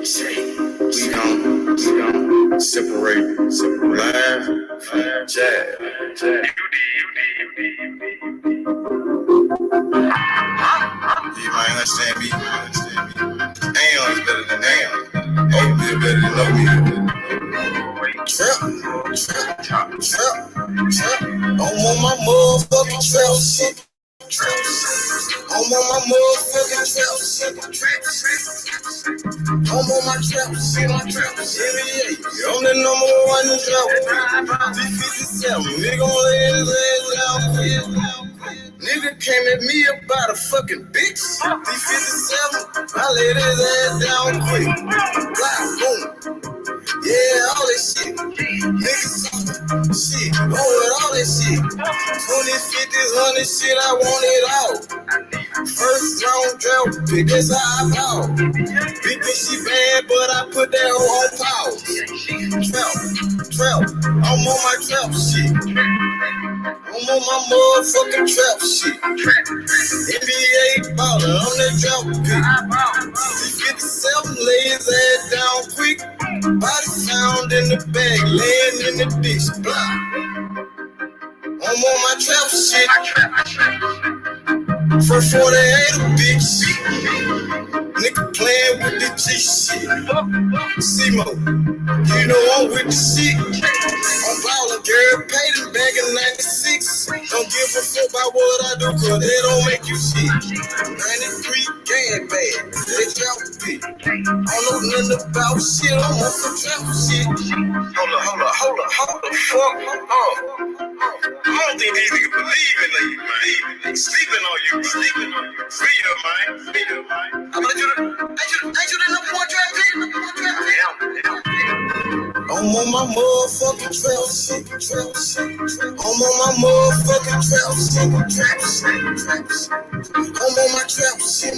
We gon' separate live from jazz. You might understand me. Am is better than am. Oatmeal better than oatmeal. Trap. I'm on my motherfucking trap shit. I'm on my motherfucking trap shit. I'm on my trap shit. I'm the number one in trap. 357. Nigga gon' lay his ass down. Nigga came at me about a fucking bitch. 357. I laid his ass down quick. Blah, boom. Yeah, all that shit. Niggas shit. Going all that shit. 20, 50s, 100 shit. I want it all. First round draft pick. That's how I ball. Big bitch, she bad, but I put that hoe on pause. Trap. I'm on my trap shit. I'm on my motherfucking trap shit. NBA baller, I'm that trap pick. 57, lay his ass down quick. Body sound in the bag, laying in the dish. I'm on my trap shit. For 48 a bitch. Nigga playing with the G shit. Simo, you know I'm with the shit. I'm ballin', girl, paid him back in 96. Don't give a fuck about what I do, cause they don't make you shit. 93 gang bad, they trap big. I don't know nothing about shit, I'm on some trap shit. Hold up, fuck. I don't think these niggas believe in you, man. Sleeping on you. Free your mind. I bet you the number one trap pick? Yeah. I'm on my motherfucking trap shit. I'm on my motherfucking trap shit. I'm on my trap shit.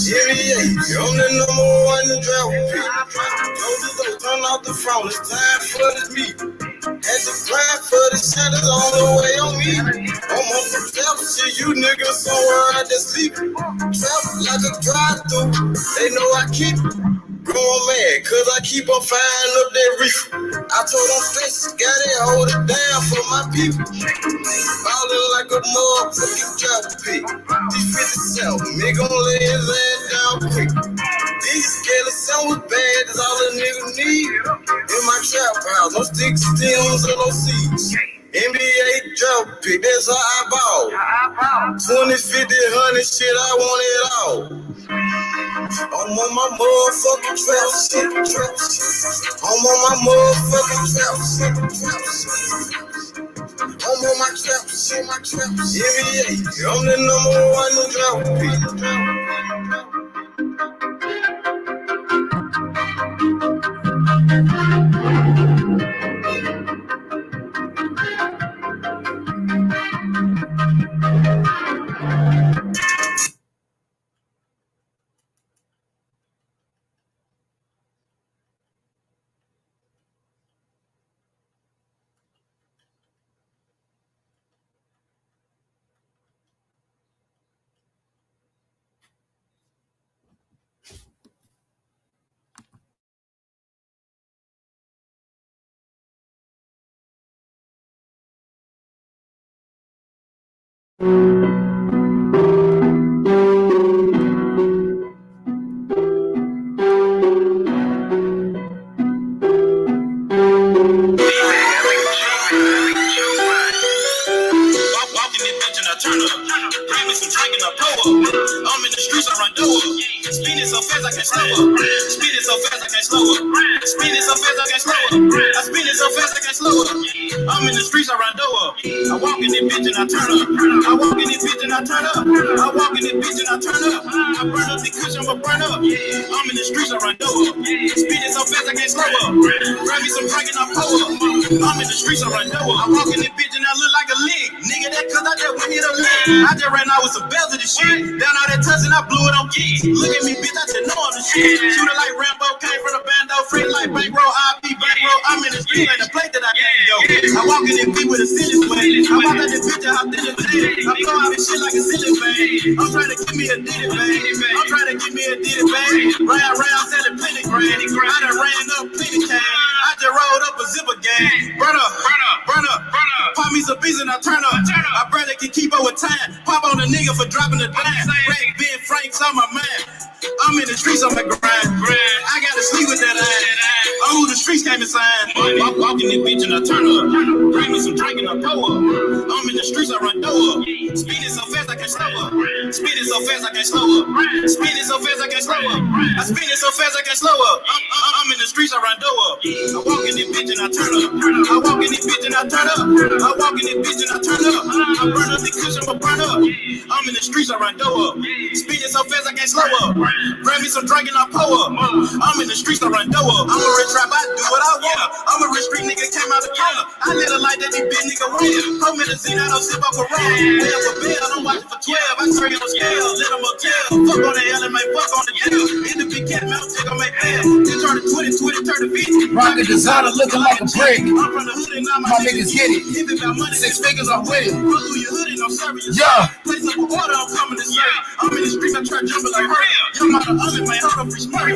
Yeah. I'm the number one in trap pick. Don't turn off the phone. It's time for this meet. Had to grind for the shadows all the way on me. I'm on some trap shit. You niggas somewhere out there sleeping. Trap like a drive-through. They know I keep going mad, cause I keep on firing up that reef. I told them faces, gotta hold it down for my people. Ballin' like a motherfucking trap pick. D57, nigga gon' lay his ass down quick. These skeleton was bad, that's all a nigga need. In my trap house, no sticks, stems, or no seeds. NBA drop pick, that's how I ball. 20, 50, 100 shit, I want it all. I'm on my motherfucking trap shit. I'm on my motherfucking trap shit. I'm on my trap shit. NBA, I'm the number one in drop pick. I'm in the streets, I run door. I walk in this bitch and I turn up. I walk in this bitch and I turn up. I walk in this bitch and I turn up. I burn up the cushion, I'ma burn up. I'm in the streets, I run door. Speeding so fast I can't slow up. Grab me some drink and I pull up. I'm in the streets, I run door. I walk in this bitch and I look like a lick. Nigga, that cause I just went hit a lick. I just ran out with some bells of this shit. Down all that touch and I blew it on keys. Look at me, bitch, I just know I'm the shit. Shooter like Rambo, came from the bando. Free like bankroll, IP bankroll. I'm in the street like the plate that I can't go. I walk in this bitch with a silly way. I walk out this bitch and hop in the day. I blow out this shit like a silly bang. I'm trying to give me a ditty bang. I'm trying to give me a ditty bang. Round, selling plenty. I done ran up plenty cash. I just rolled up a zipper gang. Run up. Pop me some beats and I turn up. My brother can keep up with time. Pop on a nigga for dropping the dime. Rack Ben Frank's on my mind. I'm in the streets on my grind. I gotta sleep with that eye. Oh, the streets came inside. Walking this bitch and I turn up. Bring me some drink and I pour up. I'm in the streets, I run door up. Speeding so fast I can't slow up. Speeding so fast I can't slow up. Speeding so fast I can't slow up. I spin it so fast I can't slow up. I'm in the streets, I run door up. I walk in this bitch and I turn up. I walk in this bitch and I turn up. I walk in this bitch and I turn up. I burn up the cushion, I burn up. I'm in the streets, I run door up. Speeding so fast I can't slow up. Grab me some drink and I pour up. I'm in the streets, I run door up. I'm a rich trap, I do what I want. I'm a rich street nigga, came out the corner. I live a life that these big nigga run. Pro medicine, I don't sip up a rum. Bell for bell, I don't watch it for 12. I turn it on scale, let them up jail. Fuck on the L and make fuck on the L. In the big cat mouth, check on my bell. Then turn to 20, 20, turn to 50. Rocket designer looking like a brick. I'm from the hood and now My niggas get it. If it about money, 6 figures, I'm with it. run through your hood and I'm serving you. Yeah. Place up a order, I'm coming to serve. I'm in the streets, I try jumping like her. Young mother oven, man, hold up, free smart.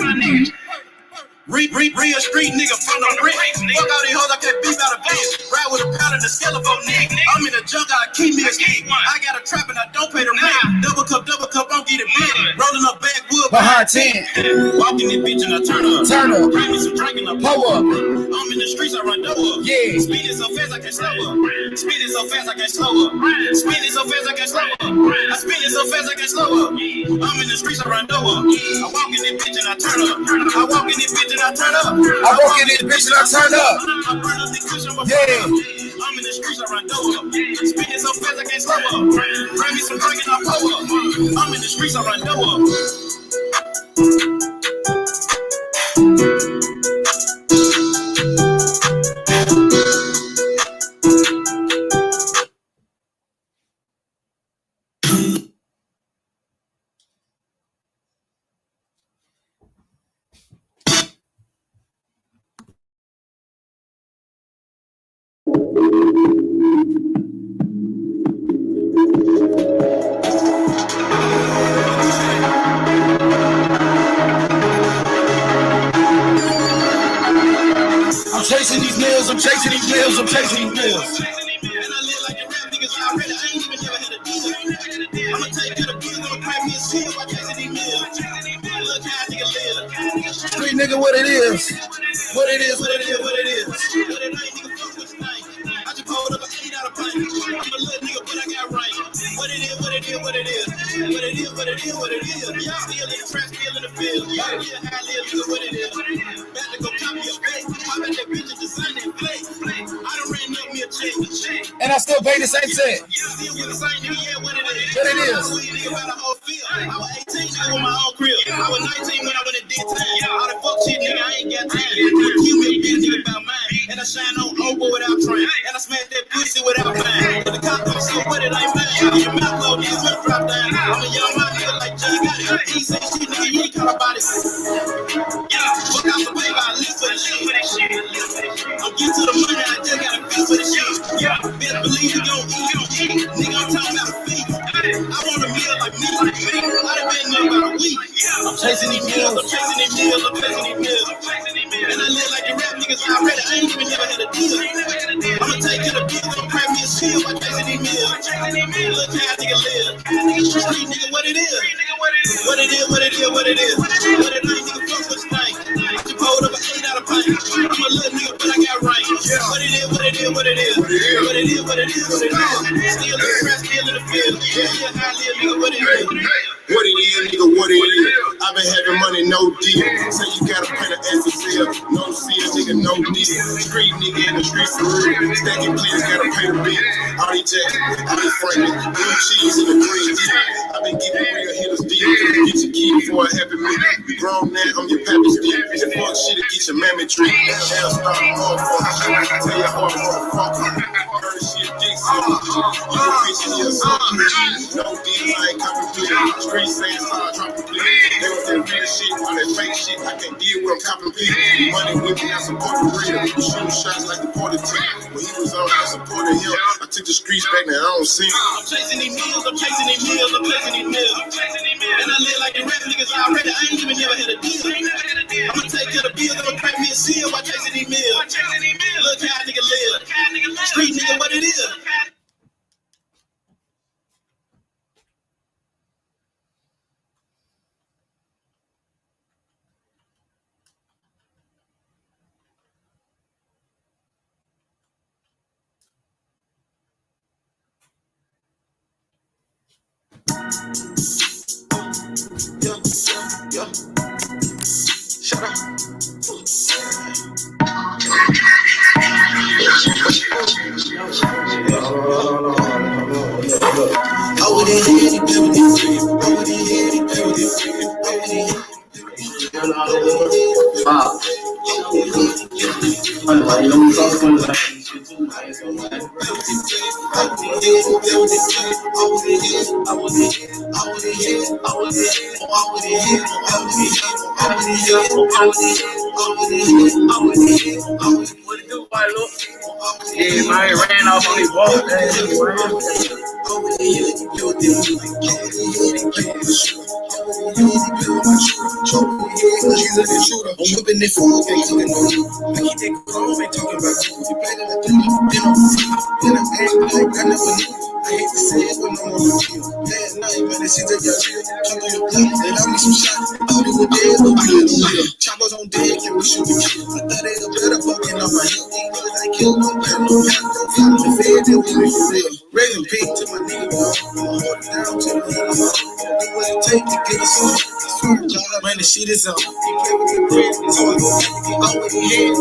Real street nigga from the brick. Fuck all these hoes, I can't beat out a bitch. Ride with a pound and a skeleton nigga. I'm in the junk, I keep me a stick. I got a trap and I don't pay the rent. Double cup, I'm getting big. Rolling up backwood Behind 10. Walking this bitch and I turn up. Bring me some drink and I Pull up. I'm in the streets, I run door up. Yeah. Speeding so fast I can't slow up. Speeding so fast I can't slow up. Speeding so fast I can't slow up. I spin it so fast I can't slow up. I'm in the streets, I run door up. I walk in this bitch and I turn up. I walk in this bitch and I turn up. I walk in this bitch and I turn up. I burn up the cushion, but Yeah. I'm in the streets, I run door up. Spinning so fast I can't slow up. Bring me some drink and I pour up. I'm in the streets, I run door up. I'm chasing these meals, I'm chasing these meals, I'm chasing these meals. And I live like the rap niggas already. I ain't even never had a deal. I'ma take care of the bills, I'ma crack me a seal while chasing these meals. Look how a nigga live. Street nigga, what it is. What it is, what it is, what it is. What it ain't, nigga, fuck what you think. I just pulled up a 8 out of pint. I'm a little nigga, but I got right. What it is, what it is, what it is. What it is, what it is, what it is. Y'all still in the trap, still in the field. Y'all live how I live, nigga, what it is. About to go copy your face. I'm at that bitch and design that play. I done ran up me a check. And I still pay the same set. You still with the same nigga, yeah, what it is. What it is. I was a nigga about the whole field. I was 18, nigga, with my own crib. I was 19 when I went and did time. All that fuck shit, nigga, I ain't got time. You me a bitch, nigga, about mine. And I shine on over without trying. And I smash that pussy without mine. But the cop comes so what it ain't mine. Your mouth low, niggas will drop down. I'm a young man, nigga, like John Gotti. He say shit, nigga, you ain't call about it. Yeah, fuck out the baby, I live for the shit. I'm getting to the money, I just got a feel for the shit. Yeah, better believe you gon' eat. Nigga, I'm talking about a feet. I want a meal like me. I done been there about a week. I'm chasing these meals, I'm chasing these meals, I'm chasing these meals. And I live like the rap niggas already. I ain't even never had a deal. I'ma take care of the bills, I'ma crack me a seal while chasing these meals. Look how a nigga live. Street nigga, what it is. What it is, what it is, what it is. What it ain't, nigga, fuck what you think. I just pulled up a 8 out of pint. I'm a little nigga, but I got right. What it is, what it is, what it is. What it is, what it is, what it is. Still in the trap, still in the field. Yeah, how I live, nigga, what it is. What it is, nigga, what it is. I've been having money, no deal. Say you gotta pay the ass for sale. No seal, nigga, no deal. Street nigga in the streets for real. Stacking please, gotta pay the bill. All these jackets, all these Franklin, blue cheese and the green deal. I've been giving real hitters deal. Get your key before it happen me. You grown now, I'm your pappy still. That fuck shit to get your mammy tree. Hell start motherfucker. Tell your heart motherfucker. Heard shit, dick sucker. You a bitch in your sucker. No deal, I ain't coming through. Street saying hard, dropping please. They want that real shit, all that fake shit. I can't deal with them copping people. Money with me, I support the real. You shooting shots like the porter team. When he was on, I supported him. I took the streets back, now I don't see him. I'm chasing these meals, I'm chasing these meals, I'm chasing these meals. And I live like the rap niggas already. I ain't even never had a deal. I'ma take care Look how nigga live. Street nigga, what it is. Yeah. Shut up. Yeah, man, ran off on his walk. She's an intruder. I'm whipping it for her, ain't talking no you. I keep that chrome, ain't talking about you. You play that then I'm acting like I never knew. I hate to say it, but I'm on the field. Last night, man, it seems like y'all real. Come through your blood, they love me some shots. Thought it was dead, but we in the wheel. Choppers on deck, and we shoot the kill. I thought they were better fucking off my hip. These niggas I killed, no got no got. I'm the fed, then we make it real. Raising pig to my nigga, I'ma hold it down to the end of my life. Do what it take to get us on. Man, the shit is on. So I go back to get out with the head.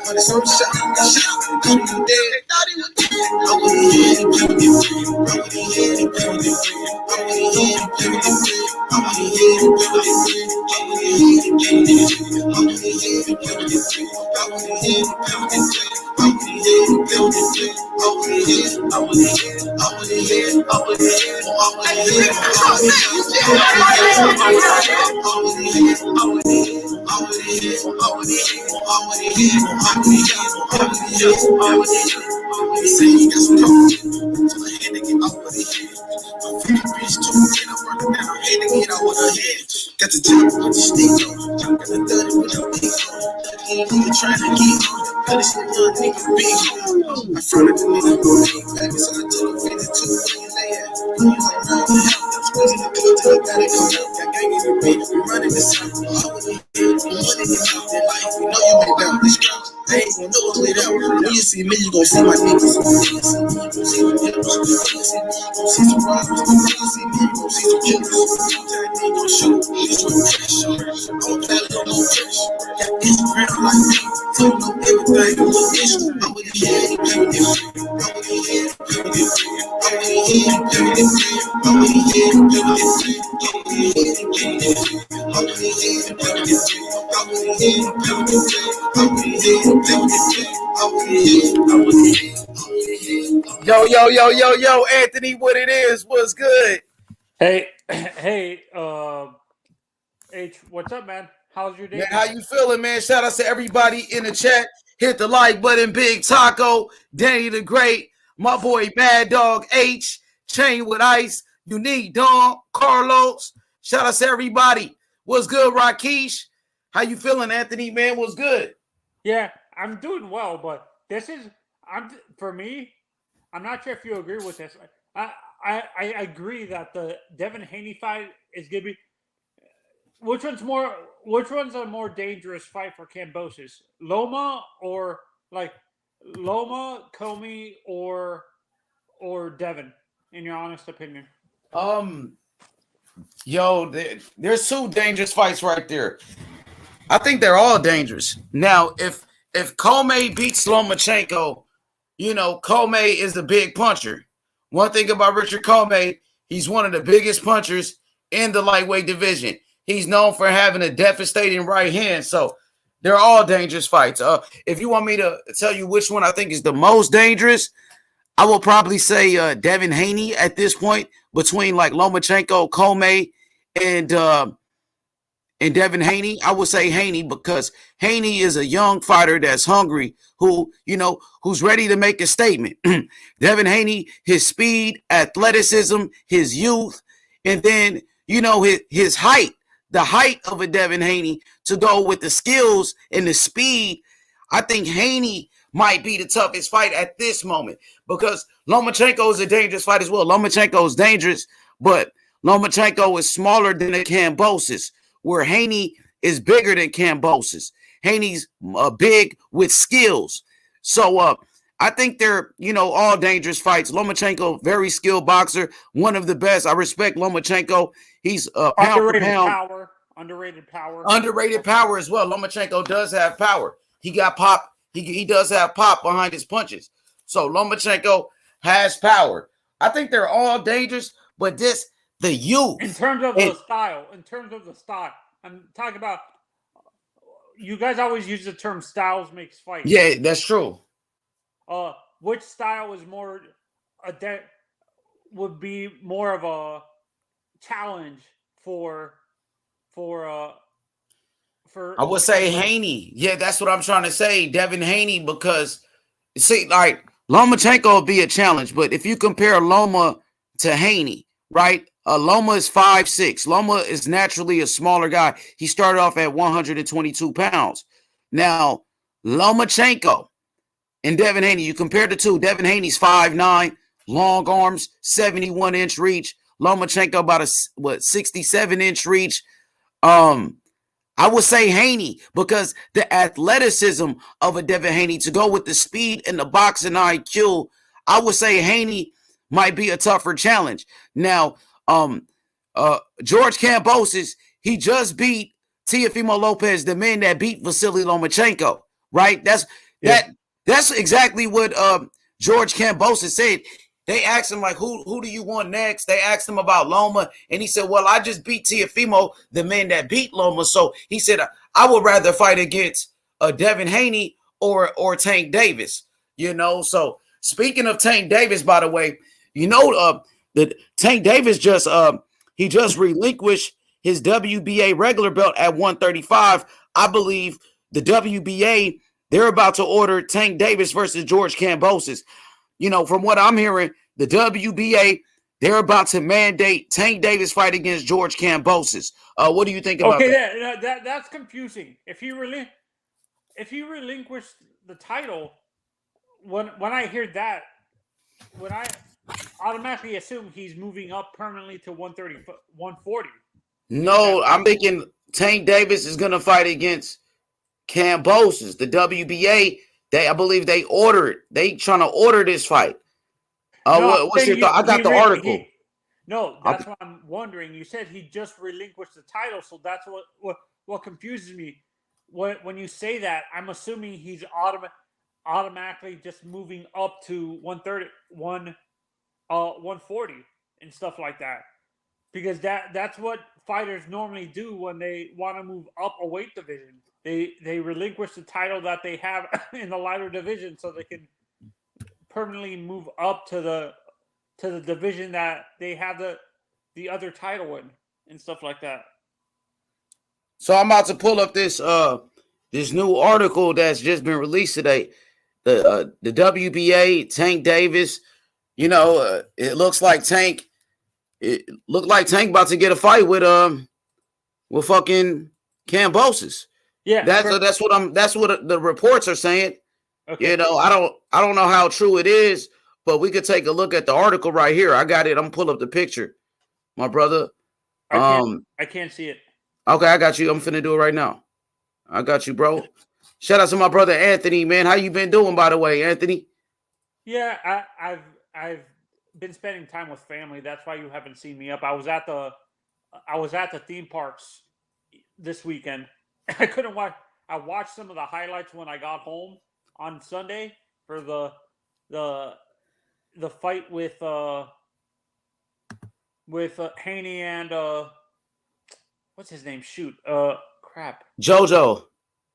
But it's on the shot. Thought he was dead. Thought he was dead. I with the head and play with the free. I with the head and play with the free. I with the head and play with the free. I with the head and play with the free. I with the head and play with the free. I with the head and play with the free. I with the head and play with the free. I with the head and play with the free. I with the head. I with the head. I with the head. I with the head. I with Say you got some talk, so I had to get out of the head. I'm pretty bitch too, and I'm working down. I had to get out of her head. Got the job with the stick on, got the 30 with the big on. Ain't nigga trying to get on, got this little nigga big on. I fronted the nigga go big, back so I took 52 million later. You like 9 and a half, I'm squeezing the club till I got it come out. Got gang in the bitch, we running the circle. I was in here, we running the mouth in life. We know you ain't down this crowd. I ain't gon' know it without. When you see me, you gon' see my niggas. When you see me, you gon' see my niggas. When you see me, you gon' see some robbers. When you see me, you gon' see some killers. Sometimes they gon' shoot. It's with pressure. I'm a pally on no pressure. Got Instagram like me. So you know everything. You look issue. I'm with the head and play with the free. I'm with the head and play with the free. I'm with the head and play with the free. I'm with the head and play with the free. I'm with the head and play with the free. I'm with the head and play with the free. I'm with the head and play with the free. I'm with the head. Yo, Anthony, what it is? What's good? Hey, H, what's up, man? How's your day? Man, how you feeling, man? Shout out to everybody in the chat. Hit the like button, Big Taco, Danny the Great, my boy Mad Dog H, Chain with Ice, Unique Don, Carlos. Shout out to everybody. What's good, Rakesh? How you feeling, Anthony? Man, what's good? Yeah, I'm doing well, but for me, I'm not sure if you agree with this. I agree that the Devin Haney fight is gonna be. Which one's a more dangerous fight for Kambosos? Loma or Comey or Devin? In your honest opinion? There's two dangerous fights right there. I think they're all dangerous. Now, if Comey beats Lomachenko, Comey is the big puncher. One thing about Richard Comey, he's one of the biggest punchers in the lightweight division. He's known for having a devastating right hand. So they're all dangerous fights. If you want me to tell you which one I think is the most dangerous, I will probably say Devin Haney at this point, between like Lomachenko, Comey, and Devin Haney. I would say Haney because Haney is a young fighter that's hungry, who's ready to make a statement. Devin Haney, his speed, athleticism, his youth, and then, his height, the height of a Devin Haney to go with the skills and the speed. I think Haney might be the toughest fight at this moment because Lomachenko is a dangerous fight as well. Lomachenko is dangerous, but Lomachenko is smaller than the Kambosos, where Haney is bigger than Kambosos. Haney's big with skills. So I think they're, all dangerous fights. Lomachenko, very skilled boxer, one of the best. I respect Lomachenko. He's pound for pound. Underrated power. Underrated power as well. Lomachenko does have power. He got pop. He does have pop behind his punches. So Lomachenko has power. I think they're all dangerous, but the youth. In terms of the style, I'm talking about, you guys always use the term styles makes fights. Yeah, that's true. Which style is more would be more of a challenge for I would say Haney. Yeah, that's what I'm trying to say. Devin Haney, because see, like Lomachenko will be a challenge, but if you compare Loma to Haney, right? Loma is 5'6". Loma is naturally a smaller guy. He started off at 122 pounds. Now, Lomachenko and Devin Haney, you compare the two. Devin Haney's 5'9", long arms, 71-inch reach. Lomachenko about a 67-inch reach. I would say Haney because the athleticism of a Devin Haney to go with the speed and the boxing IQ, I would say Haney might be a tougher challenge. Now, George Kambosos, he just beat Teofimo Lopez, the man that beat Vasily Lomachenko, right? That's exactly what George Kambosos said. They asked him, like, who do you want next? They asked him about Loma, and he said, well, I just beat Teofimo, the man that beat Loma. So he said, I would rather fight against Devin Haney or Tank Davis, So speaking of Tank Davis, by the way, that Tank Davis just relinquished his WBA regular belt at 135. I believe the WBA, they're about to order Tank Davis versus George Kambosos. From what I'm hearing, the WBA, they're about to mandate Tank Davis fight against George Kambosos. What do you think about that? Okay, that's confusing. If he relinquished the title, when I hear that, when I automatically assume he's moving up permanently to 140. No, I'm thinking Tank Davis is going to fight against Kambosos. The WBA, I believe they trying to order this fight. What's your thought? I got the article. That's what I'm wondering. You said he just relinquished the title, so that's what confuses me. When you say that, I'm assuming he's automatically just moving up to 140 and stuff like that, because that's what fighters normally do when they want to move up a weight division. They relinquish the title that they have in the lighter division so they can permanently move up to the division that they have the other title in and stuff like that. So I'm about to pull up this new article that's just been released today. The WBA, Tank Davis, it looks like Tank about to get a fight with fucking Kambosos. Yeah, that's what the reports are saying. Okay. I don't know how true it is, but we could take a look at the article right here. I got it. I'm pull up the picture, my brother. I can't see it. Okay, I got you. I'm finna do it right now. I got you, bro. Shout out to my brother Anthony, man. How you been doing, by the way, Anthony? Yeah, I've been spending time with family. That's why you haven't seen me up. I was at the theme parks this weekend. I couldn't watch. I watched some of the highlights when I got home on Sunday for the fight with Haney and what's his name? Crap. JoJo.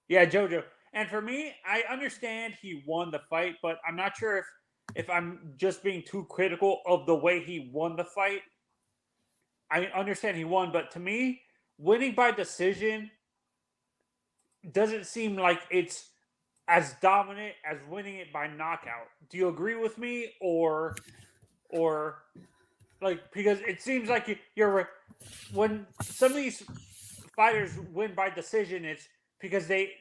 Yeah, JoJo. And for me, I understand he won the fight, but I'm not sure if I'm just being too critical of the way he won the fight. I understand he won, but to me, winning by decision doesn't seem like it's as dominant as winning it by knockout. Do you agree with me, or like, because it seems like you're when some of these fighters win by decision, it's because they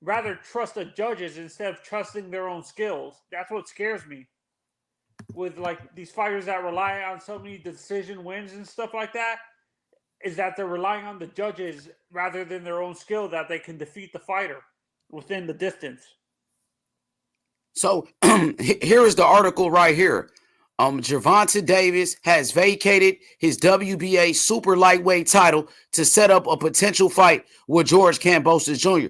rather trust the judges instead of trusting their own skills. That's what scares me with like these fighters that rely on so many decision wins and stuff like that. Is that they're relying on the judges rather than their own skill that they can defeat the fighter within the distance. So here is the article right here. Gervonta Davis has vacated his WBA super lightweight title to set up a potential fight with George Kambosos Jr.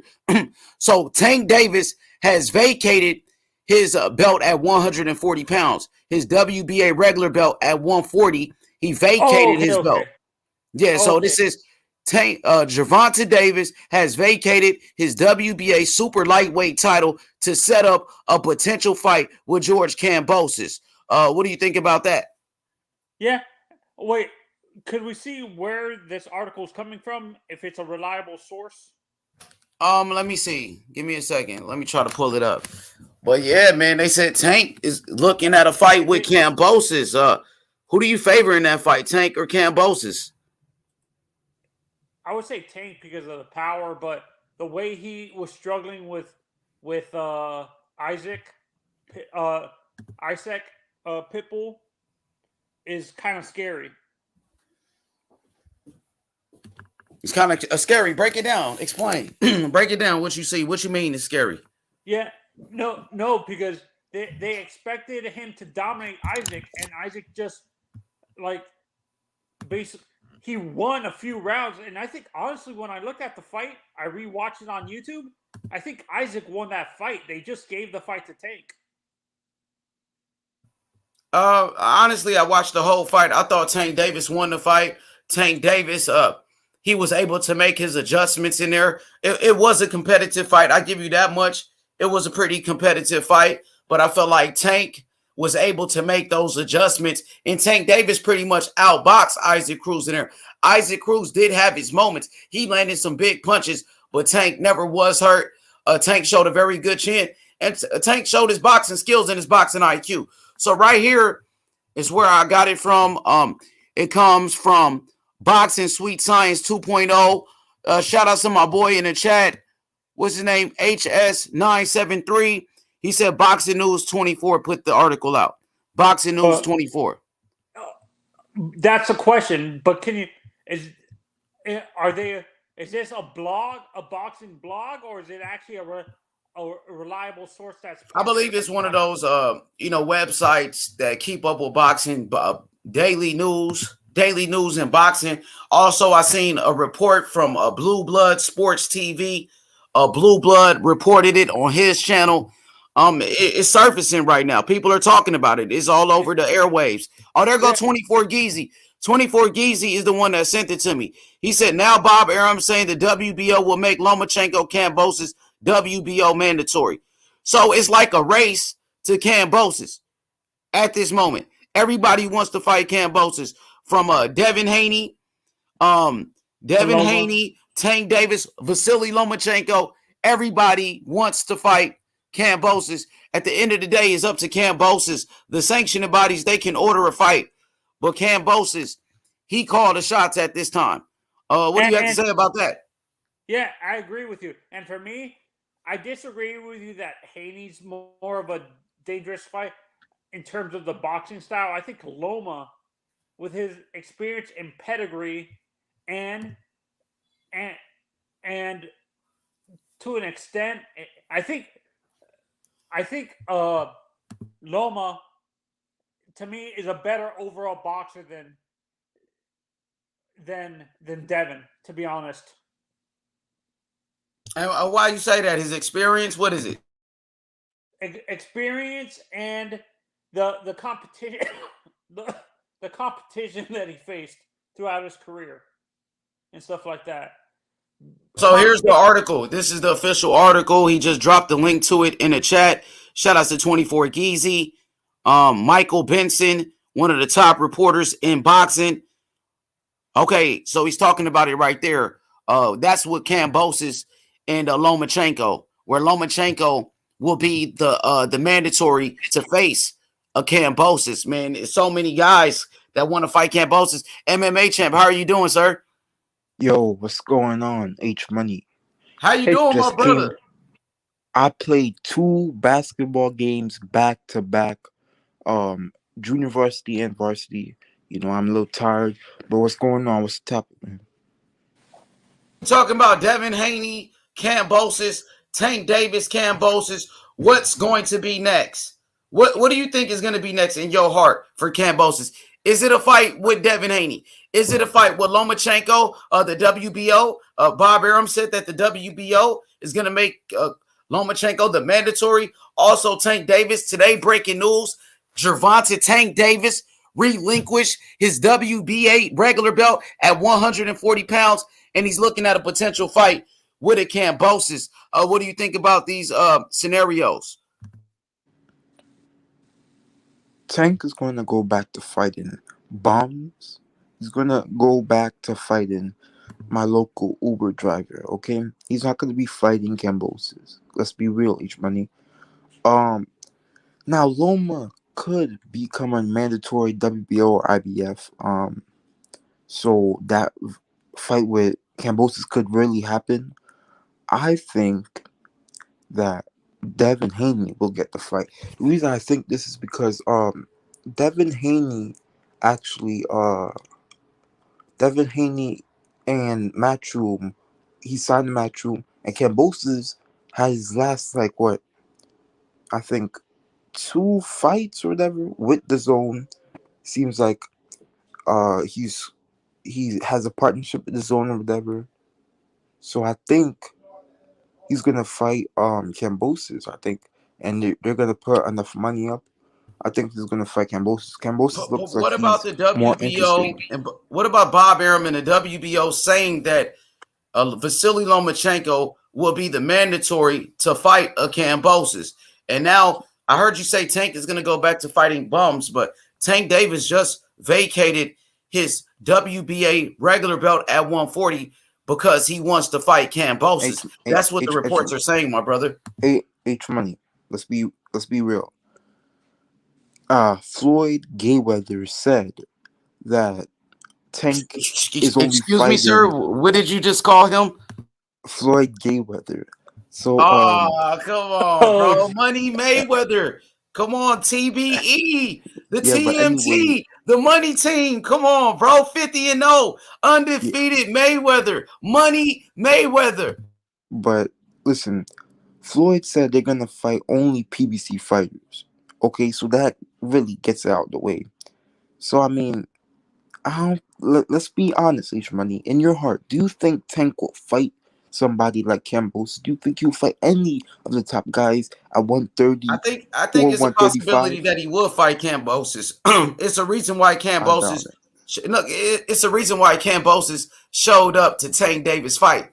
So Tank Davis has vacated his belt at 140 pounds. His WBA regular belt at 140. He vacated his belt. Yeah, so this is Gervonta Davis has vacated his WBA super lightweight title to set up a potential fight with George Kambosos. What do you think about that? Yeah. Wait, could we see where this article is coming from? If it's a reliable source? Let me see. Give me a second. Let me try to pull it up. But yeah, man, they said Tank is looking at a fight with Kambosos. Who do you favor in that fight, Tank or Kambosos? I would say Tank because of the power, but the way he was struggling with Isaac Pitbull is kind of scary. It's kind of scary. Break it down. Explain. Break it down. What you see. What you mean is scary. Yeah. No, because they expected him to dominate Isaac, and Isaac just like basically he won a few rounds. And I think honestly, when I look at the fight, I rewatched it on YouTube. I think Isaac won that fight. They just gave the fight to Tank. Honestly, I watched the whole fight. I thought Tank Davis won the fight. Tank Davis, he was able to make his adjustments in there. It was a competitive fight. I give you that much. It was a pretty competitive fight, but I felt like Tank was able to make those adjustments, and Tank Davis pretty much outboxed Isaac Cruz in there. Isaac Cruz did have his moments. He landed some big punches, but Tank never was hurt. Tank showed a very good chin, and Tank showed his boxing skills and his boxing IQ. So right here is where I got it from. It comes from Boxing Sweet Science 2.0. Shout out to my boy in the chat. What's his name? HS973. He said Boxing News 24 put the article out. Boxing News 24. That's a question, but is this a blog, a boxing blog, or is it actually a reliable source that's I believe it's one of those websites that keep up with boxing, daily news and boxing. Also, I seen a report from Blue Blood Sports TV. Blue Blood reported it on his channel. It's surfacing right now. People are talking about it. It's all over the airwaves. Oh, there go 24 Geezy. 24 Geezy is the one that sent it to me. He said, now Bob Arum saying the WBO will make Lomachenko Kambosos WBO mandatory. So it's like a race to Kambosos at this moment. Everybody wants to fight Kambosos, from Devin Haney, Tank Davis, Vasily Lomachenko. Everybody wants to fight Kambosos. At the end of the day, it's up to Kambosos. The sanctioning bodies, they can order a fight. But Kambosos, he called the shots at this time. What do you have to say about that? Yeah, I agree with you. And for me, I disagree with you that Haney's more of a dangerous fight in terms of the boxing style. I think Loma, with his experience and pedigree, and to an extent, I think Loma, to me, is a better overall boxer than Devin, to be honest. And why you say that? His experience? What is it? Experience and the competition, the competition that he faced throughout his career and stuff like that. So here's the article. This is the official article. He just dropped the link to it in the chat. Shout out to 24 Geezy. Michael Benson, one of the top reporters in boxing. Okay, so he's talking about it right there. That's what Kambosos and Lomachenko, where Lomachenko will be the mandatory to face a Kambosos. Man, there's so many guys that want to fight Kambosos. MMA champ, how are you doing, sir? Yo, what's going on? H Money. How you doing, my brother? I played 2 basketball games back to back, um, junior varsity and varsity. I'm a little tired, but what's going on? What's the topic, man? Talking about Devin Haney, Kambosos, Tank Davis, Kambosos. What's going to be next? What do you think is going to be next in your heart for Kambosos? Is it a fight with Devin Haney? Is it a fight with Lomachenko, the WBO? Bob Arum said that the WBO is going to make Lomachenko the mandatory. Also, Tank Davis, today breaking news, Gervonta Tank Davis relinquished his WBA regular belt at 140 pounds, and he's looking at a potential fight with a Kambosos. What do you think about these scenarios? Tank is going to go back to fighting bombs. He's going to go back to fighting my local Uber driver, okay? He's not going to be fighting Kambosos. Let's be real, H Money. Now Loma could become a mandatory WBO or IBF. So that fight with Kambosos could really happen. I think that Devin Haney will get the fight. The reason I think this is because Devin Haney actually Devin Haney and Matchroom, he signed the Matchroom, and Kambosos had his last I think 2 fights or whatever with the Zone. Seems like he has a partnership with the Zone or whatever. So I think he's gonna fight Kambosos, I think, and they're gonna put enough money up. I think he's gonna fight Kambosos. Kambosos But looks like what about he's the more interested. WBO? And what about Bob Arum and the WBO saying that Vasily Lomachenko will be the mandatory to fight a Kambosos? And now I heard you say Tank is going to go back to fighting bums, but Tank Davis just vacated his WBA regular belt at 140 because he wants to fight Kambosos. That's what the reports are saying, my brother. H Money. Let's be real. Floyd Mayweather said that Tank is only Excuse me, fighting sir. What did you just call him? Floyd Mayweather. So Oh, come on, Oh, bro. Money Mayweather. Come on, TBE. The yeah, but anyway, TMT. The money team. Come on, bro. 50-0. yeah, Undefeated Mayweather. Money Mayweather. but listen, Floyd said they're gonna fight only PBC fighters. Okay, so that really gets it out of the way. So I mean, let's be honest, H Money. In your heart, do you think Tank will fight somebody like Campos? Do you think he'll fight any of the top guys at 130 I or think it's a possibility 135? that he will fight Kambosos. It's a reason why I doubt Kambosos it. look, it's a reason why Kambosos showed up to Tank Davis fight.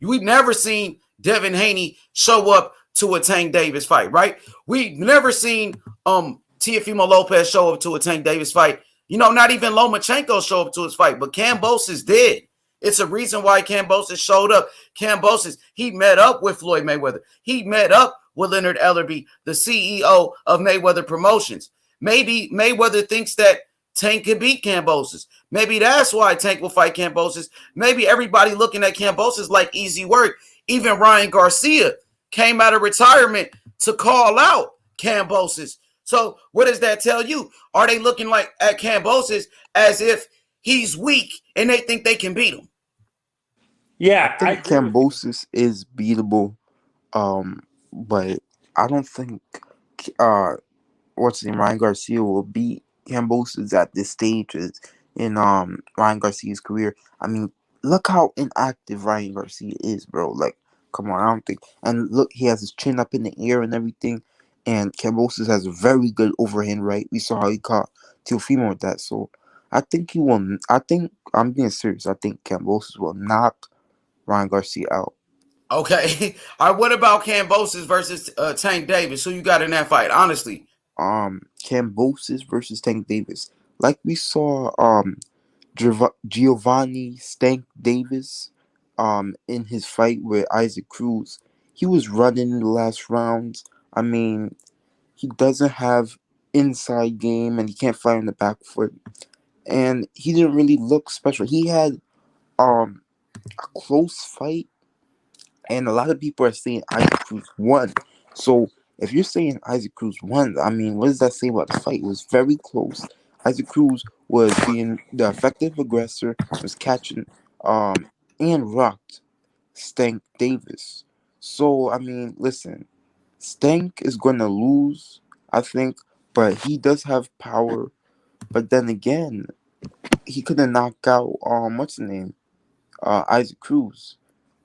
We've never seen Devin Haney show up to a Tank Davis fight, right? We've never seen Teofimo Lopez show up to a Tank Davis fight. Not even Lomachenko show up to his fight, but Kambosos did. It's a reason why Kambosos showed up. Kambosos, he met up with Floyd Mayweather. He met up with Leonard Ellerby, the CEO of Mayweather Promotions. Maybe Mayweather thinks that Tank could beat Kambosos. Maybe that's why Tank will fight Kambosos. Maybe everybody looking at Kambosos like easy work. Even Ryan Garcia came out of retirement to call out Kambosos. So what does that tell you? Are they looking like at Kambosos as if he's weak and they think they can beat him? yeah, I I think agree with you. Cambosis is beatable, but I don't think what's his name, Ryan Garcia will beat Cambosis at this stage in Ryan Garcia's career. I mean, look how inactive Ryan Garcia is, bro. Like, come on, I don't think. And look, he has his chin up in the air and everything. And Cambosis has a very good overhand right. We saw how he caught Teofimo with that. So I think he will. I think I'm being serious. I think Cambosis will knock Ryan Garcia out. Okay. All right. What about Kambosos versus Tank Davis? Who you got in that fight? Honestly. Kambosos versus Tank Davis. Like we saw Giovanni Stank Davis in his fight with Isaac Cruz. He was running in the last rounds. I mean, he doesn't have inside game and he can't fight on the back foot. And he didn't really look special. He had a close fight and a lot of people are saying Isaac Cruz won. So if you're saying Isaac Cruz won, I mean, what does that say about the fight? It was very close. Isaac Cruz was being the effective aggressor, was catching and rocked Stank Davis. So I mean, listen, Stank is gonna lose, I think, but he does have power. But then again, he couldn't knock out what's the name? Isaac Cruz.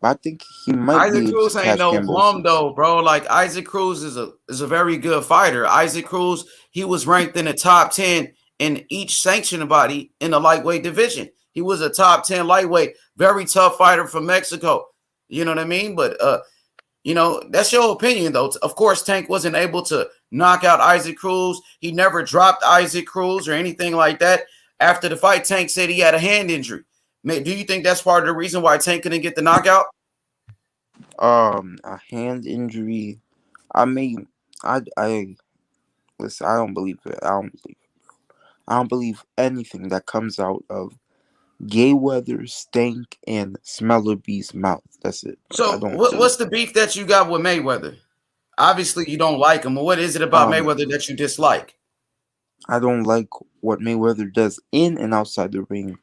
But I think he might Isaac be able to Cruz ain't catch no bum Kambosos. though, bro. Like Isaac Cruz is a very good fighter. Isaac Cruz, he was ranked in the top 10 in each sanctioned body in the lightweight division. He was a top 10 lightweight, very tough fighter from Mexico. You know what I mean? But that's your opinion though. Of course, Tank wasn't able to knock out Isaac Cruz. He never dropped Isaac Cruz or anything like that. After the fight, Tank said he had a hand injury. Do you think that's part of the reason why Tank couldn't get the knockout? A hand injury. I mean, I listen. I don't believe it. I don't believe anything that comes out of Gayweather, Stank, and Smeller B's mouth. That's it. I So don't believe. what's the beef that you got with Mayweather? Obviously, you don't like him. But what is it about Um, Mayweather that you dislike? I don't like what Mayweather does in and outside the ring.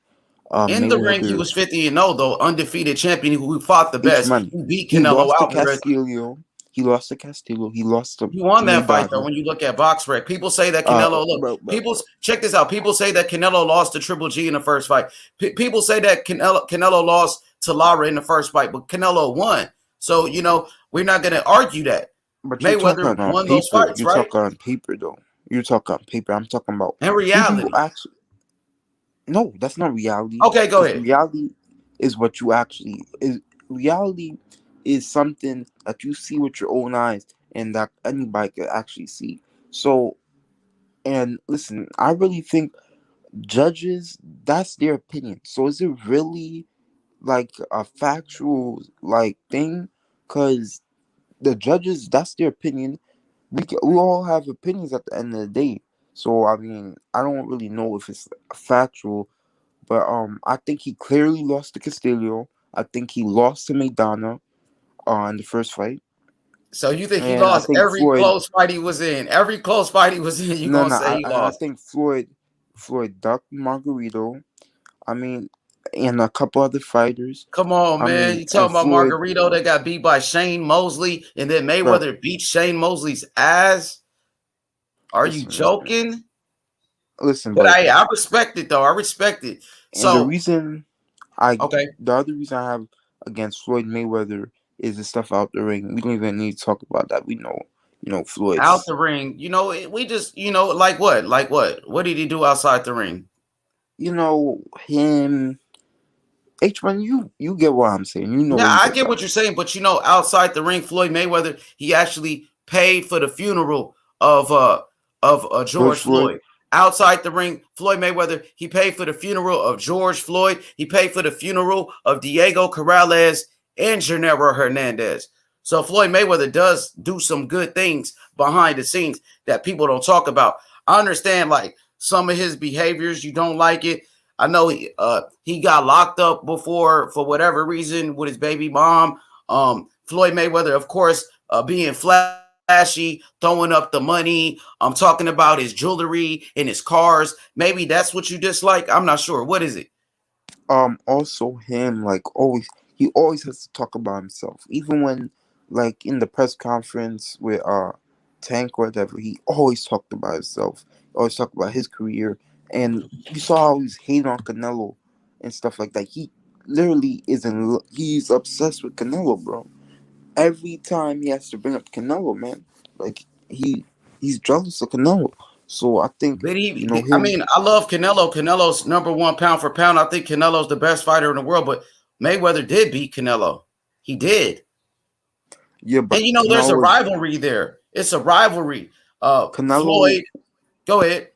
In the ring, he Mayweather was 50-0, though, undefeated champion who fought the each best. month. He beat He Canelo lost to Alvarez. Castillo. He lost to Castillo. He lost He won to that fight, though, Maidana. when you look at BoxRec. People say that Canelo, look, But check this out. People say that Canelo lost to Triple G in the first fight. People say that Canelo lost to Lara in the first fight, but Canelo won. So, we're not going to argue that. But you talk Mayweather on won those paper. fights, You right? talk on paper though. You talk on paper. I'm talking about In who do you reality. actually? No, that's not reality. Okay, go Because ahead. reality is what you actually is. Reality is something that you see with your own eyes and that anybody can actually see. So, and listen, I really think judges, that's their opinion. So is it really like a factual like thing? Because the judges, that's their opinion. We all have opinions at the end of the day. So I mean, I don't really know if it's factual, but I think he clearly lost to Castillo. I think he lost to Maidana in the first fight, So you think he and I lost think every Floyd. close fight he was in? Every close fight he was in, you No, gonna no, say he I lost? think Floyd ducked Margarito. I mean, and a couple other fighters. Come on, I man. mean, You and talking about Floyd, Margarito that got beat by Shane Mosley and then bro. Mayweather beat Shane Mosley's ass? Are you Listen, joking? listen, But but I respect it though. I respect it. and the So reason I okay, the other reason I have against Floyd Mayweather is the stuff out the ring. We don't even need to talk about that. We know, out Floyd's. the ring, we just like what? Like what? What did he do outside the ring? Him. H1, you get what I'm saying. You know Yeah, what I'm I talking get about. what you're saying, but outside the ring, Floyd Mayweather, he actually paid for the funeral of George George Floyd. Floyd. Outside the ring, Floyd Mayweather, he paid for the funeral of George Floyd. He paid for the funeral of Diego Corrales and Gennaro Hernandez. So Floyd Mayweather does do some good things behind the scenes that people don't talk about. I understand like some of his behaviors, you don't like it. I know he got locked up before for whatever reason with his baby mom. Floyd Mayweather, of course, being flashy, throwing up the money. I'm talking about his jewelry and his cars. Maybe that's what you dislike. I'm not sure. What is it? Also him, like, always, he always has to talk about himself. Even when, like, in the press conference with Tank or whatever, he always talked about himself. He always talked about his career. And you saw how he's hating on Canelo and stuff like that. He literally he's obsessed with Canelo, bro. Every time he has to bring up Canelo, man. Like, he's jealous of Canelo. So I think, But I him. mean, I love Canelo. Canelo's number one pound for pound. I think Canelo's the best fighter in the world, but Mayweather did beat Canelo. He did. Yeah, but And there's a Canelo was rivalry there. It's a rivalry. Canelo. Floyd, go ahead.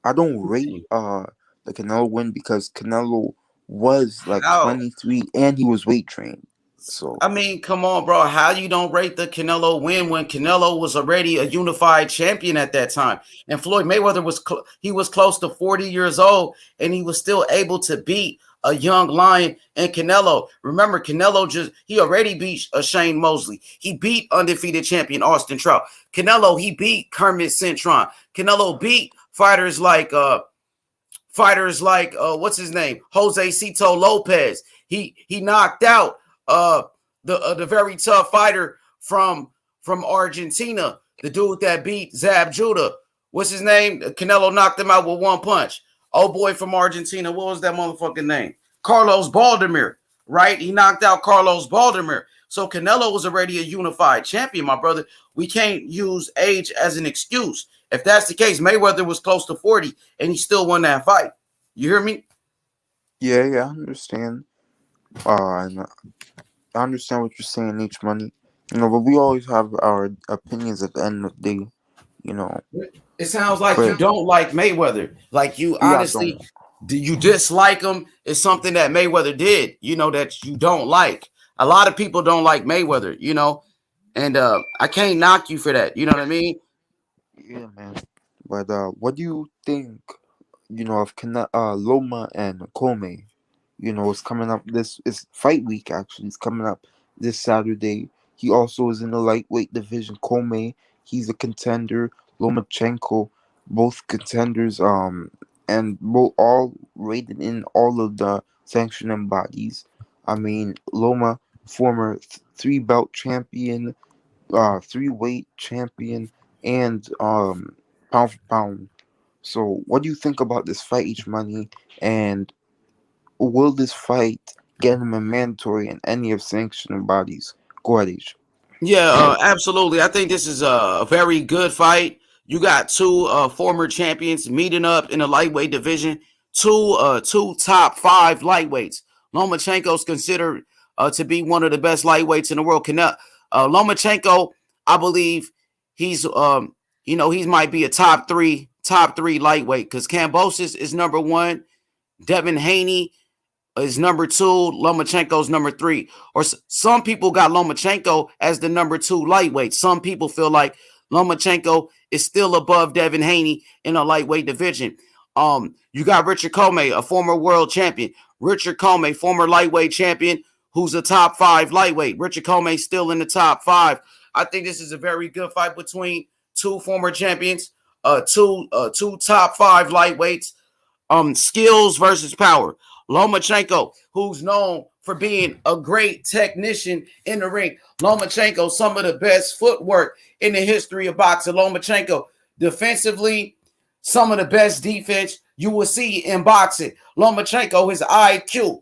I don't rate the Canelo win because Canelo was like How? 23 and he was weight trained. So I mean, come on, bro. How you don't rate the Canelo win when Canelo was already a unified champion at that time, and Floyd Mayweather was he was close to 40 years old, and he was still able to beat a young lion, and Canelo. Remember, Canelo he already beat Shane Mosley. He beat undefeated champion Austin Trout. Canelo, he beat Kermit Cintron. Canelo beat fighters like what's his name, Jose Cito Lopez. He knocked out the very tough fighter from Argentina, the dude that beat Zab Judah. What's his name? Canelo knocked him out with one punch. Oh boy, from Argentina. What was that motherfucking name? Carlos Baldomir, right? He knocked out Carlos Baldomir. So Canelo was already a unified champion, my brother. We can't use age as an excuse. If that's the case, Mayweather was close to 40 and he still won that fight. You hear me? Yeah, I understand. And I understand what you're saying, H Money. But we always have our opinions at the end of the day. It sounds like but you don't like Mayweather. Like you honestly, you dislike him. It's something that Mayweather did, that you don't like. A lot of people don't like Mayweather, and I can't knock you for that. You know what I mean? Yeah, man. But what do you think? Of Loma and Comey. It's coming up. It's fight week. Actually, it's coming up this Saturday. He also is in the lightweight division. Comey, he's a contender. Lomachenko, both contenders. And both all rated in all of the sanctioning bodies. I mean, Loma, former 3-belt champion, 3-weight champion, and pound for pound. So, what do you think about this fight, H Money? And will this fight get him a mandatory in any of sanctioning bodies? Go ahead, H. Yeah, absolutely. I think this is a very good fight. You got two former champions meeting up in the lightweight division. Two top 5 lightweights. Lomachenko's considered to be one of the best lightweights in the world. Lomachenko, I believe he's he might be a top three lightweight because Kambosos is number 1. Devin Haney is number 2. Lomachenko's number 3. Or some people got Lomachenko as the number 2 lightweight. Some people feel like Lomachenko is still above Devin Haney in a lightweight division. You got Richard Comey, a former world champion. Richard Comey, former lightweight champion, who's a top 5 lightweight. Richard Comey still in the top 5. I think this is a very good fight between two former champions, two top 5 lightweights. Skills versus power. Lomachenko, who's known for being a great technician in the ring. Lomachenko, some of the best footwork in the history of boxing. Lomachenko, defensively, some of the best defense you will see in boxing. Lomachenko, his IQ,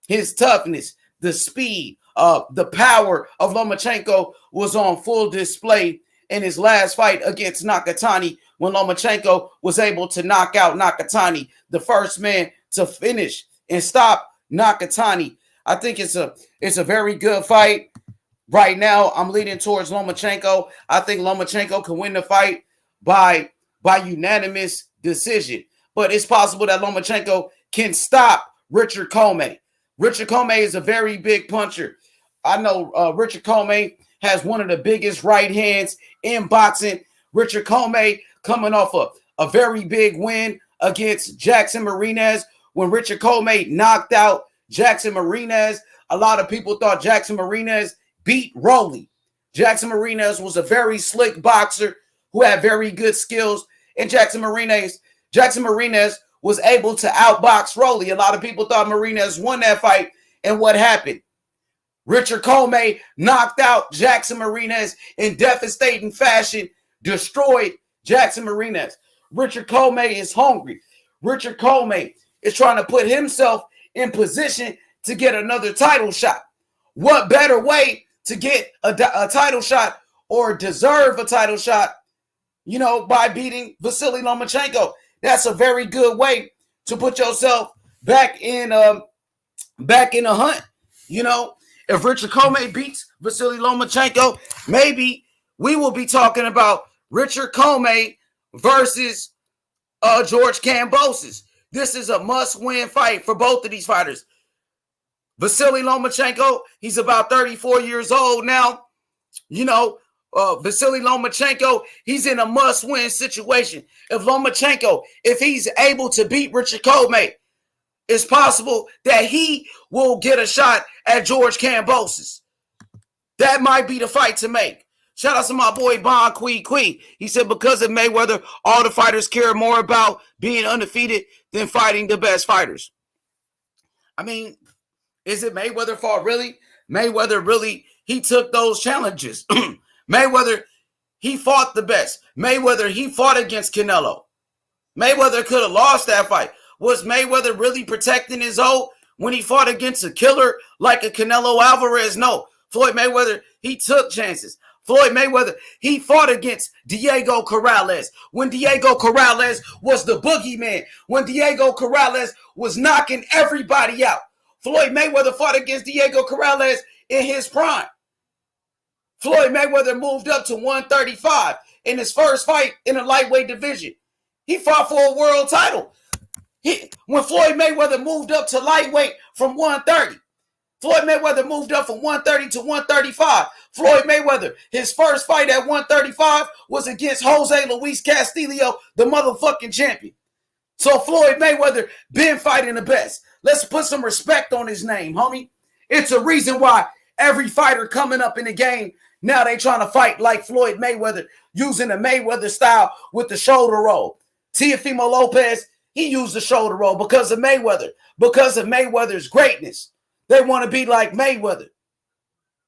his toughness, the speed, the power of Lomachenko was on full display in his last fight against Nakatani when Lomachenko was able to knock out Nakatani, the first man to finish and stop Nakatani. I think it's a very good fight. Right now, I'm leaning towards Lomachenko. I think Lomachenko can win the fight by unanimous decision. But it's possible that Lomachenko can stop Richard Comey. Richard Comey is a very big puncher. I know Richard Comey has one of the biggest right hands in boxing. Richard Comey coming off a very big win against Jackson Marinez. When Richard Comey knocked out Jackson Marinez, a lot of people thought Jackson Marinez beat Rolly. Jackson Marinez was a very slick boxer who had very good skills. And Jackson Marinez was able to outbox Rolly. A lot of people thought Marinez won that fight. And what happened? Richard Comey knocked out Jackson Marinez in devastating fashion, destroyed Jackson Marinez. Richard Comey is hungry. Richard Comey is trying to put himself in position to get another title shot. What better way to get a title shot or deserve a title shot, by beating Vasily Lomachenko? That's a very good way to put yourself back in the hunt. If Richard Comey beats Vasily Lomachenko, maybe we will be talking about Richard Comey versus George Kambosos. This is a must-win fight for both of these fighters. Vasily Lomachenko, he's about 34 years old now. Vasily Lomachenko, he's in a must-win situation. If he's able to beat Richard Comey, it's possible that he will get a shot at George Kambosos. That might be the fight to make. Shout out to my boy Bon Kui. He said because of Mayweather, all the fighters care more about being undefeated than fighting the best fighters. I mean, is it Mayweather's fault, really? Mayweather really, he took those challenges. Mayweather, he fought the best. Mayweather, he fought against Canelo. Mayweather could have lost that fight. Was Mayweather really protecting his own when he fought against a killer like a Canelo Alvarez? No. Floyd Mayweather, he took chances. Floyd Mayweather, he fought against Diego Corrales when Diego Corrales was the boogeyman, when Diego Corrales was knocking everybody out. Floyd Mayweather fought against Diego Corrales in his prime. Floyd Mayweather moved up to 135 in his first fight in the lightweight division. He fought for a world title. When Floyd Mayweather moved up to lightweight from 130, Floyd Mayweather moved up from 130 to 135. Floyd Mayweather, his first fight at 135 was against Jose Luis Castillo, the motherfucking champion. So Floyd Mayweather been fighting the best. Let's put some respect on his name, homie. It's a reason why every fighter coming up in the game, now they trying to fight like Floyd Mayweather, using the Mayweather style with the shoulder roll. Teofimo Lopez, he used the shoulder roll because of Mayweather, because of Mayweather's greatness. They want to be like Mayweather.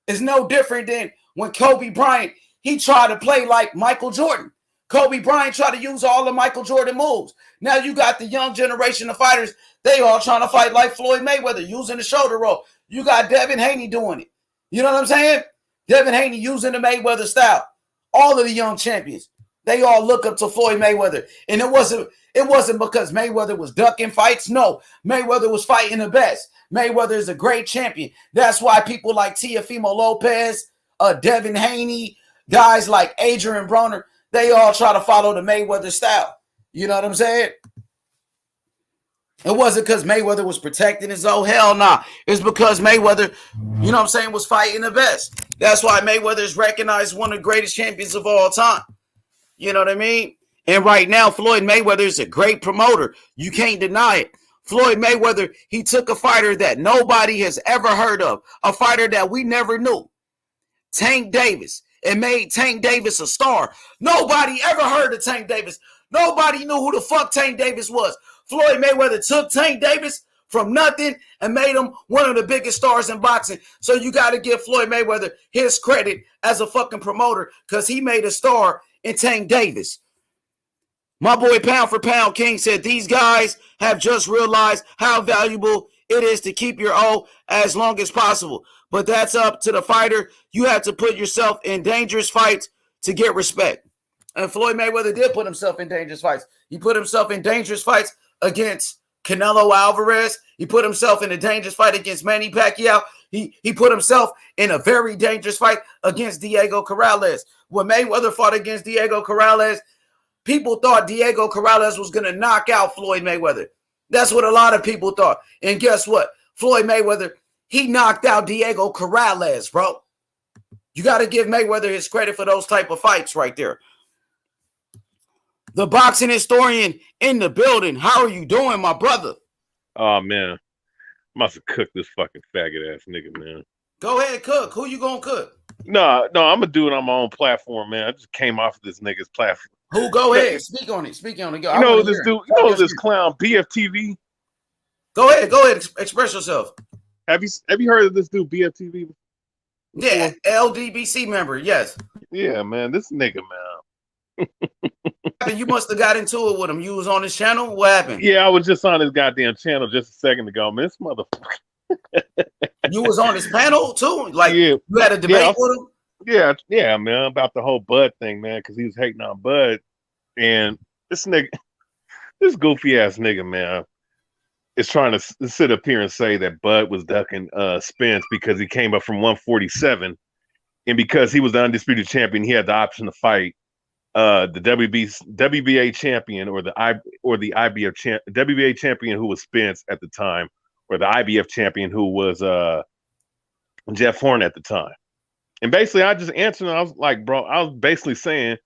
It's no different than when Kobe Bryant, he tried to play like Michael Jordan. Kobe Bryant tried to use all the Michael Jordan moves. Now you got the young generation of fighters, they all trying to fight like Floyd Mayweather, using the shoulder roll. You got Devin Haney doing it. You know what I'm saying? Devin Haney using the Mayweather style. All of the young champions, they all look up to Floyd Mayweather. And it wasn't because Mayweather was ducking fights. No, Mayweather was fighting the best. Mayweather is a great champion. That's why people like Teofimo Lopez, Devin Haney, guys like Adrian Broner, they all try to follow the Mayweather style. You know what I'm saying? It wasn't because Mayweather was protecting his own. Hell nah. It's because Mayweather, you know what I'm saying, was fighting the best. That's why Mayweather is recognized one of the greatest champions of all time. You know what I mean? And right now, Floyd Mayweather is a great promoter. You can't deny it. Floyd Mayweather, he took a fighter that nobody has ever heard of, a fighter that we never knew, Tank Davis, and made Tank Davis a star. Nobody ever heard of Tank Davis. Nobody knew who the fuck Tank Davis was. Floyd Mayweather took Tank Davis from nothing and made him one of the biggest stars in boxing. So you got to give Floyd Mayweather his credit as a fucking promoter because he made a star in Tank Davis. My boy Pound for Pound King said these guys have just realized how valuable it is to keep your O as long as possible. But that's up to the fighter. You have to put yourself in dangerous fights to get respect. And Floyd Mayweather did put himself in dangerous fights. He put himself in dangerous fights against Canelo Alvarez. He put himself in a dangerous fight against Manny Pacquiao. He put himself in a very dangerous fight against Diego Corrales. When Mayweather fought against Diego Corrales, people thought Diego Corrales was going to knock out Floyd Mayweather. That's what a lot of people thought. And guess what? Floyd Mayweather, he knocked out Diego Corrales, bro. You got to give Mayweather his credit for those type of fights right there. The boxing historian in the building. How are you doing, my brother? Oh, man. I must have cooked this fucking faggot-ass nigga, man. Go ahead, cook. Who you going to cook? No, I'm going to do it on my own platform, man. I just came off of this nigga's platform. Who? Go ahead. Speak on it. Speak on it. You know this dude, you know this clown, BFTV? Go ahead. Express yourself. Have you heard of this dude, BFTV? Before? Yeah, LDBC member, yes. Yeah, man, this nigga, man. You must have got into it with him. You was on his channel? What happened? Yeah, I was just on his goddamn channel just a second ago, man. This motherfucker. You was on his panel too? Like, yeah. You had a debate with him? Yeah, man, about the whole Bud thing, man, because he was hating on Bud. And this nigga, this goofy ass nigga, man, is trying to sit up here and say that Bud was ducking Spence because he came up from 147. And because he was the undisputed champion, he had the option to fight the WBA champion or the IBF WBA champion who was Spence at the time, or the IBF champion who was Jeff Horn at the time. And basically, I just answered. I was like, bro, I was basically saying,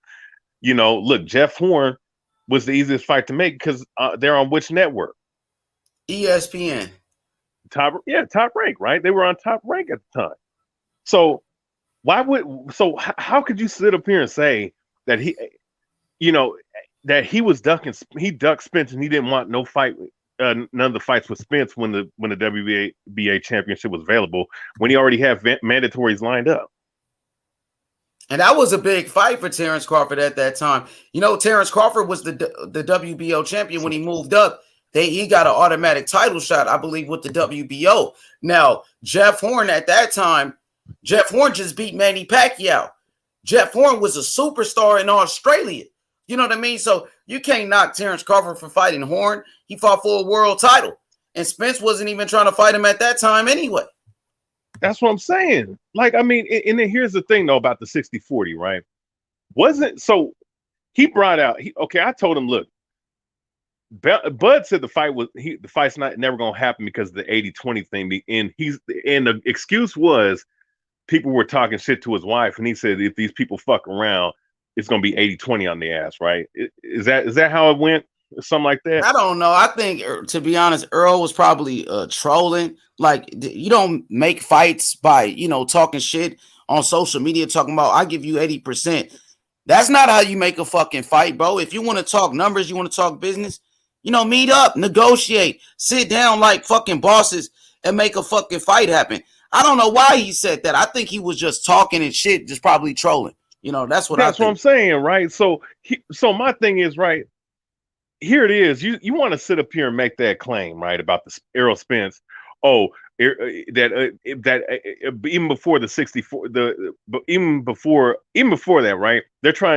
you know, look, Jeff Horn was the easiest fight to make because they're on which network? ESPN. Top rank, right? They were on top rank at the time. So how could you sit up here and say that that he was he ducked Spence and he didn't want no fight, none of the fights with Spence when the WBA championship was available, when he already had mandatories lined up. And that was a big fight for Terrence Crawford at that time. Terrence Crawford was the WBO champion when he moved up. He got an automatic title shot, I believe, with the WBO. Now, Jeff Horn at that time, Jeff Horn just beat Manny Pacquiao. Jeff Horn was a superstar in Australia. You know what I mean? So you can't knock Terrence Crawford for fighting Horn. He fought for a world title. And Spence wasn't even trying to fight him at that time anyway. That's what I'm saying. Like, I mean, and then here's the thing, though, about the 60-40, right? He brought out, I told him, look, Bud said the fight's never gonna happen because of the 80-20 thing. And the excuse was people were talking shit to his wife, and he said if these people fuck around, it's gonna be 80-20 on the ass, right? Is that how it went? Something like that? I don't know. I think, to be honest, Earl was probably trolling. Like, you don't make fights by talking shit on social media, talking about I give you 80%. That's not how you make a fucking fight, bro. If you want to talk numbers, you want to talk business, meet up, negotiate, sit down like fucking bosses and make a fucking fight happen. I don't know why he said that. I think he was just talking and shit, just probably trolling. That's what I'm saying, right? So my thing is, right, here it is. You want to sit up here and make that claim, right, about the Errol Spence. Oh, that even before the 64, even before that, right?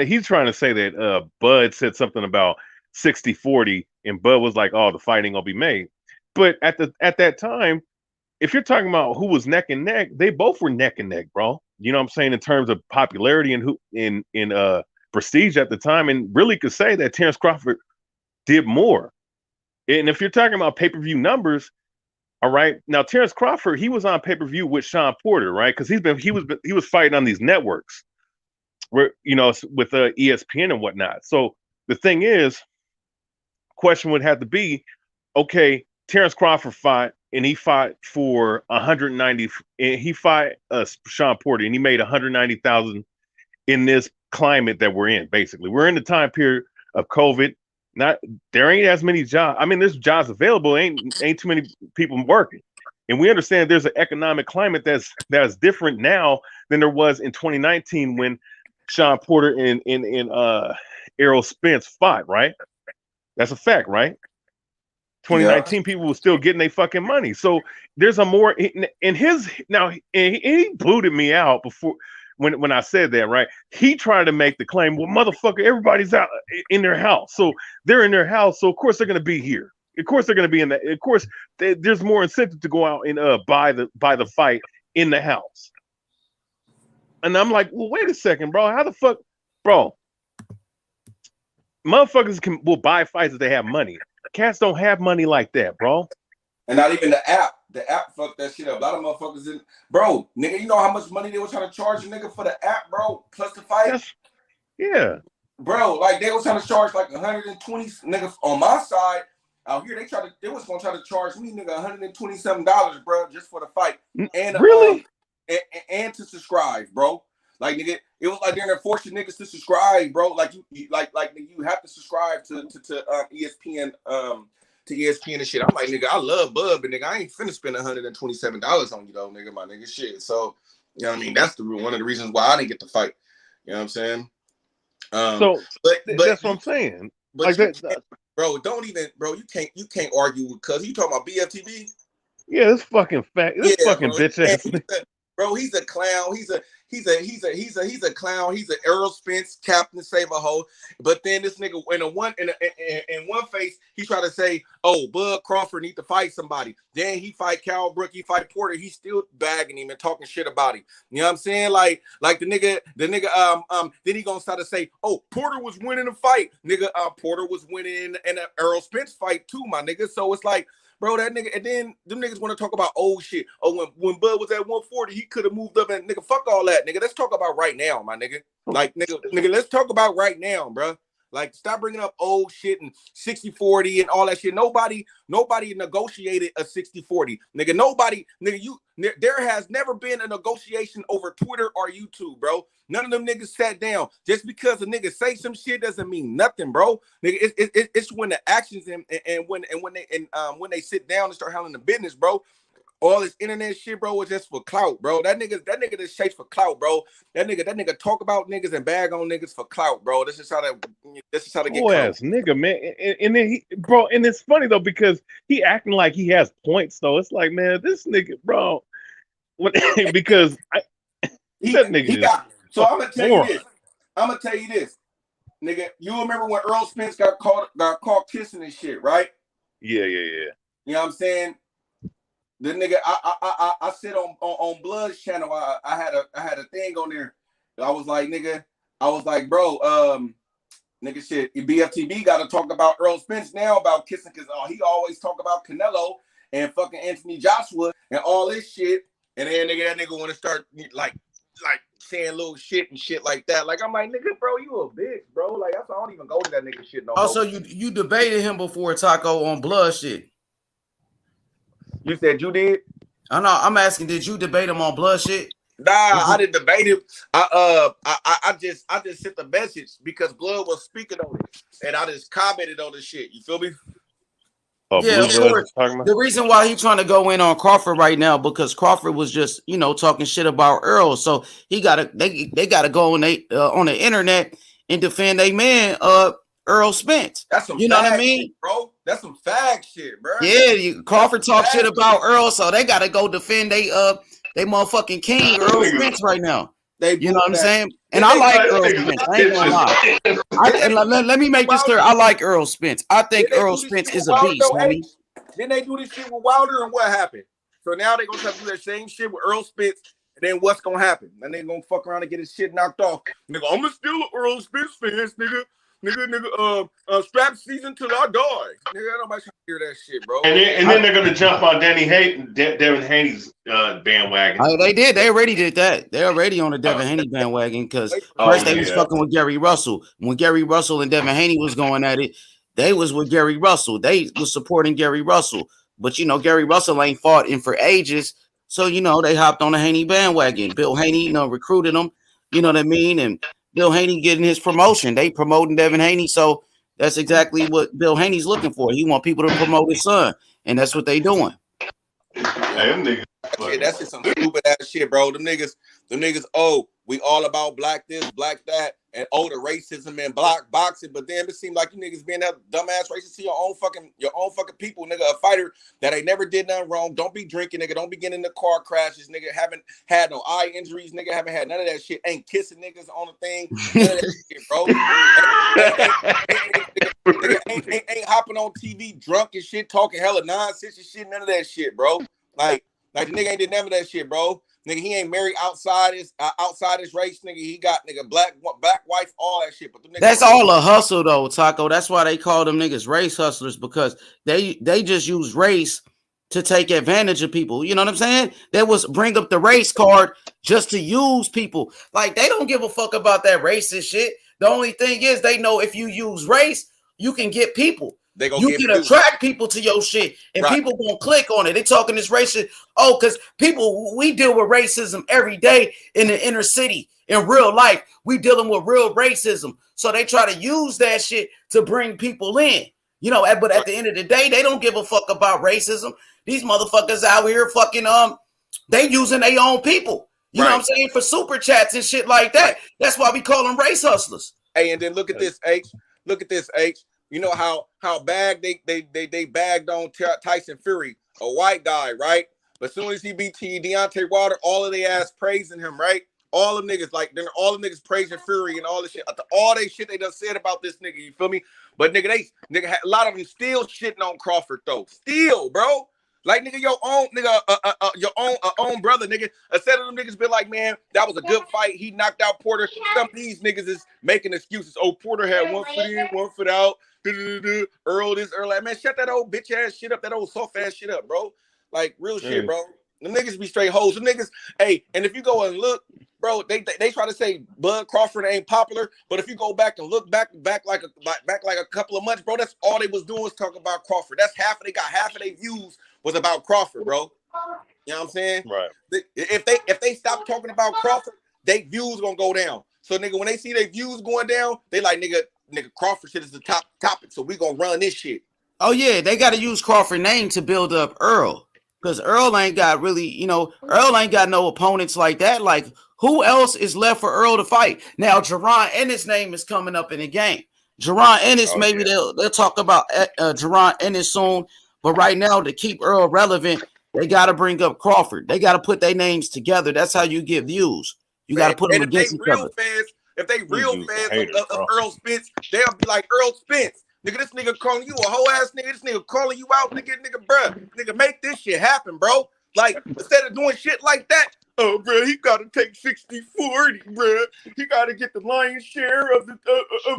He's trying to say that Bud said something about 60-40, and Bud was like, "Oh, the fight ain't gonna be made." But at that time, if you're talking about who was neck and neck, they both were neck and neck, bro. You know what I'm saying, in terms of popularity and who in prestige at the time, and really could say that Terrence Crawford did more. And if you're talking about pay-per-view numbers, all right, now Terrence Crawford, he was on pay-per-view with Sean Porter, right? Because he was fighting on these networks, where with ESPN and whatnot. So the thing is, question would have to be, okay, Terrence Crawford fought, and he fought for 190, and he fought Sean Porter, and he made 190,000 in this climate that we're in. Basically, we're in the time period of COVID. There ain't as many jobs. I mean, there's jobs available. Ain't too many people working, and we understand there's an economic climate that's different now than there was in 2019 when Sean Porter and Errol Spence fought. Right, that's a fact, right? 2019 people were still getting their fucking money. So there's a more in his now. And he booted me out before. When I said that, right, he tried to make the claim, well, motherfucker, everybody's out in their house. So they're in their house. So, of course, they're going to be here. Of course, they're going to be in that. Of course, there's more incentive to go out and buy the fight in the house. And I'm like, well, wait a second, bro. How the fuck, bro? Motherfuckers will buy fights if they have money. Cats don't have money like that, bro. And not even the app. The app fucked that shit up. A lot of motherfuckers didn't. Bro, nigga, you know how much money they were trying to charge a nigga for the app, bro? Plus the fight? Yeah. Bro, like they was trying to charge like 120 nigga on my side. Out here, they was gonna try to charge me, nigga, $127, bro, just for the fight. And really? And to subscribe, bro. Like, nigga, it was like they're gonna force you niggas to subscribe, bro. Like you have to subscribe to ESPN to ESPN and shit. I'm like, nigga, I love Bud, but nigga, I ain't finna spend $127 on you though, nigga, my nigga, shit. So, you know what I mean? That's one of the reasons why I didn't get the fight. You know what I'm saying? But that's what I'm saying. But like bro, you can't argue with cuz you talking about BFTB? Yeah, this fucking fucking bro, bitch ass. Bro, he's a clown. He's a clown. He's an Errol Spence, Captain Save a Hole. But then this nigga in one face, he tried to say, "Oh, Bud Crawford need to fight somebody." Then he fight Cal Brook, he fight Porter. He's still bagging him and talking shit about him. You know what I'm saying? Like the nigga. Then he gonna start to say, "Oh, Porter was winning the fight, nigga. Porter was winning in an Errol Spence fight too, my nigga." So it's like, bro, that nigga, and then them niggas want to talk about old shit. Oh, when Bud was at 140, he could have moved up, and nigga, fuck all that, nigga. Let's talk about right now, my nigga. Like, nigga, let's talk about right now, bro. Like, stop bringing up old shit and 60-40 and all that shit. Nobody negotiated a 60-40. There has never been a negotiation over Twitter or YouTube, bro. None of them niggas sat down. Just because a nigga say some shit doesn't mean nothing, bro. Nigga, it's when the actions and when they sit down and start handling the business, bro. All this internet shit, bro, was just for clout, bro. That nigga just chase for clout, bro. That nigga talk about niggas and bag on niggas for clout, bro. This is how to get Oh, clout. ass nigga, man. And then and it's funny though because he acting like he has points though. It's like, man, this nigga, bro. Because that nigga is. So I'm gonna tell you this, nigga. You remember when Earl Spence got caught kissing and shit, right? Yeah. You know what I'm saying? The nigga, I said on Blood's channel, I had a thing on there. I was like, bro, nigga, shit, BFTB got to talk about Earl Spence now about kissing, because he always talk about Canelo and fucking Anthony Joshua and all this shit, and then that nigga want to start like saying little shit and shit like that. Like, I'm like, nigga, bro, you a bitch, bro. Like, I don't even go to that nigga shit no more. Also, you debated him before, Taco, on Blood shit. You said you did? I know. I'm asking, did you debate him on Blood shit? Nah, I didn't debate him. I just sent the message because Blood was speaking on it, and I just commented on the shit. You feel me? Oh, yeah, of course. The reason why he's trying to go in on Crawford right now because Crawford was just, talking shit about Earl, so they gotta go on the internet and defend a man, Earl Spence. That's some, you know what I mean, shit, bro. That's some fact shit, bro. Yeah, Crawford talk shit about Earl, so they gotta go defend they motherfucking king Earl Spence right now. You know what I'm saying? And I like Earl Spence. I ain't gonna lie. Let me make this clear. I like Earl Spence. I think Earl Spence is a beast, homie. Then they do this shit with Wilder, and what happened? So now they're gonna try to do that same shit with Earl Spence, and then what's gonna happen? And they're gonna fuck around and get his shit knocked off. Nigga, I'm gonna still an Earl Spence fans, nigga. Strap season till I die. Nigga, nobody trying to hear that shit, bro. And then they're gonna jump on Devin Haney's bandwagon. They did. They already did that. They're already on the Devin Haney bandwagon because first they was fucking with Gary Russell. When Gary Russell and Devin Haney was going at it, they was with Gary Russell. They was supporting Gary Russell. But Gary Russell ain't fought in for ages. So they hopped on the Haney bandwagon. Bill Haney, recruited them. You know what I mean? And Bill Haney getting his promotion. They promoting Devin Haney. So that's exactly what Bill Haney's looking for. He want people to promote his son. And that's what they doing. That's just some stupid ass shit, bro. Them niggas, we all about black this, black that, and the racism and black boxing. But then it seemed like you niggas being that dumbass racist to your own fucking people, nigga. A fighter that ain't never did nothing wrong. Don't be drinking, nigga. Don't be getting in the car crashes, nigga. Haven't had no eye injuries, nigga. Haven't had none of that shit. Ain't kissing niggas on the thing, none of that shit, bro. ain't hopping on TV drunk and shit, talking hella nonsense and shit. None of that shit, bro. Like the nigga ain't did none of that shit, bro. Nigga, he ain't married outside his race, nigga. He got nigga black wife, all that shit. But that's all a hustle though, Taco. That's why they call them niggas race hustlers, because they just use race to take advantage of people. You know what I'm saying? They was bring up the race card just to use people. Like, they don't give a fuck about that racist shit. The only thing is they know if you use race, you can get people. You can attract people to your shit, and people gonna click on it. They talking this racism. Oh, because we deal with racism every day in the inner city. In real life, we dealing with real racism. So they try to use that shit to bring people in. But at the end of the day, they don't give a fuck about racism. These motherfuckers out here fucking they using their own people. You know what I'm saying? For super chats and shit like that. That's why we call them race hustlers. Hey, and then look at this, H. Look at this, H. You know how bad they bagged on Tyson Fury, a white guy, right? But as soon as he beat Deontay Wilder, all of they ass praising him, right? All them niggas, like, then all the niggas praising Fury and all this shit. All they shit they done said about this nigga, you feel me? But nigga, a lot of them still shitting on Crawford though. Still, bro. Like, nigga, your own brother, nigga. Instead of them niggas be like, man, that was a good fight. He knocked out Porter. Some of these niggas is making excuses. Oh, Porter had 1 foot in, 1 foot out. Earl this, Earl that. Man, shut that old bitch ass shit up, that old soft ass shit up, bro. Like, real shit, bro. Them niggas be straight hoes. Them niggas, hey, and if you go and look, bro, they try to say Bud Crawford ain't popular, but if you go back and look back like a couple of months, bro, that's all they was doing was talking about Crawford. That's half of their views was about Crawford, bro. You know what I'm saying? Right. If they stop talking about Crawford, their views gonna go down. So nigga, when they see their views going down, they like nigga Crawford shit is the top topic. So we gonna run this shit. Oh yeah, they got to use Crawford name to build up Earl, because Earl ain't got really, Earl ain't got no opponents like that. Like, who else is left for Earl to fight? Now, Jerron Ennis' name is coming up in the game. Jerron Ennis, maybe they'll talk about Jerron Ennis soon, but right now to keep Earl relevant, they got to bring up Crawford. They got to put their names together. That's how you get views. You got to put them against each other. If they real fans of Earl Spence, they'll be like Earl Spence. Nigga, this nigga calling you a whole ass nigga. This nigga calling you out, nigga, bruh. Nigga, make this shit happen, bro. Like, instead of doing shit like that, oh, bro, he got to take 60-40, bro. He got to get the lion's share of the.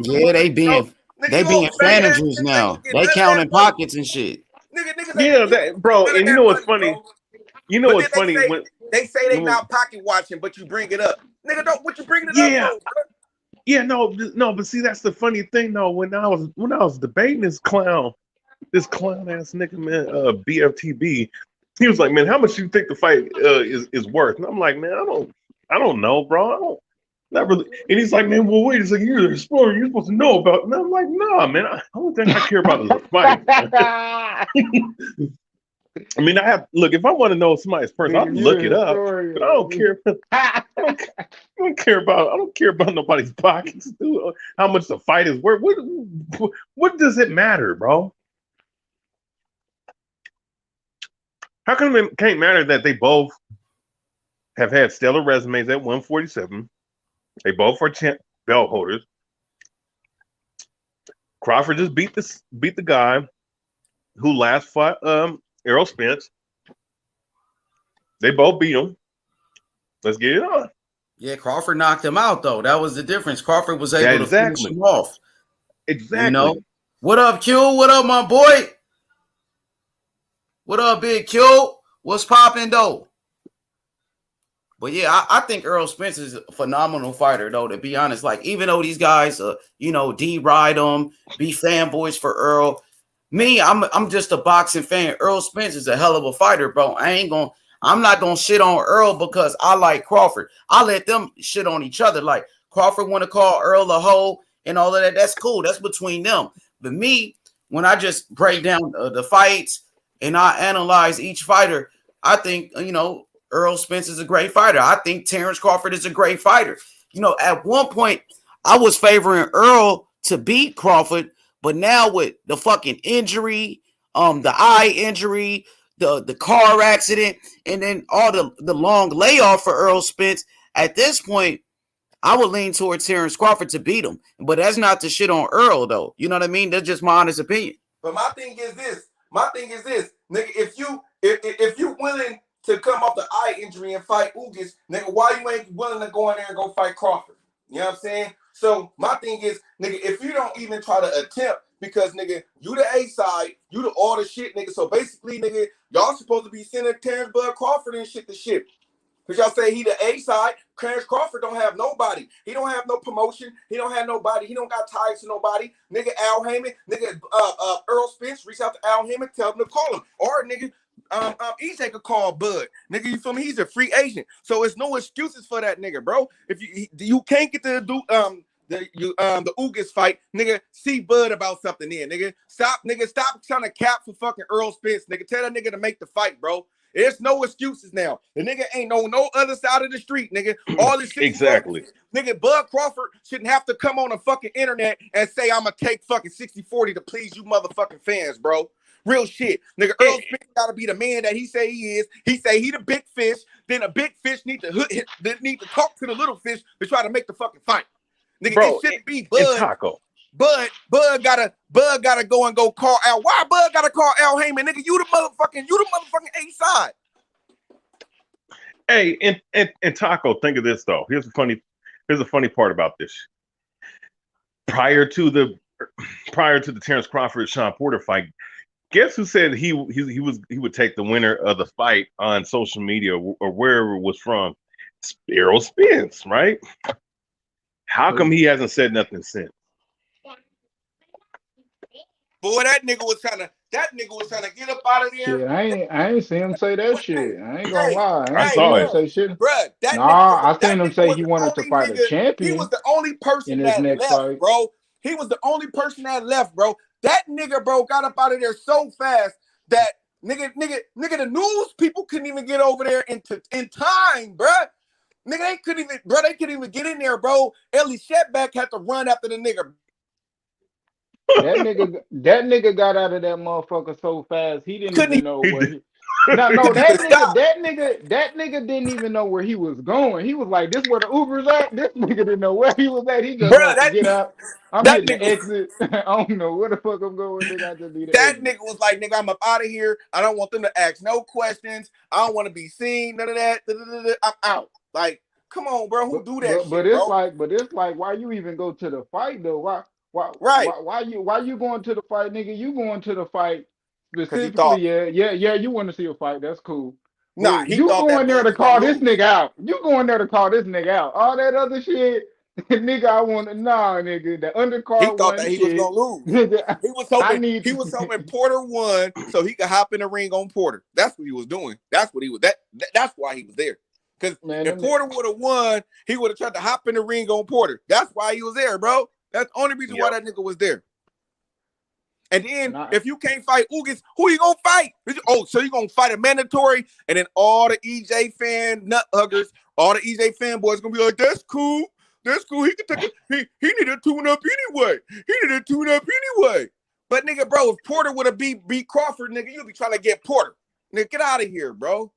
Yeah, they being managers now. They counting pockets and shit. Niggas bro. And you know what's funny? Bro. You know what's funny? They say they not pocket watching, but you bring it up. Nigga, what you bringing it up for, bro? Yeah, no, but see, that's the funny thing though. When I was debating this clown ass nigga, man, BFTB, he was like, man, how much do you think the fight is worth? And I'm like, man, I don't know, bro. Not really. And he's like, man, well, wait a second, you're the explorer, you're supposed to know about it. And I'm like, nah, man, I don't think I care about the fight. I mean, if I want to know somebody's person, I'll look it up. But I don't care. I don't care about nobody's pockets, dude. How much the fight is worth. What does it matter, bro? How come it can't matter that they both have had stellar resumes at 147? They both are belt holders. Crawford just beat the guy who last fought Errol Spence. They both beat him. Let's get it on. Yeah, Crawford knocked him out, though. That was the difference. Crawford was able to finish him off. Exactly. What up, Q? What up, my boy? What up, Big Q? What's popping, though? But yeah, I think Errol Spence is a phenomenal fighter, though, to be honest. Like, even though these guys, D-ride him, be fanboys for Earl. Me, I'm just a boxing fan. Errol Spence is a hell of a fighter, bro. I'm not gonna shit on Earl because I like Crawford. I let them shit on each other. Like, Crawford want to call Earl a hoe and all of that. That's cool. That's between them. But me, when I just break down the fights and I analyze each fighter, I think Earl Spence is a great fighter. I think Terrence Crawford is a great fighter. At one point, I was favoring Earl to beat Crawford, but now with the fucking injury, the eye injury, the car accident, and then all the long layoff for Earl Spence, at this point, I would lean towards Terrence Crawford to beat him. But that's not the shit on Earl, though. You know what I mean? That's just my honest opinion. But my thing is this, nigga, if you willing to come off the eye injury and fight Ugas, nigga, why you ain't willing to go in there and go fight Crawford? You know what I'm saying? So my thing is, nigga, if you don't even try to attempt, because nigga, you the A side, you the all the shit, nigga. So basically, nigga, y'all supposed to be sending Terrence Bud Crawford and shit to shit. Because y'all say he the A side. Terrence Crawford don't have nobody. He don't have no promotion. He don't have nobody. He don't got ties to nobody. Nigga, Al Heyman, nigga, Earl Spence, reach out to Al Heyman, tell him to call him. Or nigga, EJ could call Bud. Nigga, you feel me? He's a free agent. So it's no excuses for that nigga, bro. If you can't get to do the Ugas fight, nigga, see Bud about something there, nigga. Stop trying to cap for fucking Earl Spence, nigga. Tell that nigga to make the fight, bro. There's no excuses now. The nigga ain't no other side of the street, nigga. All this shit. Exactly. Nigga, Bud Crawford shouldn't have to come on the fucking internet and say I'm gonna take fucking 60-40 to please you motherfucking fans, bro. Real shit. Nigga, Earl Spence gotta be the man that he say he is. He say he the big fish. Then a big fish need to talk to the little fish to try to make the fucking fight. Nigga, bro, it shouldn't be Bud. Taco. Bud gotta go call Al. Why Bud gotta call Al Heyman? Nigga, you the motherfucking A side. Hey, and Taco, think of this though. Here's a funny part about this. Prior to the Terrence Crawford Sean Porter fight, guess who said he would take the winner of the fight on social media or wherever it was from? Errol Spence, right? How come he hasn't said nothing since? Boy, that nigga was trying to get up out of there. Shit, I ain't seen him say that shit. I ain't gonna Hey, lie. I I ain't hey, seen saw him it. bruh, say shit. bruh, Nah, I seen that him nigga say was he the wanted to only fight a nigga. He was champion the only person in his that next left, fight. bro. He was the only person that left, bro. That nigga, bro, got up out of there so fast that nigga, the news people couldn't even get over there in time, bruh. Nigga, they couldn't even get in there, bro. Ellie Shetback had to run after the nigga. That nigga got out of that motherfucker so fast he didn't Couldn't even know He where did. he. No, even stop. that nigga didn't even know where he was going. He was like, "This where the Uber's at." This nigga didn't know where he was at. He just Bruh, had to get out. I'm that hitting the nigga exit. I don't know where the fuck I'm going, nigga. I just need the That exit. nigga was like, nigga, I'm up out of here. I don't want them to ask no questions. I don't want to be seen. None of that. I'm out. Like, come on, bro. Who But do that but but shit, it's bro? like why you even go to the fight though? Right. Why you going to the fight, nigga? You going to the fight Because he specifically? thought, Yeah. You want to see a fight? That's cool. nah, But he you thought that going there Bud to was going call to this lose. nigga out? You going there to call this nigga out? All that other shit, nigga. I want to nigga. The He undercard thought one that he was shit, going to lose. nigga. He was I hoping need. Porter won so he could hop in the ring on Porter. That's what he was doing. That's what he was. That's why he was there. Because Man, if Porter would have won, he would have tried to hop in the ring on Porter. That's why he was there, bro. That's the only reason why that nigga was there. And then nah, if you can't fight Ugas, who you gonna fight? Oh, so you gonna fight a mandatory? And then all the EJ fan nut huggers, all the EJ fanboys gonna be like, that's cool. That's cool. He can take it. He need to tune up anyway. But nigga, bro, if Porter would have beat Crawford, nigga, you'd be trying to get Porter. Nigga, get out of here, bro.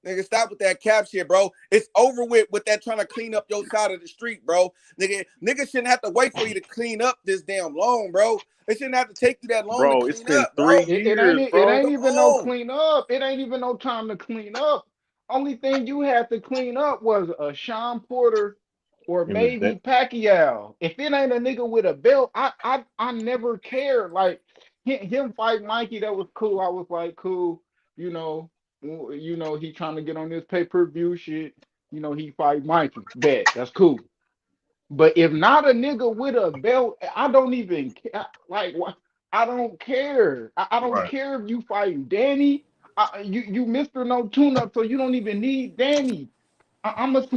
Nigga, stop with that cap shit, bro. It's over with that trying to clean up your side of the street, bro. Nigga shouldn't have to wait for you to clean up this damn long, bro. It shouldn't have to take you that long to Bro, it's clean been up, bro. 3 years, it bro. ain't Come even no on. clean up. It ain't even no time to clean up. Only thing you had to clean up was a Sean Porter or In the maybe Pacquiao. If it ain't a nigga with a belt, I never cared. Like him fight Mikey, that was cool. I was like, cool, you know, he trying to get on this pay-per-view shit. He fight Mikey. Bet that's cool. But if not a nigga with a belt, I don't even care. Like, I don't care. I don't right. care if you fight Danny. You Mr. No Tune Up, so you don't even need Danny. I'm a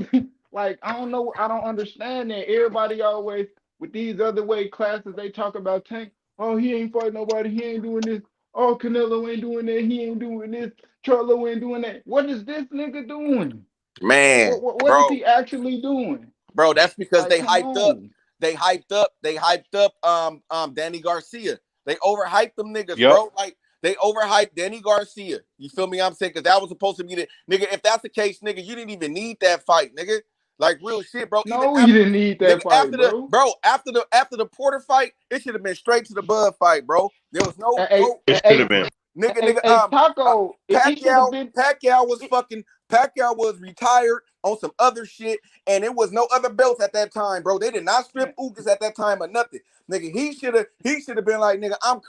like I don't know. I don't understand that. Everybody always with these other weight classes they talk about Tank. Oh, he ain't fighting nobody. He ain't doing this. Oh, Canelo ain't doing that. He ain't doing this. Charlo ain't doing that. What is this nigga doing? Man, What is bro. he actually doing? Bro, that's because Like, they come hyped up. on. They hyped up Danny Garcia. They overhyped them niggas, Yep. bro. Like they overhyped Danny Garcia. You feel me? I'm saying because that was supposed to be the nigga. If that's the case, nigga, you didn't even need that fight, nigga. Like real shit, bro. Even No, he after didn't need nigga, that fight, bro. after the Porter fight, it should have been straight to the Bud fight, bro. There was Hey, It should hey, have been. Taco, it should have been. Pacquiao was retired on some other shit, and it was no other belts at that time, bro. They did not strip Ugas at that time or nothing. Nigga, he should have been like, nigga, I'm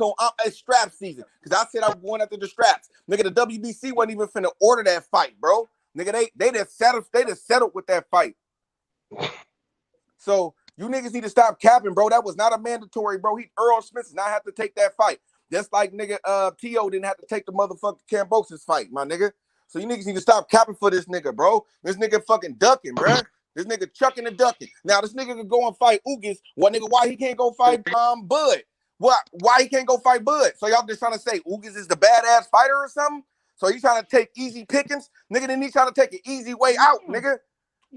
it's strap season. Cause I said I'm going after the straps. Nigga, the WBC wasn't even finna order that fight, bro. Nigga, they just settled with that fight. So you niggas need to stop capping, bro. That was not a mandatory, bro. Earl Smith did not have to take that fight. Just like nigga T.O. didn't have to take the motherfucking Kambosos fight, my nigga. So you niggas need to stop capping for this nigga, bro. This nigga fucking ducking, bro. This nigga chucking and ducking. Now this nigga could go and fight Ugas. What nigga? Why he can't go fight Bud? Why he can't go fight Bud? So y'all just trying to say Ugas is the badass fighter or something? So you trying to take easy pickings, nigga? Then he trying to take an easy way out, nigga.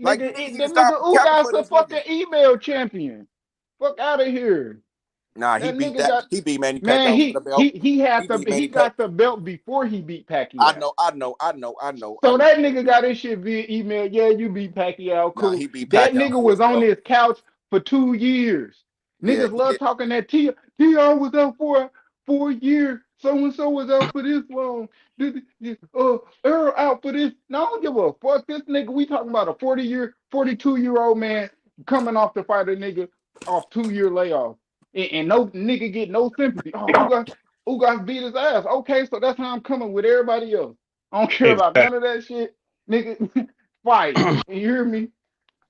Like you niggas need to The stop nigga capping for Ugas a this nigga. fucking email champion. Fuck out of here. Nah, That nigga got he beat Manny man. Pacquiao for the belt. He beat Manny He Pac. got the belt before he beat I Pacquiao. know. So that nigga got his shit via email. Yeah, you beat Pacquiao, Nah, cool. he beat That Pacquiao nigga for was his on belt. this couch for 2 years. Yeah, Niggas love talking that T.O. was out for 4 years. So and so was out for this long. Earl out for this. No, I don't give a fuck. This nigga, we talking about a 42-year-old man coming off to fight a nigga off 2-year layoff. And no nigga get no sympathy. Oh, Ugas beat his ass. Okay, so that's how I'm coming with everybody else. I don't care about Exactly. none of that shit. Nigga, fight. You hear me?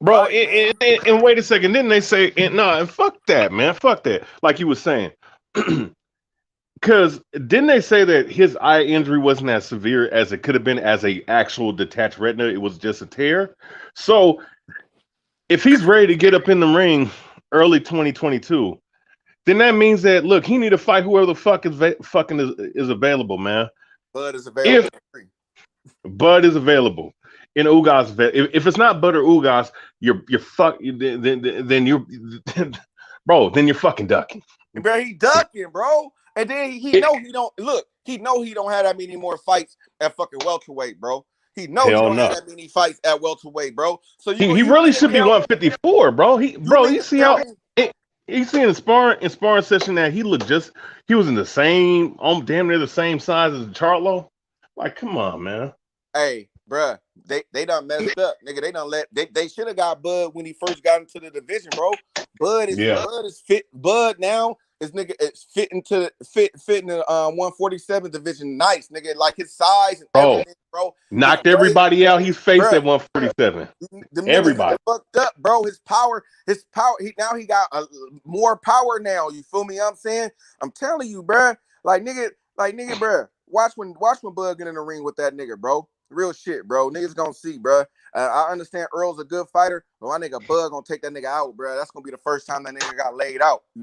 Bro, Right, and wait a second. Didn't they say, and fuck that, man. Fuck that. Like you were saying. Because didn't they say that his eye injury wasn't as severe as it could have been as a actual detached retina? It was just a tear. So if he's ready to get up in the ring early 2022, then that means that look, he need to fight whoever the fuck is available, man. Bud is available. If Bud is available, and Ugas, if it's not Bud or Ugas, you're fuck. Then you're, bro. Then you're fucking ducking. Bro, he ducking, bro. And then he know he don't look. He know he don't have that many more fights at fucking welterweight, bro. He know he Hell don't no. have that many fights at welterweight, bro. So He really should be 154, bro. You see how you see in the sparring session that he was in the same, damn near the same size as Charlo. Like, come on, man. Hey, bruh, they done messed up, nigga. They done they should have got Bud when he first got into the division, bro. Bud is fit. Bud now is nigga it's fitting the 147 division nice, nigga. Like his size and everything, bro. Knocked everybody out he's faced at 147. Everybody fucked up, bro. His power. He got more power now. You feel me? I'm saying. I'm telling you, bruh. Like nigga, bruh. Watch when Bud get in the ring with that nigga, bro. Real shit, bro. Niggas gonna see, bro. I understand Earl's a good fighter, but my nigga Bud gonna take that nigga out, bro. That's gonna be the first time that nigga got laid out. He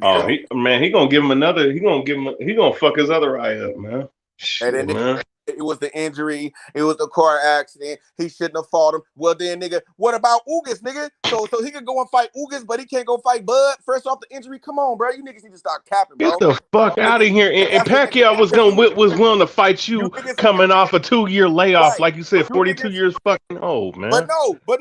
gonna give him another. He gonna fuck his other eye up, man. Shit, And then man. it was the injury. It was the car accident. He shouldn't have fought him. Well, then, nigga, what about Ugas, nigga? So he could go and fight Ugas, but he can't go fight Bud. First off the injury, come on, bro. You niggas need to stop capping, bro. Get the fuck out of here. And Pacquiao was willing to fight you coming off a 2-year layoff, right. Like you said, 42 years fucking old, man. But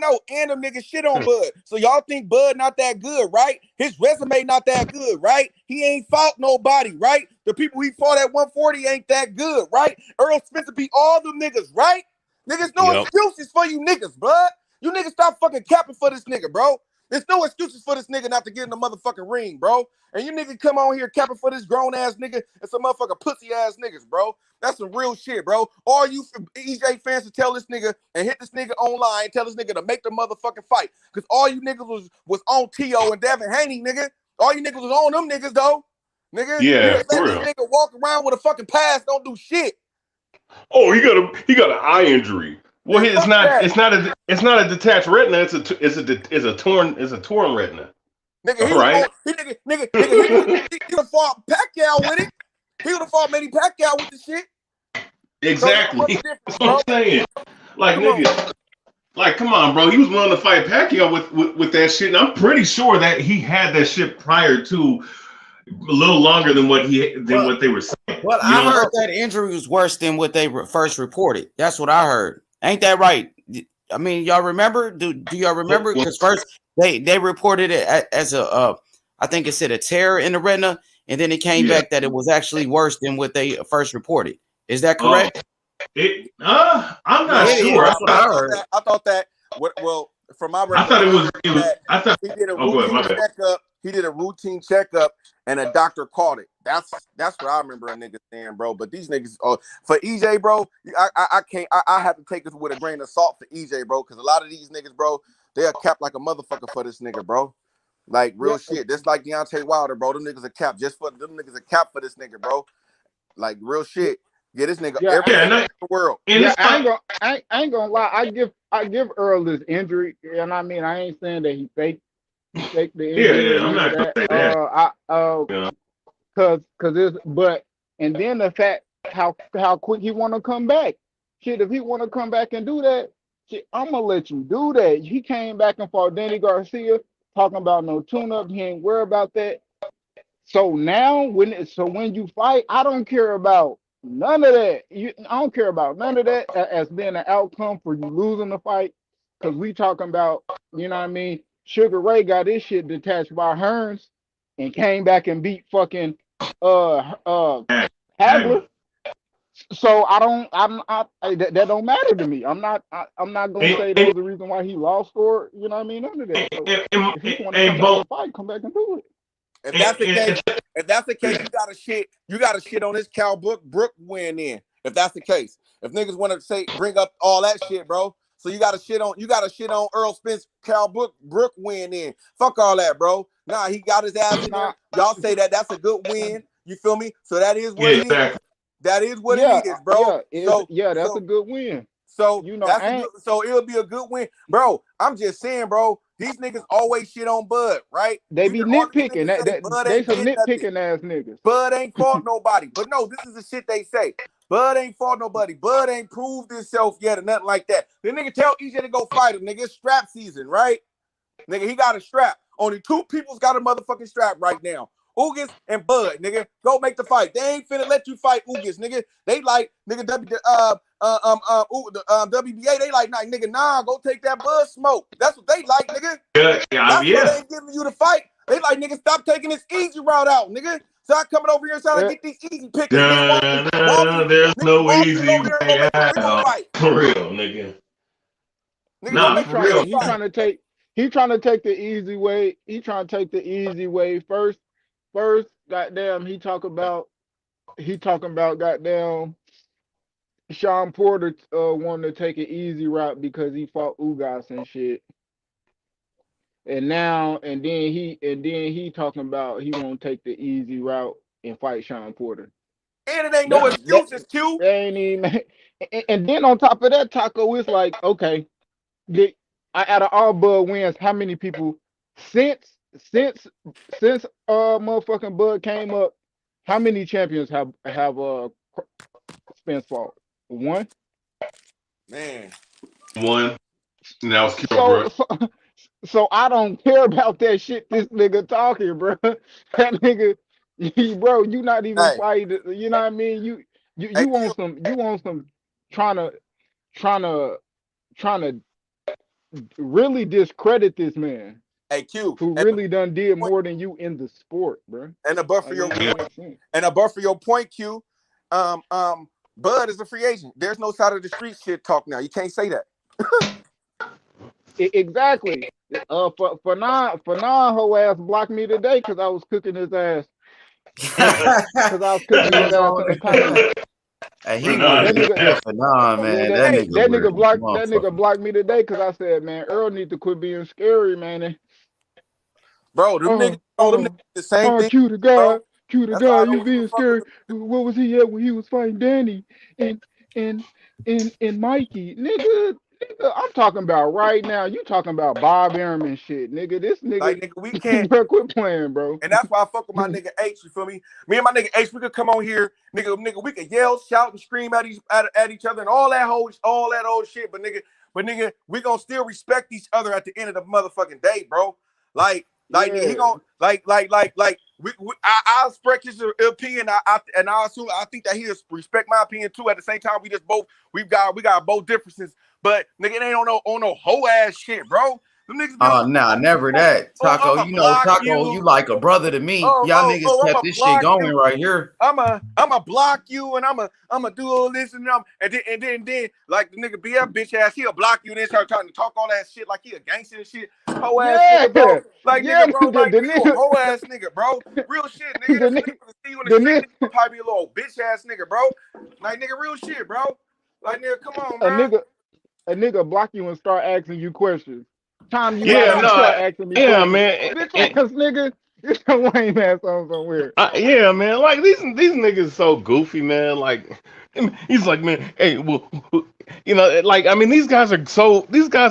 no, and them niggas shit on Bud. So y'all think Bud not that good, right? His resume not that good, right? He ain't fought nobody, right? The people he fought at 140 ain't that good, right? Earl Spencer beat all them niggas, right? Niggas, no excuses for you niggas, bud. You niggas stop fucking capping for this nigga, bro. There's no excuses for this nigga not to get in the motherfucking ring, bro. And you niggas come on here capping for this grown ass nigga and some motherfucking pussy ass niggas, bro. That's some real shit, bro. All you EJ fans to tell this nigga and hit this nigga online, tell this nigga to make the motherfucking fight. Cause all you niggas was on T.O. and Devin Haney, nigga. All you niggas was on them niggas though. Nigga, yeah, for real. This nigga walk around with a fucking pass, don't do shit. Oh, he got an eye injury. Well, it's not a detached retina. It's a torn retina. Nigga, he would have fought Pacquiao with it. He would have fought Manny Pacquiao with the shit. Exactly. So that's what I'm saying. Like nigga, like come on, bro. He was willing to fight Pacquiao with that shit, and I'm pretty sure that he had that shit prior to. A little longer than what they were saying. Well, I heard that injury was worse than what they first reported. That's what I heard. Ain't that right? I mean, y'all remember? Do y'all remember? Because first they reported it as a I think it said a tear in the retina, and then it came back that it was actually worse than what they first reported. Is that correct? I'm not sure. That's what I heard. I thought that. Well, from my record, I thought he did a routine checkup. He did a routine checkup, and a doctor caught it. That's what I remember a nigga saying, bro. But these niggas, for EJ, bro, I can't. I have to take this with a grain of salt for EJ, bro, because a lot of these niggas, bro, they are capped like a motherfucker for this nigga, bro. Like real shit. Just like Deontay Wilder, bro. Them niggas are capped them niggas are capped for this nigga, bro. Like real shit. Get this nigga everything in the world. Yeah, I ain't gonna lie. I give Earl this injury, and I mean I ain't saying that he faked the injury. I'm not gonna say that. Cause it's and then the fact how quick he want to come back. Shit, if he want to come back and do that, shit, I'm gonna let you do that. He came back and fought Danny Garcia, talking about no tune-up. He ain't worried about that. So now when you fight, I don't care about none of that. I don't care about none of that as being an outcome for you losing the fight. Because we talking about, you know what I mean? Sugar Ray got his shit detached by Hearns and came back and beat fucking Hagler. So that don't matter to me. I'm not gonna say that was the reason why he lost or you know what I mean, none of that. So if he want to come back and fight, come back and do it. If that's the case, you gotta shit on this Cal Brook win in. If that's the case. If niggas want to bring up all that shit, bro, So you gotta shit on Earl Spence, Cal Brook win in. Fuck all that, bro. Nah, he got his ass in there. Y'all say that's a good win. You feel me? So that is what it is. That is what it is, bro. That's a good win. So you know, that's a good, so it'll be a good win, bro. I'm just saying, bro. These niggas always shit on Bud, right? They be nitpicking. They some nitpicking ass niggas. Bud ain't fought nobody, but no, this is the shit they say. Bud ain't fought nobody. Bud ain't proved himself yet or nothing like that. The nigga tell EJ to go fight him, nigga. It's strap season, right? Nigga, he got a strap. Only 2 people's got a motherfucking strap right now. Ugas and Bud, nigga. Go make the fight. They ain't finna let you fight Ugas, nigga. They like, nigga, WBA, they like, nah, go take that Bud smoke. That's what they like, nigga. That's why they ain't giving you the fight. They like, nigga, stop taking this easy route out, nigga. Stop coming over here and trying to get these easy pickers. There's no easy way out. For real, nigga. Nah, for real. He trying to take the easy way. He trying to take the easy way first. Goddamn, he talking about goddamn Sean Porter wanted to take an easy route because he fought Ugas and shit. And then he talking about he won't take the easy route and fight Sean Porter. And it ain't no excuses, Q. Ain't even, and then on top of that, Taco is like, okay, out of all Bud wins, how many people since motherfucking Bud came up, how many champions have Spence fought? 1? Man. 1. And that was Q, so I don't care about that shit this nigga talking, bro. That nigga, bro, you not even fighting. You know what I mean? You want some trying to really discredit this man. Hey, Q, who really done did more than you in the sport, bro. And a buff for your point, Q. Bud is a free agent. There's no side of the street shit talk now. You can't say that. Exactly. For now, whole ass blocked me today because I was cooking his ass. Because I was cooking his ass in the comments. Hey, that nigga blocked me today because I said, man, Earl need to quit being scary, man. Bro, them niggas the same thing. Q the guy, you being scary. What was he at when he was fighting Danny and Mikey? Nigga, I'm talking about right now. You talking about Bob Arum shit, nigga. This nigga, like, nigga, we can't quit playing, bro. And that's why I fuck with my nigga H. You feel me? Me and my nigga H, we could come on here, nigga. We could yell, shout, and scream at each other and all that old shit. But nigga, we gonna still respect each other at the end of the motherfucking day, bro. Like he gonna I'll respect his opinion. I think that he respect my opinion too. At the same time, we got both differences. But nigga, it ain't on no whole ass shit, bro. Them niggas nah, never that. Taco, Taco, you like a brother to me. Y'all niggas kept this shit going right here. I'ma block you and I'ma do all this and then like the nigga BF bitch ass, he'll block you and then start trying to talk all that shit like he a gangster and shit. Whole ass nigga, bro. Like nigga, bro, like you a whole ass nigga, bro. Real shit, nigga. See you in the street, nigga, probably be a little bitch ass nigga, bro. Like nigga, real shit, bro. Like nigga, come on, man. A nigga block you and start asking you questions. Time you start asking me questions. Man. Bitch ass nigga, you're some lame ass on somewhere. Yeah, man. Like these niggas so goofy, man. Like he's like, man, hey, well, you know, like I mean, these guys are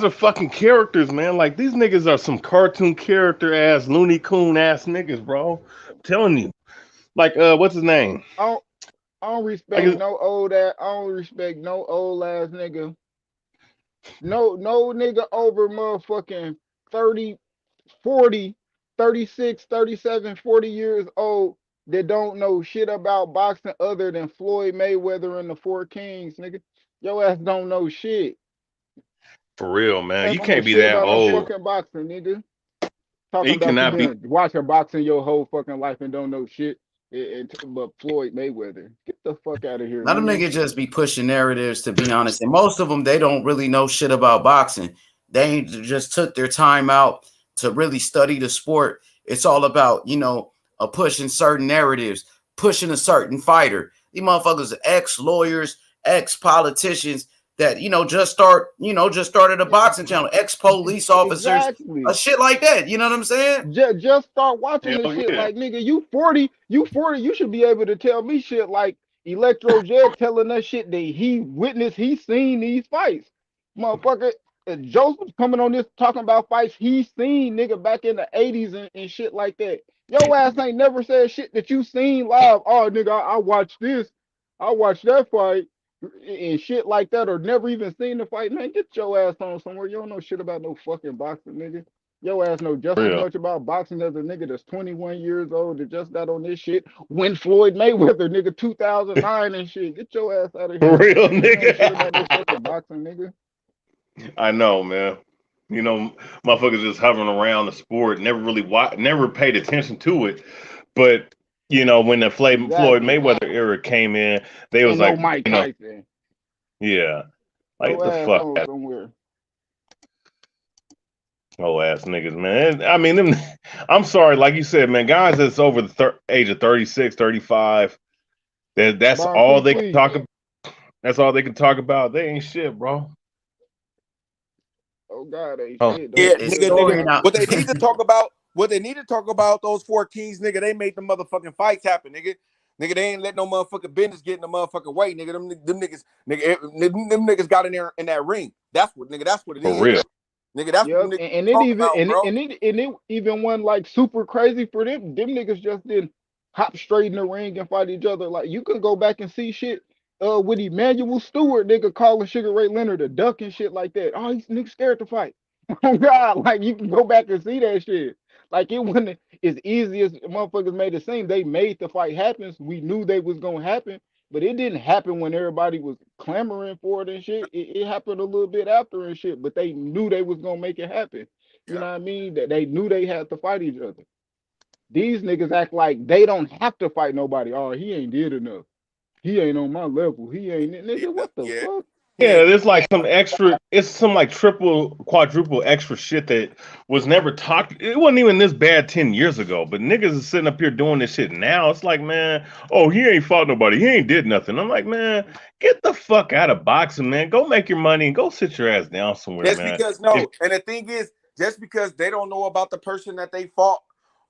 fucking characters, man. Like these niggas are some cartoon character ass, Looney Coon ass niggas, bro. I'm telling you. Like, what's his name? I don't respect no old ass nigga. No nigga over motherfucking 30, 40, 36, 37, 40 years old that don't know shit about boxing other than Floyd Mayweather and the Four Kings, nigga. Your ass don't know shit. For real, man. You can't be that old. Fucking boxing, nigga. Talking about you been watching boxing your whole fucking life and don't know shit. But Floyd Mayweather, get the fuck out of here. Let them niggas just be pushing narratives, to be honest. And most of them, they don't really know shit about boxing. They just took their time out to really study the sport. It's all about, pushing certain narratives, pushing a certain fighter. These motherfuckers are ex-lawyers, ex-politicians. that just started a boxing channel, ex-police officers, Exactly. shit like that. You know what I'm saying? Just start watching the Hell shit. yeah. Like, nigga, you 40, you should be able to tell me shit like Electro Jet telling us shit that he witnessed, he seen these fights. Motherfucker, Joseph coming on this talking about fights he seen, nigga, back in the 80s and shit like that. Your ass ain't never said shit that you seen live. Oh, nigga, I watched this. I watched that fight and shit like that, or never even seen the fight. Man, get your ass on somewhere. You don't know shit about no fucking boxing, nigga. Your ass know just as Real. much about boxing as a nigga that's 21 years old that just got on this shit. When Floyd Mayweather, nigga, 2009 and shit. Get your ass out of here. Real You don't know shit about no nigga. fucking boxing, nigga. I know, man. Motherfuckers just hovering around the sport, never really never paid attention to it. But when the Floyd Exactly. Mayweather era came in, they was And no like, Mike Tyson. yeah, like Your the ass fuck, on somewhere. old ass niggas, man. I mean, them. I'm sorry, like you said, man. Guys that's over the age of 36, 35, that's Brian, all they can please. talk about. That's all they can talk about. They ain't shit, bro. Oh God, ain't Oh. shit. Yeah, It's nigga, story now. what they need to talk about, those 4 keys, nigga, they made the motherfucking fights happen, nigga. Nigga, they ain't let no motherfucking business get in the motherfucking way, nigga. Them niggas, them niggas got in there in that ring. That's what it For is. real. Nigga, that's what Yep, them niggas and it talk even about, bro. and it even wasn't like super crazy for them. Them niggas just didn't hop straight in the ring and fight each other. Like you can go back and see shit with Emmanuel Stewart, nigga calling Sugar Ray Leonard a duck and shit like that. Oh, he's nigga scared to fight. Oh God, like you can go back and see that shit. Like it wasn't as easy as motherfuckers made it seem. They made the fight happen. So we knew they was gonna happen. But it didn't happen when everybody was clamoring for it and shit. It happened a little bit after and shit, but they knew they was gonna make it happen. You know what I mean? That they knew they had to fight each other. These niggas act like they don't have to fight nobody. Oh, he ain't did enough. He ain't on my level. He ain't nigga. What the Yeah. fuck? Yeah, there's like some extra. It's some like triple, quadruple extra shit that was never talked. It wasn't even this bad 10 years ago. But niggas is sitting up here doing this shit now. It's like, man, oh, he ain't fought nobody. He ain't did nothing. I'm like, man, get the fuck out of boxing, man. Go make your money and go sit your ass down somewhere, Just man. because and the thing is, just because they don't know about the person that they fought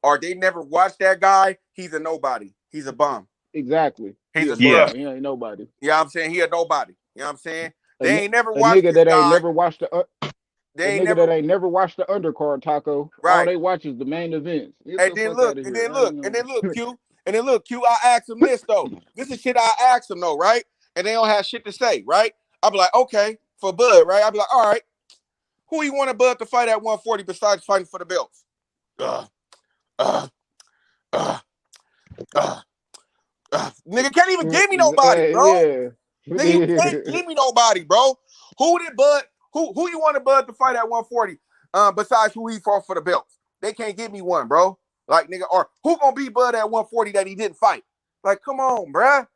or they never watched that guy, he's a nobody. He's a bum. Exactly. He's He a a scrub. bum. He ain't nobody. You know what I'm saying? He a nobody. You know what I'm saying? A, They ain't never a watched nigga this that ain't guy. never watched the They ain't nigga never that ain't never watched the undercard, Taco. All right. they watch is the main events. Get And the then fuck out look, of and here. then I ain't look, and know. then look, Q. And then look, Q, I asked him this though. This is shit I asked him though, right? And they don't have shit to say, right? I'll be like, okay, for Bud, right? I'll be like, all right, who you want Bud to fight at 140 besides fighting for the belts? Uh, uh, uh, uh, nigga can't even give me nobody, bro. Yeah. Nigga, you can't give me nobody, bro. Who did Bud? Who you wanted Bud to fight at 140? Besides who he fought for the belts, they can't give me one, bro. Like nigga, or who gonna beat Bud at 140 that he didn't fight? Like, come on, bruh.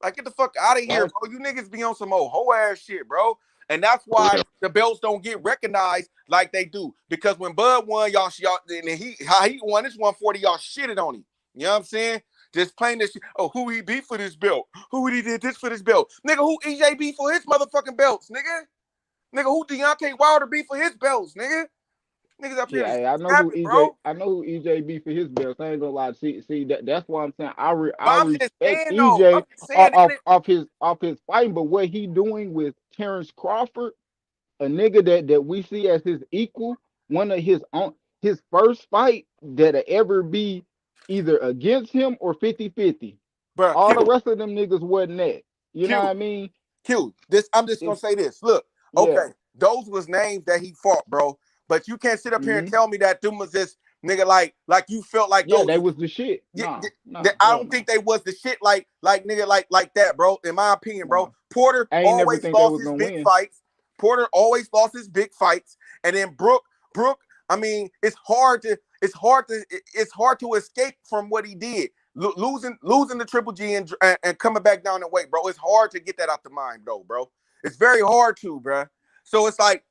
Like, get the fuck out of here, bro. You niggas be on some old hoe ass shit, bro. And that's why the belts don't get recognized like they do. Because when Bud won, y'all and how he won this 140, y'all shitted on him. You know what I'm saying? Just playing this shit. Oh, who he beat for this belt? Who he did this for this belt? Nigga, who EJ beat for his motherfucking belts, nigga? Nigga, who Deontay Wilder beat for his belts, nigga? Niggas up here Yeah, just hey, I know who snapping, EJ. bro. I know who EJ be for his belts. I ain't gonna lie. See that's why I'm saying But I I'm just respect saying though. I'm EJ just saying, off his fighting, but what he doing with Terrence Crawford, a nigga that we see as his equal, one of his first fight that'll ever be either against him or 50-50. bro. All the rest of them niggas wasn't that. You know what Q, I mean? This I'm just gonna say this. Look, Yeah. okay, those was names that he fought, bro. But you can't sit up here and Mm-hmm. tell me that them was this nigga like you felt like Yeah, those. they was the shit. Yeah, Nah, I hell don't no. think they was the shit like nigga like that, bro. In my opinion, Nah. bro. Porter I ain't never always think they lost was his gonna big win. fights. Porter always lost his big fights, and then Brooke. I mean, it's hard to escape from what he did. Losing the Triple G and coming back down the weight, bro. It's hard to get that out the mind, though, bro. It's very hard to, bro. So it's like,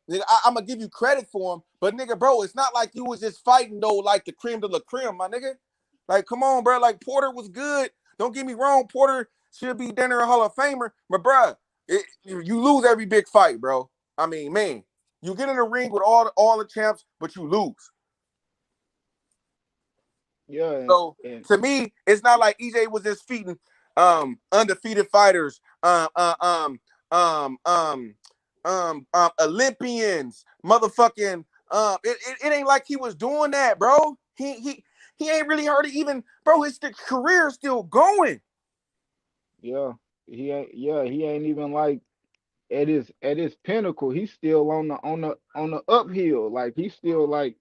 I'm gonna give you credit for him, but nigga, bro, it's not like you was just fighting though, like the creme de la creme, my nigga. Like, come on, bro. Like Porter was good. Don't get me wrong, Porter should be dinner a Hall of Famer, but bro, You lose every big fight, bro. I mean, man, you get in the ring with all the champs, but you lose. Yeah, So and to me, it's not like EJ was just feeding undefeated fighters, Olympians, motherfucking it ain't like he was doing that, bro. He ain't really hurt it even, bro. His career is still going. yeah, he ain't even like at his pinnacle. He's still on the uphill. Like he's still like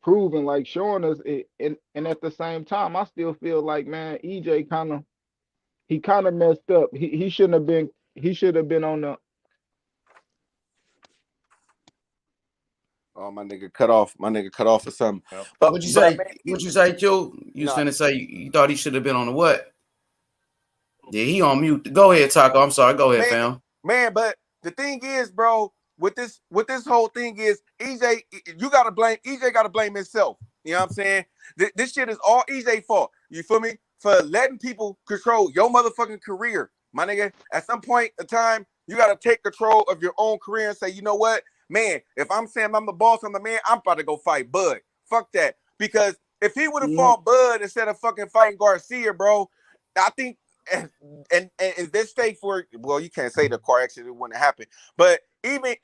proving, like showing us it. And at the same time, I still feel like, man, EJ kind of messed up. He shouldn't have been. He should have been on the. Oh, my nigga cut off. My nigga cut off or something. Yep. What'd you But say? man, What'd you say, Q? You was nah, finna say you thought he should have been on the what? Yeah, he on mute. Go ahead, Taco. I'm sorry. Go ahead, man, fam. man. But the thing is, bro, with this whole thing is EJ. You gotta blame EJ. Gotta blame himself. You know what I'm saying? This shit is all EJ fault. You feel me? For letting people control your motherfucking career, my nigga. At some point in time, you gotta take control of your own career and say, you know what, man? If I'm saying I'm the boss, I'm the man. I'm about to go fight Bud. Fuck that. Because if he would have Mm, fought Bud instead of fucking fighting Garcia, bro, I think and in this state for well, you can't say the car accident wouldn't happen, but even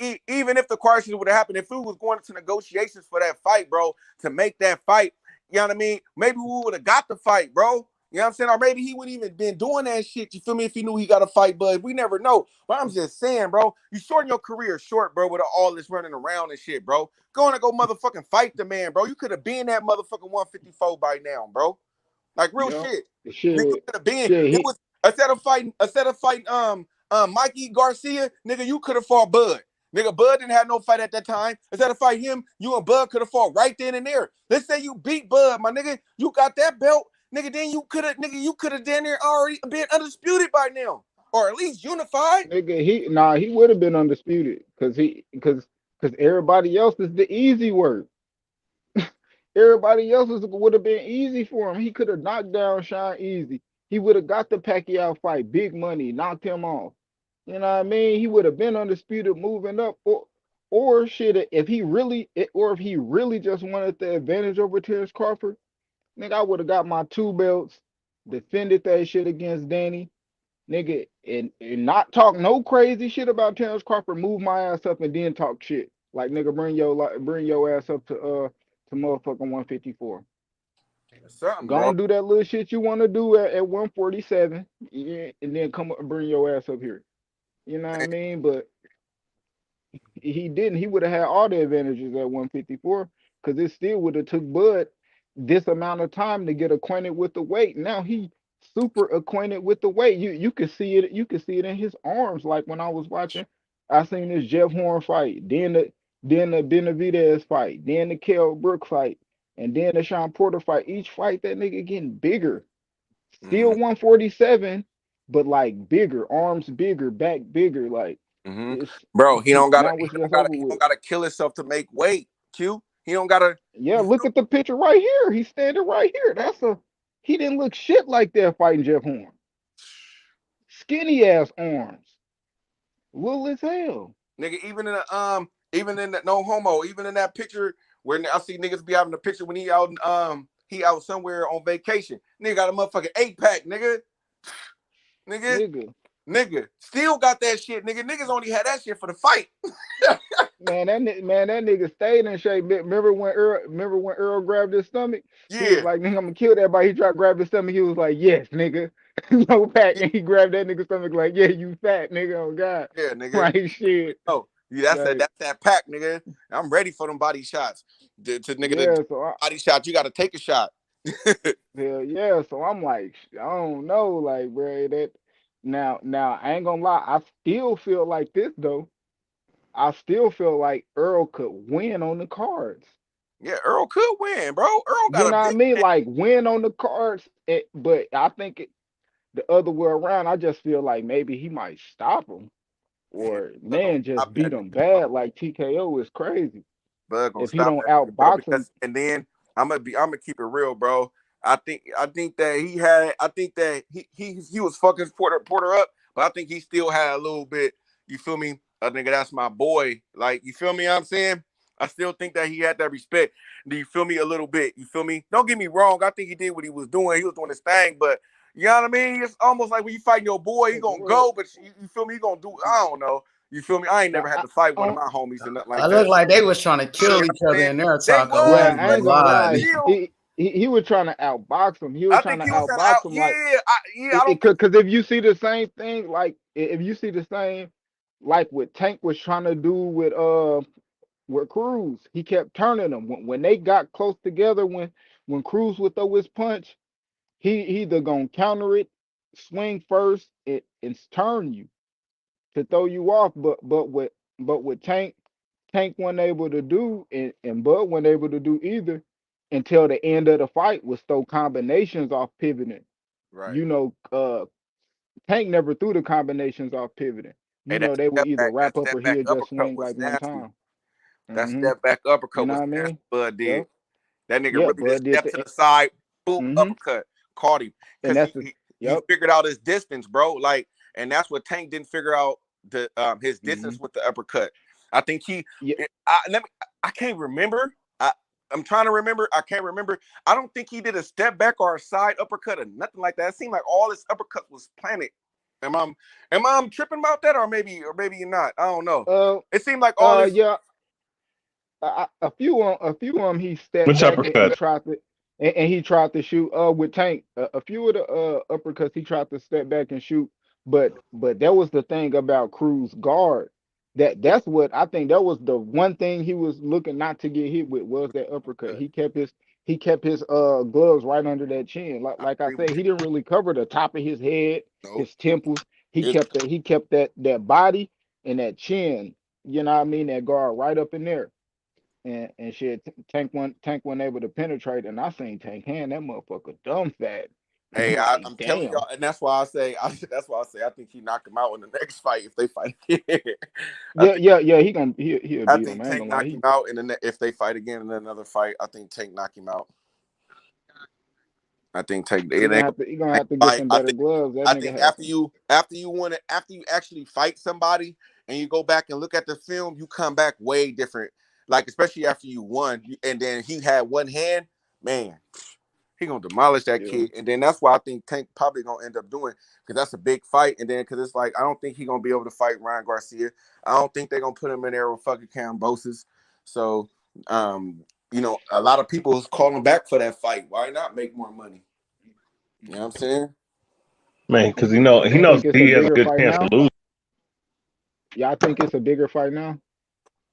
if the car accident would have happened, if we was going to negotiations for that fight, bro, to make that fight, you know what I mean? Maybe we would have got the fight, bro. You know what I'm saying? Or maybe he wouldn't even been doing that shit. You feel me? If he knew he got a fight, but we never know. But I'm just saying, bro, you shorten your career short, bro, with all this running around and shit, bro. Go motherfucking fight the man, bro. You could have been that motherfucking 154 by now, bro. Like real yeah, shit. Nigga shit, could have been. shit. It was instead of fighting Mikey Garcia, nigga, you could have fought Bud. Nigga, Bud didn't have no fight at that time. Instead of fighting him, you and Bud could have fought right then and there. Let's say you beat Bud, my nigga. You got that belt, nigga. Then you could have down there already been undisputed by now, or at least unified. Nigga, he would have been undisputed because everybody else is the easy work. Everybody else would have been easy for him. He could have knocked down Sean easy. He would have got the Pacquiao fight, big money, knocked him off. You know what I mean? He would have been undisputed moving up, or shit. If he really just wanted the advantage over Terrence Crawford, nigga, I would have got my two belts, defended that shit against Danny, nigga, and not talk no crazy shit about Terrence Crawford. Move my ass up and then talk shit. Like nigga, bring your ass up to motherfucking 154. Something, Go bro. and do that little shit you want to do at 147, yeah, and then come up and bring your ass up here. You know what I mean? But he didn't. He would have had all the advantages at 154 because it still would have took Bud this amount of time to get acquainted with the weight. Now he super acquainted with the weight. You could see it. You could see it in his arms. Like when I was watching, I seen this Jeff Horn fight, then the Benavidez fight, then the Kell Brook fight, and then the Sean Porter fight. Each fight that nigga getting bigger. Still Mm-hmm. 147, but like bigger, arms bigger, back bigger. Like Mm-hmm. it's Bro, he don't gotta now he it's don't just gotta over he don't with. gotta kill himself to make weight. Q. He don't gotta. Yeah, You look feel at the picture right here. He's standing right here. He didn't look shit like that fighting Jeff Horn. Skinny ass arms. Little as hell. nigga, even in that no homo, even in that picture where I see niggas be having a picture when he out somewhere on vacation. Nigga got a motherfucking 8-pack, nigga. Nigga, Nigga. nigga. Still got that shit, nigga. Niggas only had that shit for the fight. Man, that nigga stayed in shape. Remember when Earl grabbed his stomach? He was Yeah, like, nigga, I'm gonna kill that body. He tried to grab his stomach. He was like, yes, nigga. No pack. yeah, And he grabbed that nigga's stomach like, yeah, you fat, nigga. Oh God. yeah, nigga. Like shit. Oh, yeah, Like, that's that pack, nigga. I'm ready for them body shots. The yeah, so body shot, you gotta take a shot. yeah, so I'm like, I don't know, like, bro, that now I ain't gonna lie, I still feel like this though. I still feel like Earl could win on the cards. Yeah, Earl could win, bro. Earl You got a know what I big mean? man. Like win on the cards, but I think the other way around. I just feel like maybe he might stop him, Man, or Bud gonna man just stop beat that him nigga, bro. bad. Like TKO is crazy Bud gonna if he stop don't that nigga, bro. outbox him. Because and then I'm gonna keep it real, bro. I think that he was fucking Porter up, but I think he still had a little bit. You feel me? I think that's my boy. Like, you feel me? I'm saying I still think that he had that respect. Do you feel me a little bit? You feel me? Don't get me wrong. I think he did what he was doing. He was doing his thing, but you know what I mean? It's almost like when you fighting your boy, he gonna go, but you feel me? He gonna do. I don't know. You feel me? I ain't never had to fight one of my homies or nothing like I that. look like they was trying to kill each other in there They talking. was. I ain't gonna lie. He was trying to outbox him. He was I trying think to he was trying to outbox him. Like, I don't think. because if you see the same thing, like if you see the same, like what Tank was trying to do with Cruz, he kept turning them. When they got close together, when Cruz would throw his punch, he either gonna counter it, swing first, and turn you to throw you off. But with Tank wasn't able to do, and Bud wasn't able to do either until the end of the fight was throw combinations off pivoting. Right. You know, Tank never threw the combinations off pivoting. Hey, You that know, they would step either back, that wrap up step or back he'd just uppercut swing was like one nasty. time. That step back uppercut You know was what I nasty. mean? Bud did. Yep. That nigga Yeah, really just Bud did stepped to the side, boop, uppercut, caught him. and Because that's the he figured out his distance, bro. Like, and that's what Tank didn't figure out his distance with the uppercut. I think I can't remember. I'm trying to remember. I can't remember. I don't think he did a step back or a side uppercut or nothing like that. It seemed like all his uppercuts was planted. Am I tripping about that, or maybe you're not? I don't know. It seemed like all his a few of them he stepped Which back and uppercut? tried to he tried to shoot with Tank. A few of the uppercuts he tried to step back and shoot, but that was the thing about Cruz guard. That's what I think that was the one thing he was looking not to get hit with was that uppercut. He kept his gloves right under that chin. Like I said, he didn't really cover the top of his head, his temples. He kept that body and that chin, you know what I mean, that guard right up in there. And shit, Tank wasn't able to penetrate, and I seen Tank hand that motherfucker dumb fat. Hey, Like, I'm telling damn. y'all, and that's why I say I think he knocked him out in the next fight if they fight again. Yeah, he'll beat I him. think I ain't Tank gonna knock lie. him out if they fight again in another fight. I think Tank knock him out. I think Tank. He gonna have to get some better gloves. That I nigga think has after you actually fight somebody and you go back and look at the film, you come back way different. Like, especially after you won, and then he had one hand, man. He gonna demolish that kid, and then that's why I think Tank probably gonna end up doing, because that's a big fight, and then because it's like I don't think he gonna be able to fight Ryan Garcia. I don't think they're gonna put him in there with fucking Kambosos. So, a lot of people is calling back for that fight. Why not make more money? You know what I'm saying? Man, because he knows he has a good chance to lose. Yeah, I think it's a bigger fight now.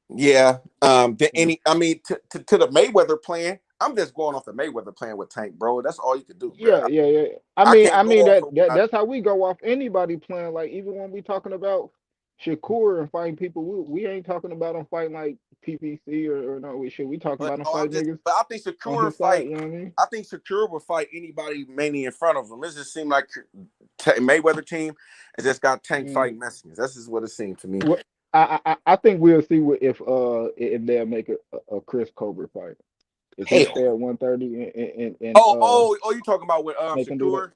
Yeah. To the Mayweather plan. I'm just going off the Mayweather plan with Tank, bro. That's all you can do, bro. Yeah. I mean that's how we go off anybody playing. Like, even when we talking about Shakur and fighting people, we ain't talking about him fighting like PPC or no shit. We talking about him fighting niggas. But I think Shakur fight. You know what I mean? I think Shakur will fight anybody mainly in front of him. It just seemed like Mayweather team has just got Tank fighting messages. That's just what it seemed to me. Well, I think we'll see if they'll make a Chris Colbert fight. If he stay at 130 and you talking about with Shakur?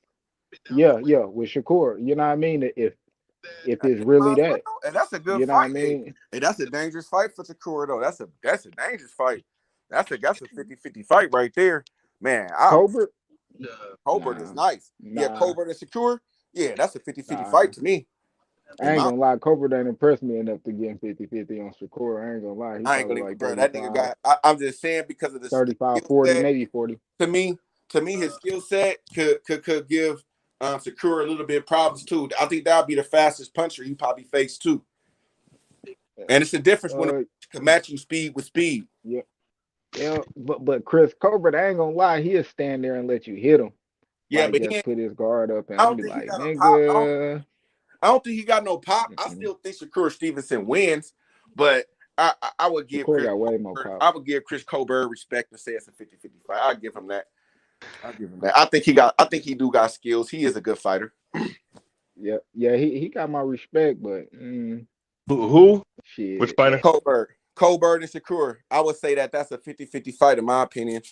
Yeah, with Shakur. You know what I mean? If it's really that. And that's a good you know fight. What I mean? Hey, that's a dangerous fight for Shakur, though. That's a dangerous fight. That's a 50-50 fight right there. Man, Colbert is nice. Yeah, Colbert and Shakur. Yeah, that's a 50-50 fight to me. I ain't gonna lie, Colbert ain't impressed me enough to get 50-50 on Shakur. I ain't gonna lie. I ain't gonna like, bro. That nigga got. I'm just saying, because of the 35, 40, maybe 40. To me, his skill set could give Shakur a little bit of problems too. I think that'll be the fastest puncher he probably faced too. And it's the difference when it can match you speed with speed. Yeah, but Chris Colbert, I ain't gonna lie, he'll stand there and let you hit him. Yeah, like, but just put his guard up and I I'll don't be think like, he got nigga. no pop. I don't think he got no pop. I still think Shakur Stevenson wins, but I would give Shakur got way more pop. I would give Chris Colbert respect and say it's a 50-50 fight. I'll give him that. I think he do got skills. He is a good fighter. Yeah, he got my respect, but who? Shit. Which fighter? Colbert and Shakur. I would say that's a 50-50 fight in my opinion.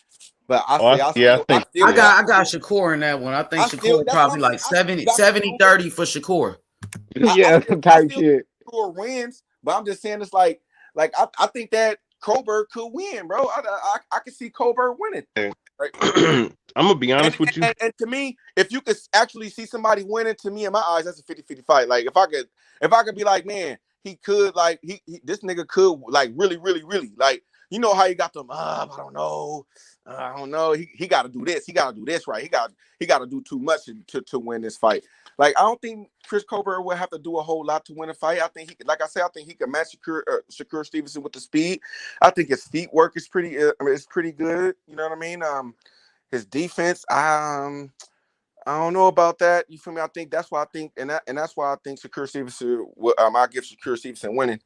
But I got Shakur in that one. I think Shakur probably like 70-30 for Shakur. Yeah, I type still shit. Shakur wins, but I'm just saying it's like I think that Coburn could win, bro. I can see Coburn winning. Right? I'm gonna be honest with you. And to me, if you could actually see somebody winning, to me in my eyes, that's a 50-50 fight. Like if I could be like, man, he could like he this nigga could like really like, you know how you got them, I don't know. He got to do this. He got to do this right. He got to do too much to win this fight. Like I don't think Chris Colbert will have to do a whole lot to win a fight. I think I think he can match Shakur Stevenson with the speed. I think his feet work is pretty good. You know what I mean? His defense, I don't know about that. You feel me? I think that's why I think, and that's why I think Shakur Stevenson. I give Shakur Stevenson winning.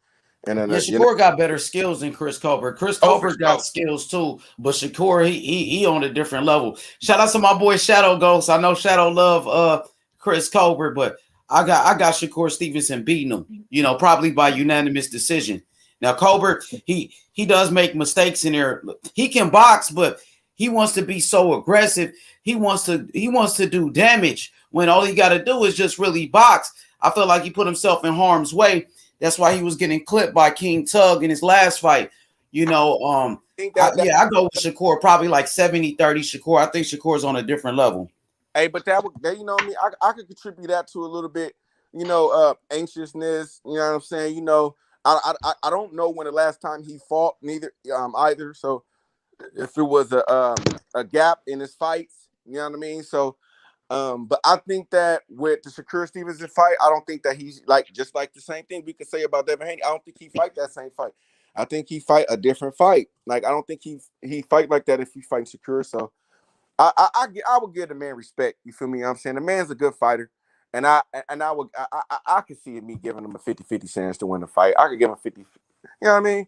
And then Shakur got better skills than Chris Colbert. Chris Colbert got sure. skills too, but Shakur he on a different level. Shout out to my boy Shadow Ghost. I know Shadow love Chris Colbert, but I got Shakur Stevenson beating him. You know, probably by unanimous decision. Now Colbert he does make mistakes in there. He can box, but he wants to be so aggressive. He wants to do damage when all he got to do is just really box. I feel like he put himself in harm's way. That's why he was getting clipped by King Tug in his last fight. You know, I go with Shakur, probably like 70-30 Shakur. I think Shakur's on a different level. Hey, but that you know what I mean? I could contribute that to a little bit, you know, anxiousness. You know what I'm saying? You know, I don't know when the last time he fought either. So if it was a gap in his fights, you know what I mean? So but I think that with the Shakur Stevenson fight, I don't think that he's just like the same thing we could say about Devin Haney. I don't think he fight that same fight. I think he fight a different fight. Like I don't think he fight like that if he fight Shakur. So I would give the man respect. You feel me? You know what I'm saying? The man's a good fighter. And I could see me giving him a 50-50 chance to win the fight. I could give him 50, you know what I mean?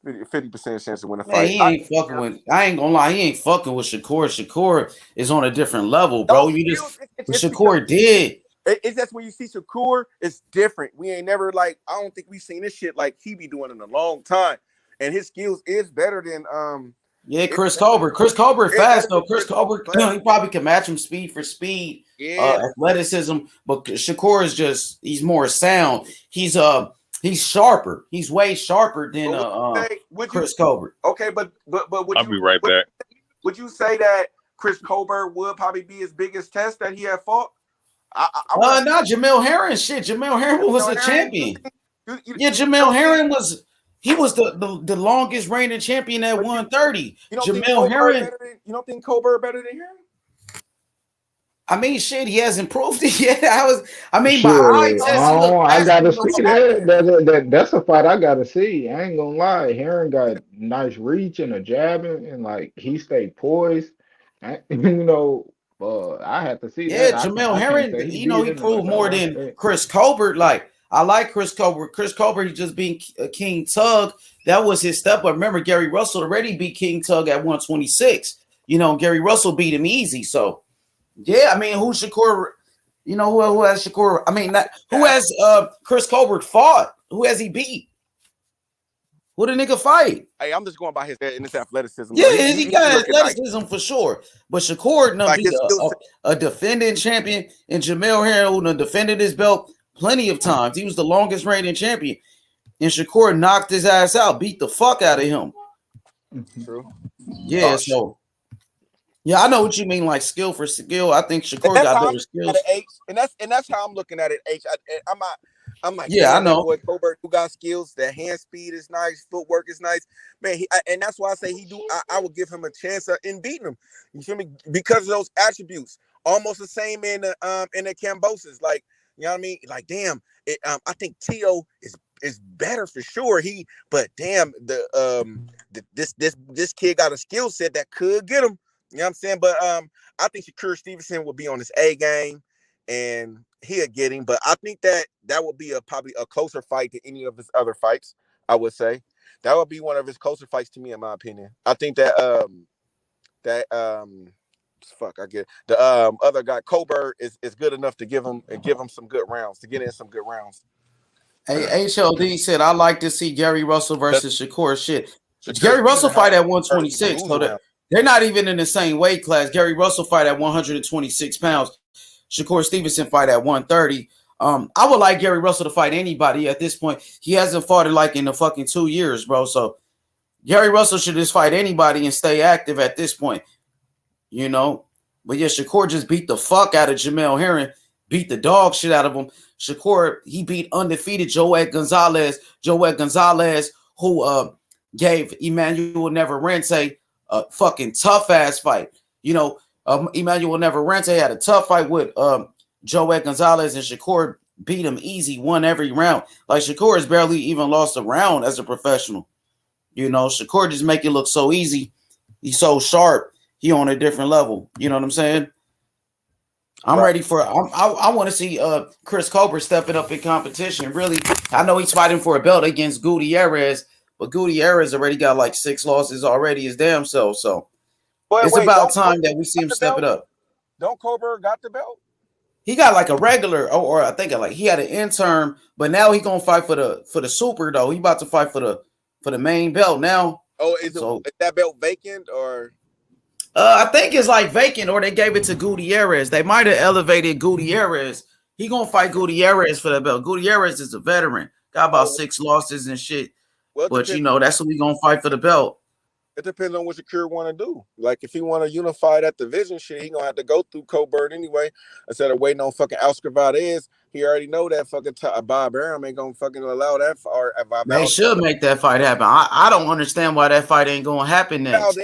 50% chance to win a fight. He ain't fucking with. I ain't gonna lie. He ain't fucking with Shakur. Shakur is on a different level, bro. Shakur did. It's just when you see Shakur, it's different. We ain't never I don't think we've seen this shit like he be doing in a long time, and his skills is better than Chris Colbert. Chris Colbert fast though. Chris Colbert, he probably can match him speed for speed, athleticism. But Shakur is he's more sound. He's sharper. He's way sharper than Chris Colbert. Okay, but I'll be right back. Would you say that Chris Colbert would probably be his biggest test that he had fought? Not Jamel Herring. Shit, Jamel Herring was a champion. Jamel Herring was the longest reigning champion at 130. Jamel Herring. You don't think Colbert better than Herring? I mean, shit, he hasn't proved it yet. I gotta see that. That's a fight I gotta see. I ain't gonna lie. Herring got nice reach and a jabbing, and like he stayed poised. I have to see that. Jamel Herring, he proved more than Chris Colbert. Like, I like Chris Colbert. Chris Colbert, he just beat King Tug. That was his step up. Remember, Gary Russell already beat King Tug at 126. You know, Gary Russell beat him easy. So, yeah, I mean, who's Shakur? You know, who has Shakur? I mean, who has Chris Colbert fought? Who has he beat? Who the nigga fight? Hey, I'm just going by his athleticism. Yeah, he got athleticism for sure. But Shakur beat a defending champion, and Jamel Herring, who defended his belt plenty of times. He was the longest reigning champion. And Shakur knocked his ass out, beat the fuck out of him. True. Yeah, yeah, I know what you mean, like skill for skill. I think Shakur got better skills. And that's how I'm looking at it. I'm like, yeah, I know. Boy, Colbert, who got skills, that hand speed is nice, footwork is nice, man. And that's why I say I would give him a chance in beating him. You feel me? Because of those attributes, almost the same in the Kambosos. Like, you know what I mean? Like, damn, I think Tio is better for sure. But damn, this kid got a skill set that could get him. You know what I'm saying? But I think Shakur Stevenson will be on his A game, and he'll get him. But I think that would be probably a closer fight than any of his other fights. I would say that would be one of his closer fights to me, in my opinion. I think that the other guy Colbert is good enough to give him some good rounds, to get in some good rounds. Hey, HLD said, I like to see Gary Russell versus Shakur. Shit, Gary Russell fight at 126, so they're not even in the same weight class. Gary Russell fight at 126 pounds. Shakur Stevenson fight at 130. I would like Gary Russell to fight anybody at this point. He hasn't fought it like in the fucking 2 years, bro. So Gary Russell should just fight anybody and stay active at this point, you know. But yeah, Shakur just beat the fuck out of Jamel Herring, beat the dog shit out of him. Shakur, he beat undefeated Joet Gonzalez, who gave Emmanuel Neverrente a fucking tough ass fight. You know, Emmanuel Neverrente had a tough fight with Joet Gonzalez, and Shakur beat him easy, won every round. Like Shakur has barely even lost a round as a professional. You know, Shakur just make it look so easy. He's so sharp. He on a different level. You know what I'm saying? I'm ready for. I want to see Chris Colbert stepping up in competition. Really, I know he's fighting for a belt against Gutierrez, but Gutierrez already got like 6 losses already his damn self. So it's about time that we see him step it up. Don't Colbert got the belt? He got like a regular, or I think like he had an intern, but now he gonna fight for the super though. He about to fight for the main belt now. Oh, is that belt vacant or? I think it's like vacant, or they gave it to Gutierrez. They might have elevated Gutierrez. He gonna fight Gutierrez for that belt. Gutierrez is a veteran, got about 6 losses and shit. Well, but you know that's what we gonna fight for the belt. It depends on what Shakur want to do. Like if he want to unify that division shit, he gonna have to go through Colbert anyway. Instead of waiting on fucking Oscar Valdez, he already know that fucking Bob Arum ain't gonna fucking allow that. They should make that fight happen. I don't understand why that fight ain't gonna happen next.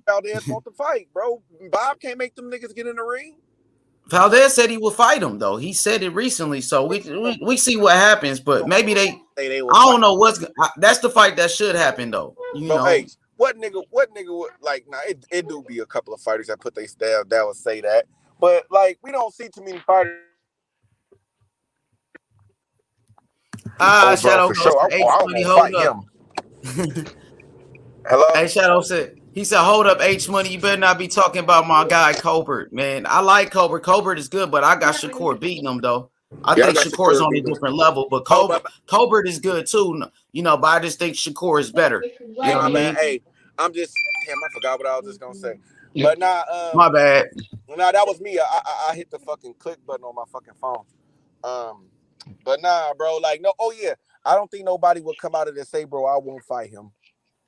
Valdez want to fight, bro. Bob can't make them niggas get in the ring. Valdez said he will fight him though. He said it recently, so we see what happens. But maybe they I don't know what's. That's the fight that should happen though. You know. Hey, what nigga would like? Nah, it do be a couple of fighters that put their style that would say that, but like we don't see too many fighters. Shadow for sure. Hold up. Hello. Hey, Shadow said. He said, "Hold up, H Money. You better not be talking about my guy Colbert, man. I like Colbert. Colbert is good, but I got Shakur beating him though. I think Shakur's on a different level, but Colbert is good too. You know, but I just think Shakur is better. You know what I mean? Hey, I forgot what I was just gonna say. But my bad. Nah, that was me. I hit the fucking click button on my fucking phone. But nah, bro. Like, no. Oh yeah, I don't think nobody will come out of and say, bro, I won't fight him.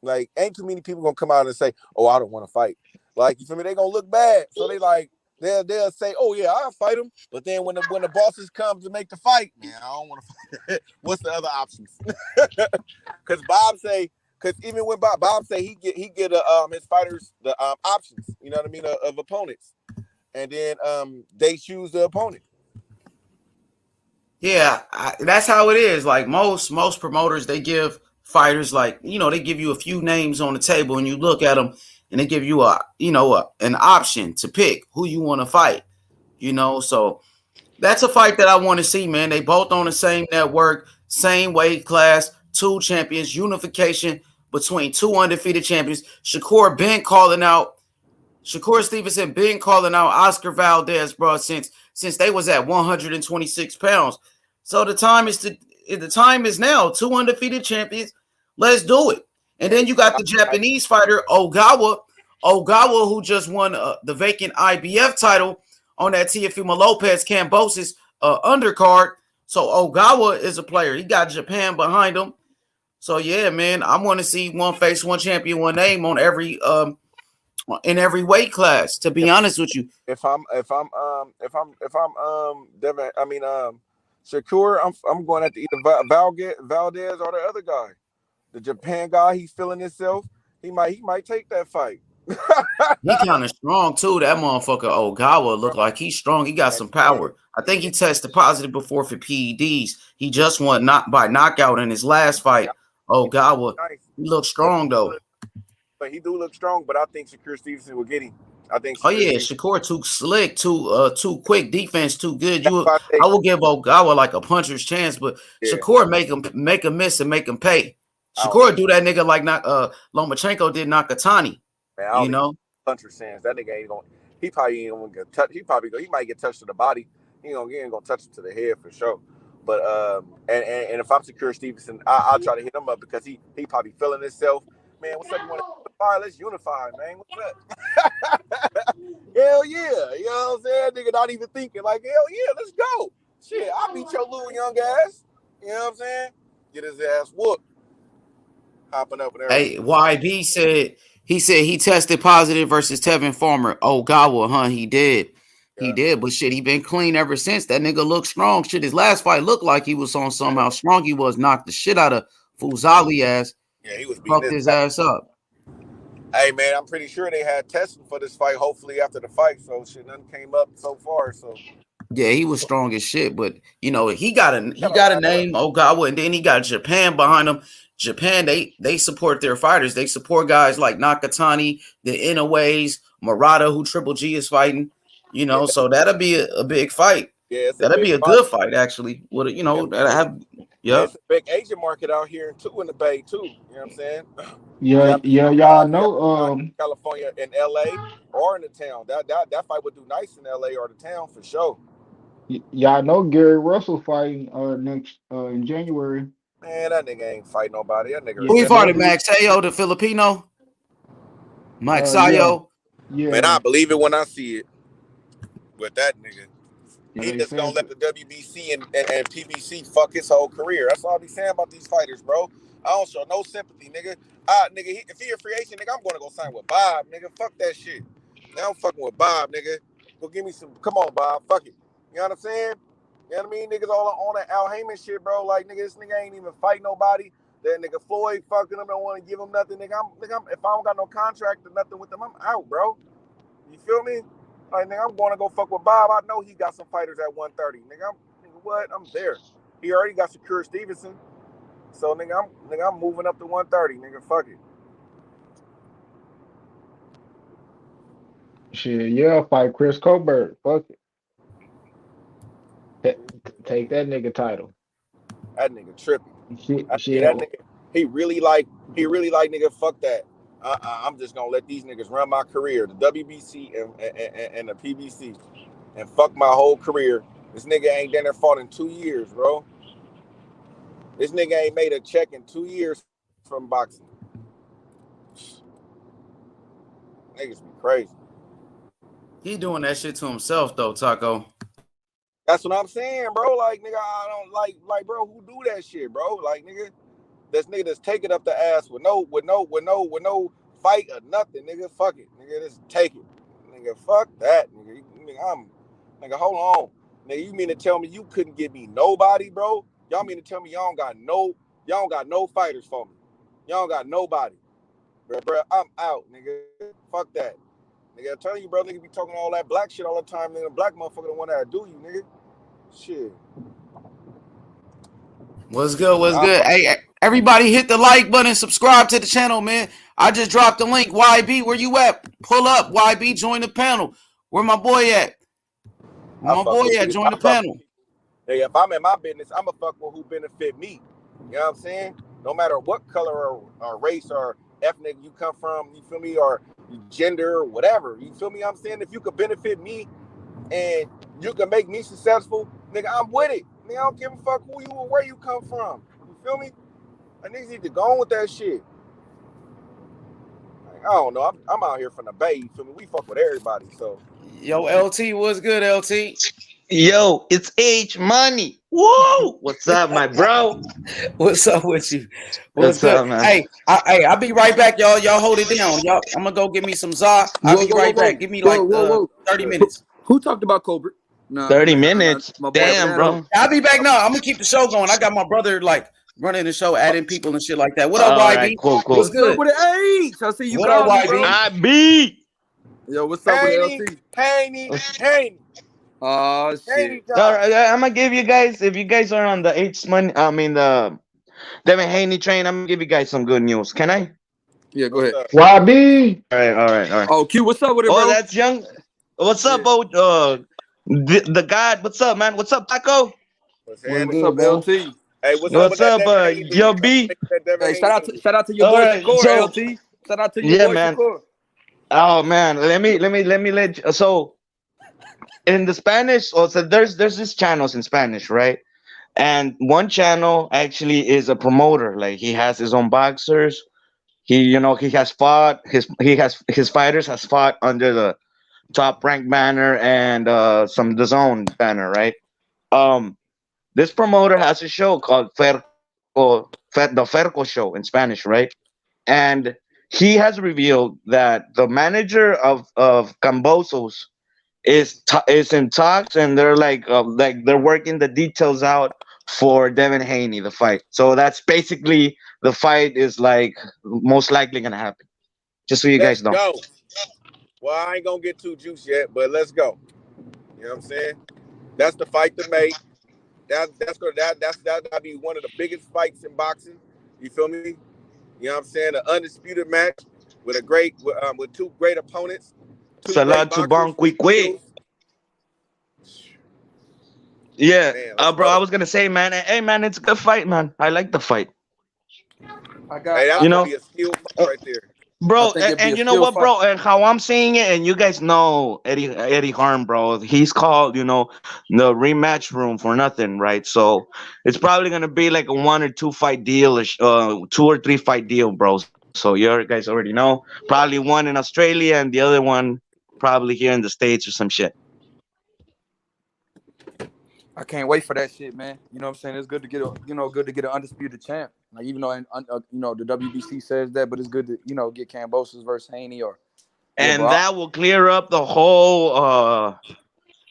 Like, ain't too many people gonna come out and say, oh, I don't want to fight. Like, you feel me? They gonna look bad. So they like they'll say, oh yeah, I'll fight him. But then when the bosses come to make the fight, man, I don't want to fight. What's the other options? Because even when Bob say he get his fighters the options, you know what I mean, of opponents, and then they choose the opponent. Yeah, that's how it is. Like most promoters, they give fighters, like, you know, they give you a few names on the table and you look at them and they give you an option to pick who you want to fight, you know. So that's a fight that I want to see, man. They both on the same network, same weight class, 2 champions, unification between 2 undefeated champions. Shakur Stevenson been calling out Oscar Valdez, bro, since they was at 126 pounds. So the time is now. 2 undefeated champions. Let's do it. And then you got the Japanese fighter Ogawa, who just won the vacant IBF title on that Teofimo Lopez Kambosos undercard. So Ogawa is a player. He got Japan behind him. So yeah, man, I want to see one face, one champion, one name on every in every weight class. To be honest with you, if I'm Devin, Shakur, I'm going to have to either Valdez or the other guy, the Japan guy. He's feeling himself. He might take that fight. He kind of strong too. That motherfucker Ogawa look like he's strong. He got some power. I think he tested positive before for PEDs. He just won by knockout in his last fight. Ogawa, he looks strong though. But he do look strong. But I think Shakur Stevenson will get him. I think. Shakur too slick, too quick, defense too good. I will give Ogawa like a puncher's chance, but Shakur make him miss and make him pay. Shakur do that nigga like Lomachenko did Nakatani. Man, you know, puncher's chance. That nigga ain't gonna. He probably ain't gonna get touched. He might get touched to the body. He ain't gonna touch him to the head for sure. But and if I'm Shakur Stevenson, I'll try to hit him up because he probably feeling himself. Man, what's up? You want to unify? Let's unify, man. What's up? Hell yeah. You know what I'm saying? Nigga not even thinking. Like, hell yeah, let's go. Shit, I beat your little young ass. You know what I'm saying? Get his ass whooped. Hopping up and everything. Hey, YB said he tested positive versus Tevin Farmer. Oh, Gawa, huh? He did. He did, but shit, he been clean ever since. That nigga looked strong. Shit, his last fight looked like he was on somehow strong. He was knocked the shit out of Fuzali ass. Yeah, he was beating his ass up. Hey man, I'm pretty sure they had testing for this fight. Hopefully after the fight, so shit, nothing came up so far. So yeah, he was strong as shit. But you know, he got a name, Ogawa, and then he got Japan behind him. Japan, they support their fighters. They support guys like Nakatani, the Inoue's, Murata, who Triple G is fighting. You know, so that'll be a big fight. Yeah, that'll be a good fight actually. What you know, that have it's a big Asian market out here too in the Bay too. You know what I'm saying? Yeah, y'all know. California and LA or in the town. That fight would do nice in LA or the town for sure. Y'all know Gary Russell fighting next in January. Man, that nigga ain't fight nobody. That nigga. Who he fought? Max Sayo, the Filipino. Mike Sayo. Yeah. Man, I believe it when I see it. With that nigga. He just gonna let the WBC and PBC fuck his whole career. That's all I be saying about these fighters, bro. I don't show no sympathy, nigga. Nigga, if he a free agent, nigga, I'm gonna go sign with Bob, nigga. Fuck that shit. Now I'm fucking with Bob, nigga. Go give me some. Come on, Bob. Fuck it. You know what I'm saying? You know what I mean? Niggas all on that Al Heyman shit, bro. Like, nigga, this nigga ain't even fight nobody. That nigga Floyd fucking him, don't want to give him nothing, nigga. If I don't got no contract or nothing with them, I'm out, bro. You feel me? Like, nigga, I'm going to go fuck with Bob. I know he got some fighters at 130. Nigga, I'm there. He already got Shakur Stevenson. So, nigga, I'm moving up to 130. Nigga, fuck it. Shit, yeah, fight Chris Colbert. Fuck it. Take that nigga title. That nigga tripping. Shit. That nigga, he really like, nigga, fuck that. I'm just gonna let these niggas run my career, the WBC and the PBC, and fuck my whole career. This nigga ain't done there fought in 2 years, bro. This nigga ain't made a check in 2 years from boxing. Niggas be crazy. He doing that shit to himself though, Taco. That's what I'm saying, bro. Like, nigga, I don't like, bro, who do that shit, bro? Like, nigga. This nigga that's taking up the ass with no fight or nothing, nigga. Fuck it, nigga. Just take it, nigga. Fuck that, nigga. Nigga, hold on, nigga. You mean to tell me you couldn't give me nobody, bro? Y'all mean to tell me y'all don't got no fighters for me? Y'all don't got nobody, bro. I'm out, nigga. Fuck that, nigga. I'm telling you, bro. Nigga be talking all that black shit all the time, nigga. Black motherfucker the one that do you, nigga. Shit. What's good? What's good? Hey, everybody hit the like button, subscribe to the channel, man. I just dropped the link. YB, where you at? Pull up. YB, join the panel. Where my boy at? Where my boy at? Join the panel. Hey, if I'm in my business, I'm going to fuck with who benefit me. You know what I'm saying? No matter what color or race or ethnic you come from, you feel me, or gender or whatever. You feel me? I'm saying if you could benefit me and you can make me successful, nigga, I'm with it. Nigga, I don't give a fuck who you or where you come from. You feel me? I niggas need to go on with that shit. Like, I don't know. I'm out here from the Bay. You feel me? We fuck with everybody. So, yo, LT, what's good, LT? Yo, it's H Money. Whoa! What's up, my bro? What's up with you? What's up, man? Hey, I'll be right back, y'all. Y'all hold it down. Y'all, I'm gonna go get me some za. I'll be right back. Give me like 30 minutes. Who talked about Colbert? No, 30 minutes. Damn, bro. I'll be back now. I'm gonna keep the show going. I got my brother like running the show, adding people and shit like that. What up, YB? Right, cool. What's good? With I see you. What up, YB? I be. Yo, what's up with LT? Haney. Oh shit! All right, I'm gonna give you guys, if you guys are on the H Money, the Devin Haney train, I'm gonna give you guys some good news. Can I? Yeah, go ahead. YB. All right. Oh, Q, what's up with it, bro? Oh, that's young. What's up, the God? What's up, man? What's up, Taco? What's up, LT? Hey, what's up, Yo B? Hey, shout out to your boy Shakur, LT. Shout out to your boy Shakur. Oh man, let me let you. So in the Spanish, also there's this channels in Spanish, right? And one channel actually is a promoter. Like he has his own boxers. He has fought his fighters has fought under the Top Rank banner and some DAZN banner, right? This promoter has a show called the Ferco Show in Spanish, right? And he has revealed that the manager of Kambosos is in talks, and they're like they're working the details out for Devin Haney, the fight. So that's basically the fight is like most likely gonna happen. Just so you Let's guys know. go. Well, I ain't gonna get too juicy yet, but let's go. You know what I'm saying? That's the fight to make. That'll be one of the biggest fights in boxing. You feel me? You know what I'm saying? An undisputed match with two great opponents, two great Salat to boxers Bon with Quick. skills. Yeah, Man, let's bro. I go. was gonna say, man. Hey, man, it's a good fight, man. I like the fight. I got. Hey, that's You gonna know, be a skill fight right there. I bro. think it'd be And a you know skill what, fight. bro? And how I'm seeing it, and you guys know Eddie Harm, bro. He's called, the rematch room for nothing, right? So it's probably gonna be like a 1 or 2 fight deal, 2 or 3 fight deal, bro. So you guys already know. Probably one in Australia and the other one probably here in the States or some shit. I can't wait for that shit, man. You know what I'm saying? It's good to get an undisputed champ. Like even though the WBC says that, but it's good to get Kambosos versus Haney or yeah, And bro. that will clear up the whole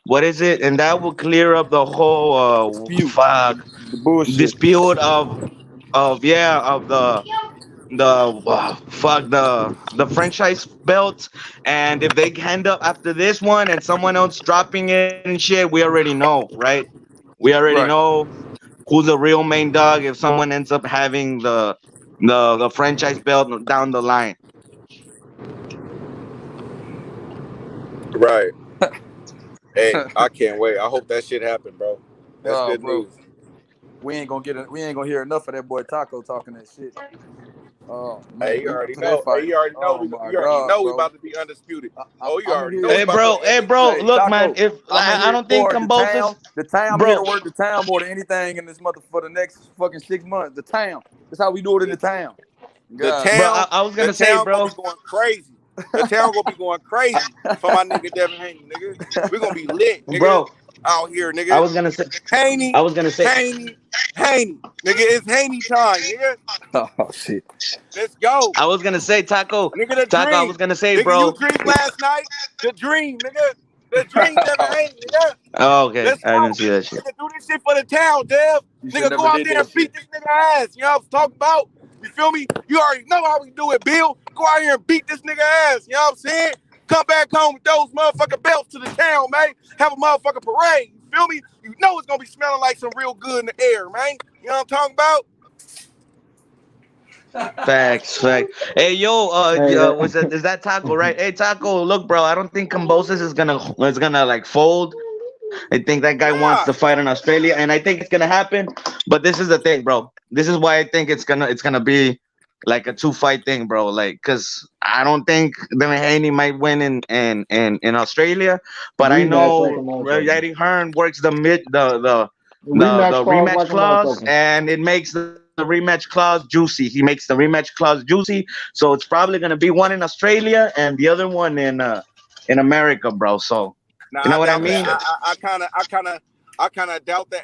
what is it? And that will clear up the whole Dispute the bullshit. dispute of the franchise belt. And if they end up after this one and someone else dropping it and shit, we already know, right? We already Right. know who's the real main dog if someone ends up having the franchise belt down the line. Right. Hey, I can't wait. I hope that shit happen, bro. That's Oh, good bro. news. We ain't gonna hear enough of that boy Taco talking that shit. Oh man, Hey, you leading up already to that know. Hey, fight. you already know. Oh my You already god, know we bro. about to be undisputed. I, Oh, you I'm already know we here. about to be Hey, undisputed. bro, Hey, look, man. Taco. If I'm I here don't think for the Kambosos, town. The town. I'm here to bro, work the town more than anything in this mother for the next fucking 6 months. The town. That's how we do it in the town. The God. bro, town, I was the gonna say, town gonna bro, be going crazy. The town gonna be going crazy for my nigga Devin Haney, nigga. We gonna be lit, nigga, bro, out here, I nigga. was gonna say, Haney, I was gonna say, Haney, Haney, nigga. It's Haney time, nigga. Oh shit. Let's go, I was gonna say, nigga. The Taco, I was dream, gonna say, nigga. You bro. dreamed last night. The dream, nigga. The dream, Devin Haney, nigga. Oh, okay, Let's I didn't go. see that shit. Nigga, do this shit for the town, Dev. You should Nigga, go never out did there that and beat shit. this nigga ass. You know what I'm talking about? You feel me? You already know how we do it, Bill. Go out here and beat this nigga ass. You know what I'm saying? Come back home with those motherfucking belts to the town, man. Have a motherfucking parade. You feel me? You know it's gonna be smelling like some real good in the air, man. You know what I'm talking about? Facts. Hey, yo, Hey, is that Taco, right? Hey, Taco, look, bro, I don't think Kambosos is gonna like fold. I think that guy wants to Nah. fight in Australia, and I think it's gonna happen. But this is the thing, bro. This is why I think it's gonna be like a 2 fight thing, bro. Like, cause I don't think Devin Haney might win in Australia, but I rematch like a know motherfucker. Eddie Hearn works the Rematch clause rematch like a clause, motherfucker. and it makes the rematch clause juicy. He makes the rematch clause juicy, so it's probably gonna be one in Australia and the other one in America, bro. So Nah, you I know what I doubt that. mean? I kind of doubt that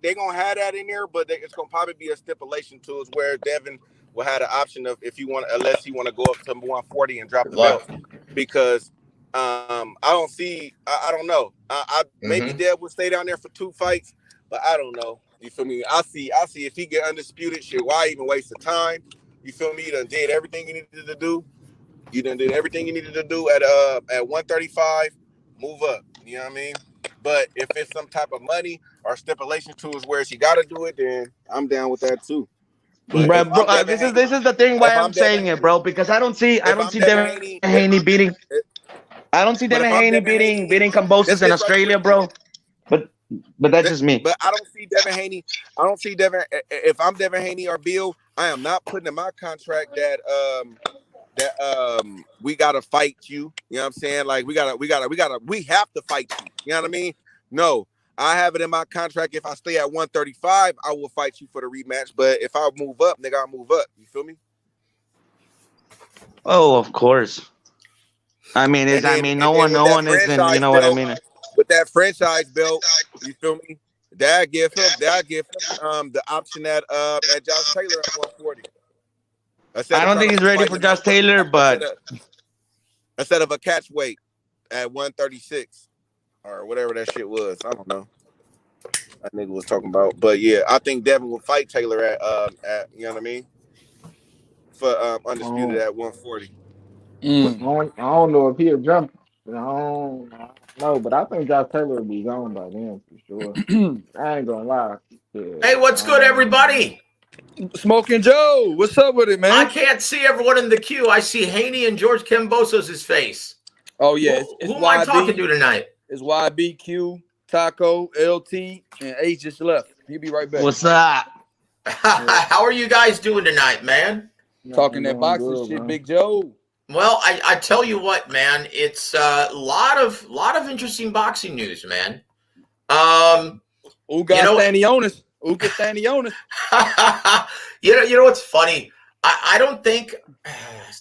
they gonna have that in there, but it's gonna probably be a stipulation to us where Devin will have the option of if you want, unless he want to go up to 140 and drop the belt, because I don't see, I don't know. I maybe Dev would stay down there for 2 fights, but I don't know. You feel me? I see if he get undisputed, shit. Why even waste the time? You feel me? You done did everything you needed to do. You done did everything you needed to do at 135. Move up. You know what I mean? But if it's some type of money or stipulation to us where she got to do it, then I'm down with that too. But Bro, if I'm Devin this is Haney, this is the thing if why I'm I'm Devin saying it, Haney, bro, because I if don't I'm see Devin Devin Haney, Haney beating. I don't see but Devin if I'm Haney Devin beating Haney, beating this Kambosos in this right Australia, quick. bro. But that's just me. But I don't see Devin Haney. I don't see Devin. If I'm Devin Haney or Bill, I am not putting in my contract that we gotta fight you. You know what I'm saying? Like we have to fight you. You know what I mean? No, I have it in my contract. If I stay at 135, I will fight you for the rematch. But if I move up, nigga, I'll move up. You feel me? Oh, of course. And I then mean, and no then one with no that one isn't. You franchise know what I belt, mean? you feel me? They'll give him the option at Josh Taylor at 140. I don't think he's ready for Josh Taylor, but instead of a catch weight at 136 or whatever that shit was. I don't know. That nigga was talking about. But yeah, I think Devin will fight Taylor at you know what I mean? For undisputed at 140. I don't know if he'll jump. I don't know, but I think Josh Taylor will be gone by then for sure. I ain't gonna lie. Yeah, Hey, what's good, everybody? Smoking Joe, what's up with it, man? I can't see everyone in the queue. I see Haney and George Kambosos' face. Oh yeah, who am I talking to tonight? It's YBQ, Taco, LT, and H just left. He'll be right back. What's up? How are you guys doing tonight, man? Talking that boxing shit, man. Big Joe. Well, I tell you what, man, it's a lot of interesting boxing news, man. Stanionis. Uga Stanionis. You know what's funny? I don't think,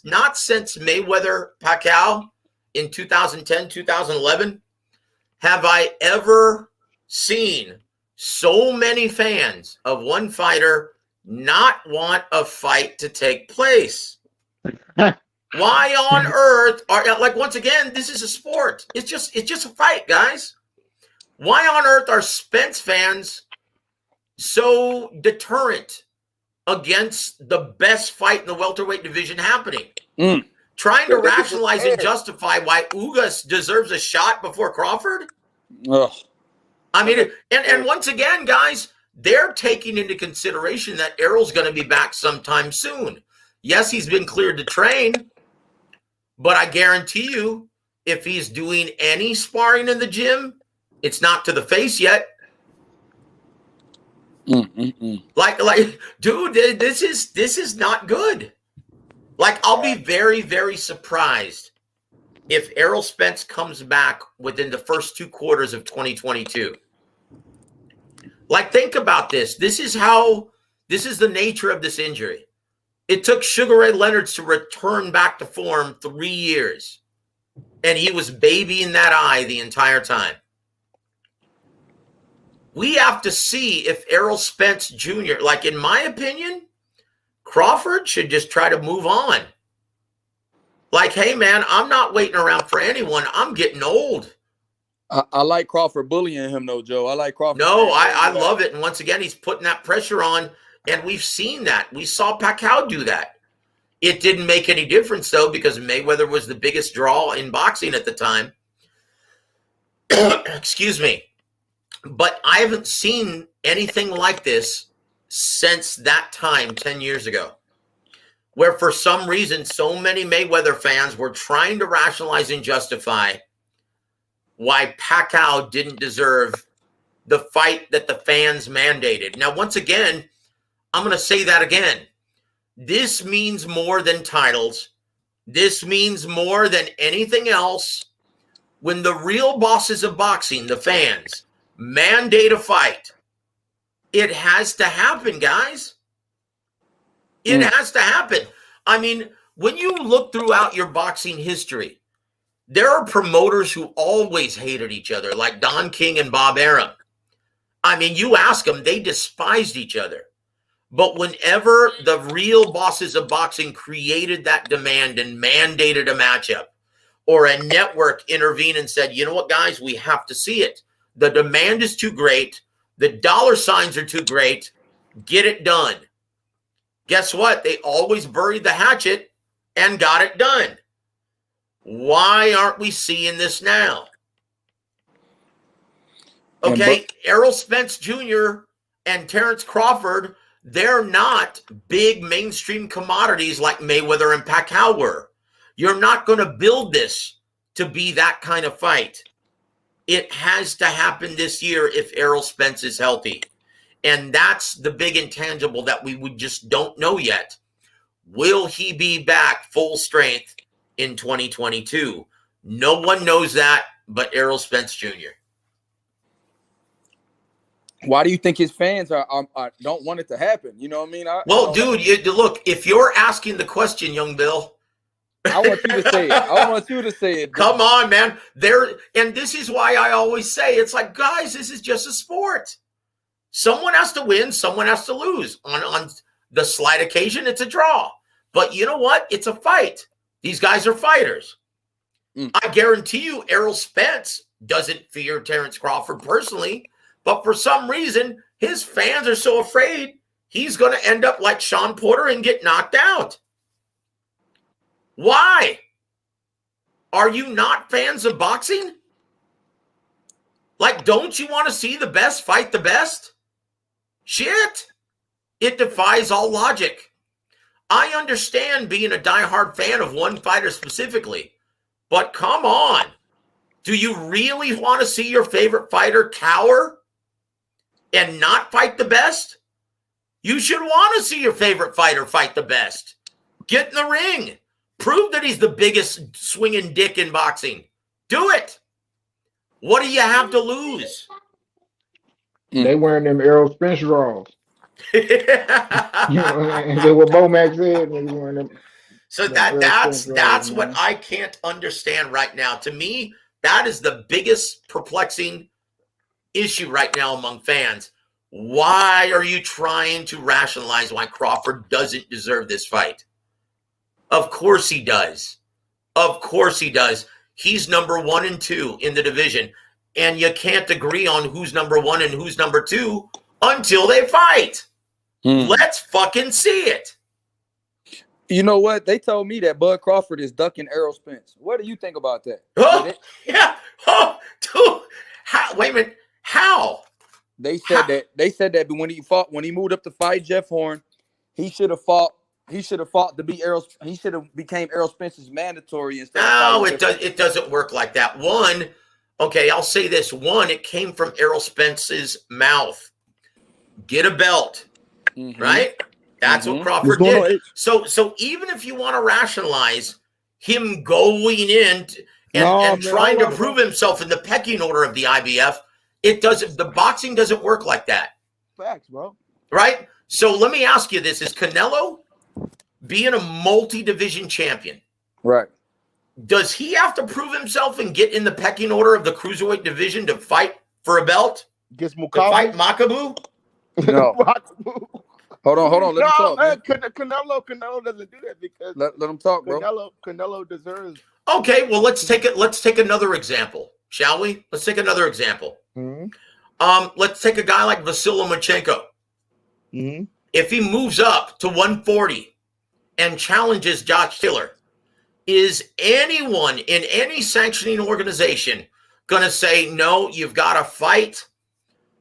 not since Mayweather Pacquiao in 2010, 2011, have I ever seen so many fans of one fighter not want a fight to take place. Why on earth are, like, once again, this is a sport. It's just a fight, guys. Why on earth are Spence fans so deterrent against the best fight in the welterweight division happening? Trying to rationalize and justify why Ugas deserves a shot before Crawford? Ugh. I mean, and once again, guys, they're taking into consideration that Errol's going to be back sometime soon. Yes, he's been cleared to train, but I guarantee you, if he's doing any sparring in the gym, it's not to the face yet. Like, dude, this is not good. Like, I'll be very, very surprised if Errol Spence comes back within the first 2 quarters of 2022. Like, think about this. This is the nature of this injury. It took Sugar Ray Leonard to return back to form 3 years, and he was babying that eye the entire time. We have to see if Errol Spence Jr., like, in my opinion, Crawford should just try to move on. Like, hey, man, I'm not waiting around for anyone. I'm getting old. I like Crawford bullying him, though, Joe. I like Crawford. No, I love it. And once again, he's putting that pressure on, and we've seen that. We saw Pacquiao do that. It didn't make any difference, though, because Mayweather was the biggest draw in boxing at the time. Excuse me. But I haven't seen anything like this since that time 10 years ago, where for some reason so many Mayweather fans were trying to rationalize and justify why Pacquiao didn't deserve the fight that the fans mandated. Now, once again, I'm going to say that again. This means more than titles. This means more than anything else. When the real bosses of boxing, the fans, mandate a fight, it has to happen, guys. It has to happen. I mean, when you look throughout your boxing history, there are promoters who always hated each other, like Don King and Bob Arum. I mean, you ask them, they despised each other. But whenever the real bosses of boxing created that demand and mandated a matchup, or a network intervened and said, you know what, guys, we have to see it. The demand is too great. The dollar signs are too great. Get it done. Guess what? They always buried the hatchet and got it done. Why aren't we seeing this now? Okay, Errol Spence Jr. and Terrence Crawford, they're not big mainstream commodities like Mayweather and Pacquiao were. You're not going to build this to be that kind of fight. It has to happen this year if Errol Spence is healthy. And that's the big intangible that we just don't know yet. Will he be back full strength in 2022? No one knows that but Errol Spence Jr. Why do you think his fans are don't want it to happen? You know what I mean? Well, dude, look, if you're asking the question, young Bill, I want you to say it. I want you to say it. Come on, man. And this is why I always say, it's like, guys, this is just a sport. Someone has to win, someone has to lose. On the slight occasion, it's a draw. But you know what? It's a fight. These guys are fighters. I guarantee you Errol Spence doesn't fear Terrence Crawford personally, but for some reason, his fans are so afraid he's going to end up like Sean Porter and get knocked out. Why? Are you not fans of boxing? Like, don't you want to see the best fight the best? Shit. It defies all logic. I understand being a diehard fan of one fighter specifically, but come on. Do you really want to see your favorite fighter cower and not fight the best? You should want to see your favorite fighter fight the best. Get in the ring. Prove that he's the biggest swinging dick in boxing. Do it. What do you have to lose? They wearing them Errol Spence draws. You know what I mean? That's what Bomac said. They wearing them. So that's what I can't understand right now. To me, that is the biggest perplexing issue right now among fans. Why are you trying to rationalize why Crawford doesn't deserve this fight? Of course he does. Of course he does. He's number 1 and 2 in the division. And you can't agree on who's number 1 and who's number 2 until they fight. Let's fucking see it. You know what? They told me that Bud Crawford is ducking Errol Spence. What do you think about that? Oh, yeah. Oh, dude. How, wait a minute. How? They said that when he moved up to fight Jeff Horn, he should have fought to be Errol. He should have became Errol Spence's mandatory instead. No, it doesn't work like that. One, okay, I'll say this. One, it came from Errol Spence's mouth. Get a belt, right? That's what Crawford did. So even if you want to rationalize him going in and trying to prove himself in the pecking order of the IBF, it doesn't. The boxing doesn't work like that. Facts, bro. Right? So let me ask you this. Is Canelo being a multi-division champion? Right. Does he have to prove himself and get in the pecking order of the cruiserweight division to fight for a belt? Gets to fight Makabu? No. Hold on. Let him talk. Canelo doesn't do that because let him talk, bro. Canelo deserves. Okay, well let's take another example, shall we? Let's take another example. Let's take a guy like Vasyl Lomachenko. If he moves up to 140 and challenges Josh Taylor, is anyone in any sanctioning organization going to say, no, you've got to fight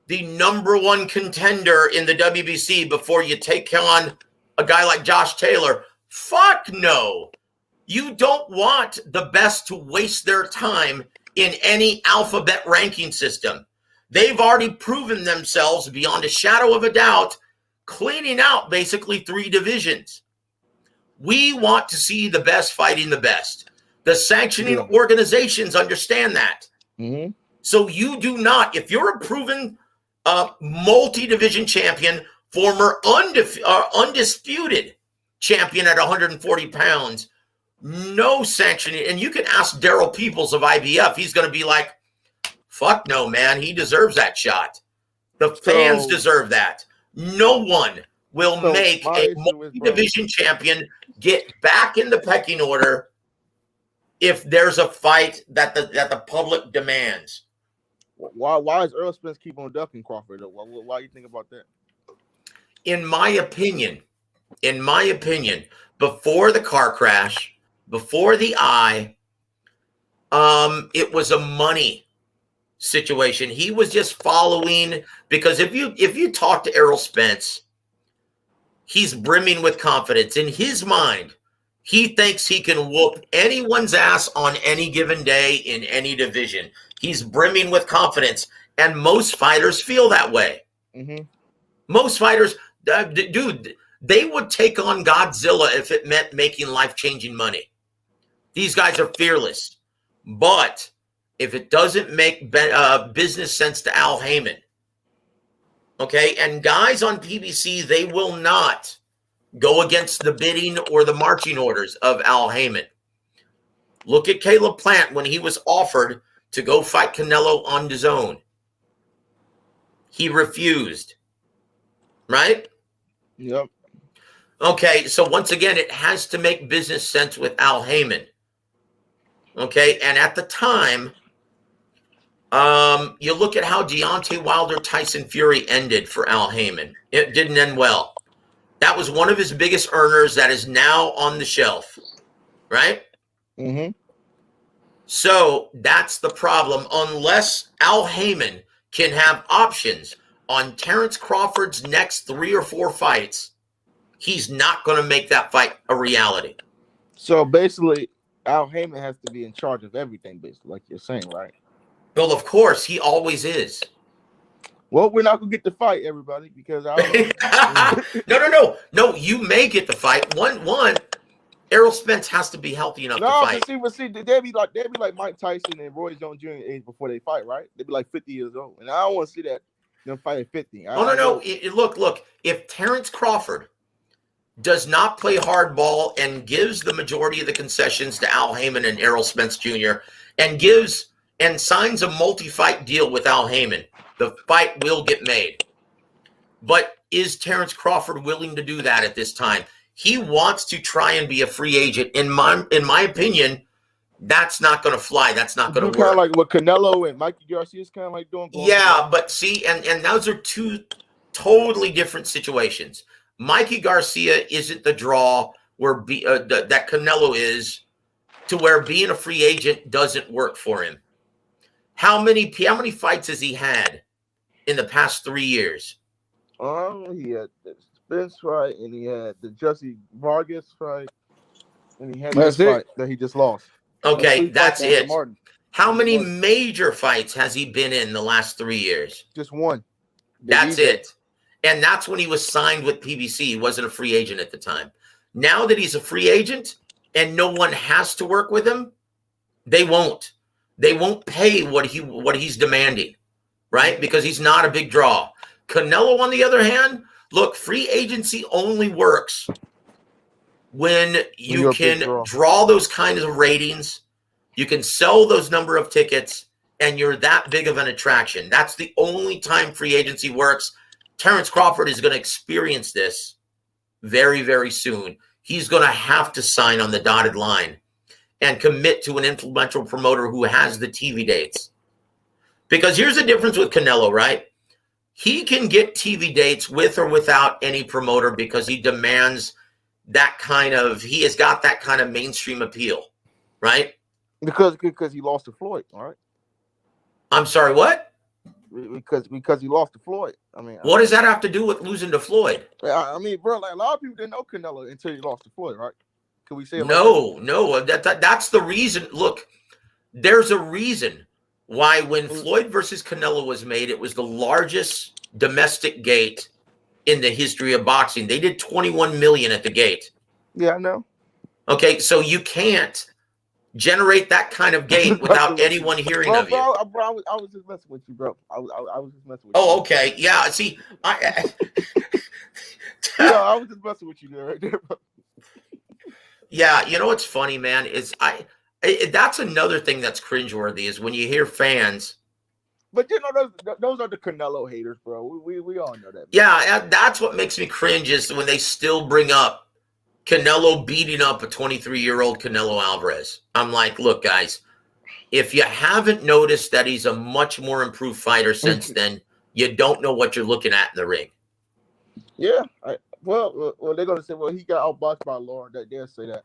the number 1 contender in the WBC before you take on a guy like Josh Taylor? Fuck no. You don't want the best to waste their time in any alphabet ranking system. They've already proven themselves beyond a shadow of a doubt, cleaning out basically 3 divisions. We want to see the best fighting the best. The sanctioning organizations understand that. So you do not, if you're a proven multi-division champion, former undisputed champion at 140 pounds, no sanctioning. And you can ask Daryl Peoples of IBF. He's going to be like, fuck no, man. He deserves that shot. The fans deserve that. No one will make a multi-division champion get back in the pecking order if there's a fight that the public demands. Why is Errol Spence keep on ducking Crawford? Why you think about that? In my opinion, before the car crash, before the eye, it was a money situation. He was just following, because if you talk to Errol Spence, he's brimming with confidence. In his mind, he thinks he can whoop anyone's ass on any given day in any division. He's brimming with confidence, and most fighters feel that way. Most fighters, dude, they would take on Godzilla if it meant making life-changing money. These guys are fearless. But if it doesn't make business sense to Al Heyman, okay, and guys on PBC, they will not go against the bidding or the marching orders of Al Heyman. Look at Caleb Plant when he was offered to go fight Canelo on his own. He refused. right? Yep. Okay, so once again, it has to make business sense with Al Heyman. Okay, and at the time, you look at how Deontay Wilder Tyson Fury ended for Al Heyman. It didn't end well. That was one of his biggest earners that is now on the shelf, right? Mm-hmm. So that's the problem. Unless Al Heyman can have options on Terrence Crawford's next 3 or 4 fights, he's not going to make that fight a reality. So basically, Al Heyman has to be in charge of everything, basically, like you're saying, right? Well, of course, he always is. Well, we're not gonna get the fight, everybody, because No. You may get the fight. One. Errol Spence has to be healthy enough to fight. But see, they'd be like Mike Tyson and Roy Jones Jr. age before they fight, right? They'd be like 50 years old, and I don't want to see that them fight at 50. No. Look. If Terrence Crawford does not play hardball and gives the majority of the concessions to Al Heyman and Errol Spence Jr. and signs a multi-fight deal with Al Heyman, the fight will get made. But is Terrence Crawford willing to do that at this time? He wants to try and be a free agent. In my opinion, that's not going to fly. That's not going to work. Kind of like what Canelo and Mikey Garcia is kind of like doing. Yeah, but see, and those are two totally different situations. Mikey Garcia isn't the draw where that Canelo is, to where being a free agent doesn't work for him. How many fights has he had in the past 3 years? He had the Spence fight, and he had the Jesse Vargas fight, and he had this fight that he just lost. Okay, that's it. How many major fights has he been in the last 3 years? Just one. That's it. And that's when he was signed with PBC. He wasn't a free agent at the time. Now that he's a free agent and no one has to work with him, they won't. They won't pay what he's demanding, right? Because he's not a big draw. Canelo, on the other hand, look, free agency only works when you can draw those kinds of ratings, you can sell those number of tickets, and you're that big of an attraction. That's the only time free agency works. Terrence Crawford is going to experience this very, very soon. He's going to have to sign on the dotted line and commit to an influential promoter who has the TV dates. Because here's the difference with Canelo, right? He can get TV dates with or without any promoter because he demands he has got that kind of mainstream appeal, right? Because he lost to Floyd, all right? I'm sorry, what? Because he lost to Floyd. I mean, what does that have to do with losing to Floyd? I mean, bro, like a lot of people didn't know Canelo until he lost to Floyd, right? Can we say no? That's the reason. Look, there's a reason why when Floyd versus Canelo was made, it was the largest domestic gate in the history of boxing. They did 21 million at the gate. Yeah, I know. Okay, so you can't generate that kind of gate without anyone hearing of you. I was just messing with you, bro. I was just messing with you. Oh, okay. Yeah, see, I was just messing with you there, right there, bro. Yeah, you know what's funny, man, is that's another thing that's cringeworthy is when you hear fans. But you know those are the Canelo haters, bro. We all know that. Yeah, that's what makes me cringe is when they still bring up Canelo beating up a 23-year-old Canelo Alvarez. I'm like, look, guys, if you haven't noticed that he's a much more improved fighter since then, you don't know what you're looking at in the ring. Yeah. Well, they're gonna say, well, he got outboxed by Lauren. They'll say that.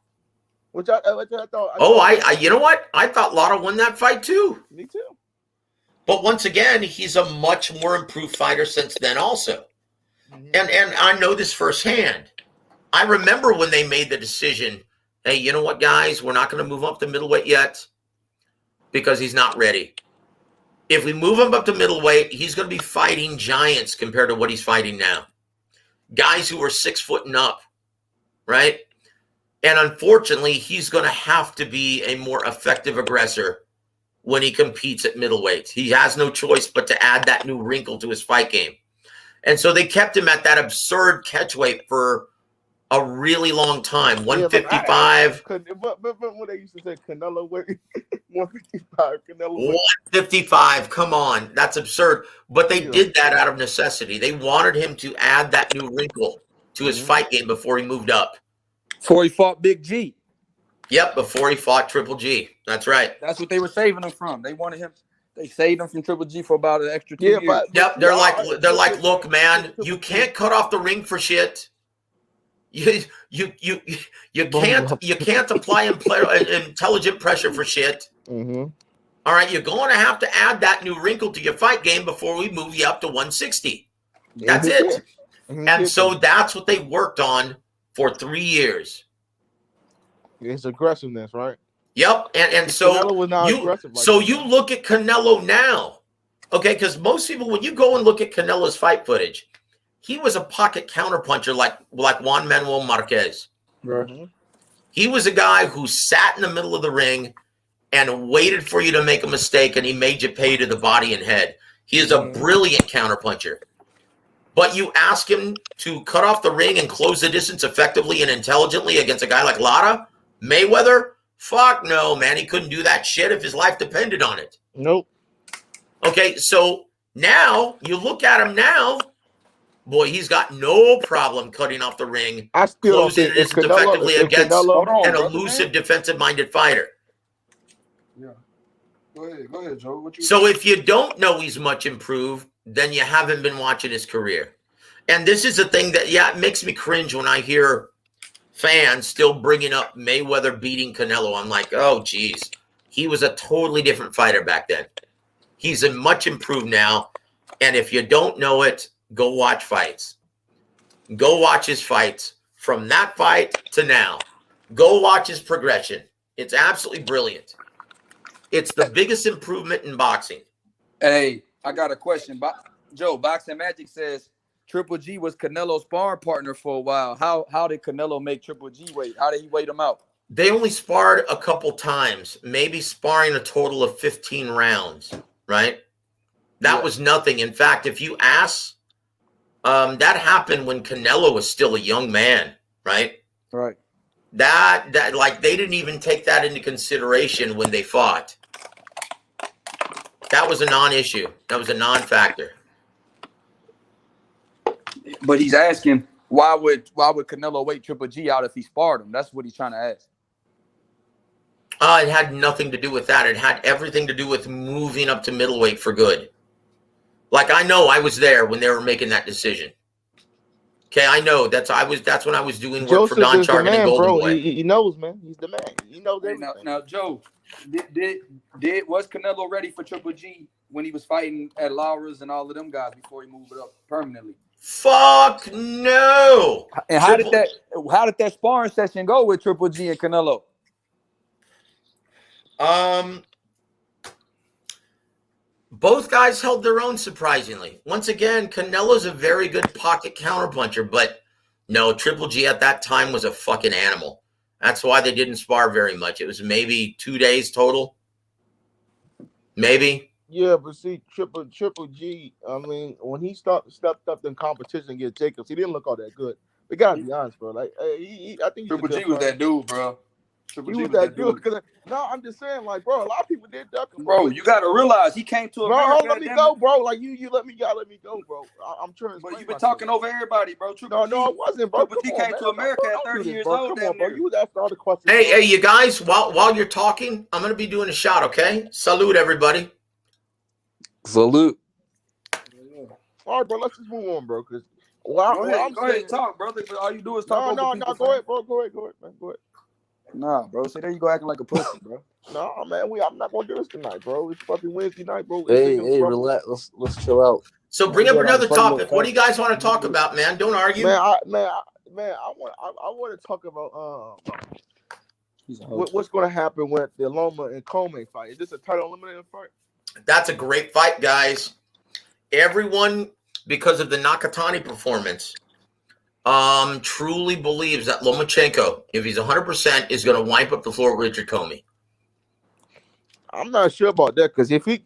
Which I thought. You know what? I thought Lara won that fight too. Me too. But once again, he's a much more improved fighter since then, also. Mm-hmm. And I know this firsthand. I remember when they made the decision, hey, you know what, guys? We're not going to move up to middleweight yet because he's not ready. If we move him up to middleweight, he's going to be fighting giants compared to what he's fighting now. Guys who are 6 foot and up, right? And unfortunately, he's going to have to be a more effective aggressor when he competes at middleweight. He has no choice but to add that new wrinkle to his fight game. And so they kept him at that absurd catch weight for a really long time. Yeah, look, 155. But when they used to say Canelo weight 155, Canelo weight. 155. Come on. That's absurd. But they did that out of necessity. They wanted him to add that new wrinkle to his fight game before he moved up. Before he fought Big G. Yep, before he fought Triple G. That's right. That's what they were saving him from. They wanted him. They saved him from Triple G for about an extra 2 years. Yep, they're like, look, man, you can't cut off the ring for shit. You can't apply intelligent pressure for shit. Mm-hmm. All right, you're going to have to add that new wrinkle to your fight game before we move you up to 160. That's it. And so that's what they worked on for 3 years. It's aggressiveness, right? Yep, and so Canelo was not aggressive like that. you look at Canelo now, okay? Because most people, when you go and look at Canelo's fight footage, he was a pocket counterpuncher like Juan Manuel Marquez. Right. He was a guy who sat in the middle of the ring and waited for you to make a mistake, and he made you pay to the body and head. He is a brilliant counterpuncher. But you ask him to cut off the ring and close the distance effectively and intelligently against a guy like Lara, Mayweather? Fuck no, man. He couldn't do that shit if his life depended on it. Nope. Okay, so now you look at him now, boy, he's got no problem cutting off the ring, I still don't closing think it if distance Canelo- effectively if against Canelo- an elusive defensive-minded fighter. Yeah. Go ahead, Joe. What you So if you don't know he's much improved, then you haven't been watching his career. And this is the thing that, it makes me cringe when I hear fans still bringing up Mayweather beating Canelo. I'm like, oh, geez. He was a totally different fighter back then. He's much improved now. And if you don't know it, go watch fights. Go watch his fights from that fight to now. Go watch his progression. It's absolutely brilliant. It's the biggest improvement in boxing. Hey, I got a question. Joe, Boxing Magic says Triple G was Canelo's sparring partner for a while. How did Canelo make Triple G wait? How did he wait him out? They only sparred a couple times, maybe sparring a total of 15 rounds, right? That was nothing. In fact, if you ask, that happened when Canelo was still a young man, right? Right. That like they didn't even take that into consideration when they fought. That was a non-issue. That was a non-factor. But he's asking why would Canelo wait Triple G out if he sparred him? That's what he's trying to ask. It had nothing to do with that. It had everything to do with moving up to middleweight for good. Like I know I was there when they were making that decision. Okay, I know that's when I was doing work Joseph for Don is the Chargan and man, Golden bro. Boy. He knows, man. He's the man. He knows everything. Now, Joe, was Canelo ready for Triple G when he was fighting at Laura's and all of them guys before he moved it up permanently? Fuck no. And how did that sparring session go with Triple G and Canelo? Both guys held their own, surprisingly. Once again, Canelo's a very good pocket counterpuncher, but no, Triple G at that time was a fucking animal. That's why they didn't spar very much. It was maybe 2 days total. Maybe. Yeah, but see, Triple G, I mean, when he stepped up in competition against Jacobs, he didn't look all that good. We gotta be honest, bro. Like, I think Triple G was that dude, bro. He was that dude. No, I'm just saying, like, bro, a lot of people did duck him. Bro, you gotta realize he came to America. Bro, let me go, bro. Like, you let me go, bro. I'm trying to. But you've been talking over everybody, bro. No, it wasn't, bro. Triple G came to America at 30 years old. Come on, bro. You was asking all the questions. Hey, you guys, while you're talking, I'm gonna be doing a shot, okay? Salute, everybody. Salute. All right, bro. Let's just move on, bro. Because go ahead, talk, brother. All you do is talk. No. Go ahead, bro. Go ahead, man. Go ahead. Nah, bro. See, there you go acting like a pussy, bro. No, man. I'm not gonna do this tonight, bro. It's fucking Wednesday night, bro. Hey, relax. Let's chill out. So bring up another topic. What do you guys want to talk about, man? Don't argue. Man, I want to talk about what's going to happen with the Loma and Coleman fight. Is this a title eliminating fight? That's a great fight, guys. Everyone, because of the Nakatani performance, truly believes that Lomachenko, if he's 100%, is going to wipe up the floor with Richard Comey. I'm not sure about that because if he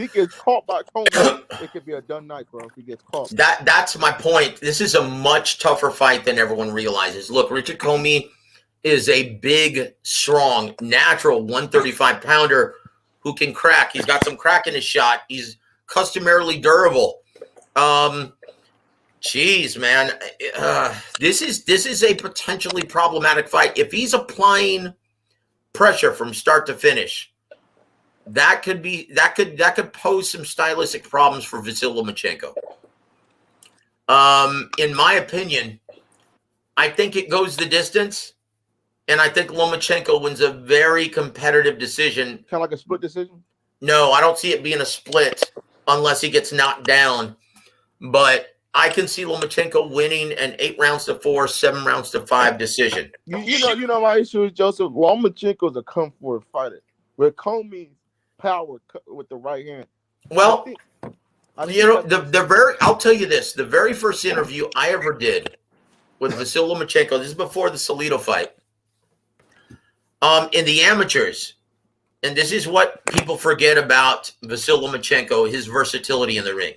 gets caught by Coleman, it could be a done night for him if he gets caught. That's my point. This is a much tougher fight than everyone realizes. Look, Richard Comey is a big, strong, natural 135 pounder who can crack. He's got some crack in his shot. He's customarily durable. Geez, man, this is a potentially problematic fight. If he's applying pressure from start to finish, that could pose some stylistic problems for Vasyl Lomachenko. In my opinion, I think it goes the distance, and I think Lomachenko wins a very competitive decision. Kind of like a split decision? No, I don't see it being a split unless he gets knocked down. But I can see Lomachenko winning an 8-4, 7-5 decision. You know my issue is Joseph. Lomachenko's a come forward fighter. With Comey's power with the right hand. Well, I'll tell you this: the very first interview I ever did with Vasyl Lomachenko, this is before the Salido fight, in the amateurs, and this is what people forget about Vasyl Lomachenko: his versatility in the ring.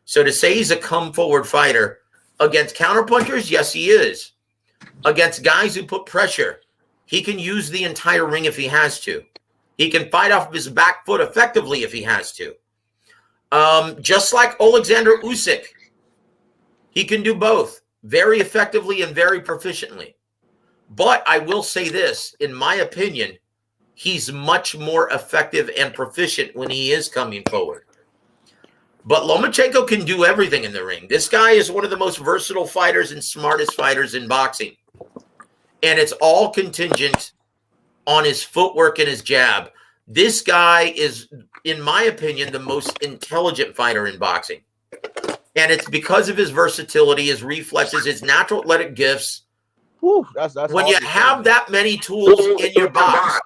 So to say he's a come-forward fighter against counterpunchers, yes, he is. Against guys who put pressure, he can use the entire ring if he has to. He can fight off his back foot effectively if he has to. Just like Alexander Usyk, he can do both very effectively and very proficiently. But I will say this, in my opinion, he's much more effective and proficient when he is coming forward. But Lomachenko can do everything in the ring. This guy is one of the most versatile fighters and smartest fighters in boxing. And it's all contingent on his footwork and his jab. This guy is, in my opinion, the most intelligent fighter in boxing. And it's because of his versatility, his reflexes, his natural athletic gifts. Whew, that's when you have that many tools in your box,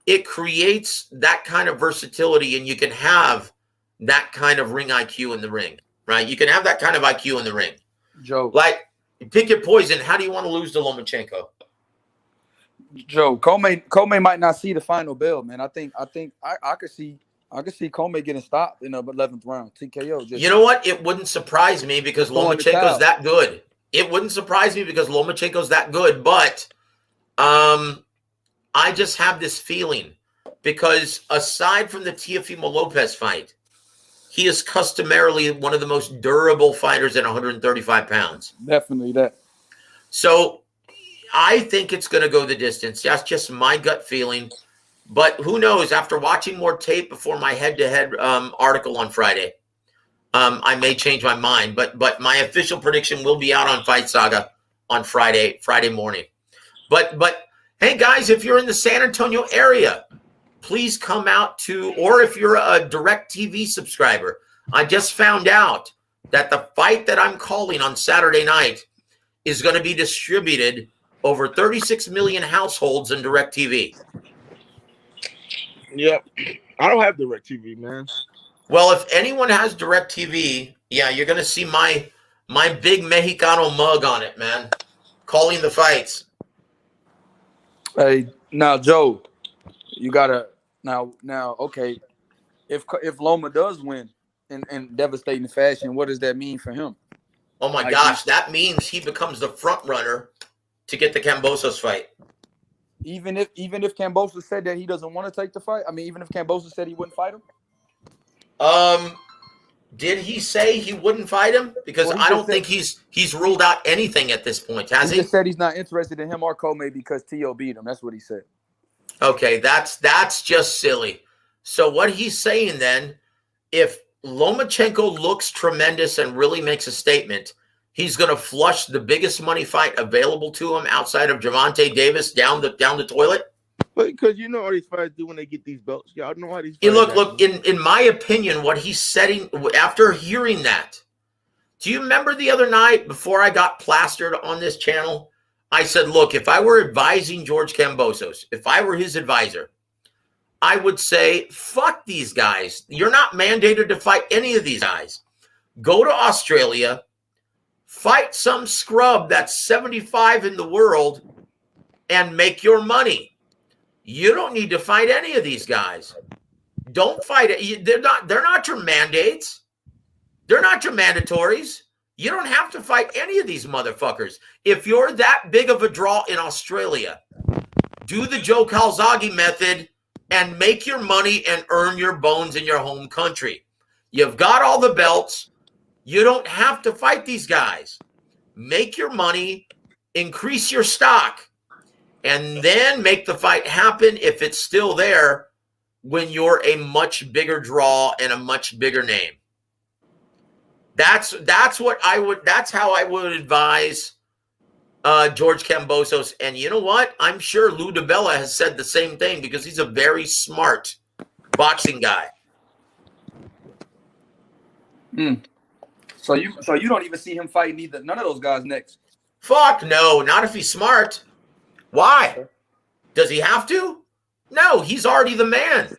it creates that kind of versatility, and you can have that kind of ring IQ in the ring, right? You can have that kind of IQ in the ring. Joe, like, pick your poison. How do you want to lose to Lomachenko? Joe, Comey might not see the final bell, man. I could see Comey getting stopped in the 11th round. TKO. You know what? It wouldn't surprise me because Lomachenko's that good. It wouldn't surprise me because Lomachenko's that good, but I just have this feeling because aside from the Teofimo Lopez fight, he is customarily one of the most durable fighters at 135 pounds. Definitely that. So I think it's going to go the distance. That's just my gut feeling. But who knows? After watching more tape before my head-to-head article on Friday, I may change my mind. But my official prediction will be out on Fight Saga on Friday morning. But hey, guys, if you're in the San Antonio area, please come out to, or if you're a DirecTV subscriber, I just found out that the fight that I'm calling on Saturday night is going to be distributed over 36 million households in DirecTV. Yep. I don't have DirecTV, man. Well, if anyone has DirecTV, yeah, you're going to see my big Mexicano mug on it, man, calling the fights. Hey, now, Joe, you gotta now. Okay, if Loma does win in devastating fashion, what does that mean for him? Oh my gosh, that means he becomes the front runner to get the Kambosos fight. Even if Kambosos said that he doesn't want to take the fight, I mean, even if Kambosos said he wouldn't fight him. Did he say he wouldn't fight him? Because I don't think he's ruled out anything at this point, has he? He just said he's not interested in him or Comey because T.O. beat him. That's what he said. Okay, that's just silly. So what he's saying then, if Lomachenko looks tremendous and really makes a statement, he's going to flush the biggest money fight available to him outside of Gervonta Davis down the toilet. But because you know how these fighters do when they get these belts. Y'all know how these fighters look. In my opinion, what he's setting after hearing that. Do you remember the other night before I got plastered on this channel? I said, look, if I were advising George Kambosos, if I were his advisor, I would say, fuck these guys. You're not mandated to fight any of these guys. Go to Australia, fight some scrub that's 75 in the world, and make your money. You don't need to fight any of these guys. Don't fight it. They're not your mandates. They're not your mandatories. You don't have to fight any of these motherfuckers. If you're that big of a draw in Australia, do the Joe Calzaghe method and make your money and earn your bones in your home country. You've got all the belts. You don't have to fight these guys. Make your money, increase your stock, and then make the fight happen if it's still there when you're a much bigger draw and a much bigger name. That's how I would advise George Kambosos. And you know what? I'm sure Lou DiBella has said the same thing because he's a very smart boxing guy. So you don't even see him fighting none of those guys next? Fuck no, not if he's smart. Why? Does he have to? No, he's already the man.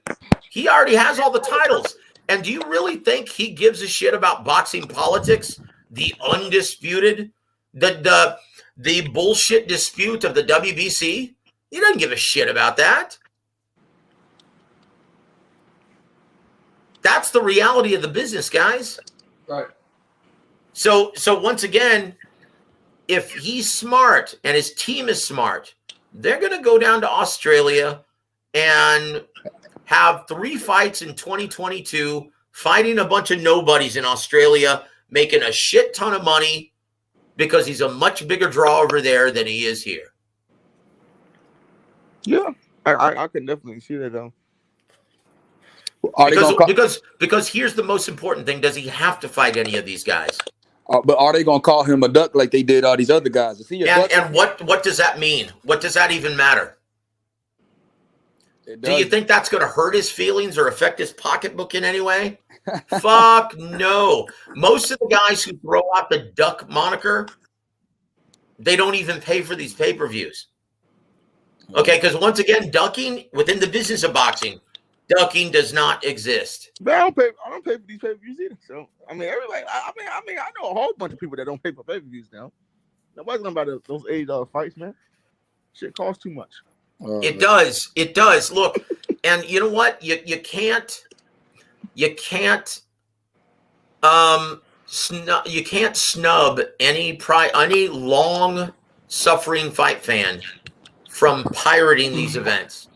He already has all the titles. And do you really think he gives a shit about boxing politics? The undisputed, the bullshit dispute of the WBC? He doesn't give a shit about that. That's the reality of the business, guys. Right. So once again, if he's smart and his team is smart, they're going to go down to Australia and have 3 fights in 2022, fighting a bunch of nobodies in Australia, making a shit ton of money because he's a much bigger draw over there than he is here. Yeah, I can definitely see that though. Because here's the most important thing: does he have to fight any of these guys? But are they gonna call him a duck like they did all these other guys? Is he a duck? And what does that mean? What does that even matter? Do you think that's going to hurt his feelings or affect his pocketbook in any way? Fuck no. Most of the guys who throw out the duck moniker, they don't even pay for these pay-per-views. Okay, because once again, ducking within the business of boxing, ducking does not exist. But I don't pay for these pay-per-views either. So I mean, everybody. I know a whole bunch of people that don't pay for pay-per-views now. Nobody's gonna buy those $80 fights, man. Shit costs too much. It does. It does. Look, and you know what? You can't snub any long-suffering fight fan from pirating these events.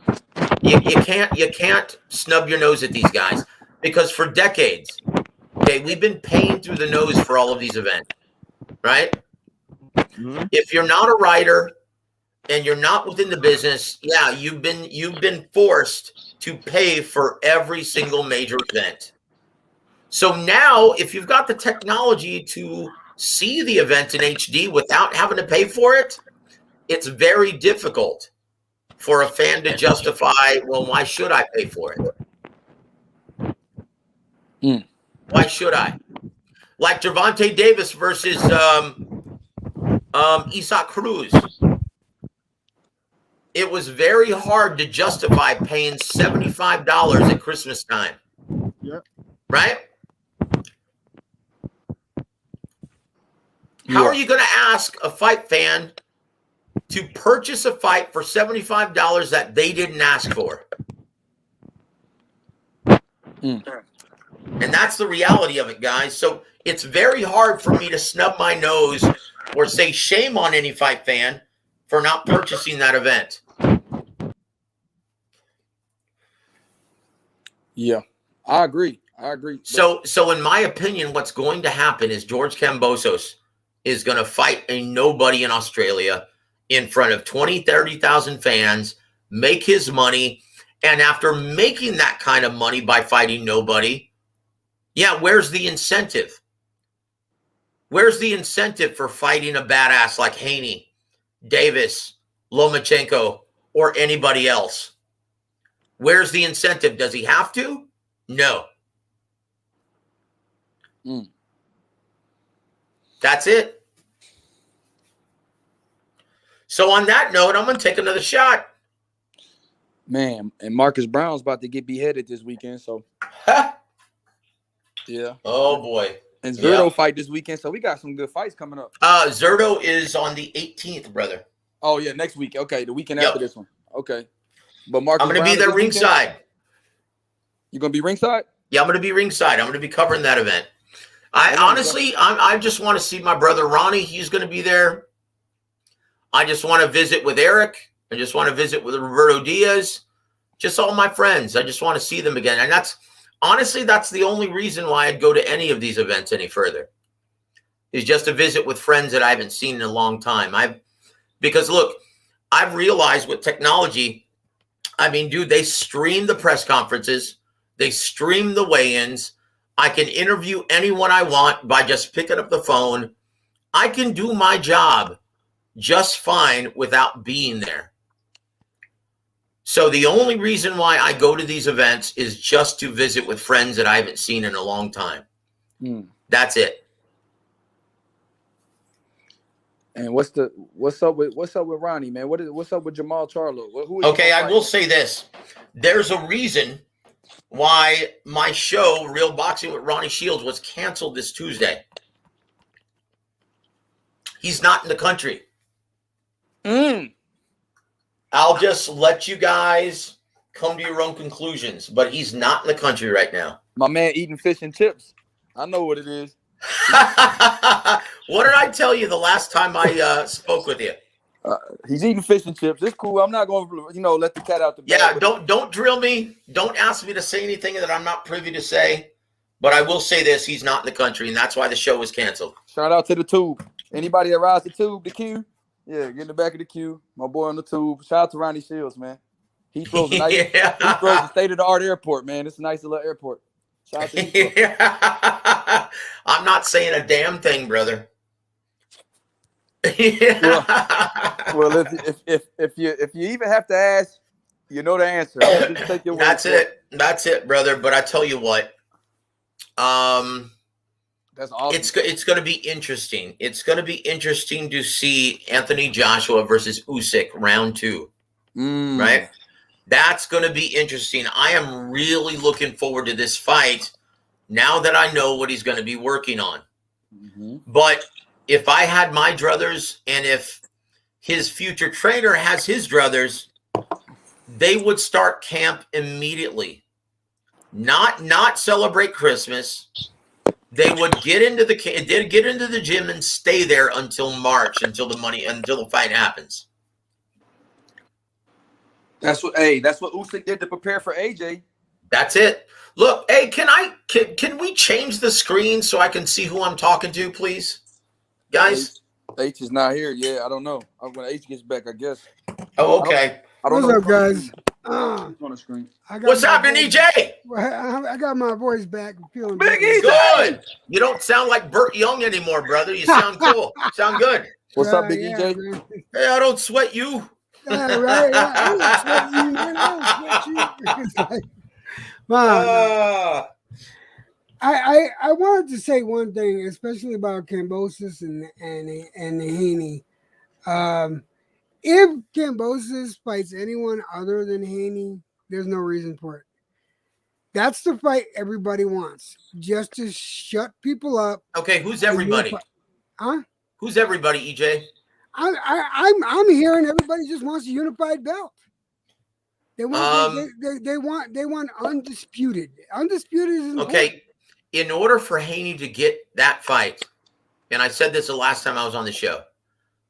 You can't snub your nose at these guys because for decades, okay, we've been paying through the nose for all of these events, right? Mm-hmm. If you're not a writer and you're not within the business, yeah, you've been forced to pay for every single major event. So now, if you've got the technology to see the event in HD without having to pay for it, it's very difficult for a fan to justify, well, why should I pay for it? Why should I? Like Gervonta Davis versus Isaac Cruz. It was very hard to justify paying $75 at Christmas time. Yeah. Right? How are you going to ask a fight fan to purchase a fight for $75 that they didn't ask for? And that's the reality of it, guys. So it's very hard for me to snub my nose or say shame on any fight fan for not purchasing that event. Yeah, I agree. So in my opinion, what's going to happen is George Kambosos is going to fight a nobody in Australia in front of 20, 30,000 fans, make his money. And after making that kind of money by fighting nobody, yeah, where's the incentive? Where's the incentive for fighting a badass like Haney, Davis, Lomachenko, or anybody else? Where's the incentive? Does he have to? No. That's it. So on that note, I'm going to take another shot. Man, and Marcus Brown's about to get beheaded this weekend, so. Yeah. Oh, boy. And Zerto fight this weekend, so we got some good fights coming up. Zerto is on the 18th, brother. Oh, yeah, next week. Okay, the weekend after this one. Okay. But Marcus I'm going to Brown be there this weekend? ringside. You gonna be ringside? Yeah, I'm going to be ringside. I'm going to be covering that event. I just want to see my brother Ronnie. He's going to be there. I just want to visit with Eric. I just want to visit with Roberto Diaz. Just all my friends. I just want to see them again. And that's the only reason why I'd go to any of these events any further. Is just to visit with friends that I haven't seen in a long time. Because look, I've realized with technology, I mean, dude, they stream the press conferences. They stream the weigh-ins. I can interview anyone I want by just picking up the phone. I can do my job just fine without being there. So the only reason why I go to these events is just to visit with friends that I haven't seen in a long time. That's it. And what's up with Ronnie, man? What's up with Jamal Charlo? Okay, I will say this. There's a reason why my show, Real Boxing with Ronnie Shields, was canceled this Tuesday. He's not in the country. I'll just let you guys come to your own conclusions, but he's not in the country right now. My man eating fish and chips. I know what it is. What did I tell you the last time I spoke with you? He's eating fish and chips. It's cool. I'm not going to, let the cat out the bag. Yeah, don't drill me. Don't ask me to say anything that I'm not privy to say. But I will say this: he's not in the country, and that's why the show was canceled. Shout out to the Tube. Anybody that rides the Tube, the queue, yeah, get in the back of the queue. My boy on the Tube. Shout out to Ronnie Shields, man. He throws a nice, a state-of-the-art airport, man. It's a nice little airport. Shout out to Heathrow. I'm not saying a damn thing, brother. Well, if you even have to ask, you know the answer. Just take your word That's for it. That's it, brother. But I tell you what, that's awesome. It's going to be interesting. It's going to be interesting to see Anthony Joshua versus Usyk round 2. Right? That's going to be interesting. I am really looking forward to this fight now that I know what he's going to be working on. But if I had my druthers and if his future trainer has his druthers, they would start camp immediately. Not celebrate Christmas. They would get into the gym and stay there until March, until the fight happens. That's what Usyk did to prepare for AJ. That's it. Look, hey, can we change the screen so I can see who I'm talking to, please? Guys? H is not here. Yeah, I don't know. When H gets back, I guess. Oh, okay. I don't What's know. up, guys? On the screen. What's happening, EJ? I got my voice back. I'm feeling Big better. Good. You don't sound like Burt Young anymore, brother. You sound cool. Sound good. What's up, Big Yeah, EJ? man. Hey, I don't sweat you. Yeah, right. I don't sweat you, man. I don't sweat you. It's like, man, I wanted to say one thing, especially about Kambosos and Haney. If Kambosos fights anyone other than Haney, there's no reason for it. That's the fight everybody wants, just to shut people up. Okay, who's everybody? Huh? Who's everybody, EJ? I'm hearing everybody just wants a unified belt. They want they want undisputed. Undisputed is important. Okay. In order for Haney to get that fight, and I said this the last time I was on the show,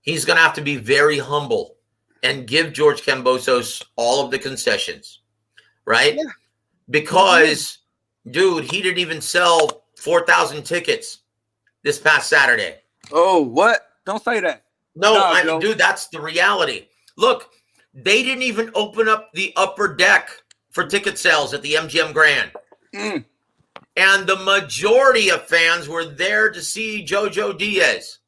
he's going to have to be very humble and give George Kambosos all of the concessions, right? Yeah. Because, dude, he didn't even sell 4,000 tickets this past Saturday. Oh, what? Don't say that. No, dude, that's the reality. Look, they didn't even open up the upper deck for ticket sales at the MGM Grand. And the majority of fans were there to see Jojo Diaz.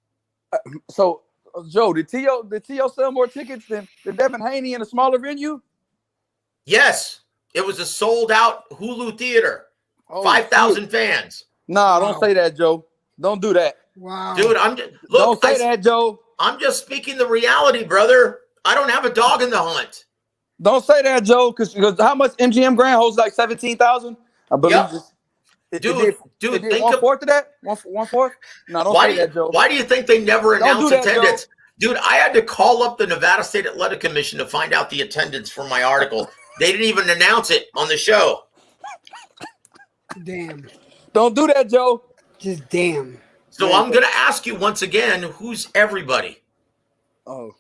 So, Joe, did T.O. sell more tickets than Devin Haney in a smaller venue? Yes. It was a sold-out Hulu theater. 5,000 fans. Nah, don't say that, Joe. Don't do that. Wow. Dude, don't say that, Joe. I'm just speaking the reality, brother. I don't have a dog in the hunt. Don't say that, Joe, because how much MGM Grand holds? Like 17,000? I believe this. Dude, think one fourth of that? One fourth? No, don't say that, Joe. Why do you think they never announced attendance? Dude, I had to call up the Nevada State Athletic Commission to find out the attendance for my article. They didn't even announce it on the show. Damn. Don't do that, Joe. Just damn. So I'm going to ask you once again, who's everybody? Oh.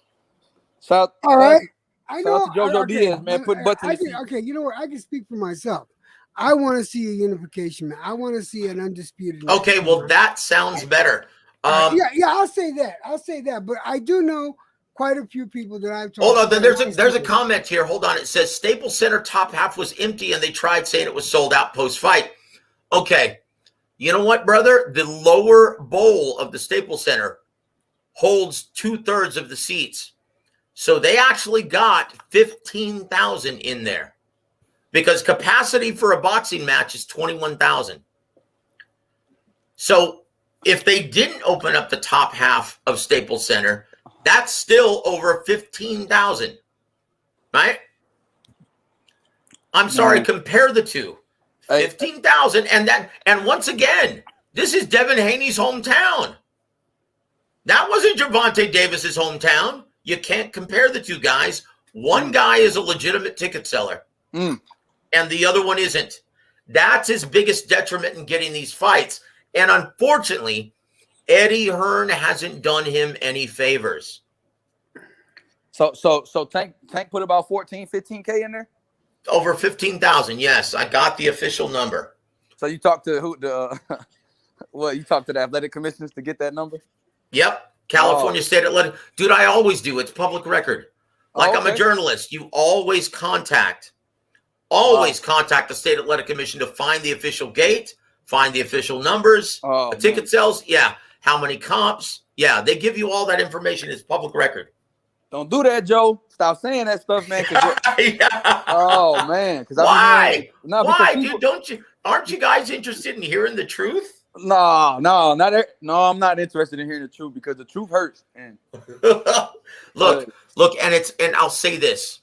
Shout All right. I know. Shout out to JoJo Diaz, man. Put butts in the seat. Okay, you know what? I can speak for myself. I want to see a unification, man. I want to see an undisputed. Okay, well, that sounds better. Yeah, I'll say that. But I do know quite a few people that I've talked Hold on, to. there's a comment here. Hold on. It says Staples Center top half was empty and they tried saying it was sold out post-fight. Okay. You know what, brother? The lower bowl of the Staples Center holds 2/3 of the seats. So they actually got 15,000 in there because capacity for a boxing match is 21,000. So if they didn't open up the top half of Staples Center, that's still over 15,000, right? I'm sorry, compare the two. 15,000 and once again, this is Devin Haney's hometown. That wasn't Gervonta Davis's hometown. You can't compare the two guys. One guy is a legitimate ticket seller, and the other one isn't. That's his biggest detriment in getting these fights. And unfortunately, Eddie Hearn hasn't done him any favors. So Tank put about 14, 15K in there? Over 15,000, yes. I got the official number. So you talked to who? You talked to the athletic commissioners to get that number? Yep. California State Athletic. Dude, I always do. It's public record. Like I'm a journalist. You always contact the State Athletic Commission to find the official gate, find the official numbers, the ticket sales. Yeah. How many comps? Yeah. They give you all that information. It's public record. Don't do that, Joe. Stop saying that stuff, man. Yeah. Oh, man. Why? Why, dude? Aren't you guys interested in hearing the truth? No, I'm not interested in hearing the truth because the truth hurts. Man. Look, and I'll say this.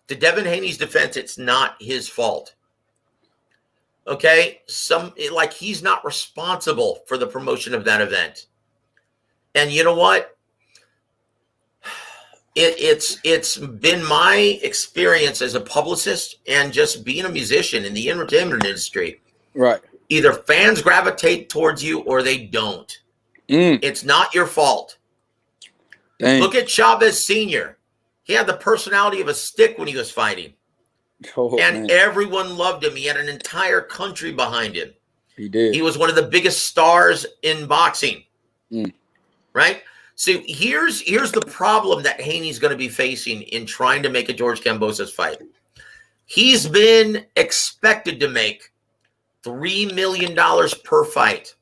To Devin Haney's defense, it's not his fault. Okay? He's not responsible for the promotion of that event. And you know what? It's been my experience as a publicist and just being a musician in the entertainment industry. Right. Either fans gravitate towards you or they don't. It's not your fault. Dang. Look at Chavez Sr. He had the personality of a stick when he was fighting. And everyone loved him. He had an entire country behind him. He did. He was one of the biggest stars in boxing. Right? So here's the problem that Haney's going to be facing in trying to make a George Kambosos fight. He's been expected to make $3 million per fight.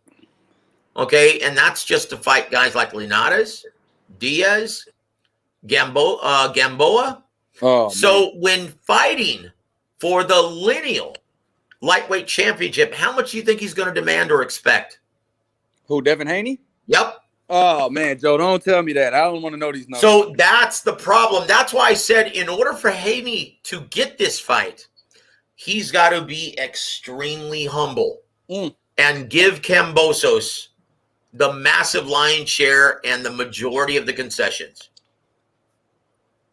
Okay, and that's just to fight guys like Linares, Diaz, Gamboa. So when fighting for the lineal lightweight championship, how much do you think he's going to demand or expect? Who, Devin Haney? Yep. Oh, man, Joe, don't tell me that. I don't want to know these numbers. So that's the problem. That's why I said in order for Haney to get this fight, he's got to be extremely humble and give Kambosos the massive lion's share and the majority of the concessions.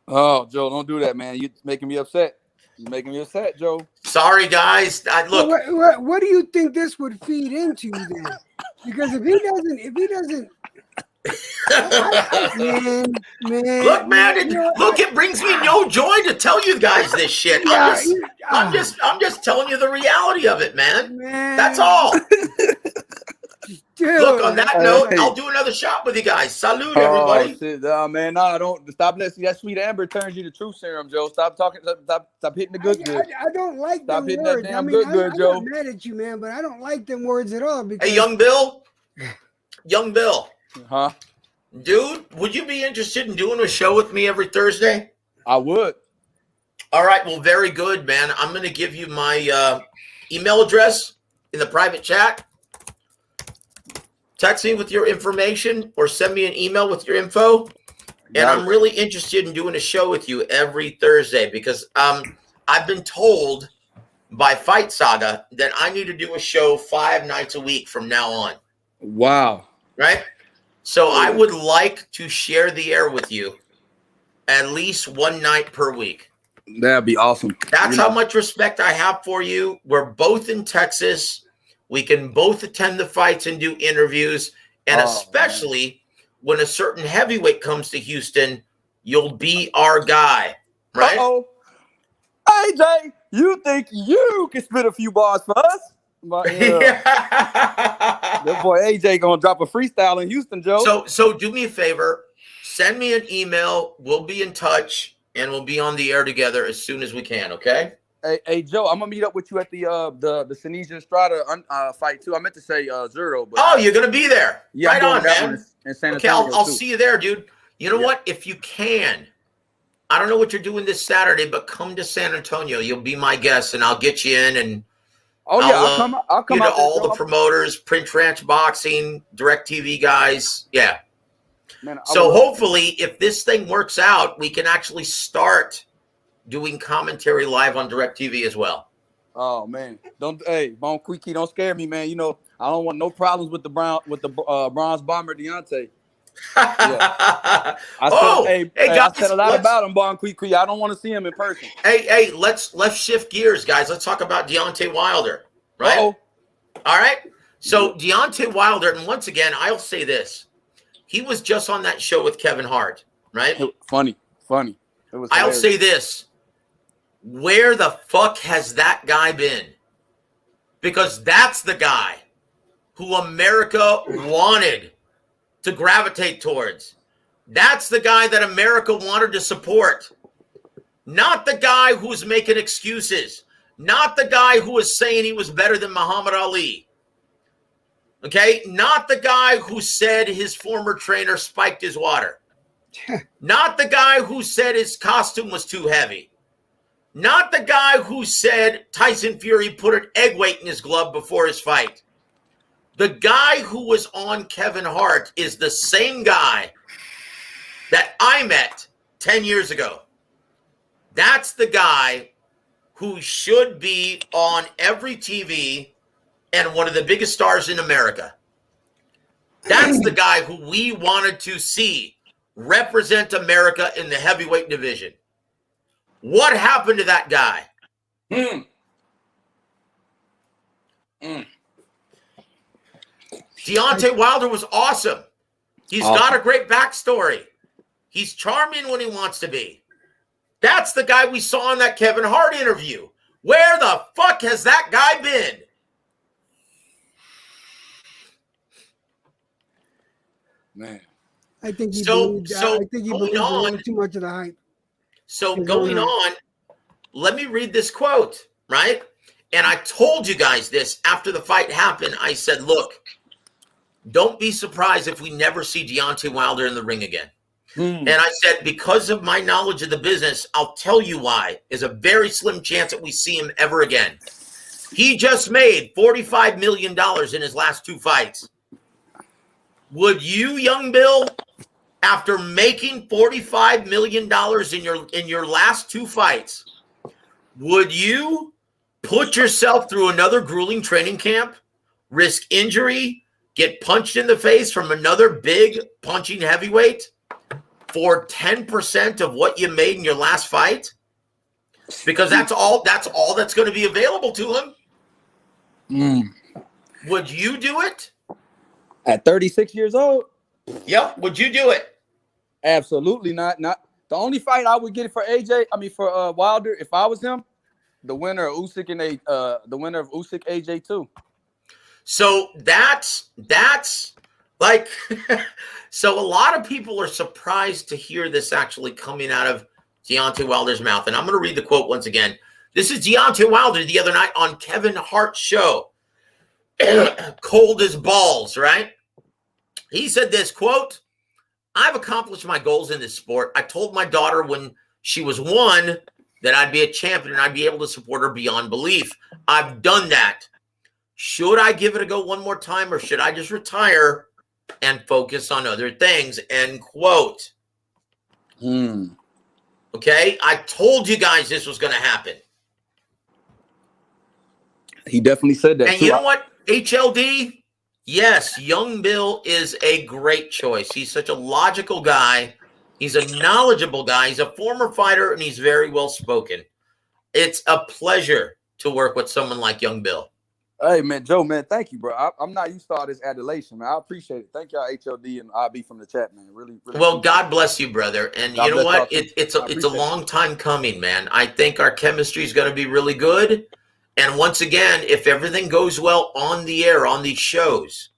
Oh, Joe, don't do that, man. You're making me upset. You're making me upset, Joe. Sorry, guys. Look. What do you think this would feed into then? Because if he doesn't, man. Look, man. It brings me no joy to tell you guys this shit. I'm just telling you the reality of it, man. That's all. Dude, look, on that note, I'll do another shot with you guys. Salute, everybody. Shit. Man, no, don't stop. See, that sweet amber turns you to truth serum, Joe. Stop talking. Stop hitting the good. I don't like stop them hitting words. that damn good, Joe. I'm not mad at you, man, but I don't like them words at all. Because... Hey, young Bill. Huh? Dude, would you be interested in doing a show with me every Thursday? I would. All right. Well, very good, man. I'm going to give you my email address in the private chat. Text me with your information or send me an email with your info. And I'm really interested in doing a show with you every Thursday because I've been told by Fight Saga that I need to do a show 5 nights a week from now on. Wow. Right? So I would like to share the air with you at least one night per week. That'd be awesome. That's how much respect I have for you. We're both in Texas. We can both attend the fights and do interviews. And especially when a certain heavyweight comes to Houston, you'll be our guy, right? Uh-oh. AJ, you think you can spit a few bars for us? But, that boy AJ gonna drop a freestyle in Houston, Joe. So do me a favor. Send me an email. We'll be in touch, and we'll be on the air together as soon as we can, okay? Hey Joe, I'm gonna meet up with you at the Sinisa Estrada fight too. I meant to say Zero, but you're gonna be there. Yeah, right I'm on, that man. one in San Okay, Antonio I'll too. see you there, dude. You know what? If you can, I don't know what you're doing this Saturday, but come to San Antonio. You'll be my guest, and I'll get you in. And I'll come you out to all there, the promoters, Prince Ranch Boxing, DirecTV guys. Yeah. Man, So hopefully, if this thing works out, we can actually start doing commentary live on DirecTV as well. Oh man, Bon Quickie, don't scare me, man. You know I don't want no problems with the bronze bomber Deontay. Yeah. I said a lot about him, Bon Quickie. I don't want to see him in person. Hey, let's shift gears, guys. Let's talk about Deontay Wilder, right? Uh-oh. All right. So Deontay Wilder, and once again, I'll say this. He was just on that show with Kevin Hart, right? Funny. It was I'll hilarious. say this. Where the fuck has that guy been? Because that's the guy who America wanted to gravitate towards. That's the guy that America wanted to support. Not the guy who's making excuses. Not the guy who was saying he was better than Muhammad Ali. Okay? Not the guy who said his former trainer spiked his water. Not the guy who said his costume was too heavy. Not the guy who said Tyson Fury put an egg weight in his glove before his fight. The guy who was on Kevin Hart is the same guy that I met 10 years ago. That's the guy who should be on every TV and one of the biggest stars in America. That's the guy who we wanted to see represent America in the heavyweight division. What happened to that guy? Deontay Wilder was awesome. He's got a great backstory. He's charming when he wants to be. That's the guy we saw in that Kevin Hart interview. Where the fuck has that guy been? Man. I think he believed too much of the hype. So going on, let me read this quote, right? And I told you guys this after the fight happened. I said, look, don't be surprised if we never see Deontay Wilder in the ring again. And I said, because of my knowledge of the business, I'll tell you why. There's a very slim chance that we see him ever again. He just made $45 million in his last two fights. Would you, young Bill, after making $45 million in your last two fights, would you put yourself through another grueling training camp, risk injury, get punched in the face from another big punching heavyweight for 10% of what you made in your last fight? Because that's all that's going to be available to him. Would you do it? At 36 years old? Yep. Would you do it? Absolutely not. Not the only fight I would get for Wilder, if I was him, the winner of Usyk AJ too. So that's like, so a lot of people are surprised to hear this actually coming out of Deontay Wilder's mouth. And I'm going to read the quote once again. This is Deontay Wilder the other night on Kevin Hart's show. Cold as balls, right? He said this, quote, I've accomplished my goals in this sport. I told my daughter when she was 1 that I'd be a champion and I'd be able to support her beyond belief. I've done that. Should I give it a go one more time, or should I just retire and focus on other things? End quote. Okay, I told you guys this was going to happen. He definitely said that. And you know what, HLD? Yes, Young Bill is a great choice. He's such a logical guy. He's a knowledgeable guy. He's a former fighter, and he's very well spoken. It's a pleasure to work with someone like Young Bill. Hey, man, Joe, man, thank you, bro. I'm not used to all this adulation, man. I appreciate it. Thank y'all, HLD and IB from the chat, man. Really, really. Well, God bless you, brother. And God you know bless what? y'all too. It's I a appreciate it. long time coming, man. I think our chemistry is going to be really good. And once again, if everything goes well on the air, on these shows,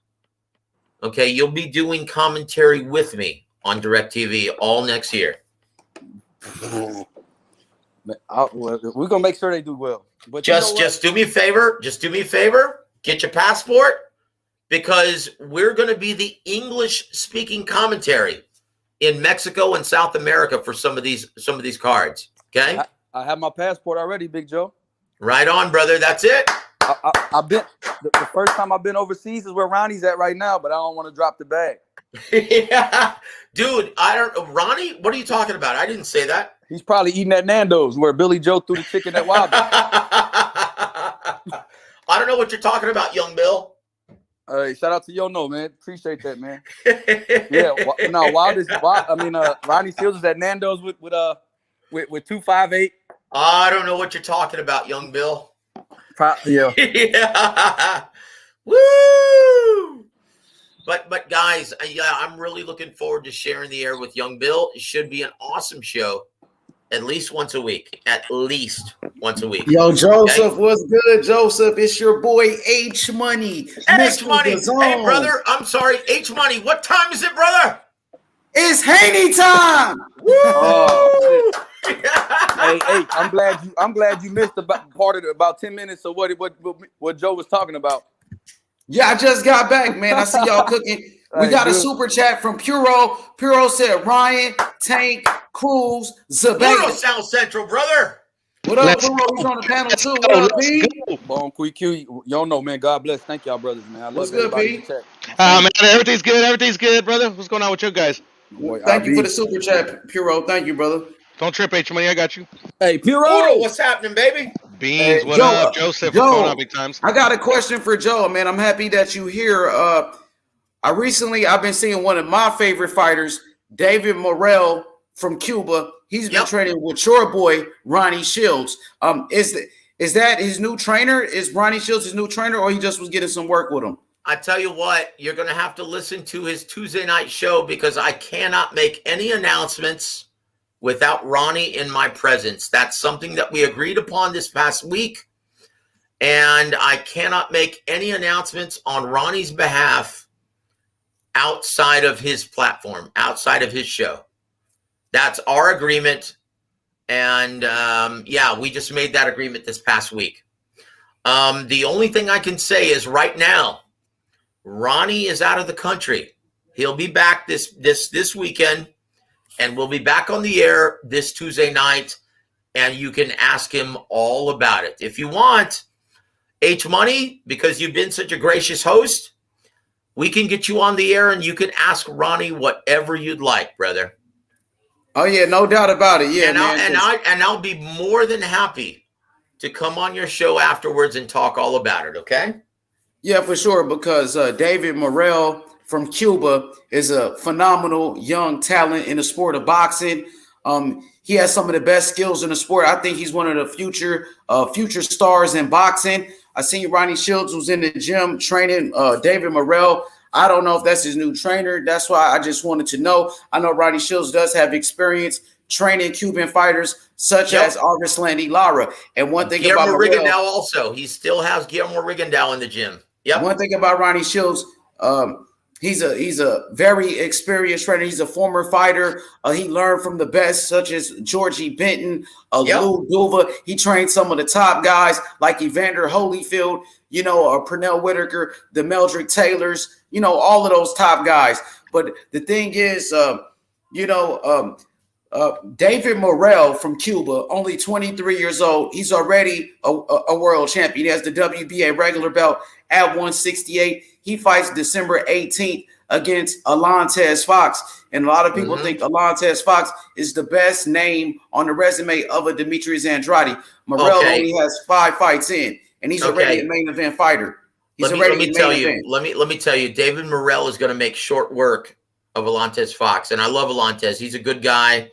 okay, you'll be doing commentary with me on DirecTV all next year. We're gonna make sure they do well. But just do me a favor. Just do me a favor. Get your passport, because we're going to be the English-speaking commentary in Mexico and South America for some of these cards. Okay. I have my passport already, Big Joe. Right on, brother. That's it. I've been the first time I've been overseas is where Ronnie's at right now, but I don't want to drop the bag. Yeah, dude. I don't. Ronnie, what are you talking about? I didn't say that. He's probably eating at Nando's where Billy Joe threw the chicken at Wild. I don't know what you're talking about, Young Bill. Hey, shout out to Yo No, man. Appreciate that, man. Yeah, no, Ronnie Shields is at Nando's with 258. I don't know what you're talking about, Young Bill. Yeah. Yeah. Woo! But guys, yeah, I'm really looking forward to sharing the air with Young Bill. It should be an awesome show. At least once a week. At least once a week. Yo, Joseph, what's good, Joseph? It's your boy H Money. H Money. Hey, brother. I'm sorry. H Money. What time is it, brother? It's Haney time. Woo! Oh, hey, I'm glad you missed about 10 minutes of what Joe was talking about. Yeah, I just got back, man. I see y'all cooking. We got a super chat from Puro. Puro said Ryan, Tank, Cruz, Zabay. Puro South Central, brother. What up, Puro? He's on the panel too. What up, B? Bone Q. Y'all know, man. God bless. Thank y'all, brothers, man. I love What's good, B? Man, everything's good. Everything's good, brother. What's going on with you guys? Boy, Thank you for the super chat, Puro. Thank you, brother. Don't trip, H Money. I got you. Hey, Puro. What's happening, baby? Beans, what up? Joseph, what's going on, big times? I got a question for Joe, man. I'm happy that you here. I've been seeing one of my favorite fighters, David Morrell from Cuba. He's been training with your boy Ronnie Shields. Is that his new trainer? Is Ronnie Shields his new trainer, or he just was getting some work with him? I tell you what, you're going to have to listen to his Tuesday night show, because I cannot make any announcements without Ronnie in my presence. That's something that we agreed upon this past week, and I cannot make any announcements on Ronnie's behalf outside of his platform, outside of his show. That's our agreement, and we just made that agreement this past week. The only thing I can say is right now, Ronnie is out of the country. He'll be back this weekend, and we'll be back on the air this Tuesday night, and you can ask him all about it. If you want, H Money, because you've been such a gracious host, we can get you on the air and you can ask Ronnie whatever you'd like, brother. Oh yeah, no doubt about it. Yeah, and I'll be more than happy to come on your show afterwards and talk all about it, okay? Yeah, for sure, because David Morrell from Cuba is a phenomenal young talent in the sport of boxing. He has some of the best skills in the sport. I think he's one of the future stars in boxing. I seen Ronnie Shields was in the gym training David Morrell. I don't know if that's his new trainer. That's why I just wanted to know. I know Ronnie Shields does have experience training Cuban fighters such as Augustlandi Lara. And one thing Guillermo about Rigondeaux also. He still has Guillermo Rigondeaux in the gym. Yep. One thing about Ronnie Shields, he's a very experienced trainer. He's a former fighter. He learned from the best, such as Georgie Benton, Lou Duva. He trained some of the top guys like Evander Holyfield, Pernell Whitaker, the Meldrick Taylors, all of those top guys. But the thing is, David Morrell from Cuba, only 23 years old. He's already a world champion. He has the WBA regular belt at 168. He fights December 18th against Alantez Fox. And a lot of people think Alantez Fox is the best name on the resume of a Demetrius Andrade. Morrell only has 5 fights in, and he's already a main event fighter. He's let already me in tell main you. event. Let me tell you. David Morrell is going to make short work of Alantez Fox, and I love Alantez. He's a good guy,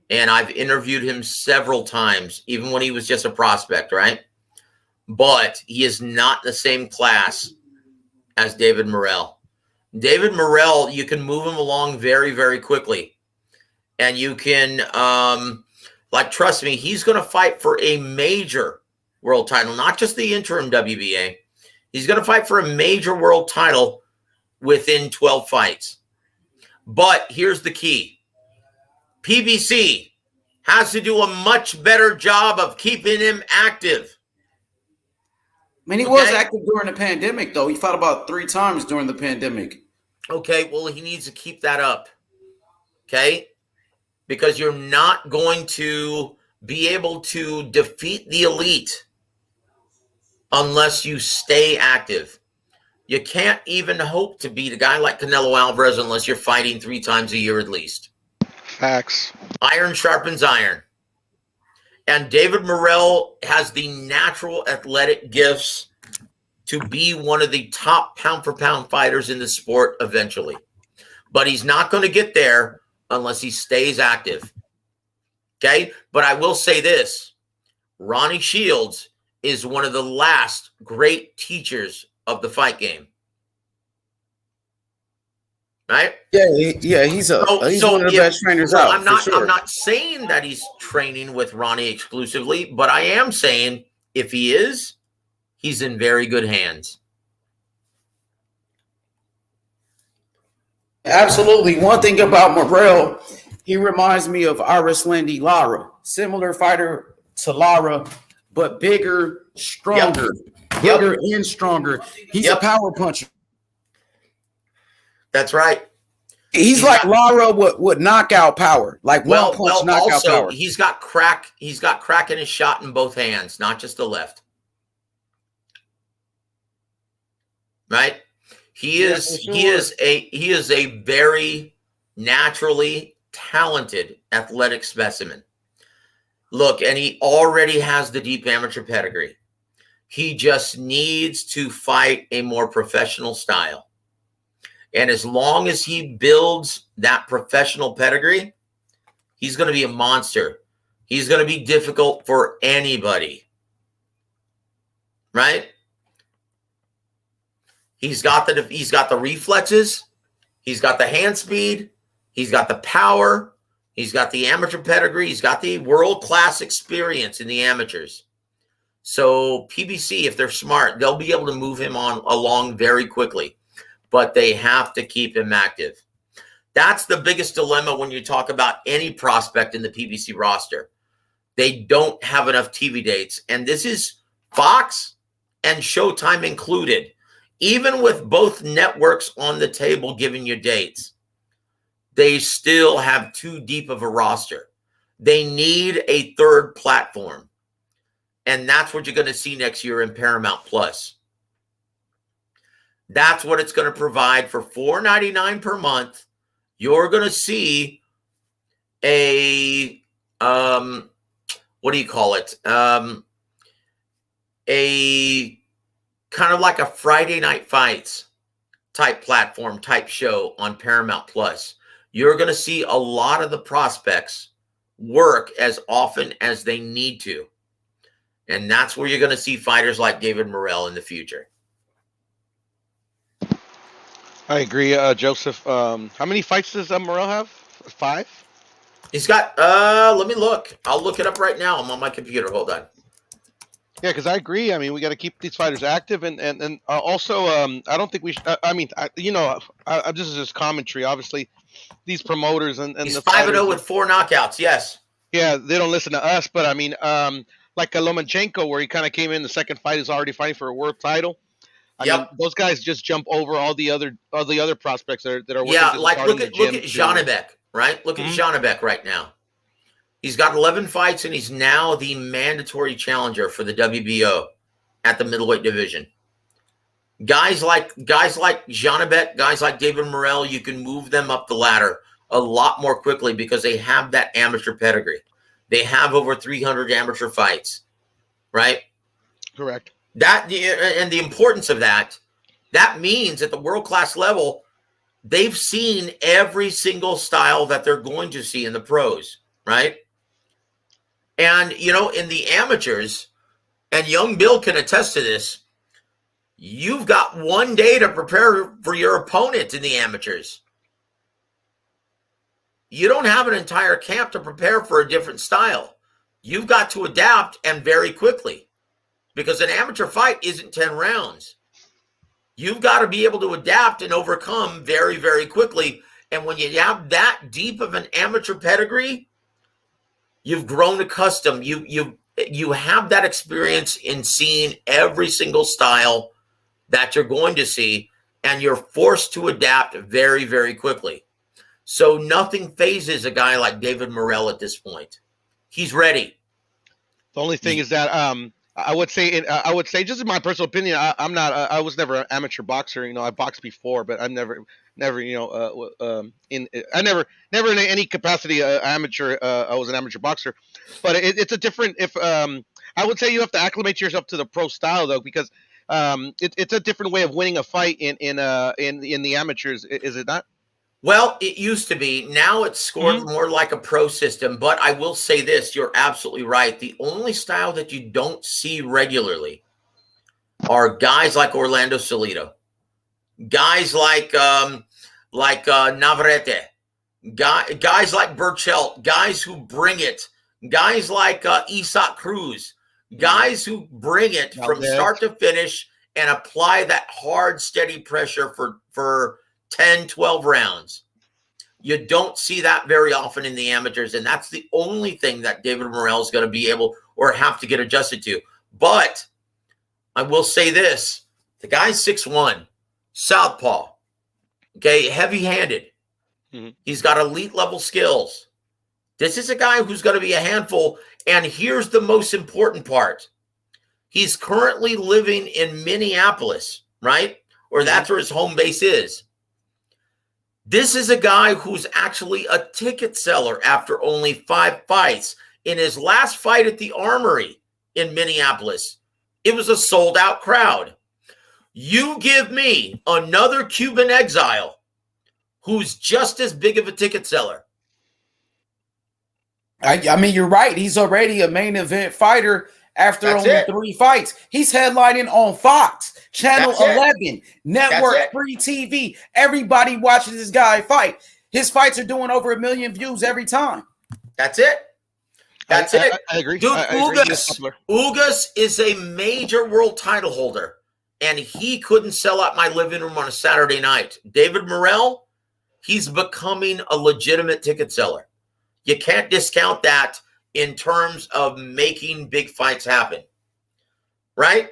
and I've interviewed him several times, even when he was just a prospect, right? But he is not the same class as David Morrell. David Morrell, you can move him along very, very quickly. And you can, trust me, he's going to fight for a major world title, not just the interim WBA. He's going to fight for a major world title within 12 fights. But here's the key. PBC has to do a much better job of keeping him active. I mean, he was active during the pandemic, though. He fought about 3 times during the pandemic. Okay, well, he needs to keep that up. Okay? Because you're not going to be able to defeat the elite unless you stay active. You can't even hope to beat a guy like Canelo Alvarez unless you're fighting 3 times a year at least. Facts. Iron sharpens iron. And David Morrell has the natural athletic gifts to be one of the top pound-for-pound fighters in the sport eventually. But he's not going to get there unless he stays active. Okay? But I will say this. Ronnie Shields is one of the last great teachers of the fight game. Right? Yeah, he's one of the best trainers out. I'm not saying that he's training with Ronnie exclusively, but I am saying if he is, he's in very good hands. Absolutely. One thing about Morrell, he reminds me of Iris Lindy Lara. Similar fighter to Lara, but bigger, stronger. Bigger and stronger. He's a power puncher. That's right. He's like Lara with knockout power, like one punch knockout power. He's got crack. He's got crack in his shot in both hands, not just the left. Right? He is a very naturally talented athletic specimen. Look, and he already has the deep amateur pedigree. He just needs to fight a more professional style. And as long as he builds that professional pedigree, he's going to be a monster. He's going to be difficult for anybody. Right? He's got the reflexes. He's got the hand speed. He's got the power. He's got the amateur pedigree. He's got the world-class experience in the amateurs. So PBC, if they're smart, they'll be able to move him along very quickly. But they have to keep him active. That's the biggest dilemma when you talk about any prospect in the PBC roster. They don't have enough TV dates. And this is Fox and Showtime included. Even with both networks on the table giving you dates, they still have too deep of a roster. They need a third platform. And that's what you're going to see next year in Paramount Plus. That's what it's going to provide for $4.99 per month. You're going to see a, what do you call it? A kind of like a Friday Night Fights type platform, type show on Paramount Plus. You're going to see a lot of the prospects work as often as they need to. And that's where you're going to see fighters like David Morrell in the future. I agree, Joseph. How many fights does Morrell have? 5? He's got, let me look. I'll look it up right now. I'm on my computer. Hold on. Yeah, because I agree. I mean, we got to keep these fighters active, and also, I don't think we should. This is just commentary. Obviously, these promoters and he's the 5-0 with 4 knockouts. Yes. Yeah, they don't listen to us, but I mean, like a Lomachenko, where he kind of came in the second fight, is already fighting for a world title. I mean, those guys just jump over all the other prospects that are working. Yeah, like look at Janibek, right? Look at Janibek right now. He's got 11 fights, and he's now the mandatory challenger for the WBO at the middleweight division. Guys like Janibek, guys like David Morrell, you can move them up the ladder a lot more quickly because they have that amateur pedigree. They have over 300 amateur fights, right? Correct. That and the importance of that means at the world-class level, they've seen every single style that they're going to see in the pros, right? And, in the amateurs, and young Bill can attest to this, you've got one day to prepare for your opponent in the amateurs. You don't have an entire camp to prepare for a different style. You've got to adapt, and very quickly, because an amateur fight isn't 10 rounds. You've got to be able to adapt and overcome very, very quickly. And when you have that deep of an amateur pedigree, you've grown accustomed. You have that experience in seeing every single style that you're going to see, and you're forced to adapt very, very quickly. So nothing phases a guy like David Morrell at this point. He's ready. The only thing is that I would say just in my personal opinion, I was never an amateur boxer. I boxed before, but I'm never in any capacity amateur. I was an amateur boxer, but it's a different. I would say you have to acclimate yourself to the pro style though, because it's a different way of winning a fight in the amateurs. Is it not? Well, it used to be. Now it's scored more like a pro system. But I will say this, you're absolutely right. The only style that you don't see regularly are guys like Orlando Salido, guys like Navarrete, guys like Burchelt, guys who bring it, guys like Isaac Cruz, guys who bring it from start to finish and apply that hard, steady pressure for 10, 12 rounds. You don't see that very often in the amateurs, and that's the only thing that David Morrell is going to be able or have to get adjusted to. But I will say this, the guy's 6'1", southpaw, okay, heavy-handed. He's got elite level skills. This is a guy who's going to be a handful, and here's the most important part. He's currently living in Minneapolis, right? Or that's where his home base is. This is a guy who's actually a ticket seller after only 5 fights. In his last fight at the Armory in Minneapolis, it was a sold-out crowd. You give me another Cuban exile who's just as big of a ticket seller. I mean, you're right. He's already a main event fighter after only 3 fights. He's headlining on Fox, Channel 11, Network Free TV. Everybody watches this guy fight. His fights are doing over 1 million views every time. That's it. That's it. I agree. Dude, I agree. Ugas is a major world title holder, and he couldn't sell out my living room on a Saturday night. David Morrell, he's becoming a legitimate ticket seller. You can't discount that in terms of making big fights happen, right?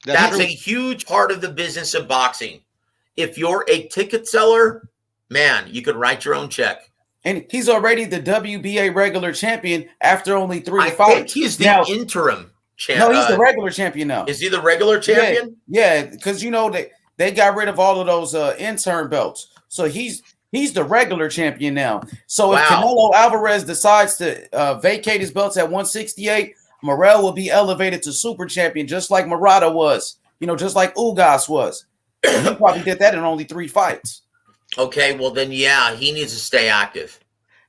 That's a huge part of the business of boxing. If you're a ticket seller, man, you could write your own check. And he's already the WBA regular champion after only 3 fights. I think he's the interim champion. No, he's the regular champion now. Is he the regular champion? Yeah, because they got rid of all of those intern belts. So he's the regular champion now. So if Canelo Alvarez decides to vacate his belts at 168, Morrell will be elevated to super champion, just like Murata was, just like Ugas was. He probably did that in only 3 fights. Okay, well then, yeah, he needs to stay active.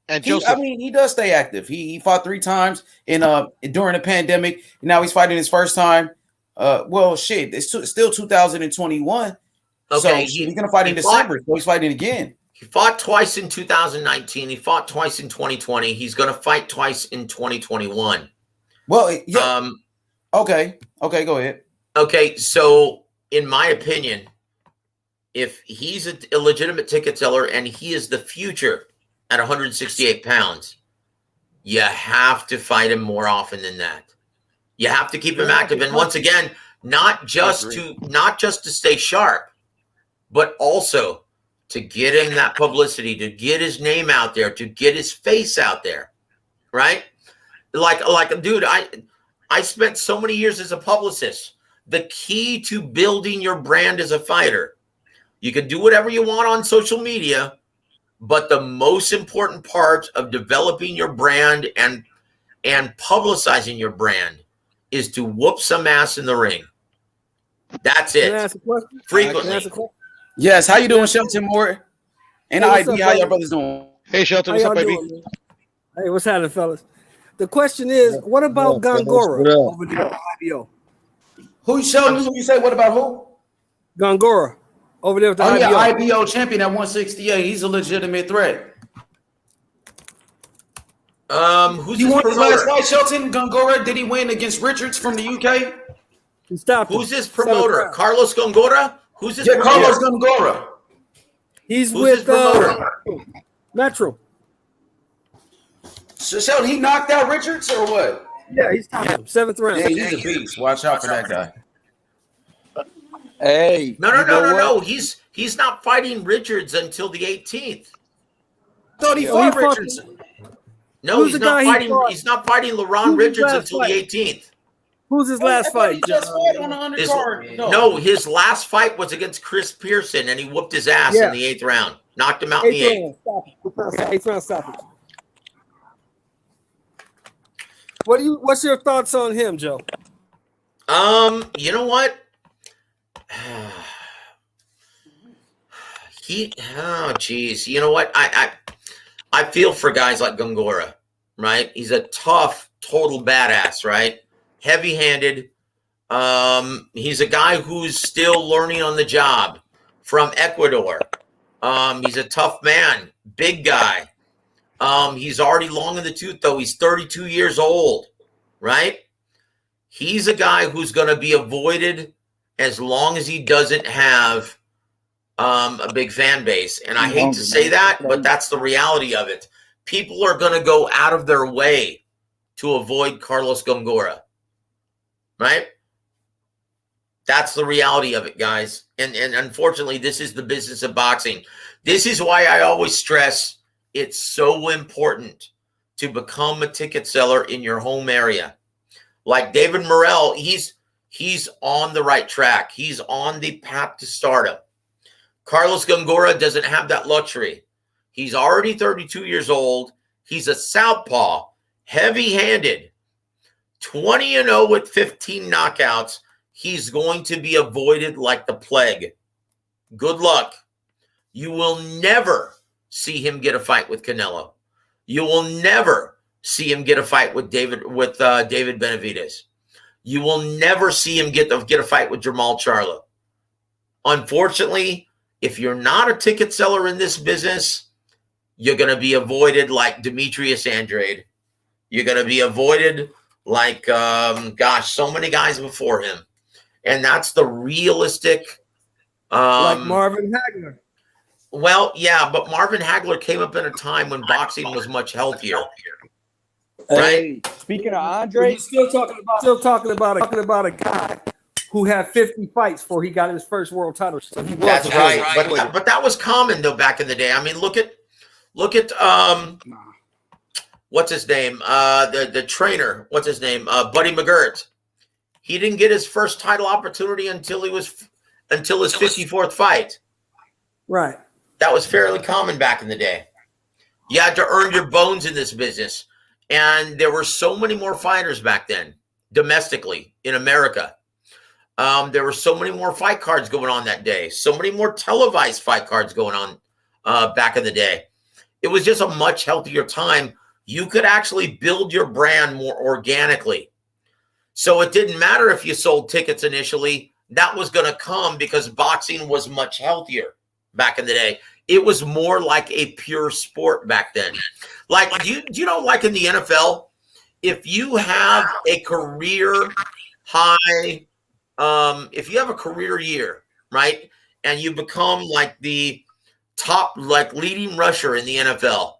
And he does stay active. He fought 3 times during the pandemic. Now he's fighting his first time. It's still 2021. Okay, so he's gonna fight in December. So he's fighting again. He fought twice in 2019. He fought twice in 2020. He's going to fight twice in 2021. Well, yeah. Okay, go ahead. Okay, so in my opinion, if he's a legitimate ticket seller and he is the future at 168 pounds, you have to fight him more often than that. You have to keep him active. And once again, not just to stay sharp, but also to get him that publicity, to get his name out there, to get his face out there, right? Like, dude, I spent so many years as a publicist. The key to building your brand as a fighter, you can do whatever you want on social media, but the most important part of developing your brand and publicizing your brand is to whoop some ass in the ring. That's Can I it. ask a question? Can I Frequently. ask a question? Yes, how you doing, Shelton Moore? And Hey, what's IB, up, how y'all brother? brothers doing? Hey, Shelton, How what's y'all up, baby? doing, man? Hey, what's happening, fellas? The question is, what about fellas? Gongora What up? over there at IBO? Who Sheldon? Who you say? What about who? Gongora over there with the Oh IBO. yeah, IBO champion at 168. He's a legitimate threat. Who's He his won his last promoter? fight, Shelton Gongora. Did he win against Richards from the UK? He stopped him. Who's his Seventh promoter? round. Carlos Gongora? Who's his Yeah, promoter? Carlos Gongora. He's Who's his with promoter? Metro. So Shelton, he knocked out Richards or what? Yeah, he stopped him. Seventh round. Yeah, he's a beast. Watch out for that guy. Hey, No. He's not fighting Richards until the 18th. I thought he Yeah, fought he fought Richards. No, Who's he's the not guy he fighting. fought? He's not fighting LaRon Who's his Richards last until fight? the 18th. Who's his last I thought fight? he just fought on the His, undercard. no, his last fight was against Chris Pearson, and he whooped his ass Yeah. in the 8th round. Knocked him out in the 8th. round. Stop it. 8th round stoppage. What's your thoughts on him, Joe? You know what? Geez. You know what? I feel for guys like Gongora, right? He's a tough, total badass, right? Heavy-handed. He's a guy who's still learning on the job from Ecuador. He's a tough man, big guy. He's already long in the tooth, though. He's 32 years old, right? He's a guy who's going to be avoided as long as he doesn't have a big fan base. And I hate to say that, but that's the reality of it. People are going to go out of their way to avoid Carlos Gongora, right? That's the reality of it, guys. And unfortunately, this is the business of boxing. This is why I always stress it's so important to become a ticket seller in your home area. Like David Morrell, he's on the right track. He's on the path to stardom. Carlos Gongora doesn't have that luxury. He's already 32 years old. He's a southpaw, heavy-handed, 20-0 with 15 knockouts. He's going to be avoided like the plague. Good luck. You will never see him get a fight with Canelo. You will never see him get a fight with David Benavidez. You will never see him get a fight with Jamal Charlo. Unfortunately, if you're not a ticket seller in this business, you're going to be avoided like Demetrius Andrade. You're going to be avoided like, so many guys before him. And that's the realistic. Like Marvin Hagler. Well, yeah, but Marvin Hagler came up in a time when boxing was much healthier. Hey, speaking of Andre, You're still talking about a guy who had 50 fights before he got his first world title. So he was That's right. But that was common though back in the day. I mean, look at what's his name? The trainer, what's his name? Buddy McGirt. He didn't get his first title opportunity until his 54th fight. Right. That was fairly common back in the day. You had to earn your bones in this business. And there were so many more fighters back then, domestically, in America. There were so many more fight cards going on that day. So many more televised fight cards going on back in the day. It was just a much healthier time. You could actually build your brand more organically. So it didn't matter if you sold tickets initially. That was going to come because boxing was much healthier back in the day. It was more like a pure sport back then. Like, do you know, like in the NFL, if you have a career high, if you have a career year, right, and you become like the top, like leading rusher in the NFL,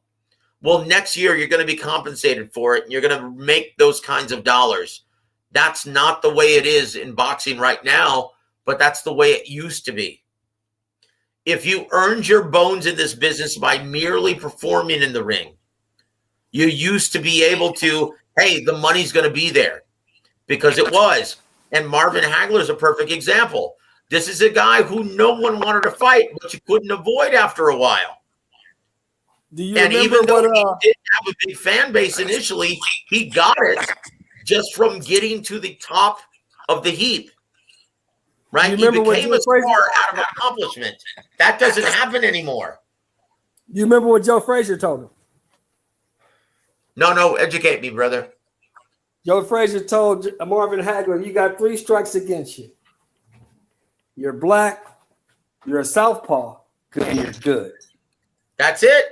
well, next year you're going to be compensated for it and you're going to make those kinds of dollars. That's not the way it is in boxing right now, but that's the way it used to be. If you earned your bones in this business by merely performing in the ring, you used to be able to, hey, the money's going to be there because it was. And Marvin Hagler is a perfect example. This is a guy who no one wanted to fight, but you couldn't avoid after a while. And even though he didn't have a big fan base initially, he got it just from getting to the top of the heap. right? You He remember what became Joe a Frazier? star out of accomplishment. That doesn't happen anymore. You remember what Joe Frazier told him? No, educate me, brother. Joe Frazier told Marvin Hagler, "You got 3 strikes against you. You're black, you're a southpaw, and you're good." That's it.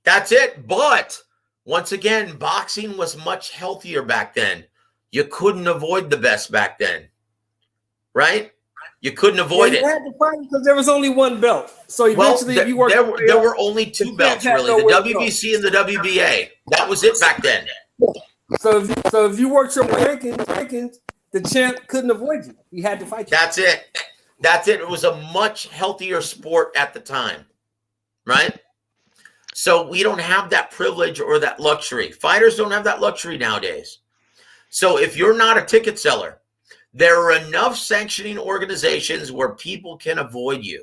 That's it. But once again, boxing was much healthier back then. You couldn't avoid the best back then, right? You couldn't avoid You it. had to fight because there was only one belt. So eventually, you worked. There were only 2 belts, really: the WBC and the WBA. That was it back then. So if you worked your rankings, the champ couldn't avoid you. He had to fight you. That's it. That's it. It was a much healthier sport at the time, right? So we don't have that privilege or that luxury. Fighters don't have that luxury nowadays. So if you're not a ticket seller, there are enough sanctioning organizations where people can avoid you.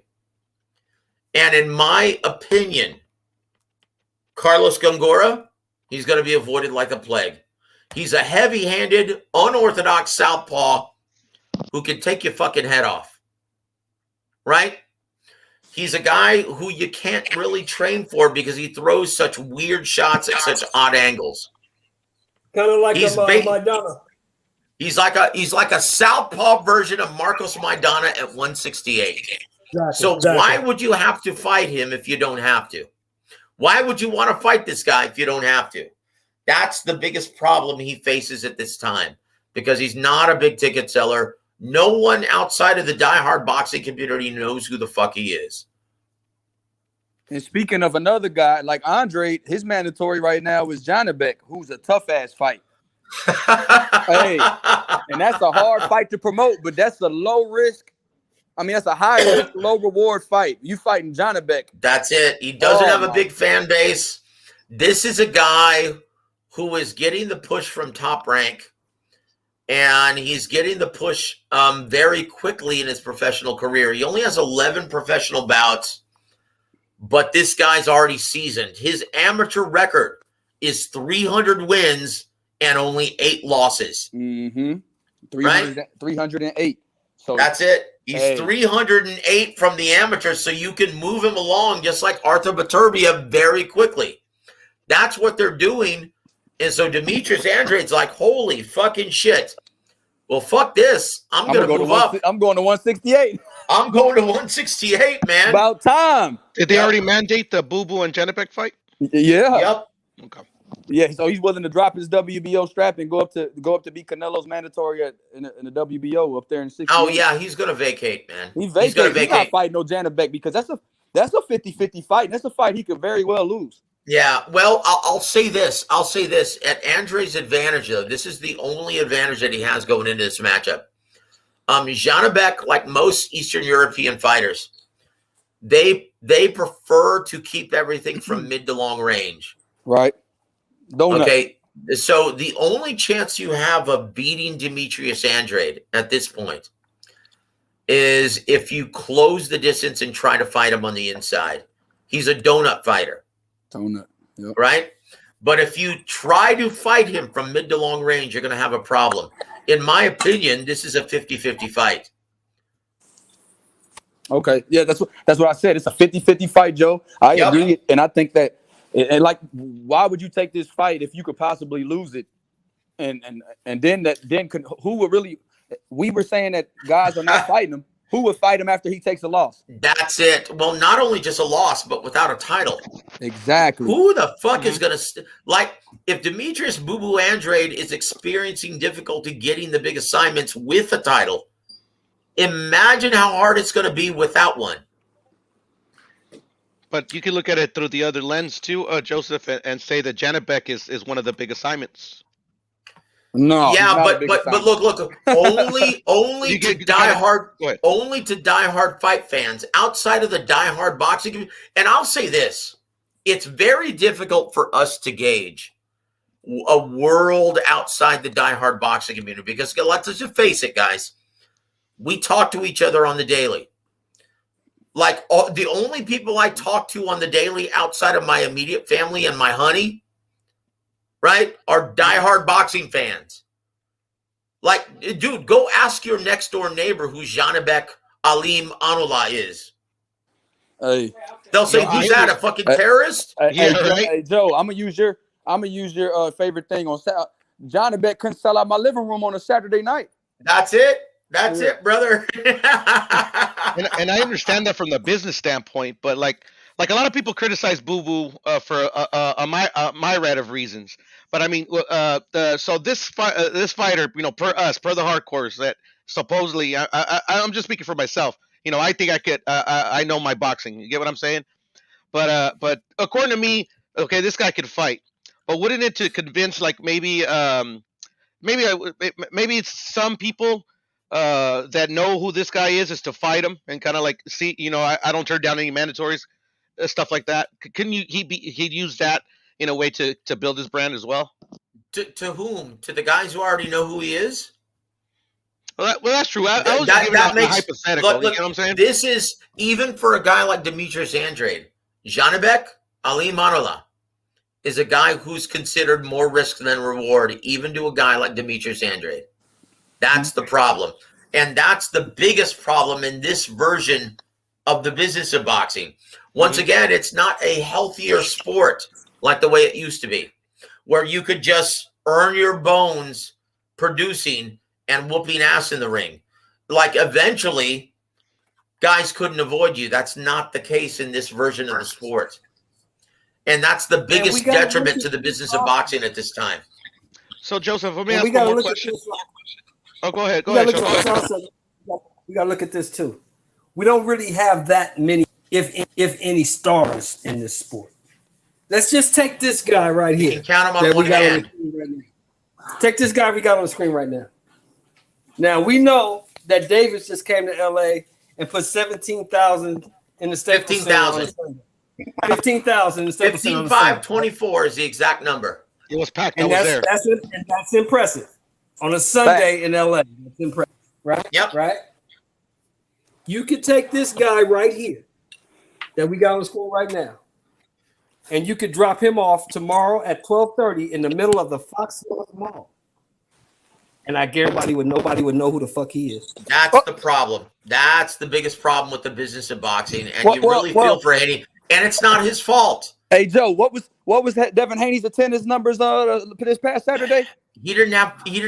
And in my opinion, Carlos Gongora, he's going to be avoided like a plague. He's a heavy-handed, unorthodox southpaw who can take your fucking head off, right? He's a guy who you can't really train for because he throws such weird shots at such odd angles. Kind of like Maidana. He's like a southpaw version of Marcos Maidana at 168. Exactly. Why would you have to fight him if you don't have to? Why would you want to fight this guy if you don't have to? That's the biggest problem he faces at this time because he's not a big ticket seller. No one outside of the diehard boxing community knows who the fuck he is. And speaking of another guy, like Andre, his mandatory right now is Janabek, who's a tough-ass fight. Hey, and that's a hard fight to promote, but that's a low risk. I mean, that's a high risk, low reward fight. You fighting Janabek. That's it. He doesn't have a big fan base. This is a guy who is getting the push from Top Rank. And he's getting the push very quickly in his professional career. He only has 11 professional bouts, but this guy's already seasoned. His amateur record is 300 wins and only 8 losses. Mm-hmm. 308. So that's it. He's 308 from the amateur, so you can move him along just like Arthur Baturbia very quickly. That's what they're doing. And so Demetrius Andrade's like, holy fucking shit. Well, fuck this. I'm going to move up. I'm going to 168. I'm going to 168, man. About time. Did they already mandate the Boo Boo and Janabek fight? Yeah. Yep. Okay. Yeah, so he's willing to drop his WBO strap and go up to be Canelo's mandatory in the WBO up there in 60. Oh yeah, he's going to vacate, man. He's going to vacate. He's not fighting no Janabek because that's a 50-50 fight. And that's a fight he could very well lose. Yeah, well, I'll say this. At Andre's advantage, though, this is the only advantage that he has going into this matchup. Janabek, like most Eastern European fighters, they prefer to keep everything from mid to long range. Right. Okay, so the only chance you have of beating Demetrius Andrade at this point is if you close the distance and try to fight him on the inside. He's a donut fighter. Donut. Yep. Right? But if you try to fight him from mid to long range, you're going to have a problem. In my opinion, this is a 50-50 fight. Okay. Yeah, that's what I said. It's a 50-50 fight, Joe. I agree. And I think that, and like, why would you take this fight if you could possibly lose it? And then who would really, we were saying that guys are not fighting him. Who would fight him after he takes a loss? That's it. Well, not only just a loss, but without a title. Exactly. Who the fuck is going to like if Demetrius Boo Boo Andrade is experiencing difficulty getting the big assignments with a title? Imagine how hard it's going to be without one. But you can look at it through the other lens too, Joseph, and say that Janabek is one of the big assignments. No, yeah, but look, only to diehard fight fans outside of the diehard boxing community. And I'll say this: it's very difficult for us to gauge a world outside the diehard boxing community because let's just face it, guys. We talk to each other on the daily. Like the only people I talk to on the daily outside of my immediate family and my honey, right, are diehard boxing fans. Like, dude, go ask your next door neighbor who Janabek Alim Anullah is. Hey, They'll say, "Who's that? A fucking hey, terrorist?" hey, Joe, I'm gonna use your favorite thing on Saturday. Johnny Bet couldn't sell out my living room on a Saturday night. That's it. That's it, brother. and I understand that from the business standpoint, but like a lot of people criticize Boo Boo for a myriad of reasons. But I mean, so this fighter, per the hardcores that supposedly, I'm just speaking for myself. I think I could, I know my boxing. You get what I'm saying? But according to me, okay, this guy could fight. But wouldn't it to convince like maybe it's some people that know who this guy is to fight him and kind of like see, I don't turn down any mandatories, stuff like that. Couldn't he'd use that in a way to build his brand as well? To whom? To the guys who already know who he is? Well, that's true. I was just giving out a hypothetical. Look, you know what I'm saying? This is even for a guy like Demetrius Andrade. Janabek Ali Manula is a guy who's considered more risk than reward, even to a guy like Demetrius Andrade. That's the problem. And that's the biggest problem in this version of the business of boxing. Once again, it's not a healthier sport like the way it used to be, where you could just earn your bones producing and whooping ass in the ring. Like eventually, guys couldn't avoid you. That's not the case in this version of the sport. And that's the biggest detriment to the business of boxing at this time. So, Joseph, let me ask one more question. Oh, go ahead. Go ahead. We got to look at this too. We don't really have that many, if any, stars in this sport. Let's just take this guy right here. You can count him on one hand. Take this guy we got on the screen right now. Now, we know that Davis just came to L.A. and put 17,000 in the Staples Center. 15,000 in the Staples Center. 15,524 is the exact number. It was packed. And that's impressive. On a Sunday in LA. That's impressive. Right? Yep. Right? You could take this guy right here that we got on the screen right now, and you could drop him off tomorrow at 12:30 in the middle of the Fox Mall. And I guarantee nobody would know who the fuck he is. That's the problem. That's the biggest problem with the business of boxing. And you really feel for Haney. And it's not his fault. Hey Joe, what was Devin Haney's attendance numbers this past Saturday? He didn't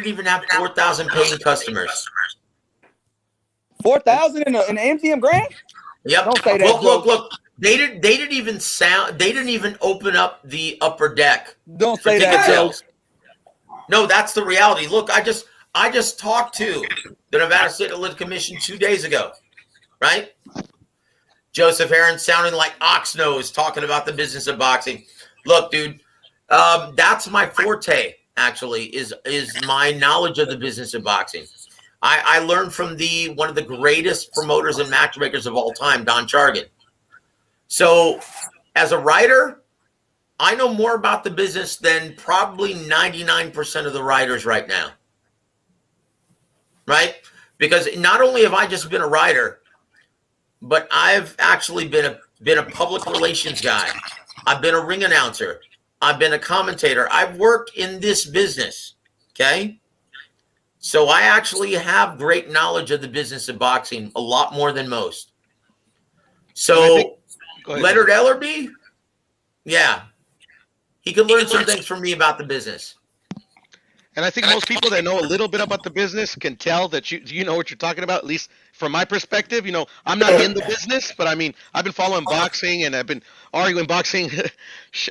even have 4,000 paying customers. 4,000 in the MGM Grand? Yep. Don't say that. Look. They didn't even open up the upper deck. Don't say that, Joe. No, that's the reality. Look, I just talked to the Nevada State Olympic Commission 2 days ago, right? Joseph Heron sounding like Oxnose talking about the business of boxing. Look, dude, that's my forte, actually, is my knowledge of the business of boxing. I learned from one of the greatest promoters and matchmakers of all time, Don Chargan. So as a writer, I know more about the business than probably 99% of the writers right now. Right? Because not only have I just been a writer, but I've actually been a public relations guy. I've been a ring announcer. I've been a commentator. I've worked in this business. Okay? So I actually have great knowledge of the business of boxing, a lot more than most. So Leonard Ellerby, yeah, he could learn some things from me about the business. And I think most people that know a little bit about the business can tell that you know what you're talking about, at least from my perspective. I'm not in the business, but I mean, I've been following boxing and I've been arguing boxing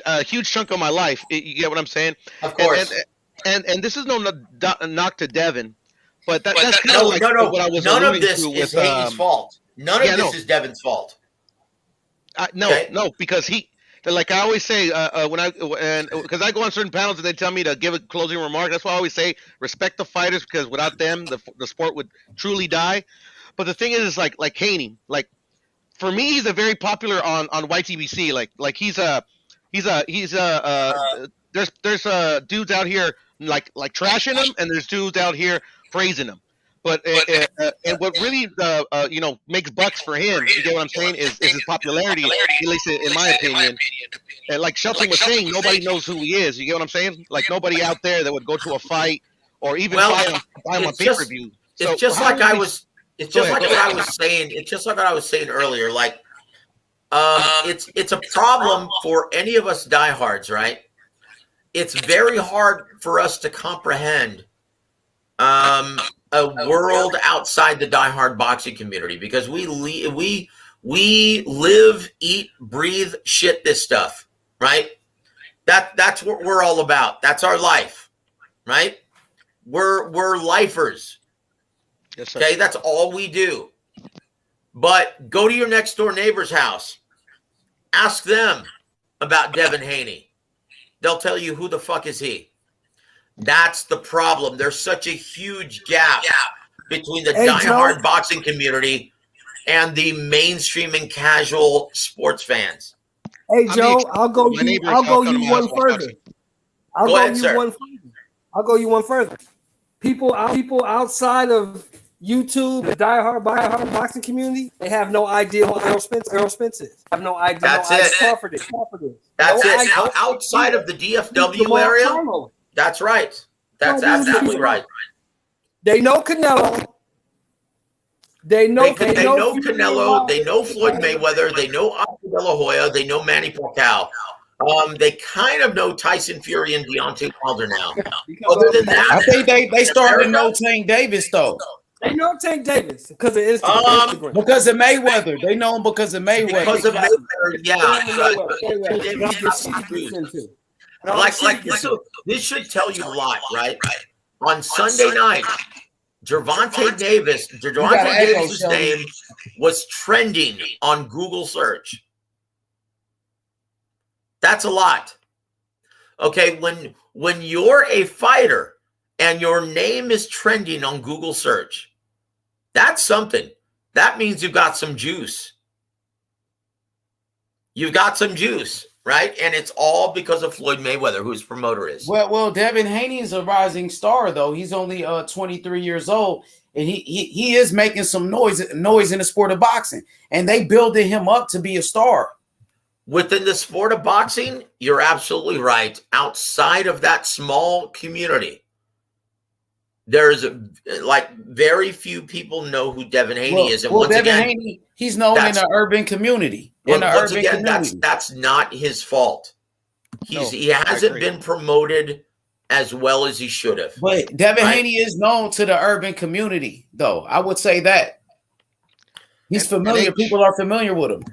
a huge chunk of my life. You get what I'm saying? Of course. And this is no knock to Devin, but that's kind of like what I was none alluding of this to is with Haney's fault. None of this is Devin's fault. No, because like I always say, because I go on certain panels and they tell me to give a closing remark. That's why I always say respect the fighters, because without them, the sport would truly die. But the thing is, like Haney, like for me, he's a very popular on YTBC. Like he's there's dudes out here like trashing him, and there's dudes out here praising him. But and what really makes bucks for him, you get what I'm saying, is his popularity, at least in my opinion. And like Shelton was saying, nobody knows who he is. You get what I'm saying? Like nobody out there that would go to a fight or even Well, buy them on it's pay just per view. it's just how like do I we- was. It's Go just ahead, like go what ahead. I was saying. It's just like what I was saying earlier. Like, it's a problem for any of us diehards, right? It's very hard for us to comprehend a world outside the diehard boxing community because we live, eat, breathe, shit this stuff, right? That's what we're all about. That's our life, right? We're lifers. Yes, sir. Okay, that's all we do. But go to your next door neighbor's house. Ask them about Devin Haney. They'll tell you who the fuck is he. That's the problem. There's such a huge gap between the Hey, diehard Joe. boxing community and the mainstream and casual sports fans. Hey I Joe, mean, I'll go my you. neighbors I'll go come to you my house one watch further. boxing. I'll Go go ahead, you sir. one further. I'll go you one further. People outside of YouTube, the diehard boxing community, they have no idea who Errol Spence is. Have no idea. That's no idea it. Crawford is. That's No it. idea. Outside of the DFW Jamal area, Charlo. that's right. That's No, these are absolutely people- right. They know Canelo. They know They know Canelo. They know Floyd Mayweather. They know Oscar De La Hoya. They know Manny Pacquiao. They kind of know Tyson Fury and Deontay Wilder now. Other than that, I think they started to know Tank Davis though. They know Tank Davis because of Instagram. Because of Mayweather. They know him because of Mayweather. Because of Mayweather, yeah. Like this should tell you a lot, right? On Sunday night, Gervonta Davis's name was trending on Google search. That's a lot. Okay, when you're a fighter and your name is trending on Google search, that's something. That means you've got some juice. You've got some juice, right? And it's all because of Floyd Mayweather, who his promoter is. Well, Devin Haney is a rising star, though. He's only 23 years old, and he is making some noise in the sport of boxing, and they building him up to be a star. Within the sport of boxing, you're absolutely right. Outside of that small community, there's like very few people know who Devin Haney is. And once Devin again, Haney, he's known in the urban community. That's not his fault. He hasn't been promoted as well as he should have. But Devin Haney is known to the urban community, though. I would say that he's familiar. People are familiar with him.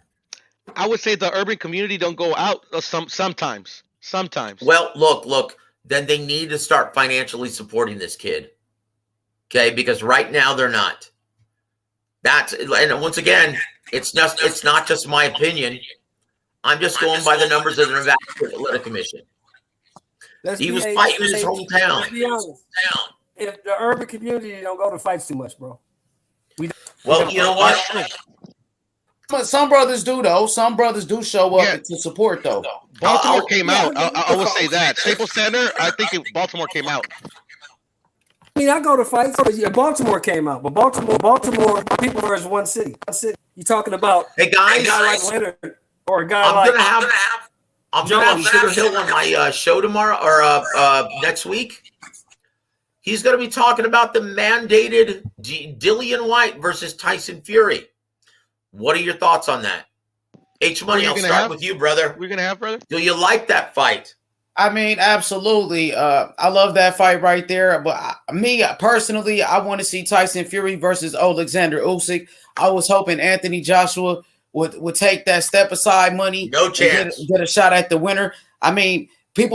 I would say the urban community don't go out sometimes. Well, look. Then they need to start financially supporting this kid. Okay, because right now they're not. And once again, it's not just my opinion. I'm just going by the numbers of the Nevada Athletic Commission. He was fighting in his hometown. Let's be honest. If the urban community don't go to fights too much, bro. Well, you know what? But some brothers do, though. Some brothers do show up to support, though. Baltimore came out. I would say that. Staples Center, I think Baltimore came out. I mean, I go to fights. Yeah, Baltimore came out, but Baltimore people versus one city. You talking about a guy like Leonard or a guy like I'm gonna have Sugar Hill on my show tomorrow or next week. He's gonna be talking about the mandated Dillian White versus Tyson Fury. What are your thoughts on that? H Money, I'll start with you, brother. We're gonna have, brother. Do you like that fight? I mean, absolutely. I love that fight right there. But me personally, I want to see Tyson Fury versus Alexander Usyk. I was hoping Anthony Joshua would take that step aside money. No chance. Get a shot at the winner. I mean, a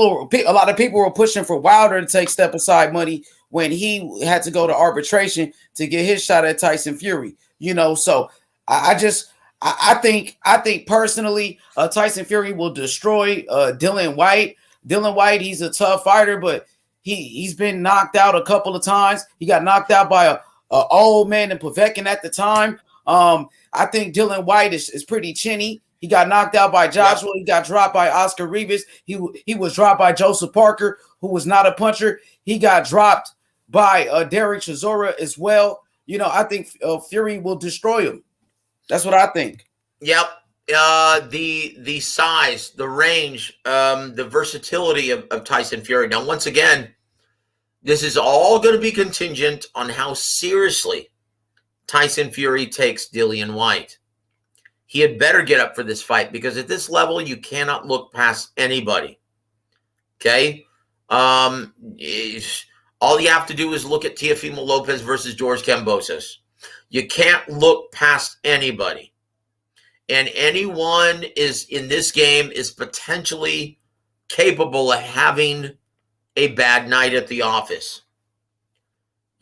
lot of people were pushing for Wilder to take step aside money when he had to go to arbitration to get his shot at Tyson Fury. So I think personally, Tyson Fury will destroy Dillian White. Dillian White, he's a tough fighter, but he's been knocked out a couple of times. He got knocked out by a old man in Povetkin at the time. I think Dillian White is pretty chinny. He got knocked out by Joshua. He got dropped by Oscar Rivas. He was dropped by Joseph Parker, who was not a puncher. He got dropped by Derek Chisora as well. I think Fury will destroy him. That's what I think. Yep. The size, the range, the versatility of Tyson Fury. Now, once again, This is all going to be contingent on how seriously Tyson Fury takes Dillian White. He had better get up for this fight because at this level, you cannot look past anybody. Okay? All you have to do is look at Teofimo Lopez versus George Kambosos. You can't look past anybody. And anyone is in this game is potentially capable of having a bad night at the office.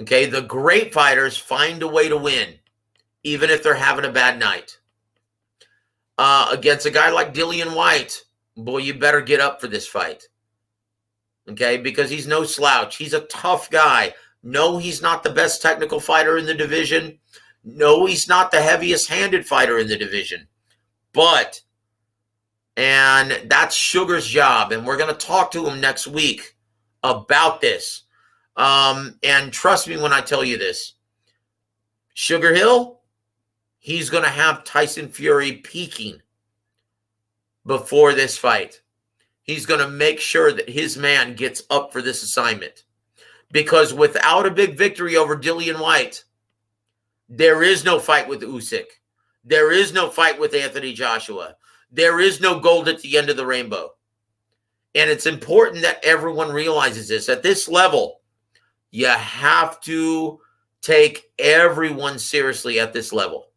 Okay, the great fighters find a way to win, even if they're having a bad night. Against a guy like Dillian White, boy, you better get up for this fight. Okay, because he's no slouch. He's a tough guy. No, he's not the best technical fighter in the division. No, he's not the heaviest-handed fighter in the division. But, and that's Sugar's job, and we're going to talk to him next week about this. And trust me when I tell you this. Sugar Hill, he's going to have Tyson Fury peaking before this fight. He's going to make sure that his man gets up for this assignment. Because without a big victory over Dillian White, there is no fight with Usyk. There is no fight with Anthony Joshua. There is no gold at the end of the rainbow. And it's important that everyone realizes this. At this level, you have to take everyone seriously at this level.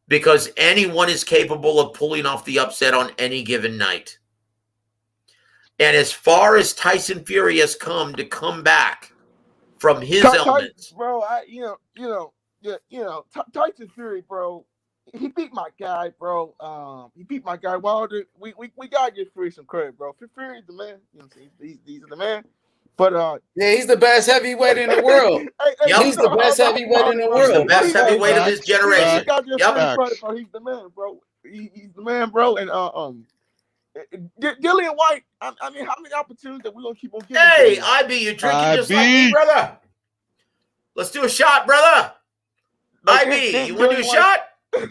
Because anyone is capable of pulling off the upset on any given night. And as far as Tyson Fury has come back from his elements. Bro, Tyson Fury, bro, he beat my guy, bro. He beat my guy Wilder. We gotta give Fury some credit, bro. Fury's the man. You know what I'm saying? He's the man. But yeah, he's the best heavyweight in the world. He's the best heavyweight in the world. He's the best heavyweight of his generation. He's the man, bro. He's the man, bro. And Dillian White. I mean, how many opportunities that we gonna keep on giving? Hey, IB, you drinking just like me, brother? Let's do a shot, brother. IB, you want to do a shot?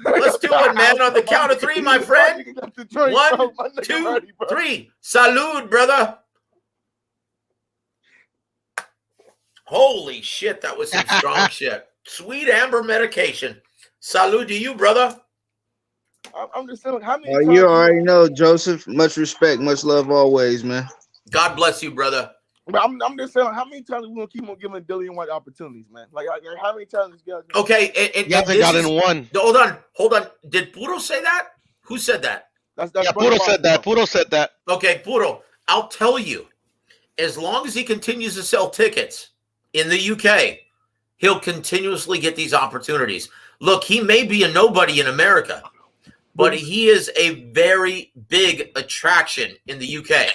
Let's do it, man. On the count of three, my friend. 1, 2, 3. Salud, brother. Holy shit, that was some strong shit. Sweet amber medication. Salud to you, brother. I'm just saying, how many you already know, Joseph. Much respect, much love always, man. God bless you, brother. I'm just saying, how many times we gonna keep on giving Dillian White opportunities, man? Like how many times this guy? Okay, and hasn't gotten one. Hold on. Did Puro say that? Who said that? That's Puro said that. Puro said that. Okay, Puro. I'll tell you, as long as he continues to sell tickets in the UK, he'll continuously get these opportunities. Look, he may be a nobody in America, but he is a very big attraction in the UK.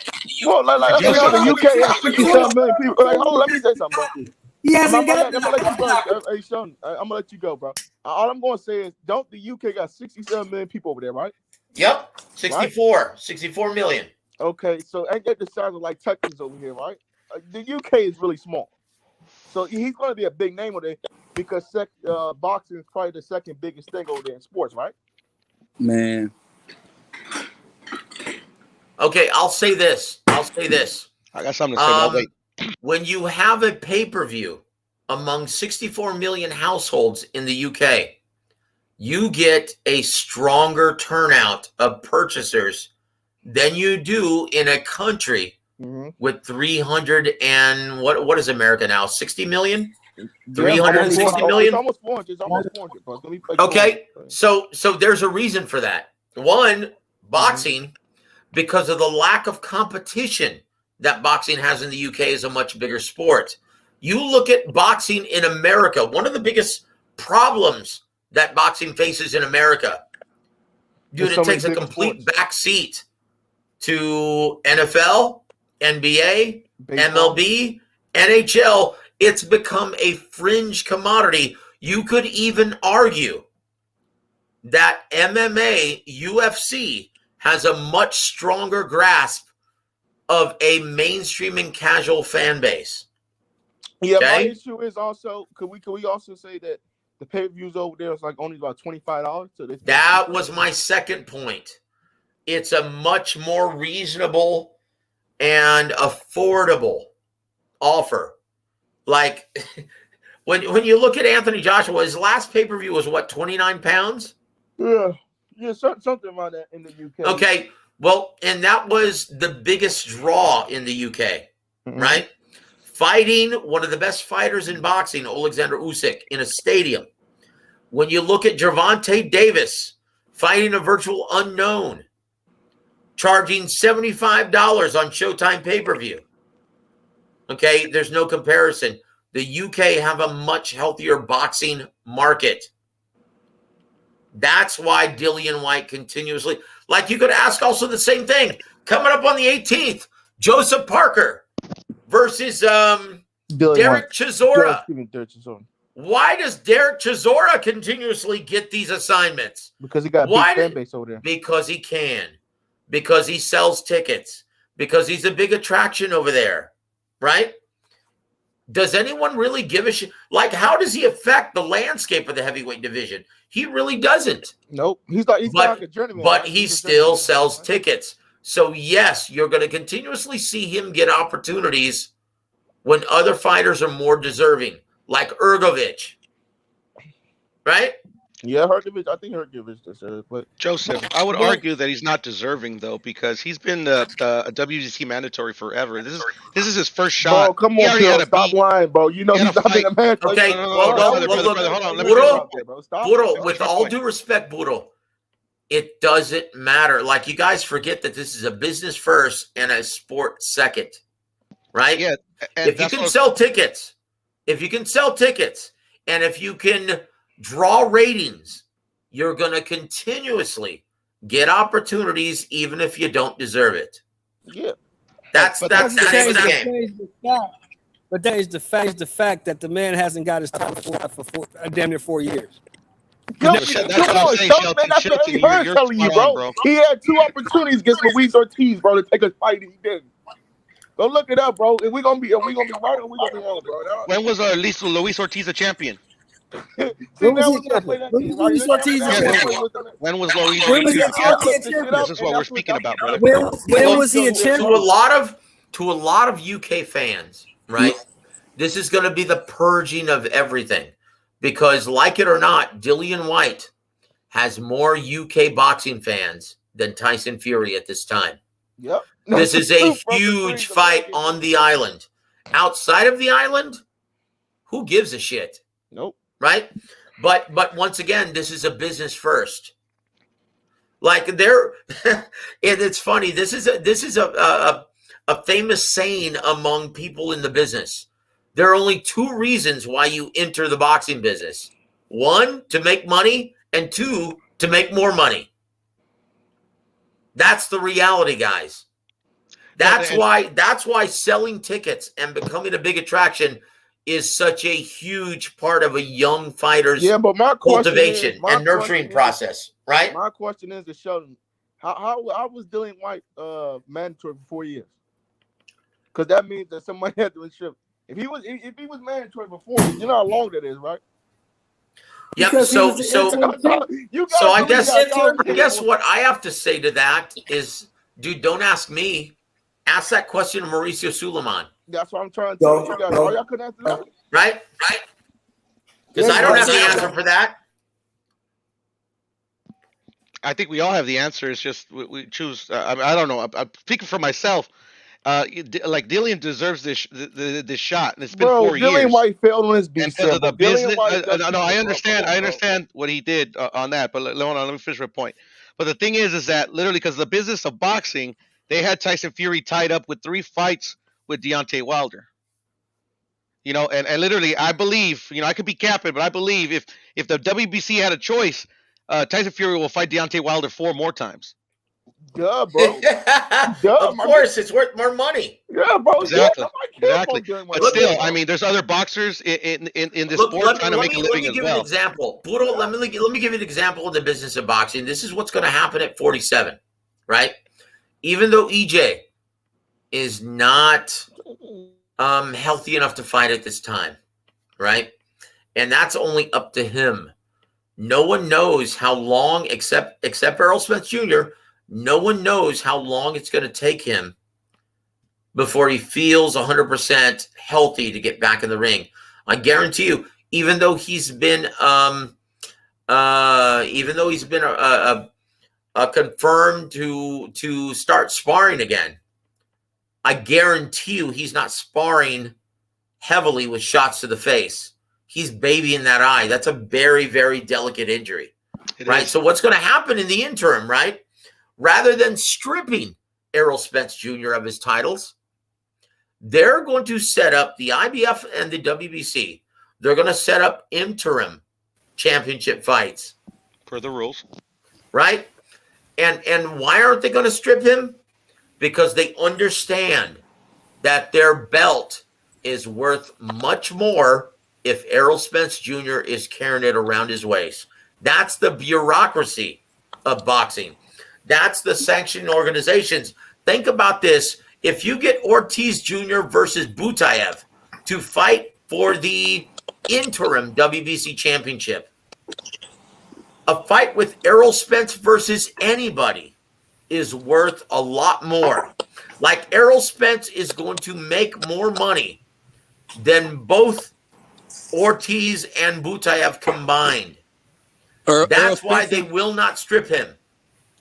Well, the UK has 57 million people. Like, hold on, let me say something, bro. He hasn't I'm gonna let you go. Hey, Sean, I'm gonna let you go, bro. All I'm gonna say is, don't the UK got 67 million people over there, right? Yep, 64 million. Okay, so ain't that the size of like Texas over here, right? The UK is really small, so he's gonna be a big name over there because boxing is probably the second biggest thing over there in sports, right? Man. Okay, I'll say this. I got something to say. I'll wait. When you have a pay-per-view among 64 million households in the UK, you get a stronger turnout of purchasers than you do in a country with 300 and what is America now? 60 million? 360 million? It's almost 400. It's almost 400, bro. Okay, so there's a reason for that. One, boxing, because of the lack of competition that boxing has in the UK, is a much bigger sport. You look at boxing in America, one of the biggest problems that boxing faces in America, dude, it takes a complete backseat to NFL, NBA, MLB, NHL. It's become a fringe commodity. You could even argue that MMA, UFC, has a much stronger grasp of a mainstream and casual fan base. Yeah, my issue is also, could we also say that the pay-per-views over there is like only about $25? So that was my second point. It's a much more reasonable and affordable offer Like when you look at Anthony Joshua, his last pay-per-view was what, 29 pounds? Yeah, something around that in the UK. Okay, well, and that was the biggest draw in the UK, right? Fighting one of the best fighters in boxing, Alexander Usyk, in a stadium. When you look at Gervonta Davis fighting a virtual unknown, charging $75 on Showtime pay-per-view. Okay, there's no comparison. The UK have a much healthier boxing market. That's why Dillian White continuously, like you could ask also the same thing. Coming up on the 18th, Joseph Parker versus Derek Chisora. Why does Derek Chisora continuously get these assignments? Because he got a big fan base over there. Because he can. Because he sells tickets. Because he's a big attraction over there. Right? Does anyone really give a shit? Like, how does he affect the landscape of the heavyweight division? He really doesn't. Nope. He's like a journeyman. But he still sells tickets. So, yes, you're going to continuously see him get opportunities when other fighters are more deserving, like Ergovich. Right? Yeah, Hergovich. I think Hergovich deserves, but Joseph, I would argue that he's not deserving though, because he's been a WGC mandatory forever. This is his first shot. Bro, come on, Phil, stop lying, bro. You know he's not been a man. Okay, hold on. Buro, with all due respect, Buro, it doesn't matter. Like, you guys forget that this is a business first and a sport second, right? Yeah. If you can sell tickets, and if you can draw ratings, you're going to continuously get opportunities even if you don't deserve it. Yeah. That's the name of the game. But that is the fact that the man hasn't got his title for damn near 4 years. That's what I'm saying, Shelton. Shelton, you're telling you, bro. He had 2 opportunities against Luis Ortiz, bro, to take a fight, and he didn't. Go look it up, bro. Are we gonna be right or we gonna be wrong, bro? When was Luis Ortiz a champion? When was Luis Ortiz a champion? When was Luis Ortiz a champion? This is what we're speaking about, brother. When was he a champion? To a lot of UK fans, right? This is going to be the purging of everything, because, like it or not, Dillian White has more UK boxing fans than Tyson Fury at this time. Yep. This is a huge fight on the island. Outside of the island, who gives a shit? Nope. Right? But once again, this is a business first. Like, and it's funny. This is a famous saying among people in the business. There are only 2 reasons why you enter the boxing business. 1, to make money, and 2, to make more money. That's the reality, guys. That's why selling tickets and becoming a big attraction is such a huge part of a young fighter's cultivation and nurturing process, right? My question is to Sheldon, how was Dillian White mandatory for 4 years? Because that means that somebody had to restrict. If he was mandatory for 4 years, you know how long that is, right? Yep. So I guess what I have to say to that is, dude, don't ask me. Ask that question to Mauricio Suleiman. That's what I'm trying to tell you guys. Oh, y'all couldn't answer that. Right? Because I don't have the answer for that. I think we all have the answer. It's just we choose. I don't know. I'm speaking for myself. Like, Dillian deserves this shot, and it's been 4 years. Dillian White failed on his beat. Because of the business. No, I understand. I understand what he did on that. But hold on, let me finish my point. But the thing is that literally, because the business of boxing, they had Tyson Fury tied up with 3 fights with Deontay Wilder. And literally, I believe, I could be capping, but I believe if the WBC had a choice, Tyson Fury will fight Deontay Wilder 4 more times. Duh, bro. Of course, it's worth more money. Yeah, bro. Exactly. But still, I mean, there's other boxers in this sport trying to make a living as well. Let me give you an example. Budo, let me give you an example of the business of boxing. This is what's going to happen at 47, right? Even though EJ is not healthy enough to fight at this time, right? And that's only up to him. No one knows how long, except Errol Spence Jr., no one knows how long it's going to take him before he feels 100% healthy to get back in the ring. I guarantee you, even though he's been confirmed to start sparring again, I guarantee you he's not sparring heavily with shots to the face. He's babying that eye. That's a very, very delicate injury, right? So what's going to happen in the interim, right? Rather than stripping Errol Spence Jr. of his titles, they're going to set up the IBF and the WBC. They're going to set up interim championship fights. Per the rules. Right? And why aren't they going to strip him? Because they understand that their belt is worth much more if Errol Spence Jr. is carrying it around his waist. That's the bureaucracy of boxing. That's the sanctioning organizations. Think about this. If you get Ortiz Jr. versus Butayev to fight for the interim WBC championship, a fight with Errol Spence versus anybody is worth a lot more. Like Errol Spence is going to make more money than both Ortiz and Butayev combined. That's why they will not strip him.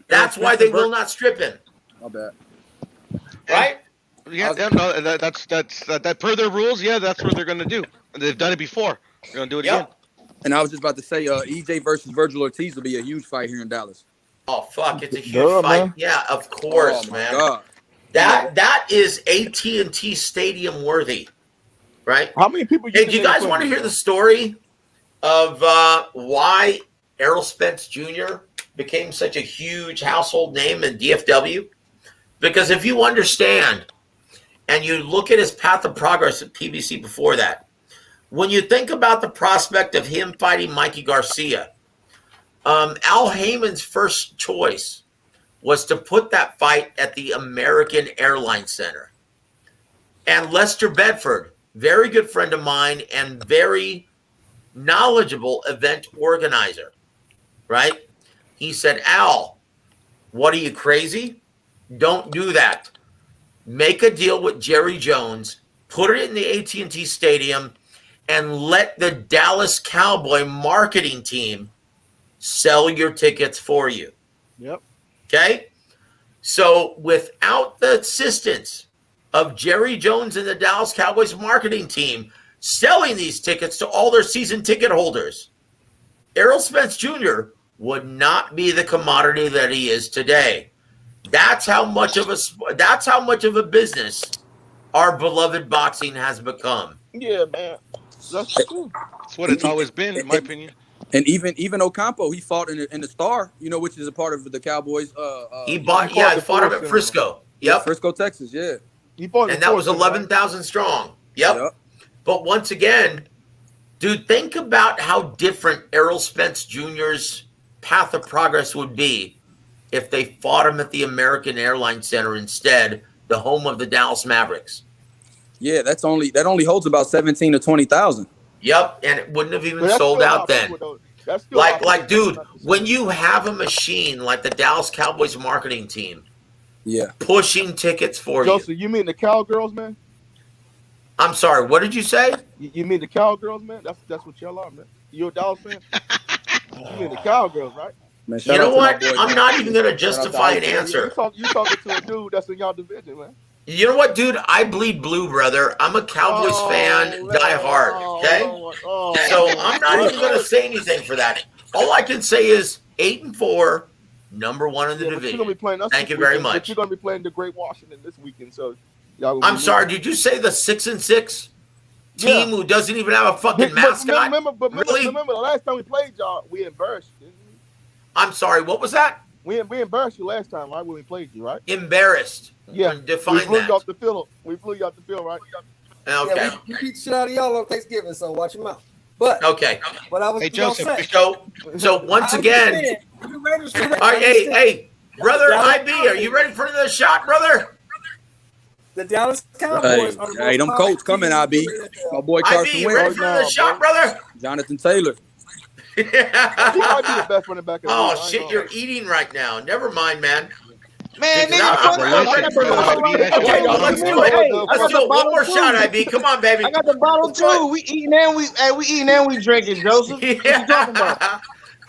That's why they will not strip him. My bad. Right? Yeah, no, that's per their rules. Yeah, that's what they're gonna do. They've done it before. They're gonna do it again. And I was just about to say, EJ versus Virgil Ortiz will be a huge fight here in Dallas. Oh fuck! It's a huge fight. Man. Yeah, of course, man. God. That is AT&T Stadium worthy, right? How many people? Hey, do you guys want to hear the story of why Errol Spence Jr. became such a huge household name in DFW? Because if you understand and you look at his path of progress at PBC before that, when you think about the prospect of him fighting Mikey Garcia, Al Heyman's first choice was to put that fight at the American Airlines Center. And Lester Bedford, very good friend of mine and very knowledgeable event organizer, right? He said, Al, what are you, crazy? Don't do that. Make a deal with Jerry Jones, put it in the AT&T Stadium, and let the Dallas Cowboy marketing team sell your tickets for you. Yep. Okay? So without the assistance of Jerry Jones and the Dallas Cowboys marketing team selling these tickets to all their season ticket holders, Errol Spence Jr. would not be the commodity that he is today. That's how much of a business our beloved boxing has become. Yeah, man. That's true. That's what it's always been, in my opinion. And even Ocampo, he fought in the Star, which is a part of the Cowboys. He fought him at Frisco. Yep. Frisco, Texas. Yeah. He fought, and that was 11,000 strong. Yep. But once again, dude, think about how different Errol Spence Jr.'s path of progress would be if they fought him at the American Airlines Center instead, the home of the Dallas Mavericks. Yeah, that only holds about 17 to 20,000. Yep, and it wouldn't have even sold out then. Like, dude, when you have a machine like the Dallas Cowboys marketing team, pushing tickets for Joseph, you mean the Cowgirls, man? I'm sorry, what did you say? You mean the Cowgirls, man? That's what y'all are, man. You a Dallas fan? You mean the Cowgirls, right? Man, you know what? I'm not even going to justify an answer. You talking to a dude that's in y'all division, man. You know what, dude? I bleed blue, brother. I'm a Cowboys fan, die hard. Okay, so I'm not even going to say anything for that. All I can say is 8-4, number one in the division. You're gonna be playing us Thank you very much. But you're going to be playing the Great Washington this weekend, so I'm sorry. Did you say the 6-6 team who doesn't even have a fucking mascot? Remember the last time we played y'all, we embarrassed you. I'm sorry. What was that? We embarrassed you last time, right? When we played you, right? Embarrassed. Yeah. Define we flew that. You off the field. We flew you off the field, right? Okay. Yeah, we beat the shit out of y'all on Thanksgiving, so watch your mouth. But okay. But I was Joseph. So once again, all right, hey, brother IB, are you ready for the shot, brother? The Dallas Cowboys. Hey, them Colts coming, IB. My boy Carson IB, ready for the shot, brother? Jonathan Taylor. He might be the best running back. Oh shit, you're eating right now. Never mind, man. Man, Check it nigga, out. fuck I'm that. ready for it. Hey, Okay, well, let's do it. Let's do it. One more shot, too. IB. Come on, baby. I got the bottle too. We eating and we drinking, Joseph. What you talking about?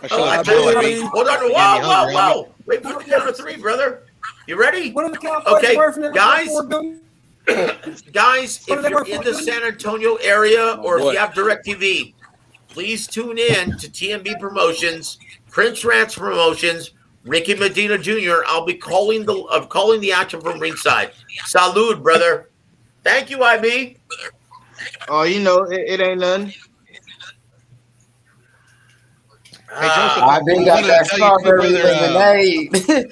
I tell you, IB. Hold on. Whoa. Wait for the count of three, brother. You ready? What are the Cowboys Okay, worth now? guys. $4 billion? Guys, if you're in the San Antonio area or if you have DirecTV, please tune in to TMB Promotions, Prince Rance Promotions, Ricky Medina Jr. I'll be calling the action from ringside. Salud, brother. Thank you, IB. Oh, you know, it ain't nothing. Hey, Joseph, I been got that strawberry lemonade.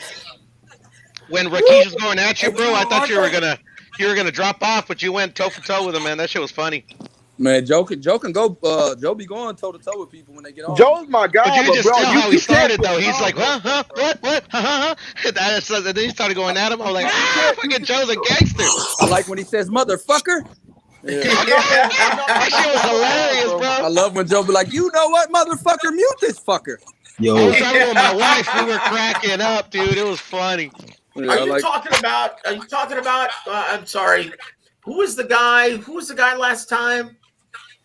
When Rakesh was going at you, bro, I thought you were gonna drop off, but you went toe for toe with him, man. That shit was funny. Man, Joe can go. Joe be going toe to toe with people when they get on. Joe's my guy, But you could just bro, tell how he started, though. He's can't like, huh, what, and then he started going at him. I'm like, fucking Joe's a gangster. I like when he says motherfucker. Yeah. That shit was hilarious, bro. I love when Joe be like, you know what, motherfucker, mute this fucker. Yo, I was talking with my wife. We were cracking up, dude. It was funny. Yeah, Are you talking about? I'm sorry. Who was the guy last time?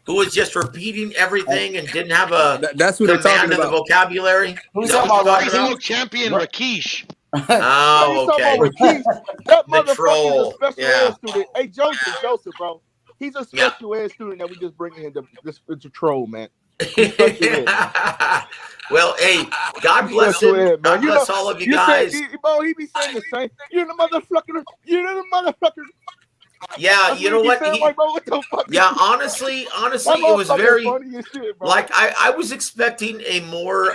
Who was just repeating everything and didn't have a that's who they're talking command of the about. vocabulary? Who's Is that talking what about you're Fellow champion Rakesh. Oh, okay. That The motherfucker troll. is a special Yeah. ed student. Hey, Joseph, bro. He's a special ed student that we just bringing in to troll, man. Well, hey, God bless him. God bless all of you guys. Bro, he be saying the same. You're the motherfucker. You're the motherfucker. Yeah, you know what? Like, bro, what the fuck? Yeah, honestly, it was very like I was expecting a more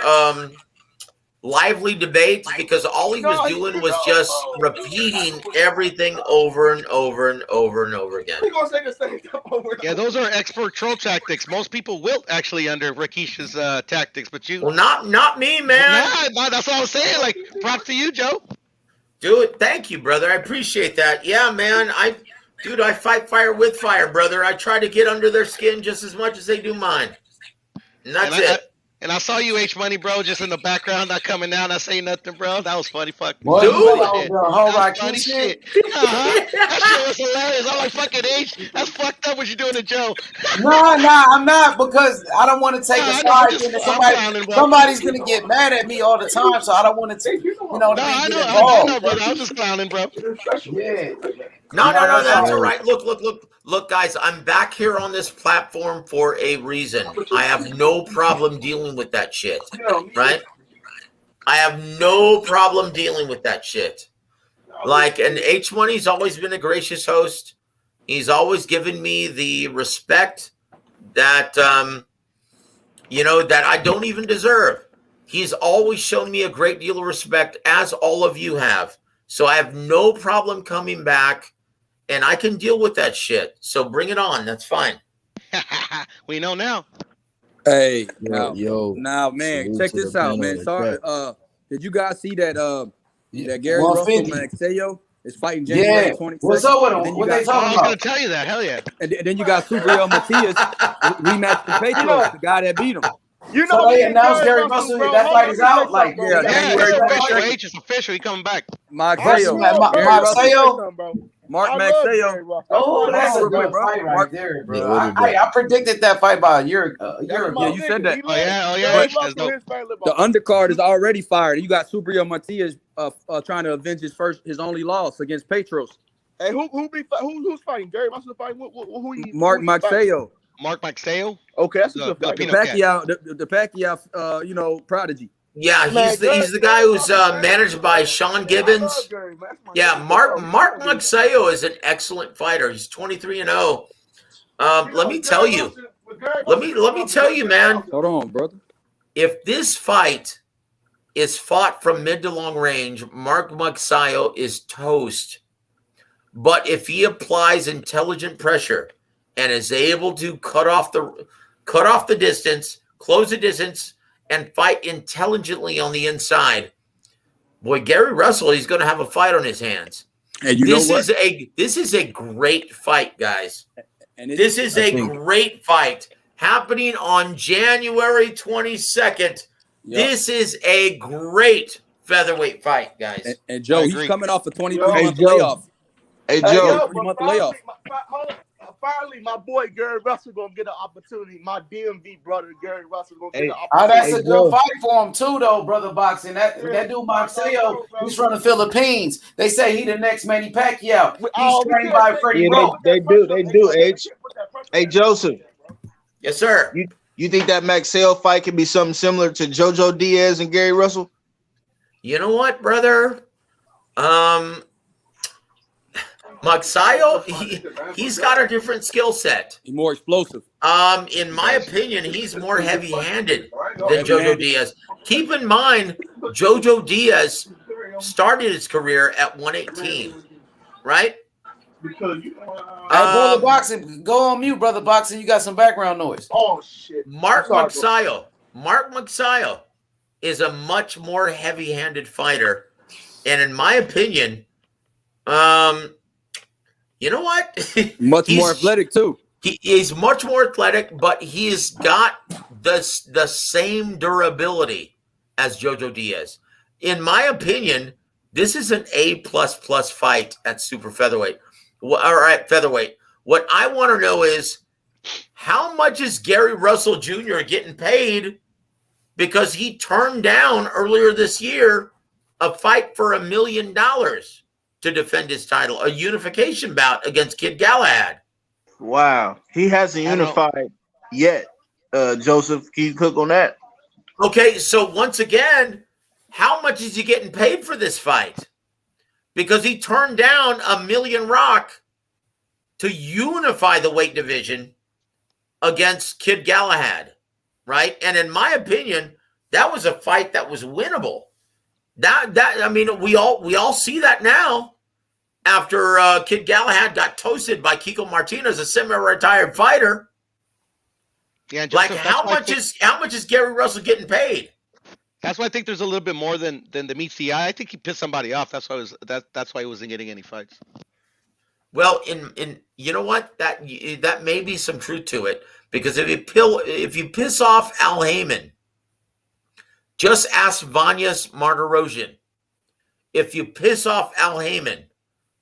lively debate because all he was doing was just repeating everything over and over and over and over again. He gonna say the same stuff over. Yeah, those are expert troll tactics. Most people wilt actually under Rakesh's tactics, but you. Well, not me, man. Nah, that's what I was saying. Like, props to you, Joe. Dude, thank you, brother. I appreciate that. Yeah, man. I fight fire with fire, brother. I try to get under their skin just as much as they do mine. And that's it. And I saw you, H Money, bro, just in the background, not coming out, not saying nothing, bro. That was funny, fuck. What? Dude, That was funny shit. That shit was hilarious. I'm like, fucking H, that's fucked up what you're doing to Joe. No, I'm not, because I don't want to take a side. Somebody's gonna get mad at me all the time, so I don't want to take, I know, brother. I was just clowning, bro. Yeah. No, that's all right. Look, guys, I'm back here on this platform for a reason. I have no problem dealing with that shit, right? I have no problem dealing with that shit. Like, and H Money's always been a gracious host. He's always given me the respect that, that I don't even deserve. He's always shown me a great deal of respect, as all of you have. So I have no problem coming back. And I can deal with that shit. So bring it on. That's fine. We know now. Hey, yo, man, check this out, man. Sorry, did you guys see that? That Gary Russell Maxayo is fighting January 26th. What's up with him? What they talking I was about? gonna tell you that. Hell yeah. And then you got Super Real Matias rematch the Patriots, the guy that beat him. You know, so they announced Gary Russell that fight is out. Like, It's official. H is official. He coming back. Maxayo. Mark Maxayo. Oh, that's a good fight right there, bro. I predicted that fight by a year ago. Yeah, you said that. Oh yeah. The undercard is already fired. You got Super Real Matias trying to avenge his only loss against Petros. Hey, who's fighting? Gary Russell fighting? Mark Maxayo. Mark Maxayo. Okay, that's a good fight. The Pacquiao, prodigy. Yeah, he's the guy who's managed by Sean Gibbons. Yeah, Mark Maxayo is an excellent fighter. He's 23-0. Let me tell you. Let me tell you, man. Hold on, brother. If this fight is fought from mid to long range, Mark Maxayo is toast. But if he applies intelligent pressure and is able to cut off the distance, close the distance, and fight intelligently on the inside, boy, Gary Russell, he's going to have a fight on his hands. And this is a great fight, guys. And this is a great fight happening on January 22nd. Yep. This is a great featherweight fight, guys. And Joe, I he's agree. coming off a 23 Hey, month Joe. layoff. Hey, Hey, Joe. yo, 23 but month layoff. finally, my boy Gary Russell gonna get an opportunity. My DMV brother Gary Russell gonna get an Oh, opportunity. that's a good fight for him too, though, brother boxing. That dude Marcelo, he's from the Philippines. They say he the next Manny Pacquiao. He's trained by Freddie Yeah, Roach. they do, H. Hey, Joseph. Yes, sir. You think that Maxell fight could be something similar to JoJo Diaz and Gary Russell? You know what, brother? Magsayo, he's got a different skill set. He's more explosive. In my opinion, he's more heavy-handed than JoJo Diaz. Keep in mind, JoJo Diaz started his career at 118, right? Hey, brother boxing, go on mute, brother boxing. You got some background noise. Oh shit. Mark Magsayo is a much more heavy-handed fighter, and in my opinion, you know what? Much more athletic too. He is much more athletic, but he's got the same durability as JoJo Diaz. In my opinion, this is an A++ fight at super featherweight. All right, featherweight. What I want to know is how much is Gary Russell Jr. getting paid because he turned down earlier this year a fight for $1 million to defend his title, a unification bout against Kid Galahad. Wow. He hasn't unified yet. Joseph, can you cook on that? Okay, so once again, how much is he getting paid for this fight? Because he turned down $1 million to unify the weight division against Kid Galahad, right? And in my opinion, that was a fight that was winnable. I mean, we all see that now. After Kid Galahad got toasted by Kiko Martinez, a semi-retired fighter. Yeah, Joseph, like how much is Gary Russell getting paid? That's why I think there's a little bit more than the meets the eye. I think he pissed somebody off. That's why he wasn't getting any fights. Well, in you know what, that may be some truth to it, because if you piss off Al Heyman, just ask Vanyas Martirosyan. If you piss off Al Heyman,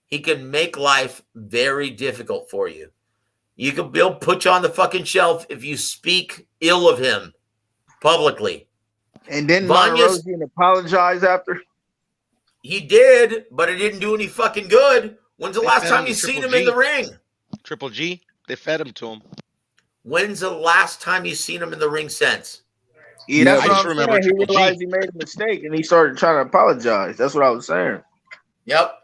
he can make life very difficult for you. He'll put you on the fucking shelf if you speak ill of him publicly. And then Martirosyan apologize after? He did, but it didn't do any fucking good. When's the last time you seen him in the ring? Triple G, they fed him to him. When's the last time you seen him in the ring since? Yeah, that's what I'm saying. He realized he made a mistake and he started trying to apologize. That's what I was saying. Yep.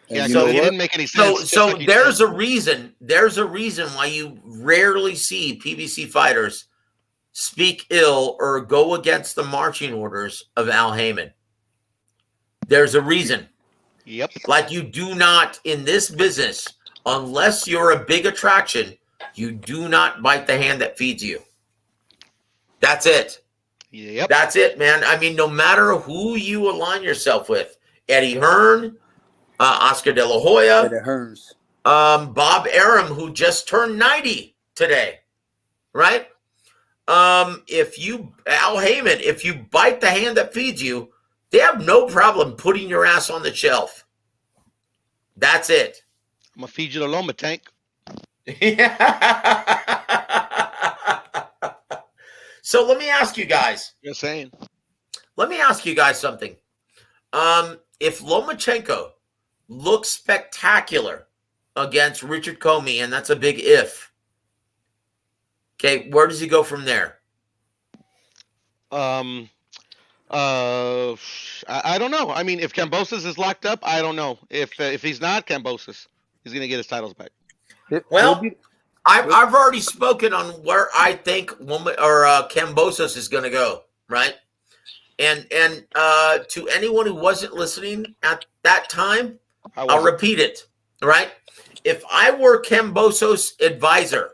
Yeah, so he didn't make any sense. So there's a reason. There's a reason why you rarely see PBC fighters speak ill or go against the marching orders of Al Heyman. There's a reason. Yep. Like you do not in this business, unless you're a big attraction, you do not bite the hand that feeds you. That's it. Yep. That's it, man. I mean, no matter who you align yourself with, Eddie Hearn, Oscar De La Hoya, Bob Arum, who just turned 90 today, right? Al Heyman, if you bite the hand that feeds you, they have no problem putting your ass on the shelf. That's it. I'm gonna feed you the Loma tank. So let me ask you guys. You're saying. Let me ask you guys something. If Lomachenko looks spectacular against Richard Comey, and that's a big if. Okay, where does he go from there? I don't know. I mean, if Kambosos is locked up, I don't know. If he's not Kambosos, he's gonna get his titles back. Well, I've already spoken on where I think Kambosos is going to go, right? And to anyone who wasn't listening at that time, I'll repeat it, right? If I were Kambosos' advisor,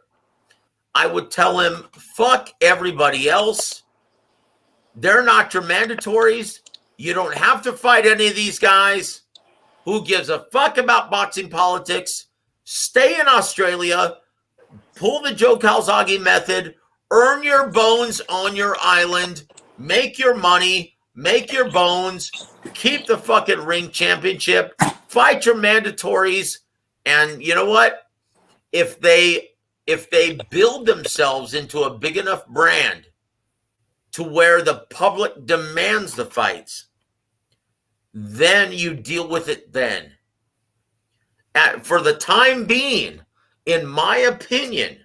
I would tell him, fuck everybody else. They're not your mandatories. You don't have to fight any of these guys. Who gives a fuck about boxing politics? Stay in Australia. Pull the Joe Calzaghe method. Earn your bones on your island. Make your money. make your bones, keep the fucking ring championship, fight your mandatories, and you know what? If they build themselves into a big enough brand to where the public demands the fights, then you deal with it then. For the time being, in my opinion,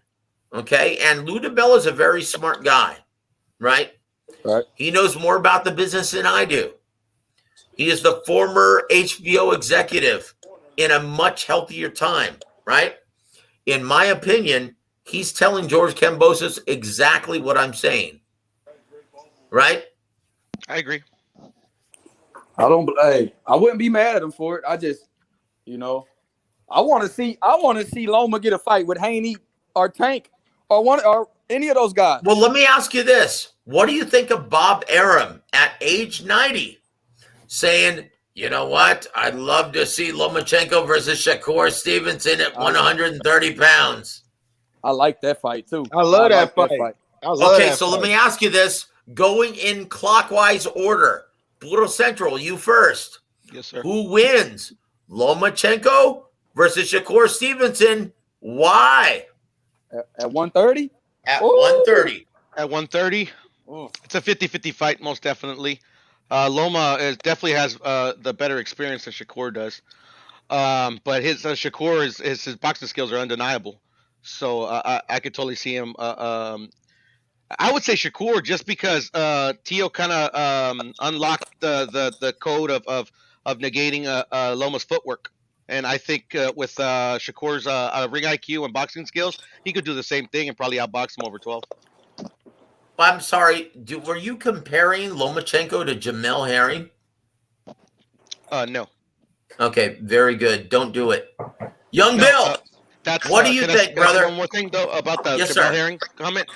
okay, and Lou DiBella is a very smart guy, right? Right. He knows more about the business than I do. He is the former HBO executive in a much healthier time, right? In my opinion, he's telling George Kambosos exactly what I'm saying, right? I agree. I wouldn't be mad at him for it. I just, I want to see Loma get a fight with Haney or Tank or any of those guys. Well, let me ask you this. What do you think of Bob Arum at age 90 saying, you know what? I'd love to see Lomachenko versus Shakur Stevenson at 130 pounds. I like that fight, too. I love that fight. Okay, so let me ask you this. Going in clockwise order. Pluto Central, you first. Yes, sir. Who wins? Lomachenko versus Shakur Stevenson. Why? At 130? At 130. At 130? It's a 50-50 fight, most definitely. Loma definitely has the better experience than Shakur does. But his Shakur, his boxing skills are undeniable. So I could totally see him. I would say Shakur just because Tio kind of unlocked the code of negating Loma's footwork. And I think with Shakur's ring IQ and boxing skills, he could do the same thing and probably outbox him over 12. I'm sorry. Were you comparing Lomachenko to Jamel Herring? No. Okay, very good. Don't do it. Young Bill, what do you think, brother? One more thing, though, about the Yes, Jamel sir. Herring comment.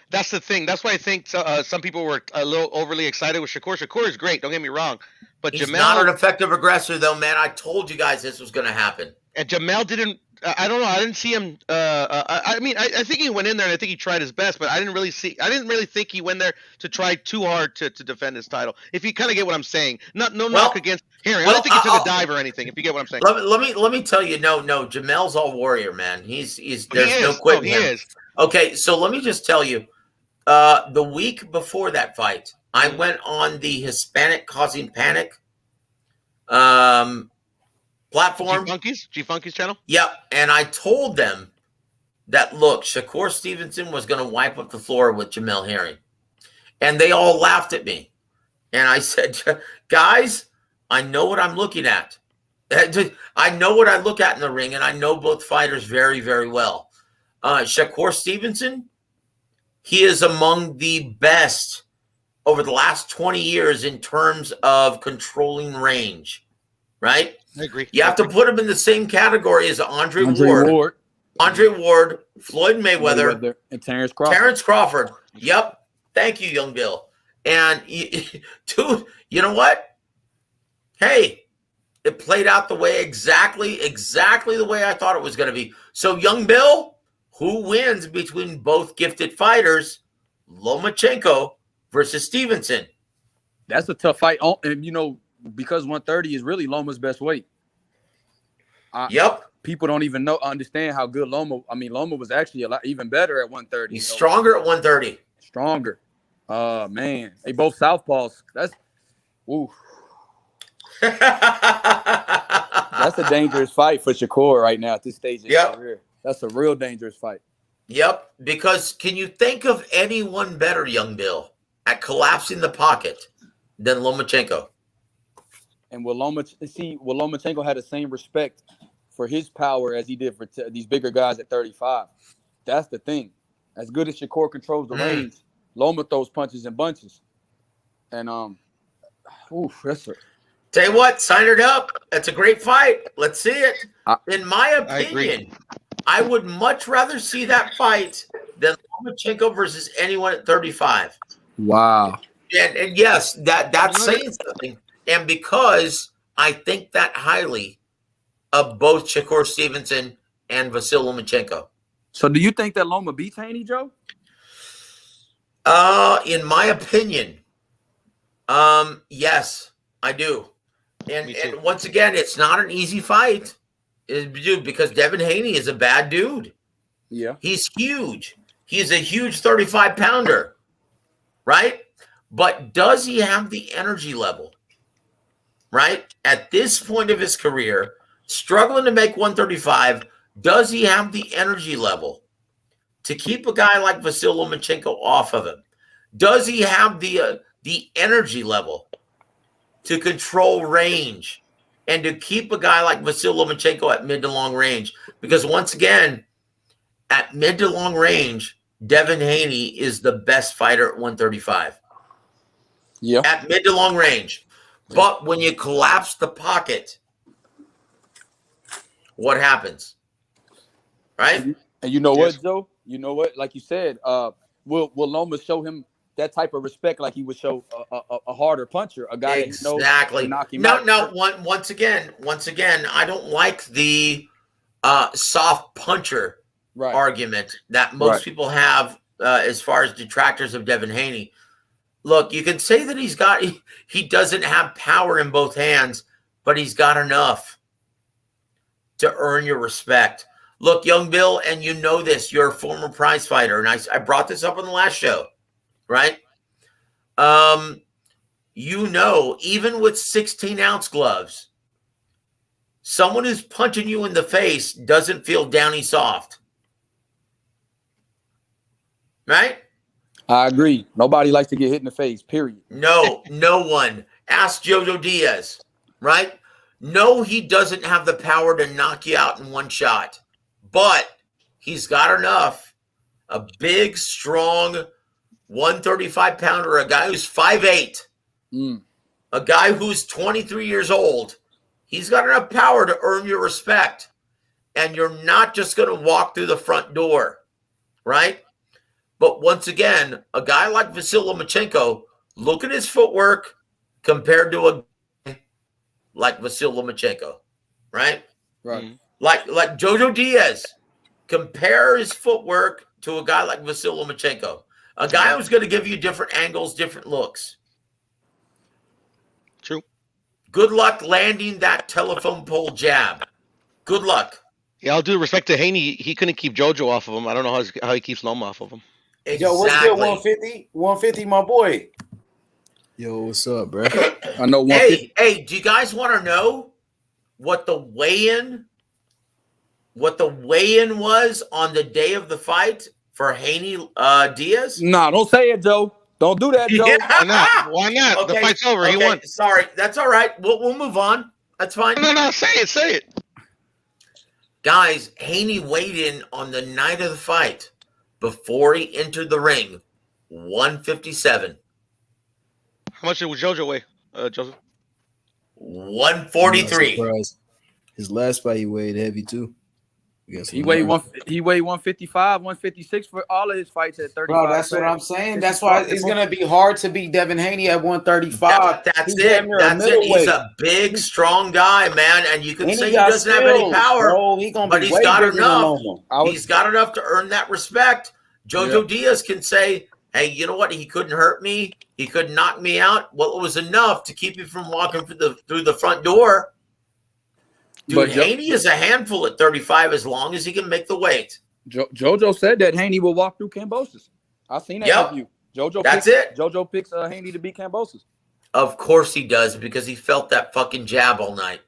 That's the thing. That's why I think some people were a little overly excited with Shakur. Shakur is great. Don't get me wrong. But He's Jamel, not an effective aggressor, though, man. I told you guys this was going to happen. And Jamel didn't. I don't know. I didn't see him. I mean, I think he went in there and I think he tried his best, but I didn't really think he went there to try too hard to defend his title. If you kind of get what I'm saying, no knock against Herring. I don't think he took a dive or anything. If you get what I'm saying. Let me tell you. No. Jamel's all warrior, man. There's no quitting him. He is. Okay, so let me just tell you. The week before that fight, I went on the Hispanic Causing Panic platform. G-Funky's channel? Yep. And I told them that, look, Shakur Stevenson was going to wipe up the floor with Jamel Herring. And they all laughed at me. And I said, guys, I know what I'm looking at. I know what I look at in the ring, and I know both fighters very, very well. Shakur Stevenson, he is among the best over the last 20 years in terms of controlling range, right? I agree. You have to put him in the same category as Andre Ward, Floyd Mayweather, and Terrence Crawford. Terrence Crawford. Yep. Thank you, Young Bill. And, dude, you know what? Hey, it played out the way exactly the way I thought it was going to be. So, Young Bill, who wins between both gifted fighters, Lomachenko versus Stevenson? That's a tough fight. And, because 130 is really Loma's best weight. Yep. People don't even understand how good Loma. I mean, Loma was actually a lot even better at 130. He's stronger at 130. Stronger. Man, they both southpaws. That's that's a dangerous fight for Shakur right now at this stage of his career. That's a real dangerous fight. Yep. Because can you think of anyone better, Young Bill, collapsing the pocket than Lomachenko? And will Lomachenko had the same respect for his power as he did for these bigger guys at 35. That's the thing. As good as Shakur controls the range, Loma throws punches in bunches. And that's it. Tell you what, sign it up. That's a great fight. Let's see it. In my opinion, I would much rather see that fight than Lomachenko versus anyone at 35. Wow. And yes, that's saying something. And because I think that highly of both Shakur Stevenson and Vasyl Lomachenko. So do you think that Loma beats Haney, Joe? In my opinion, Yes, I do. And once again, it's not an easy fight, dude, because Devin Haney is a bad dude. Yeah. He's huge. He's a huge 35 pounder, right? But does he have the energy level, right? At this point of his career, struggling to make 135, does he have the energy level to keep a guy like Vasyl Lomachenko off of him? Does he have the energy level to control range and to keep a guy like Vasyl Lomachenko at mid to long range? Because once again, at mid to long range, Devin Haney is the best fighter at 135. Yeah. At mid to long range. But when you collapse the pocket, what happens? Right? And you know what, Joe? You know what? Like you said, will Loma show him that type of respect like he would show a harder puncher, a guy that knows to knock him out? No. Once again, I don't like the soft puncher argument that most people have as far as detractors of Devin Haney. Look, you can say that he doesn't have power in both hands, but he's got enough to earn your respect. Look, young Bill, and you know this, you're a former prize fighter, and I brought this up on the last show, right? You know, even with 16-ounce gloves, someone who's punching you in the face doesn't feel downy soft. Right? I agree. Nobody likes to get hit in the face, period. No one. Ask Jojo Diaz, right? No, he doesn't have the power to knock you out in one shot, but he's got enough. A big, strong 135 pounder, a guy who's 5'8", a guy who's 23 years old. He's got enough power to earn your respect, and you're not just going to walk through the front door, right? But once again, a guy like Vasyl Lomachenko, look at his footwork compared to a guy like Vasyl Lomachenko, right? Right. Like Jojo Diaz, compare his footwork to a guy like Vasyl Lomachenko, a guy who's going to give you different angles, different looks. True. Good luck landing that telephone pole jab. Good luck. Yeah, I'll do respect to Haney. He couldn't keep JoJo off of him. I don't know how he keeps Loma off of him. Exactly. Yo, what's good, 150? 150, my boy. Yo, what's up, bro? I know. Hey, do you guys want to know what the weigh-in was on the day of the fight for Haney Diaz? Nah, don't say it, Joe. Don't do that, Joe. Yeah. Why not? Why not? Okay, The fight's over. He won. Sorry, that's all right. We'll move on. That's fine. No, say it. Guys, Haney weighed in on the night of the fight before he entered the ring, 157. How much did JoJo weigh, Joseph? 143. His last fight he weighed heavy too. He weighed 155, 156 for all of his fights at 35. Bro, that's what I'm saying. That's why it's gonna be hard to beat Devin Haney at 135. That's it. He's a big, strong guy, man, and you can say he doesn't have any power, bro. but he's got enough. He's got enough to earn that respect. Jojo Diaz can say, "Hey, you know what? He couldn't hurt me. He couldn't knock me out. Well, it was enough to keep you from walking through the front door." Dude, Haney is a handful at 35 as long as he can make the weight. JoJo said that Haney will walk through Kambosos. I've seen that interview. JoJo picks Haney to beat Kambosos. Of course he does, because he felt that fucking jab all night.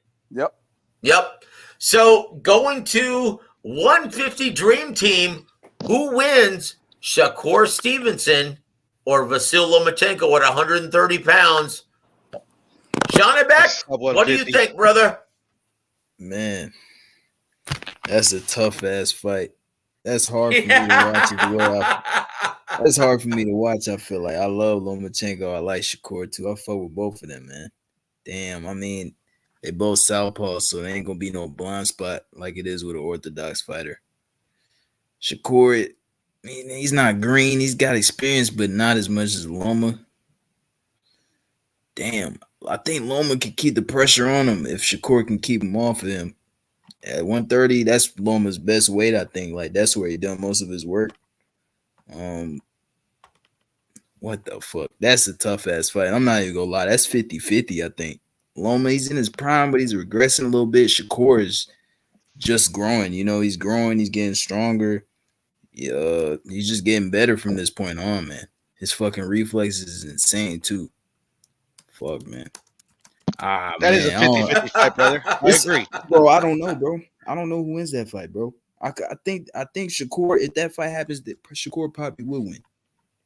Yep. So going to 150 Dream Team, who wins? Shakur Stevenson or Vasyl Lomachenko at 130 pounds? Johnny Beck, what do you think, brother? Man, that's a tough ass fight. That's hard for me to watch as well. That's hard for me to watch. I feel like I love Lomachenko. I like Shakur too. I fuck with both of them, man. Damn, I mean, they both southpaws, so there ain't gonna be no blind spot like it is with an orthodox fighter. Shakur, I mean, he's not green. He's got experience, but not as much as Loma. Damn, I think Loma can keep the pressure on him if Shakur can keep him off of him. At 130, that's Loma's best weight, I think. Like, that's where he done most of his work. What the fuck? That's a tough ass fight. I'm not even gonna lie. That's 50-50, I think. Loma, he's in his prime, but he's regressing a little bit. Shakur is just growing. You know, he's growing. He's getting stronger. He's just getting better from this point on, man. His fucking reflexes is insane too. Fuck, man. That is a 50-50 fight, brother. I agree, bro. I don't know, bro. I don't know who wins that fight, bro. I think Shakur, if that fight happens, that Shakur probably will win.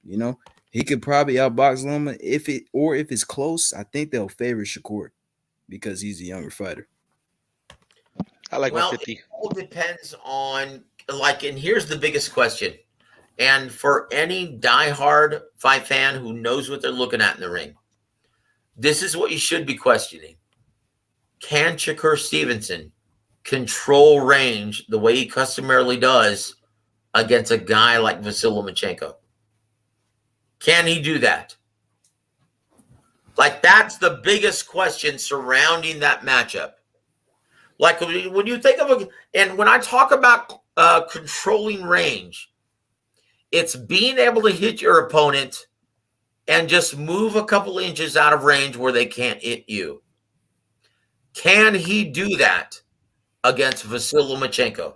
You know, he could probably outbox Loma if it's close. I think they'll favor Shakur because he's a younger fighter. I like well, 150. It all depends on and here's the biggest question. And for any diehard fight fan who knows what they're looking at in the ring, this is what you should be questioning. Can Shakur Stevenson control range the way he customarily does against a guy like Vasyl Lomachenko? Can he do that? That's the biggest question surrounding that matchup. When you think of and when I talk about controlling range, it's being able to hit your opponent and just move a couple inches out of range where they can't hit you. Can he do that against Vasyl Lomachenko?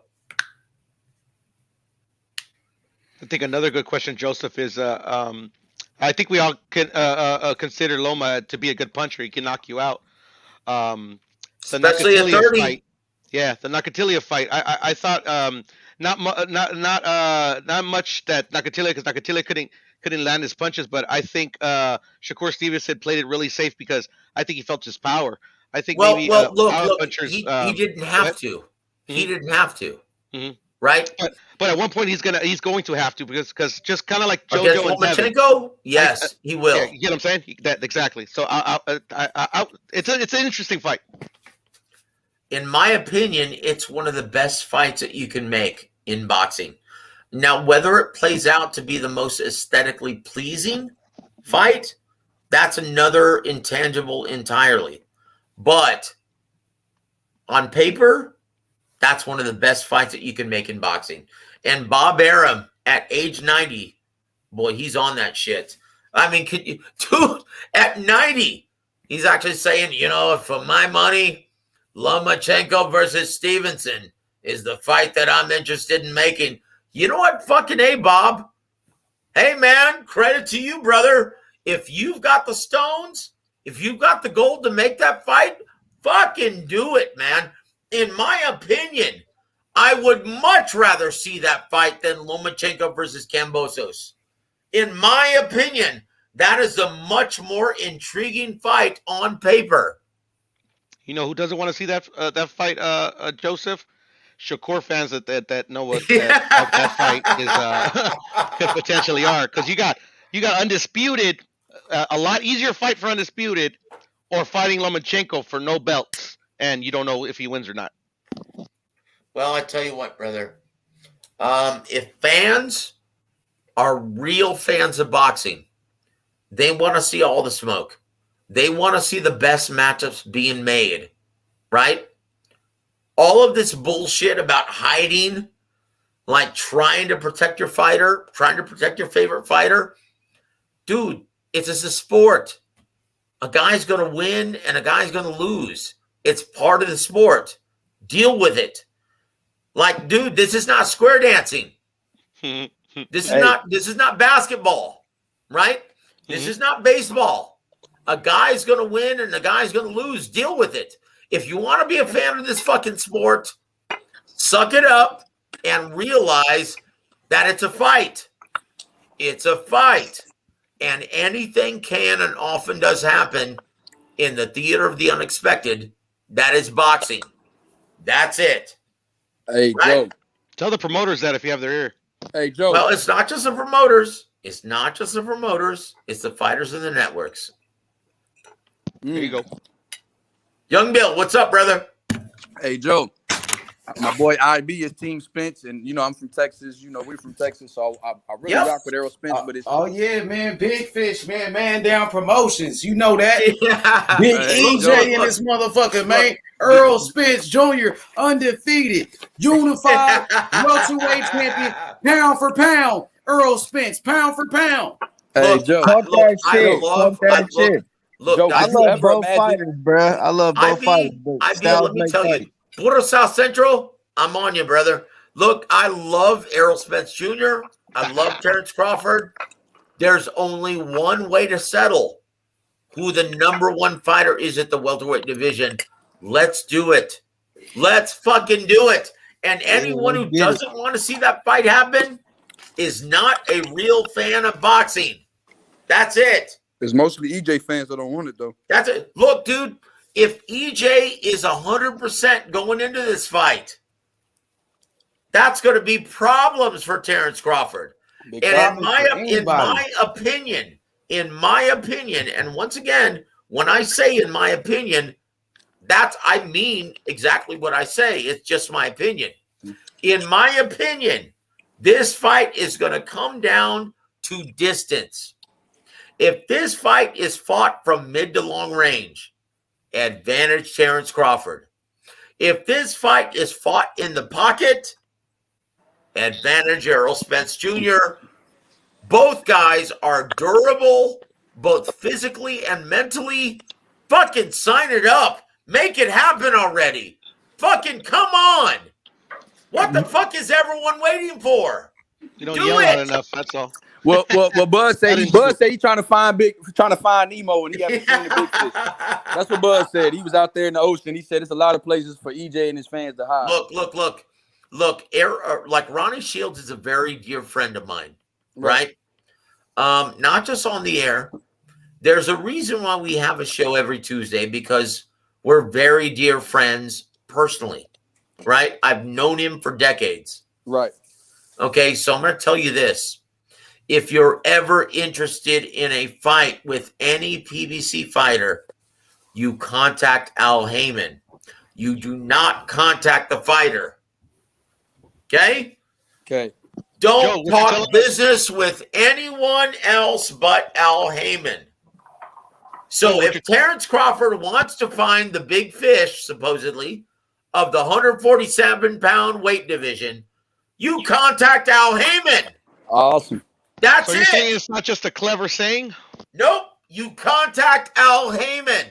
I think another good question, Joseph, is I think we all can consider Loma to be a good puncher. He can knock you out. Especially at 30. Fight, the Nakatilia fight. I thought not much that Nakatilia, because Nakatilia couldn't land his punches, but I think Shakur Stevenson played it really safe because I think he felt his power. I think look, punchers, he didn't have to. He didn't have to. Mm-hmm. Right? But at one point he's going to have to because just kind of like JoJo against and Lomachenko, yes, he will. Yeah, you get what I'm saying? That exactly. So it's an interesting fight. In my opinion, it's one of the best fights that you can make in boxing. Now, whether it plays out to be the most aesthetically pleasing fight, that's another intangible entirely. But on paper, that's one of the best fights that you can make in boxing. And Bob Arum at age 90, boy, he's on that shit. I mean, dude, at 90, he's actually saying, for my money, Lomachenko versus Stevenson is the fight that I'm interested in making. You know what? Fucking A, Bob. Hey, man, credit to you, brother. If you've got the stones, if you've got the gold to make that fight, fucking do it, man. In my opinion, I would much rather see that fight than Lomachenko versus Kambosos. In my opinion, that is a much more intriguing fight on paper. You know who doesn't want to see that fight, Joseph? Shakur fans that know what that fight is could potentially are, because you got Undisputed, a lot easier fight for Undisputed, or fighting Lomachenko for no belts, and you don't know if he wins or not. Well, I tell you what, brother. If fans are real fans of boxing, they want to see all the smoke. They want to see the best matchups being made, right? All of this bullshit about hiding, trying to protect your fighter, trying to protect your favorite fighter. Dude, it's a sport. A guy's going to win and a guy's going to lose. It's part of the sport. Deal with it. Dude, this is not square dancing. This is not basketball, right? This is not baseball. A guy's going to win and a guy's going to lose. Deal with it. If you want to be a fan of this fucking sport, suck it up and realize that it's a fight. It's a fight. And anything can and often does happen in the theater of the unexpected. That is boxing. That's it. Hey, right? Joe. Tell the promoters that if you have their ear. Hey, Joe. Well, it's not just the promoters. It's not just the promoters. It's the fighters and the networks. There you go. Young Bill, what's up, brother? Hey, Joe. My boy IB is Team Spence, and I'm from Texas. We're from Texas, so I really rock with Errol Spence. But it's yeah, man, Big Fish, man down promotions. You know that. Yeah. Big EJ in this motherfucker, man. Earl Spence Jr. undefeated, unified welterweight champion, pound for pound. Earl Spence, pound for pound. Hey, Look, Joe. Talk that shit. Talk that look, shit. look, Joe, I could you love dynasty. ever both imagine? fighters, bruh. I love both fighters. But IB, styles let me make tell you, fight. Puro South Central, I'm on you, brother. Look, I love Errol Spence Jr. I love Terrence Crawford. There's only one way to settle who the number one fighter is at the welterweight division. Let's do it. Let's fucking do it. And anyone let's who get it. doesn't want to see that fight happen is not a real fan of boxing. That's it. It's mostly EJ fans that don't want it though. That's it. Look, dude, if EJ is 100% going into this fight, that's going to be problems for Terrence Crawford. Big And problems for anybody. in my opinion, and once again, when I say in my opinion, I mean exactly what I say. It's just my opinion. In my opinion, this fight is going to come down to distance. If this fight is fought from mid to long range, advantage Terrence Crawford. If this fight is fought in the pocket, advantage Errol Spence Jr. Both guys are durable, both physically and mentally. Fucking sign it up. Make it happen already. Fucking come on. What the fuck is everyone waiting for? You don't Do yell it. out enough. That's all. Well, Bud said he trying to find Nemo, and he haven't seen the big fish. That's what Bud said. He was out there in the ocean. He said it's a lot of places for EJ and his fans to hide. Look. Like Ronnie Shields is a very dear friend of mine, right? Not just on the air. There's a reason why we have a show every Tuesday, because we're very dear friends personally, right? I've known him for decades. Right. Okay, so I'm going to tell you this. If you're ever interested in a fight with any PBC fighter, you contact Al Heyman. You do not contact the fighter. Okay? Okay. Don't talk business with anyone else but Al Heyman. So if Terrence Crawford wants to find the big fish, supposedly, of the 147-pound weight division, you contact Al Heyman. Awesome. That's so you're saying it's not just a clever saying? Nope. You contact Al Heyman.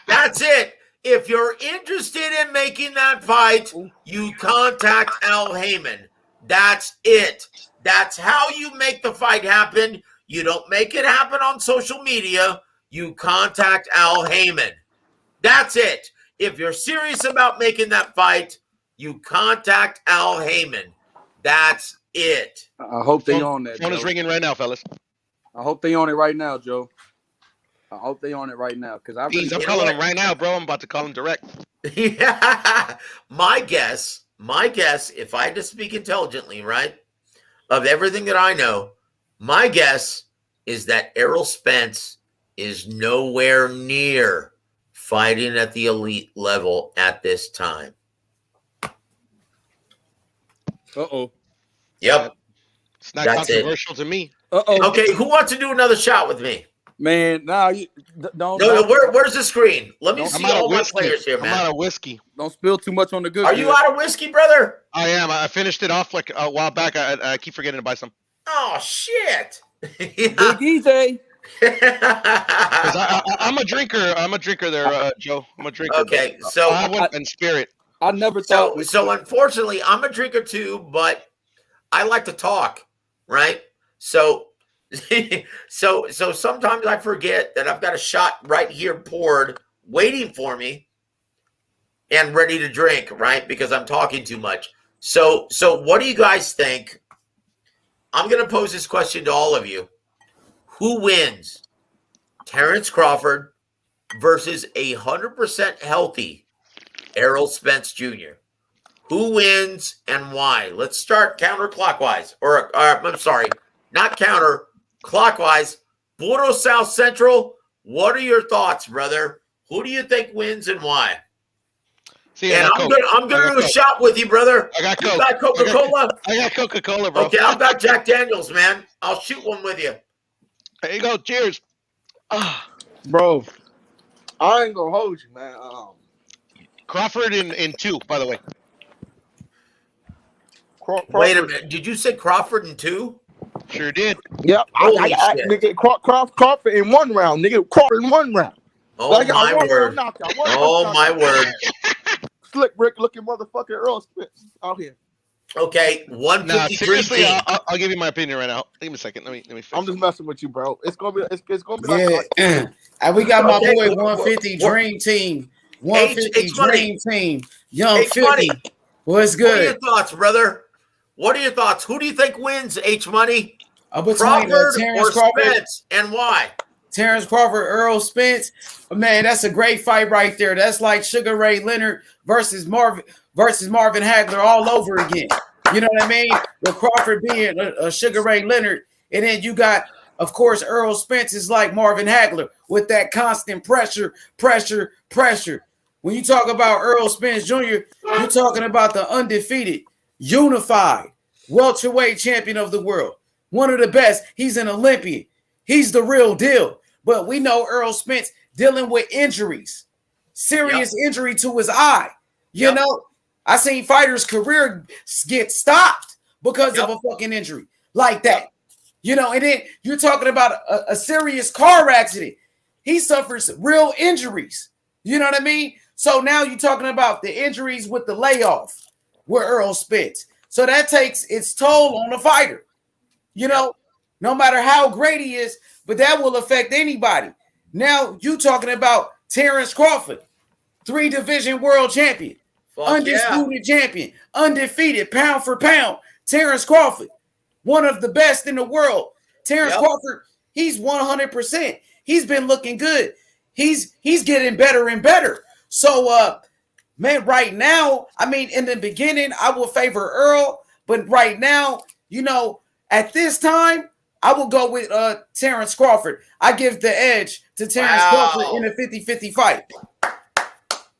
That's it. If you're interested in making that fight, you contact Al Heyman. That's it. That's how you make the fight happen. You don't make it happen on social media. You contact Al Heyman. That's it. If you're serious about making that fight, you contact Al Heyman. That's it. I hope they on that. Phone is ringing right now, fellas. I hope they on it right now, Joe. I hope they on it right now, because I'm calling him right now, bro. I'm about to call him direct. Yeah. My guess, if I had to speak intelligently, right, of everything that I know, my guess is that Errol Spence is nowhere near fighting at the elite level at this time. Uh-oh. Yep. It's not controversial to me. Uh-oh. Okay, who wants to do another shot with me? Man, you don't. No, where's the screen? Let me see all my players here, man. I'm out of whiskey. Don't spill too much on the good. Are you out of whiskey, brother? I am. I finished it off like a while back. I keep forgetting to buy some. Oh, shit. Big EJ. I'm a drinker. I'm a drinker there, Joe. I'm a drinker. Okay, so I have one in spirit. I never thought. So unfortunately, I'm a drinker too, but I like to talk, right? So sometimes I forget that I've got a shot right here poured, waiting for me, and ready to drink, right? Because I'm talking too much. So what do you guys think? I'm going to pose this question to all of you. Who wins? Terrence Crawford versus 100% healthy Errol Spence Jr. Who wins and why? Let's start counterclockwise. Or I'm sorry, not counter, clockwise. Puro South Central, what are your thoughts, brother? Who do you think wins and why? See, and I'm gonna do a shot with you, brother. I got Coke. You got Coca-Cola? I got Coca-Cola, bro. Okay, I've got Jack Daniels, man. I'll shoot one with you. There you go. Cheers. Bro, I ain't gonna hold you, man. Crawford in 2, by the way. Wait a minute. Did you say Crawford in 2? Sure did. Yep. Holy shit. Nigga, Crawford in 1 round. Nigga, Crawford in 1 round. Oh Like, my word. Knockout, Oh my word. Slick Rick looking motherfucking Earl Spence out here. Okay, Nah, 153 seriously, team. I'll give you my opinion right now. Give me a second. Let me fix I'm just messing with you, bro. It's gonna be Yeah, like and we got my Okay, boy 150 Dream Team, 150 H Money. Dream Team, Young H Money. 50. What's What are your good? thoughts, brother? What are your thoughts? Who do you think wins, H Money? Between Crawford Terrence or Crawford, Spence, and why? Terrence Crawford, Earl Spence. Man, that's a great fight right there. That's like Sugar Ray Leonard versus Marvin Hagler all over again. You know what I mean? With Crawford being a Sugar Ray Leonard, and then you got, of course, Earl Spence is like Marvin Hagler with that constant pressure. When you talk about Earl Spence Jr., you're talking about the undefeated, unified welterweight champion of the world. One of the best. He's an Olympian. He's the real deal. But we know Earl Spence dealing with injuries, serious injury to his eye. You know, I seen fighters' career get stopped because of a fucking injury like that. You know, and then you're talking about a serious car accident. He suffers real injuries. You know what I mean? So now you're talking about the injuries with the layoff with Earl Spence. So that takes its toll on the fighter. You know, no matter how great he is, but that will affect anybody. Now you talking about Terrence Crawford, 3-division world champion, undisputed champion, undefeated pound for pound. Terrence Crawford, one of the best in the world. Terrence Crawford, he's 100%. He's been looking good. He's getting better and better. So, man, right now, I mean, in the beginning, I will favor Earl, but right now, you know, at this time, I will go with Terrence Crawford. I give the edge to Terrence Crawford in a 50-50 fight.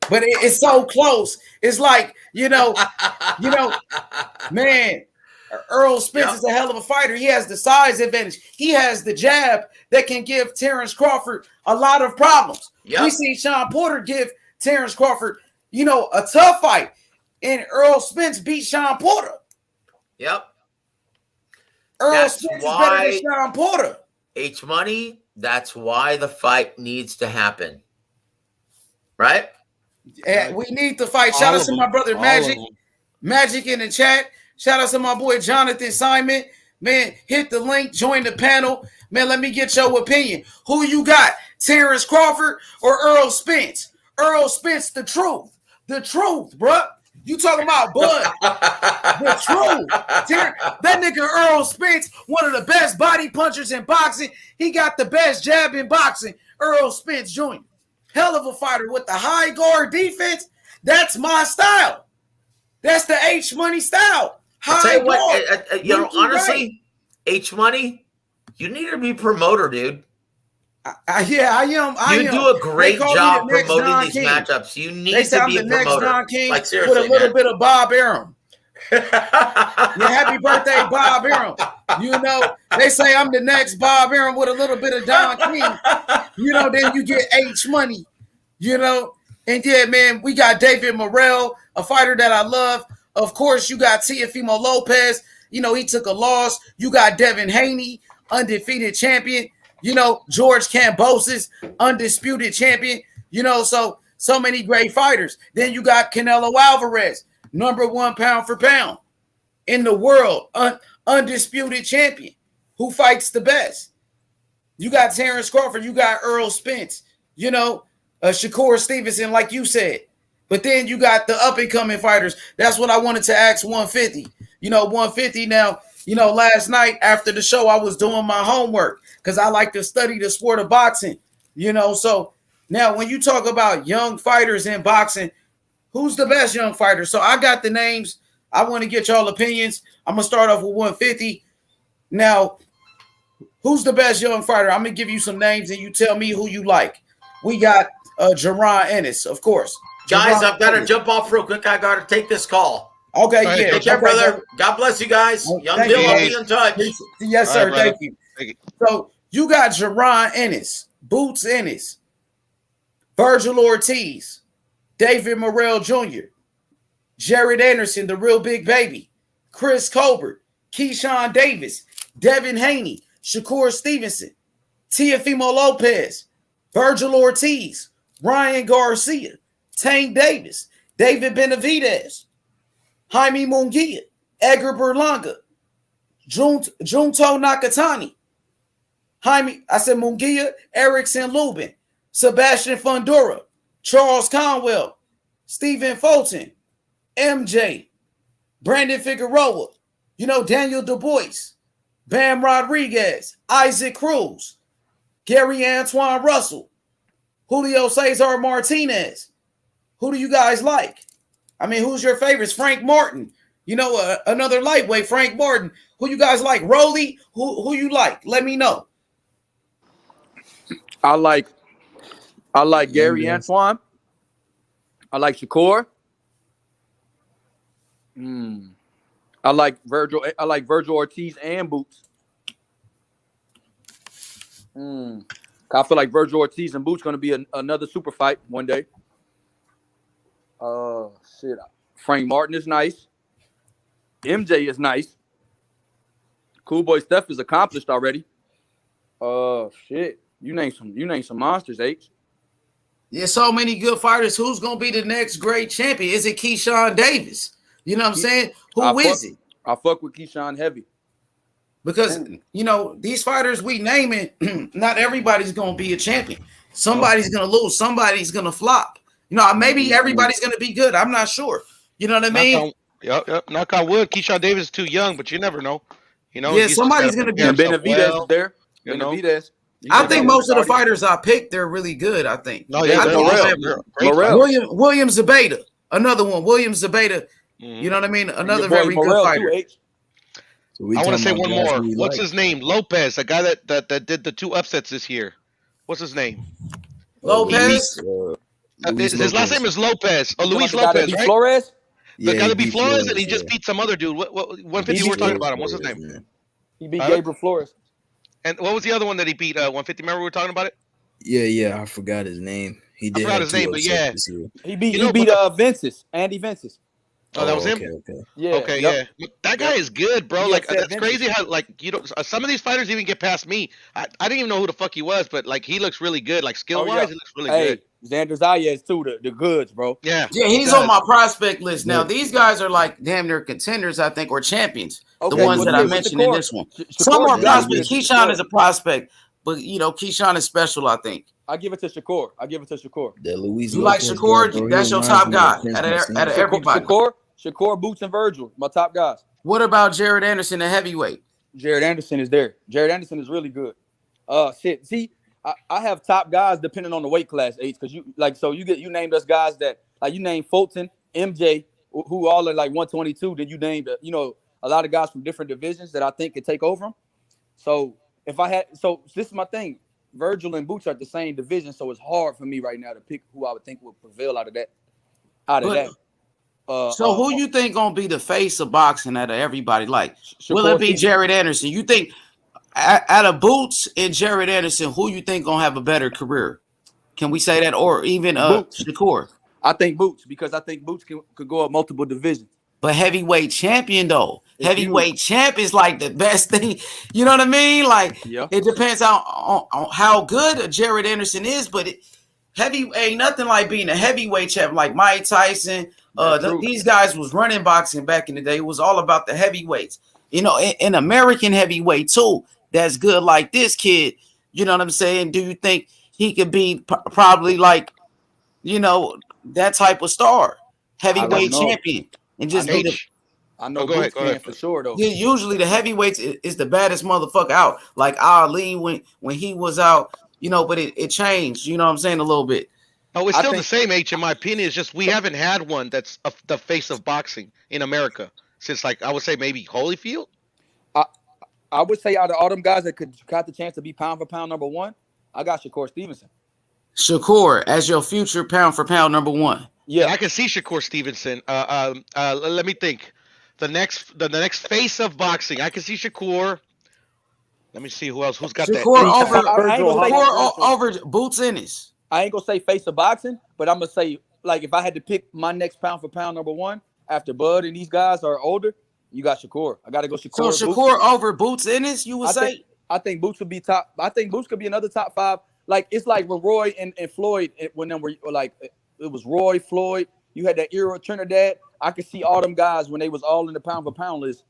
But it's so close. It's like, you know, man, Earl Spence is a hell of a fighter. He has the size advantage. He has the jab that can give Terrence Crawford a lot of problems. We see Sean Porter give Terrence Crawford, you know, a tough fight. And Earl Spence beat Sean Porter. Earl Spence is better than Sean Porter. H Money, that's why the fight needs to happen. Right? And we need to fight. Shout out to my brother Magic. Magic in the chat. Shout out to my boy Jonathan Simon. Man, hit the link, join the panel. Man, let me get your opinion. Who you got? Terrence Crawford or Earl Spence? Earl Spence, the truth. The truth, bruh. You talking about Bud. The truth. That nigga Earl Spence, one of the best body punchers in boxing. He got the best jab in boxing. Earl Spence Jr. Hell of a fighter with the high guard defense. That's my style. That's the H Money style. I'll tell you what, guard. you know, honestly, H Money, you need to be promoter, dude. Yeah, I am. You do a great job promoting these matchups. You need to be a promoter. Don King like seriously, with a little bit of Bob Arum. Yeah, happy birthday, Bob Arum. You know, they say I'm the next Bob Arum with a little bit of Don King. You know, then you get H Money. You know, and yeah, man, we got David Morrell, a fighter that I love. Of course, you got Teofimo Lopez. You know, he took a loss. You got Devin Haney, undefeated champion. You know, George Kambosos, undisputed champion. You know, so many great fighters. Then you got Canelo Alvarez, #1 pound for pound in the world, undisputed champion, who fights the best. You got Terrence Crawford. You got Earl Spence. You know, Shakur Stevenson, like you said. But then you got the up-and-coming fighters. That's what I wanted to ask 150. You know, 150 now, you know, last night after the show, I was doing my homework because I like to study the sport of boxing. You know, so now when you talk about young fighters in boxing, who's the best young fighter? So I got the names. I want to get y'all opinions. I'm going to start off with 150. Now, who's the best young fighter? I'm going to give you some names and you tell me who you like. We got Jaron Ennis, of course. Guys, I've got to jump off real quick. I got to take this call. Okay, yeah. Take care, brother. God bless you guys. Young Bill, I'll be in touch. Yes, sir. Thank you. So you got Jaron Ennis, Boots Ennis, Virgil Ortiz, David Morrell Jr., Jared Anderson, the real big baby, Chris Colbert, Keyshawn Davis, Devin Haney, Shakur Stevenson, Teofimo Lopez, Virgil Ortiz, Ryan Garcia, Tank Davis, David Benavidez, Jaime Munguia, Edgar Berlanga, Junto Nakatani, Munguia, Erickson Lubin, Sebastian Fundora, Charles Conwell, Stephen Fulton, MJ, Brandon Figueroa, Daniel Du Bois, Bam Rodriguez, Isaac Cruz, Gary Antoine Russell, Julio Cesar Martinez. Who do you guys like? I mean, who's your favorites? Frank Martin, another lightweight, Frank Martin. Who you guys like? Rolly, who you like? Let me know. I like Gary Antoine. I like Shakur. I like Virgil. I like Virgil Ortiz and Boots. I feel like Virgil Ortiz and Boots going to be another super fight one day. Frank Martin is nice. MJ is nice. Cool Boy Steph is accomplished already. You name some monsters, H. There's so many good fighters. Who's gonna be the next great champion? Is it Keyshawn Davis? You know what I'm saying? Who is it? I fuck with Keyshawn heavy. Because these fighters we naming, not everybody's gonna be a champion. Somebody's gonna lose, somebody's gonna flop. Maybe everybody's gonna be good. I'm not sure. You know what I mean? Yep. Knock on wood. Keyshawn Davis is too young, but you never know. Somebody's gonna be. And Benavidez is there. Benavidez. I think most of the fighters I picked, they're really good. I think. No, yeah, William Zabata, another one. William Zabata. You know what I mean? Another very good fighter. I want to say one more. What's his name? Lopez, the guy that did the 2 upsets this year. What's his name? Lopez. His last name is Lopez. Luis Lopez, right? Flores. The guy that beat Flores, and he just beat some other dude. What 150? We're talking about him. What's his name? He beat Gabriel Flores. And what was the other one that he beat? 150. Remember we were talking about it? Yeah. I forgot his name. He did. I forgot his name, but yeah, he beat Andy Vences. Oh, that was him. Okay. Yeah. Okay. Yeah. That guy is good, bro. Like that's crazy how some of these fighters even get past me. I didn't even know who the fuck he was, but like he looks really good. Like skill wise, he looks really good. Xander Zayas too, the goods, bro. Yeah, he's on my prospect list now. These guys are like damn near contenders, I think, or champions. The ones that I mentioned in this one. Some are prospects. Keyshawn is a prospect, but Keyshawn is special, I think. I give it to Shakur. You like Shakur? That's your top guy out of everybody. Shakur, Boots, and Virgil, my top guys. What about Jared Anderson at heavyweight? Jared Anderson is there. Jared Anderson is really good. See, I have top guys depending on the weight class, H, because you named us guys that like you named Fulton, MJ, who all are like 122. Then you named a lot of guys from different divisions that I think could take over them. So this is my thing. Virgil and Boots are the same division, so it's hard for me right now to pick who I would think would prevail out of that. So who you think gonna be the face of boxing out of everybody? Like, will it be Jared Anderson? You think out of Boots and Jared Anderson, who you think gonna have a better career? Can we say that, or even Shakur? I think Boots, because I think Boots could go up multiple divisions. But heavyweight champion though, heavyweight champ is like the best thing. You know what I mean? Like it depends on how good Jared Anderson is, but heavy ain't nothing like being a heavyweight champ like Mike Tyson. These guys was running boxing back in the day. It was all about the heavyweights. An American heavyweight too. That's good like this kid. You know what I'm saying? Do you think he could be probably like, that type of star, heavyweight champion, and just be the? I know Boots can for sure though. Yeah, usually the heavyweights is the baddest motherfucker out. Like Ali when he was out, but it changed. You know what I'm saying, a little bit. No, it's still the same, H, in my opinion. It's just we haven't had one that's the face of boxing in America since, like, I would say maybe Holyfield. I would say out of all them guys that could got the chance to be pound for pound number one, I got Shakur Stevenson. Shakur as your future pound for pound number one. Yeah, I can see Shakur Stevenson. Let me think. The next face of boxing, I can see Shakur. Let me see who else. Who's got Shakur over Boots Ennis. I ain't gonna say face of boxing, but I'm gonna say, like, if I had to pick my next pound for pound number one after Bud and these guys are older, You got Shakur. I got to go So Shakur. Shakur over Boots Ennis, you would say? I think Boots would be top. I think Boots could be another top 5. Like it's like when Roy and Floyd when them were like it was Roy, Floyd. You had that era of Trinidad. I could see all them guys when they was all in the pound for pound list.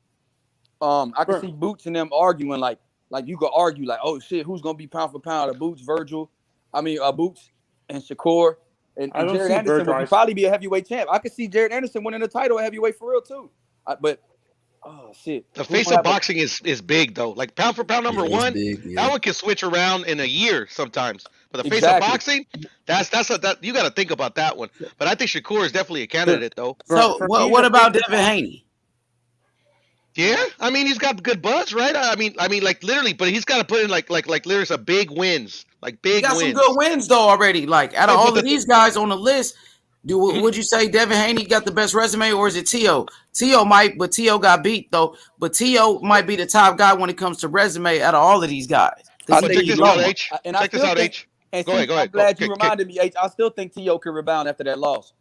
I could see Boots and them arguing like you could argue like, oh shit, who's gonna be pound for pound? Boots, Virgil. Boots and Shakur and Jared Anderson would probably be a heavyweight champ. I could see Jared Anderson winning the title at heavyweight for real too. But oh shit, the face of boxing is big though. Like pound for pound number one, that one can switch around in a year sometimes. But the face of boxing, that's you got to think about that one. But I think Shakur is definitely a candidate though. So what about Devin Haney? Yeah, I mean he's got good buzz, right? I mean, like literally, but he's got to put in like literally some big wins, like big. He got wins. some good wins though already. Like out of all of these guys on the list, would you say Devin Haney got the best resume, or is it T.O.? T.O. might, but T.O. got beat though. But T.O. might be the top guy when it comes to resume out of all of these guys. Check this out, H. Check this out, H. Go ahead. I'm glad you reminded me, H. I still think T.O. could rebound after that loss.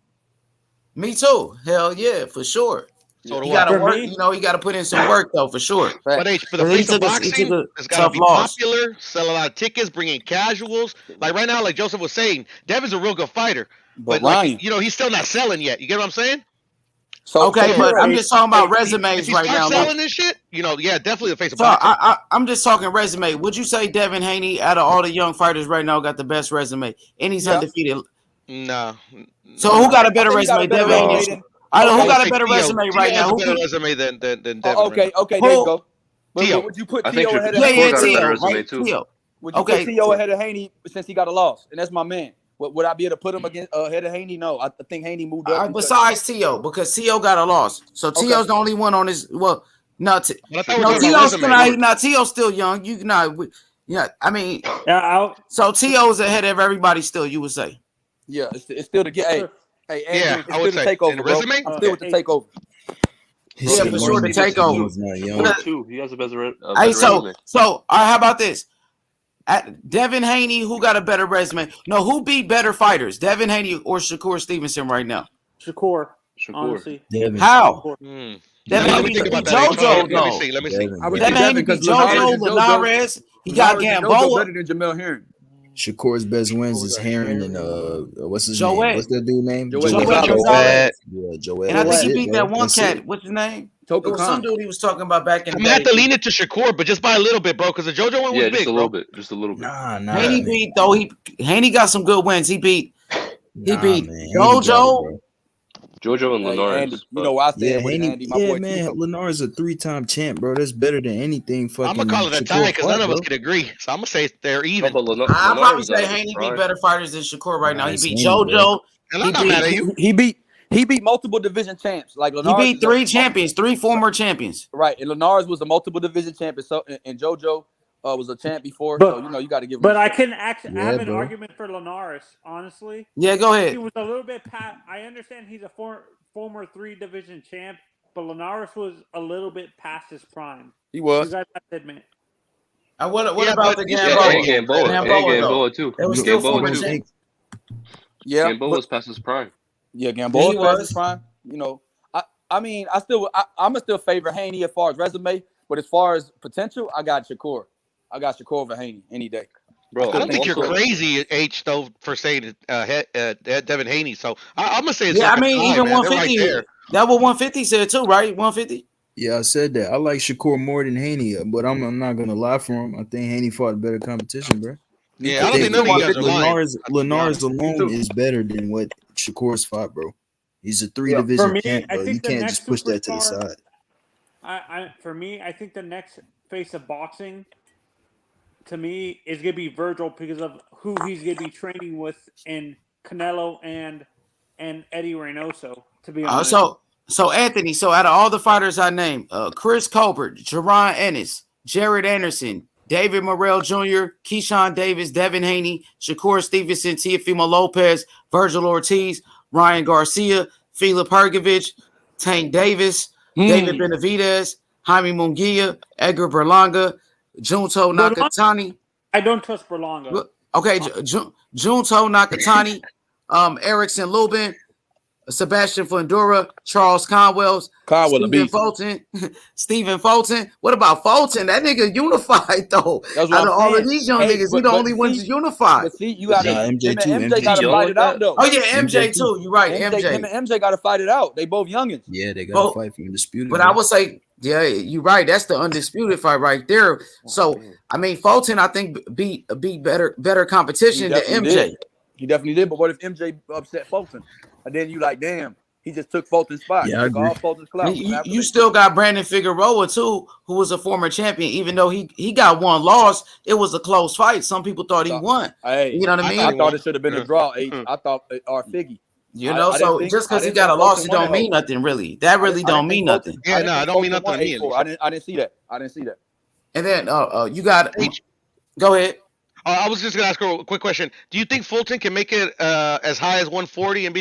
Me too. Hell yeah, for sure. So he got to work. You know, he got to put in some work though, for sure. But H, for the face of boxing, it's got to be popular, sell a lot of tickets, bring in casuals. Like right now, like Joseph was saying, Devin's a real good fighter, but like, he's still not selling yet. You get what I'm saying? So but I'm just talking about resumes if right now. Selling this shit, yeah, definitely the face of so boxing. I'm just talking resume. Would you say Devin Haney, out of all the young fighters right now, got the best resume? And he's undefeated. No. So who got a better resume, Devin Haney? Who got a better resume right now? Who got a better resume than Devin? Okay, there you go. But would you put T.O. ahead of Haney? T.O. Would you put T.O. ahead of Haney since he got a loss? And that's my man. Would I be able to put him ahead of Haney? No, I think Haney moved up. Besides T.O., because T.O. got a loss. So T.O.'s the only one on his. Well, T.O.'s still young. I mean, so T.O.'s ahead of everybody still. You would say? Yeah, it's still the get. Hey, Andrew, I would say takeover, in the resume. I'm still with the takeover. Yeah, for sure, the takeover. He has the best resume. Hey, so how about this? Devin Haney, who got a better resume? No, who beat better fighters, Devin Haney or Shakur Stevenson right now? Shakur. Honestly. How? Devin Haney beat JoJo, though. Let me see. Devin Haney beat JoJo, Linares. He got Gamboa. Better than Jamel Herring. Shakur's best wins is Herring and what's his name? Joet. What's that dude name? Joet. Yeah, Joet. And I think he beat that one cat. What's his name? There was some dude he was talking about back in the day. I have to lean it to Shakur, but just by a little bit, bro, because the JoJo one was big, just a bro. little bit, just a little bit. Nah. Haney beat though. Haney got some good wins. He beat JoJo. JoJo and Linares. You know why I said Haney, Linares a 3-time champ, bro. That's better than anything. I'm gonna call it a tie because none of us can agree. So I'm gonna say they're even. I'll probably say Haney beat better fighters than Shakur right now. He beat JoJo. And I'm not mad at you. He beat multiple division champs. Like Linares he beat three former champions. Right, and Linares was a multiple division champion. So and JoJo was a champ before. So you got to give him. But I can actually have an argument for Linares, honestly. Yeah, go ahead. He was a little bit past. I understand he's a former 3-division champ, but Linares was a little bit past his prime. He was. You guys have to admit. What about the Gamboa? Gamboa too. It was still former champ. Yeah, Gamboa was past his prime. Yeah, Gamboa was past his prime. I mean, I'm still favor Haney as far as resume, but as far as potential, I got Shakur. I got Shakur over Haney any day. Bro, I don't think you're crazy, H, though, for saying Devin Haney. So I'm gonna say it's I mean, even 150. Right, that what 150 said too, right? 150. Yeah, I said that. I like Shakur more than Haney, but I'm not gonna lie for him. I think Haney fought better competition, bro. Yeah, I don't think none of you guys are lying. Linares alone is better than what Shakur's fought, bro. He's a 3-division champ, bro. You can't just push that to the side. For me, I think the next face of boxing, to me, is going to be Virgil because of who he's going to be training with in Canelo and Eddie Reynoso, to be honest. So Anthony, out of all the fighters I named, Chris Colbert, Jaron Ennis, Jared Anderson, David Morrell Jr., Keyshawn Davis, Devin Haney, Shakur Stevenson, Teofimo Lopez, Virgil Ortiz, Ryan Garcia, Filip Hrgovic, Tank Davis, David Benavidez, Jaime Munguia, Edgar Berlanga, Junto Nakatani. I don't trust Berlanga. Okay, Junto Nakatani, Erickson Lubin, Sebastian Fundora, Charles Conwell, Conwell a Stephen beast. Fulton. Stephen Fulton. What about Fulton? That nigga unified though. That's what Out I'm of all of saying. these young Hey, niggas, he the only one to unify. But see, you gotta MJ him too. and MJ MJ gotta too. fight it out though. Oh yeah, MJ too. too. You're right, Him MJ. and MJ gotta fight it out. They both youngins. Yeah, they got But- to fight for undisputed. But I would say, yeah, you're right. That's the undisputed fight right there. So I mean, Fulton, I think beat better competition than MJ. Did. He definitely did. But what if MJ upset Fulton? And then you like, damn, he just took Fulton's spot. Yeah, He I took agree. all Fulton's clout. You still got Brandon Figueroa too, who was a former champion. Even though he got one loss, it was a close fight. Some people thought he won. Hey, you know what I mean? I thought it should have been a draw. I thought or Figgy. You know, so just because he got a loss, it don't mean nothing really. That really don't mean nothing. Yeah, no, I don't mean nothing to me. I didn't see that. And then you got go ahead. I was just gonna ask her a quick question. Do you think Fulton can make it as high as 140 and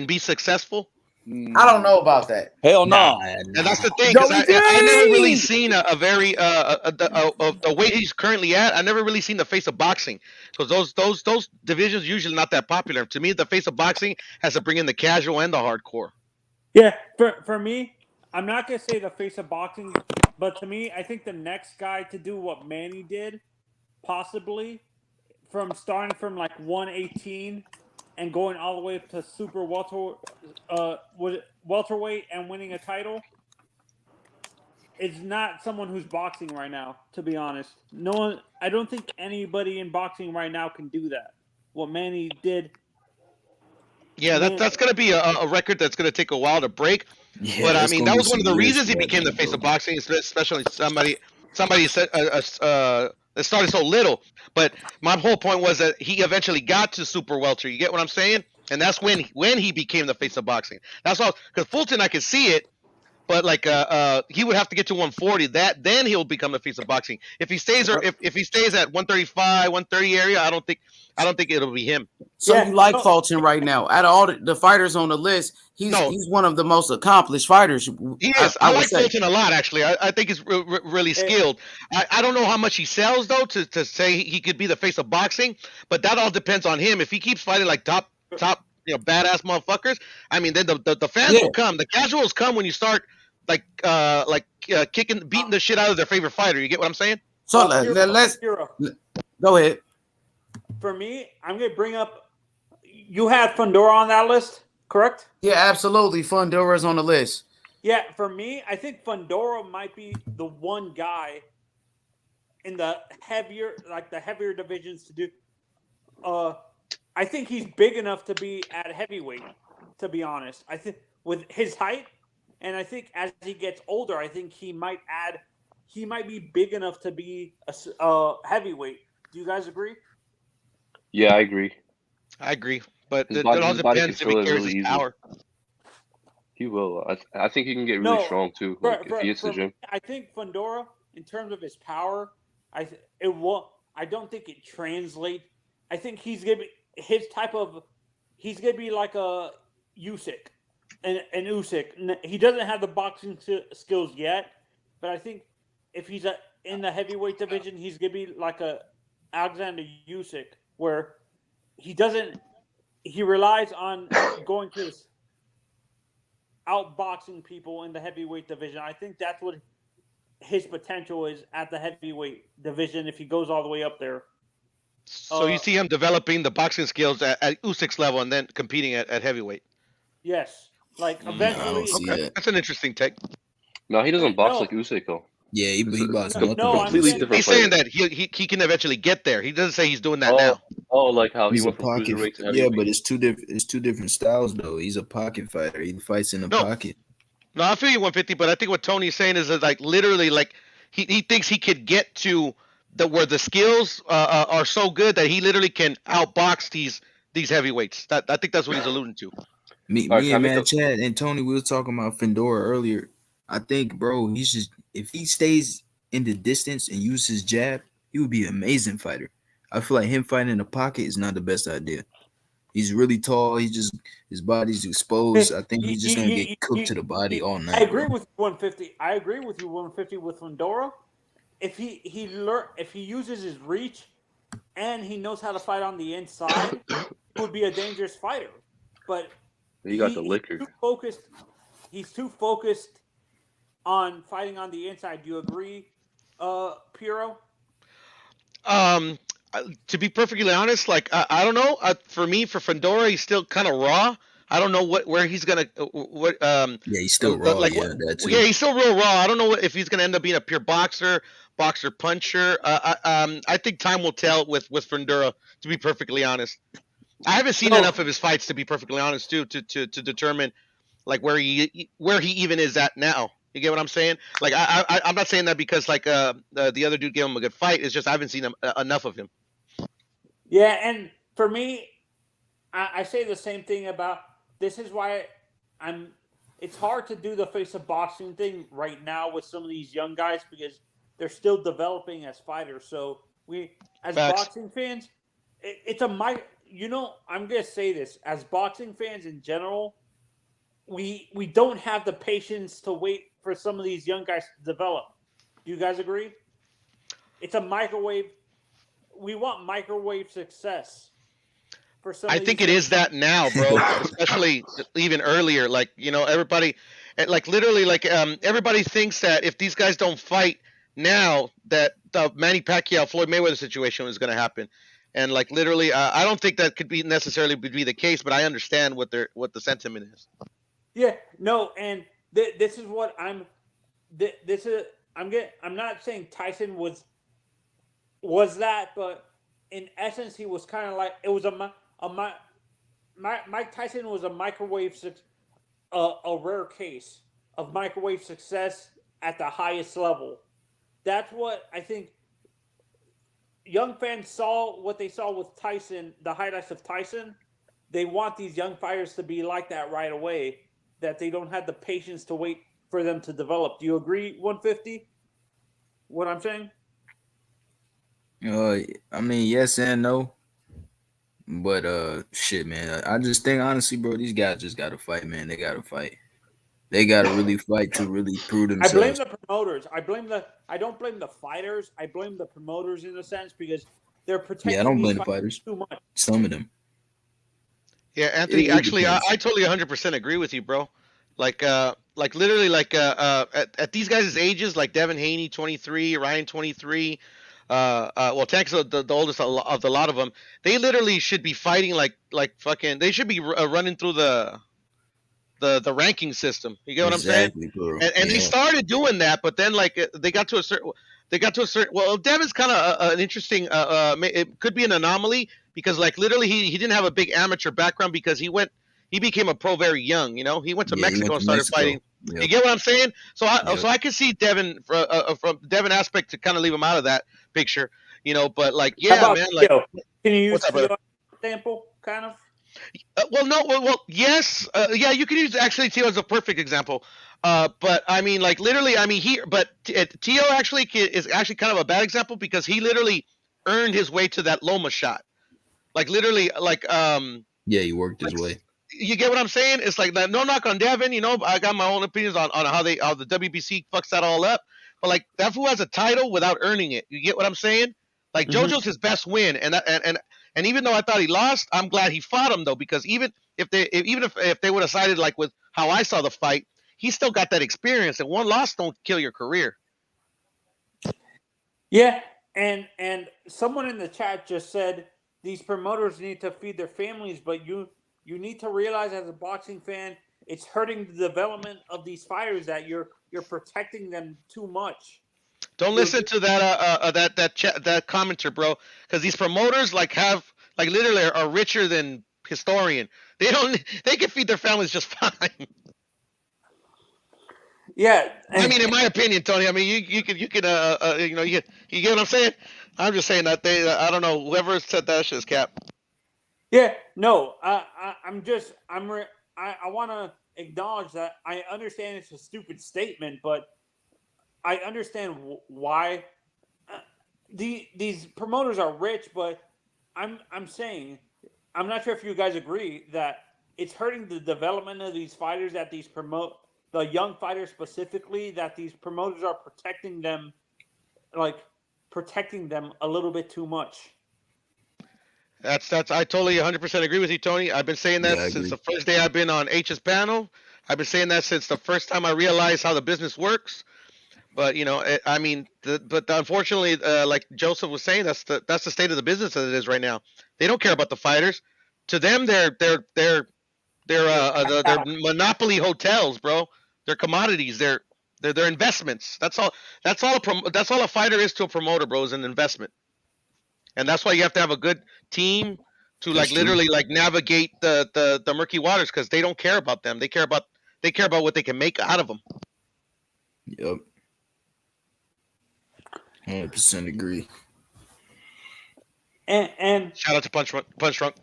be successful? I don't know about that. Hell no. And that's the thing. 'Cause I never really seen a very the way he's currently at. I never really seen the face of boxing because those divisions usually not that popular. To me, the face of boxing has to bring in the casual and the hardcore. Yeah, for me, I'm not gonna say the face of boxing, but to me, I think the next guy to do what Manny did, possibly, from starting from like 118 and going all the way up to super welterweight and winning a title, is not someone who's boxing right now. To be honest, no one. I don't think anybody in boxing right now can do that. What Manny did. Yeah, that's going to be a record that's going to take a while to break. Yeah, but I that's mean, gonna that be was one of some the years reasons he for that became the man, face bro. of boxing, especially somebody said that started so little. But my whole point was that he eventually got to super welter. You get what I'm saying? And that's when he became the face of boxing. That's all. Because Fulton, I could see it, but like he would have to get to 140. Then he'll become the face of boxing. If he stays if he stays at 135, 130 area, I don't think it'll be him. So you like Fulton right now? Out of all the fighters on the list, he's one of the most accomplished fighters. He is. I would like say. Fulton a lot, actually. I think he's really skilled. I don't know how much he sells though to say he could be the face of boxing, but that all depends on him. If he keeps fighting like top badass motherfuckers, I mean, then the fans will come. The casuals come when you start beating the shit out of their favorite fighter. You get what I'm saying? So let's go ahead. For me, I'm gonna bring up. You had Fundora on that list, correct? Yeah, absolutely. Fundora's on the list. Yeah, for me, I think Fundora might be the one guy in the heavier divisions to do. I think he's big enough to be at heavyweight. To be honest, I think with his height, and I think as he gets older, I think he might be big enough to be a heavyweight. Do you guys agree? Yeah, I agree. But His it body all can depends if he fill it carries really his easy. power. He will. I think he can get really strong too. Like, if he hits the gym. I think Fundora, in terms of his power, I don't think it translates. I think he's gonna be he's gonna be like a Usyk, and Usyk. He doesn't have the boxing skills yet, but I think if he's in the heavyweight division, he's gonna be like a Alexander Usyk, where he relies on going to outboxing people in the heavyweight division. I think that's what his potential is at the heavyweight division if he goes all the way up there. So you see him developing the boxing skills at Usyk's level and then competing at heavyweight. Yes, like eventually. Okay. That's an interesting take. No, he doesn't box like Usyk though. Yeah, he boxes completely different. He's saying that he can eventually get there. He doesn't say he's doing that now. Oh, like how He's he a went from pocket. cruiserweight to Yeah, heavyweight. but it's two different styles though. He's a pocket fighter. He fights in the pocket. No, I feel you 150, but I think what Tony's saying is that like literally like he thinks he could get to where the skills are so good that he literally can outbox these heavyweights. I think that's what he's alluding to. Me and man Chad and Tony, we were talking about Fundora earlier. I think, bro, he's just if he stays in the distance and uses his jab, he would be an amazing fighter. I feel like him fighting in the pocket is not the best idea. He's really tall. His body's exposed. I think he's just gonna get cooked to the body all night. I agree with 150. I agree with you 150 with Fundora. If he uses his reach and he knows how to fight on the inside, he would be a dangerous fighter. But You got the liquor. He's too focused on fighting on the inside. Do you agree, Piro? To be perfectly honest, like I don't know. For me, for Fedora, he's still kind of raw. I don't know where he's gonna Yeah, he's still raw. like Yeah, that too. yeah, he's still real raw. I don't know if he's gonna end up being a pure boxer puncher. I think time will tell with Fedora. To be perfectly honest, I haven't seen enough of his fights to be perfectly honest too to determine like where he even is at now. You get what I'm saying? Like I'm not saying that because like the other dude gave him a good fight. It's just I haven't seen enough of him. Yeah, and for me, I say the same thing about this is why it's hard to do the face of boxing thing right now with some of these young guys because they're still developing as fighters. So we as boxing fans, it's a I'm gonna say this as boxing fans in general, we don't have the patience to wait for some of these young guys to develop. Do you guys agree? It's a microwave. We want microwave success for some. I think it is that now, bro. Especially even earlier. Like everybody, like literally, like everybody thinks that if these guys don't fight now, that the Manny Pacquiao Floyd Mayweather situation is going to happen. And like literally, I don't think that could be necessarily be the case, but I understand what the sentiment is. Yeah, no, and this is what I'm. This is I'm not saying Tyson was that, but in essence, he was kind of like it was Mike Tyson was a rare case of microwave success at the highest level. That's what I think. Young fans saw what they saw with Tyson, the highlights of Tyson. They want these young fighters to be like that right away. That they don't have the patience to wait for them to develop. Do you agree, 150? What I'm saying? I mean, yes and no. But shit, man. I just think honestly, bro, these guys just gotta fight, man. They gotta fight. They gotta really fight to really prove I blame themselves. the promoters. I don't blame the fighters. I blame the promoters in a sense because they're protecting Yeah, I don't these blame the fighters fighters. too much. Some of them. Yeah, Anthony. It Actually, I depends. totally 100% agree with you, bro. Like literally, like at these guys' ages, like Devin Haney, 23, Ryan, 23. Well, Tank's the oldest of the lot of them. They literally should be fighting like fucking. They should be running through the ranking system. You get what I'm saying? Exactly, bro. And they Yeah. started doing that, but then like they got to a certain. Well, Devin's kind of an interesting. It could be an anomaly because like literally he didn't have a big amateur background because he became a pro very young. He went to Yeah, he Mexico went and to started Mexico. fighting. Yep. You get what I'm saying? So Yep. I can see Devin from Devin aspect to kind of leave him out of that picture. But like How yeah, about man, like Theo? Can you use what's up, brother? Theo example, kind of? Yes, yeah, you could use actually Tio as a perfect example. But I mean, like literally, I mean, Tio actually is actually kind of a bad example because he literally earned his way to that Loma shot. Like literally, like Yeah, he worked his way. you get what I'm saying? It's like no knock on Devin. I got my own opinions on how the WBC fucks that all up. But like that fool has a title without earning it. You get what I'm saying? Like JoJo's his best win, and even though I thought he lost, I'm glad he fought him though because even if they would have sided like with how I saw the fight, he still got that experience. And one loss don't kill your career. Yeah, and someone in the chat just said these promoters need to feed their families, but you need to realize as a boxing fan, it's hurting the development of these fighters that you're protecting them too much. Don't listen to that commenter, bro, because these promoters literally are richer than historian. They can feed their families just fine. Yeah, I mean, in my opinion, Tony. I mean, you get what I'm saying. I'm just saying that I don't know whoever said that shit's cap. Yeah, no, I want to acknowledge that I understand it's a stupid statement, but I understand why these promoters are rich. But I'm saying I'm not sure if you guys agree that it's hurting the development of these fighters that these the young fighters specifically that these promoters are protecting them a little bit too much. That's I totally 100% agree with you, Tony. I've been saying that Yeah, I since the agree. first day I've been on H's panel. I've been saying that since the first time I realized how the business works. But I mean, unfortunately, like Joseph was saying, that's the state of the business as it is right now. They don't care about the fighters. To them, they're monopoly hotels, bro. They're commodities. They're investments. That's all. That's all a fighter is to a promoter, bro. Is an investment, and that's why you have to have a good team to That's like true. literally like navigate the murky waters because they don't care about them. They care about what they can make out of them. Yep. 100% agree. And shout out to Punch Drunk.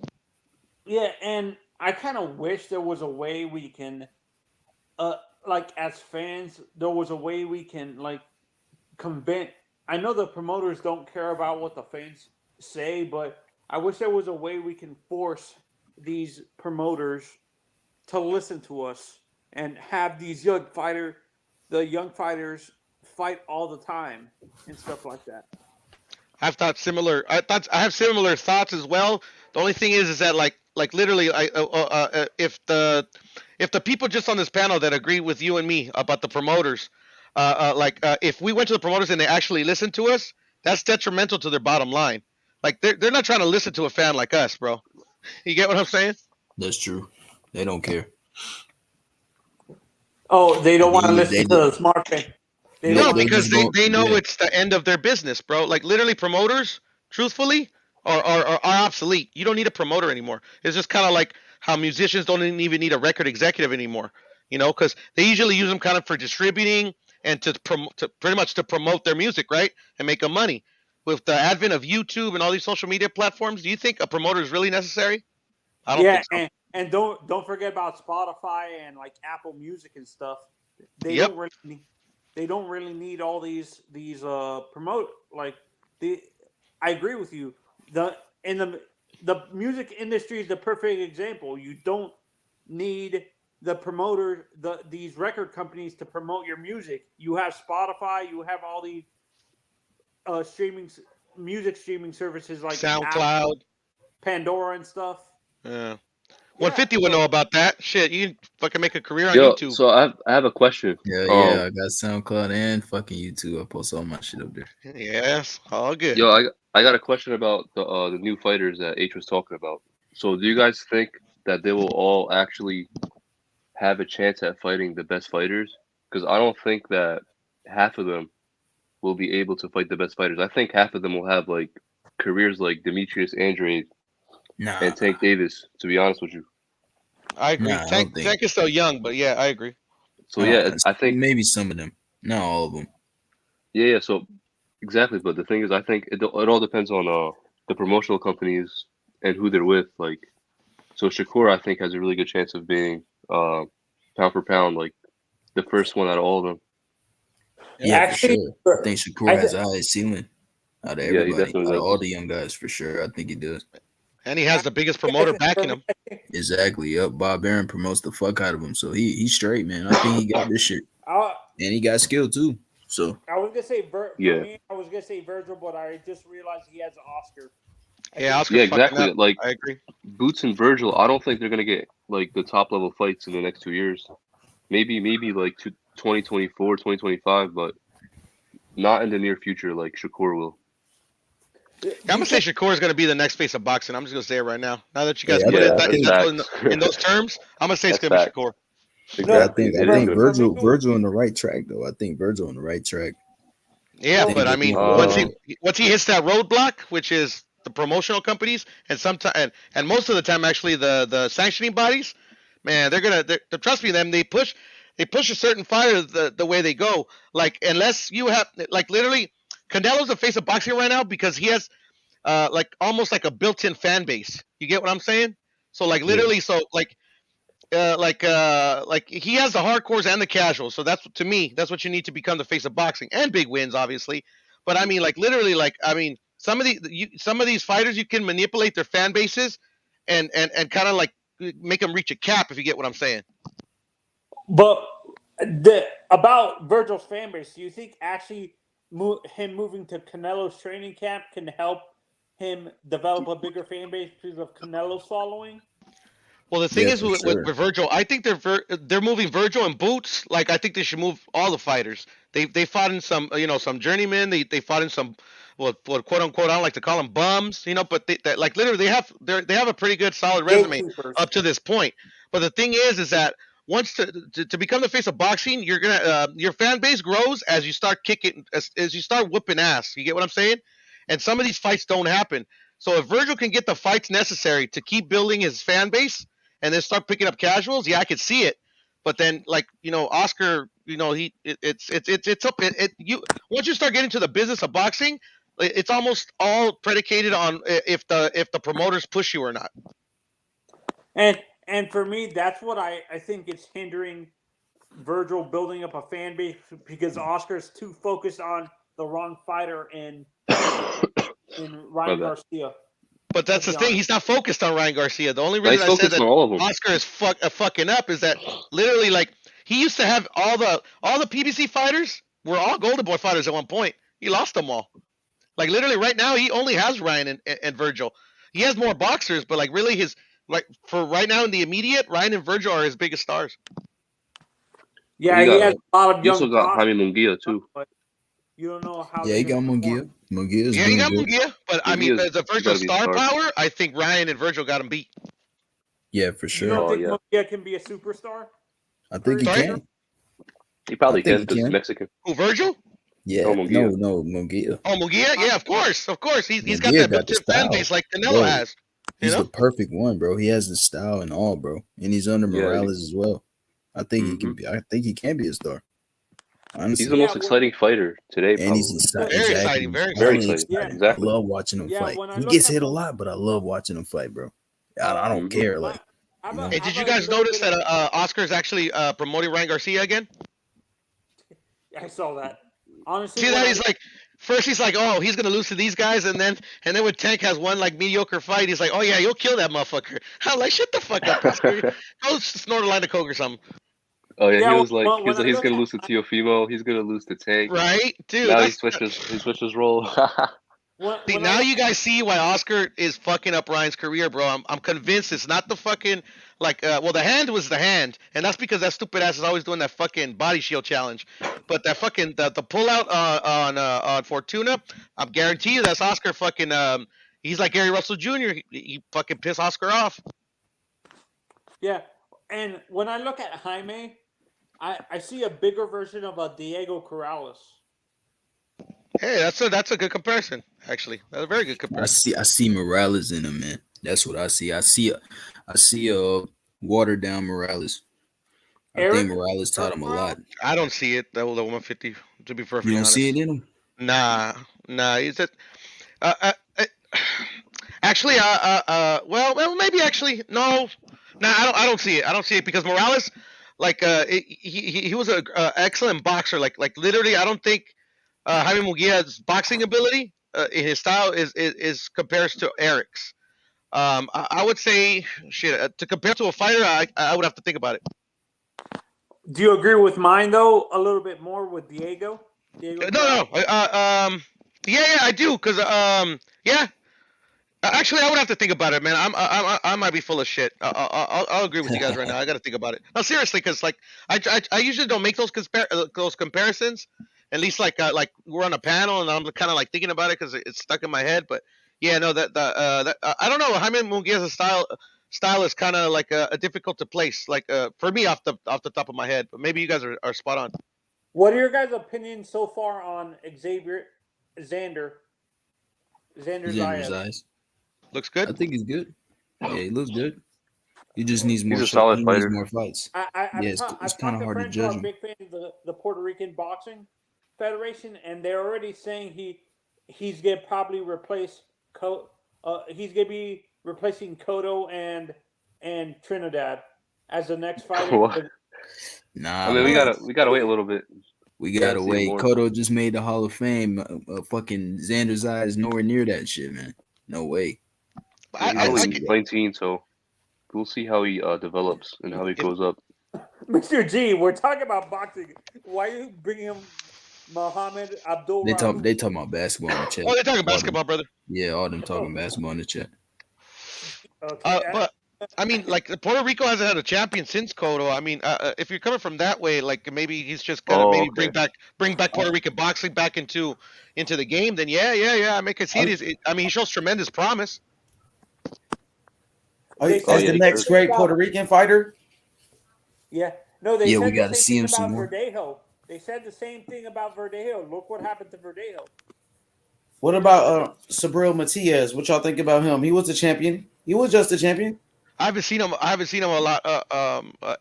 Yeah, and I kind of wish there was a way we can, like as fans, there was a way we can like convince. I know the promoters don't care about what the fans say, but I wish there was a way we can force these promoters to listen to us and have these young fighters fight all the time and stuff like that. I have similar thoughts as well. The only thing is that like literally, if the people just on this panel that agree with you and me about the promoters, if we went to the promoters and they actually listened to us, that's detrimental to their bottom line. Like they're not trying to listen to a fan like us, bro. You get what I'm saying? That's true. They don't care. Oh, they don't want to listen to the smart fan. No, because they know it's the end of their business, bro. Like literally, promoters, truthfully, are obsolete. You don't need a promoter anymore. It's just kind of like how musicians don't even need a record executive anymore. Because they usually use them kind of for distributing and to pretty much to promote their music, right, and make them money. With the advent of YouTube and all these social media platforms, do you think a promoter is really necessary? I don't think so. and don't forget about Spotify and like Apple Music and stuff. They don't really need all these promote like I agree with you. The music industry is the perfect example. You don't need the promoter these record companies to promote your music. You have Spotify, you have all these music streaming services like SoundCloud, Apple, Pandora and stuff. Yeah. 150 would know about that. Shit, you can fucking make a career on Yo, YouTube. so I have a question. Yeah, I got SoundCloud and fucking YouTube. I post all my shit up there. Yes, all good. Yo, I got a question about the new fighters that H was talking about. So do you guys think that they will all actually have a chance at fighting the best fighters? Because I don't think that half of them will be able to fight the best fighters. I think half of them will have like careers like Demetrius Andrade and Tank Davis, to be honest with you. I agree. Tank is still young, but yeah, I agree. So I think maybe some of them, not all of them. Yeah. So exactly, but the thing is, I think it all depends on the promotional companies and who they're with. Like, so Shakur, I think, has a really good chance of being pound for pound, like the first one out of all of them. Yeah, actually, for sure. I think Shakur has the highest ceiling out of everybody. He definitely out of does. all the young guys, for sure. I think he does. And he has the biggest promoter backing him. Exactly. Yep. Bob Arum promotes the fuck out of him, so he's straight, man. I think he got this shit, and he got skill too. So I was gonna say for me, I was gonna say Virgil, but I just realized he has an Oscar. Yeah, exactly. Like, I agree. Boots and Virgil, I don't think they're gonna get like the top level fights in the next 2 years. Maybe like 2024, 2025, but not in the near future like Shakur will. I'm gonna say Shakur is gonna be the next face of boxing. I'm just gonna say it right now. Now that you guys put it in those terms, I'm gonna say it's gonna be Shakur. I think Virgil on the right track though. I think Virgil on the right track. Yeah, but I mean, once he hits that roadblock, which is the promotional companies, and sometimes and most of the time, actually, the sanctioning bodies, man, they're trust me, they push a certain fighter the way they go. Like unless you have like literally, Canelo's the face of boxing right now because he has like almost like a built-in fan base. You get what I'm saying? So like literally, like he has the hardcores and the casuals. So that's to me, that's what you need to become the face of boxing and big wins, obviously. But I mean, like literally, like I mean, some of these fighters you can manipulate their fan bases and kind of like make them reach a cap if you get what I'm saying. But about Virgil's fan base, do you think actually him moving to Canelo's training camp can help him develop a bigger fan base because of Canelo's following? Well, the thing Yeah, is for with, sure. with Virgil, I think they're moving Virgil and Boots. Like I think they should move all the fighters. They fought in some some journeymen. They fought in some what quote unquote I don't like to call them bums. But they like literally they have a pretty good solid resume Gatekeepers. up to this point. But the thing is that once to become the face of boxing, you're gonna your fan base grows as you start kicking as you start whooping ass. You get what I'm saying? And some of these fights don't happen. So if Virgil can get the fights necessary to keep building his fan base and then start picking up casuals, yeah, I could see it. But then, like Oscar, it's up. You once you start getting to the business of boxing, it's almost all predicated on if the promoters push you or not. And for me, that's what I think is hindering Virgil building up a fan base because Oscar's too focused on the wrong fighter in Ryan Garcia. But that's the thing. He's not focused on Ryan Garcia. The only He's reason I said focused that on all of them. Oscar is fucking up is that literally, like, he used to have all the PBC fighters were all Golden Boy fighters at one point. He lost them all. Like literally, right now he only has Ryan and Virgil. He has more boxers, but like really for right now in the immediate, Ryan and Virgil are his biggest stars. Yeah, he has a lot of You also young got Jaime prospects, Munguia too. but you don't know how. Yeah, he got Munguia. Munguia's Yeah, he doing got good. Munguia, but I mean, Munguia's- the he Virgil gotta be a star star. power, I think Ryan and Virgil got him beat. Yeah, for You sure. don't think yeah. Munguia can be a superstar? I think he Sorry? can. He probably I think can he because he's can. Mexican. Who, Virgil? Yeah, No, Munguia. no, Munguia. Oh, Munguia? Yeah, of course. He's got Munguia that got the built-in fan style, base like Canelo bro. has. You He's know? the perfect one, bro. He has the style and all, bro, and he's under Yeah, Morales as well. I think he Mhm. can be. I think he can be a star. Honestly, He's the most exciting fighter today, and he's probably. exciting. Very Exactly. exciting, very Very Highly exciting. Yeah. Exactly. I love watching him Yeah, fight. when I He look gets at hit a Mun- lot, but I love watching him fight, bro. I don't Mhm. care. Like, I've you know? a- Hey, I've did you a guys little notice bit that of- Oscar's actually promoting Ryan Garcia again? I saw that. Honestly, See when that I- he's like, first he's like, oh, he's gonna lose to these guys, and then when Tank has one like mediocre fight, he's like, oh yeah, you'll kill that motherfucker. I'm like, shut the fuck up, Oscar. Go snort a line of coke or something. Oh yeah, Yeah, he was like, well, when I he's look gonna at- lose to Teofimo. He's gonna lose to Tank. Right, dude. Now he that's- switches role. See, now you guys see why Oscar is fucking up Ryan's career, bro. I'm convinced it's not the fucking the hand was the hand, and that's because that stupid ass is always doing that fucking body shield challenge. But that fucking the pullout on Fortuna, I'm guarantee you that's Oscar fucking he's like Gary Russell Jr. He fucking pissed Oscar off. Yeah, and when I look at Jaime, I see a bigger version of a Diego Corrales. Hey, that's a good comparison, actually. That's a very good comparison. I see Morales in him, man. That's what I see. I see a watered down Morales. I think Morales taught him a lot. I don't see it. That 150. To be perfectly You don't honest, see it in him? Nah. Is it? Actually, well, maybe actually, no. Nah, I don't see it. I don't see it because Morales, he was an excellent boxer. Like literally, I don't think Jaime Munguia's boxing ability, in his style, is compares to Eric's. I would say, to compare to a fighter, I would have to think about it. Do you agree with mine though? A little bit more with Diego. No. Yeah, I do. Cause yeah. Actually, I would have to think about it, man. I might be full of shit. I'll agree with you guys right now. I got to think about it. No, seriously, because like I usually don't make those comparisons. At least like we're on a panel and I'm kind of like thinking about it because it's stuck in my head. But yeah, no, that I don't know. Jaime Munguia's style is kind of like a difficult to place. Like for me off the top of my head. But maybe you guys are spot on. What are your guys' opinions so far on Xander Zayas? Looks good. I think he's good. Yeah, he looks good. He just needs more. He's a solid he fighter. Needs more fights. It's kind of hard to judge him. Big fan of the Puerto Rican Boxing Federation, and they're already saying he's gonna probably replace he's gonna be replacing Cotto and Trinidad as the next fighter. What? Nah, I mean, we gotta wait a little bit. We gotta see wait. more. Cotto just made the Hall of Fame. Fucking Xander's eyes nowhere near that shit, man. No way. He's only 19, so we'll see how he develops and how he goes up. Mr. G, we're talking about boxing. Why are you bringing him Muhammad Abdul They Rahuf. talking about basketball in the chat. Oh, they're talking All them- basketball, brother. Yeah, all them talking basketball in the chat. Okay. But I mean, like Puerto Rico hasn't had a champion since Cotto. I mean, if you're coming from that way, like maybe he's just gonna maybe bring back Puerto Rican boxing back into the game. Then yeah, I make it see it. I mean, he shows tremendous promise. As the next great Puerto Rican fighter. Yeah. No, they Yeah, said we the gotta same see thing him some about more. Verdejo. They said the same thing about Verdejo. Look what happened to Verdejo. What about Sabril Matias? What y'all think about him? He was a champion. He was just a champion. I haven't seen him a lot.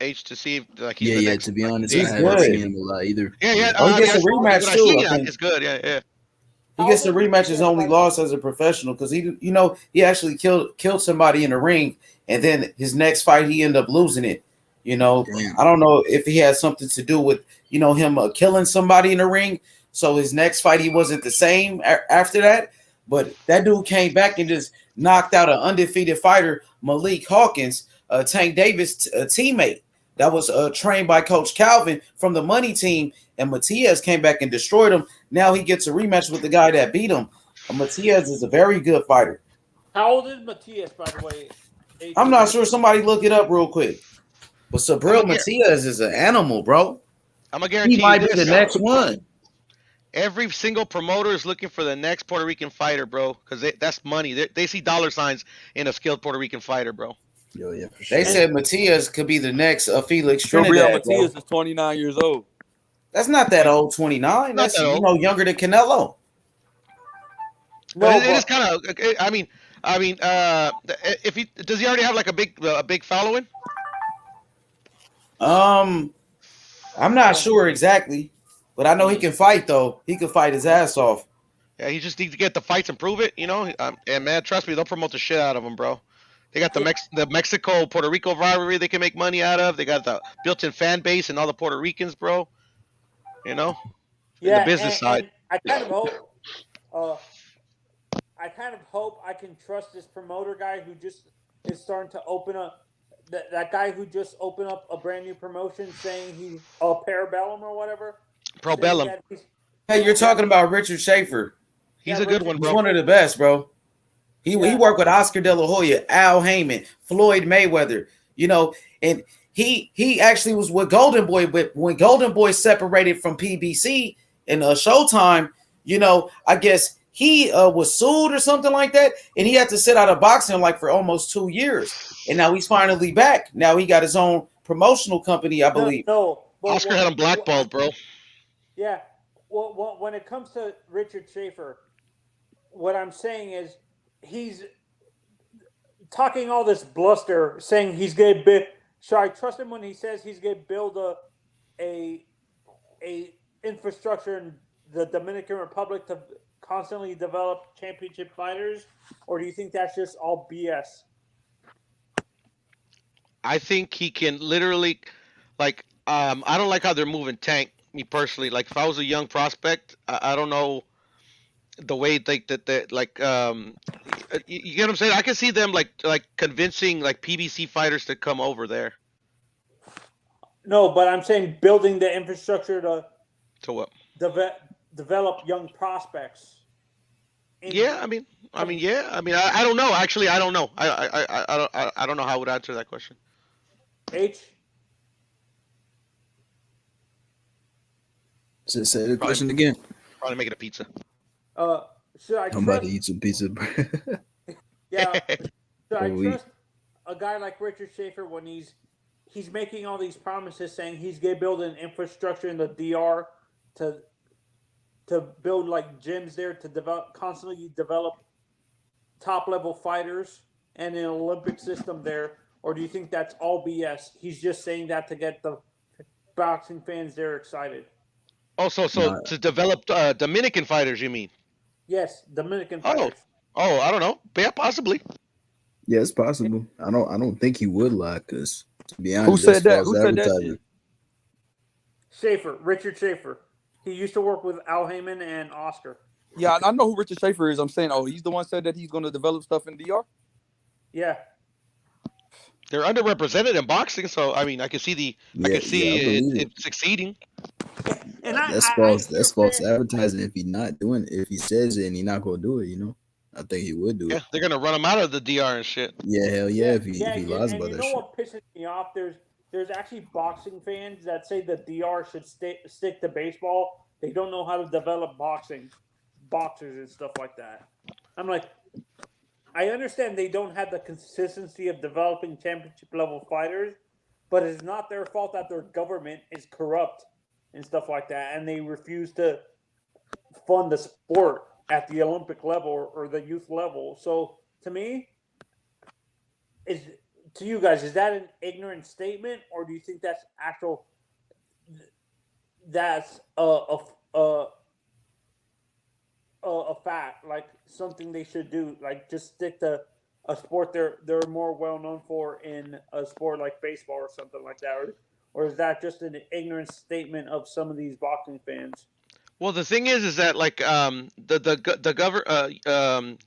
H to see if like he's Yeah, the yeah. next. To be honest, He's I haven't seen good. him a lot either. Yeah. Oh, he gets a What rematch I too. see, I think it's good. Yeah. he gets a rematch. His only loss as a professional because he actually killed somebody in the ring, and then his next fight he ended up losing it. Damn. I don't know if he had something to do with him killing somebody in the ring. So his next fight he wasn't the same after that. But that dude came back and just knocked out an undefeated fighter, Malik Hawkins, Tank Davis' teammate. That was trained by Coach Calvin from the money team. And Matias came back and destroyed him. Now he gets a rematch with the guy that beat him. Matias is a very good fighter. How old is Matias, by the way? I'm not sure. Somebody look it up real quick. But Sabril Matias is an animal, bro. I'm gonna guarantee He might you be this. the next one. Every single promoter is looking for the next Puerto Rican fighter, bro, because that's money. They see dollar signs in a skilled Puerto Rican fighter, bro. Yo, yeah, for sure. They said Matias could be the next Felix Gabriel Trinidad. Bro. Matias is 29 years old. That's not that old, 29. Not That's that old. younger than Canelo. But it is kind of. I mean, if he does, he already have like a big following. I'm not sure exactly, but I know he can fight though. He can fight his ass off. Yeah, he just needs to get the fights and prove it, And man, trust me, they'll promote the shit out of him, bro. They got the Mexico Puerto Rico rivalry they can make money out of. They got the built-in fan base and all the Puerto Ricans, bro. In the business side. And I kind of hope I can trust this promoter guy who just is starting to open up. That guy who just opened up a brand new promotion saying he's a Parabellum or whatever. Probellum. Hey, you're talking about Richard Schaefer. He's a good one, bro. He's one of the best, bro. He worked with Oscar De La Hoya, Al Heyman, Floyd Mayweather, and he actually was with Golden Boy. But when Golden Boy separated from PBC and Showtime, I guess he was sued or something like that, and he had to sit out of boxing like for almost 2 years. And now he's finally back. Now he got his own promotional company, I believe. No, Oscar had him blackballed, bro. Yeah. Well, when it comes to Richard Schaefer, what I'm saying is he's talking all this bluster, saying he's going to build. Should I trust him when he says he's going to build a infrastructure in the Dominican Republic to constantly develop championship fighters, or do you think that's just all BS? I think he can literally, like, I don't like how they're moving Tank. Me personally, like, if I was a young prospect, I don't know the way you get what I'm saying. I can see them like convincing like PBC fighters to come over there. No, but I'm saying building the infrastructure to what? Develop young prospects. Yeah, I don't know. Actually, I don't know. I don't know how I would answer that question. Say the question again. Probably making a pizza. Should I I'm about to eat some pizza. Yeah. Should I Oh, we- trust a guy like Richard Schaefer when he's making all these promises, saying he's going to build an infrastructure in the DR to build like gyms there to constantly develop top level fighters and an Olympic system there, or do you think that's all BS? He's just saying that to get the boxing fans there excited. Oh, so to develop Dominican fighters, you mean? Yes, Dominican fighters. Oh, I don't know. Yeah, possibly. Yeah, it's possible. I don't think he would lie, because to be honest, Who said that's that? false Who said that advertising. Schaefer, Richard Schaefer. He used to work with Al Heyman and Oscar. Yeah, I know who Richard Schaefer is. I'm saying, he's the one said that he's going to develop stuff in DR. Yeah. They're underrepresented in boxing, so I mean, I can see it succeeding. That's false. That's false advertising. If he says it and he not gonna do it, I think he would do Yeah, it. they're gonna run him out of the DR and shit. Yeah, hell yeah. If he lies and about you that know shit. what pisses me off? There's actually boxing fans that say the DR should stick to baseball. They don't know how to develop boxers and stuff like that. I'm like, I understand they don't have the consistency of developing championship level fighters, but it's not their fault that their government is corrupt and stuff like that, and they refuse to fund the sport at the Olympic level or the youth level. So to me, is to you guys, is that an ignorant statement, or do you think that's actual? That's a fact, like something they should do, like just stick to a sport they're more well known for in a sport like baseball or something like that, or is that just an ignorant statement of some of these boxing fans? Well, the thing is that like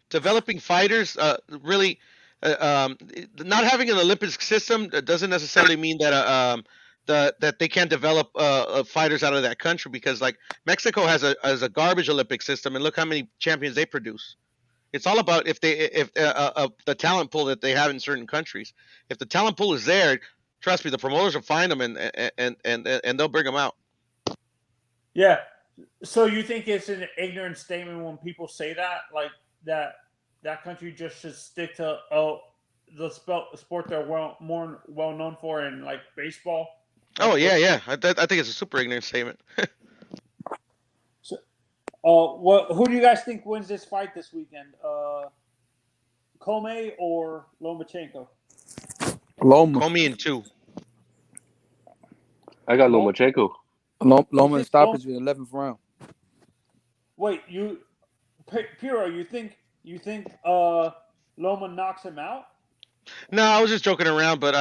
developing fighters really not having an Olympic system doesn't necessarily mean that that they can't develop fighters out of that country, because like Mexico has a garbage Olympic system, and look how many champions they produce. It's all about if the talent pool that they have in certain countries. If the talent pool is there, trust me, the promoters will find them and they'll bring them out. Yeah. So you think it's an ignorant statement when people say that, like that country just should stick to the sport they're more well known for in like baseball? Oh yeah. I think it's a super ignorant statement. So, who do you guys think wins this fight this weekend? Comey or Lomachenko? Loma. Comey in 2. I got Lomachenko. Loma in stoppage in the 11th round. Wait, Piro, you think Loma knocks him out? No, I was just joking around, but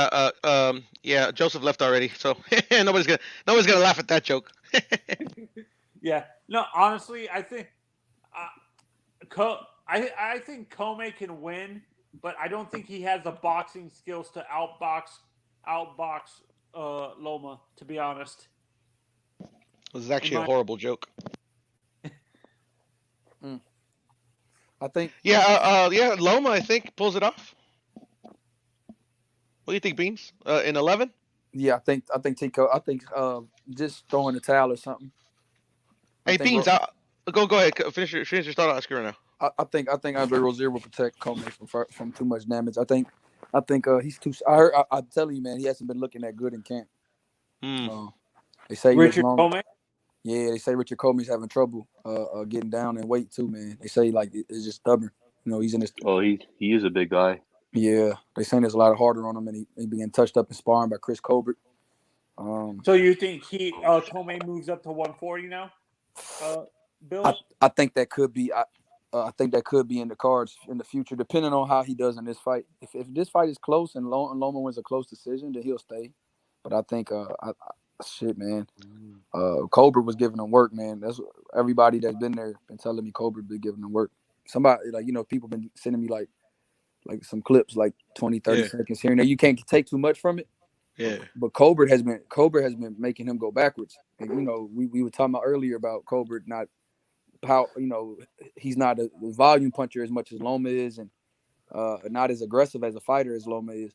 yeah, Joseph left already, so nobody's gonna laugh at that joke. Yeah, no, honestly, I think I think Comey can win, but I don't think he has the boxing skills to outbox Loma. To be honest, This is actually a horrible joke. I think. Yeah, Loma, I think, pulls it off. What do you think, Beans? In 11? Yeah, I think Tico. I think just throwing the towel or something. Hey, Beans, go ahead. Finish your thought. I'll ask you right now. I think Andre Rozier will protect Comey from too much damage. I think he's too. I'm telling you, man, he hasn't been looking that good in camp. They say Richard Comey. Yeah, they say Richard Comey's having trouble getting down in weight too, man. They say like it's just stubborn. He's in this. Oh, he is a big guy. Yeah, they saying there's a lot harder on him, and he being touched up and sparring by Chris Colbert. So you think Comey moves up to 140 now? Bill? I think that could be. I think that could be in the cards in the future, depending on how he does in this fight. If this fight is close and Loma wins a close decision, then he'll stay. But I think, shit, man, Colbert was giving him work, man. That's everybody that's been there been telling me Colbert been giving him work. Somebody people been sending me like some clips, like 20, 30 seconds here and there. You can't take too much from it. Yeah. But Colbert has been making him go backwards. And, we were talking about earlier about Colbert not how he's not a volume puncher as much as Loma is, and not as aggressive as a fighter as Loma is.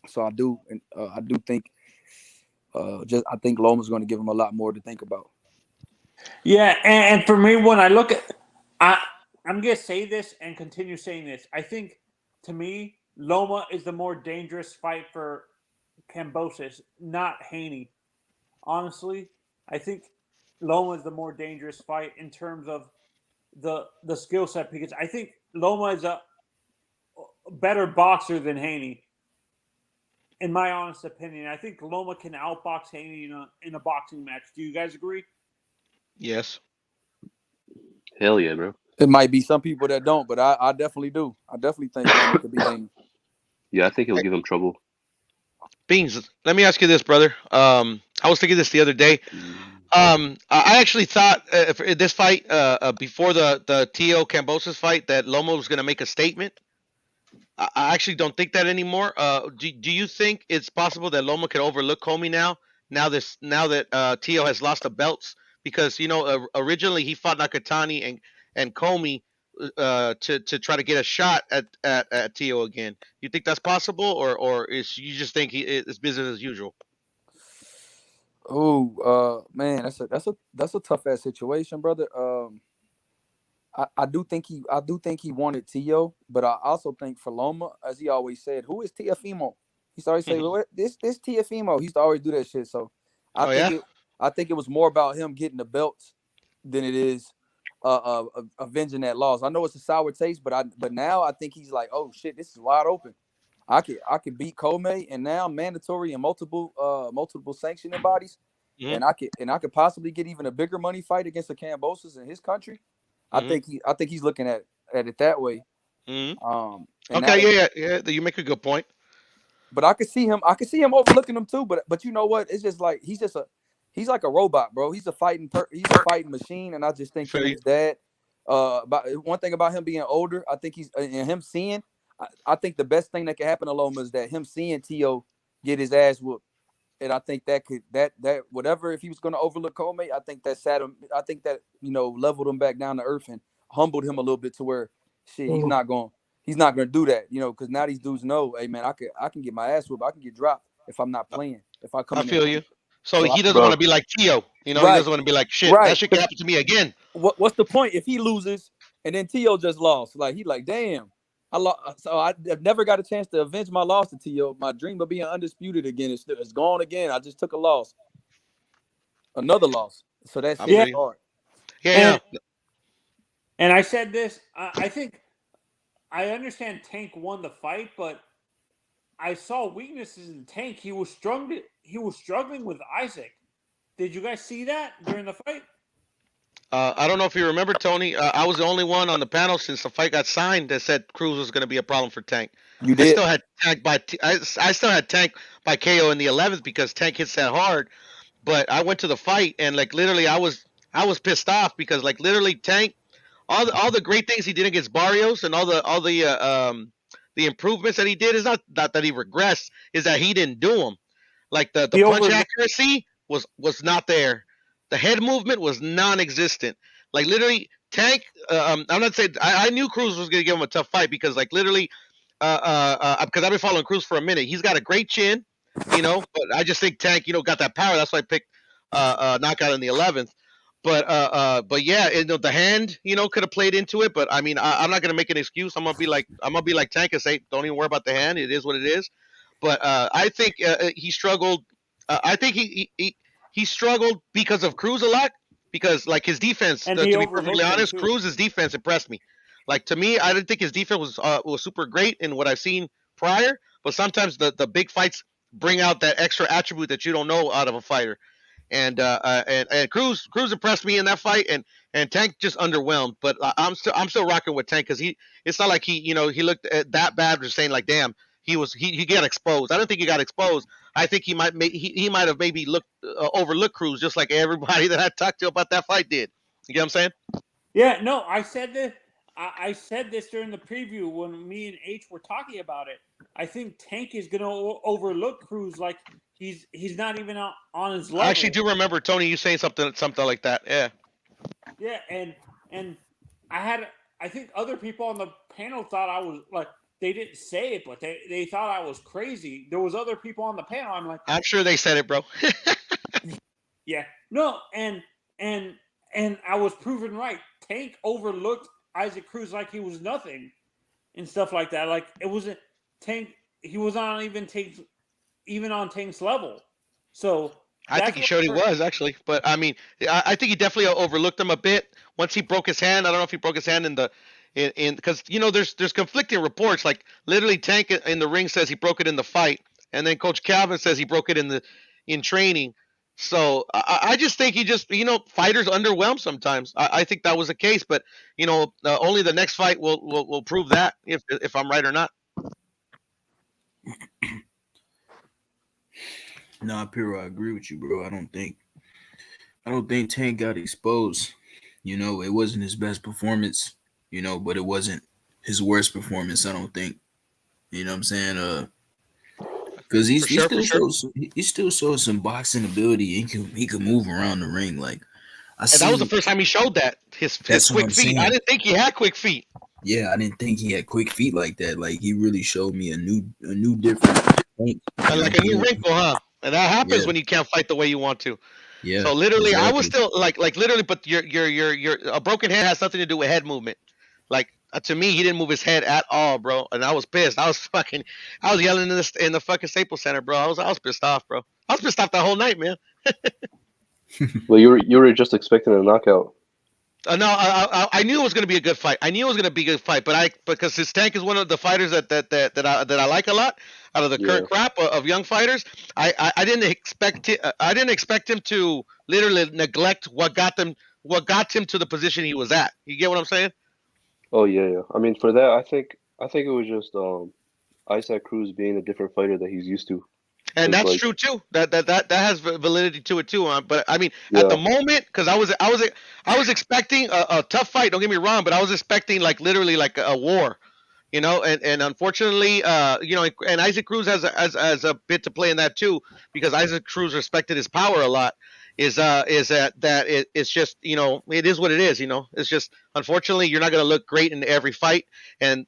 So I do think I think Loma's going to give him a lot more to think about. Yeah, and for me, when I look at, I'm gonna say this and continue saying this. I think to me, Loma is the more dangerous fight for Kambosos, not Haney. Honestly, I think Loma is the more dangerous fight in terms of the skill set, because I think Loma is a better boxer than Haney. In my honest opinion, I think Loma can outbox Haney in a boxing match. Do you guys agree? Yes. Hell yeah, bro. It might be some people that don't, but I definitely do. I definitely think Loma could be Haney. Yeah, I think he'll give him trouble. Beans, let me ask you this, brother. I was thinking this the other day. I actually thought for this fight, before the Tio Kambosos fight, that Loma was going to make a statement. I actually don't think that anymore. Do you think it's possible that Loma could overlook Comey now that Tio has lost the belts because originally he fought Nakatani and Comey to try to get a shot at Tio again. You think that's possible, or is you just think it's business as usual? Oh, man, that's a tough ass situation, brother. I do think he wanted Tio, but I also think for Loma, as he always said, who is Tiafimo? He used to always say, well, this Tiafimo. He used to always do that shit. So I think it was more about him getting the belts than it is avenging that loss. I know it's a sour taste, but now I think he's like, oh shit, this is wide open. I could beat Comey, and now mandatory and multiple sanctioning bodies, and I could possibly get even a bigger money fight against the Kambosos in his country. I think he's looking at it that way. Okay, yeah. You make a good point. But I could see him overlooking him too. But you know what? It's just like he's like a robot, bro. He's a fighting machine, and I just think him and his dad. But one thing about him being older, I think and him seeing. I think the best thing that could happen to Loma is that him seeing Tio get his ass whooped. And I think that whatever, if he was going to overlook Comey, I think that sat him. I think that leveled him back down to earth and humbled him a little bit to where shit he's not going to do that. Because now these dudes know, hey man, I can get my ass whooped. I can get dropped if I'm not playing. If I come. I feel you. So he doesn't want to be like Tio. He doesn't want to be like shit. That shit can happen to me again. What's the point if he loses and then Tio just lost? Like he like damn. So I've never got a chance to avenge my loss to Tio. My dream of being undisputed again is gone again. I just took a loss, another loss. So that's hard. Yeah. And I said this. I think I understand Tank won the fight, but I saw weaknesses in Tank. He was struggling with Isaac. Did you guys see that during the fight? I don't know if you remember, Tony. I was the only one on the panel since the fight got signed that said Cruz was going to be a problem for Tank. You did. I still had Tank by KO in the 11th because Tank hits that hard. But I went to the fight and like literally I was pissed off because like literally Tank, all the great things he did against Barrios and all the improvements that he did is not that he regressed, is that he didn't do them. Like the punch accuracy was not there. The head movement was non-existent. Like literally, Tank. I'm not saying I knew Cruz was going to give him a tough fight because, like, literally, because I've been following Cruz for a minute. He's got a great chin, but I just think Tank, got that power. That's why I picked knockout in the 11th. But yeah, the hand, could have played into it. But I mean, I'm not going to make an excuse. I'm gonna be like Tank and say, don't even worry about the hand. It is what it is. But I think he struggled. I think he struggled because of Cruz a lot, because like his defense, to be perfectly honest, Cruz's defense impressed me. Like to me, I didn't think his defense was super great in what I've seen prior, but sometimes the big fights bring out that extra attribute that you don't know out of a fighter. And Cruz impressed me in that fight, and Tank just underwhelmed. But I'm still rocking with Tank because it's not like he looked that bad, just saying like damn. He got exposed. I don't think he got exposed. I think he might have maybe overlooked Cruz, just like everybody that I talked to about that fight did. You get what I'm saying? Yeah, no, I said this. I said this during the preview when me and H were talking about it. I think Tank is going to overlook Cruz like he's not even on his level. I actually do remember Tony you saying something like that. Yeah. Yeah, and I think other people on the panel thought I was like. They didn't say it, but they thought I was crazy. There was other people on the panel. I'm like, I'm sure they said it, bro. Yeah, no, and I was proven right. Tank overlooked Isaac Cruz like he was nothing, and stuff like that. Like it wasn't Tank. He was on even on Tank's level. So I think he showed he was actually, but I mean, I think he definitely overlooked him a bit once he broke his hand. I don't know if he broke his hand because there's conflicting reports. Like literally, Tank in the ring says he broke it in the fight, and then Coach Calvin says he broke it in training. So I just think fighters underwhelm sometimes. I think that was the case, but only the next fight will prove that if I'm right or not. Nah, Piro, I agree with you, bro. I don't think Tank got exposed. It wasn't his best performance. But it wasn't his worst performance, I don't think. You know what I'm saying? Because he still shows some boxing ability. He can move around the ring. Like And that was the first time he showed that his That's what quick I'm feet. I saying. didn't think he had quick feet. Yeah, I didn't think he had quick feet like that. Like he really showed me a new different thing. Like a new wrinkle, huh? And that happens Yeah, when you can't fight the way you want to. yeah, So literally, I was exactly. still like literally, but your a broken hand has nothing to do with head movement. Like to me, he didn't move his head at all, bro. And I was pissed. I was yelling in the fucking Staples Center, bro. I was pissed off, bro. I was pissed off that whole night, man. Well, you were just expecting a knockout. No, I knew it was going to be a good fight. I knew it was going to be a good fight, but because his Tank is one of the fighters that I like a lot out of the Yeah. current crop of young fighters. I didn't expect him to literally neglect what got him to the position he was at. You get what I'm saying? Oh yeah. I mean, for that, I think it was just Isaac Cruz being a different fighter that he's used to. And 'Cause, that's like, true too. That has validity to it too. But I mean, at the yeah, moment, because I was expecting a tough fight. Don't get me wrong, but I was expecting like literally like a war, you know. And unfortunately, you know, and Isaac Cruz has a bit to play in that too, because Isaac Cruz respected his power a lot. Is it's just, you know, it is what it is. You know, it's just unfortunately you're not going to look great in every fight,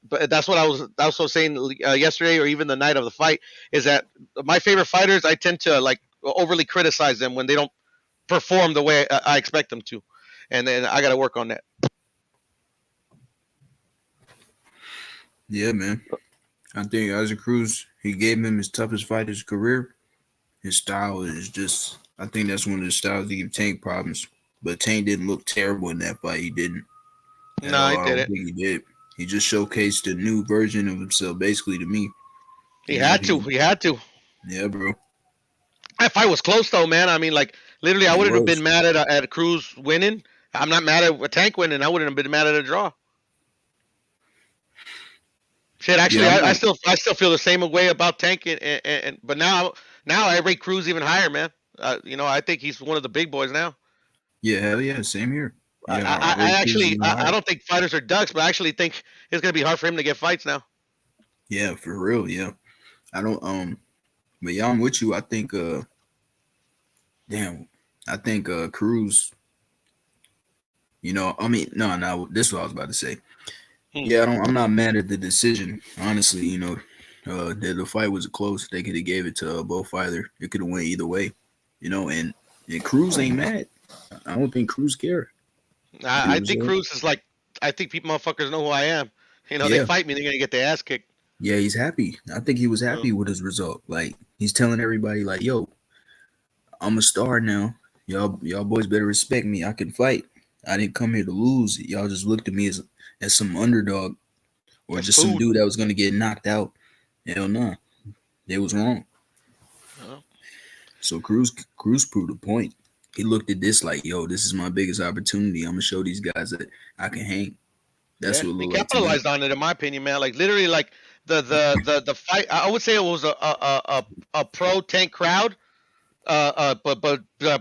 but that's what I was also saying yesterday or even the night of the fight is that my favorite fighters, I tend to like overly criticize them when they don't perform the way I expect them to, and then I got to work on that. Yeah, man. I think Isaac Cruz, he gave him his toughest fight of his career. His style is just, I think that's one of the styles that give Tank problems. But Tank didn't look terrible in that fight. He didn't. At No, all. I I did don't it. think he did. He just showcased a new version of himself, basically, to me. He You know, had to. He had to. Yeah, bro. That fight was close though, man. I mean, like literally, I It wouldn't have was. been mad at Cruz winning. I'm not mad at a Tank winning. I wouldn't have been mad at a draw. Shit, actually, Yeah, I'm I not. still feel the same way about Tank, but now I rate Cruz even higher, man. You know, I think he's one of the big boys now. Yeah, hell yeah. Same here. Yeah, I rate Cruz even I higher. don't think fighters are ducks, but I actually think it's gonna be hard for him to get fights now. Yeah, for real. Yeah. I don't, but yeah, I'm with you. I think, damn, I think, Cruz, you know, I mean, no, this is what I was about to say. Yeah, I'm not mad at the decision. Honestly, you know, the fight was close. They could have gave it to both fighters. It could have went either way, you know. And Cruz ain't mad. I don't think Cruz care. You know what I I'm think saying? Cruz is like, I think people motherfuckers know who I am. You know, they Yeah, fight me, they're gonna get their ass kicked. yeah, he's happy. I think he was Uh, happy with his result. Like he's telling everybody, like, "Yo, I'm a star now. Y'all boys better respect me. I can fight. I didn't come here to lose. Y'all just looked at me as some underdog or That's just some food. dude that was gonna get knocked out. Hell no, they was wrong." Uh, So Cruz proved a point. He looked at this like, yo, this is my biggest opportunity. I'm gonna show these guys that I can hang. That's yeah, what it he looked like to me. capitalized on it, in my opinion, man. Like literally, like the fight. I would say it was a pro Tank crowd. But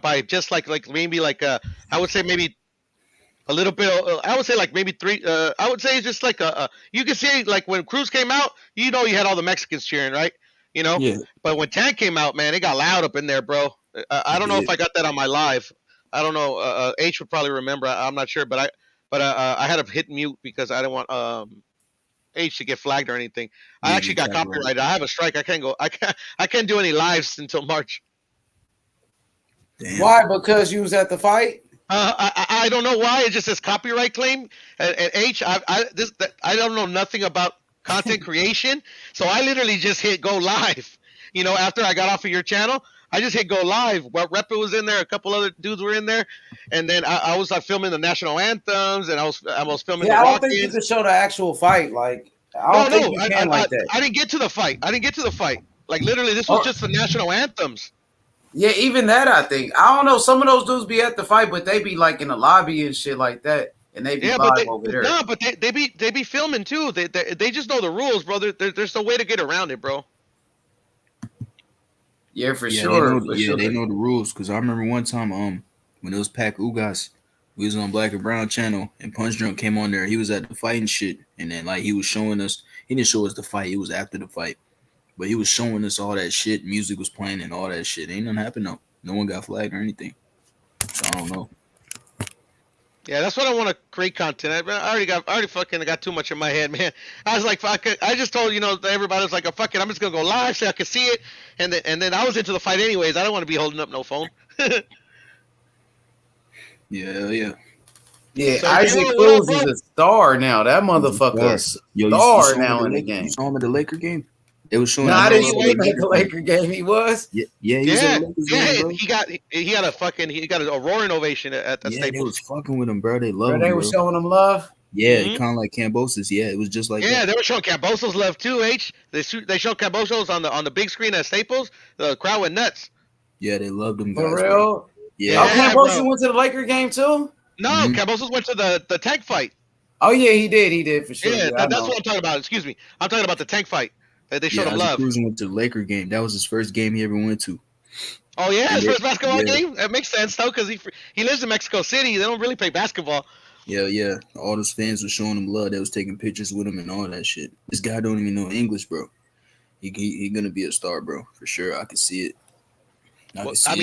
by just like maybe like I would say maybe a little bit. I would say like maybe three. I would say just like you can see like when Cruz came out, you know, you had all the Mexicans cheering, right? You know, Yeah, but when Tank came out, man, it got loud up in there, bro. I it don't know if did. I got that on my live. I don't know. H would probably remember. I'm not sure, but I had to hit mute because I didn't want H to get flagged or anything. I Yeah, actually get got copyrighted. copyrighted. I have a strike. I can't go. I can't do any lives until March. Damn. Why? Because you was at the fight. I don't know why it just says copyright claim and H. I don't know nothing about content creation, so I literally just hit go live. You know, after I got off of your channel, I just hit go live. Well, Repa was in there, a couple other dudes were in there, and then I was like filming the national anthems, and I was filming the Yeah, I don't think you walk-ins. can show the actual fight. Like, I No, don't think no, you can like that. I didn't get to the fight. I didn't get to the fight. Like literally, this was Oh, just the national anthems. yeah, even that I think. I don't know. Some of those dudes be at the fight, but they be like in the lobby and shit like that, and they be Yeah, but live over there. no, but they be filming too. They just know the rules, bro. There's no way to get around it, bro. Yeah, for Yeah, sure. For sure. they know the rules. Cause I remember one time, when it was Pac Ugas, we was on Black and Brown channel, and Punch Drunk came on there. He was at the fight and shit, and then like he was showing us. He didn't show us the fight. It was after the fight, but he was showing us all that shit. Music was playing and all that shit. Ain't nothing happened though. No one got flagged or anything. So I don't know. Yeah, that's what I want to create content. I already fucking got too much in my head, man. I was like, fuck it. I just told everybody was like, oh, fuck it, I'm just gonna go live so I can see it, and then I was into the fight anyways. I don't want to be holding up no phone. Yeah. Yeah, So Isaac Q, what up, Cruz bro? is a star now. That motherfucker's Yo, a you star saw him at now the in the Laker, you game. saw him at the Laker game? They was showing No, him I all didn't over see him the at the Lakers game. Laker game. He was. Yeah, he was at the Lakers game, bro. He got a roaring ovation at Yeah, Staples. they was fucking with him, bro. They Bro, love they him, were bro. showing him love. Yeah, kind of like Kambosos. Yeah, it was just like Yeah, that. they were showing Kambosos love too. They showed Kambosos on the big screen at Staples. The crowd went nuts. Yeah, they loved them For guys, real? bro. Yeah. Oh, Kambosos went to the Laker game too? No, Kambosos went to the tank fight. Oh yeah, he did for sure. Yeah, I that's know. what I'm talking about. Excuse me, I'm talking about the tank fight. They showed him Isaac love. Cruz went to the Laker game. That was his first game he ever went to. Oh yeah, his first basketball yeah. game. That makes sense though, because he lives in Mexico City. They don't really play basketball. Yeah. All those fans were showing him love. They was taking pictures with him and all that shit. This guy don't even know English, bro. He gonna be a star, bro, for sure. I can see it.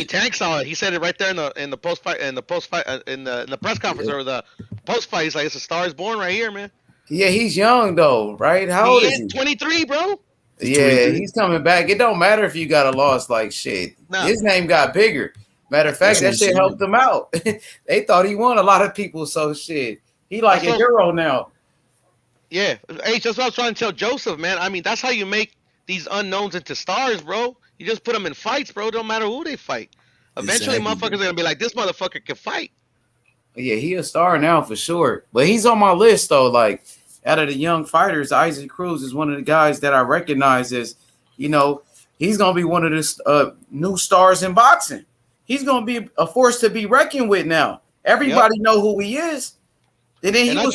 Tank saw it. He said it right there in the post fight in the press conference or the post fight. He's like, "It's a star is born right here, man." Yeah, he's young though, right? How old is he? 23, bro. Yeah, he's coming back. It don't matter if you got a loss, like shit. No. His name got bigger. Matter of fact, that shit helped him out. They thought he won a lot of people, so shit. He like a hero now. Yeah, hey, that's what I was trying to tell Joseph, man. I mean, that's how you make these unknowns into stars, bro. You just put them in fights, bro. Don't matter who they fight. Eventually, motherfuckers are gonna be like, this motherfucker can fight. Yeah, he a star now for sure. But he's on my list though. Like out of the young fighters, Isaac Cruz is one of the guys that I recognize as, he's gonna be one of the new stars in boxing. He's gonna be a force to be reckoned with now. Everybody know who he is. And then go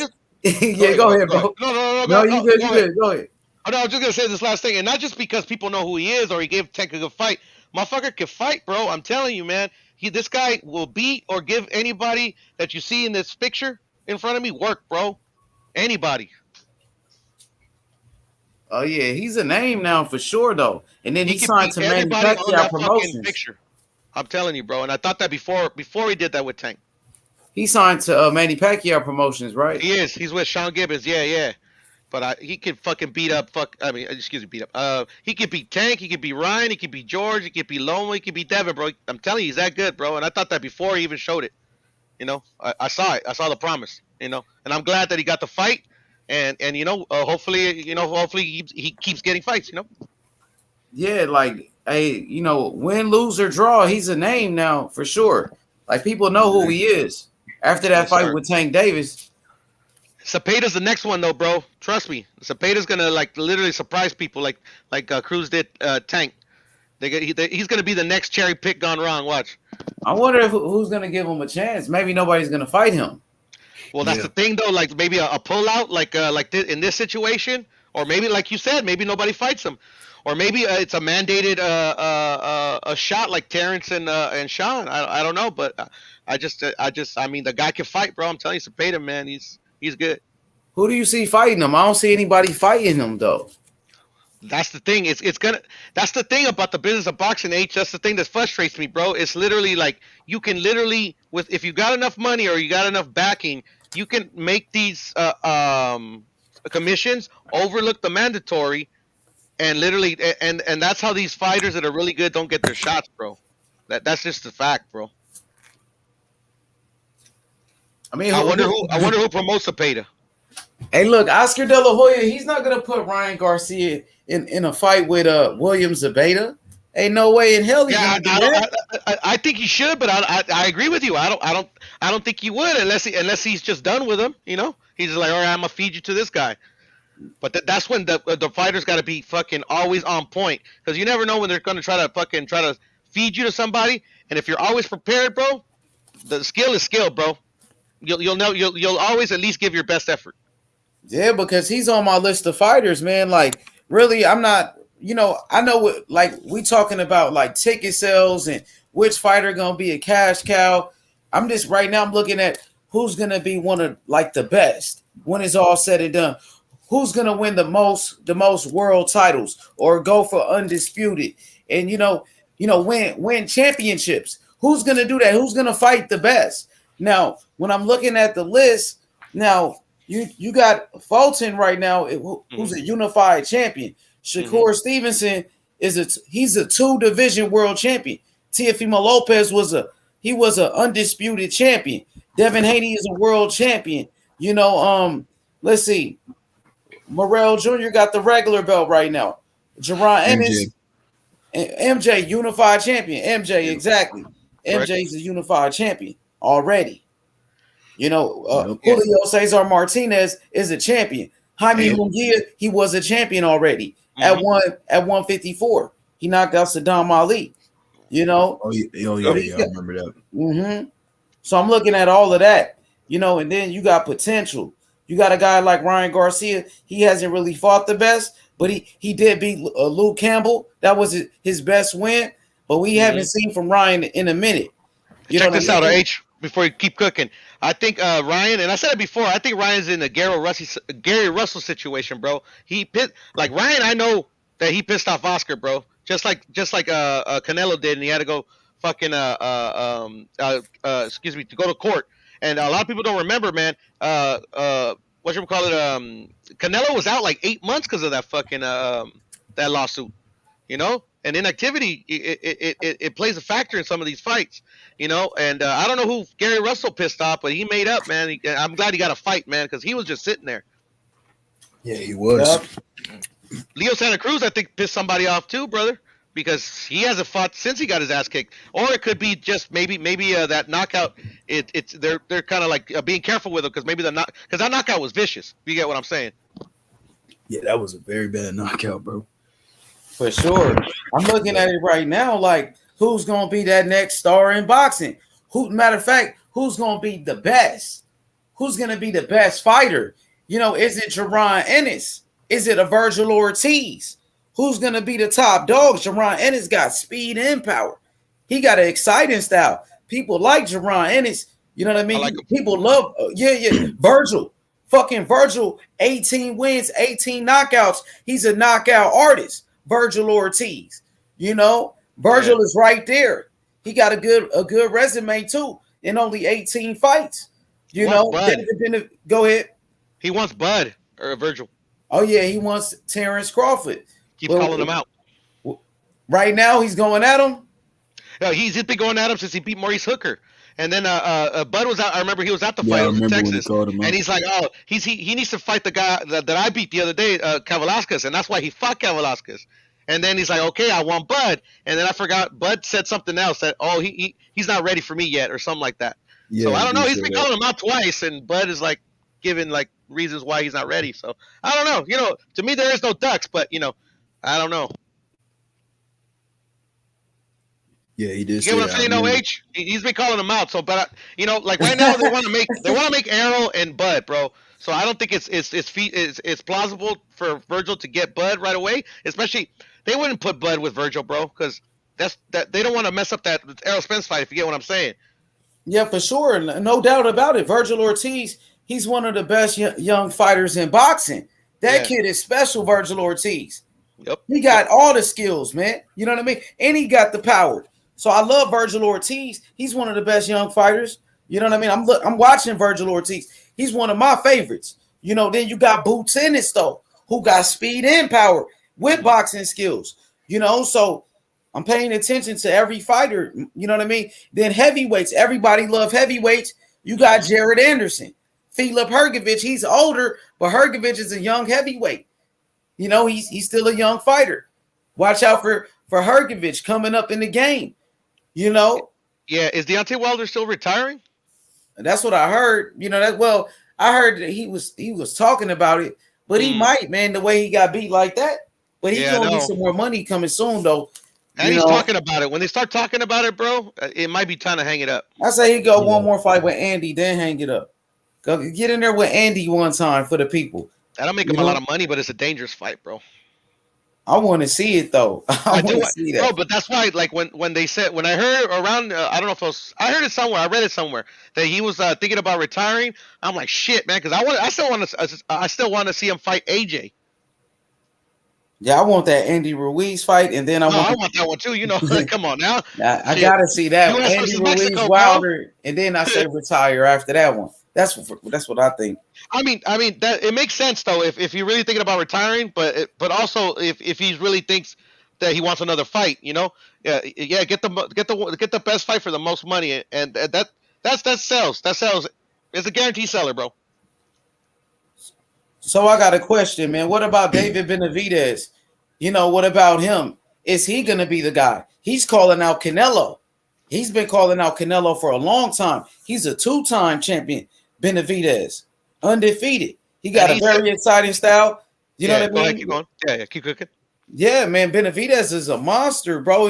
ahead, bro. No, you good. Go ahead. Oh, no, I was just gonna say this last thing, and not just because people know who he is or he gave Tank a good fight. Motherfucker can fight, bro. I'm telling you, man. This guy will beat or give anybody that you see in this picture in front of me work, bro. Anybody. Oh yeah, he's a name now for sure, though. And then he signed to Manny on Pacquiao that Promotions. Picture. I'm telling you, bro. And I thought that before he did that with Tank. He signed to Manny Pacquiao Promotions, right? He is. He's with Sean Gibbons. Yeah. But he could fucking beat up. Beat up. He could beat Tank. He could beat Ryan. He could beat George. He could beat Loma. He could beat Devin, bro. I'm telling you, he's that good, bro. And I thought that before he even showed it. I saw it. I saw the promise. And I'm glad that he got the fight. And hopefully he keeps getting fights. Yeah, like hey, win, lose or draw, he's a name now for sure. Like people know who he is after that fight with Tank Davis. Cepeda's the next one though, bro. Trust me. Cepeda's gonna literally surprise people like Cruz did Tank. He's gonna be the next cherry pick gone wrong. Watch. I wonder who's gonna give him a chance. Maybe nobody's gonna fight him. Well, that's the thing though. Like maybe a pullout, in this situation, or maybe like you said, maybe nobody fights him, or maybe it's a mandated a shot like Terrence and Sean. I don't know, but I mean the guy can fight, bro. I'm telling you, Cepeda, man, he's good. Who do you see fighting him? I don't see anybody fighting him though. That's the thing. That's the thing about the business of boxing, H. That's the thing that frustrates me, bro. It's literally like you can literally if you got enough money or you got enough backing, you can make these commissions overlook the mandatory, and literally and that's how these fighters that are really good don't get their shots, bro. That's just the fact, bro. I mean, I wonder who promotes Cepeda. Hey, look, Oscar De La Hoya, he's not gonna put Ryan Garcia in a fight with William Zabeta. Ain't no way in hell he's gonna do that. I think he should, but I agree with you. I don't think he would unless he's just done with him. He's just like, all right, I'm gonna feed you to this guy. But that's when the fighters got to be fucking always on point, because you never know when they're gonna try to feed you to somebody. And if you're always prepared, bro, the skill is skill, bro. You'll always at least give your best effort. Yeah, because he's on my list of fighters, man. Like, really, I'm not. I know what, like, we talking about like ticket sales and which fighter gonna be a cash cow. I'm just right now. I'm looking at who's gonna be one of like the best when it's all said and done. Who's gonna win the most world titles or go for undisputed and win championships? Who's gonna do that? Who's gonna fight the best? Now, when I'm looking at the list, now you got Fulton right now, who's a unified champion. Shakur Stevenson he's a 2-division world champion. Teofimo Lopez was an undisputed champion. Devin Haney is a world champion. Let's see. Morrell Jr. got the regular belt right now. Jerron Ennis, MJ, unified champion. MJ, exactly. MJ's a unified champion already. Julio Cesar Martinez is a champion. Jaime Munguia, he was a champion already at 154. He knocked out Saddam Ali. Oh yeah, I remember that. So I'm looking at all of that, and then you got potential. You got a guy like Ryan Garcia. He hasn't really fought the best, but he did beat Luke Campbell. That was his best win, but we haven't seen from Ryan in a minute. Check this out, H. Before you keep cooking, I think Ryan, and I said it before, I think Ryan's in the Gary Russell situation, bro. Ryan. I know that he pissed off Oscar, bro. Just like Canelo did, and he had to go fucking to go to court. And a lot of people don't remember, man. Canelo was out like 8 months because of that fucking that lawsuit, And inactivity, it plays a factor in some of these fights, And I don't know who Gary Russell pissed off, but he made up, man. I'm glad he got a fight, man, because he was just sitting there. Yeah, he was. Leo Santa Cruz, I think, pissed somebody off too, brother, because he hasn't fought since he got his ass kicked. Or it could be just maybe that knockout. They're kind of like being careful with him because because that knockout was vicious. You get what I'm saying? Yeah, that was a very bad knockout, bro. For sure. I'm looking at it right now like who's going to be that next star in boxing? Matter of fact, who's going to be the best? Who's going to be the best fighter? Is it Jerron Ennis? Is it a Virgil Ortiz? Who's going to be the top dog? Jerron Ennis got speed and power. He got an exciting style. People like Jerron Ennis. You know what I mean? People love, Virgil. Fucking Virgil, 18 wins, 18 knockouts. He's a knockout artist. Virgil Ortiz. Virgil is right there. He got a good resume too in only 18 fights. Go ahead. He wants Bud or Virgil. Oh yeah, he wants Terrence Crawford. Keep calling him out. Right now, he's going at him. No, he's been going at him since he beat Maurice Hooker. And then Bud was out. I remember he was at the fight in Texas, and he's like, "Oh, he needs to fight the guy that I beat the other day, Kavalauskas, and that's why he fought Kavalauskas." And then he's like, "Okay, I want Bud," and then I forgot. Bud said something else that, "Oh, he's not ready for me yet," or something like that. Yeah, so I don't know. He's been calling him out twice, and Bud is like giving like reasons why he's not ready. So I don't know. To me there is no ducks, but I don't know. Yeah, he did. You get what I'm saying? No, H. He's been calling him out. So, but like right now they want to make Arrow and Bud, bro. So I don't think it's plausible for Virgil to get Bud right away. Especially they wouldn't put Bud with Virgil, bro, because they don't want to mess up that Errol Spence fight. If you get what I'm saying. Yeah, for sure, no doubt about it. Virgil Ortiz, he's one of the best young fighters in boxing. That kid is special, Virgil Ortiz. Yep. He got all the skills, man. You know what I mean? And he got the power. So I love Virgil Ortiz. He's one of the best young fighters. You know what I mean? I'm watching Virgil Ortiz. He's one of my favorites. Then you got Boots Ennis, though, who got speed and power with boxing skills. So I'm paying attention to every fighter. You know what I mean? Then heavyweights. Everybody love heavyweights. You got Jared Anderson. Filip Hrgović, he's older, but Hrgović is a young heavyweight. He's still a young fighter. Watch out for Hrgović coming up in the game. Yeah, is Deontay Wilder still retiring? That's what I heard. I heard that he was talking about it, but he might, man, the way he got beat like that. But he's gonna get some more money coming soon, though. And he's talking about it. When they start talking about it, bro, it might be time to hang it up. I say he go one more fight with Andy, then hang it up. Go get in there with Andy one time for the people. That'll make him a lot of money, but it's a dangerous fight, bro. I want to see it though. I want to see that. No, but that's why, like when I heard around, I don't know if I heard it somewhere. I read it somewhere that he was thinking about retiring. I'm like, shit, man, because I still want to see him fight AJ. Yeah, I want that Andy Ruiz fight, and then I No, want. I want that one too. You know, come on now. I gotta see that US Andy versus Ruiz Mexico, Wilder, and then I say retire after that one. That's what I think. I mean that it makes sense though if you're really thinking about retiring, but also if he really thinks that he wants another fight, you know, yeah, get the best fight for the most money, and that sells. That sells. It's a guarantee seller, bro. So I got a question, man. What about David Benavidez? You know, what about him? Is he going to be the guy? He's calling out Canelo. He's been calling out Canelo for a long time. He's a two-time champion, Benavidez, undefeated. He got a very exciting style. You know what I Go ahead, mean? keep going. Yeah, keep cooking. Yeah, man. Benavidez is a monster, bro.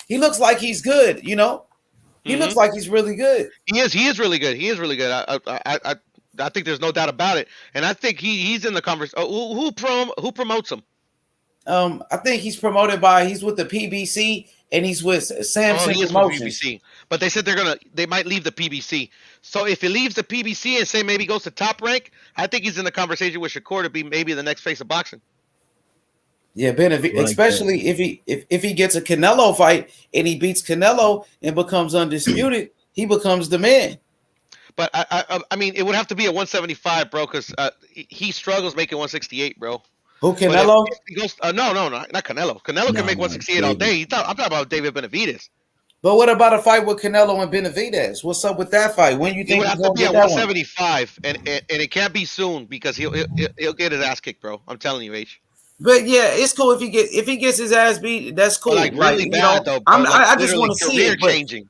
He looks like he's good. You know, he looks like he's really good. He is really good. He is really good. I think there's no doubt about it, and I think he's in the conversation. Who promotes him? I think he's with the PBC and he's with Samson He is Promotions. with PBC, but they said they might leave the PBC. So if he leaves the PBC and say maybe goes to Top Rank, I think he's in the conversation with Shakur to be maybe the next face of boxing. Yeah, especially if he gets a Canelo fight and he beats Canelo and becomes undisputed, he becomes the man. But I mean, it would have to be at 175, bro, because he struggles making 168, bro. Who, Canelo? He goes, no, not Canelo. Canelo can make 168 all day. I'm talking about David Benavidez. But what about a fight with Canelo and Benavidez? What's up with that fight? When you think It would have he's to gonna be get at that one? 175, and it can't be soon because he'll get his ass kicked, bro. I'm telling you, H. But yeah, it's cool if he gets his ass beat. That's cool. Like really bad though, bro. I just want to see it.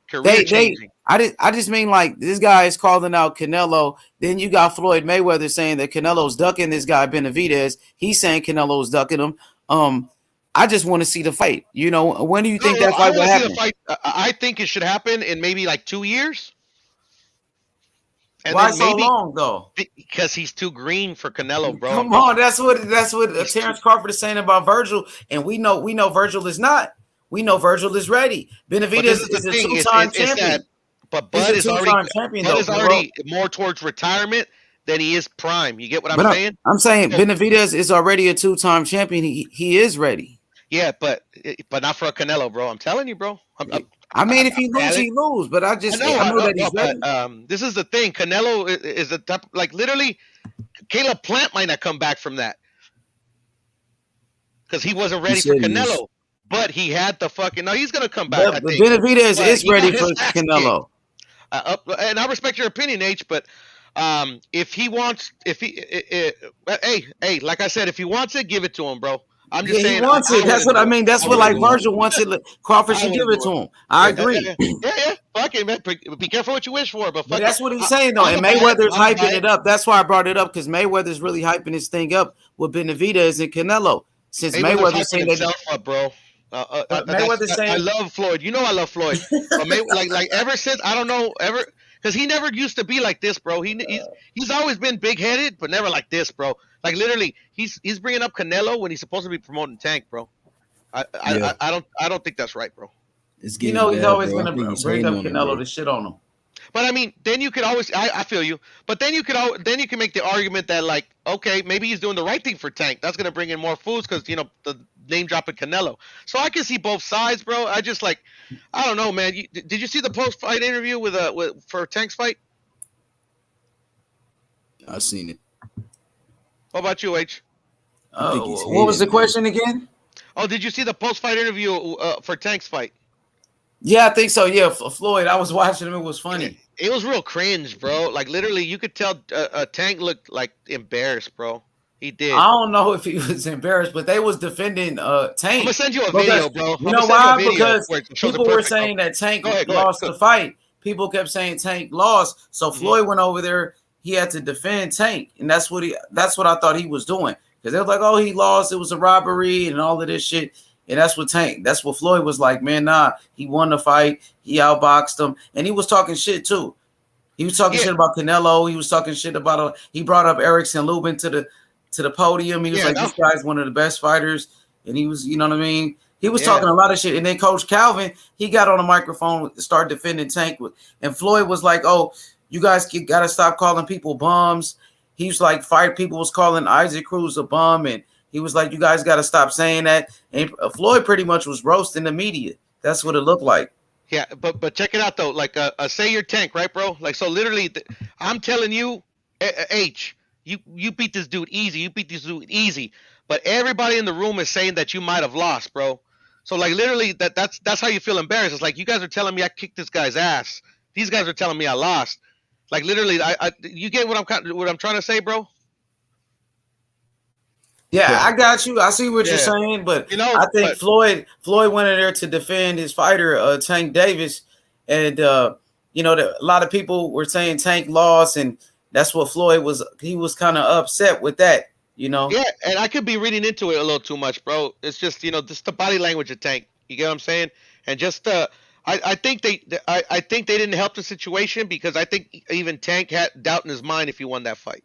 Career changing. I just mean like this guy is calling out Canelo. Then you got Floyd Mayweather saying that Canelo's ducking this guy Benavidez. He's saying Canelo's ducking him. I just want to see the fight. You know, when do you think that fight will happen? I think it should happen in maybe like 2 years. And Why then so maybe, long though? Because he's too green for Canelo, bro. Come on, that's what Terrence Crawford is saying about Virgil, and we know Virgil is not. We know Virgil is ready. Benavidez is a two-time champion. But Bud is already more towards retirement than he is prime. You get what I'm saying? I'm saying Benavidez is already a two-time champion. He is ready. Yeah, but not for a Canelo, bro. I'm telling you, bro. I mean, if he loses, he loses. But I know that he's ready. But, this is the thing. Canelo is a type, like literally, Caleb Plant might not come back from that because he wasn't ready for Canelo. But he had the fucking. No, he's gonna come back. But Benavidez is ready for Canelo. And I respect your opinion, H. But if he wants, hey, like I said, if he wants it, give it to him, bro. I'm just saying. He wants it. That's what I mean. That's what like Virgil wants it. Crawford should give it to him. I agree. Yeah. Fuck it, man. Be careful what you wish for, but that's what he's saying though. And Mayweather's hyping it up. That's why I brought it up because Mayweather's really hyping this thing up with Benavidez and Canelo. Since Mayweather's saying that, up, bro. Mayweather's saying I love Floyd. You know I love Floyd. But like ever since I don't know because he never used to be like this, bro. He's always been big headed, but never like this, bro. Like literally, he's bringing up Canelo when he's supposed to be promoting Tank, bro. I don't think that's right, bro. He's always gonna bring up Canelo to shit on him. But I mean, then you could always I feel you. But then you can make the argument that like, okay, maybe he's doing the right thing for Tank. That's gonna bring in more foods because the name dropping Canelo. So I can see both sides, bro. I just like, I don't know, man. Did you see the post fight interview for Tank's fight? I've seen it. What about you, H? What was the question again? Oh, did you see the post fight interview for Tank's fight? Yeah, I think so. Yeah, Floyd. I was watching him. It was funny. It was real cringe, bro. Like literally, you could tell Tank looked like embarrassed, bro. He did. I don't know if he was embarrassed, but they was defending Tank. I'm gonna send you a video, bro. You know why? Because people were saying that Tank lost the fight. People kept saying Tank lost, so Floyd went over there. He had to defend Tank, and that's what I thought he was doing. Because they were like, oh, he lost. It was a robbery and all of this shit. And that's what Floyd was like, man, nah, he won the fight. He outboxed him. And he was talking shit too. He was talking shit about Canelo. He was talking shit about he brought up Erickson Lubin to the podium. He was like, this guy's one of the best fighters. And he was, you know what I mean? He was talking a lot of shit. And then Coach Calvin, he got on the microphone, started defending Tank. And Floyd was like, oh, you guys got to stop calling people bums. He was like, people was calling Isaac Cruz a bum. And He was like, "You guys got to stop saying that." And Floyd pretty much was roasting the media. That's what it looked like. Yeah, but check it out though. Like, say you're Tank, right, bro? Like, so literally, I'm telling you, H, you beat this dude easy. You beat this dude easy. But everybody in the room is saying that you might have lost, bro. So like, literally, that's how you feel embarrassed. It's like you guys are telling me I kicked this guy's ass. These guys are telling me I lost. Like literally, you get what I'm trying to say, bro? Yeah, I got you. I see what you're saying, but I think Floyd went in there to defend his fighter, Tank Davis, and a lot of people were saying Tank lost, and that's what Floyd was. He was kind of upset with that, Yeah, and I could be reading into it a little too much, bro. It's just just the body language of Tank. You get what I'm saying? And just I think they didn't help the situation because I think even Tank had doubt in his mind if he won that fight.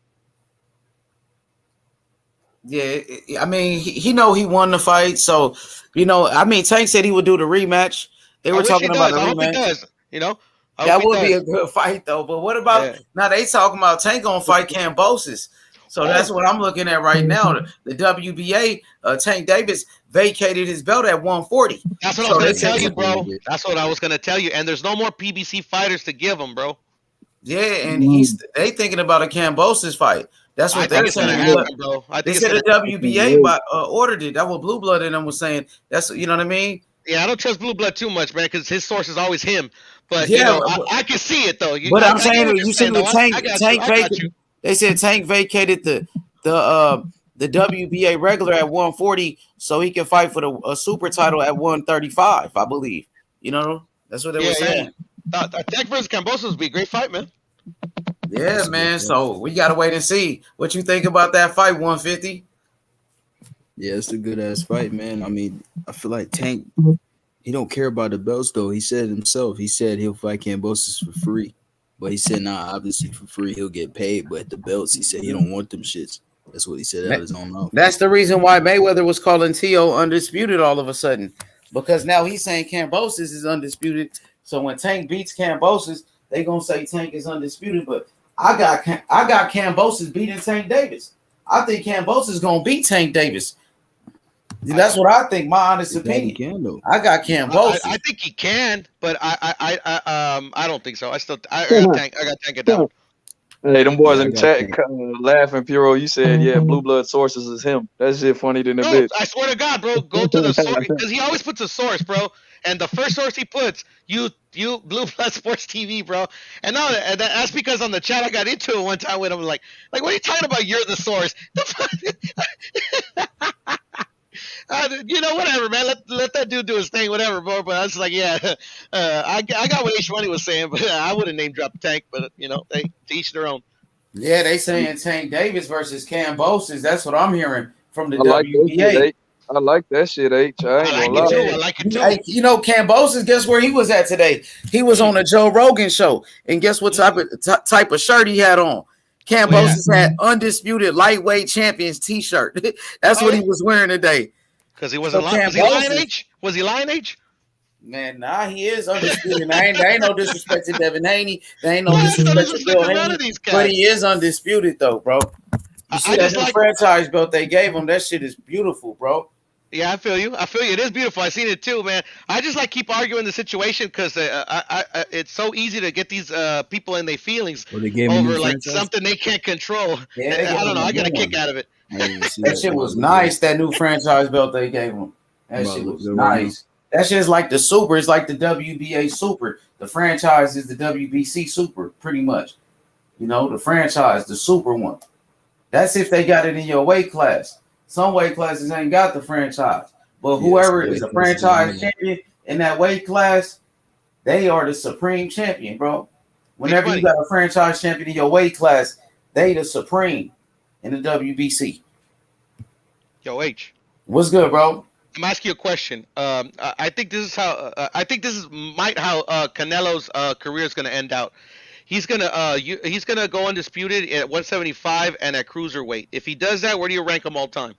Yeah, I mean, he know he won the fight, so I mean, Tank said he would do the rematch. They were talking about a rematch. I hope he does. That would be a good fight, though. But what about now? They talking about Tank gonna fight Kambosos, so that's what I'm looking at right now. The WBA, Tank Davis vacated his belt at 140. That's what I was gonna tell you, bro. That's what I was gonna tell you. And there's no more PBC fighters to give him, bro. Yeah, and they thinking about a Kambosos fight. That's what they're saying. Happen, bro. They said the WBA ordered it. That what Blue Blood and them was saying. That's what I mean. Yeah, I don't trust Blue Blood too much, man, because his source is always him. But I can see it though. I'm saying you see the Tank vacated. They said Tank vacated the WBA regular at 140 so he can fight for the super title at 135, I believe. That's what they were saying. Tank versus Kambosos would be a great fight, man. Yeah, man. So we gotta wait and see what you think about that fight. 150. Yeah, it's a good ass fight, man. I mean, I feel like Tank, he don't care about the belts though. He said himself, he said he'll fight Kambosos for free, but he said obviously for free he'll get paid. But the belts, he said he don't want them shits. That's what he said out of his own mouth. That's the reason why Mayweather was calling T.O. undisputed all of a sudden, because now he's saying Kambosos is undisputed. So when Tank beats Kambosos, they gonna say Tank is undisputed, but I got Kambosos beating Tank Davis. I think Kambosos gonna beat Tank Davis. That's what I think. My honest opinion. I got Kambosos. I think he can, but I don't think so. I got Tank at that. Hey, them boys in the chat laughing. Puro, you said Blue Blood sources is him. That shit funny than a bitch. I swear to God, bro, go to the source because he always puts a source, bro. And the first source he puts, you Blue Blood Sports TV, bro. And no, that's because on the chat I got into it one time with him, like what are you talking about? You're the source. Whatever, man. Let that dude do his thing, whatever, bro. But I was like, I got what H Money was saying, but I wouldn't name drop Tank. But they to each their own. Yeah, they saying Tank Davis versus Kambosos. That's what I'm hearing from the WBA. I like that shit, H. I ain't gonna lie. I like it too. Kambosos, guess where he was at today? He was on a Joe Rogan show. And guess what type of shirt he had on? Kambosos had undisputed lightweight champions t-shirt. That's what he was wearing today. Because he wasn't lying. Was he lying, H? Was he lying, H? Man, he is undisputed. There ain't no disrespect to Devin Haney. There ain't no disrespect to Bill Haney. But he is undisputed, though, bro. You see that new franchise belt they gave him? That shit is beautiful, bro. Yeah, I feel you. It is beautiful. I seen it too, man. I just keep arguing the situation because it's so easy to get these people in their feelings over something they can't control. Yeah, I don't know. I got a kick out of it. That shit was nice. That new franchise belt they gave him. That shit was nice. That shit is like the Super. It's like the WBA Super. The franchise is the WBC Super, pretty much. The franchise, the Super one. That's if they got it in your weight class. Some weight classes ain't got the franchise. But whoever is a franchise champion in that weight class, they are the supreme champion, bro. Whenever you got a franchise champion in your weight class, they the supreme in the WBC. Yo, H. What's good, bro? I'm asking you a question. I think this is how Canelo's career is gonna end out. He's gonna go undisputed at 175 and at cruiserweight. If he does that, where do you rank him all time?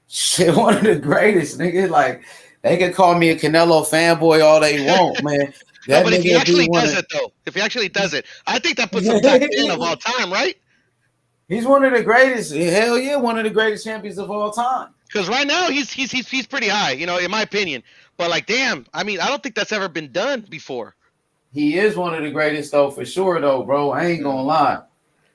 Shit, one of the greatest, nigga. Like, they can call me a Canelo fanboy all they want, man. No, but if he actually does it, though, I think that puts him top 10 of all time, right? He's one of the greatest. Hell yeah, one of the greatest champions of all time. Because right now he's pretty high, you know, in my opinion. But like, damn, I mean, I don't think that's ever been done before. He is one of the greatest, though, for sure, though, bro. I ain't gonna lie.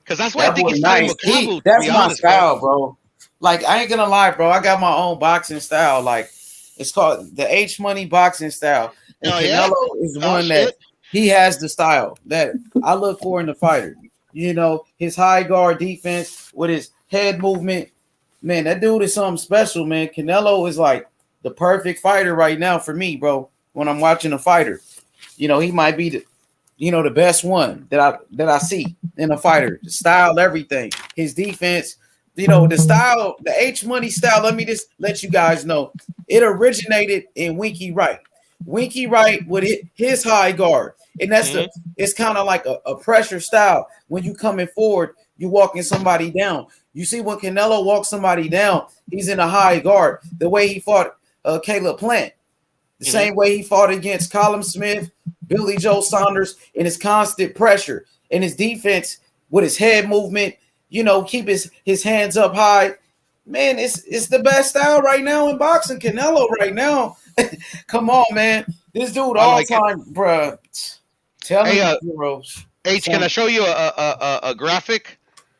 Because that's why I That think boy he's fighting nice. Makabu, to That's be my honest, style, bro. Like, I ain't gonna lie, bro. I got my own boxing style. Like, it's called the H Money boxing style. And Oh, Canelo yeah? is Oh, one that shit. he has the style that I look for in the fighter. You know, his high guard defense with his head movement. Man, that dude is something special, man. Canelo is like the perfect fighter right now for me, bro. When I'm watching a fighter, you know, he might be the best one that I see in a fighter. The style, everything, his defense, the style, the H Money style. Let me just let you guys know, it originated in Winky Wright. Winky Wright with his high guard, and it's kind of like a pressure style. When you coming forward, you walking somebody down. You see when Canelo walks somebody down, he's in a high guard. The way he fought Caleb Plant, the same way he fought against Colin Smith, Billy Joe Saunders, and his constant pressure and his defense with his head movement, keep his hands up high. Man, it's the best style right now in boxing. Canelo right now. Come on, man. This dude all time, bruh. Tell Hey, him, heroes. H, can I show you a graphic?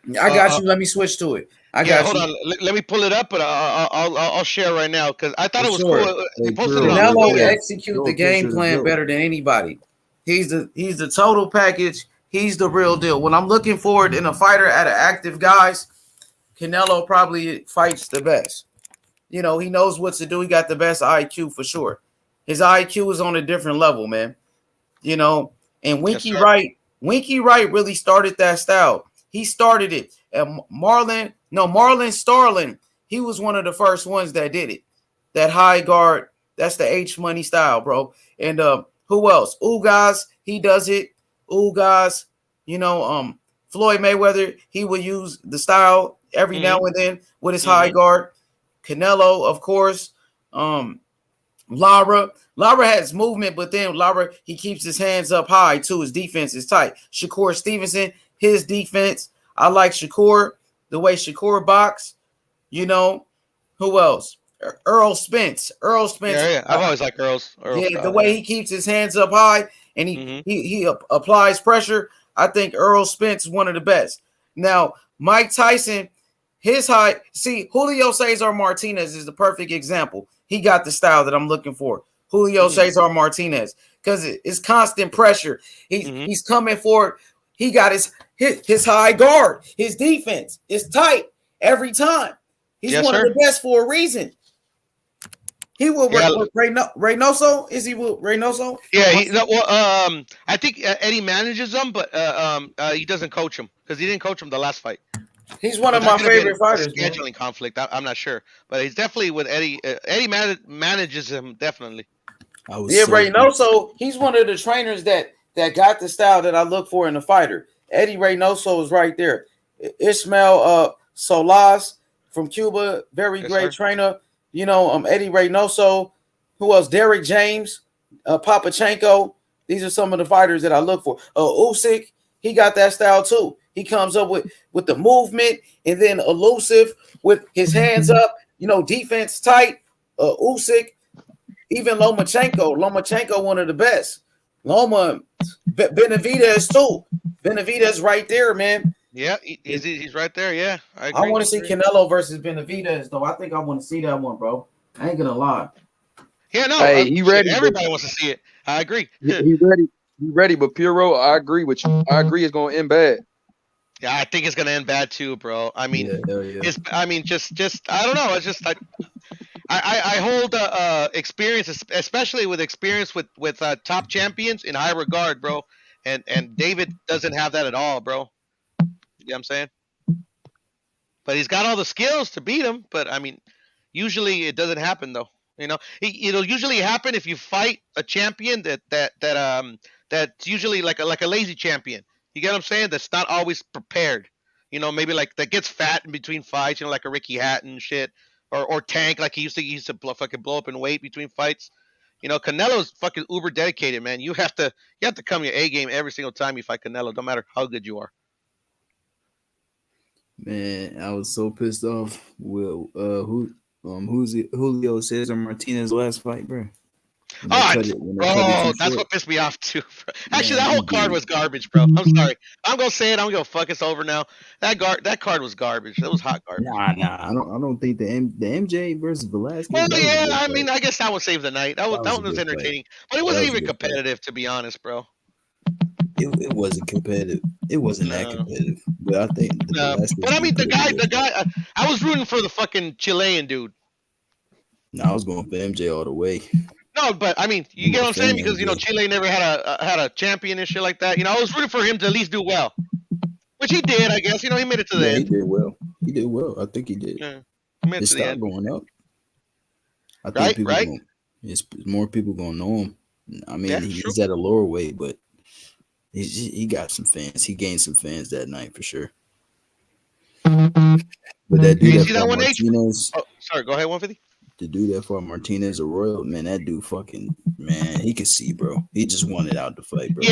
I got you. Let me switch to it. I got hold you. on. Let me pull it up, but I'll share right now because I thought For it was sure. cool. They posted it on Canelo Twitter. execute the game plan better than anybody. He's the total package. He's the real deal. When I'm looking forward in a fighter at an active guys, Canelo probably fights the best. He knows what to do. He got the best IQ for sure. His IQ is on a different level, man. And Winky Wright really started that style. He started it. And Marlon Starling, he was one of the first ones that did it. That high guard, that's the H Money style, bro. And who else? Ugas, he does it. Ugas, Floyd Mayweather, he will use the style every now and then with his high guard. Canelo, of course. Lara has movement, but then Lara, he keeps his hands up high too. His defense is tight. Shakur Stevenson, his defense. I like Shakur, the way Shakur box. Who else? Earl Spence. Yeah. I've always liked Earl's. The way he keeps his hands up high and he applies pressure. I think Earl Spence is one of the best. Now, Mike Tyson, his high. See, Julio Cesar Martinez is the perfect example. He got the style that I'm looking for. Julio Cesar Martinez, because it's constant pressure. He's coming forward. He got his high guard. His defense is tight every time. He's one of the best for a reason. He will Reynoso. Is he with Reynoso? Yeah. I think Eddie manages him, but he doesn't coach him because he didn't coach him the last fight. He's one of my favorite fighters. Scheduling conflict. I'm not sure, but he's definitely with Eddie. Eddie manages him definitely. Reynoso. He's one of the trainers that got the style that I look for in a fighter. Eddie Reynoso is right there. Ismael Solas from Cuba, very great trainer. Eddie Reynoso. Who else? Derek James, Papachenko. These are some of the fighters that I look for. Usyk, he got that style too. He comes up with the movement and then elusive with his hands up. Defense tight. Usyk, even Lomachenko, one of the best. Loma, Benavidez too. Benavidez right there, man. Yeah, he's right there. Yeah, I want to see Canelo versus Benavidez, though. I think I want to see that one, bro. I ain't gonna lie. Yeah, no. Hey, he ready. Everybody wants to see it. I agree. He ready. He ready. But Puro, I agree with you. I agree it's gonna end bad. Yeah, I think it's gonna end bad too, bro. I mean, just I don't know. It's just I hold experience, especially with experience with top champions in high regard, bro. And David doesn't have that at all, bro. You know what I'm saying? But he's got all the skills to beat him. But I mean, usually it doesn't happen though. It'll usually happen if you fight a champion that's usually like a lazy champion. You get what I'm saying? That's not always prepared. Maybe like that gets fat in between fights. Like a Ricky Hatton shit, or Tank, like he used to fucking blow up in weight between fights. Canelo's fucking uber dedicated, man. You have to come your A game every single time you fight Canelo, no matter how good you are. Man, I was so pissed off with Julio Cesar Martinez last fight, bro. When they cut it too That's short. what pissed me off too. Actually, Man, that them whole card was dudes. garbage, bro. I'm sorry. I'm gonna say it. I'm gonna fuck. It's over now. That card was garbage. That was hot garbage. Nah. I don't think the MJ versus Velasquez, Well, that was a yeah. good I fight. mean, I guess that one saved the night. That That was a one was good fight. entertaining, but it That wasn't was a even good fight. competitive, to be honest, bro. It wasn't competitive. It wasn't that No. competitive. But I think the Velasquez But I mean, dude the put up a good guy. fight. I was rooting for the fucking Chilean dude. No, I was going for MJ all the way. No, but I mean, you I'm get a what I'm fan saying, of because MJ. Chile never had a champion and shit like that. I was rooting for him to at least do well, which he did, I guess. He made it to the Yeah, he end. did well. He did well. I think he did. Yeah, he made it It to the stopped end. going up. I think Right. it's more people gonna know him. I mean, Yeah, it's true. he's at a lower weight, but he got some fans. He gained some fans that night for sure. But that dude You that see that fought one, H? Martinez, Oh, sorry. Go ahead, 150. the dude that fought Martinez Arroyo, man, that dude he could see, bro. He just wanted out the fight, bro.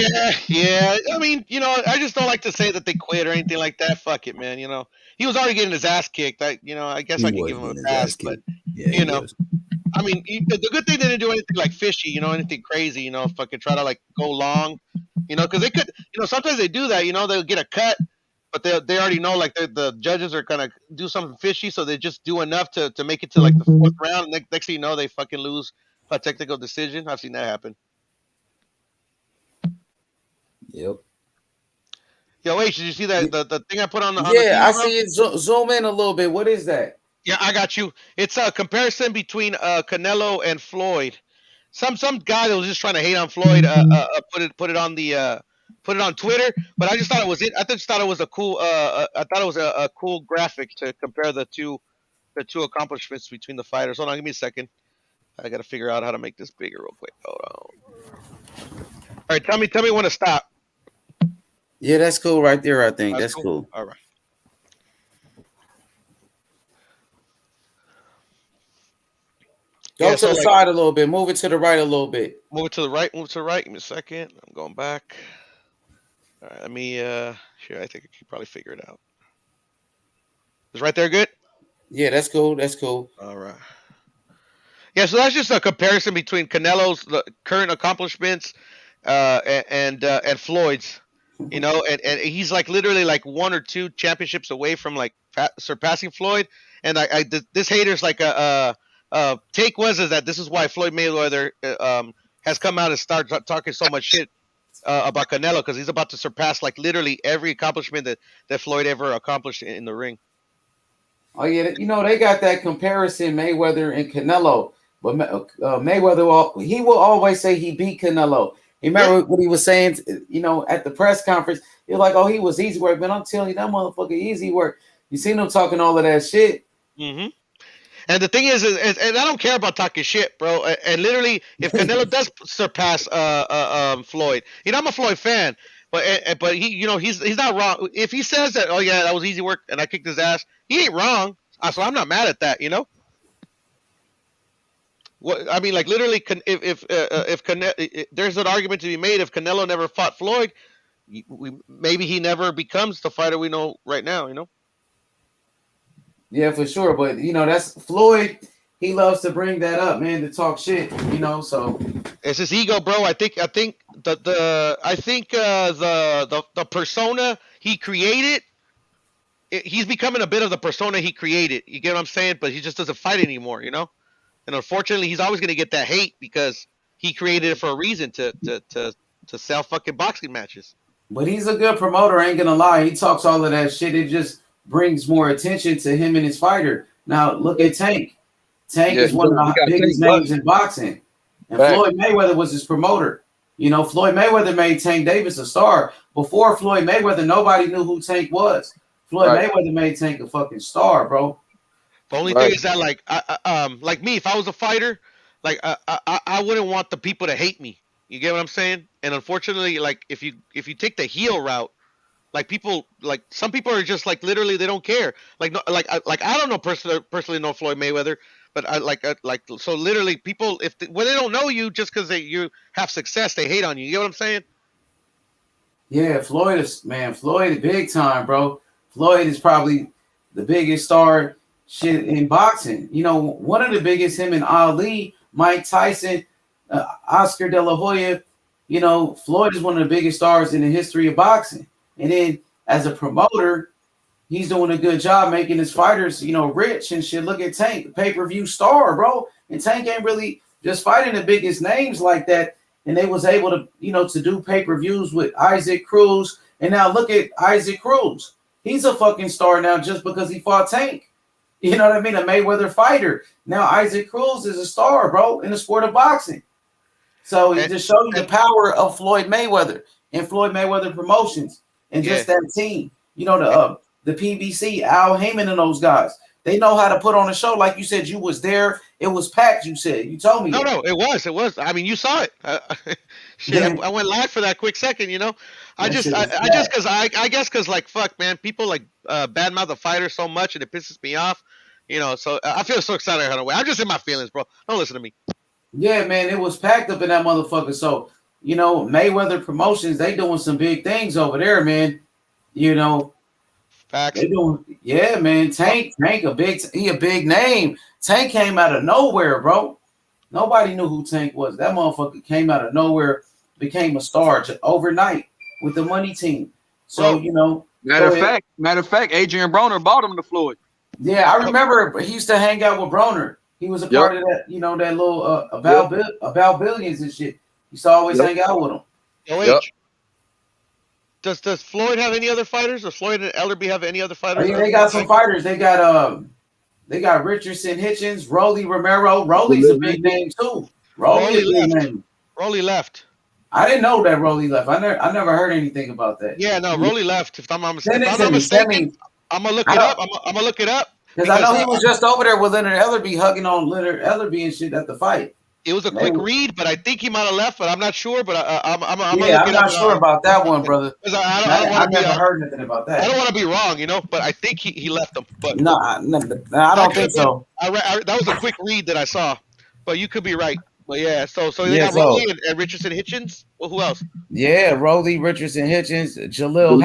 Yeah. I mean, I just don't like to say that they quit or anything like that. Fuck it, man. He was already getting his ass kicked. I guess He I can was give him a getting his pass, ass but kicked. Yeah, he was. I mean, the good thing they didn't do anything like fishy, anything crazy, fucking try to like go long, because they could, sometimes they do that, they'll get a cut, but they already know like the judges are gonna do something fishy, so they just do enough to make it to like the fourth round. And next thing you know, they fucking lose a technical decision. I've seen that happen. Yep. Yo, wait, did you see that the thing I put on the Yeah, TV, I bro? see it. Zoom in a little bit. What is that? Yeah, I got you. It's a comparison between Canelo and Floyd. Some guy that was just trying to hate on Floyd put it on the put it on Twitter, but I just thought it was I just thought it was a cool I thought it was a cool graphic to compare the two accomplishments between the fighters. Hold on, give me a second. I got to figure out how to make this bigger real quick. Hold on. All right, tell me when to stop. Yeah, that's cool right there. I think that's That's cool. All right. Go to the side a little bit. Move it to the right a little bit. Move it to the right. Move to the right. Give me a second. I'm going back. All right. Let me. Sure. I think I can probably figure it out. Is right there good? Yeah, that's cool. That's cool. All right. Yeah. So that's just a comparison between Canelo's current accomplishments, and Floyd's. And he's like literally like one or two championships away from like surpassing Floyd. And this hater's like take is that this is why Floyd Mayweather has come out and started talking so much shit about Canelo, because he's about to surpass like literally every accomplishment that Floyd ever accomplished in the ring. Oh yeah, they got that comparison, Mayweather and Canelo, but Mayweather he will always say he beat Canelo. You remember what he was saying, at the press conference? He was like, "Oh, he was easy work," man. I'm telling you, that motherfucker easy work. You seen him talking all of that shit. Mm-hmm. And the thing is, and I don't care about talking shit, bro. And literally, if Canelo does surpass Floyd, I'm a Floyd fan, but he, he's not wrong. If he says that, oh yeah, that was easy work, and I kicked his ass, he ain't wrong. So I'm not mad at that, What I mean, like literally, if Canelo, there's an argument to be made if Canelo never fought Floyd, maybe he never becomes the fighter we know right now, Yeah, for sure. But that's Floyd. He loves to bring that up, man, to talk shit. So it's his ego, bro. I think the persona he created, he's becoming a bit of the persona he created. You get what I'm saying? But he just doesn't fight anymore, And unfortunately, he's always gonna get that hate because he created it for a reason to sell fucking boxing matches. But he's a good promoter. I ain't gonna lie. He talks all of that shit. It just brings more attention to him and his fighter. Now look at Tank. Tank is one of the biggest names in boxing, and Floyd Mayweather was his promoter. Floyd Mayweather made Tank Davis a star. Before Floyd Mayweather, nobody knew who Tank was. Floyd Mayweather made Tank a fucking star, bro. The only thing is that, like me, if I was a fighter, like I wouldn't want the people to hate me. You get what I'm saying? And unfortunately, like if you take the heel route, like people, like some people are just like literally they don't care. Like I don't know personally know Floyd Mayweather, but so literally people when they don't know you just because you have success, they hate on you. You get what I'm saying? Yeah, Floyd is big time, bro. Floyd is probably the biggest star shit in boxing. You know, one of the biggest, him and Ali, Mike Tyson, Oscar De La Hoya. You know, Floyd is one of the biggest stars in the history of boxing. And then as a promoter, he's doing a good job making his fighters, you know, rich and shit. Look at Tank, pay-per-view star, bro. And Tank ain't really just fighting the biggest names like that. And they was able to, you know, to do pay-per-views with Isaac Cruz. And now look at Isaac Cruz. He's a fucking star now just because he fought Tank. You know what I mean? A Mayweather fighter. Now Isaac Cruz is a star, bro, in the sport of boxing. So it just shows you the power of Floyd Mayweather and Floyd Mayweather Promotions and just that team. You know, the PBC, Al Heyman and those guys. They know how to put on a show. Like you said, you was there. It was packed, you said. You told me that. No, it was. I mean, you saw it. Shit, I went live for that quick second, you know. I guess because like, fuck, man, people like badmouth the fighter so much and it pisses me off, you know. So I feel so excited right away. I'm just in my feelings, bro. Don't listen to me. Yeah, man, it was packed up in that motherfucker. So, you know, Mayweather Promotions, they doing some big things over there, man. You know, facts. They doing, yeah, man. Tank, he a big name. Tank came out of nowhere, bro. Nobody knew who Tank was. That motherfucker came out of nowhere, became a star overnight with the money team. So, you know, matter of fact, Adrian Broner bought him to Floyd. Yeah, I remember he used to hang out with Broner. He was a part of that, you know, that little about billions and shit. He used to always hang out with him. Does Floyd have any other fighters? Does Floyd and Ellerby have any other fighters? Yeah, they got some fighters. They got Richardson Hitchens, Rolly Romero. Rolly's a big name too. Rolly left. I didn't know that Rolly left. I never heard anything about that. Yeah, no, Rolly left. If I'm not mistaken, I'm gonna look it up. I'm gonna look it up. Because I know he was just over there with Leonard Ellerby, hugging on Leonard Ellerby and shit at the fight. It was a quick read, but I think he might have left, but I'm not sure. But I'm not sure about that one, brother. I never heard anything about that. I don't want to be wrong, you know, but I think he left them. But no, I don't think so. That was a quick read that I saw, but you could be right. But yeah, so they got Rolly and Richardson Hitchens. Well, who else? Yeah, Rolly, Richardson Hitchens, Jalil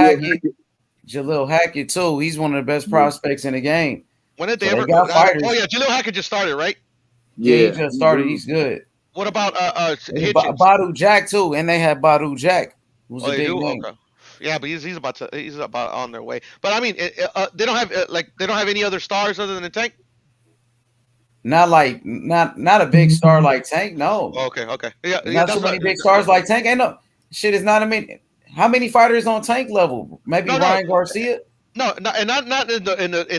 Hackett too. He's one of the best prospects in the game. When did they ever got fighters? Oh yeah, Jalil Hackett just started, right? Yeah, he just started. He's good. What about Hitchens? Badu Jack too, and they had Badu Jack, who's a big name. Okay. Yeah, but he's about on their way. But I mean, they don't have any other stars other than the Tank. Not a big star like Tank. No. Okay. Yeah, not so many big stars like Tank. Ain't no shit. Is not. I mean, how many fighters on Tank level? Maybe Ryan Garcia. No, not in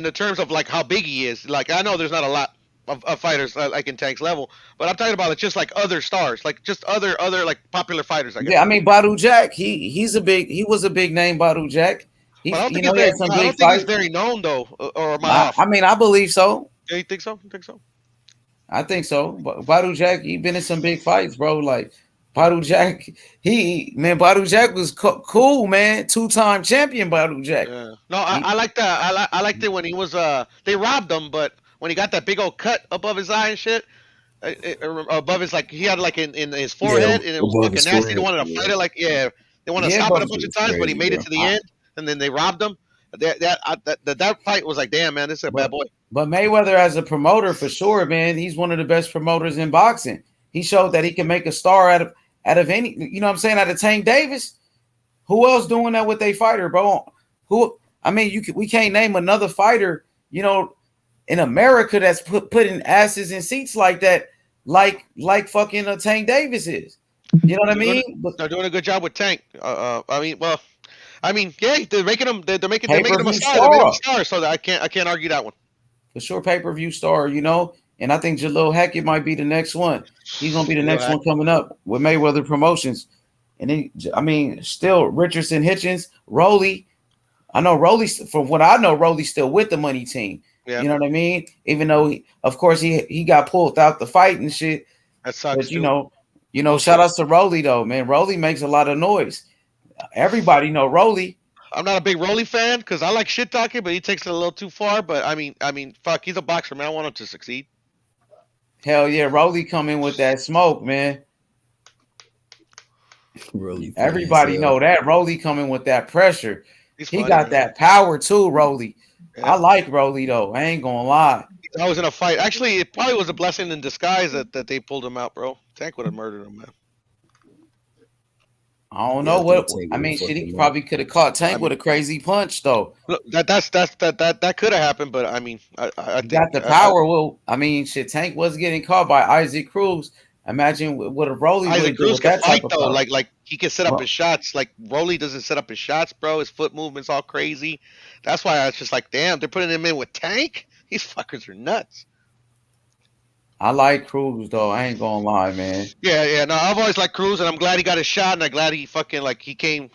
the terms of like how big he is. Like I know there's not a lot of fighters like in Tank's level, but I'm talking about like just like other stars, like just other like popular fighters. I guess. Yeah, I mean Badu Jack, he was a big name. Badu Jack. I don't think he's very known though, or am I off? I mean, I believe so. Yeah, you think so? I think so. But Badu Jack, he been in some big fights, bro. Like Badu Jack, Badu Jack was cool, man. 2-time champion, Badu Jack. Yeah. No, I like that. I liked it when he was. They robbed him, but when he got that big old cut above his eye and shit, above his he had like in his forehead, and it was fucking nasty. They wanted to fight it, they wanted to stop it a bunch of times, but he made it to the end, and then they robbed him. That fight was like, damn, man, this is a bad boy. But Mayweather as a promoter, for sure, man, he's one of the best promoters in boxing. He showed that he can make a star out of any, you know what I'm saying, out of Tank Davis. Who else doing that with a fighter, bro? We can't name another fighter, you know, in America that's putting asses in seats like that, like fucking Tank Davis is. You know what I mean? They're doing a good job with Tank. Yeah, they're making him a star. They're making him a star, so that I can't argue that one. For sure, pay-per-view star, you know. And I think Jalil Hackett might be the next one. He's gonna be the next one coming up with Mayweather Promotions. And then, I mean, still Richardson Hitchens, Rolly. I know Rolly, from what I know, Rolly's still with the money team. Yeah. You know what I mean? Even though of course he got pulled out the fight and shit. That sucks. But you know, shout out to Rolly though, man. Rolly makes a lot of noise. Everybody know Rolly. I'm not a big Rolly fan because I like shit talking, but he takes it a little too far. But I mean, fuck, he's a boxer, man. I want him to succeed. Hell yeah, Rolly come in with that smoke, man. Rolly, everybody know that Rolly coming with that pressure. He got that power too, Rolly. Yeah. I like Rolly though. I ain't gonna lie. I was in a fight. Actually, it probably was a blessing in disguise that they pulled him out, bro. Tank would have murdered him, man. I don't Yeah, I know what. think Tank I would mean, have shit, fucked he him up. probably could have caught Tank with a crazy punch though. Look, that could have happened, but I mean, I He think got the power. Well, I mean, shit, Tank was getting caught by Isaac Cruz. Imagine what a Rolly would Isaac have did Cruz with can that type fight of though. power. Like he can set up his shots. Like Rolly doesn't set up his shots, bro. His foot movement's all crazy. That's why I was just like, damn, they're putting him in with Tank. These fuckers are nuts. I like Cruz though. I ain't gonna lie, man. Yeah. No, I've always liked Cruz, and I'm glad he got his shot, and I'm glad he fucking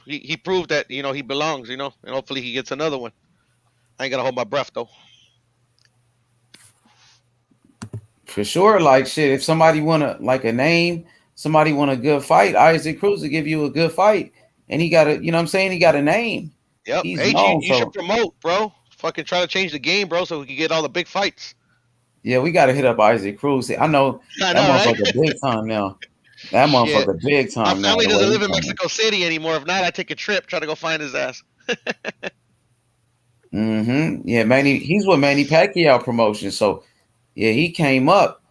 he proved that he belongs, and hopefully he gets another one. I ain't gonna hold my breath though. For sure, like shit. If somebody want a name, somebody want a good fight, Isaac Cruz will give you a good fight, and he got you know what I'm saying, he got a name. Yep. He's H, known. you should So promote, bro. Fucking try to change the game, bro, so we can get all the big fights. yeah, we got to hit up Isaac Cruz. I know I that know, right? motherfucker big time now. That Shit. motherfucker big My time now. family The doesn't way he live in coming. Mexico City anymore. If not, I take a trip, try to go find his ass. Yeah, he's with Manny Pacquiao promotion. So yeah, he came up.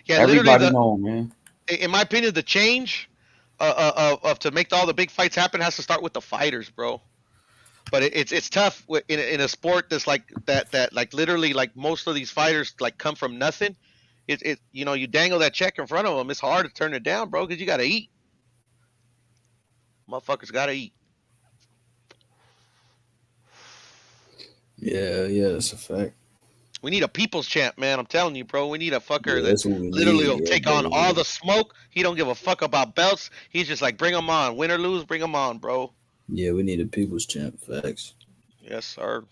Yeah, Everybody literally, know him, man. in my opinion, the change of to make all the big fights happen has to start with the fighters, bro. But it's tough in a sport that's like that like literally like most of these fighters like come from nothing. You dangle that check in front of them. It's hard to turn it down, bro, because you got to eat. Motherfuckers got to eat. Yeah, that's a fact. We need a people's champ, man. I'm telling you, bro. We need a fucker Yeah, that's that what we literally need. will Yeah, take on bro. all the smoke. He don't give a fuck about belts. He's just like, bring them on. Win or lose, bring them on, bro. Yeah, we need a people's champ. Facts. Yes, sir.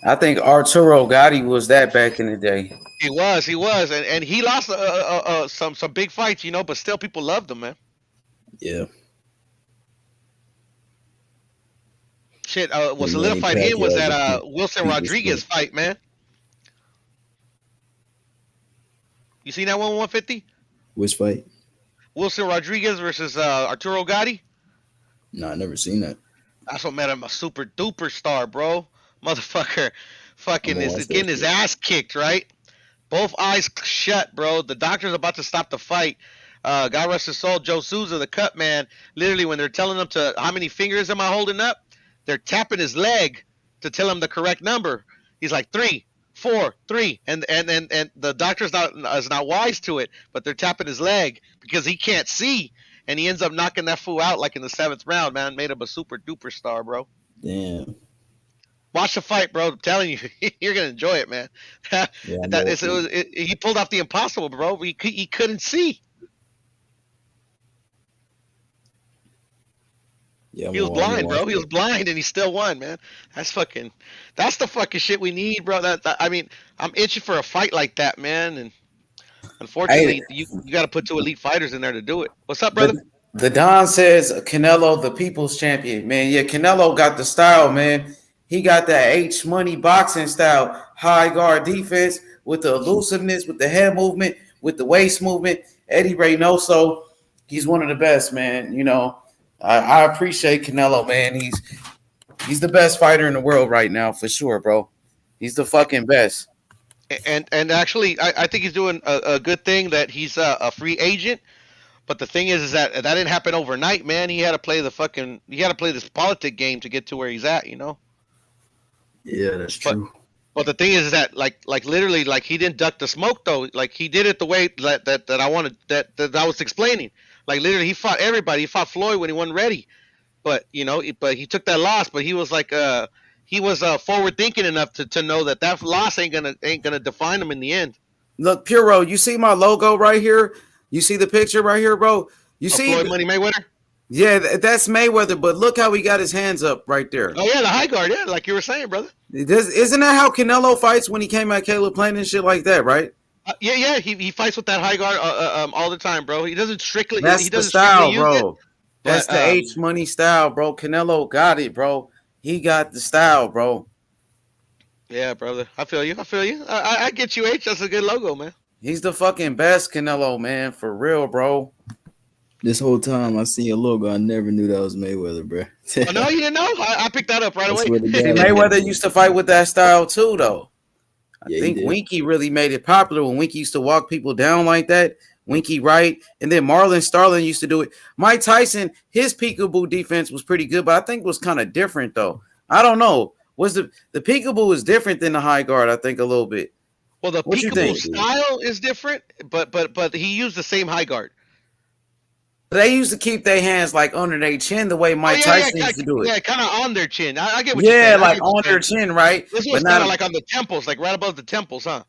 I think Arturo Gatti was that back in the day. He was, and he lost some big fights, but still people loved him, man. Yeah. Shit, what solidified him was that Wilson Rodriguez fight, man. You seen that one 150? Which fight? Wilson Rodriguez versus Arturo Gatti. No, I never seen that. That's what made him a super duper star, bro. Motherfucker, fucking is getting his ass kicked, right? Both eyes shut, bro. The doctor's about to stop the fight. God rest his soul, Joe Souza, the cut man. Literally, when they're telling him to how many fingers am I holding up, they're tapping his leg to tell him the correct number. He's like 3, 4, 3, and the doctor's not wise to it, but they're tapping his leg because he can't see, and he ends up knocking that fool out like in the 7th round. Man, made him a super duper star, bro. Damn. Watch the fight, bro. I'm telling you, you're gonna enjoy it, man. He pulled off the impossible, bro. He couldn't see. Yeah, he was blind, bro. He was blind, and he still won, man. That's the fucking shit we need, bro. I mean, I'm itching for a fight like that, man. And unfortunately, you got to put 2 elite fighters in there to do it. What's up, brother? The Don says Canelo, the people's champion, man. Yeah, Canelo got the style, man. He got that H money boxing style, high guard defense with the elusiveness, with the head movement, with the waist movement. Eddie Reynoso, he's one of the best, man. I appreciate Canelo, man. He's the best fighter in the world right now, for sure, bro. He's the fucking best. And actually, I think he's doing a good thing that he's a free agent. But the thing is that didn't happen overnight, man. He had to play this politic game to get to where he's at, Yeah, that's true. But the thing is that like literally like he didn't duck the smoke though. Like he did it the way that I wanted that I was explaining. Like literally he fought everybody. He fought Floyd when he wasn't ready. But but he took that loss. But he was like he was forward thinking enough to know that loss ain't gonna define him in the end. Look, Puro, you see my logo right here? You see the picture right here, bro? You see Floyd Money Mayweather? Yeah, that's Mayweather, but look how he got his hands up right there. Oh yeah, the high guard, yeah, like you were saying, brother. Isn't that how Canelo fights when he came at Caleb Plant and shit like that, right? Yeah, he fights with that high guard all the time, bro. He doesn't strictly. That's he the doesn't style, strictly use bro. it, That's the H money style, bro. Canelo got it, bro. He got the style, bro. Yeah, brother. I feel you. I get you, H. That's a good logo, man. He's the fucking best, Canelo, man, for real, bro. This whole time I seen your logo, I never knew that was Mayweather, bro. Oh, no, you didn't know? I picked that up right I away. swear to See, God, Mayweather used to fight with that style too, though. I yeah, he think did. Winky really made it popular when Winky used to walk people down like that. Winky right, and then Marlon Starling used to do it. Mike Tyson, his peekaboo defense was pretty good, but I think it was kind of different though. I don't know. Was the peekaboo is different than the high guard? I think a little bit. Well, the What you peekaboo think? style is different, but he used the same high guard. They used to keep their hands like under their chin the way Mike Tyson used to do it. Yeah, kind of on their chin. I get what you're Yeah, saying. like on their chin, right? This But one's kind not of like on the temples, like right above the temples, huh?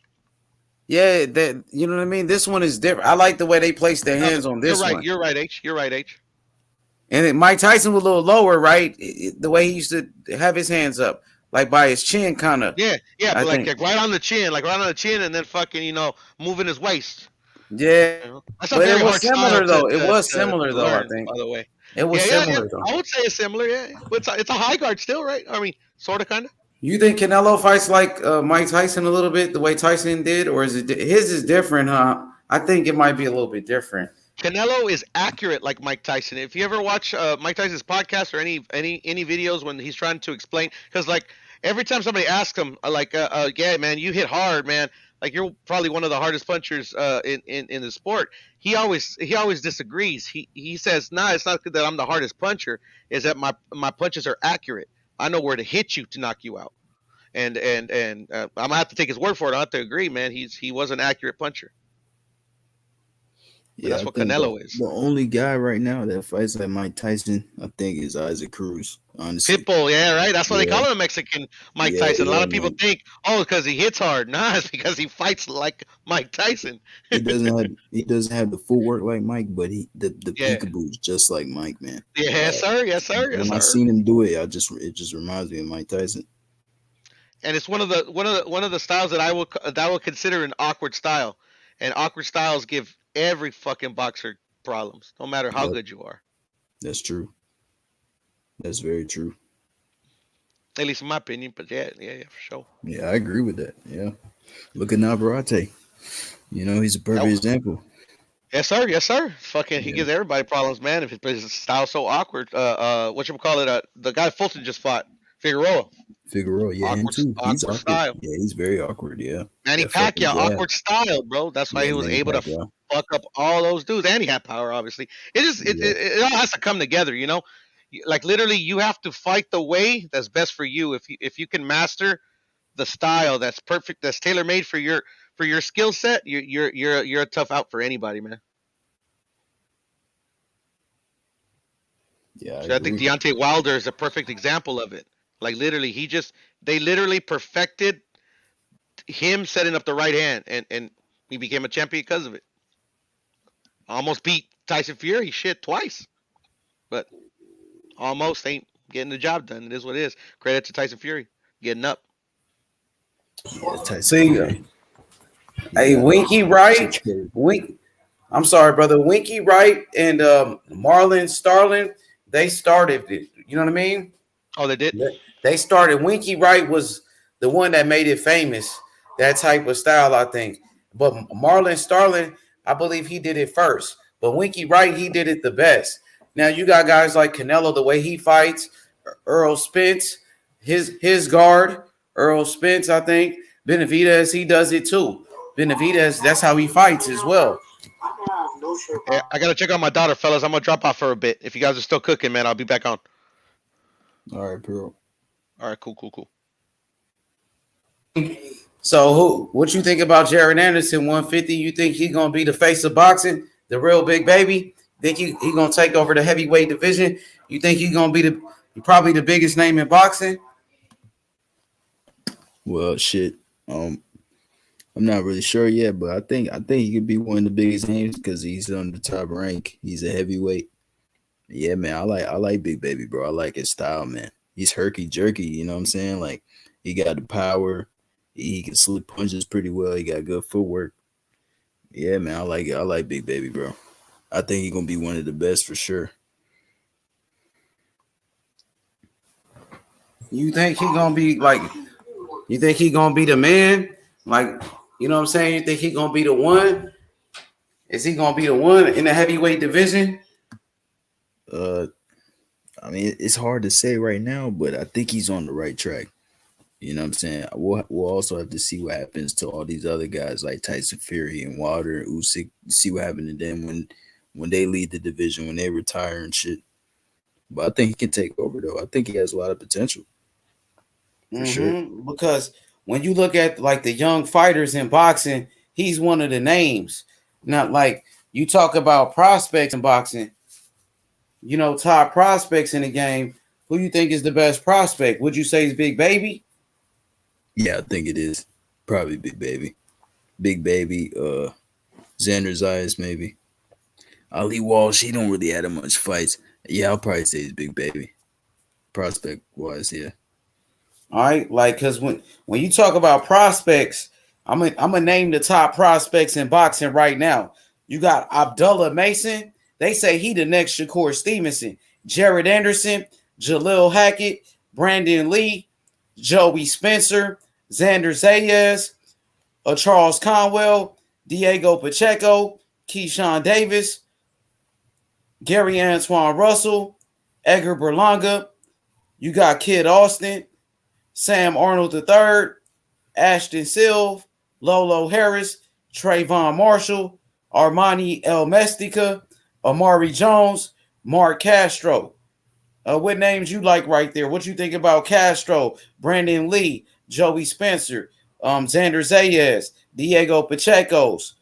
yeah, that you know what I mean. This one is different. I like the way they place their hands on this You're right. one. You're right, H. You're right, H. And then Mike Tyson was a little lower, right? The way he used to have his hands up, like by his chin, kind of. Yeah, but like right on the chin, and then fucking moving his waist. Yeah, That's a but very it was hard similar style though. It was to similar though. learn, I think by the way. it was similar though. I would say it's similar. Yeah, but it's a high guard still, right? I mean, sort of, kind of. You think Canelo fights like Mike Tyson a little bit, the way Tyson did, or is it his is different, huh? I think it might be a little bit different. Canelo is accurate like Mike Tyson. If you ever watch Mike Tyson's podcast or any videos when he's trying to explain, because like every time somebody asks him, yeah, man, you hit hard, man. Like you're probably one of the hardest punchers in the sport. He always disagrees. He says, nah, it's not that I'm the hardest puncher. Is that my punches are accurate. I know where to hit you to knock you out. And I'm gonna have to take his word for it. I have to agree, man. He was an accurate puncher. Yeah, that's what Canelo is. The only guy right now that fights like Mike Tyson, I think, is Isaac Cruz. Honestly, Pitbull, yeah, right. That's why they call him a Mexican Mike Tyson. A lot of people man. think, oh, because he hits hard. Nah, it's because he fights like Mike Tyson. He doesn't have the footwork like Mike, but the peekaboo is just like Mike, man. Yes, sir. When I seen him do it, it just reminds me of Mike Tyson. And it's one of the styles that I will consider an awkward style. And awkward styles give every fucking boxer problems, no matter how good you are. That's true. That's very true. At least in my opinion, but yeah, for sure. Yeah, I agree with that. Yeah. Look at Navarrete. He's a perfect example. Yes, sir. Fucking, he gives everybody problems, man. If his style's so awkward. Whatchamacallit, the guy Fulton just fought, Figueroa, yeah, awkward, him too. He's awkward style. Yeah, he's very awkward. Yeah. Manny Pacquiao, awkward style, bro. That's why he was able to fuck up all those dudes, and he had power. Obviously, it all has to come together, Like literally, you have to fight the way that's best for you. If you can master the style that's perfect, that's tailor made for your skill set, you're a tough out for anybody, man. Yeah, I think Deontay Wilder is a perfect example of it. Like literally, they literally perfected him setting up the right hand, and he became a champion because of it. Almost beat Tyson Fury twice, but almost ain't getting the job done. It is what it is. Credit to Tyson Fury getting up. See, hey, Winky Wright, I'm sorry, brother. Winky Wright and Marlon Starling, they started it. You know what I mean? Oh, they did? They started. Winky Wright was the one that made it famous, that type of style, I think. But Marlon Starling, I believe he did it first. But Winky Wright, he did it the best. Now, you got guys like Canelo, the way he fights, Earl Spence, his guard, Earl Spence, I think. Benavidez, he does it too. Benavidez, that's how he fights as well. Yeah, I got to check on my daughter, fellas. I'm going to drop off for a bit. If you guys are still cooking, man, I'll be back on. All right, bro. All right, cool. So, what you think about Jared Anderson, 150? You think he's going to be the face of boxing, the real big baby? Think he going to take over the heavyweight division? You think he's going to be probably the biggest name in boxing? Well, shit. I'm not really sure yet, but I think he could be one of the biggest names because he's on the top rank. He's a heavyweight. Yeah, man, I like Big Baby, bro. I like his style, man. He's herky jerky, you know what I'm saying? Like, he got the power. He can slip punches pretty well. He got good footwork. Yeah, man, I like Big Baby, bro. I think he's gonna be one of the best for sure. You think he gonna be like? You think he gonna be the man? Like, you know what I'm saying? You think he gonna be the one? Is he gonna be the one in the heavyweight division? I mean, it's hard to say right now, but I think he's on the right track. You know what I'm saying? We'll also have to see what happens to all these other guys like Tyson Fury and Wilder and Usyk. See what happens to them when they lead the division, when they retire and shit. But I think he can take over though. I think he has a lot of potential. For sure. Because when you look at like the young fighters in boxing, he's one of the names. Not like you talk about prospects in boxing, you know, top prospects in the game. Who you think is the best prospect? Would you say is Big Baby? Yeah, I think it is. Probably Big Baby. Big Baby, Xander Zayas maybe. Ali Walsh, he don't really have that much fights. Yeah, I'll probably say he's Big Baby. Prospect wise, yeah. All right, like because when you talk about prospects, I'm gonna name the top prospects in boxing right now. You got Abdullah Mason. They say he the next Shakur Stevenson. Jared Anderson, Jalil Hackett, Brandon Lee, Joey Spencer, Xander Zayas, Charles Conwell, Diego Pacheco, Keyshawn Davis, Gary Antoine Russell, Edgar Berlanga. You got Kid Austin, Sam Arnold III, Ashton Silve, Lolo Harris, Trayvon Marshall, Armani El Mestica, Amari Jones, Mark Castro. What names you like right there? What you think about Castro, Brandon Lee, Joey Spencer, Xander Zayas, Diego Pacheco's?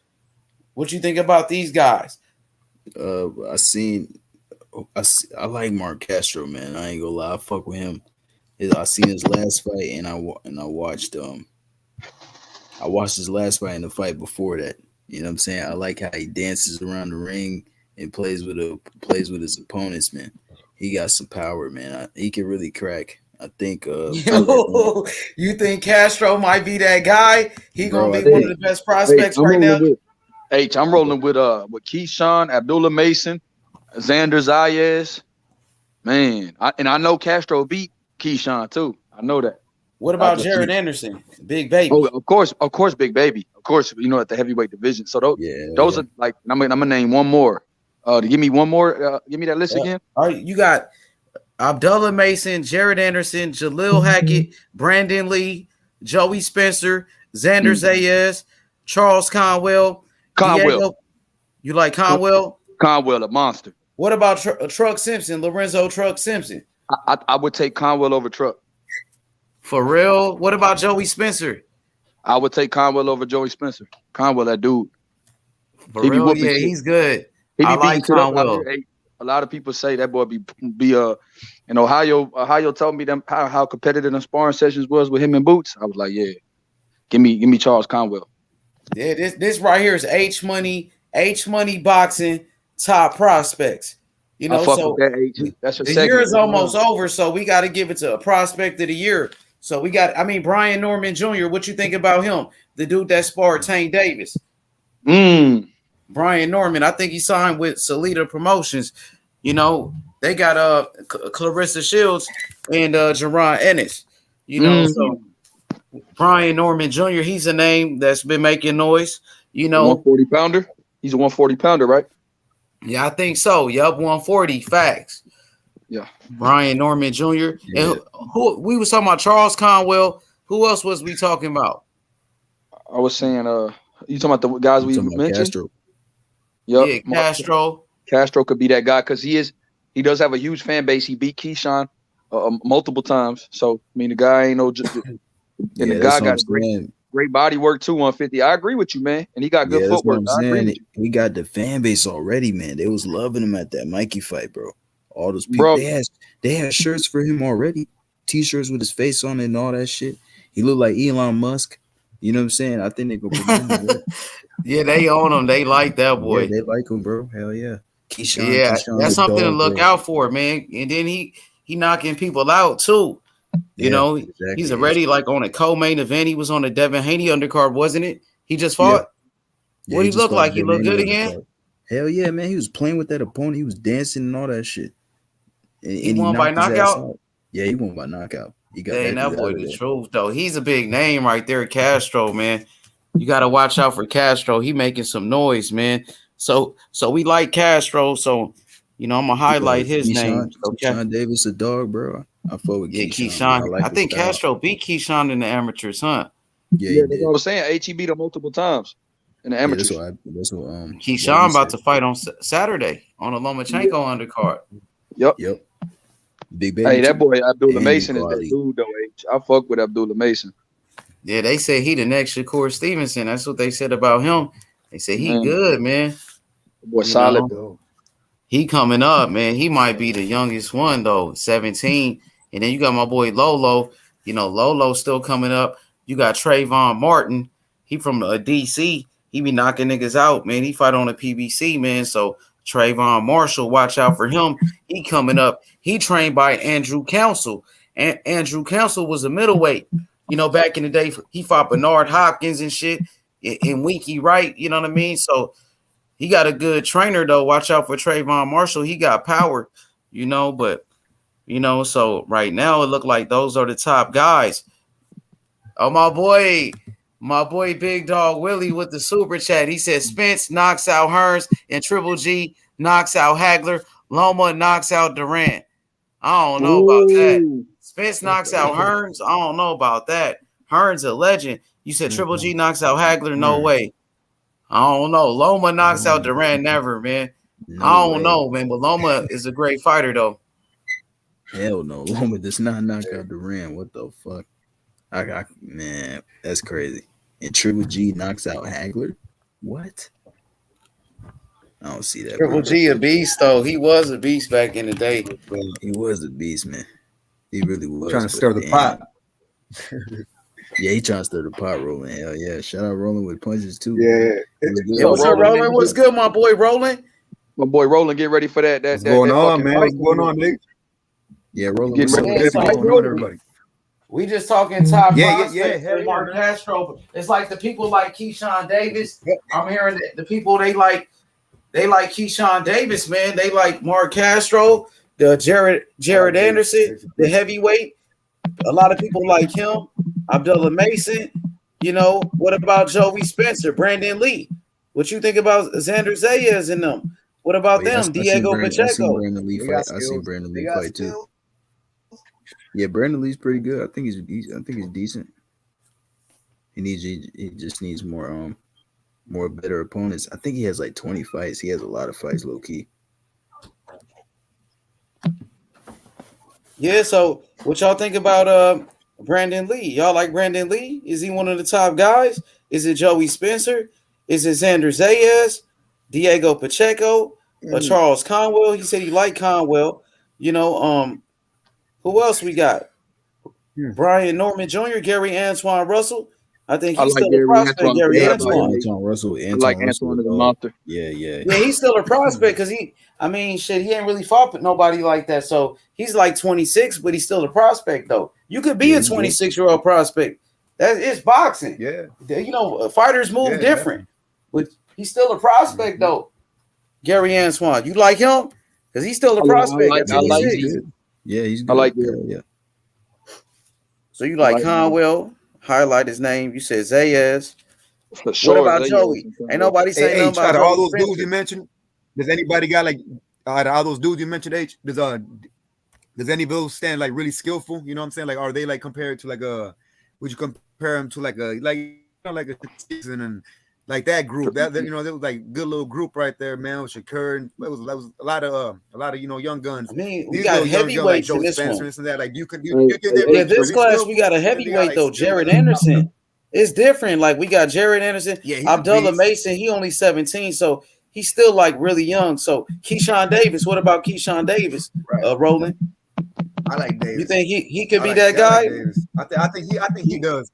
What you think about these guys? I like Mark Castro, man. I ain't gonna lie, I fuck with him. I seen his last fight, and I watched his last fight and the fight before that. You know what I'm saying? I like how he dances around the ring and plays with his opponents, man. He got some power, man. He can really crack. I think. You think Castro might be that guy? He Bro, gonna be one of the best prospects right now. I'm rolling with Keyshawn, Abdullah Mason, Xander Zayas. Man, I know Castro beat Keyshawn too. I know that. What about Jared Anderson, Big Baby? Oh, of course, Big Baby. Of course, you know, at the heavyweight division. So those are like I'm gonna name one more. Give me one more. Give me that list again. All right, you got Abdullah Mason, Jared Anderson, Jalil Hackett, Brandon Lee, Joey Spencer, Xander Zayas, Charles Conwell. Diego, you like Conwell? Conwell, a monster. What about Truck Simpson, Lorenzo Truck Simpson? I would take Conwell over Truck. For real? What about Joey Spencer? I would take Conwell over Joey Spencer. Conwell, that dude. For real? Yeah, he's good. I like Conwell. A lot of people say that boy be in Ohio. Ohio told me them how competitive the sparring sessions was with him and Boots. I was like, yeah, give me Charles Conwell. Yeah, this right here is H Money Boxing top prospects. You know, so the year is almost over, so we got to give it to a prospect of the year. So we got, Brian Norman Jr. What you think about him? The dude that sparred Tank Davis. Brian Norman, I think he signed with Salida Promotions. You know, they got Clarissa Shields and Jerron Ennis. You know, so Brian Norman Jr., he's a name that's been making noise. You know, 140 pounder. He's a 140 pounder, right? Yeah, I think so. Yup, 140. Facts. Yeah. Brian Norman Jr. And who we was talking about Charles Conwell. Who else was we talking about? I was saying, you talking about the guys we mentioned? Castro. Yep. Yeah, Castro. Castro could be that guy because he does have a huge fan base. He beat Keyshawn multiple times. So the guy ain't no. And the guy got great body work too. 150. I agree with you, man. And he got good footwork. I agree with you. He got the fan base already, man. They was loving him at that Mikey fight, bro. All those people, they had shirts for him already, T-shirts with his face on it and all that shit. He looked like Elon Musk. You know what I'm saying? I think they go. Yeah, they own him. They like that boy. Yeah, they like him, bro. Hell yeah. Keyshawn, that's something to look out for, man. And then he knocking people out too. You know, exactly. He's already like on a co-main event. He was on the Devin Haney undercard, wasn't it? He just fought. Yeah. What he looked like? He looked good again. Hell yeah, man. He was playing with that opponent. He was dancing and all that shit. And he won by knockout? Yeah, he won by knockout. He got that boy the truth, though. He's a big name right there, Castro, man. You got to watch out for Castro. He making some noise, man. So we like Castro. So You know, I'm gonna highlight his name. Okay. Keyshawn Davis, a dog, bro. I fuck with Yeah, Keyshawn. Bro. Keyshawn. I like I his think style. Castro beat Keyshawn in the amateurs, huh? Yeah, Yeah, that's what I was saying. HE beat him multiple times in the amateurs. Yeah, that's what Keyshawn about to fight on Saturday on a Lomachenko undercard. Yep. Big baby. Hey, that boy Abdullah And Mason is that quality. dude though. H. I fuck with Abdullah Mason. Yeah, they say he the next Shakur Stevenson. That's what they said about him. They say he good, man. Boy, solid though. He coming up, man. He might be the youngest one though, 17. And then you got my boy Lolo. You know, Lolo's still coming up. You got Trayvon Martin. He from DC. He be knocking niggas out, man. He fight on a PBC, man. So Trayvon Marshall, watch out for him. He coming up. He trained by Andrew Council. And Andrew Council was a middleweight. You know, back in the day, he fought Bernard Hopkins and shit and Winky Wright. You know what I mean? So he got a good trainer, though. Watch out for Trayvon Marshall. He got power, you know, but, you know, so right now it look like those are the top guys. Oh, my boy Big Dog Willie with the super chat. He said Spence knocks out Hearns and Triple G knocks out Hagler. Loma knocks out Durant. I don't know about that. Spence knocks out Hearns. I don't know about that. Hearns a legend. You said Triple G knocks out Hagler. No way. I don't know. Loma knocks out Durant. Never, man. I don't know, man. But Loma is a great fighter, though. Hell no. Loma does not knock out Durant. What the fuck? Man, that's crazy. And Triple G knocks out Hagler? What? I don't see that. Triple G a beast, though. He was a beast back in the day. He was a beast, man. He really was. Trying to stir the pot. Yeah, he trying to stir the pot, Rolling. Hell yeah. Shout out Rolling with punches, too. Yeah. What's up, Rolling? What's good, my boy Rolling? My boy Roland, get ready for that. What's going on, man? What's going on, Nick? Yeah, Rolling. Getting ready What's going on, everybody? We just talking top prospects. Yeah, Mark Castro. It's like the people like Keyshawn Davis. I'm hearing that the people they like Keyshawn Davis, man. They like Mark Castro, the Jared Anderson, the heavyweight. A lot of people like him. Abdullah Mason. You know, what about Joey Spencer, Brandon Lee? What you think about Xander Zayas and them? What about them? Diego Pacheco. I see Brandon Lee fight too. Yeah, Brandon Lee's pretty good. I think he's decent. He just needs more better opponents. I think he has like 20 fights. He has a lot of fights, low key. Yeah, so what y'all think about Brandon Lee? Y'all like Brandon Lee? Is he one of the top guys? Is it Joey Spencer? Is it Xander Zayas? Diego Pacheco? Charles Conwell? He said he liked Conwell. You know, who else we got? Brian Norman Jr., Gary Antoine Russell. I think he's still a prospect. Gary Antoine. Russell. I like Antoine as a monster. Yeah. Yeah, he's still a prospect because he ain't really fought with nobody like that. So he's like 26, but he's still a prospect, though. You could be a 26-year-old prospect. That is boxing. Yeah. You know, fighters move different. But he's still a prospect, though. Gary Antoine. You like him? Because he's still a prospect. I like him. Yeah, he's good. I like yeah. So you like Conwell? Highlight his name. You said Zayas. For sure. What about Joey? Ain't nobody saying nothing about out of all those Joey dudes you mentioned, does anybody got like out of all those dudes you mentioned, H? Does any of those stand like really skillful? You know what I'm saying? Like, are they like compared to like would you compare them to like a season and like that group? That you know, there was like good little group right there, man. With Shakur and that was a lot of you know young guns. I mean, we got heavyweights in this one. And that. Like you could this class we got a heavyweight though, Jared Anderson. It's different. Like we got Jared Anderson, Abdullah Mason. He only 17, so he's still like really young. So Keyshawn Davis. What about Keyshawn Davis? Roland. I like Davis. You think he could be that guy? I think he does.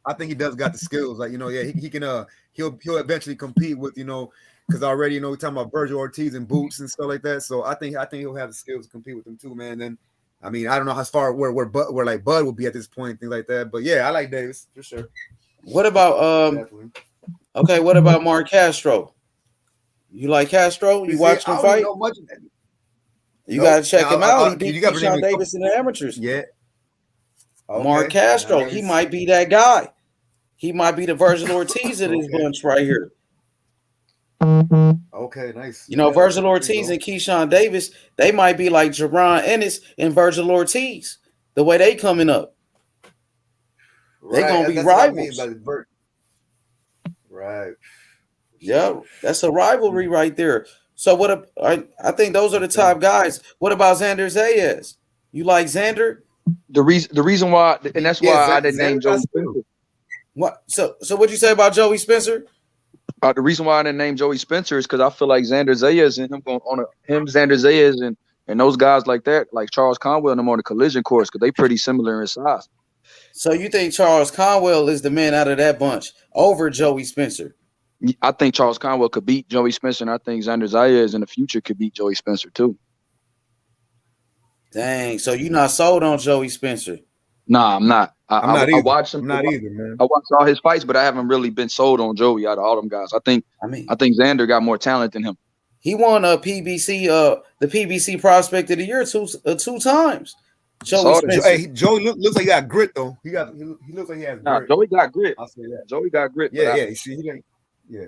I think he does got the skills. Like, you know, yeah, he can he'll eventually compete with, you know, because already, you know, we're talking about Virgil Ortiz and Boots and stuff like that. So I think he'll have the skills to compete with them too, man. Then I mean, I don't know how far where like Bud will be at this point, things like that. But yeah, I like Davis for sure. What about what about Mark Castro? You like Castro? You watch him fight? You gotta check him out. He beat Keyshawn Davis in the amateurs. Yeah. Okay. Mark Castro, he might be that guy. He might be the Virgil Ortiz of this bunch right here. Okay, nice. You know, Yeah, Virgil there you Ortiz go. and Keyshawn Davis, they might be like Jaron Ennis and Virgil Ortiz. The way they coming up, they gonna Right, be that's what I mean rivals. by the Burt. Right. Yeah, that's a rivalry right there. So what? I think those are the Okay. top guys. What about Xander Zayas? You like Xander? The reason why, and that's Yeah, why I didn't Xander name got Joey skill. Spencer. What? So what'd you say about Joey Spencer? The reason why I didn't name Joey Spencer is because I feel like Xander Zayas and Xander Zayas and those guys like that, like Charles Conwell and them on the collision course, because they pretty similar in size. So you think Charles Conwell is the man out of that bunch over Joey Spencer? I think Charles Conwell could beat Joey Spencer, and I think Xander Zayas in the future could beat Joey Spencer too. Dang, so you not sold on Joey Spencer? Nah, I'm not. I'm not I either. watched him. I'm not either, man. I watched all his fights, but I haven't really been sold on Joey out of all them guys. I think Xander got more talent than him. He won a PBC, the PBC Prospect of the Year two times. Joey Spencer. Hey, Joey looks like he got grit though. He looks like he has grit. Joey got grit. I'll say that. Joey got grit. Yeah, yeah. See, he ain't. Yeah.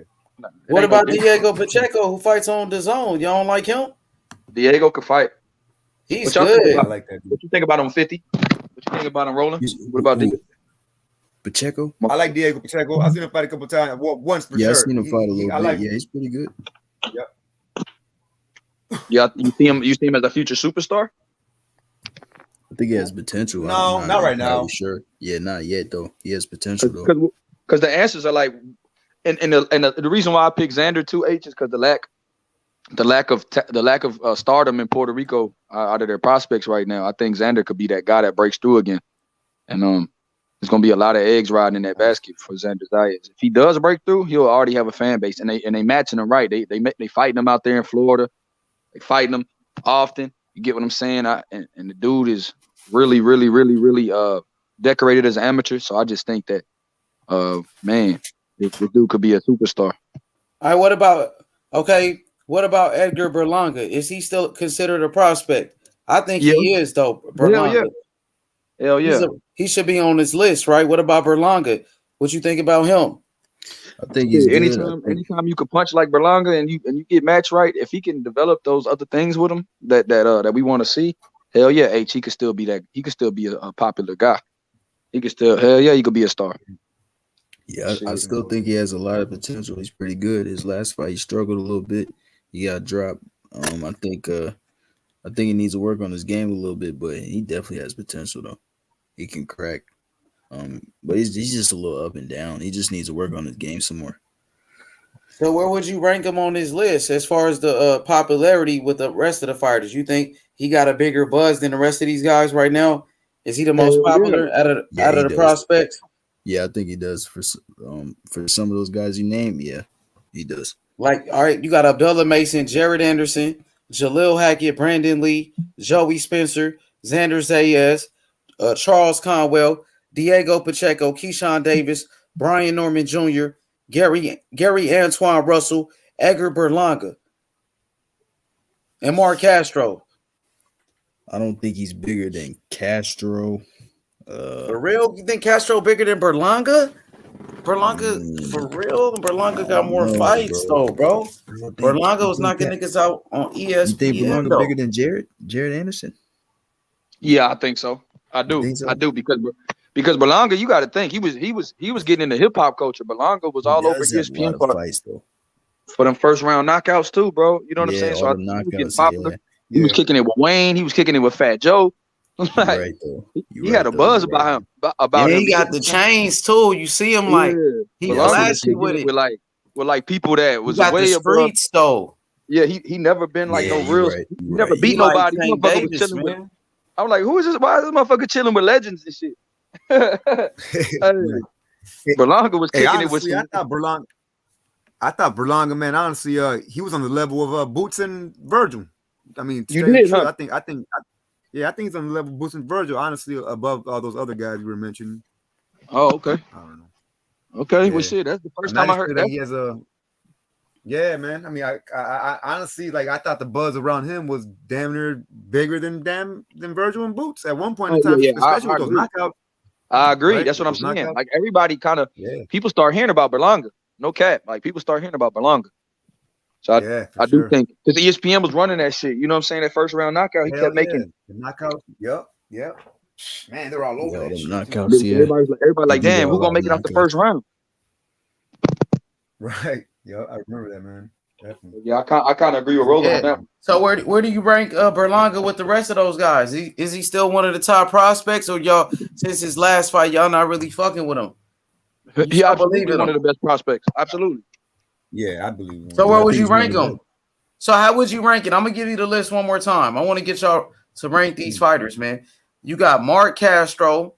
What about Diego Pacheco, who fights on DAZN? Y'all don't like him? Diego could fight. He's good. I like that. What you think about him 50? What you think about him rolling? What about Diego? Pacheco? I like Diego Pacheco. I've seen him fight a couple times. Well, once for Yeah, sure. I've seen him fight a little bit. like Yeah, he's pretty good. Yep. Yeah, you see him as a future superstar? I think he has potential. No, not right now. Sure. Yeah, not yet though. He has potential though. Because the answers are like, and the reason why I picked Xander 2H is because the lack of stardom in Puerto Rico out of their prospects right now. I think Xander could be that guy that breaks through again, and there's gonna be a lot of eggs riding in that basket for Xander Zayas. If he does break through, he'll already have a fan base, and they matching him right. They fighting him out there in Florida. They fighting him often. You get what I'm saying? And the dude is really decorated as an amateur. So I just think that, man, this dude could be a superstar. All right, what about Edgar Berlanga? Is he still considered a prospect? I think he is, though. Berlanga. Hell yeah. He should be on this list, right? What about Berlanga? What you think about him? I think he's good. Anytime you can punch like Berlanga and you get matched right, if he can develop those other things with him that we want to see, hell yeah, he could still be that. He could still be a popular guy. He could still, hell yeah, he could be a star. Yeah, I still think he has a lot of potential. He's pretty good. His last fight, he struggled a little bit. He got dropped. I think he needs to work on his game a little bit, but he definitely has potential though. He can crack. But he's just a little up and down. He just needs to work on his game some more. So where would you rank him on his list as far as the popularity with the rest of the fighters? You think he got a bigger buzz than the rest of these guys right now? Is he the most popular out of the prospects? Yeah, I think he does for some of those guys you named. Yeah, he does. Like, all right, you got Abdullah Mason, Jared Anderson, Jalil Hackett, Brandon Lee, Joey Spencer, Xander Zayas, Charles Conwell, Diego Pacheco, Keyshawn Davis, Brian Norman Jr., Gary Antoine Russell, Edgar Berlanga, and Mark Castro. I don't think he's bigger than Castro. For real? You think Castro bigger than Berlanga? Berlanga, for real? Berlanga got more fights, though, bro. Berlanga was knocking niggas out on ESPN. You think Berlanga bigger than Jared Anderson? Yeah, I think so. I do because Berlanga, you got to think he was getting into hip hop culture. Berlanga was all over ESPN for them first round knockouts too, bro. You know what I'm saying? So I think he was getting popular. Yeah. He was kicking it with Wayne. He was kicking it with Fat Joe. Right, he had a buzz about him. About him. He got the chains too. You see him like he flashy with it. With like people that was got way the streets though. Yeah, he never been like no real. He never beat nobody. Like Motherfucker was chilling with. I'm like, who is this? Why is this motherfucker chilling with legends and shit? Berlanga was kicking it with. I thought Berlanga, man. Honestly, he was on the level of Boots and Virgil. I mean, you did, huh? I think he's on the level of Boots and Virgil. Honestly, above all those other guys you were mentioning. Oh, okay. I don't know. Okay, well, shit. That's the first time I heard that. He has a. Yeah, man. I mean, I honestly I thought the buzz around him was damn near bigger than Virgil and Boots at one point in time, especially with those knockouts. I agree. Right? That's what I'm saying. Like everybody kind of people start hearing about Berlanga. No cap. Like people start hearing about Berlanga. So Yeah, for I do sure. think because ESPN was running that shit. You know what I'm saying? That first round knockout, he Hell kept yeah. making. The knockout. Yep. Man, they're all over Yeah, that them shit. knockouts, yeah. Everybody They like, do damn, got a who lot gonna of make it out the knockouts. first round? Right. Yeah, I remember that, man. Definitely. Yeah, I kind of agree with Roland on that. So where do you rank Berlanga with the rest of those guys? Is he still one of the top prospects, or y'all since his last fight y'all not really fucking with him? He absolutely one of the best prospects. Absolutely. Yeah, I believe him. So where would you rank him? So how would you rank it? I'm gonna give you the list one more time. I want to get y'all to rank these fighters, man. You got Mark Castro,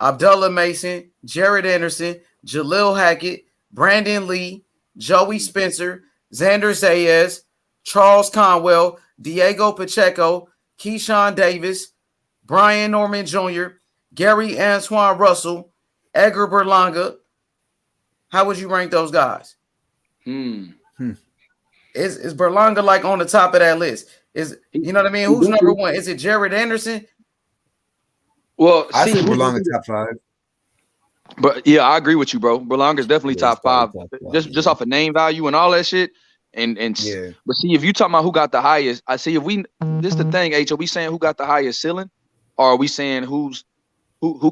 Abdullah Mason, Jared Anderson, Jalil Hackett, Brandon Lee, Joey Spencer, Xander Zayas, Charles Conwell, Diego Pacheco, Keyshawn Davis, Brian Norman Jr., Gary Antoine Russell, Edgar Berlanga. How would you rank those guys? Is Berlanga like on the top of that list? Is you know what I mean? Who's number one? Is it Jared Anderson? Well, I think Berlanga top 5. But yeah, I agree with you, bro. Berlanga's definitely top 5. Just off of name value and all that shit. But see, if you talking about who got the highest, I see if we this is the thing, H, are we saying who got the highest ceiling? Or are we saying who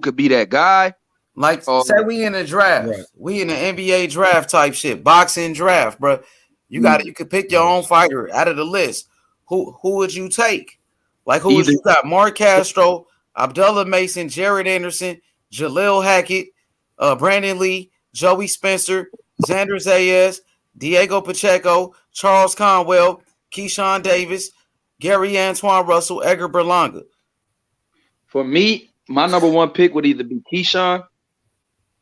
could be that guy? Like say we in a draft. Right. We in an NBA draft type shit, boxing draft, bro. You could pick your own fighter out of the list. Who would you take? Like who would you got? Mark Castro, Abdullah Mason, Jared Anderson, Jalil Hackett, Brandon Lee, Joey Spencer, Xander Zayas, Diego Pacheco, Charles Conwell, Keyshawn Davis, Gary Antoine Russell, Edgar Berlanga. For me, my number one pick would either be Keyshawn,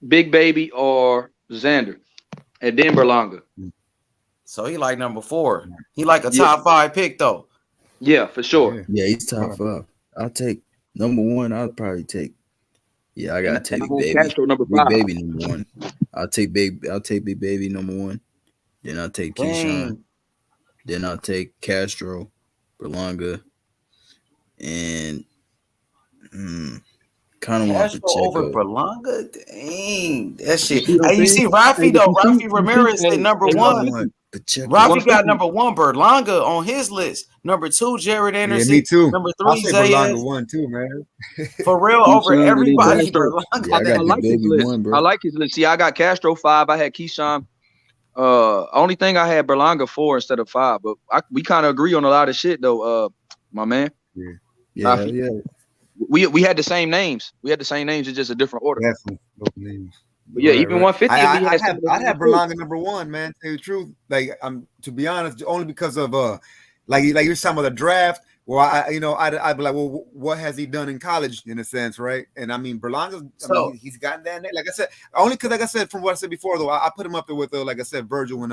Big Baby, or Xander, and then Berlanga. So he like number 4. He like a top 5 pick though. Yeah, for sure. Yeah, he's top 5. I'll take number 1. I'll probably take. Yeah, I gotta take Big Baby. Castro, number 5. Big Baby number 1. I'll take Big Baby number 1. Then I'll take Keyshawn. Then I'll take Castro, Berlanga, and kind of want Pacheco over Berlanga. Dang, that shit. Hey, you see Rafi though? Rafi Ramirez at number 1. Rafi got number 1 Berlanga on his list. Number 2 Jared Anderson. Yeah, me too. Number 3 I'll say Berlanga Zayas. 1 too, man. For real, over everybody. I like his list. 1, bro. I like his list. See, I got Castro 5. I had Keyshawn. Only thing I had Berlanga 4 instead of 5, but we kind of agree on a lot of shit though. My man. Yeah. We had the same names. We had the same names. It's just a different order. Definitely. But yeah, even 150. I have Berlanga number 1, man. To tell you the truth, like to be honest, only because of like you're talking about the draft. Well, I'd be like, well, what has he done in college, in a sense, right? And I mean, Berlanga, he's gotten that. Like I said, only because, like I said, from what I said before, though, I put him up there with, like I said, Virgil and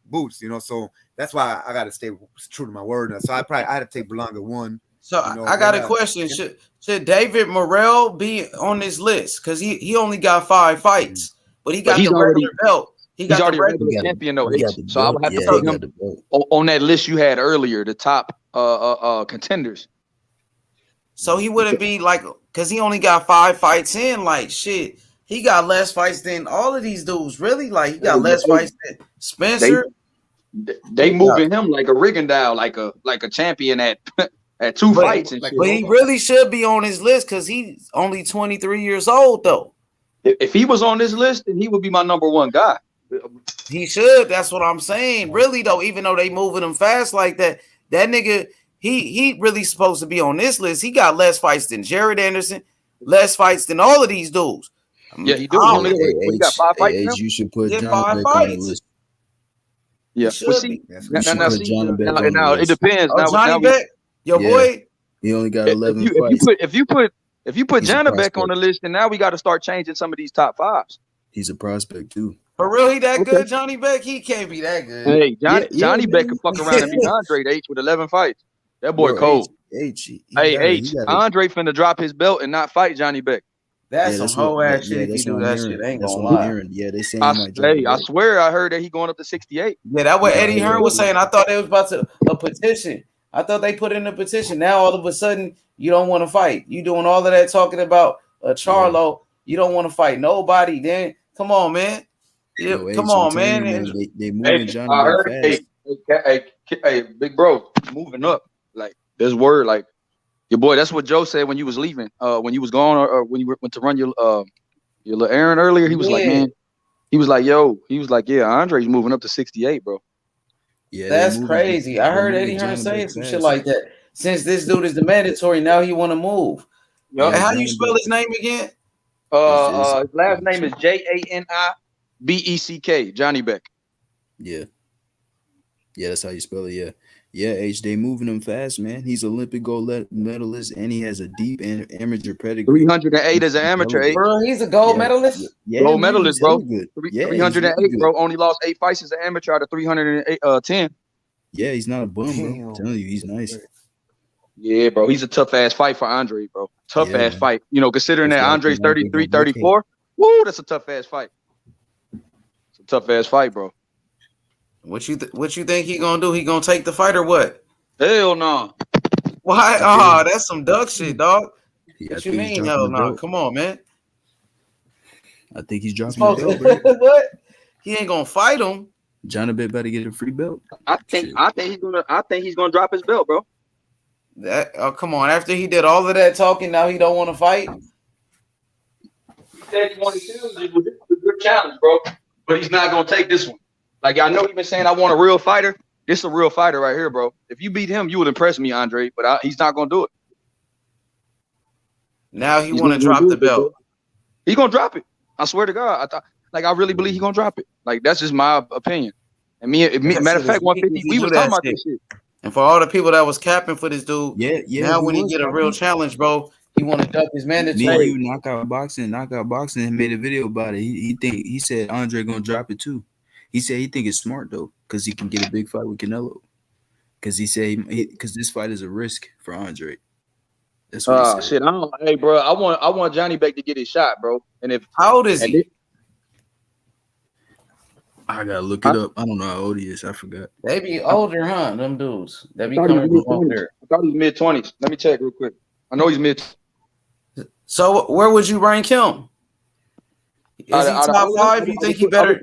Boots. So that's why I got to stay true to my word. So I had to take Berlanga 1. So I got a question. Should David Morrell be on this list? Because he only got 5 fights, but he got the regular belt. He's already a regular champion though. So I would have to put him on that list you had earlier, the top contenders. So he wouldn't be like, because he only got 5 fights in. Like shit, he got less fights than all of these dudes. Really, like he got less fights than Spencer. They moving him like a Rigondeaux, like a champion at 2 fights and shit. But he really should be on his list because he's only 23 years old though. If he was on this list, then he would be my number 1 guy. He should. That's what I'm saying. Really though, even though they moving him fast like that, that nigga, he really supposed to be on this list. He got less fights than Jared Anderson, less fights than all of these dudes. Yeah, he do. He got 5 fights. You should put John Beck on the list. Yeah, well, see, now it depends. Oh, Johnny Beck, your boy. He only got 11 fights. If you put Johnny Beck on the list, then now we got to start changing some of these top 5s. He's a prospect too. For real, he that good, Johnny Beck? He can't be that good. Hey, Johnny Beck can fuck around and beat Andre H with 11 fights. That boy cold. Andre finna drop his belt and not fight Johnny Beck. That's some whole ass shit. If you do that shit, ain't gonna lie. Yeah, they saying I swear I heard that he going up to 68. Yeah, that's what Eddie Hearn was saying. I thought they was about to a petition. I thought they put in a petition. Now all of a sudden you don't want to fight. You doing all of that talking about Charlo. You don't want to fight nobody. Then come on, man. Yeah, Yo, come H, I'm on, telling man. you, man, they Hey, moving Johnny I back heard. fast. Hey, big bro, moving up. Like this word, like your boy. That's what Joe said when you was leaving. When you was gone, or when you went to run your little errand earlier. He was like, Yeah, man. He was like, yo. He was like, yeah. Andre's moving up to 68, bro. Yeah, that's crazy. I they heard Eddie moving Hearn Johnny back saying some shit fast. like that. Since this dude is the mandatory, now he want to move. Yup. And how do you Johnny spell back. his name again? His last name is JANIBECK. Johnny Beck. Yeah, that's how you spell it. Yeah, H. They moving him fast, man. He's Olympic gold medalist, and he has a deep amateur pedigree. 308 as an amateur. Hella good. Bro, he's a gold medalist. Gold man, medalist, he's bro. hella good. Yeah, he's 308, really good. bro. Only lost 8 fights as an amateur out of 310. Yeah, he's not a bum, bro. I'm telling you, he's nice. Yeah, bro. He's a tough ass fight for Andre, bro. Tough Yeah, ass man. fight. You know, considering That's that why I Andre's think Andre 33, gonna look 34. Woo, that's a tough ass fight. It's a tough ass fight, bro. What you think he gonna do? He gonna take the fight or what? Hell no. Why? Oh, that's some duck shit, dog. Yeah, What you mean? Hell no. Come on, man. I think he's dropping the belt, bro. What? He ain't gonna fight him. Johnny Bet better get a free belt. I think he's gonna drop his belt, bro. Come on. After he did all of that talking, now he don't want to fight. He said he wanted to. This was a good challenge, bro. But he's not gonna take this one. Like I know he's been saying I want a real fighter. This is a real fighter right here, bro. If you beat him, you would impress me, Andre. But he's not gonna do it. Now he want to drop the belt. He gonna drop it. I swear to God. I really believe he gonna drop it. Like that's just my opinion. And matter of fact, 150. We was talking about this shit. And for all the people that was capping for this dude, yeah. Now when he get a real challenge, bro, he want to duck his mandatory. Me and you knockout boxing, and made a video about it. He said Andre gonna drop it too. He said he think it's smart though, because he can get a big fight with Canelo. Because he said because this fight is a risk for Andre. That's what he said. Shit. Hey, bro, I want Johnny Beck to get his shot, bro. And if how old is he? I gotta look it up. I don't know how old he is. I forgot. They be older, huh? Them dudes. They be I coming from up there. thought he was mid-20s. Let me check real quick. I know he's mid. So where would you rank him? Is he top 5? You think he better?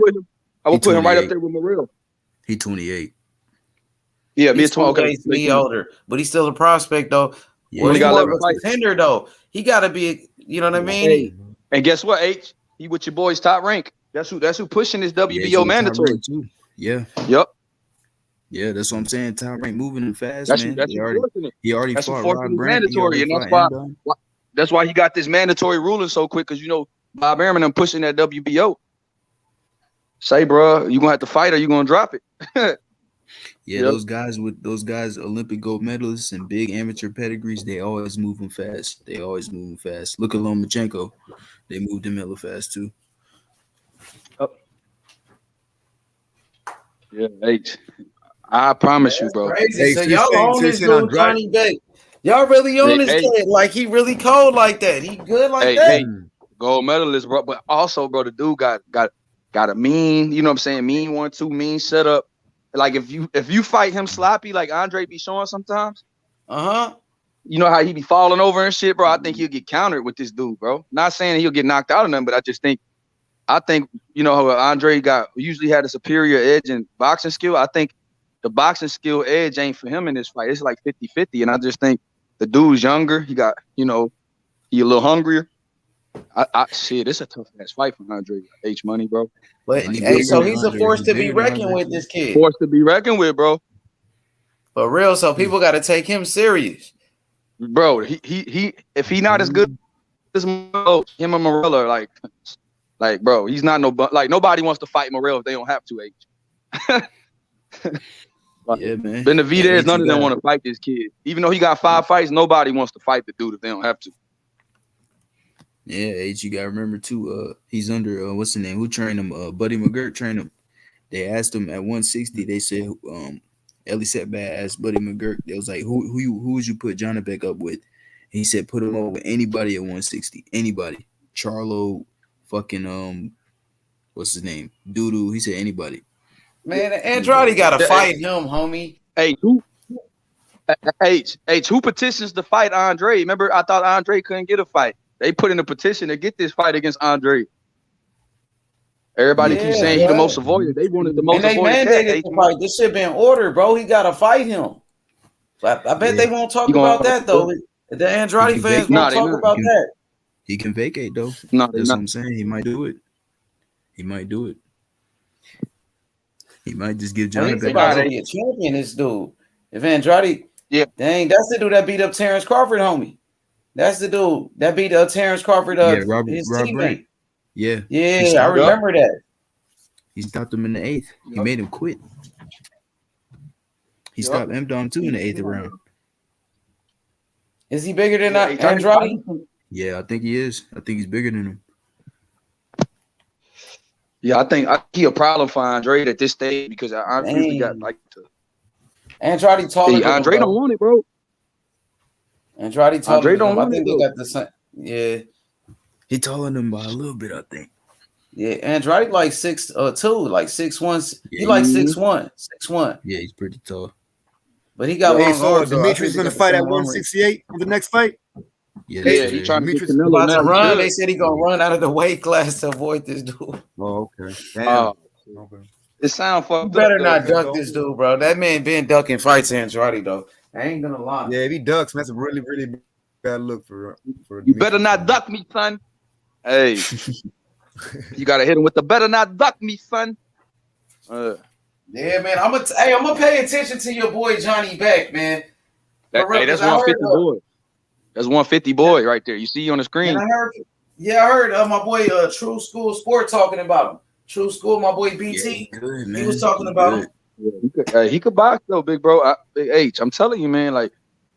I would put him right up there with Morrell. He 28. Yeah, mid-20. Okay, He older, but he's still a prospect though. Yeah, Well, he he's got more of a 11 fights. contender though. He got to be. You know what I mean? Hey, and guess what, H? He with your boys top rank. That's who pushing this WBO mandatory. Too. Yeah. Yep. Yeah, that's what I'm saying. Top rank moving him fast, That's man. that's he already that's fought forcing Rod his Brandt. mandatory, and that's why he got this mandatory ruling so quick. Because Bob Arum and pushing that WBO. Say, bro, you gonna have to fight or you gonna drop it. Yeah, those guys Olympic gold medalists and big amateur pedigrees, they always moving fast. Look at Lomachenko. They moved him hella fast too. Yeah, H. I promise you, bro. Crazy. So y'all on this dude, Johnny Beck. Y'all really on this kid. Like he really cold like that. He good like that. Hey, gold medalist, bro. But also, bro, the dude got a mean, you know what I'm saying? Mean 1-2, mean setup. Like if you fight him sloppy, like Andre be showing sometimes, you know how he be falling over and shit, bro. I think he'll get countered with this dude, bro. Not saying he'll get knocked out of them, but I think how Andre usually had a superior edge in boxing skill. I think the boxing skill edge ain't for him in this fight. It's like 50-50, and I just think the dude's younger. He got, he a little hungrier. Shit, it's a tough ass fight for Andre H Money, bro. But so he's a force to be reckoned with. This kid, force to be reckoned with, bro. For real. So people got to take him serious, bro. He if he not as good as Morrell, him and Morrell are like, bro, he's not nobody wants to fight Morrell if they don't have to. H. Yeah, man. Benavidez, none of them want to fight this kid. Even though he got 5 fights, nobody wants to fight the dude if they don't have to. Yeah, H, you gotta remember too. He's under what's the name? Who trained him? Buddy McGirt trained him. They asked him at 160. They said, Ellie Setbat asked Buddy McGirt. They was like, who would you put Johnny Beck up with? And he said, put him up with anybody at 160. Anybody. Charlo, fucking what's his name? Doodoo. He said anybody. Man, Andrade gotta fight him, homie. Hey, who petitions to fight Andre? Remember, I thought Andre couldn't get a fight. They put in a petition to get this fight against Andre. Everybody Yeah, keeps saying he the bro. most avoided. They wanted the And most they avoided cat. mandated the fight. This shit been ordered, bro. He gotta fight him. I bet they won't talk about that though. The Andrade fans won't talk about that. He can vacate though. No, that's what I'm saying. He might do it. He might do it. He might just give Johnny He's back. about to be a champion, this dude. If Andrade, dang, that's the dude that beat up Terrence Crawford, homie. That's the dude that beat up Terrence Crawford, his teammate. Brand. Yeah. Yeah, I remember that. He stopped him in the 8th. He made him quit. He stopped M-Dom too in the 8th round. Is he bigger than Andrade? Yeah, I think he is. I think he's bigger than him. Yeah, I think he a problem for Andrade at this stage because I really got like to. Andrade taller than him, Andrade bro. don't want it, bro. Andrade taller Andrade than don't him. I want think it, they though. got the same. Yeah. He taller than him by a little bit, I think. Yeah, Andrade like 6'2", like 6'1". He like 6'1", 6'1". Yeah, he's pretty tall. But he got long arms. Demetrius gonna fight at 168 for the next fight. Yeah, he trying to get He Canelo about to now. run. They said he gonna run out of the weight class to avoid this dude. Oh, okay. Damn. Okay. It sound fucked You better up, not though. duck this dude, bro. That man been ducking fights, Andrade, though. I ain't gonna lie. Yeah, if he ducks, that's a really, really bad look for You better not duck me, son. Hey, you gotta hit him with the better not duck me, son. Yeah, man. I'm gonna pay attention to your boy Johnny Beck, man. That's 150 boy. That's 150 boy right there. You see on the screen. I heard my boy True School Sport talking about him. True School, my boy BT. He was talking about him. Yeah, he could box though, big bro. Big H. I'm telling you, man. Like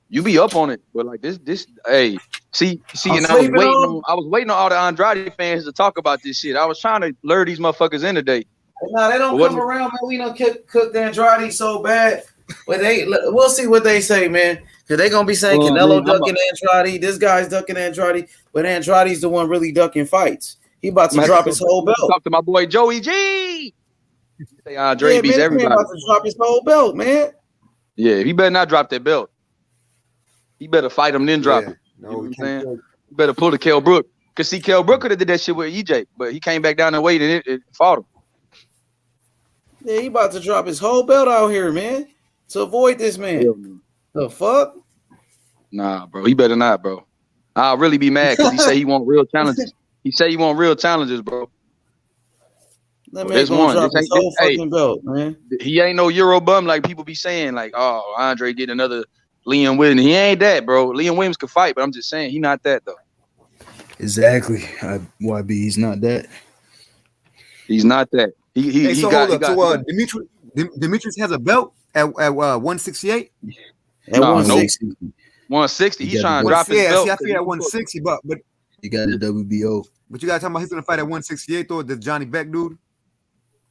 you be up on it, but like this. Hey, see, and I was waiting on all the Andrade fans to talk about this shit. I was trying to lure these motherfuckers in today. Nah, they don't come around, man. We don't cook Andrade so bad, but we'll see what they say, man. Cause they gonna be saying Canelo ducking Andrade, this guy's ducking Andrade, but Andrade's the one really ducking fights. He about to drop his whole belt. Talk to my boy Joey G. Say Andre beats everybody. About to drop his whole belt, man. Yeah, he better not drop that belt. He better fight him then drop it. No, you know what I'm saying? You better pull the Kell Brook. Cause see, Kell Brook could have did that shit with EJ, but he came back down and weight and it fought him. Yeah, he about to drop his whole belt out here, man, to avoid this man. The fuck? Nah, bro. He better not, bro. I'll really be mad because he say he want real challenges. He say he want real challenges, bro. That man gonna drop his whole fucking belt, man. He ain't no Euro bum like people be saying, like, oh, Andre get another Liam Williams. He ain't that, bro. Liam Williams could fight, but I'm just saying he not that though. Exactly. YB, he's not that. He's not that. Demetrius has a belt at 168. At 160. 160. He's trying to drop his belt. See, I feel at 160, but you got the WBO. But you gotta talk about he's gonna fight at 168 though, the Johnny Beck dude.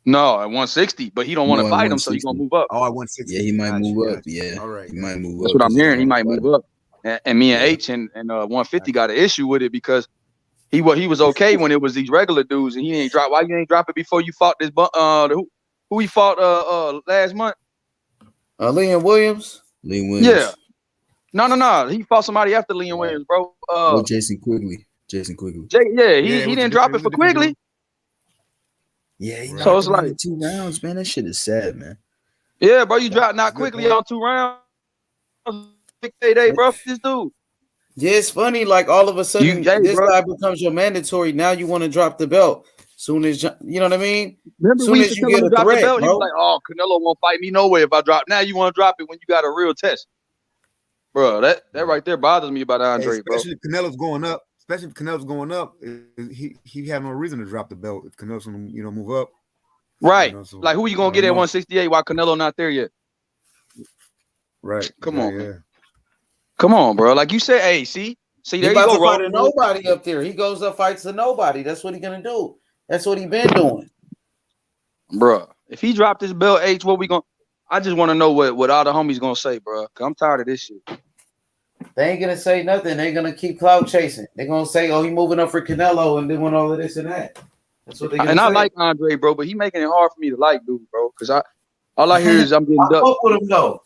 No, at 160, but he don't want to fight him, so he's gonna move up. Oh, at 160. Yeah, he might move up. Yeah, all right. He might move up. That's what I'm hearing. He might move up. And me and H and 150 got an issue with it because he was okay when it was these regular dudes, and he ain't drop. Why you ain't drop it before you fought this? Who he fought last month? Liam Williams. Liam Williams. Yeah. No. He fought somebody after Liam Williams, bro. Jason Quigley. He didn't drop it for Quigley. Yeah, he so it's like 2 rounds, man. That shit is sad, man. Yeah, bro, you dropped not quickly on 2 rounds. Big day, bro. This dude. Yeah, it's funny. Like all of a sudden, this guy becomes your mandatory. Now you want to drop the belt. Soon as you know what I mean. Remember, soon as you get a drop threat, the belt, he bro. was like, "Oh, Canelo won't fight me no way if I drop." Now you want to drop it when you got a real test, bro. That right there bothers me about Andre, bro. Especially if Canelo's going up. He have no reason to drop the belt if Canelo's gonna move up. Right. Like who you gonna get at 168 while Canelo not there yet? Right. Come on, bro. Like you said, hey, see, there you go, fight a nobody up there. He goes up, fights a nobody. That's what he gonna do. That's what he been doing, bro. If he dropped this belt, H, what we gonna? I just want to know what all the homies gonna say, bro. Cause I'm tired of this shit. They ain't gonna say nothing. They're gonna keep clout chasing. They're gonna say, "Oh, he moving up for Canelo and doing all of this and that." That's what they. And I like Andre, bro, but he making it hard for me to like, dude, bro. Cause all I hear is I'm getting ducked. I fuck with him though.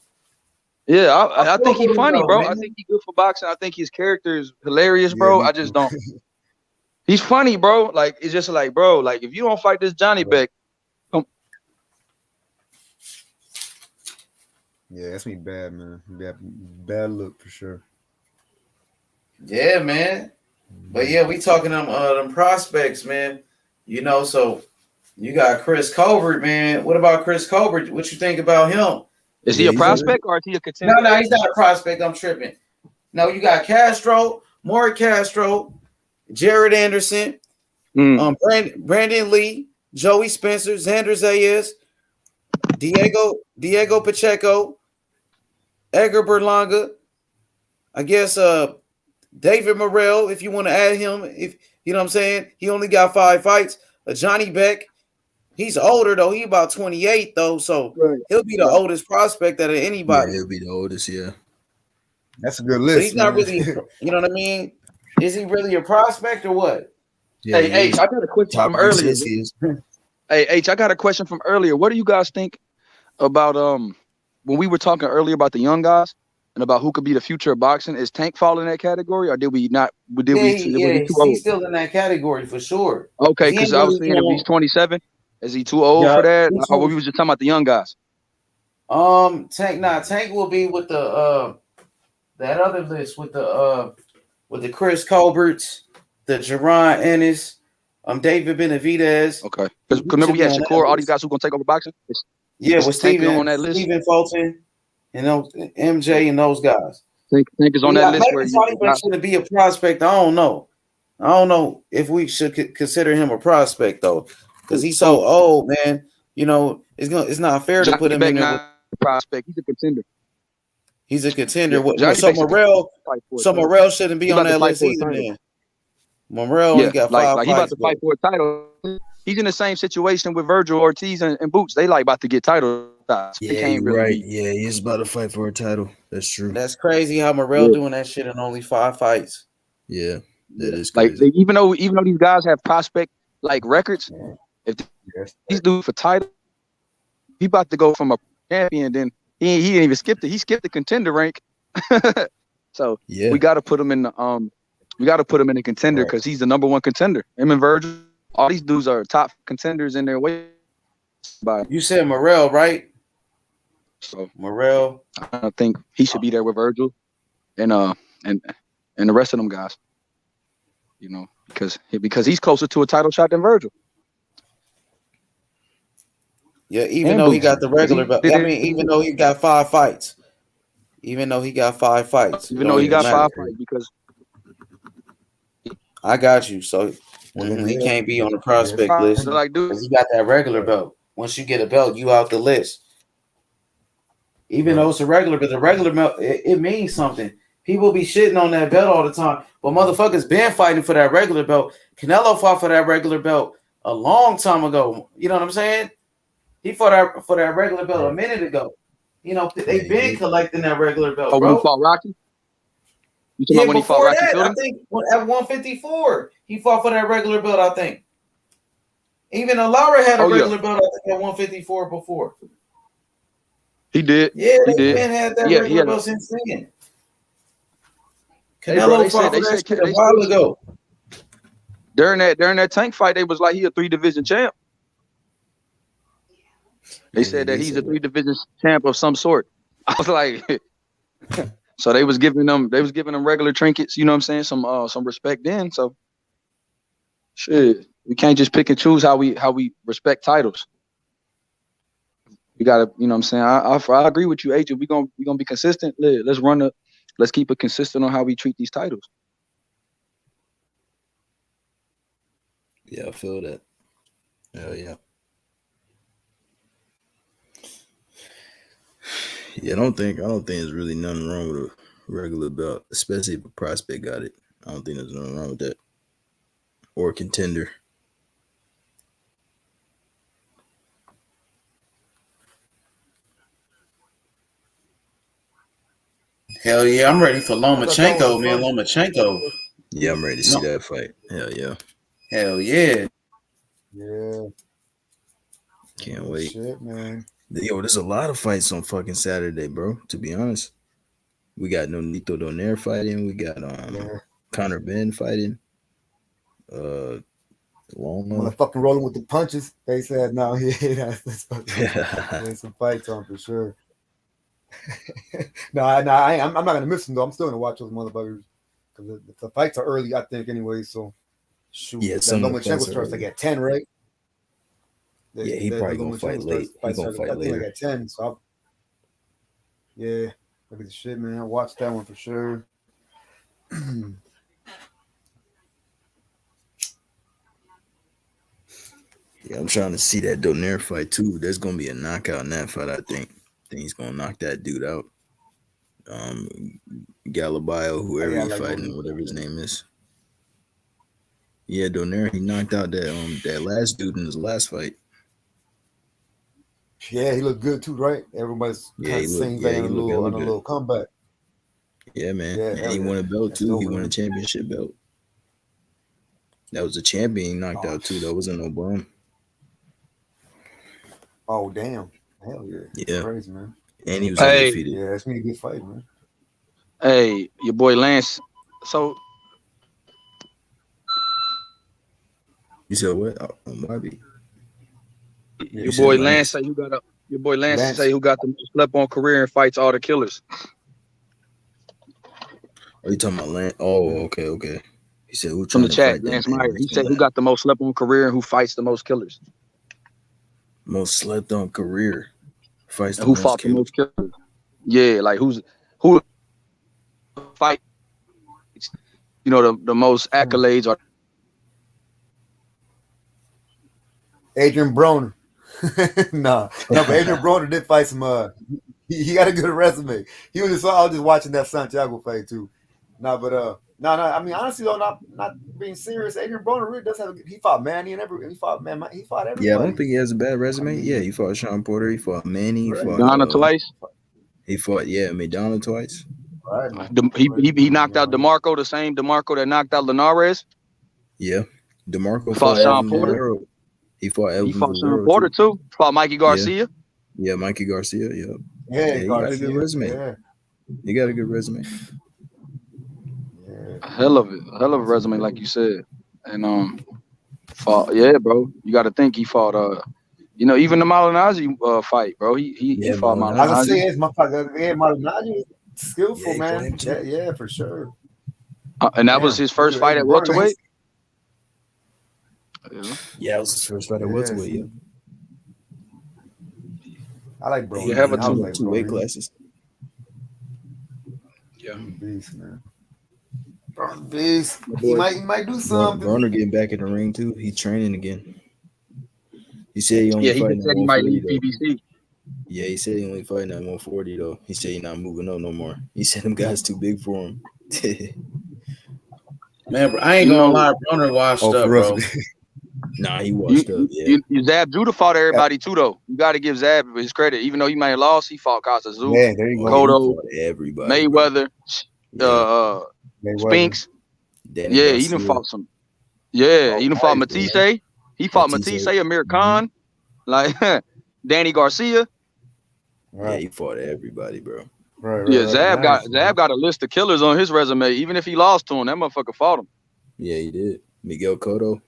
Yeah, I think he's funny, bro. Man. I think he's good for boxing. I think his character is hilarious, bro. I just don't. He's funny, bro. Like it's just like, bro, like if you don't fight this Johnny Beck, Yeah, that's me bad, man. Bad look for sure. Yeah, man. But yeah, we talking them prospects, man. You know, so you got Chris Colbert, man. What about Chris Colbert? What you think about him? is he a prospect or is he a contender? No, he's not a prospect. I'm tripping. No, you got Castro, Maury Castro, Jared Anderson, Brandon Lee, Joey Spencer, Xander Zayas, Diego Pacheco, Edgar Berlanga. I guess David Morrell, if you want to add him, if you know what I'm saying, he only got 5 fights. Johnny Beck, he's older though. He about 28 though, so he'll be the oldest prospect out of anybody. Yeah, he'll be the oldest. Yeah, that's a good list. But he's not really, you know what I mean? Is he really a prospect or what? Yeah, hey, H, I got a question from earlier. Hey, H, I got a question from earlier. What do you guys think about when we were talking earlier about the young guys and about who could be the future of boxing? Is Tank fall in that category, or did we not? He's still in that category for sure. Okay, because I was saying if he's 27, is he too old for that? Or we was just talking about the young guys. Tank will be with the that other list with the Chris Colberts, the Jerron Ennis, David Benavidez. Okay, because remember we had Shakur, all these guys who gonna take over boxing. With Stephen on that list. Stephen Fulton, and MJ and those guys. Tank is on that list. Where should be a prospect? I don't know if we should consider him a prospect though, because he's so old, man. You know, it's not fair to put him in there. Prospect, he's a contender. He's a contender. So Morrell shouldn't be on that list either, man. Morrell only got 5 fights. He about to fight for a title. He's in the same situation with Virgil Ortiz and Boots. They about to get title shots. Yeah, right. Yeah, he's about to fight for a title. That's true. That's crazy how Morrell doing that shit in only 5 fights. Yeah, that is crazy. Like even though these guys have prospect like records, if these dudes for title, he about to go from a champion. Then he didn't even skip it. He skipped the contender rank. So we got to put him in the we got to put him in a contender because he's the #1 contender. Him and Virgil, all these dudes are top contenders in their way. You said Morrell, right? So Morrell, I think he should be there with Virgil, and the rest of them guys. You know, because he's closer to a title shot than Virgil. Yeah, even though he got the regular, but I mean, even though he got 5 fights, even though he got 5 fights, because I got you. So he can't be on the prospect list because he got that regular belt. Once you get a belt, you out the list. Even though it's a regular, but the regular belt, it means something. People be shitting on that belt all the time, but motherfuckers been fighting for that regular belt. Canelo fought for that regular belt a long time ago. You know what I'm saying? He fought for that regular belt a minute ago. You know, they've been collecting that regular belt, bro. When he fought Rocky? You talking about when he fought Rocky I think at 154, he fought for that regular belt, I think. Even Lara had a regular belt, I think, at 154 before. He did. Yeah, he did. Had that regular belt since then. Canelo fought for that shit a while ago. During that Tank fight, they was like he a 3-division champ. They said that he's a 3-division champ of some sort. I was like, so they was giving them regular trinkets, you know what I'm saying? Some respect then. So shit, we can't just pick and choose how we respect titles. We gotta, you know what I'm saying? I agree with you, H. If we gonna be consistent, let's keep it consistent on how we treat these titles. Yeah, I feel that. Hell yeah. Yeah, I don't think there's really nothing wrong with a regular belt, especially if a prospect got it. I don't think there's nothing wrong with that. Or a contender. Hell yeah, I'm ready for Lomachenko, man. Lomachenko. Yeah, I'm ready to see that fight. Hell yeah. Hell yeah. Yeah. Can't wait. Shit, man. Yo, there's a lot of fights on fucking Saturday, bro. To be honest, we got Nonito Donaire fighting. We got Conor Benn fighting. Long Motherfucking rolling with the punches. They said no. Yeah, there's some fights on for sure. I'm not gonna miss them though. I'm still gonna watch those motherfuckers because the fights are early, I think, anyway. So shoot, Yeah, that some of the Lomachenko fights are starts like early. at 10, right? Yeah, he probably gonna fight late. He gonna fight I think later. like at 10. So yeah, look at the shit, man. I watched that one for sure. Yeah, I'm trying to see that Donaire fight too. There's gonna be a knockout in that fight. I think he's gonna knock that dude out. Galabio, whoever Yeah, I he's like fighting, Donaire. whatever his name is. Yeah, Donaire, he knocked out that last dude in his last fight. Yeah, he looked good too, right? Everybody's kind of saying he's like on a little comeback. Yeah, man. Yeah, And he won a belt too. He won a championship belt. That was a champion he knocked out too. That wasn't no bum. Oh damn! Hell yeah! Yeah. Crazy, man. And he was undefeated. Yeah, that's gonna be a good fight, man. Hey, your boy Lance. So You said what? Might your boy Lance say who got the most slept on career and fights all the killers. Are you talking about Lance? Oh, okay. He said who From the trying chat, to fight Lance that man? Meyer. He said who got the most slept on career and who fights the most killers. Most slept on career. Fights the Who most fought the killers. most killers? Yeah, like who fight? You know the most accolades are. Adrian Broner. no, but Adrian Broner did fight some. He got a good resume. I was just watching that Santiago fight too. No. I mean, honestly though, not being serious. Adrian Broner really does have. He fought Manny and he fought everybody. Yeah, I don't think he has a bad resume. Yeah, he fought Sean Porter. He fought Manny. He fought Donna twice. He fought McDonald twice. Right. He knocked out DeMarco, the same DeMarco that knocked out Linares. Yeah, DeMarco fought Sean Elvin Porter. Valero. He fought Elvin He fought Sean Valero, Porter too. Fought Mikey Garcia. Yeah, Mikey Garcia. Yeah. Yeah, he got a good resume. Yeah. He got a good resume. A hell of a resume, like you said. And fought. Yeah, bro. You got to think he fought. Even the Malignaggi fight, bro. He fought Malignaggi. I was gonna say it's my Malignaggi skillful, man. Yeah, for sure. And that was his first fight at welterweight. Yeah, it was his first fight at welterweight. Yeah. I like Broner. You have two weight classes. Yeah, beast, man. Broner beast. He might do something. Broner getting back in the ring too. He's training again. He said he only he fighting said he might leave PBC. Yeah, he said he only fighting at 140 though. He said he's not moving up no more. He said them guys too big for him. Man, bro, I ain't gonna lie, Broner washed up, bro. Nah, he washed up. Yeah. Zab Judah fought everybody too, though. You got to give Zab his credit. Even though he may have lost, he fought Costa Zoo, Cotto, everybody, Mayweather, Spinks. Danny he done fought some. Yeah, he done fought Matisse. He fought Matisse, Amir Khan, like Danny Garcia. Yeah, he fought everybody, bro. Zab got a list of killers on his resume. Even if he lost to him, that motherfucker fought him. Yeah, he did. Miguel Cotto.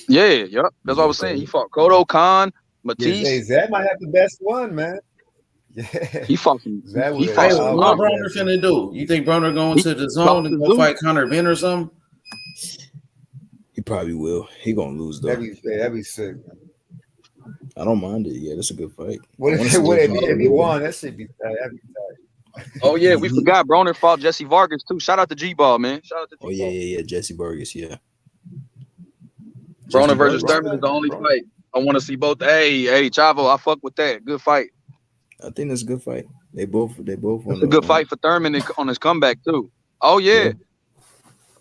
Yeah, that's what I was saying. He fought Cotto, Khan, Matisse. Zab might have the best one, man. Yeah, he fought some. What Broner finna do? You think Broner going to the zone and go fight Conor Ben or something? He probably will. He gonna lose though. That'd be sick. I don't mind it. Yeah, that's a good fight. If he won, that should be that'd be tight. Oh yeah, we forgot Broner fought Jesse Vargas too. Shout out to G-Ball, man. Shout out to G-Ball. Yeah, Jesse Vargas, yeah. Broner versus Thurman is the only fight I want to see both. Hey, Chavo, I fuck with that. Good fight. I think that's a good fight. They both. It's a good fight for Thurman on his comeback too. Oh yeah.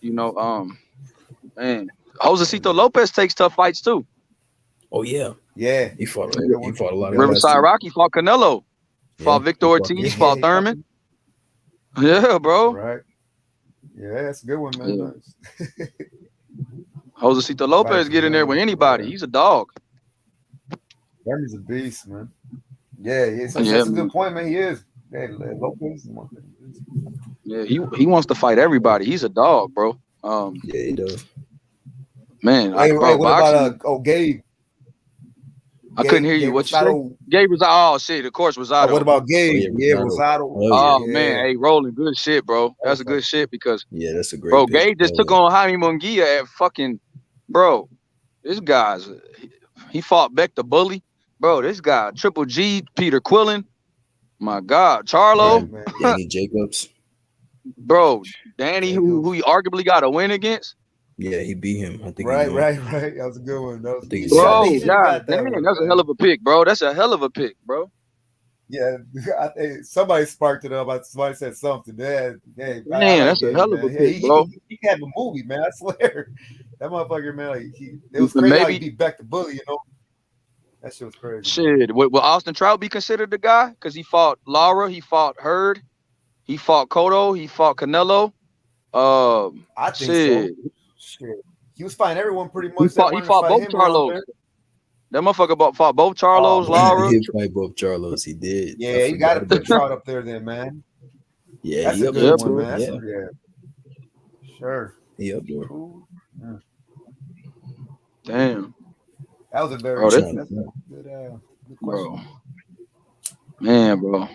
Man, Josecito Lopez takes tough fights too. Oh yeah. He fought a lot of Riverside Rocky fought Canelo. Fought Victor Ortiz. Fought Thurman. Yeah, bro. Right. Yeah, that's a good one, man. Josecito Lopez get in there with anybody. He's a dog. Thurman's a beast, man. Yeah, that's a good point, man. He is. Yeah, Lopez is one thing. Yeah, he wants to fight everybody. He's a dog, bro. Yeah, he does. Man, Hey, bro, what about boxing. Gabe? I couldn't hear you. What you say? Rosado. Gabe Rosado. Oh shit, of course Rosado. What about Gabe? Oh, yeah, Rosado. Rosado. Oh Yeah. man, hey, rolling good shit, bro. That's a good shit because Yeah, that's a great bro, pick. Gabe just took on Jaime Munguia at fucking bro. This guy's he fought Beck the Bully, bro. This guy Triple G, Peter Quillen, my God, Charlo, Danny Jacobs, bro, Danny, who he arguably got a win against. Yeah, he beat him. I think. Right. That was a good one. That was, I think he Bro, he should have got that damn, one. that's a hell of a pick, bro. That's a hell of a pick, bro. Yeah, somebody sparked it up. Somebody said something. Man, that's a hell of a pick, bro. He can have a movie, man. I swear. That motherfucker, man, like it was crazy how he beat Beck the Bully, you know. That shit was crazy. Shit, will Austin Trout be considered the guy? Because he fought Lara, he fought Hurd, he fought Cotto, he fought Canelo. I think so. Shit. He was fighting everyone pretty much. He fought both Charlos. That motherfucker fought both Charlos, Lara. He did fight both Charlos. He did. Yeah, you got to put Trout up there then, man. Yeah, that's a good one, man. Yeah. Sure. He up there. Damn. That was a very good bro. Man, bro.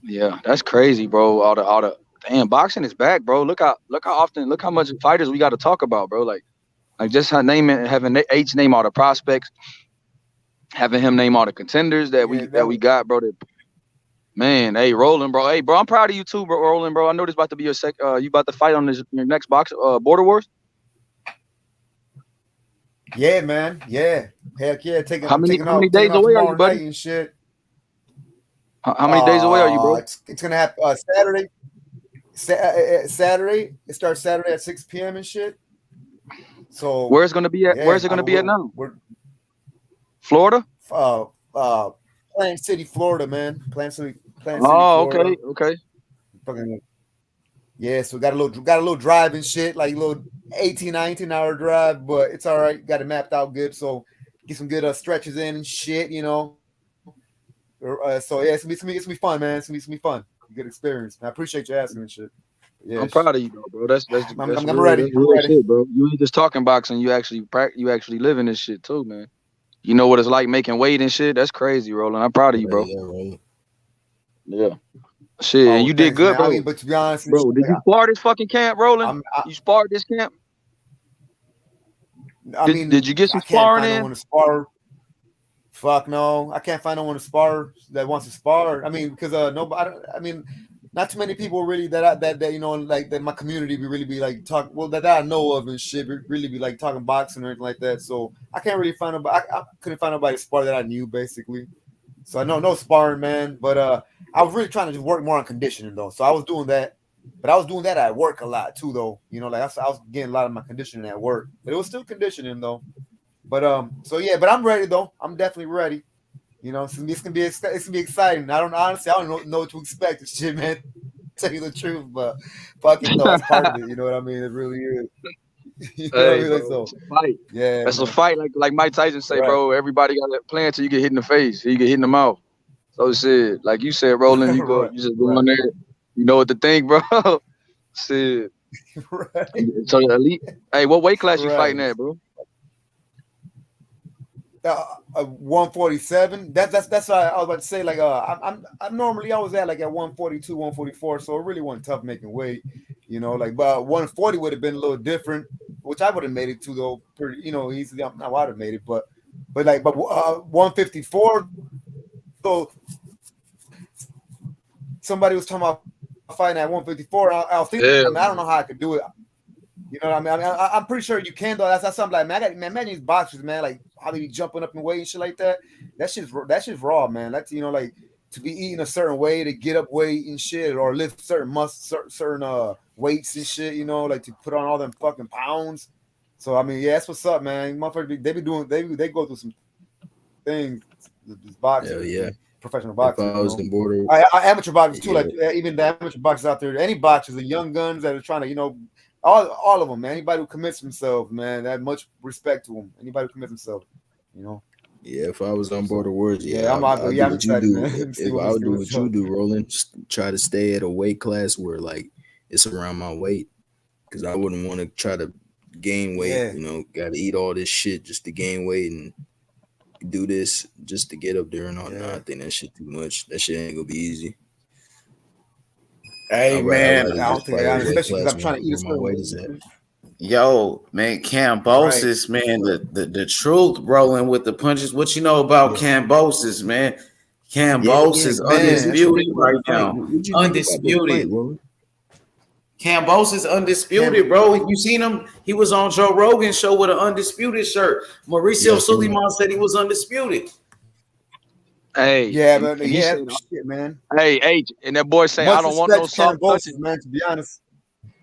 Yeah, that's crazy, bro. All the damn boxing is back, bro. Look how much fighters we got to talk about, bro. Like just having H name all the prospects, having him name all the contenders that we got, bro. Man, hey, Roland, bro. Hey, bro, I'm proud of you too, bro, Roland, bro. I know this about to be you about to fight on your next box, Border Wars. Yeah, man. Yeah. Heck yeah. How many days away are you, buddy? And shit. How many days away are you, bro? It's gonna happen Saturday. Saturday. It starts Saturday at 6 p.m. and shit. So where's it gonna be at? Where's it gonna be at now? Florida? Plant City, Florida, man. Plant City, oh, Florida. Okay. Fucking yeah, so got a little drive and shit, like a little 18-19 hour drive, but it's all right. Got it mapped out good, so get some good stretches in and shit, you know. So yeah, it's gonna be fun, man. It's gonna be fun. Good experience. I appreciate you asking and shit. Yeah, I'm proud of you, bro. That's I'm ready. That's real shit, bro. You ain't just talking boxing. You actually living this shit too, man. You know what it's like making weight and shit. That's crazy, Roland. I'm proud of you, bro. Yeah. Shit, and you did good, man. bro. I mean, but to be honest, bro, did you spar this fucking camp, Roland? You sparred this camp? Did you get some sparring in? Fuck no, I can't find no one to spar that wants to spar. I mean, because nobody. I mean, not too many people really that you know, like that my community be really be like talk. Well, that I know of and shit, really be like talking boxing or anything like that. So I can't really find nobody. I couldn't find nobody to spar that I knew basically. So I know no sparring, man. But I was really trying to just work more on conditioning though. So I was doing that, but I was doing that at work a lot too though. You know, like I was getting a lot of my conditioning at work, but it was still conditioning though. But so yeah, but I'm ready though. I'm definitely ready. You know, it's gonna be exciting. I don't know what to expect. This shit, man. Tell you the truth, but fuck it though. That's part of it. You know what I mean? It really is. You know what I mean? Like, so, it's a fight. Yeah, that's a fight. Like Mike Tyson say, bro. Everybody got that plan till you get hit in the face. You get hit in the mouth. So shit, like you said, Roland, you go, you just go on there. You know what to think, bro. Shit. So elite. Hey, what weight class you fighting at, bro? 147. That's what I was about to say. Like I'm normally always at like at 142, 144. So it really wasn't tough making weight, you know. Like but 140 would have been a little different, which I would have made it to though. Pretty, you know, easily. I would have made it, but 154. So somebody was talking about fighting at 154. I was thinking, I don't know how I could do it. You know what I mean? I'm pretty sure you can though. That's something like man. Imagine these boxers, man. Like how they be jumping up in weight and shit like that. That shit's raw, man. That's like to be eating a certain way to get up weight and shit, or lift certain certain weights and shit. You know, like to put on all them fucking pounds. So I mean, yeah, that's what's up, man. Motherfuckers, they go through some things. These boxers, yeah. Professional boxers. If I was in border, amateur boxers too. Like even the amateur boxers out there, any boxers, the young guns that are trying to, you know. All of them, man. Anybody who commits himself, man, that much respect to him. Anybody who commits himself, you know. Yeah, if I was on Border Wars, I'm excited, man. If I would do what you do, Roland, try to stay at a weight class where like it's around my weight, because I wouldn't want to try to gain weight. Yeah. You know, got to eat all this shit just to gain weight and do this just to get up there and all. Nah, I think that shit too much. That shit ain't gonna be easy. Hey I'd man, rather I don't just think, fight at weight especially because class I'm trying to eat a where my certain weight way. is at. yo, man, Kambosos, man, the truth rolling with the punches. What you know about Kambosos, man? Kambosos Man, that's a undisputed big right fight. now. What'd you think about the fight, Undisputed. Roland? Kambosos undisputed, bro. You seen him? He was on Joe Rogan's show with an undisputed shirt. Mauricio Yeah, I seen Suleiman said he was undisputed. Hey, Yeah, and, but and he yeah, said, shit, man. hey, and that boy say, I Much don't want respect no to soft touches. Kambosos, man. To be honest,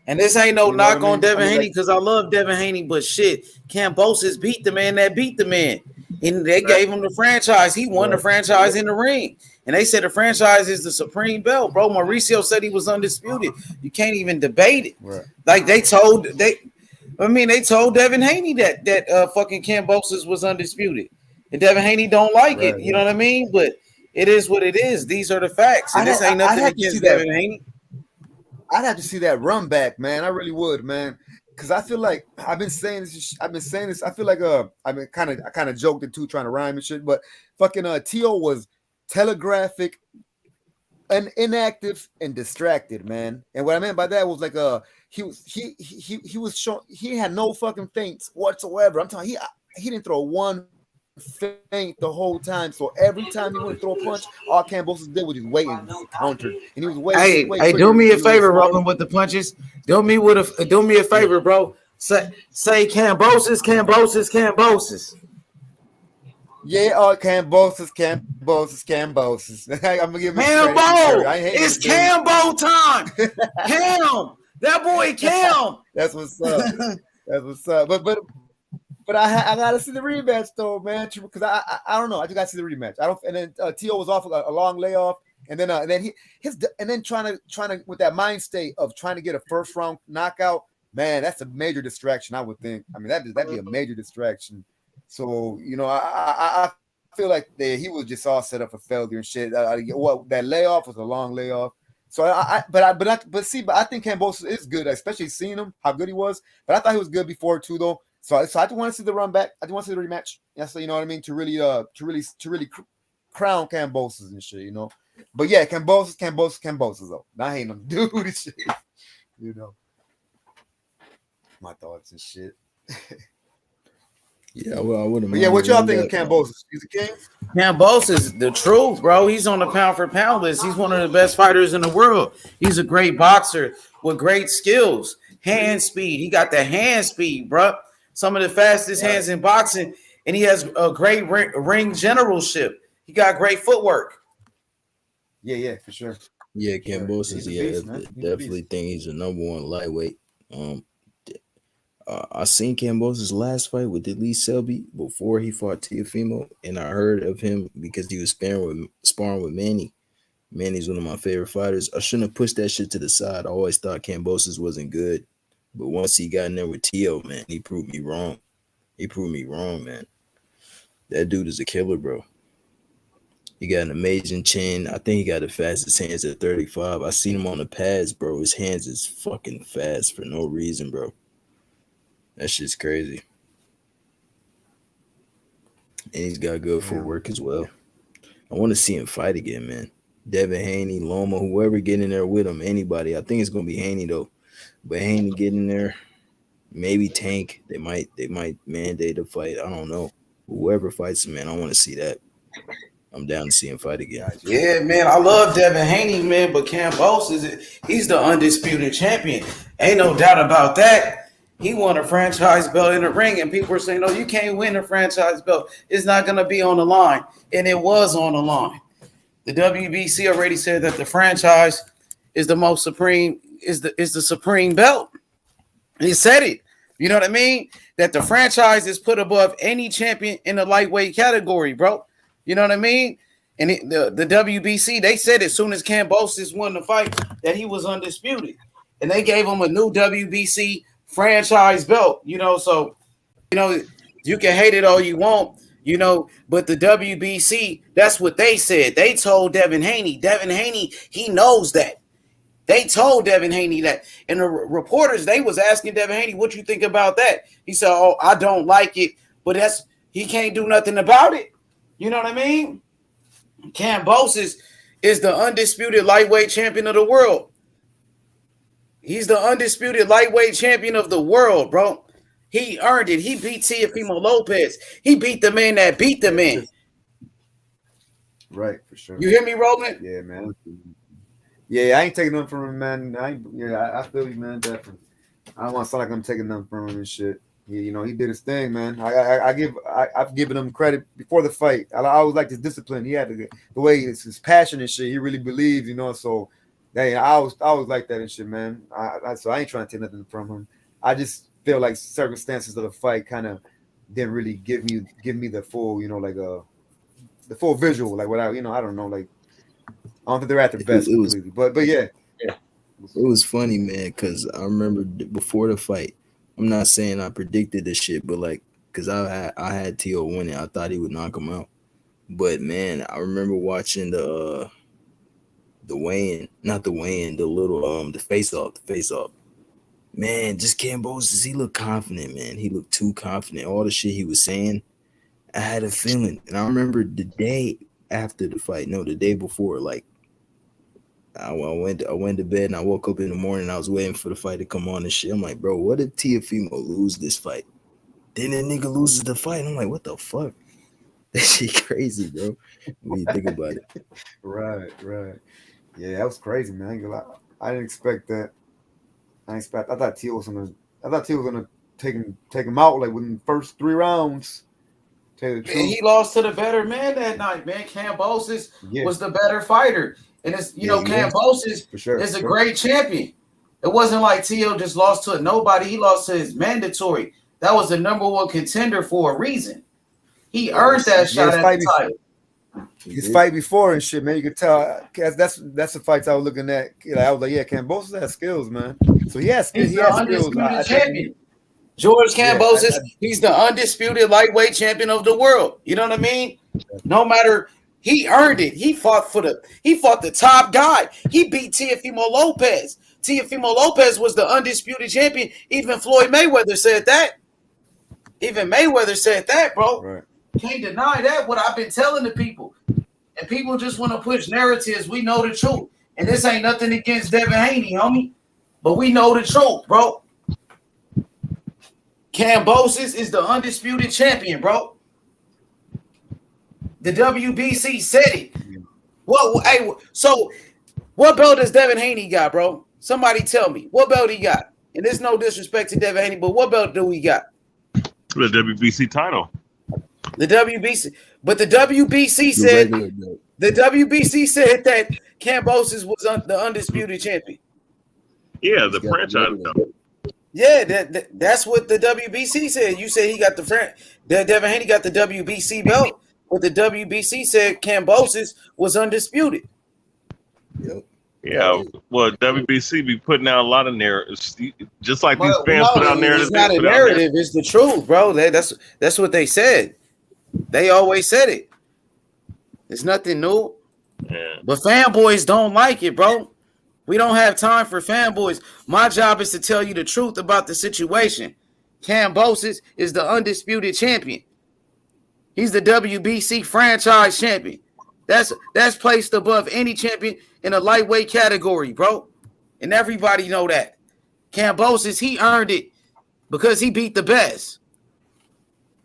And this ain't no you know what I knock on mean. Devin Haney Like, because I love Devin Haney, but shit, Kambosos beat the man that beat the man. And they gave him the franchise. He won the franchise in the ring. And they said the franchise is the supreme belt, bro. Mauricio said he was undisputed. You can't even debate it. right. Like they told Devin Haney that fucking Kambosos was undisputed. And Devin Haney don't like it. You know what I mean? But it is what it is. These are the facts. And this ain't I'd nothing have to see against that. Devin Haney. I'd have to see that run back, man. I really would, man. Because I feel like I've been saying this. I feel like I've been kind of joked it too, trying to rhyme and shit. But fucking T.O. was telegraphic, and inactive and distracted, man. And what I meant by that was like he was showing he had no fucking feints whatsoever. I'm telling you, he didn't throw one feint the whole time. So every time he went to throw a punch, all Kambosos did was just wait and countered, and he was waiting. Hey, do me a favor, Rolling with the punches. Do me a favor, bro. Say Kambosos. Yeah, Kambosos. I'm gonna give him Cambo. It's Cambo time. Cam, that boy Cam. That's what's up. That's what's up. But I gotta see the rematch though, man, because I don't know. I just gotta see the rematch. I don't. And then T.O. was off a long layoff, and then trying to with that mind state of trying to get a first round knockout. Man, that's a major distraction. I would think. I mean, that'd be a major distraction. So I feel like he was just all set up for failure and shit. That layoff was a long layoff. So I think Kambosos is good, especially seeing him how good he was. But I thought he was good before too, though. So I just want to see the run back. I just want to see the rematch. Yeah, so you know what I mean, to really crown Kambosos and shit, you know. But yeah, Kambosos though. Not hating him, dude. Shit. You know, my thoughts and shit. Yeah, well, I wouldn't. But yeah, what y'all think of Kambosos? He's a king. Kambosos is the truth, bro. He's on the pound for pound list. He's one of the best fighters in the world. He's a great boxer with great skills, hand speed. He got the hand speed, bro. Some of the fastest hands in boxing, and he has a great ring generalship. He got great footwork. Yeah, for sure. Yeah, Kambosos. Yeah, beast, definitely think he's a number one lightweight. I seen Kambosos' last fight with Elise Selby before he fought Teofimo, and I heard of him because he was sparring with Manny. Manny's one of my favorite fighters. I shouldn't have pushed that shit to the side. I always thought Kambosos wasn't good, but once he got in there with Teo, man, he proved me wrong. Man. That dude is a killer, bro. He got an amazing chin. I think he got the fastest hands at 35. I seen him on the pads, bro. His hands is fucking fast for no reason, bro. That shit's crazy. And he's got good footwork as well. I want to see him fight again, man. Devin Haney, Loma, whoever get in there with him, anybody. I think it's gonna be Haney though. But Haney get in there, maybe Tank. They might mandate a fight. I don't know. Whoever fights him, man, I want to see that. I'm down to see him fight again. Yeah, man, I love Devin Haney, man, but Kambosos, he's the undisputed champion. Ain't no doubt about that. He won a franchise belt in the ring, and people were saying, no, you can't win a franchise belt. It's not going to be on the line. And it was on the line. The WBC already said that the franchise is the most supreme, is the supreme belt. He said it. You know what I mean? That the franchise is put above any champion in the lightweight category, bro. You know what I mean? And the WBC, they said as soon as Kambosos won the fight that he was undisputed. And they gave him a new WBC franchise belt, you know, so, you know, you can hate it all you want, you know, but the WBC, that's what they said. They told Devin Haney, he knows that. They told Devin Haney that, and the reporters, they was asking Devin Haney, what you think about that? He said, oh, I don't like it, but he can't do nothing about it. You know what I mean? Kambosos is the undisputed lightweight champion of the world. He's the undisputed lightweight champion of the world, bro. He earned it. He beat Teofimo Lopez. He beat the man that beat the man. Right, for sure. You hear me, Roland? Yeah, man. Yeah, I ain't taking nothing from him, man. I feel you, man. Definitely. I don't want to sound like I'm taking nothing from him and shit. He did his thing, man. I've given him credit before the fight. I always liked his discipline. He had the way his passion and shit. He really believed, So, I always like that and shit, man. So I ain't trying to take nothing from him. I just feel like circumstances of the fight kind of didn't really give me the full, the full visual, like what I don't know, like I don't think they're at their best completely, but yeah. It was funny, man, because I remember before the fight. I'm not saying I predicted this shit, but like, cause I had T.O. winning. I thought he would knock him out, but man, I remember watching the weigh-in, not the weigh-in, the face-off. Man, just Kambosos, he looked confident, man. He looked too confident. All the shit he was saying, I had a feeling, and I remember the day after the fight, no, the day before, like. I went to bed and I woke up in the morning. I was waiting for the fight to come on and shit. I'm like, bro, what if Teofimo lose this fight? Then the nigga loses the fight. I'm like, what the fuck? That shit crazy, bro. When you think about it. Right. Yeah, that was crazy, man. I didn't expect that. I thought T was gonna take him out like within the first 3 rounds. And he lost to the better man that night, man. Kambosos was the better fighter. And it's Kambosos is a great champion. It wasn't like T.O. just lost to nobody. He lost to his mandatory. That was the #1 contender for a reason. He earned that shot at the title. His fight before and shit, man. You could tell that's the fights I was looking at. I was like, yeah, Kambosos has skills, man. So he has skills. He's the undisputed champion. George Kambosos, he's the undisputed lightweight champion of the world. You know what I mean? No matter. He earned it. He fought the top guy. He beat Teofimo Lopez. Teofimo Lopez was the undisputed champion. Even Floyd Mayweather said that. Even Mayweather said that, bro. Right. Can't deny that. What I've been telling the people. And people just want to push narratives. We know the truth. And this ain't nothing against Devin Haney, homie. But we know the truth, bro. Kambosos is the undisputed champion, bro. The WBC said it. So what belt does Devin Haney got, bro? Somebody tell me. What belt he got? And there's no disrespect to Devin Haney, but what belt do we got? The WBC title. The WBC. But the WBC said that Kambosos was the undisputed champion. Yeah, the franchise belt. Yeah, that's what the WBC said. You said he got Devin Haney got the WBC belt. But the WBC said Kambosos was undisputed. Yep. Yeah, well, WBC be putting out a lot of narratives, just like these fans put out narratives. It's not a narrative; it's the truth, bro. That's what they said. They always said it. It's nothing new. Yeah. But fanboys don't like it, bro. We don't have time for fanboys. My job is to tell you the truth about the situation. Kambosos is the undisputed champion. He's the WBC franchise champion. That's placed above any champion in a lightweight category, bro. And everybody know that. Kambosos, he earned it because he beat the best.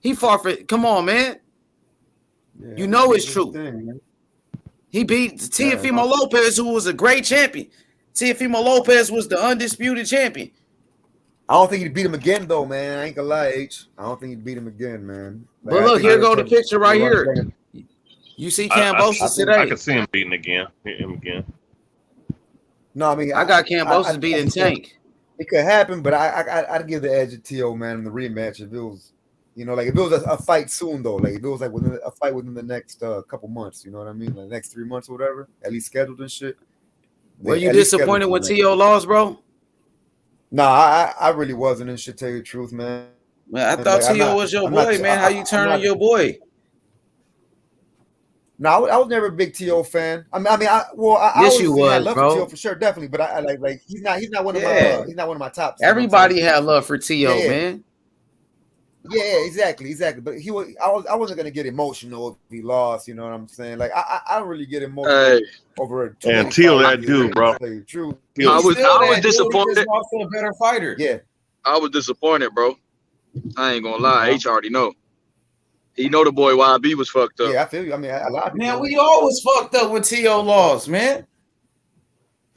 He fought for. Come on, man. Yeah, you know it's true. He beat Teofimo Lopez, who was a great champion. Teofimo Lopez was the undisputed champion. I don't think he'd beat him again, though, man. I ain't gonna lie, H. I don't think he'd beat him again, man. Like, but look, here go the picture right here. You see Kambosos today. I can see him beating again. No, I mean, I got Kambosos beating Tank. It could happen, but I'd give the edge to T.O., man, in the rematch if it was, if it was a fight soon, though. Like, if it was like a fight within the next couple months, you know what I mean? Like, the next 3 months or whatever, at least scheduled and shit. Were you disappointed when T.O. lost, bro? Nah, I really wasn't, and shit, tell you the truth, man. Man, I thought T.O. was your boy, man. How you turn on your boy? No, I was never a big T.O. fan. I Yes, always you had was, love for T.O. bro. for sure, definitely. But I like he's not one of Yeah. my he's not one of my tops. You know what I'm Everybody saying? had love for T.O., Yeah. man. Yeah, exactly. But I wasn't gonna get emotional if he lost. You know what I'm saying? Like I don't really get emotional over a And Teal that dude, bro. True. He's I was still that dude, he disappointed. just lost to a better fighter. Yeah. I was disappointed, bro. I ain't gonna lie. H already know. He know the boy YB was fucked up. Yeah, I feel you. I mean, a lot of people. Man, we always fucked up when T.O. lost, man.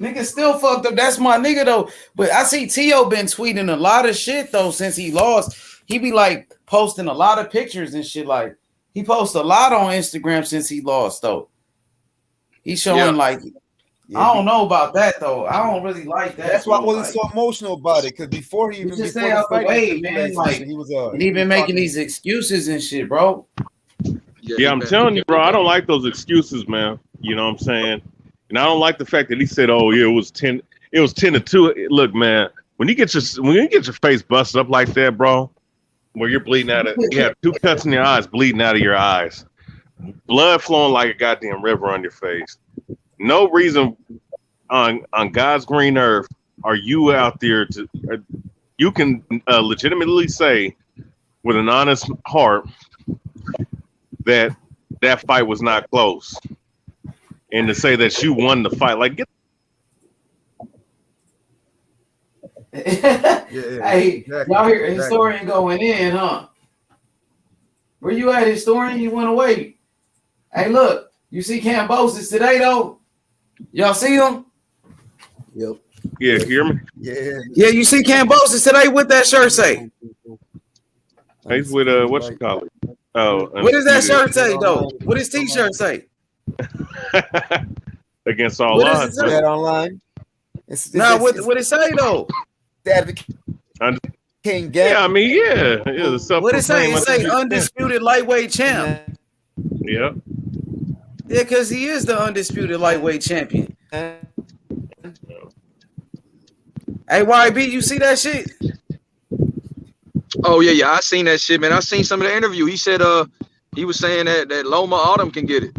Nigga still fucked up. That's my nigga, though. But I see T.O. been tweeting a lot of shit, though, since he lost. He be, like, posting a lot of pictures and shit. Like, he posts a lot on Instagram since he lost, though. He's showing, like, I don't know about that, though. I don't really like that. That's why I bro. wasn't so emotional about it, because before he even Just before stay the out the fight way, took man. place, Like, he was and he been making talking- these excuses and shit, bro. Yeah, I'm telling you, bro. I don't like those excuses, man. You know what I'm saying? And I don't like the fact that he said, "Oh, yeah, it was 10 to 2." Look, man, when you get your face busted up like that, bro, where you're bleeding out of, you have 2 cuts in your eyes, bleeding out of your eyes, blood flowing like a goddamn river on your face. No reason on God's green earth are you out there to you can legitimately say with an honest heart that fight was not close, and to say that you won the fight, like get. Hey, y'all hear a historian going in, huh? Where you at, historian? You went away. Hey, look, you see Kambosos today, though? Y'all see him? Yep. Yeah, you hear me? Yeah, you see Kambosos today? What that shirt say? He's with what you call it? Oh, What does that shirt say, though? What does T-shirt say? Against all What odds. does it say? That online. What it say, though? King Yeah, I mean, yeah. What it say? It say undisputed lightweight champ. Yeah. Yeah, because he is the undisputed lightweight champion. Hey, YB, you see that shit? Oh yeah, I seen that shit, man. I seen some of the interview. He said, he was saying that Loma Autumn can get it.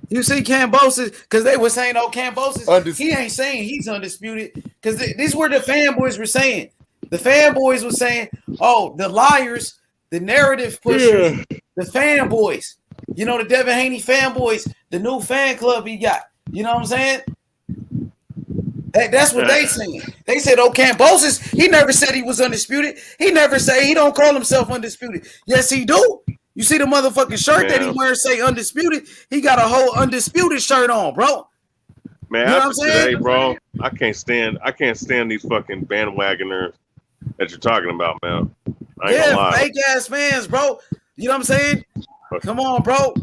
You see Kambosos, because they were saying, oh, Kambosos, he ain't saying he's undisputed. Because these were the fanboys were saying. The fanboys were saying, oh, the liars, the narrative pushers, the fanboys. You know, the Devin Haney fanboys, the new fan club he got. You know what I'm saying? That's what they saying. They said, oh, Kambosos, he never said he was undisputed. He never say he don't call himself undisputed. Yes, he do. You see the motherfucking shirt that he wears say undisputed? He got a whole undisputed shirt on, bro. Man, you know what I'm after saying? today, bro, I can't stand these fucking bandwagoners that you're talking about, man. I ain't gonna lie. Fake ass fans, bro. You know what I'm saying? Come on, bro.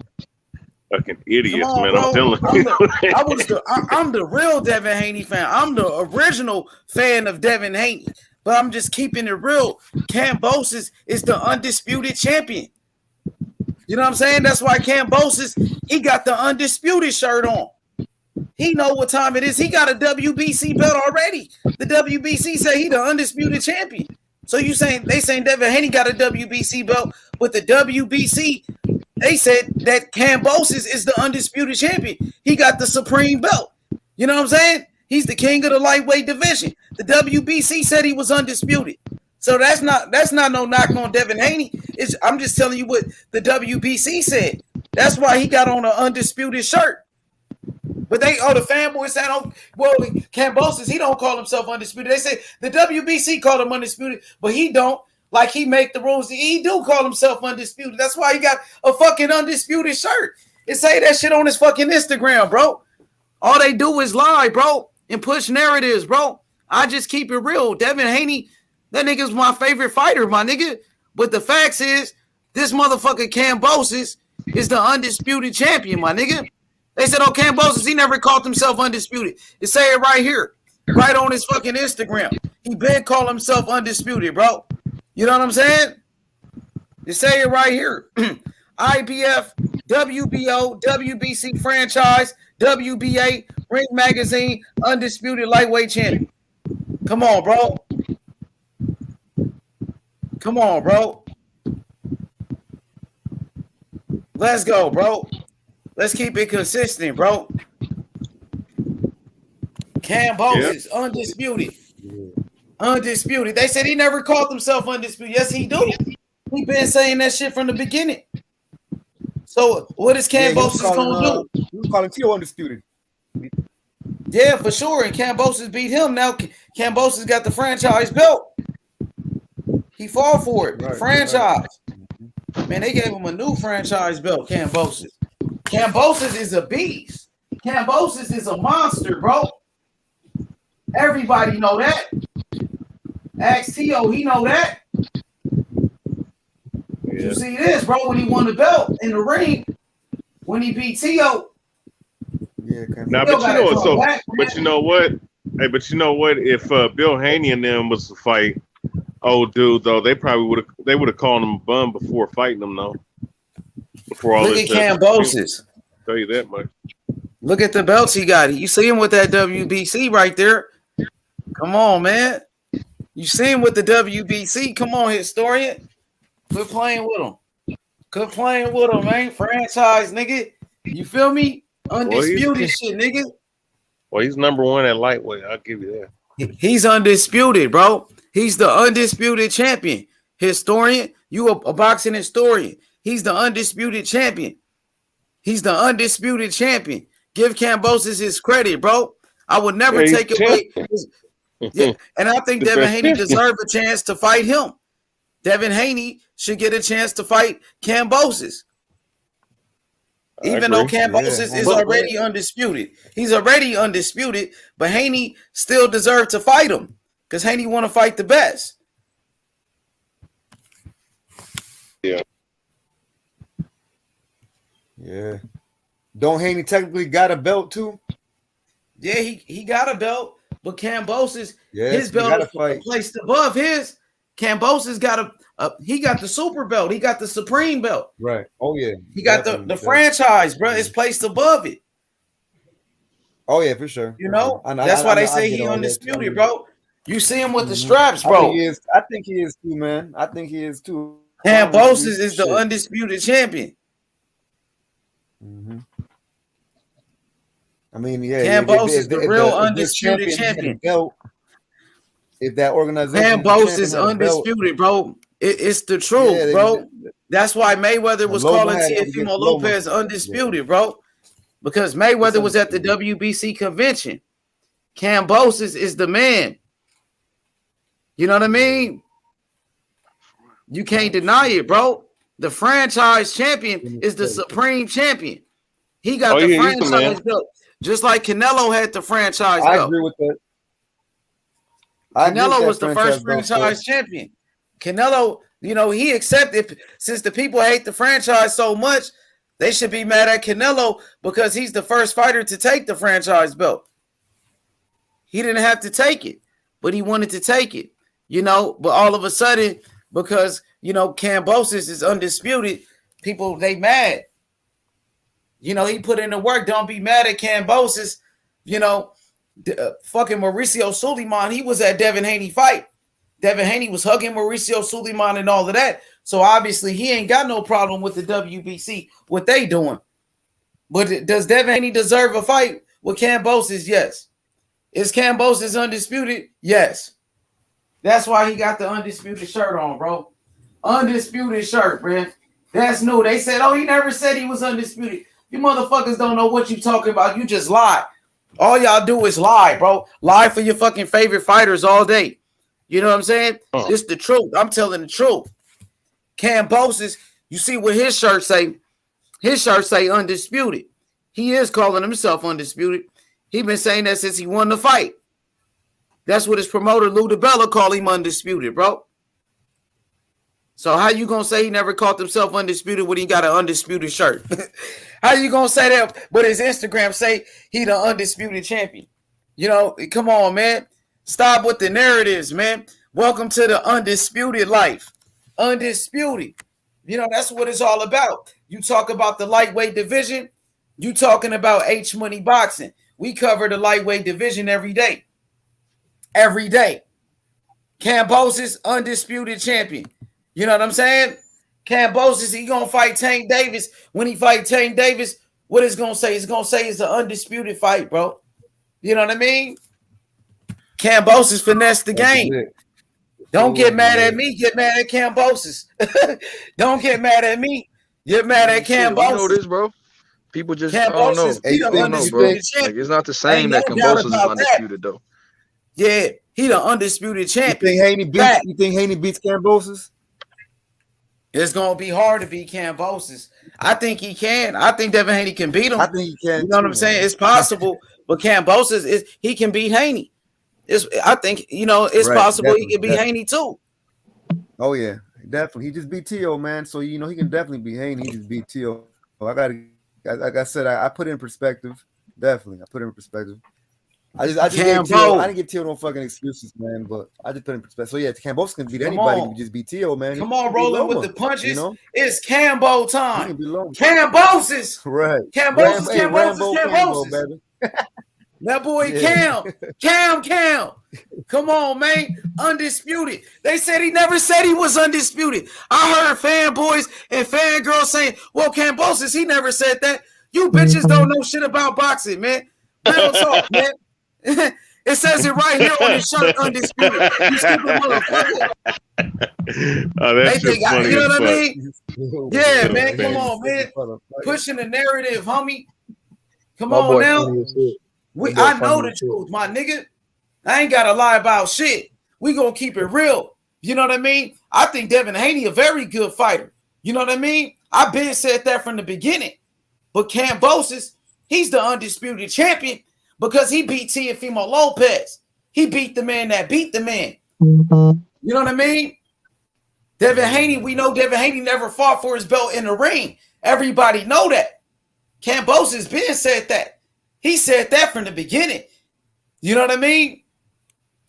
Fucking idiots, Come on, man. bro. I'm telling you. I'm the real Devin Haney fan. I'm the original fan of Devin Haney. But I'm just keeping it real. Kambosos is the undisputed champion. You know what I'm saying? That's why Kambosos, he got the undisputed shirt on. He know what time it is. He got a WBC belt already. The WBC say he the undisputed champion. So you saying they saying Devin Haney got a WBC belt, but the WBC, they said that Kambosos is the undisputed champion. He got the supreme belt. You know what I'm saying? He's the king of the lightweight division. The WBC said he was undisputed. So that's not no knock on Devin Haney. I'm just telling you what the WBC said. That's why he got on an undisputed shirt. But the fanboys saying, oh, well, Kambosos, he don't call himself undisputed. They say the WBC called him undisputed, but he don't. Like he make the rules. He do call himself undisputed. That's why he got a fucking undisputed shirt. It say that shit on his fucking Instagram, bro. All they do is lie, bro, and push narratives, bro. I just keep it real. Devin Haney, that nigga's my favorite fighter, my nigga. But the facts is, this motherfucker Kambosos is the undisputed champion, my nigga. They said, oh, Kambosos, he never called himself undisputed. It say it right here, right on his fucking Instagram. He been call himself undisputed, bro. You know what I'm saying? It say it right here. IBF, WBO, WBC franchise, WBA, Ring Magazine, undisputed lightweight champion. Come on, bro. Come on, bro. Let's go, bro. Let's keep it consistent, bro. Kambosos, undisputed. Undisputed. They said he never called himself undisputed. Yes, he do. He been saying that shit from the beginning. So what is Kambosos gonna do? He was calling Tio undisputed. Yeah, for sure. And Kambosos beat him. Now Kambosos got the franchise belt. He fought for it. Right, franchise. Right. Man, they gave him a new franchise belt, Kambosos. Kambosos is a beast. Kambosos is a monster, bro. Everybody know that. Ask Tio, he know that. Yeah. You see this, bro, when he won the belt in the ring, when he beat Tio. Yeah, now, but you know what? So, but you know what? Hey, but you know what? If Bill Haney and them was to fight, old dude, though, they probably would have called him a bum before fighting him, though. Before all look this. Look at Kambosos. Tell you that much. Look at the belts he got. You see him with that WBC right there. Come on, man. You see him with the WBC. Come on, historian. Quit playing with him. Quit playing with him, man. Franchise, nigga. You feel me? Undisputed shit, nigga. Well, he's number one at lightweight. I'll give you that. He's undisputed, bro. He's the undisputed champion. Historian, you a boxing historian. He's the undisputed champion. He's the undisputed champion. Give Kambosos his credit, bro. I would never take away. Yeah, and I think Devin Haney deserved a chance to fight him. Devin Haney should get a chance to fight Kambosos. Even though Kambosos is already undisputed. He's already undisputed, but Haney still deserved to fight him because Haney want to fight the best. Yeah. Yeah. Don't Haney technically got a belt too? Yeah, he got a belt, but Kambosos, his belt is placed above his. Kambosos got he got the super belt. He got the supreme belt. Right. Oh yeah. He got the franchise, bro. It's placed above it. Oh yeah, for sure. You know, that's why they say he undisputed, bro. You see him with the straps, bro. I think he is too, man. I think he is too. Kambosos is the undisputed champion. Mm-hmm. I mean, yeah. Kambosos is the real undisputed champion. If that organization, Kambosos is undisputed, bro. It's the truth, bro. That's why Mayweather was calling Teofimo Lopez undisputed, bro. Because Mayweather was at the WBC convention. Kambosos is the man. You know what I mean? You can't deny it, bro. The franchise champion is the supreme champion. He got the franchise belt. Just like Canelo had the franchise belt. I agree with that. Canelo was the first franchise champion. Canelo, you know, he accepted, since the people hate the franchise so much, they should be mad at Canelo because he's the first fighter to take the franchise belt. He didn't have to take it, but he wanted to take it, you know. But all of a sudden, because, you know, Kambosos is undisputed, people, they mad. You know, he put in the work. Don't be mad at Kambosos. You know, fucking Mauricio Suleiman, he was at Devin Haney fight. Devin Haney was hugging Mauricio Suleiman and all of that. So obviously he ain't got no problem with the WBC, what they doing. But does Devin Haney deserve a fight with Kambosos? Yes. Is Kambosos undisputed? Yes. That's why he got the undisputed shirt on, bro. Undisputed shirt, man. That's new. They said, oh, he never said he was undisputed. You motherfuckers don't know what you talking about. You just lie. All y'all do is lie, bro. Lie for your fucking favorite fighters all day. You know what I'm saying? It's the truth. I'm telling the truth. Kambosos, you see what his shirt say? His shirt say undisputed. He is calling himself undisputed. He been saying that since he won the fight. That's what his promoter Lou DiBella called him undisputed, bro. So how you gonna say he never called himself undisputed when he got an undisputed shirt? How you gonna say that? But his Instagram say he the undisputed champion. You know, come on, man. Stop with the narratives, man. Welcome to the undisputed life. Undisputed. You know, that's what it's all about. You talk about the lightweight division. You talking about H Money Boxing. We cover the lightweight division every day. Every day. Kambosos, undisputed champion. You know what I'm saying? Kambosos, he gonna fight Tank Davis. When he fight Tank Davis, what it's gonna say? It's gonna say it's an undisputed fight, bro. You know what I mean? Kambosos finessed the game. Don't get mad at me. Get mad at Kambosos. Don't get mad at me. Get mad at Shit, we know Kambosos. this, bro. People just I don't know. Kambosos, he the I don't know, bro. undisputed champion. Like it's not the Ain't same no that doubt Kambosos is about that. undisputed though. Yeah, he the undisputed You champion. think Haney beats? Fact. You think Haney beats Kambosos? It's gonna be hard to beat Kambosos. I think he can. I think Devin Haney can beat him. I think he can. You know what I'm saying? It's possible, but Kambosos he can beat Haney. I think it's Right, possible he definitely, can beat definitely. Haney too. Oh yeah, definitely. He just beat T.O., man. So he can definitely beat Haney. He just beat T.O. Like I said, I put it in perspective. Definitely, I put it in perspective. I just gave T.O. I didn't give T.O. no fucking excuses, man. But I just put it in perspective. So yeah, Kambosos can beat anybody. Who just beat T.O., man. Come on, rolling with the punches. It's Cambo He time. can be low. Kambosos. Right. Kambosos. Baby. That boy Yeah. Cam. Come on, man. Undisputed. They said he never said he was undisputed. I heard fanboys and fangirls saying, well, Kambosos, he never said that. You bitches don't know shit about boxing, man. Real talk, man. It says it right here on his shirt, undisputed. You stupid motherfucker. Oh, that's They just think funny. you know as what I fuck. mean? Yeah, man. Come on, man. Pushing the narrative, homie. Come on now. I know the truth, my nigga. I ain't gotta lie about shit. We gonna keep it real. You know what I mean? I think Devin Haney a very good fighter. You know what I mean? I've been said that from the beginning. But Kambosos, he's the undisputed champion because he beat Teofimo Lopez. He beat the man that beat the man. You know what I mean? Devin Haney, we know Devin Haney never fought for his belt in the ring. Everybody know that. Kambosos been said that. He said that from the beginning. You know what I mean?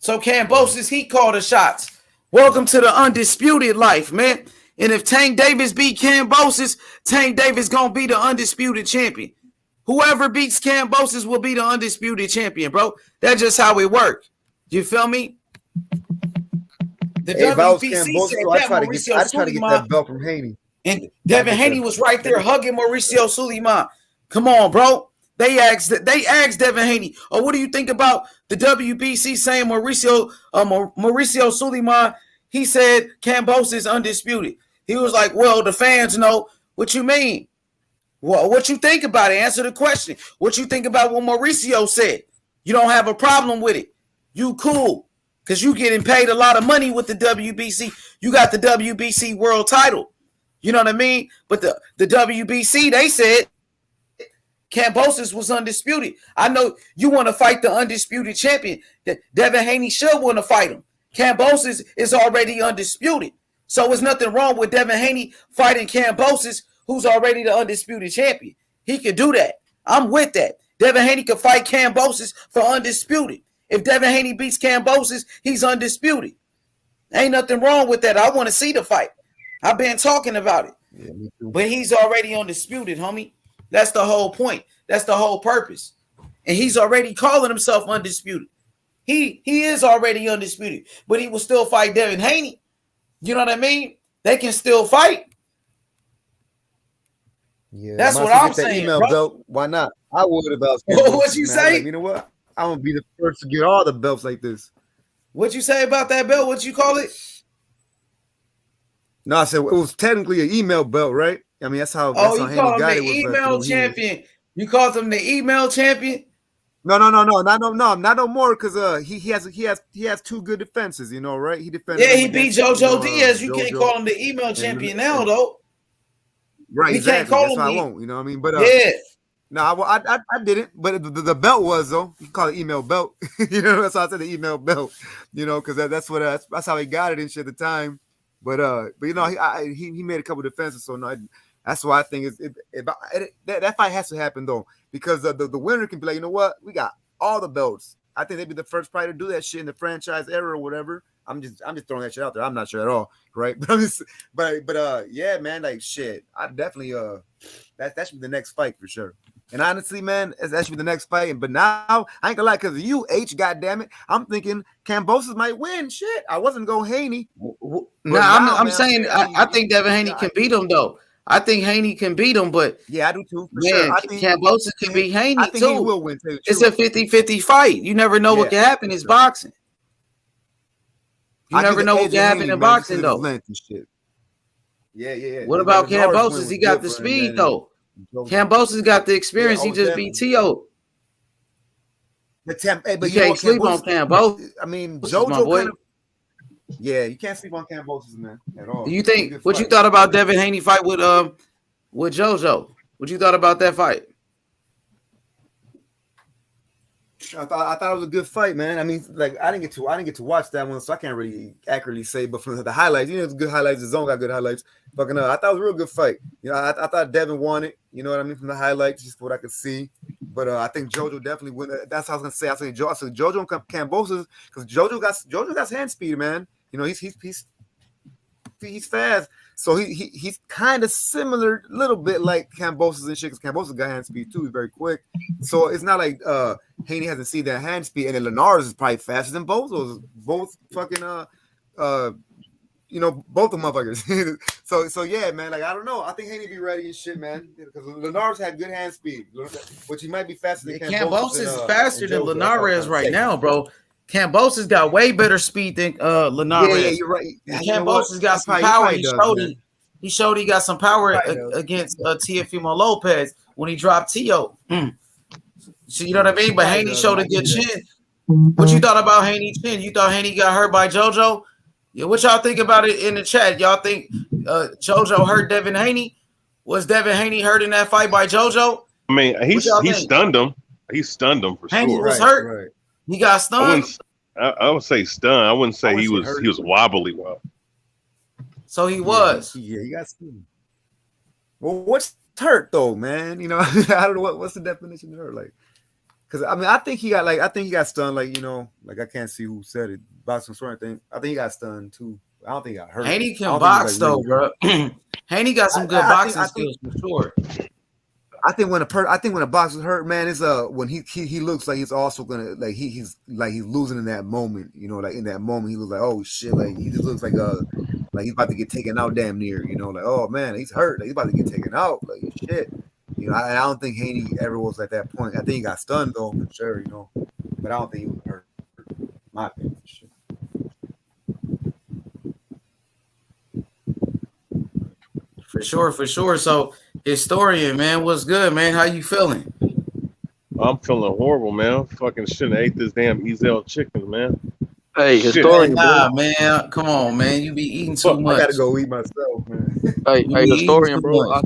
So Kambosos, he called the shots. Welcome to the undisputed life, man. And if Tank Davis beat Kambosos, Tank Davis gonna be the undisputed champion. Whoever beats Kambosos will be the undisputed champion, bro. That's just how it works. You feel me? The Hey, if I was WBC Kambosos, said I'd that try to get that belt from Haney. and Devin Haney was right there hugging Mauricio Suleiman. Come on, bro. They asked Devin Haney, oh, what do you think about the WBC saying Mauricio Suleiman? He said Kambosos is undisputed. He was like, well, the fans know. What you mean? Well, what you think about it? Answer the question. What you think about what Mauricio said? You don't have a problem with it. You cool. Because you getting paid a lot of money with the WBC. You got the WBC world title. You know what I mean? But the WBC, they said Kambosos was undisputed. I know you want to fight the undisputed champion. Devin Haney should want to fight him. Kambosos is already undisputed. So there's nothing wrong with Devin Haney fighting Kambosos, who's already the undisputed champion. He could do that. I'm with that. Devin Haney could fight Kambosos for undisputed. If Devin Haney beats Kambosos, he's undisputed. Ain't nothing wrong with that. I want to see the fight. I've been talking about it. Yeah, me too. But he's already undisputed, homie. That's the whole point. That's the whole purpose. And he's already calling himself undisputed. He is already undisputed, but he will still fight Devin Haney. You know what I mean? They can still fight. Yeah, that's what I'm I'm saying. Email bro. belt. Why not? I would if I was. What you man. say? Like, you know what? I'm gonna be the first to get all the belts like this. What you say about that belt? What you call it? No, I said it was technically an email belt, right? I mean, that's how. Oh, That's how you call him Haney the got it, email champion. You called him the email champion? No, not no more because he has two good defenses, you know, right? He defended. Yeah, he beat JoJo Diaz. You can't JoJo. call him the email champion now, though. Right, We exactly. can't call That's him why I the- won't. You know what I mean? But Yeah. no, I didn't. But the belt was though. You can call it email belt. You know, that's why I said the email belt. You know, because that's how he got it and shit at the time. But you know, he made a couple defenses. So no, that's why I think that fight has to happen though, because the winner can be like, you know what, we got all the belts. I think they'd be the first fighter to do that shit in the franchise era or whatever. I'm just throwing that shit out there. I'm not sure at all, right? But yeah, man, like shit. I definitely that should be the next fight for sure. And honestly, man, that should be the next fight. But now I ain't gonna lie, because of you, goddamn it, I'm thinking Kambosos might win. Shit, I wasn't going Haney. No, I'm saying I think Devin Haney can beat him though. I think Haney can beat him, but yeah, I do too. For man, sure. I think Kambosos can beat Haney I think he too. will win too. It's a 50-50 fight. You never know what can happen. It's boxing. You never know what can happen in boxing, though. And shit. Yeah. What about Kambosos? He got the speed, though. Kambosos got the experience. He just beat T.O. But you can't sleep on Kambosos. I mean, JoJo kind of. Yeah, you can't sleep on Kambosos, man, at all. Do you think what you thought about Devin Haney fight with JoJo? What you thought about that fight? I thought it was a good fight, man. I mean, like I didn't get to watch that one, so I can't really accurately say. But from the highlights, it's good highlights. The zone got good highlights. Fucking I thought it was a real good fight. I thought Devin won it. You know what I mean, from the highlights, just what I could see. But I think JoJo definitely win. That's what I was gonna say. I said JoJo and Kambosos because JoJo got hand speed, man. He's fast. So he's kind of similar, a little bit like Kambosos and shit. Because Kambosos got hand speed too. He's very quick. So it's not like Haney hasn't seen that hand speed, and then Linares is probably faster than both those. Both fucking both the motherfuckers. so yeah, man. Like I don't know. I think Haney be ready and shit, man. Because Linares had good hand speed, which he might be faster than Kambosos is faster than Linares right now, bro. Kambosos got way better speed than Linares. Yeah, you're right. Kambosos got some power. He showed he got some power against Teofimo Lopez when he dropped T.O. So you know what I mean? But Haney showed a good chin. What you thought about Haney's chin? You thought Haney got hurt by JoJo? Yeah, what y'all think about it in the chat? Y'all think JoJo hurt Devin Haney? Was Devin Haney hurt in that fight by JoJo? I mean, he stunned him. He stunned him for Haney sure. was hurt. Right. He got stunned. I would say stunned. I wouldn't say he was wobbly. So he was. Yeah, he got stunned. Well, what's hurt though, man? I don't know what's the definition of hurt, like. Because I mean, I think he got stunned. Like I can't see who said it. Boxing swearing thing. I think he got stunned too. I don't think he got hurt. Haney can box though, bro. Haney got some good boxing skills for sure. I think when a boxer's hurt, man, it's when he looks like he's also gonna he's losing in that moment. Like in that moment he looks like, oh shit, like he just looks like he's about to get taken out damn near. Like, oh man, he's hurt. Like, he's about to get taken out. Like shit. I don't think Haney ever was at that point. I think he got stunned though, for sure. But I don't think he was hurt. My opinion. Shit. For sure. So, historian, man, what's good, man? How you feeling? I'm feeling horrible, man. Fucking shouldn't have ate this damn Ezel chicken, man. Hey, historian, nah, man. Come on, man. You be eating too much. I gotta go eat myself, man. Hey, historian, bro.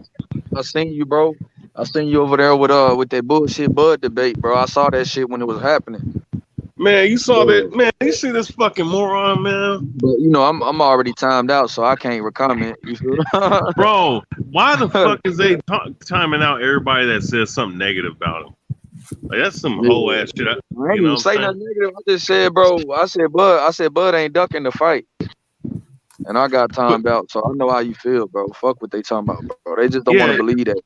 I seen you, bro. I seen you over there with that bullshit Bud debate, bro. I saw that shit when it was happening. Man, you saw that, man. You see this fucking moron, man. But I'm already timed out, so I can't recomment. You feel? Bro, why the fuck is they timing out everybody that says something negative about him? Like that's some whole ass shit. I ain't even say nothing negative. I just said, bro. I said Bud ain't ducking the fight, and I got timed out, so I know how you feel, bro. Fuck what they talking about, bro. They just don't want to believe that.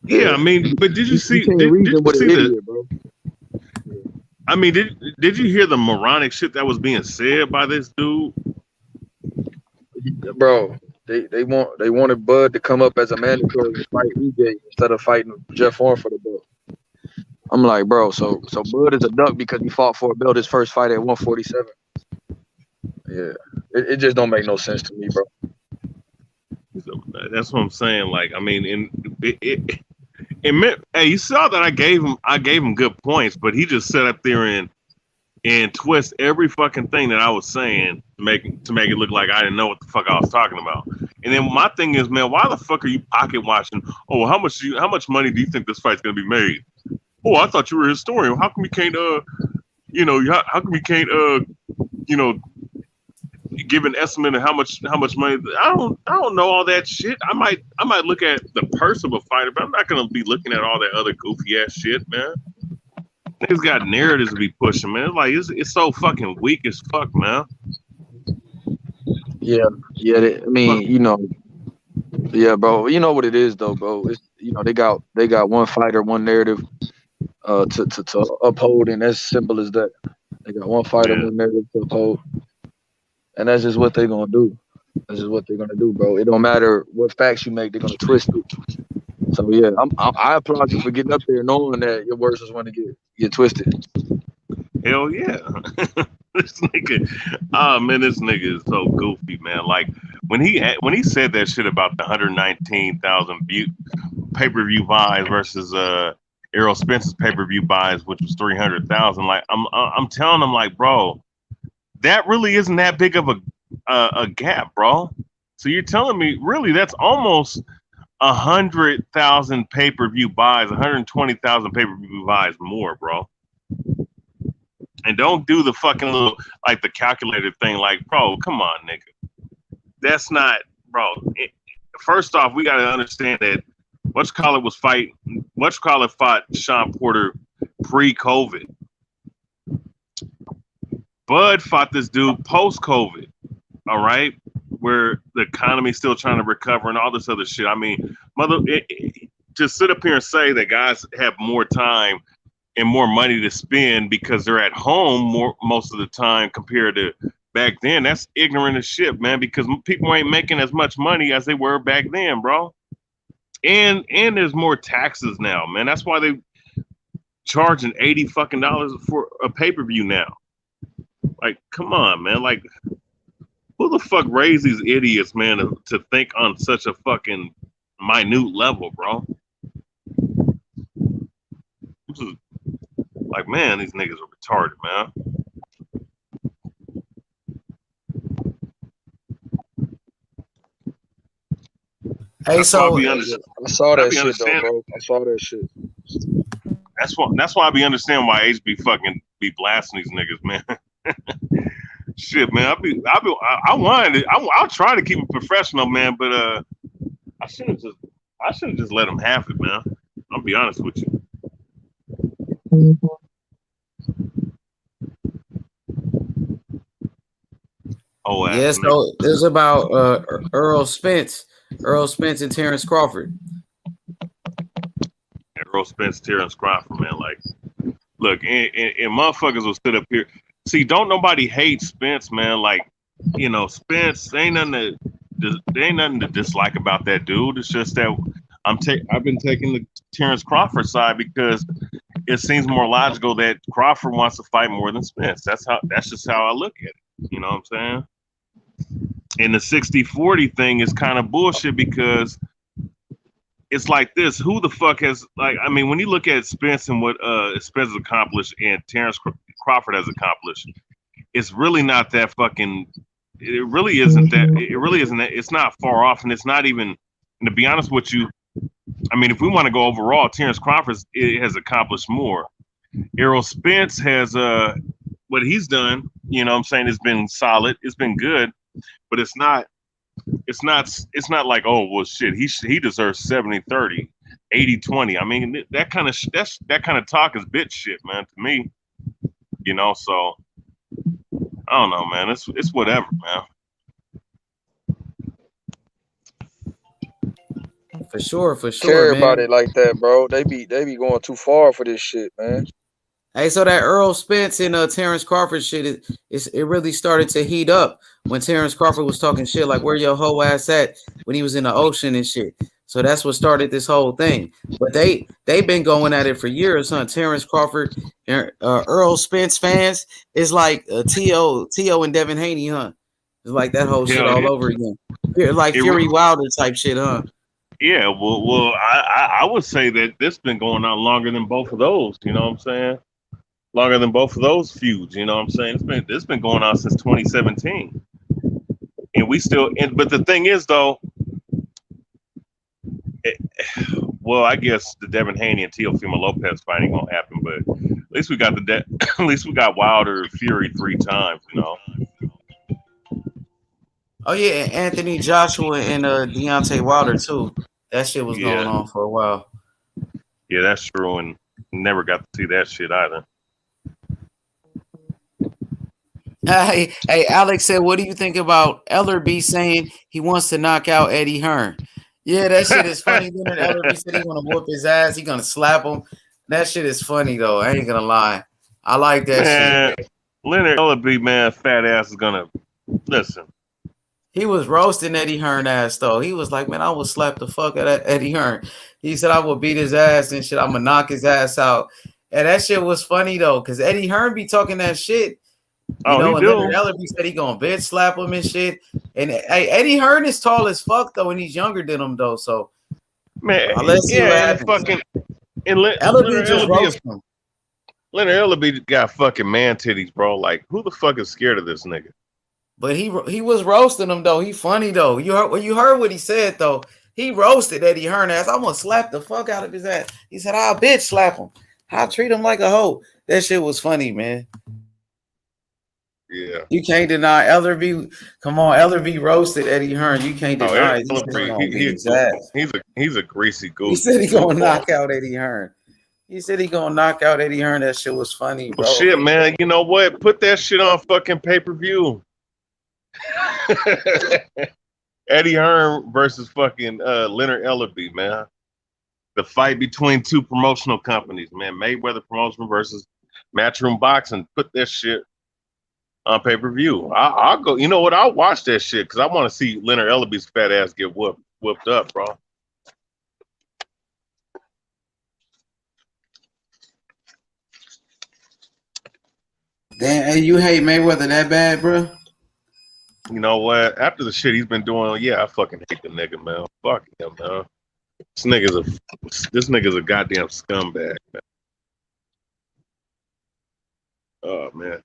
Yeah, I mean, but did you see? Did you see the? Bro. I mean, did you hear the moronic shit that was being said by this dude? Bro, they wanted Bud to come up as a mandatory to fight EJ instead of fighting Jeff Horn for the belt. I'm like, bro, so Bud is a duck because he fought for a belt his first fight at 147. Yeah, it just don't make no sense to me, bro. That's what I'm saying. Like, I mean, it meant, hey, you saw that I gave him good points, but he just sat up there and twist every fucking thing that I was saying to make it look like I didn't know what the fuck I was talking about. And then my thing is, man, why the fuck are you pocket watching? Oh, how much money do you think this fight's gonna be made? Oh, I thought you were a historian. How come you can't how come you can't give an estimate of how much money? I don't know all that shit. I might look at the purse of a fighter, but I'm not gonna be looking at all that other goofy ass shit, man. Niggas got narratives to be pushing, man. Like it's so fucking weak as fuck, man. Yeah. I mean, yeah, bro. You know what it is, though, bro. It's they got one fighter, one narrative to uphold, and as simple as that. They got one fighter, one narrative to uphold. And that's just what they're gonna do. This is what they're gonna do, bro. It don't matter what facts you make; they're gonna twist it. So yeah, I applaud you for getting up there, knowing that your words was going to get twisted. Hell yeah. This nigga, oh man, this nigga is so goofy, man. Like when he said that shit about the 119,000 pay-per-view buys versus Errol Spence's pay-per-view buys, which was 300,000. Like I'm telling him, like, bro, that really isn't that big of a gap, bro. So you're telling me really that's almost 100,000 pay-per-view buys, 120,000 pay-per-view buys more, bro. And don't do the fucking little like the calculated thing, like, bro, come on, nigga. That's not, bro. First off, we gotta understand that Whatchamacallit fought Sean Porter pre-COVID. Bud fought this dude post-COVID. All right, where the economy's still trying to recover and all this other shit. I mean, just sit up here and say that guys have more time and more money to spend because they're at home most of the time compared to back then. That's ignorant as shit, man, because people ain't making as much money as they were back then, bro. And there's more taxes now, man. That's why they charging $80 fucking for a pay-per-view now. Like, come on, man. Like, who the fuck raised these idiots, man, to think on such a fucking minute level, bro? Just, like, man, these niggas are retarded, man. Hey, so I saw that shit though, bro. I saw that shit. That's why I be understanding why HB fucking be blasting these niggas, man. Shit, man. I'll try to keep it professional, man, but I shouldn't just let them have it, man. I'll be honest with you. Oh, yeah. So it's about Errol Spence and Terrence Crawford. Errol Spence, Terrence Crawford, man. Like, look, and motherfuckers will sit up here. See, don't nobody hate Spence, man. Like, you know, Spence, there ain't nothing to dislike about that dude. It's just that I've been taking the Terrence Crawford side because it seems more logical that Crawford wants to fight more than Spence. That's just how I look at it. You know what I'm saying? And the 60-40 thing is kind of bullshit because it's like this. Who the fuck has, like, I mean, when you look at Spence and what Spence has accomplished and Terrence Crawford has accomplished, it's really not that fucking, it really isn't that, it's not far off, and it's not even, and to be honest with you, I mean, if we want to go overall, Terrence Crawford has accomplished more. Errol Spence has, what he's done, you know what I'm saying, has been solid, it's been good, but it's not like, oh, well, shit, he deserves 70-30, 80-20. I mean, that kind of talk is bitch shit, man, to me. You know, so I don't know, man. It's whatever, man. For sure, Care man. about it like that, bro. They be going too far for this shit, man. Hey, so that Errol Spence and Terrence Crawford shit, it really started to heat up when Terrence Crawford was talking shit like, where your hoe ass at, when he was in the ocean and shit. So that's what started this whole thing. But they've been going at it for years, huh? Terrence Crawford and Errol Spence fans is like T.O. and Devin Haney, huh? It's like that whole shit all over again. Like Fury Wilder type shit, huh? Yeah, well, I would say that this been going on longer than both of those. You know what I'm saying? Longer than both of those feuds. You know what I'm saying? It's been going on since 2017, and we still. But the thing is, though, well, I guess the Devin Haney and Teofimo Lopez fight ain't gonna happen. But at least we got at least we got Wilder Fury 3 times. You know. Oh yeah, Anthony Joshua and Deontay Wilder too. That shit was going on for a while. Yeah, that's true, and never got to see that shit either. Hey, Alex said, what do you think about Ellerby saying he wants to knock out Eddie Hearn? Yeah, that shit is funny. Leonard Ellerby said he's gonna whoop his ass, he's gonna slap him. That shit is funny though. I ain't gonna lie. I like that shit. Leonard Ellerby, man, fat ass is gonna listen. He was roasting Eddie Hearn ass though. He was like, man, I will slap the fuck out of Eddie Hearn. He said I will beat his ass and shit. I'm gonna knock his ass out. And that shit was funny though, because Eddie Hearn be talking that shit. You know, and Leonard Ellerby said he gonna bitch slap him and shit. And hey, Eddie Hearn is tall as fuck though, and he's younger than him though. So man, let's see what and happens. fucking and Ellerby just roast him. Leonard Ellerby got fucking man titties, bro. Like, who the fuck is scared of this nigga? But he was roasting him though. He funny though. You heard what he said though. He roasted Eddie Hearn ass. I'm gonna slap the fuck out of his ass. He said, "I'll bitch slap him. I'll treat him like a hoe." That shit was funny, man. Yeah. You can't deny Ellerby. Come on, Ellerby roasted Eddie Hearn. You can't deny it. He's a greasy goose. He said he gonna knock out Eddie Hearn. He said he gonna knock out Eddie Hearn. That shit was funny, bro. Well, shit, man. You know what? Put that shit on fucking pay-per-view. Eddie Hearn versus fucking Leonard Ellerby, man. The fight between two promotional companies, man. Mayweather Promotion versus Matchroom Boxing. Put that shit on pay-per-view. I'll go. You know what? I'll watch that shit because I want to see Leonard Ellerby's fat ass get whooped up, bro. Damn, hey, you hate Mayweather that bad, bro? You know what? After the shit he's been doing, yeah, I fucking hate the nigga, man. Fuck him, man. This nigga's a goddamn scumbag, man. Oh man.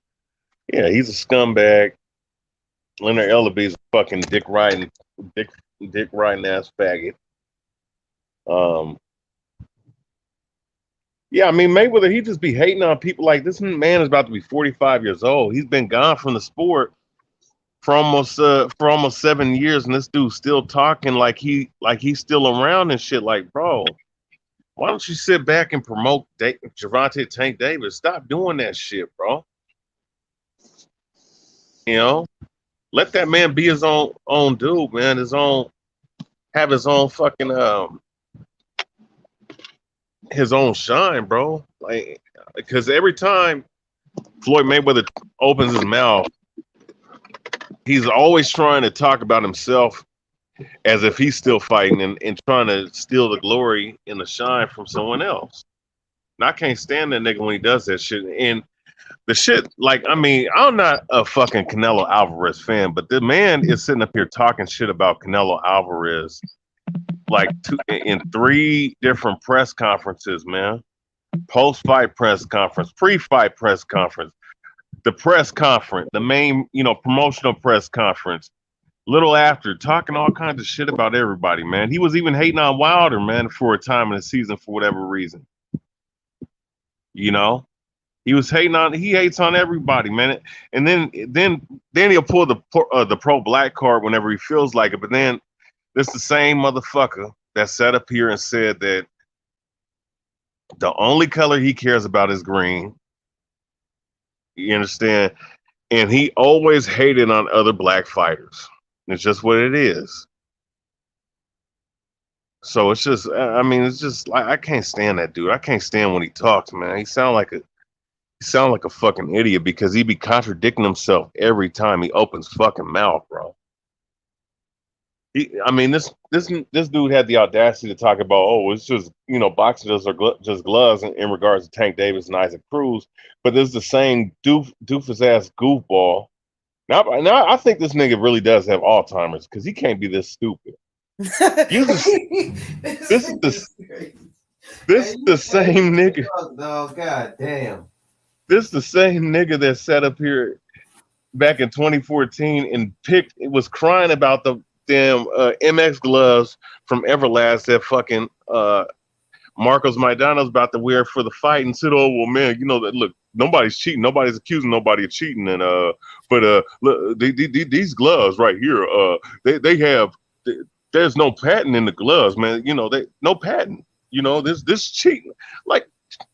Yeah, he's a scumbag. Leonard Ellerby's a fucking dick riding ass faggot. Yeah, I mean Mayweather, he just be hating on people. Like, this man is about to be 45 years old. He's been gone from the sport for almost 7 years, and this dude's still talking like he's still around and shit. Like, bro, why don't you sit back and promote Gervonta Tank Davis? Stop doing that shit, bro. You know, let that man be his own dude, man. Have his own fucking his own shine, bro. Like, because every time Floyd Mayweather opens his mouth, he's always trying to talk about himself as if he's still fighting and trying to steal the glory and the shine from someone else. And I can't stand that nigga when he does that shit. And the shit, like, I mean, I'm not a fucking Canelo Alvarez fan, but the man is sitting up here talking shit about Canelo Alvarez like in 3 different press conferences, man. Post-fight press conference, pre-fight press conference, the press conference, the main, promotional press conference, little after, talking all kinds of shit about everybody, man. He was even hating on Wilder, man, for a time in the season for whatever reason. You know? He hates on everybody, man. And then he'll pull the pro-black card whenever he feels like it, but then this the same motherfucker that sat up here and said that the only color he cares about is green. You understand? And he always hated on other black fighters. It's just what it is. So it's just, I mean, it's just like, I can't stand that dude. I can't stand when he talks, man. He sound like a fucking idiot because he be contradicting himself every time he opens fucking mouth, bro. This dude had the audacity to talk about, oh, it's just, boxing just gloves in regards to Tank Davis and Isaac Cruz, but this is the same doofus ass goofball. Now I think this nigga really does have Alzheimer's because he can't be this stupid. This is the same nigga. Oh, god damn. This is the same nigga that sat up here back in 2014 and was crying about the damn MX gloves from Everlast that fucking Marcos Maidano's about to wear for the fight, and said, oh, well, man, that, look, nobody's cheating, nobody's accusing nobody of cheating, and but look, these gloves right here, they have, there's no patent in the gloves, man. They no patent. This cheating, like,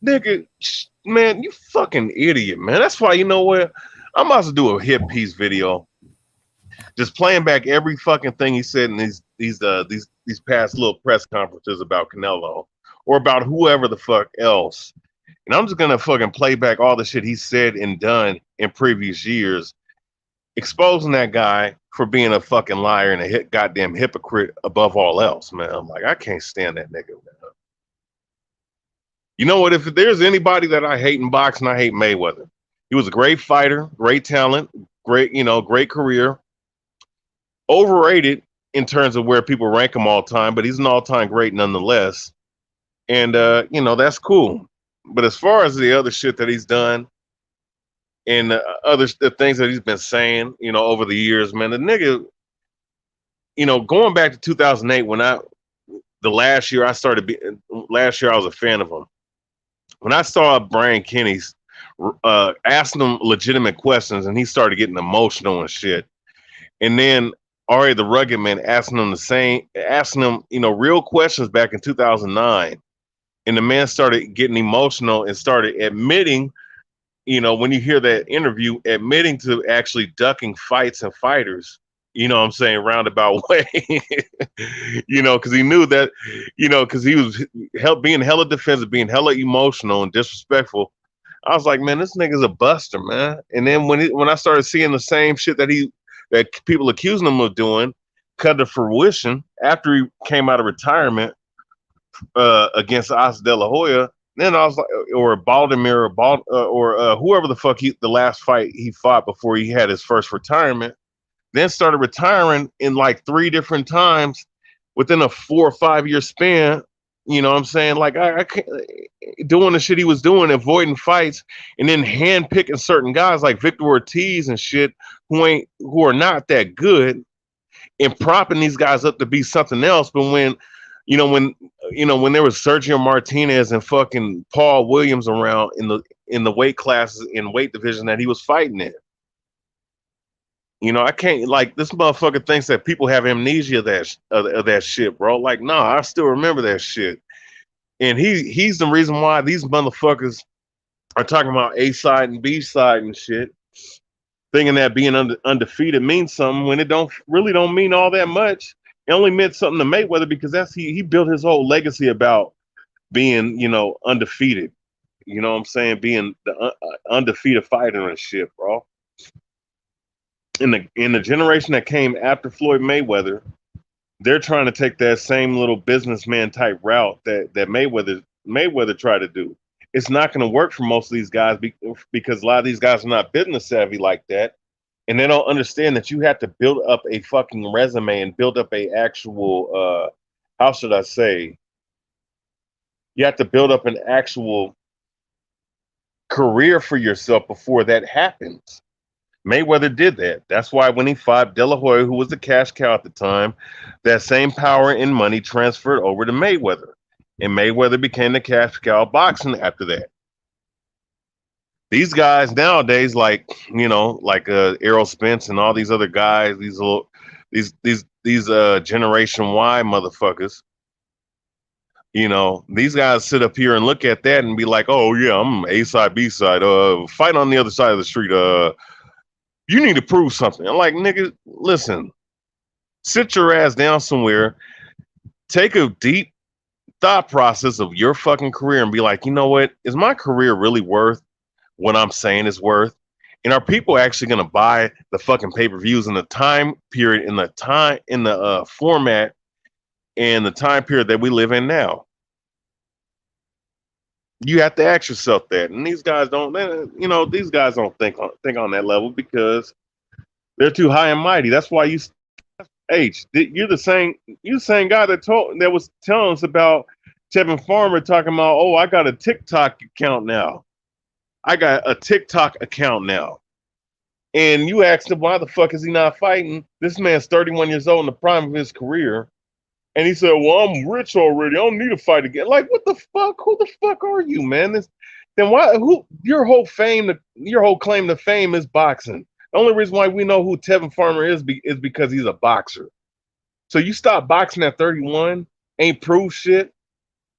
nigga, man, you fucking idiot, man. That's why, you know what, I'm about to do a hit piece video just playing back every fucking thing he said in these past little press conferences about Canelo or about whoever the fuck else. And I'm just gonna fucking play back all the shit he said and done in previous years exposing that guy for being a fucking liar and a goddamn hypocrite above all else, man. I'm like, I can't stand that nigga, man. You know what? If there's anybody that I hate in boxing, I hate Mayweather. He was a great fighter, great talent, great, great career. Overrated in terms of where people rank him all time, but he's an all-time great nonetheless. And that's cool. But as far as the other shit that he's done and the things that he's been saying, over the years, man, the nigga, going back to 2008 when last year I was a fan of him. When I saw Brian Kenny's asking him legitimate questions and he started getting emotional and shit. And then Ari the Rugged Man asking him, real questions back in 2009. And the man started getting emotional and started admitting, when you hear that interview, admitting to actually ducking fights and fighters, roundabout way, because he knew that, because he was being hella defensive, being hella emotional and disrespectful. I was like, man, this nigga's a buster, man. And then when I started seeing the same shit that people accusing him of doing come to fruition after he came out of retirement against Oscar De La Hoya, then I was like, or Baltimore, or whoever the fuck the last fight he fought before he had his first retirement, then started retiring in like 3 different times within a 4 or 5 year span. You know what I'm saying? Like I can't, doing the shit he was doing, avoiding fights, and then handpicking certain guys like Victor Ortiz and shit who are not that good, and propping these guys up to be something else. But when there was Sergio Martinez and fucking Paul Williams around in the weight classes in weight division that he was fighting in. I can't, like, this motherfucker thinks that people have amnesia of that shit, bro. Like, no, I still remember that shit. And he's the reason why these motherfuckers are talking about A side and B side and shit, thinking that being undefeated means something when it don't mean all that much. It only meant something to Mayweather because he built his whole legacy about being, undefeated. You know what I'm saying? Being the undefeated fighter and shit, bro. In the generation that came after Floyd Mayweather, they're trying to take that same little businessman type route that Mayweather tried to do. It's not going to work for most of these guys because a lot of these guys are not business savvy like that, and they don't understand that you have to build up a fucking resume and build up a actual how should I say? You have to build up an actual career for yourself before that happens. Mayweather did that. That's why when he fought De La Hoya, who was the cash cow at the time, that same power and money transferred over to Mayweather. And Mayweather became the cash cow of boxing after that. These guys nowadays, like Errol Spence and all these other guys, these Generation Y motherfuckers, these guys sit up here and look at that and be like, oh yeah, I'm A side, B side, fight on the other side of the street, you need to prove something. I'm like, nigga, listen, sit your ass down somewhere, take a deep thought process of your fucking career and be like, you know what? Is my career really worth what I'm saying it's worth? And are people actually going to buy the fucking pay-per-views in the time period, in the format and the time period that we live in now? You have to ask yourself that. And these guys don't, these guys don't think on that level because they're too high and mighty. That's why you're the same guy that was telling us about Tevin Farmer talking about, oh, I got a TikTok account now. And you asked him, why the fuck is he not fighting? This man's 31 years old in the prime of his career. And he said, well, I'm rich already. I don't need to fight again. Like, what the fuck? Who the fuck are you, man? Your whole claim to fame is boxing. The only reason why we know who Tevin Farmer is because he's a boxer. So you stop boxing at 31, ain't proved shit.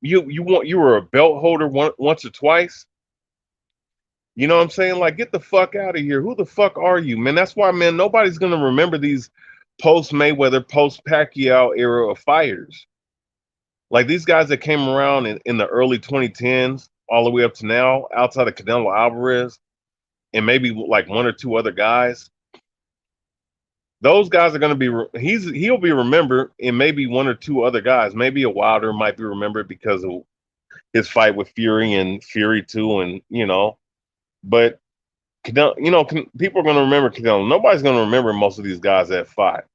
You were a belt holder once or twice. You know what I'm saying? Like, get the fuck out of here. Who the fuck are you, man? That's why, man, nobody's gonna remember these post-Mayweather, post-Pacquiao era of fighters. Like these guys that came around in the early 2010s all the way up to now, outside of Canelo Alvarez and maybe like 1 or 2 other guys, those guys are going to be. He'll be remembered, and maybe one or two other guys. Maybe a Wilder might be remembered because of his fight with Fury and Fury 2, and but Canelo, people are going to remember Canelo. Nobody's going to remember most of these guys that fought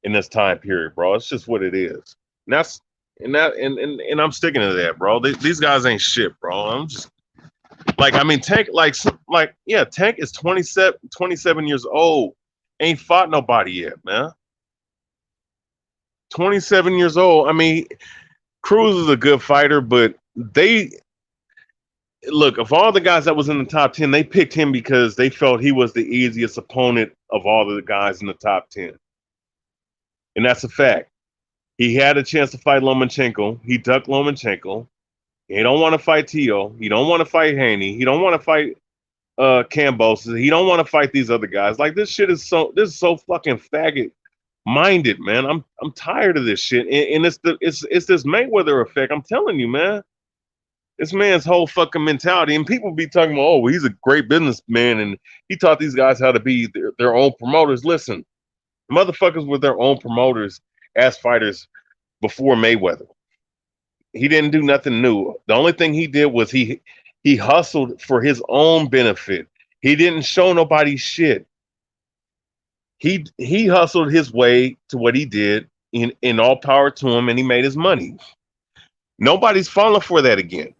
in this time period, bro. It's just what it is. And that's and I'm sticking to that, bro. These guys ain't shit, bro. I'm just Tank, Tank is 27 years old. Ain't fought nobody yet, man. 27 years old. I mean, Cruz is a good fighter, but look, of all the guys that was in the top 10, they picked him because they felt he was the easiest opponent of all of the guys in the top 10. And that's a fact. He had a chance to fight Lomachenko. He ducked Lomachenko. He don't want to fight Tio. He don't want to fight Haney. He don't want to fight Kambosos. He don't want to fight these other guys. Like, this is so fucking faggot minded, man. I'm tired of this shit. And it's this Mayweather effect. I'm telling you, man. This man's whole fucking mentality, and people be talking about, oh, he's a great businessman, and he taught these guys how to be their own promoters. Listen, motherfuckers were their own promoters as fighters before Mayweather. He didn't do nothing new. The only thing he did was he hustled for his own benefit. He didn't show nobody shit. He hustled his way to what he did, in all power to him, and he made his money. Nobody's falling for that again.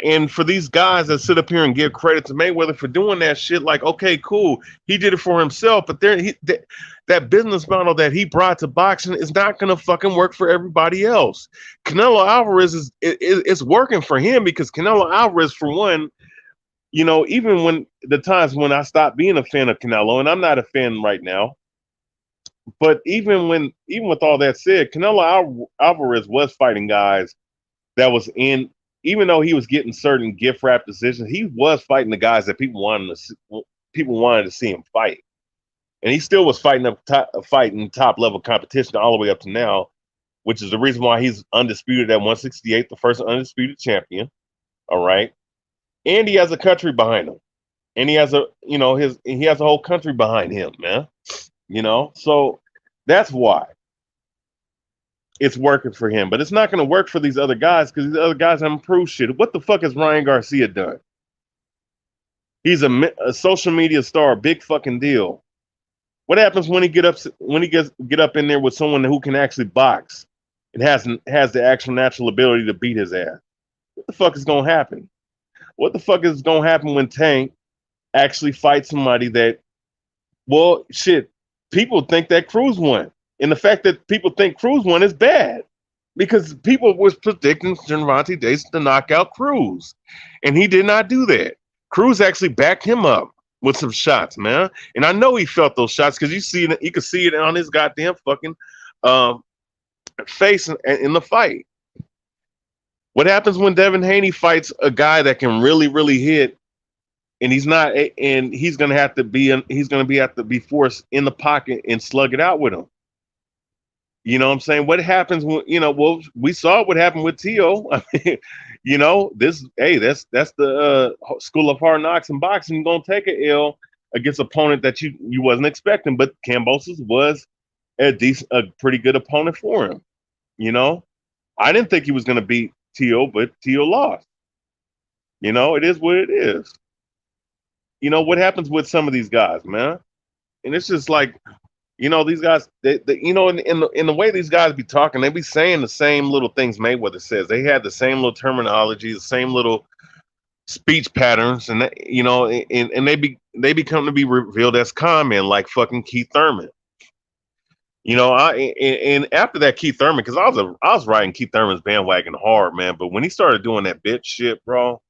And for these guys that sit up here and give credit to Mayweather for doing that shit, like, okay, cool, he did it for himself, but that business model that he brought to boxing is not gonna fucking work for everybody else. Canelo Alvarez is working for him because Canelo Alvarez, for one, even when the times when I stopped being a fan of Canelo, and I'm not a fan right now, but even with all that said, Canelo Alvarez was fighting guys that was in. Even though he was getting certain gift wrap decisions, he was fighting the guys that people wanted to see him fight, and he still was fighting top level competition all the way up to now, which is the reason why he's undisputed at 168, the first undisputed champion. All right, and he has a country behind him, and he has a whole country behind him, man. So that's why it's working for him, but it's not going to work for these other guys because these other guys haven't proved shit. What the fuck has Ryan Garcia done? He's a social media star, big fucking deal. What happens when he get up in there with someone who can actually box and has the actual natural ability to beat his ass? What the fuck is going to happen? What the fuck is going to happen when Tank actually fights somebody that, well, shit, people think that Cruz won. And the fact that people think Cruz won is bad because people was predicting Gervonta Davis to knock out Cruz, and he did not do that. Cruz actually backed him up with some shots, man. And I know he felt those shots because you could see it on his goddamn fucking face in the fight. What happens when Devin Haney fights a guy that can really, really hit, and he's not, and he's gonna have to be forced in the pocket and slug it out with him? You know what I'm saying? What happens when, we saw what happened with Tio. I mean, that's the school of hard knocks in boxing. You're going to take an L against an opponent that you wasn't expecting, but Kambosos was a pretty good opponent for him. I didn't think he was going to beat Tio, but Tio lost. It is what it is. What happens with some of these guys, man? And it's just like, these guys, in the way these guys be talking, they be saying the same little things Mayweather says. They had the same little terminology, the same little speech patterns, and and they become to be revealed as con men, like fucking Keith Thurman. And after that Keith Thurman, because I was riding Keith Thurman's bandwagon hard, man. But when he started doing that bitch shit, bro,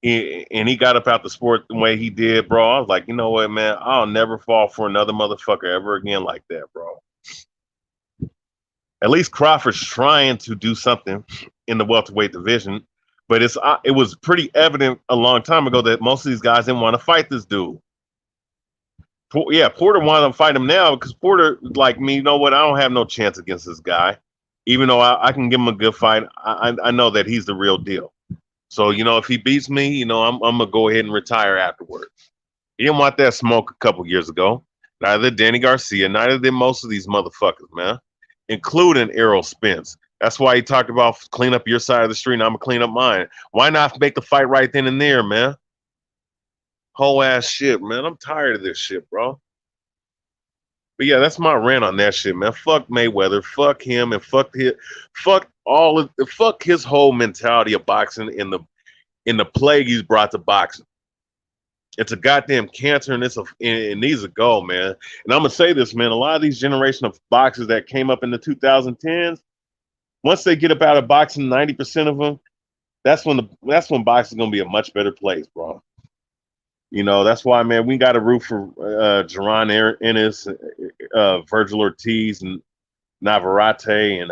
and he got up out the sport the way he did, bro, I was like, you know what, man? I'll never fall for another motherfucker ever again like that, bro. At least Crawford's trying to do something in the welterweight division, but it was pretty evident a long time ago that most of these guys didn't want to fight this dude. Porter wanted to fight him now because Porter, like me, you know what? I don't have no chance against this guy. Even though I can give him a good fight, I know that he's the real deal. So, if he beats me, I'm going to go ahead and retire afterwards. He didn't want that smoke a couple years ago. Neither did Danny Garcia. Neither did most of these motherfuckers, man, including Errol Spence. That's why he talked about clean up your side of the street and I'm going to clean up mine. Why not make the fight right then and there, man? Whole ass shit, man. I'm tired of this shit, bro. But yeah, that's my rant on that shit, man. Fuck Mayweather, fuck him, and fuck his whole mentality of boxing in the plague he's brought to boxing. It's a goddamn cancer, and it needs to go, man. And I'm gonna say this, man. A lot of these generation of boxers that came up in the 2010s, once they get up out of boxing, 90% of them, that's when boxing is gonna be a much better place, bro. You know, that's why, man, we got to root for Jaron Ennis, Virgil Ortiz, and Navarrete, and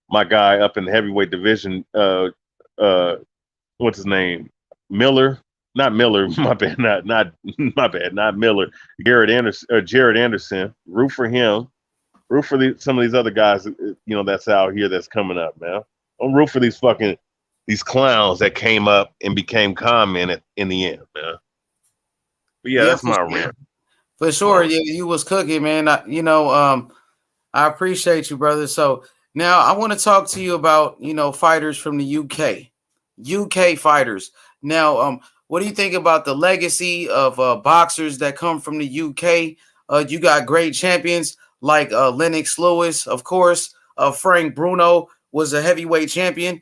my guy up in the heavyweight division, what's his name? Miller, not Miller. My bad, not Miller. Jared Anderson. Root for him. Root for some of these other guys, that's out here that's coming up, man. Don't root for these clowns that came up and became common in the end, man. But yeah, that's my rant. For sure, yeah, you was cooking, man. I appreciate you, brother. So now I want to talk to you about, fighters from the UK fighters. Now, what do you think about the legacy of boxers that come from the UK? You got great champions like Lennox Lewis, of course. Frank Bruno was a heavyweight champion.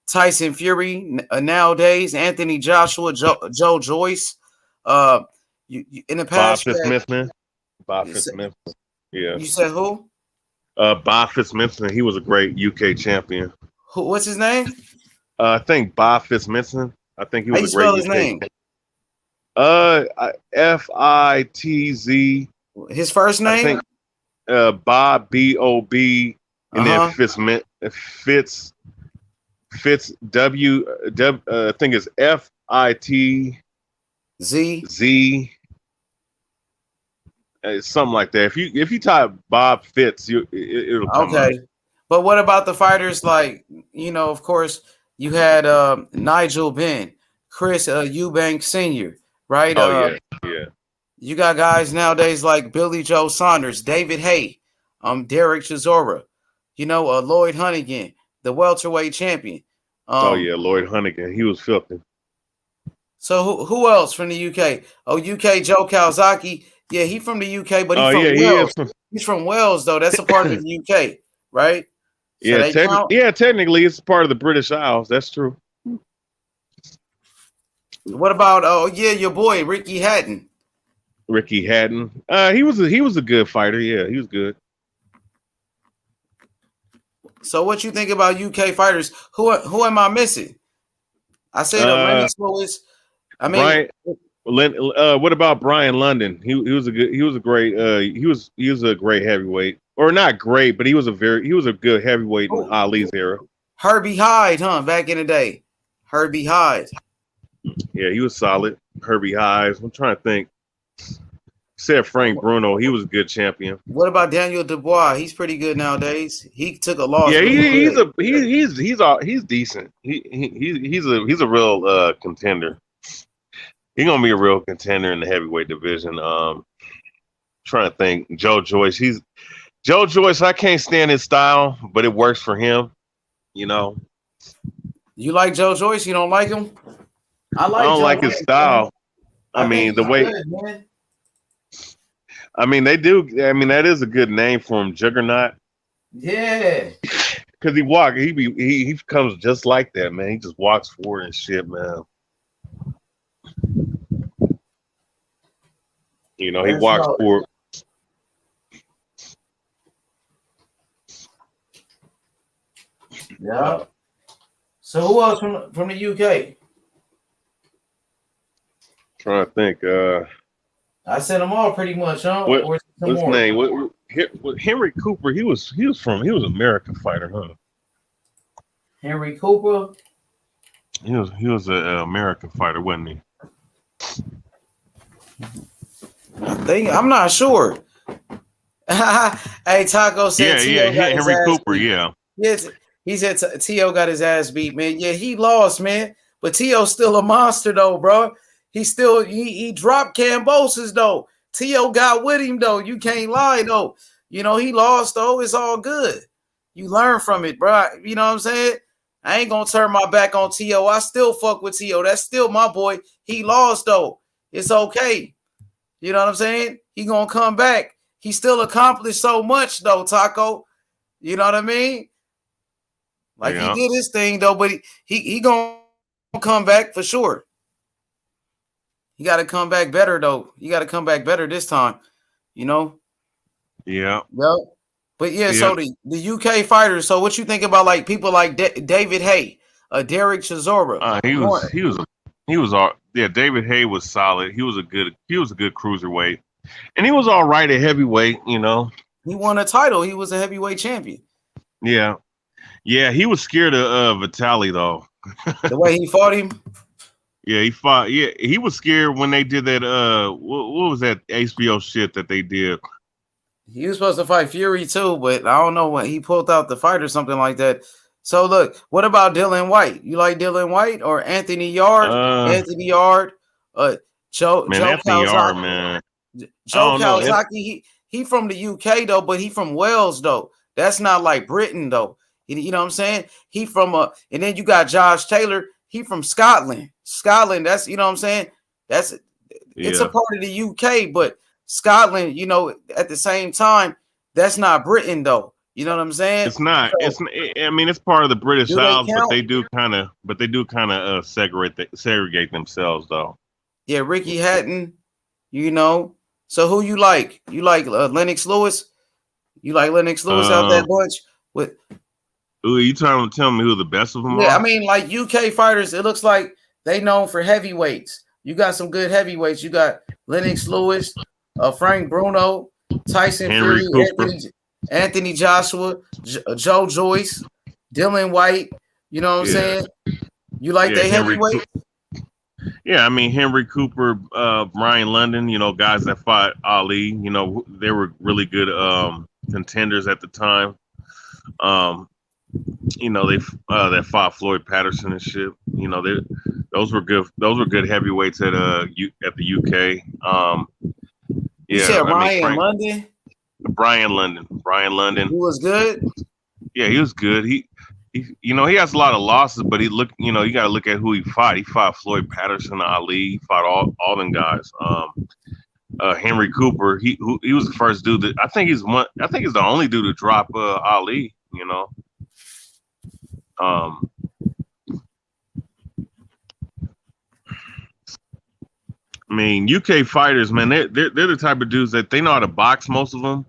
Tyson Fury nowadays, Anthony Joshua, Joe Joyce. In the past, Bob Fitzsimmons. Bob Fitzsimmons. Yeah. You said who? Bob Fitzsimmons. He was a great UK champion. What's his name? I think Bob Fitzsimmons. I think he was a great UK name? Fitz. His first name? I think Bob B-O-B and then Fitz W. I think it's Fitz. Something like that. If you type Bob Fitz, it'll come okay. Up. But what about the fighters like, of course, you had Nigel Benn, Chris Eubank Sr., right? Yeah. You got guys nowadays like Billy Joe Saunders, David Hay, Derek Chisora, Lloyd Hunnigan, the welterweight champion. Lloyd Hunnigan. He was filthy. So who else from the UK? UK Joe Kawasaki. Yeah, he from the UK, but he's from Wales. He's from Wales, though. That's a part of the UK, right? So technically it's part of the British Isles. That's true. What about your boy Ricky Hatton? He was a good fighter. Yeah, he was good. So what you think about UK fighters? Who am I missing? I said Lennox Lewis. I mean, what about Brian London? He was a great heavyweight, or not great, but he was a good heavyweight in Ali's era. Herbie Hyde, back in the day. Herbie Hyde. Yeah, he was solid. Herbie Hyde. I'm trying to think. Said Frank Bruno, he was a good champion. What about Daniel Dubois? He's pretty good nowadays. He took a loss. Yeah, he's decent. He's a real contender. He's gonna be a real contender in the heavyweight division. Trying to think, Joe Joyce. I can't stand his style, but it works for him. You like Joe Joyce? You don't like him? I don't like his style. I mean, the way. Good, I mean, they do. I mean, that is a good name for him, Juggernaut. Yeah. Because he comes just like that, man. He just walks forward and shit, man. He walks forward. Yeah. So who else from the UK? Trying to think. I said them all pretty much, huh? What's his name? Henry Cooper. He was an American fighter, huh? Henry Cooper. He was an American fighter, wasn't he? I'm not sure. Hey, Taco said Henry Cooper, yeah. Yes, he said T.O. got his ass beat, man. Yeah, he lost, man. But T.O.'s still a monster, though, bro. he dropped Kambosos though. T.O. got with him though. You can't lie though. You know, he lost though. It's all good. You learn from it, bro. You know what I'm saying? I ain't gonna turn my back on T.O. I still fuck with T.O. That's still my boy. He lost though. It's okay. You know what I'm saying? He gonna come back. He still accomplished so much though, Taco. You know what I mean? Like he did his thing though, but he gonna come back for sure. You got to come back better though. You got to come back better this time. You know. Yeah. Yep. But yeah, so the UK fighters. So what you think about like people like David Hay, Derek Chisora? He was all David Hay was solid. He was a good cruiserweight, and he was all right at heavyweight. You know. He won a title. He was a heavyweight champion. Yeah. He was scared of Vitali though. The way he fought him. Yeah, he fought. Yeah, he was scared when they did that. What was that HBO shit that they did? He was supposed to fight Fury too, but I don't know when he pulled out the fight or something like that. So look, what about Dylan White? You like Dylan White or Anthony Yard? Anthony Yard, Joe Anthony Kawasaki. Yard, man. Joe Kawasaki. He from the UK though, but he from Wales though. That's not like Britain though. You know what I'm saying? He from and then you got Josh Taylor. He from Scotland. Scotland, that's, you know what I'm saying? It's a part of the UK, but Scotland, you know, at the same time, that's not Britain though. You know what I'm saying? It's not. So, it's part of the British Isles, but they do kind of segregate themselves though. Yeah, Ricky Hatton, you know. So who you like? You like Lennox Lewis? You like Lennox Lewis out that bunch? With you trying to tell me who the best of them are? Yeah, I mean, like UK fighters, it looks like they known for heavyweights. You got some good heavyweights. You got Lennox Lewis, Frank Bruno, Tyson Henry Fury, Anthony Joshua, Joe Joyce, Dylan White. You know what I'm saying? You like they heavyweight? Yeah, I mean Henry Cooper, Brian London. You know, guys that fought Ali. You know, they were really good contenders at the time. You know, they that fought Floyd Patterson and shit. You know, those were good. Those were good heavyweights at the UK. You said Brian London. Brian London. He was good. Yeah, he was good. He you know, he has a lot of losses, but you got to look at who he fought. He fought Floyd Patterson, Ali. He fought all them guys. Henry Cooper. He was the first dude that I think he's the only dude to drop Ali. You know. I mean, UK fighters, man, they're the type of dudes that they know how to box, most of them.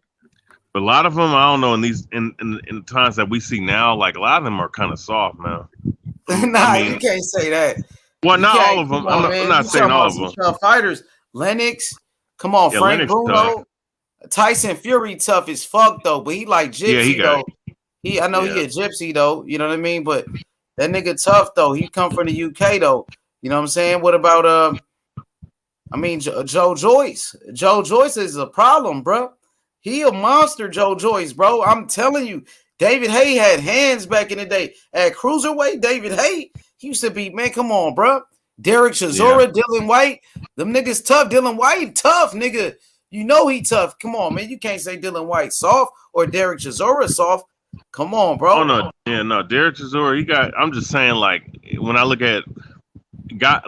But a lot of them, I don't know, in the times that we see now, like a lot of them are kind of soft, man. You can't say that. Well, not all of them. I'm not saying all of them. Tough fighters. Lennox, come on, Frank Lennox Bruno. tough. Tyson Fury tough as fuck though, but he like gypsy though. I know he a gypsy though, you know what I mean? But that nigga tough though. He come from the UK though. You know what I'm saying? What about Joe Joyce? Joe Joyce is a problem, bro. He a monster, Joe Joyce, bro. I'm telling you, David Hay had hands back in the day. At cruiserweight, David Hay, he used to be, man, come on, bro. Derek Chisora, Dylan White, them niggas tough. Dylan White, tough, nigga. You know he tough. Come on, man. You can't say Dylan White soft or Derek Chisora soft. Come on, bro. Oh no, Derek Chisora, I'm just saying, like, when I look at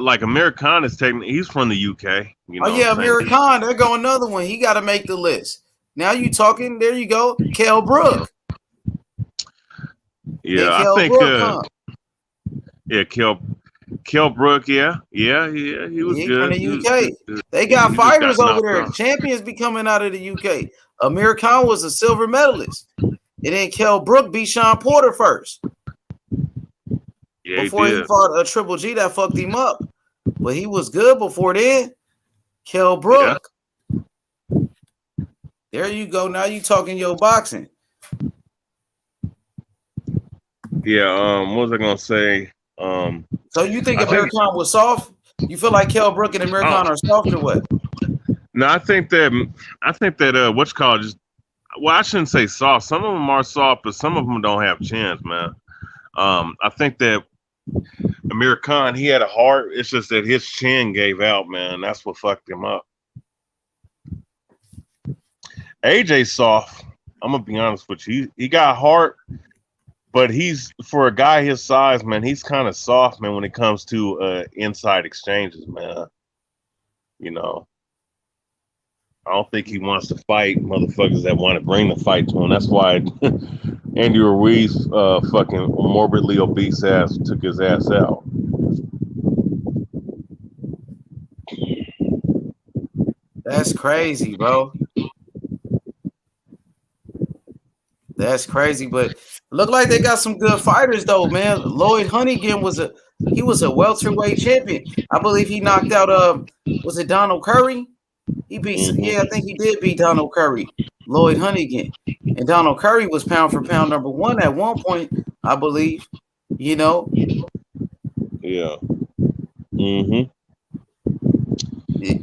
like American is technically, he's from the UK. You know American. There go another one. He got to make the list. Now you talking? There you go, Kell Brook. Yeah, I think. Kell Brook. Yeah, he was good. From the UK. They got fighters over there. Champions be coming out of the UK. Amir Khan was a silver medalist. And then Kell Brook beat Sean Porter first. Yeah, before he fought a Triple G that fucked him up. But he was good before then. Kell Brook. Yeah. There you go. Now you talking your boxing. Yeah, what was I gonna say? So you think Amir Khan was soft? You feel like Kell Brook and Amir Khan are soft or what? No, I think that what's called just, well, I shouldn't say soft. Some of them are soft, but some of them don't have chance, man. I think that Amir Khan, he had a heart. It's just that his chin gave out, man. That's what fucked him up. AJ soft. I'm gonna be honest with you. He got heart, but he's for a guy his size, man. He's kind of soft, man, when it comes to inside exchanges, man. You know, I don't think he wants to fight motherfuckers that want to bring the fight to him. That's why Andy Ruiz, fucking morbidly obese ass, took his ass out. That's crazy, bro. That's crazy, but look like they got some good fighters though, man. Lloyd Huntington was a welterweight champion. I believe he knocked out was it Donald Curry? He beat I think he did beat Donald Curry. Lloyd Huntington. And Donald Curry was pound for pound number 1 at one point, I believe. You know? Yeah. Mm-hmm.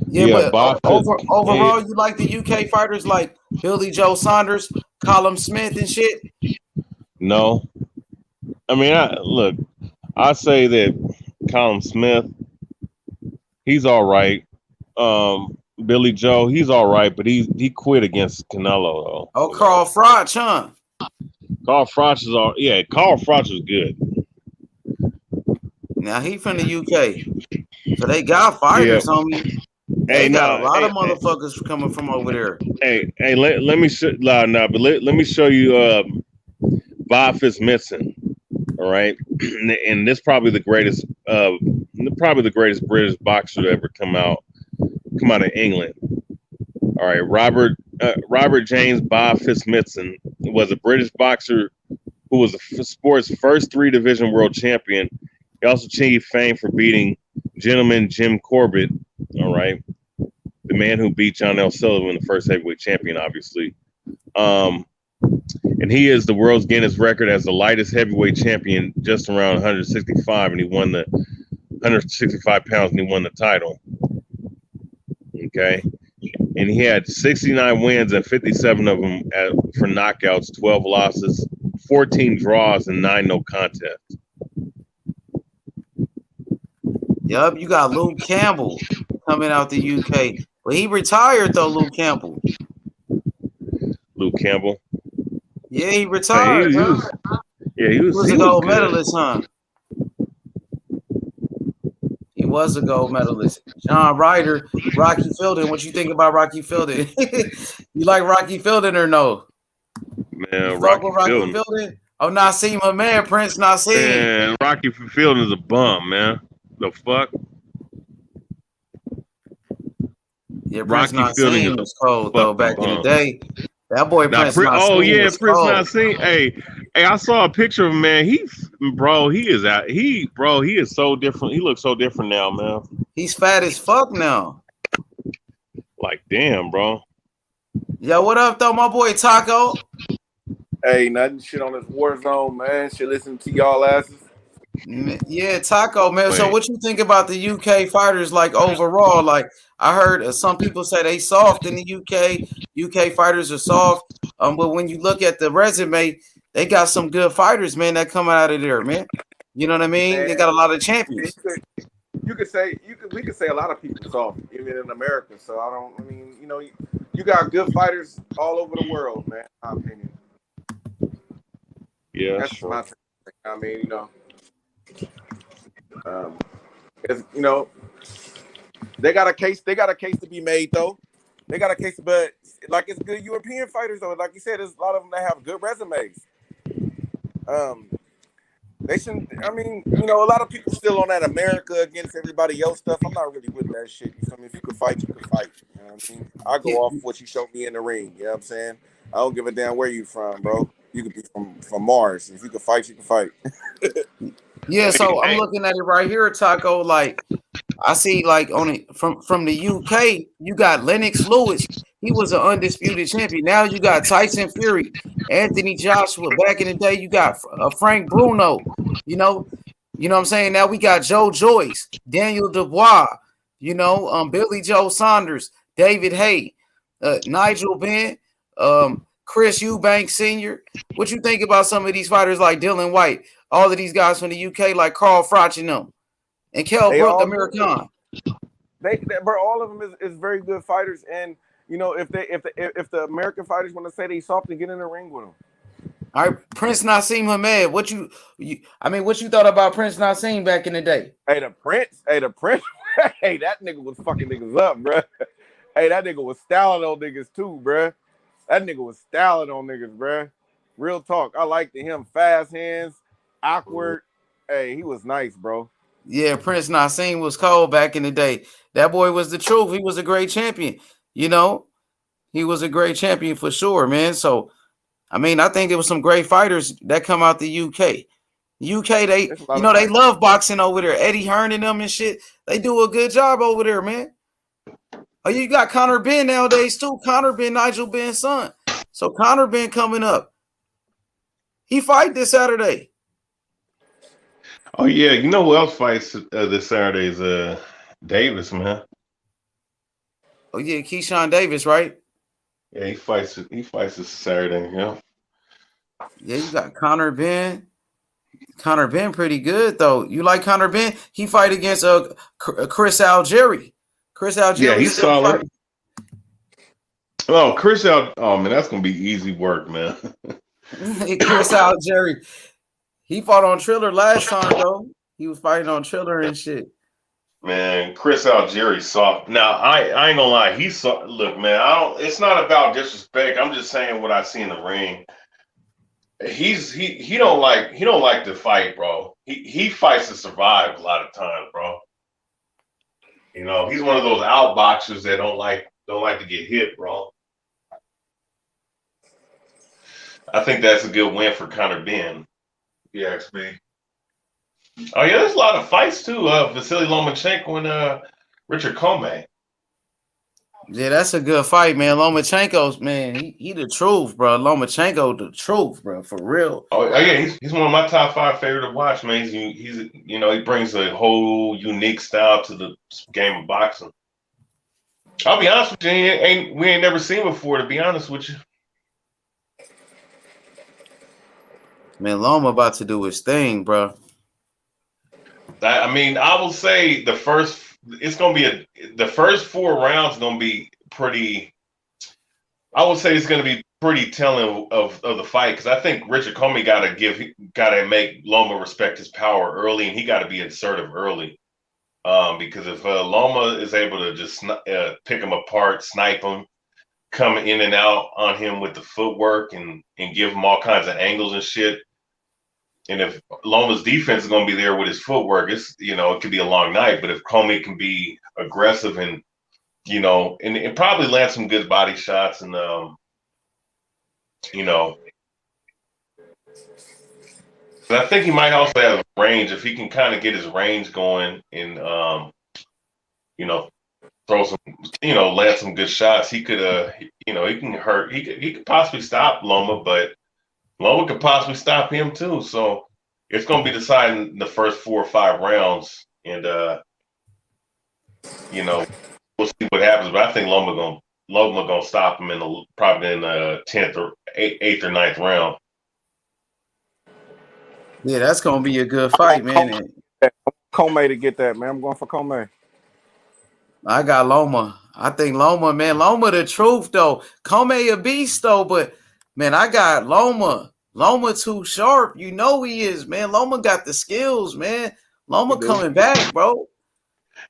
Yeah, but overall, you like the UK fighters like Billy Joe Saunders, Callum Smith, and shit? No. I mean, I say that Callum Smith, he's all right. Billy Joe, he's all right, but he quit against Canelo though. Oh, Carl Froch, huh? Carl Froch is all Carl Froch is good. Now he from the UK, so they got fighters, homie. They got a lot of motherfuckers coming from over there. Hey, let me show let me show you Bob Fitzmaurice. All right, and this probably the greatest British boxer to ever come out of England. All right, Robert James Bob Fitzmaurice was a British boxer who was the sport's first 3-division world champion. He also achieved fame for beating gentleman Jim Corbett. All right, the man who beat John L. Sullivan, the first heavyweight champion, obviously. And he is the world's Guinness record as the lightest heavyweight champion, just around 165, and he won the 165 pounds, and he won the title. Okay, and he had 69 wins and 57 of them for knockouts, 12 losses, 14 draws, and 9 no contests. Yup, you got Luke Campbell coming out the UK. But he retired though, Luke Campbell. Luke Campbell? Yeah, he retired. He was a gold medalist, huh? He was a gold medalist. John Ryder, Rocky Fielding. What you think about Rocky Fielding? You like Rocky Fielding or no? Man, Rocky Fielding? Oh, Nassim Hamed, Prince Nassim. Man, Rocky Fielding is a bum, man. The fuck? Yeah, Prince Nassim was cold though back in the day. That boy Prince Nassim. Oh yeah, was Prince cold. Nassim. Hey, I saw a picture of him, man. He is so different. He looks so different now, man. He's fat as fuck now. Like, damn, bro. Yo, what up, though, my boy Taco? Hey, nothing shit on this war zone, man. Shit, listen to y'all asses. Yeah, Taco, man. So what you think about the UK fighters, like, overall? Like, I heard some people say they soft in the UK. UK fighters are soft. But when you look at the resume, they got some good fighters, man, that come out of there, man. You know what I mean? Man, they got a lot of champions. We could say a lot of people soft, even in America. So you got good fighters all over the world, man. In my opinion. Yeah, that's sure. my thing. I mean, they got a case to be made though. They got a case, but like it's good European fighters though. Like you said, there's a lot of them that have good resumes. They shouldn't. I mean, a lot of people still on that America against everybody else stuff. I'm not really with that shit. You feel me? If you can fight, you can fight. You know what I mean? I go off what you showed me in the ring. You know what I'm saying? I don't give a damn where you from, bro. You could be from Mars. If you can fight, you can fight. Yeah, so I'm looking at it right here, Taco. Like, I see, like, on it from the UK, you got Lennox Lewis. He was an undisputed champion. Now you got Tyson Fury, Anthony Joshua. Back in the day, you got Frank Bruno. You know what I'm saying? Now we got Joe Joyce, Daniel Dubois. Billy Joe Saunders, David Hay, Nigel Benn, Chris Eubanks Sr. What you think about some of these fighters like Dylan White? All of these guys from the UK, like Carl Froch and them. and Kell They Brook, all Amir good. Khan. Bro, all of them is very good fighters, and you know if the American fighters want to say they soft, and get in the ring with them. All right, Prince Nassim Hamed. What you thought about Prince Nassim back in the day? Hey, the Prince. Hey, that nigga was fucking niggas up, bro. Hey, that nigga was styling on niggas too, bro. That nigga was styling on niggas, bro. Real talk. I liked him. Fast hands, awkward. Hey, he was nice, bro. Yeah, Prince Nassim was cold back in the day. That boy was the truth. He was a great champion. You know, he was a great champion for sure, man. So, I mean, I think there was some great fighters that come out the UK. UK, they love boxing over there. Eddie Hearn and them and shit. They do a good job over there, man. Oh, you got Conor Benn nowadays too. Conor Benn, Nigel Benn's son. So Conor Benn coming up. He fight this Saturday. Oh yeah, you know who else fights this Saturday is Davis, man. Oh yeah, Keyshawn Davis, right? Yeah, he fights this Saturday, yeah. Yeah, you got Conor Benn. Conor Benn pretty good though. You like Conor Benn? He fight against Chris Algieri. Chris Algieri. Yeah, he's solid. Oh, oh man, that's gonna be easy work, man. Chris Algieri. He fought on Triller last time though. He was fighting on Triller and shit. Man, Chris Algieri's soft. Now I ain't gonna lie, he's soft. Look, man, it's not about disrespect. I'm just saying what I see in the ring. He don't like to fight, bro. He fights to survive a lot of times, bro. You know, he's one of those outboxers that don't like to get hit, bro. I think that's a good win for Conor Benn. You ask me. Oh yeah, there's a lot of fights too. Vasily Lomachenko and Richard Comey. Yeah, that's a good fight, man. Lomachenko's man, he the truth, bro. Lomachenko the truth, bro, for real. Oh yeah, he's one of my top 5 favorite to watch, man. He's you know, he brings a whole unique style to the game of boxing. I'll be honest with you, we ain't never seen before, to be honest with you. Man, Loma about to do his thing, bro. I mean, I will say the first 4 rounds gonna be pretty. I would say it's gonna be pretty telling of the fight, because I think Richard Comey gotta make Loma respect his power early, and he got to be assertive early. Because if Loma is able to just pick him apart, snipe him, come in and out on him with the footwork, and give him all kinds of angles and shit. And if Loma's defense is going to be there with his footwork, it could be a long night. But if Comey can be aggressive and, and probably land some good body shots and, but I think he might also have range. If he can kind of get his range going and, throw some, land some good shots, he could, he can hurt. He could possibly stop Loma, but Loma could possibly stop him too. So it's going to be deciding the first 4 or 5 rounds, and we'll see what happens. But I think Loma gonna stop him probably in the 10th or 8th or 9th round. Yeah, that's gonna be a good fight, man. Comey to get that, man. I'm going for Comey. I got Loma. I think Loma, man. Loma the truth though. Comey a beast though, but man, I got Loma. Loma too sharp. You know he is, man. Loma got the skills, man. Loma coming back, bro.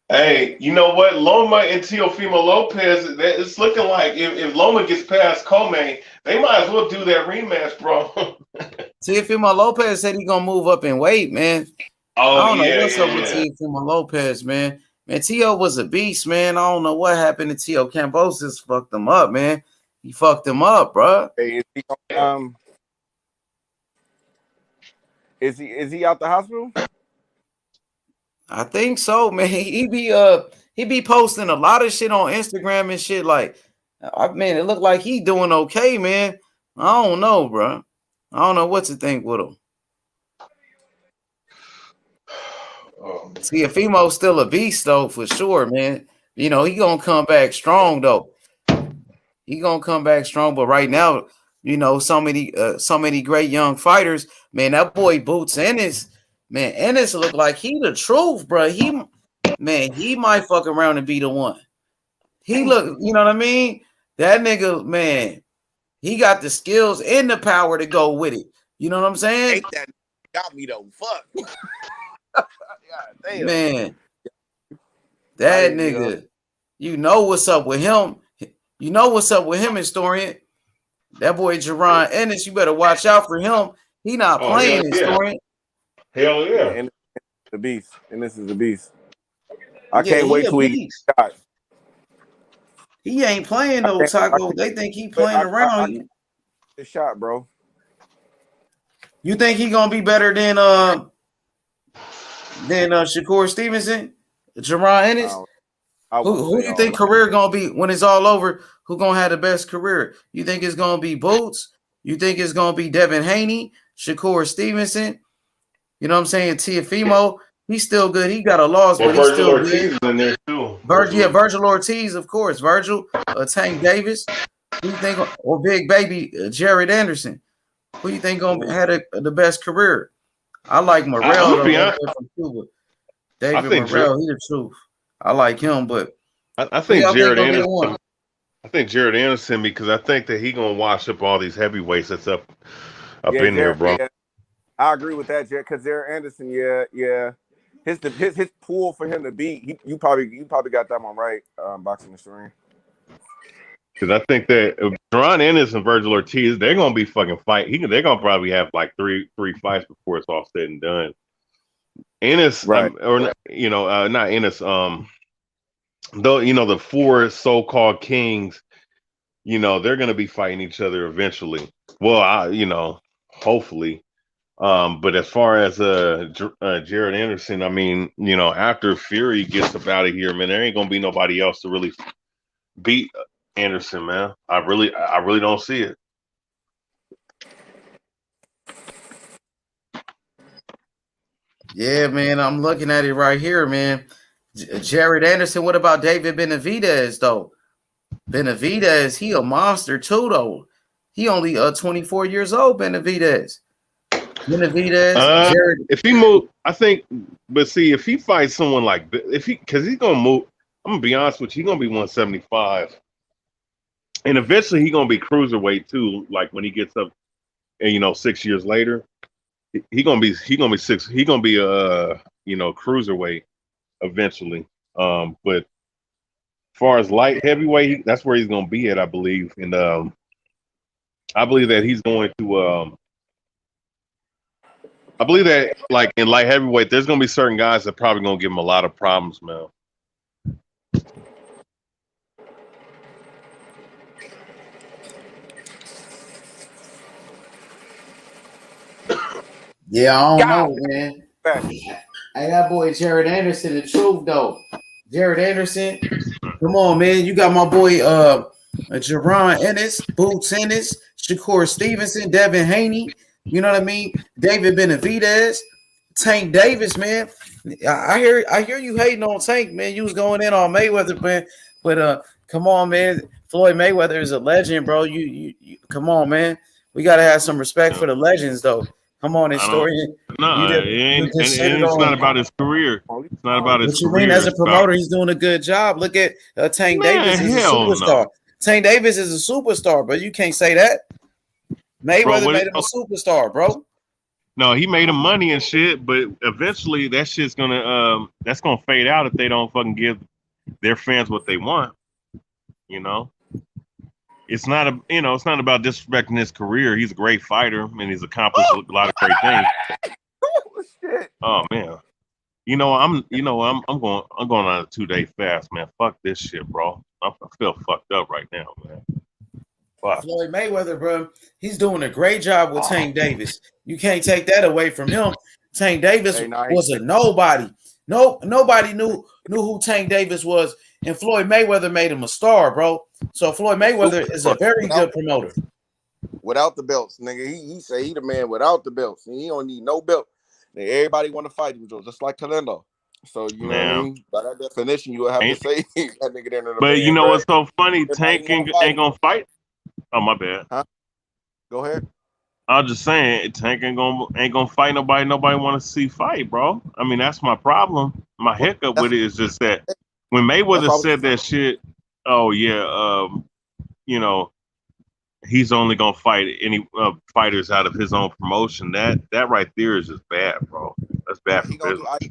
Hey, you know what? Loma and Teofimo Lopez, it's looking like if Loma gets past Comey, they might as well do that rematch, bro. Teofimo Lopez said he's gonna move up in weight, man. Oh, I don't know what's up with Teofimo Lopez, man. Man, Teo was a beast, man. I don't know what happened to Teo. Kambosos fucked him up, man. He fucked him up, bro. Hey, is he out the hospital? I think so, man. He be posting a lot of shit on Instagram and shit. Like, man, it looked like he doing okay, man. I don't know, bro. I don't know what to think with him. Teofimo's still a beast though, for sure, man. He gonna come back strong though. He gonna come back strong, but right now, so many great young fighters, man. That boy Boots Ennis, Man, Ennis look like he the truth, bro. He might fuck around and be the one. He look, you know what I mean? That nigga, man, he got the skills and the power to go with it. You know what I'm saying? Hate that got me though. Fuck. God damn. Man, that nigga, you know what's up with him. You know what's up with him, historian. That boy Jerron Ennis, you better watch out for him. He not playing, historian. Hell yeah. And the beast. And this is the beast. I can't wait till he shot. He ain't playing though, Taco. They think he playing around. The shot, bro. You think he gonna be better than Shakur Stevenson, Jerron Ennis? Who you think career gonna be when it's all over? Who gonna have the best career? You think it's gonna be Boots? You think it's gonna be Devin Haney, Shakur Stevenson? You know what I'm saying? Tiafimo, he's still good. He got a loss, but he's still good. Ortiz in there too. Virgil Ortiz, of course. Virgil, Tank Davis. Who you think? Or Big Baby Jared Anderson. Who you think gonna have the best career? I like Morrell from Cuba. David Morrell, he the truth. I like him, but I think Jared Anderson. I think Jared Anderson because I think that he gonna wash up all these heavyweights that's up in there, bro. Yeah. I agree with that, Jared. Because Jared Anderson, his pool for him to beat. You probably got that one right. Boxing historian. Because I think that Jerron Ennis and Virgil Ortiz, they're gonna be fucking fight. They're gonna probably have like three fights before it's all said and done. Ennis, right? Not Ennis. Though the four so-called kings, they're gonna be fighting each other eventually. Well, hopefully. But as far as Jared Anderson, I mean, after Fury gets up out of here, man, there ain't gonna be nobody else to really beat Anderson, man. I really don't see it. Yeah, man, I'm looking at it right here, man. Jared Anderson. What about David Benavidez though? Benavidez, he a monster too though. He only 24 years old. Benavidez. Jared. If he move, I think. But see, if he fights someone like because he's gonna move. I'm gonna be honest with you. He's gonna be 175. And eventually he's gonna be cruiserweight too. Like when he gets up, and 6 years later, he's gonna be cruiserweight eventually. But as far as light heavyweight, that's where he's gonna be at, I believe. And I believe that he's going to. I believe that like in light heavyweight, there's gonna be certain guys that probably gonna give him a lot of problems, man. Yeah, I don't know, man. Hey, that boy Jared Anderson, the truth though. Jared Anderson, come on, man. You got my boy Jerron Ennis, Boots Ennis, Shakur Stevenson, Devin Haney. You know what I mean? David Benavidez, Tank Davis, man. I hear you hating on Tank, man. You was going in on Mayweather, man. But come on, man. Floyd Mayweather is a legend, bro. You come on, man. We gotta have some respect for the legends, though. Come on, historian. No, it's not about his career. It's not about his career. As a promoter, he's doing a good job. Look at Tank Davis is a superstar. No. Tank Davis is a superstar, but you can't say that. Mayweather made him a superstar, bro. No, he made him money and shit, but eventually that shit's gonna fade out if they don't fucking give their fans what they want. It's not about disrespecting his career. He's a great fighter and he's accomplished a lot of great things. Oh man. I'm going on a 2-day fast, man. Fuck this shit, bro. I feel fucked up right now, man. Floyd Mayweather, bro, he's doing a great job with Tank Davis. You can't take that away from him. Tank Davis was a nobody. Nobody knew who Tank Davis was, and Floyd Mayweather made him a star, bro. So Floyd Mayweather is a very good promoter. Without the belts, nigga, he say he the man without the belts, and he don't need no belt. And everybody want to fight him, just like Calendo. So you know what I mean? By that definition, you would have to say that nigga there. But you know what's so funny? Tank ain't gonna fight. Oh, my bad. Huh? Go ahead. I'm just saying, Tank ain't gonna fight nobody. Nobody want to see fight, bro. I mean, that's my problem. My Well, hiccup that's with it is just that when that's Mayweather why I was said that shit, oh yeah, you know, he's only gonna fight any fighters out of his own promotion. That right there is just bad, bro. That's bad for he gonna business. do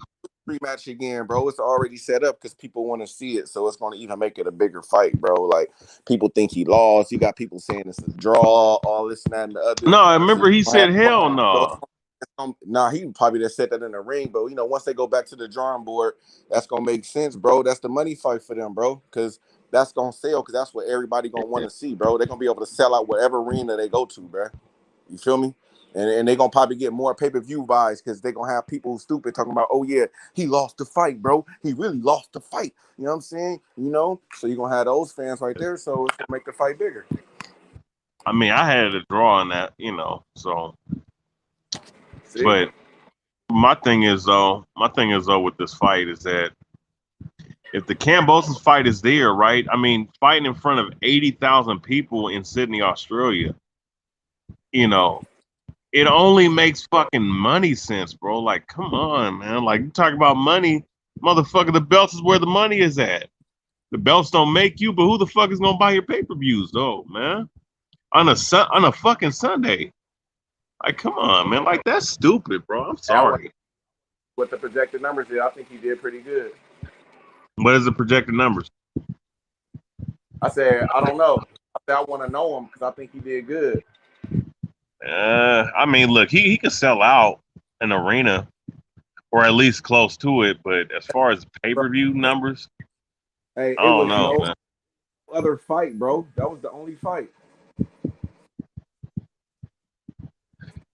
rematch again, bro. It's already set up because people want to see it, so it's gonna even make it a bigger fight, bro. Like people think he lost. You got people saying it's a draw, all this and that and the other. No, I So remember you he gonna have said hell so no. nah, he probably just said that in the ring, but you know, once they go back to the drawing board, that's gonna make sense, bro. That's the money fight for them, bro, because that's gonna sell, because that's what everybody gonna want to see, bro. They're gonna be able to sell out whatever arena they go to, bro. You feel me? And they're gonna probably get more pay-per-view buys because they're gonna have people stupid talking about, oh yeah, he lost the fight, bro. He really lost the fight. You know what I'm saying? You know, so you're gonna have those fans right there, so it's gonna make the fight bigger. I mean, I had a draw on that, so. See? But my thing is though with this fight is that if the Kambosos fight is there, right? I mean, fighting in front of 80,000 people in Sydney, Australia, you know, it only makes fucking money sense, bro. Like, come on, man. Like, you talk about money, motherfucker, the belts is where the money is at. The belts don't make you, but who the fuck is gonna buy your pay-per-views though, man? On a fucking Sunday. Like, come on, man. Like, that's stupid, bro. I'm And I went sorry. with the projected numbers there. I think he did pretty good. What is the projected numbers? I said, I don't know. I said, I want to know him because I think he did good. I mean, look, he could sell out an arena or at least close to it, but as far as pay-per-view numbers, Hey, I it don't was know, no man. other fight, bro. That was the only fight.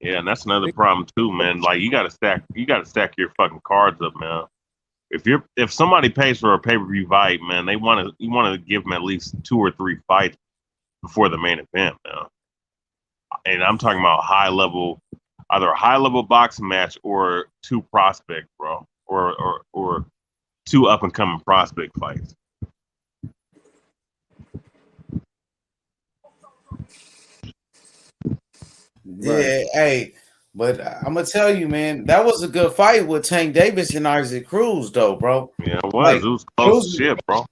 Yeah, and that's another problem too, man. Like you gotta stack your fucking cards up, man. If somebody pays for a pay-per-view fight, man, you wanna give them at least 2 or 3 fights before the main event, man. And I'm talking about either a high level boxing match or 2 prospect, bro, or 2 up and coming prospect fights. Yeah, hey, but I'm gonna tell you, man, that was a good fight with Tank Davis and Isaac Cruz, though, bro. Yeah, it Like was close as shit, bro.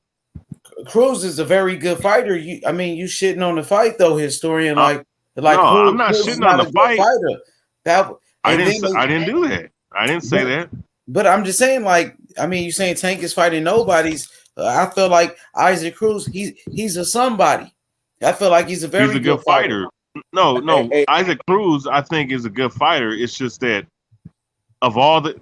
Cruz is a very good fighter. I mean, you shitting on the fight though, historian. Uh, Like no, I'm not Cruz is shitting on not a the good fight. fighter. And then I didn't do that. I didn't say that. But I'm just saying, like, I mean, you saying Tank is fighting nobodies. I feel like Isaac Cruz, he's a somebody. I feel like he's a He's very a good good fighter. fighter. No, Isaac Cruz, I think is a good fighter. It's just that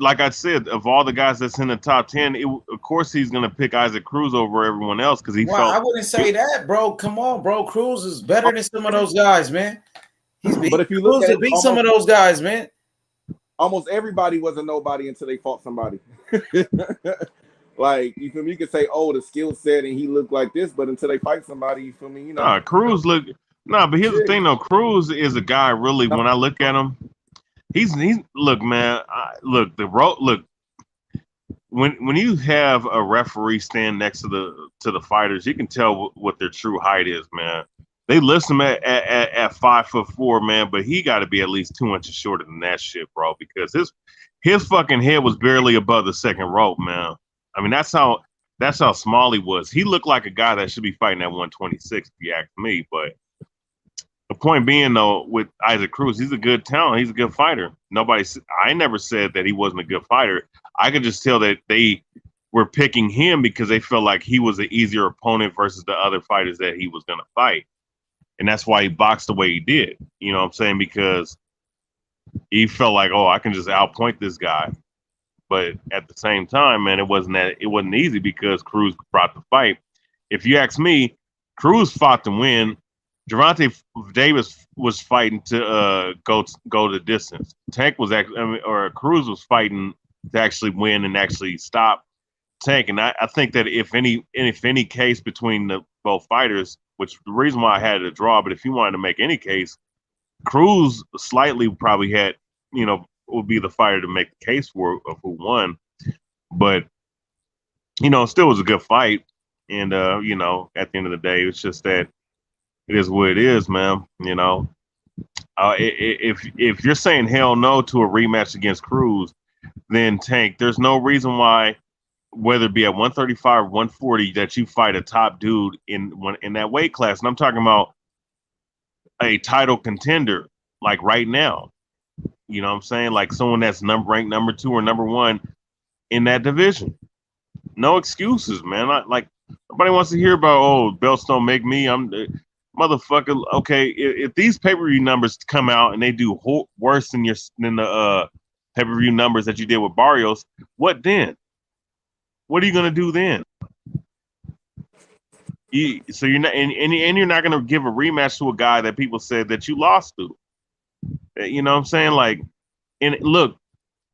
like I said, of all the guys that's in the top 10, of course he's gonna pick Isaac Cruz over everyone else because he Well, I felt. wouldn't say that, bro. Come on, bro. Cruz is better than some of those guys, man. But if you look Cruz at to it, beat some of those guys, man. almost everybody was a nobody until they fought somebody. Like, you feel me? You could say, oh, the skill set and he looked like this, but until they fight somebody, you feel me? You know. Cruz look. Nah, but here's the thing though. Cruz is a guy really. When I look at him, he's look, man. Look when you have a referee stand next to the fighters, you can tell what their true height is, man. They list him at 5'4", man, but he got to be at least 2 inches shorter than that shit, bro. Because his fucking head was barely above the second rope, man. I mean, that's how small he was. He looked like a guy that should be fighting at 126, if you ask me. But the point being, though, with Isaac Cruz, he's a good talent. He's a good fighter. I never said that he wasn't a good fighter. I could just tell that they were picking him because they felt like he was an easier opponent versus the other fighters that he was going to fight. And that's why he boxed the way he did. You know what I'm saying? Because he felt like, oh, I can just outpoint this guy. But at the same time, man, it wasn't easy because Cruz brought the fight. If you ask me, Cruz fought to win. Gervonta Davis was fighting to go the distance. Tank was or Cruz was fighting to actually win and actually stop Tank. And I think that if any case between the both fighters, which the reason why I had a draw, but if you wanted to make any case, Cruz slightly probably had, would be the fighter to make the case for of who won. But it still was a good fight. And at the end of the day, it's just that it is what it is, man. If you're saying hell no to a rematch against Cruz, then Tank, there's no reason why, whether it be at 135 or 140, that you fight a top dude in that weight class. And I'm talking about a title contender, like right now. You know what I'm saying? Like someone that's ranked number 2 or number 1 in that division. No excuses, man. Like nobody wants to hear about belts don't make me. I'm the motherfucker. Okay, if these pay-per-view numbers come out and they do worse than the pay-per-view numbers that you did with Barrios, what then? What are you gonna do then? So you're not, and you're not gonna give a rematch to a guy that people said that you lost to. You know what I'm saying? Like, and look,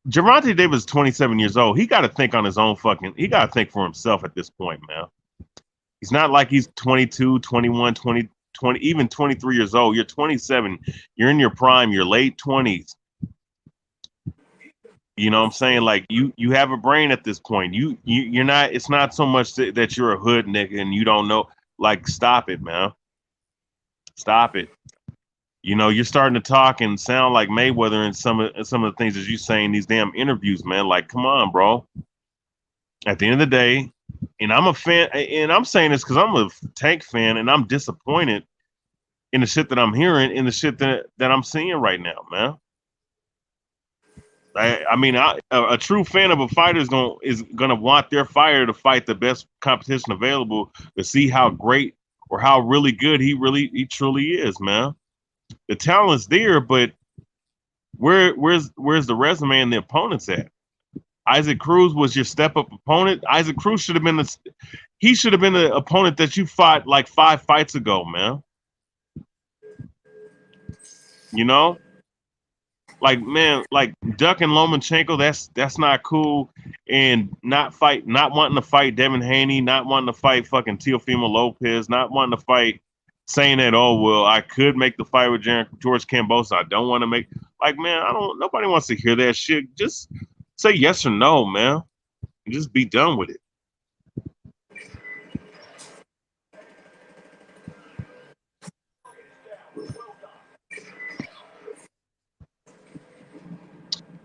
Gervonta Davis is 27 years old. He got to think on his own he got to think for himself at this point, man. He's not like he's 22, 21, 20, even 23 years old. You're 27. You're in your prime. You're late 20s. You know what I'm saying? Like, you have a brain at this point. You're not, it's not so much that you're a hood nigga and you don't know. Like, stop it, man. Stop it. You know, you're starting to talk and sound like Mayweather and some of the things that you say in these damn interviews, man. Like, come on, bro. At the end of the day, and I'm a fan, and I'm saying this because I'm a Tank fan, and I'm disappointed in the shit that I'm hearing, in the shit that I'm seeing right now, man. I mean, a true fan of a fighter is gonna want their fighter to fight the best competition available to see how great or how really good he truly is, man. The talent's there, but where's the resume and the opponents at? Isaac Cruz was your step up opponent. Isaac Cruz should have been the opponent that you fought like 5 fights ago, man. You know, like, man, like ducking Lomachenko, that's not cool. And not wanting to fight Devin Haney, not wanting to fight fucking Teofimo Lopez, not wanting to fight. Saying that, oh, well, I could make the fight with George Kambosos. I don't want to make, like, man, nobody wants to hear that shit. Just say yes or no, man. And just be done with it.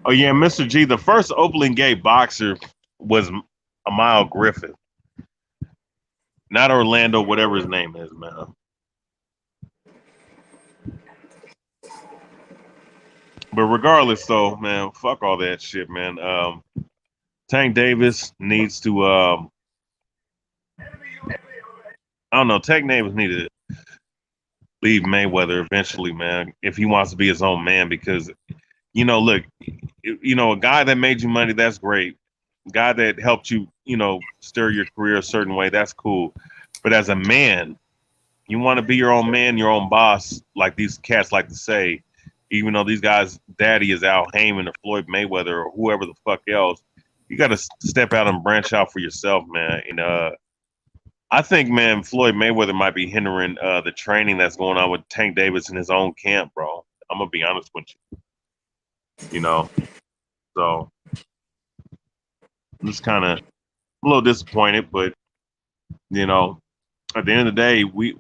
Oh, yeah, Mr. G, the first openly gay boxer was Amal Griffith. Not Orlando, whatever his name is, man. But regardless, though, man, fuck all that shit, man. Tank Davis needs to, I don't know, Tank Davis needs to leave Mayweather eventually, man, if he wants to be his own man. Because, you know, look, you know, a guy that made you money, that's great. A guy that helped you, you know, steer your career a certain way, that's cool. But as a man, you want to be your own man, your own boss, like these cats like to say. Even though these guys' daddy is Al Heyman or Floyd Mayweather or whoever the fuck else, you got to step out and branch out for yourself, man. And I think, man, Floyd Mayweather might be hindering the training that's going on with Tank Davis in his own camp, bro. I'm gonna be honest with you. You know, so I'm just kind of a little disappointed, but you know, at the end of the day, we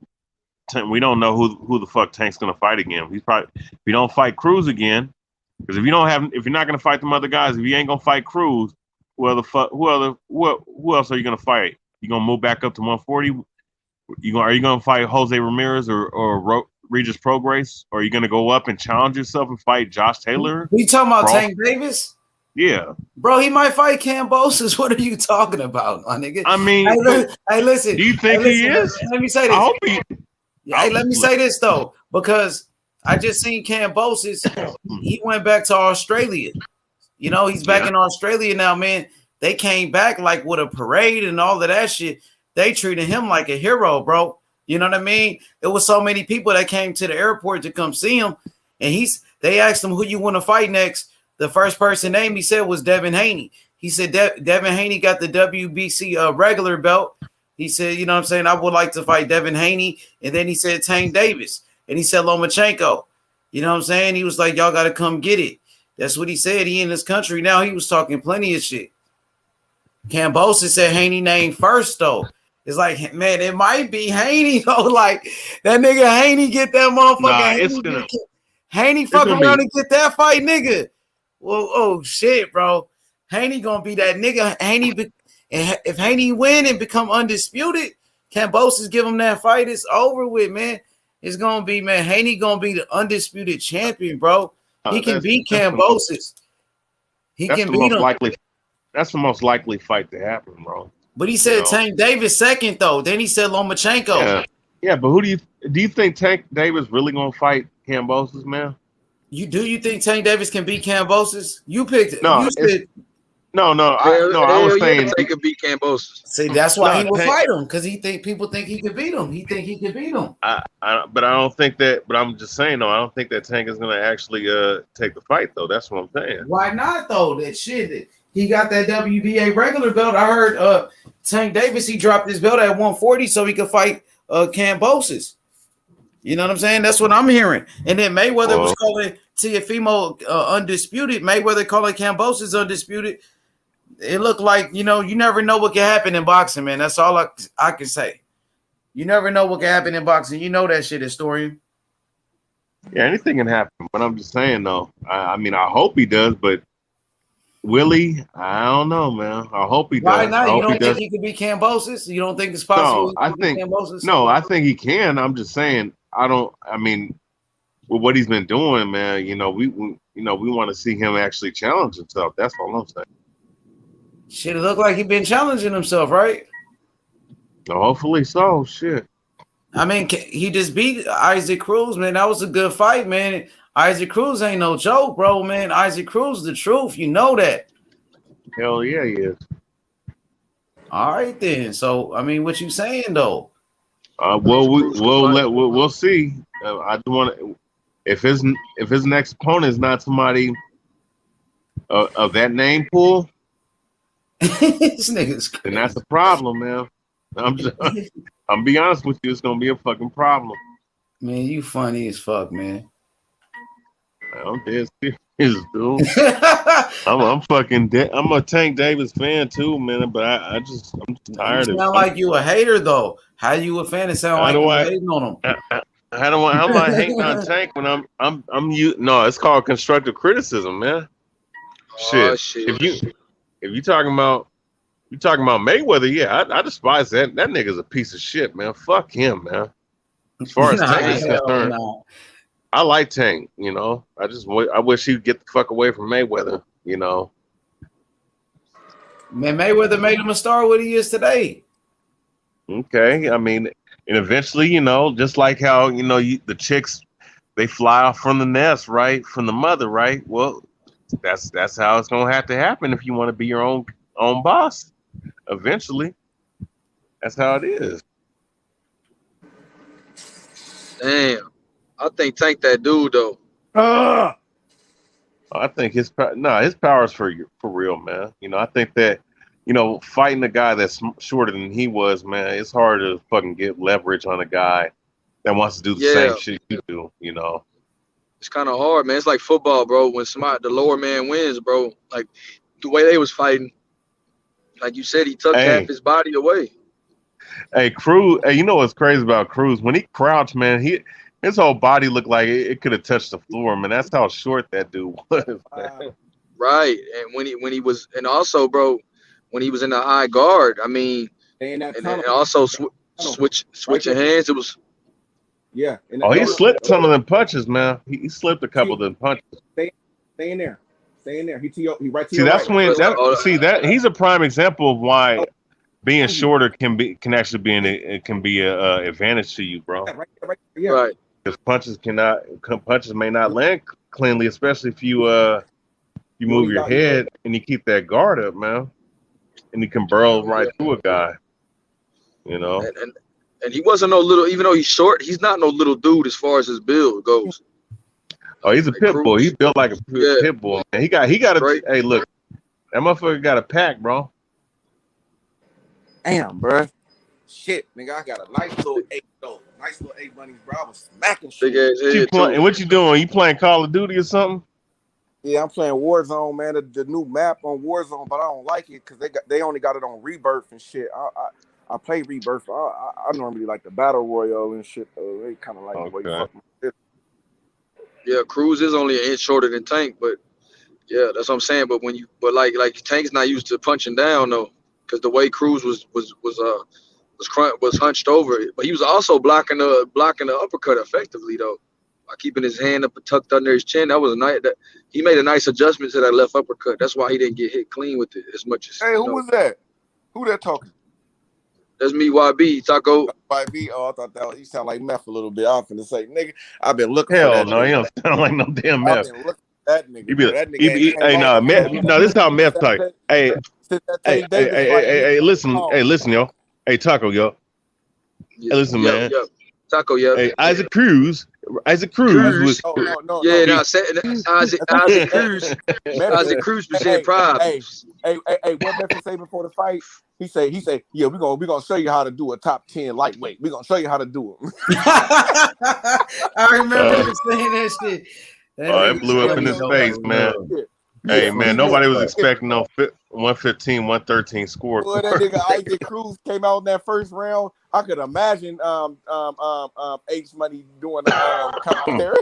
don't know who the fuck Tank's gonna fight again. He's probably, if you don't fight Cruz again, because if you're not gonna fight them other guys, if you ain't gonna fight Cruz, who else are you gonna fight? You gonna move back up to 140? Are you gonna fight Jose Ramirez or Regis Prograis? Or are you gonna go up and challenge yourself and fight Josh Taylor? You talking about Tank Davis? Yeah, bro, he might fight Kambosos. What are you talking about, my nigga? I mean, hey, listen. Do you think he is? Let me say this. I hope he. Hey, let me say this though, because I just seen Kambosos. He went back to Australia. You know, he's back in Australia now, man. They came back like with a parade and all of that shit. They treated him like a hero, bro. You know what I mean? There was so many people that came to the airport to come see him, and they asked him who you want to fight next. The first person name he said was Devin Haney. He said Devin Haney got the WBC regular belt. He said, you know what I'm saying, I would like to fight Devin Haney. And then he said Tank Davis. And he said Lomachenko. You know what I'm saying? He was like, y'all got to come get it. That's what he said. He in this country now. He was talking plenty of shit. Kambosos said Haney name first, though. It's like, man, it might be Haney, though. Like, that nigga Haney get that motherfucker. Haney fuck around and get that fight, nigga. Well, oh shit, bro. Haney gonna be that nigga. If Haney win and become undisputed, Kambosos give him that fight. It's over with, man. It's gonna be, man. Haney gonna be the undisputed champion, bro. He can beat Kambosos. He can beat him. That's the most likely fight to happen, bro. But he said Tank Davis second though. Then he said Lomachenko. Yeah, but who do you think Tank Davis really gonna fight Kambosos, man? You think Tank Davis can beat Kambosos? You picked it. No, you said no. I was saying they could beat Kambosos. See, that's why he will fight him, because people think he could beat him. He think he could beat him. But I don't think that. But I'm just saying though, I don't think that Tank is gonna actually take the fight though. That's what I'm saying. Why not though? That shit. He got that WBA regular belt. I heard Tank Davis, he dropped his belt at 140 so he could fight Kambosos. You know what I'm saying? That's what I'm hearing. And then Mayweather was calling Teofimo undisputed. Mayweather calling Kambosos undisputed. It looked like, you never know what can happen in boxing, man. That's all I can say. You never know what can happen in boxing. You know that shit, historian. Yeah, anything can happen. But I'm just saying though. I mean, I hope he does, but will he? I don't know, man. I hope he does. Why not? You don't think he could beat Kambosos? You don't think it's possible? No, I think he can. I'm just saying. I mean, with what he's been doing, man. We want to see him actually challenge himself. That's all I'm saying. Shit, it looked like he's been challenging himself, right? No, hopefully so. Shit. I mean, he just beat Isaac Cruz, man. That was a good fight, man. Isaac Cruz ain't no joke, bro, man. Isaac Cruz, the truth. You know that. Hell yeah, he is. All right, then. So, I mean, what you saying, though? We'll see. I do want to. If his next opponent is not somebody of that name pool, this nigga's crazy. Then that's a problem, man. I'm be honest with you, it's gonna be a fucking problem. Man, you funny as fuck, man. I'm dead serious, dude. I'm fucking dead. I'm a Tank Davis fan too, man. But I'm just tired. You sound like you a hater though. How you a fan? It sound like you hating on him. How am I hating on Tank when I'm you? No, it's called constructive criticism, man. Shit. If you talking about Mayweather, yeah, I despise that. That nigga's a piece of shit, man. Fuck him, man. As far as Tank is concerned. I like Tank, I wish he'd get the fuck away from Mayweather, Man, Mayweather made him a star what he is today. Okay, I mean, and eventually, just like how, the chicks, they fly off from the nest, right? From the mother, right? Well, that's how it's gonna have to happen if you want to be your own boss. Eventually, that's how it is. Damn. I think Tank that dude though. I think his power is for real, man. I think that fighting a guy that's shorter than he was, man, it's hard to fucking get leverage on a guy that wants to do the same shit you do. It's kind of hard, man. It's like football, bro. When the lower man wins, bro, like the way they was fighting, like you said, he took half his body away. Hey, Cruz. Hey, you know what's crazy about Cruz? When he crouched, man, his whole body looked like it could have touched the floor, man. That's how short that dude was. Right, and when he was, and also, bro, when he was in the high guard, I mean, and also switching hands, it was. Yeah. He slipped some of them punches, man. He slipped a couple of them punches. Stay in there. Stay in there. He right to See, your that's right. when he's a prime example of why being shorter can actually be an advantage to you, bro. Right. Because punches may not land cleanly, especially if you move your head and you keep that guard up, man, and you can burrow right through a guy. And he wasn't no little, even though he's short, he's not no little dude as far as his build goes. Oh, he's a pit bull. He's built like a pit bull, man. He got a. Hey, look, that motherfucker got a pack, bro. Damn, bro. Shit, nigga, I got a nice little 8 though. Nice little 8 bunnies, bro. I was smacking shit. And what you doing? You playing Call of Duty or something? Yeah, I'm playing Warzone, man. The new map on Warzone, but I don't like it because they only got it on Rebirth and shit. I play Rebirth. I normally like the Battle Royale and shit. They kind of like the way you fuck my shit. Yeah, Cruz is only an inch shorter than Tank, but yeah, that's what I'm saying. But like Tank's not used to punching down though, because the way Cruz was hunched over, but he was also blocking the uppercut effectively though, by keeping his hand up tucked under his chin. That was a nice. That he made a nice adjustment to that left uppercut. That's why he didn't get hit clean with it as much as. Hey, who was that? Who that talking? That's me, YB Taco. YB. Oh, I thought that you sound like meth a little bit. I'm finna say, nigga, I've been looking Hell for that. no, he don't sound like no damn I've meth. been looking for that nigga. He be, That nigga he be, ain't hey, came no, on. meth, no, this is how meth type. Hey, hey, listen, yo. Hey, Taco, yo. Hey, listen, man. Taco, yeah. Hey, Isaac Cruz was. Yeah, no, Isaac Cruz. Isaac Cruz present problems. Hey, what Memphis say before the fight? He said, yeah, we're gonna show you how to do a top 10 lightweight. We're gonna show you how to do it. I remember him saying that shit. It blew up in his face, man. Hey, man, nobody was expecting no 115, 113 score. Boy, that nigga Isaac Cruz came out in that first round. I could imagine H Money doing the commentary.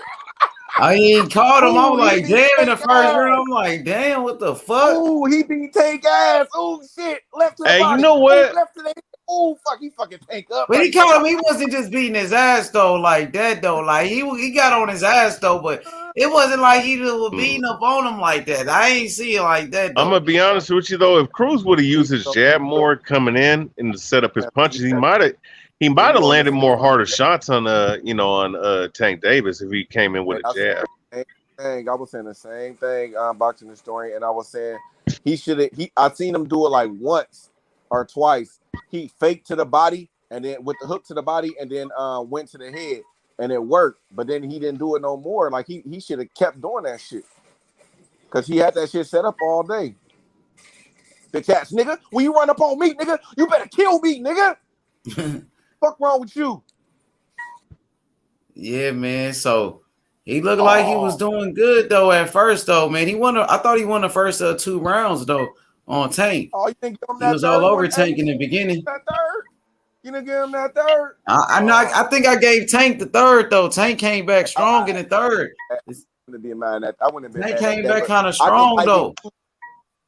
I ain't caught him. I'm like, damn, in the first round. I'm like, damn, what the fuck? Ooh, he beat Tank ass. Ooh, shit. Left to the Hey, body. you know what? Ooh, left to the ooh, fuck, he fucking Tank up. But he caught him. He wasn't just beating his ass though, like that though. Like he got on his ass though, but it wasn't like he was beating up on him like that. I ain't see it like that though. I'm gonna be honest with you though. If Cruz would have used his jab more coming in and to set up his punches, he might have landed more harder shots on Tank Davis if he came in with a jab. I was saying the same thing, boxing historian, and I was saying he should have. I seen him do it like once or twice. He faked to the body and then with the hook to the body and then went to the head and it worked. But then he didn't do it no more. Like he should have kept doing that shit because he had that shit set up all day. Bitch ass nigga, when you run up on me, nigga, you better kill me, nigga. Fuck wrong with you? Yeah, man. So he looked like he was doing good though at first though, man. I thought he won the first 2 rounds though on Tank. Oh, you think he was all over Tank in the beginning. That third? You didn't give him that third? I think I gave Tank the third though. Tank came back strong in the third. I wouldn't be mad at that. I wouldn't have been Tank mad came at that, back kind of strong though.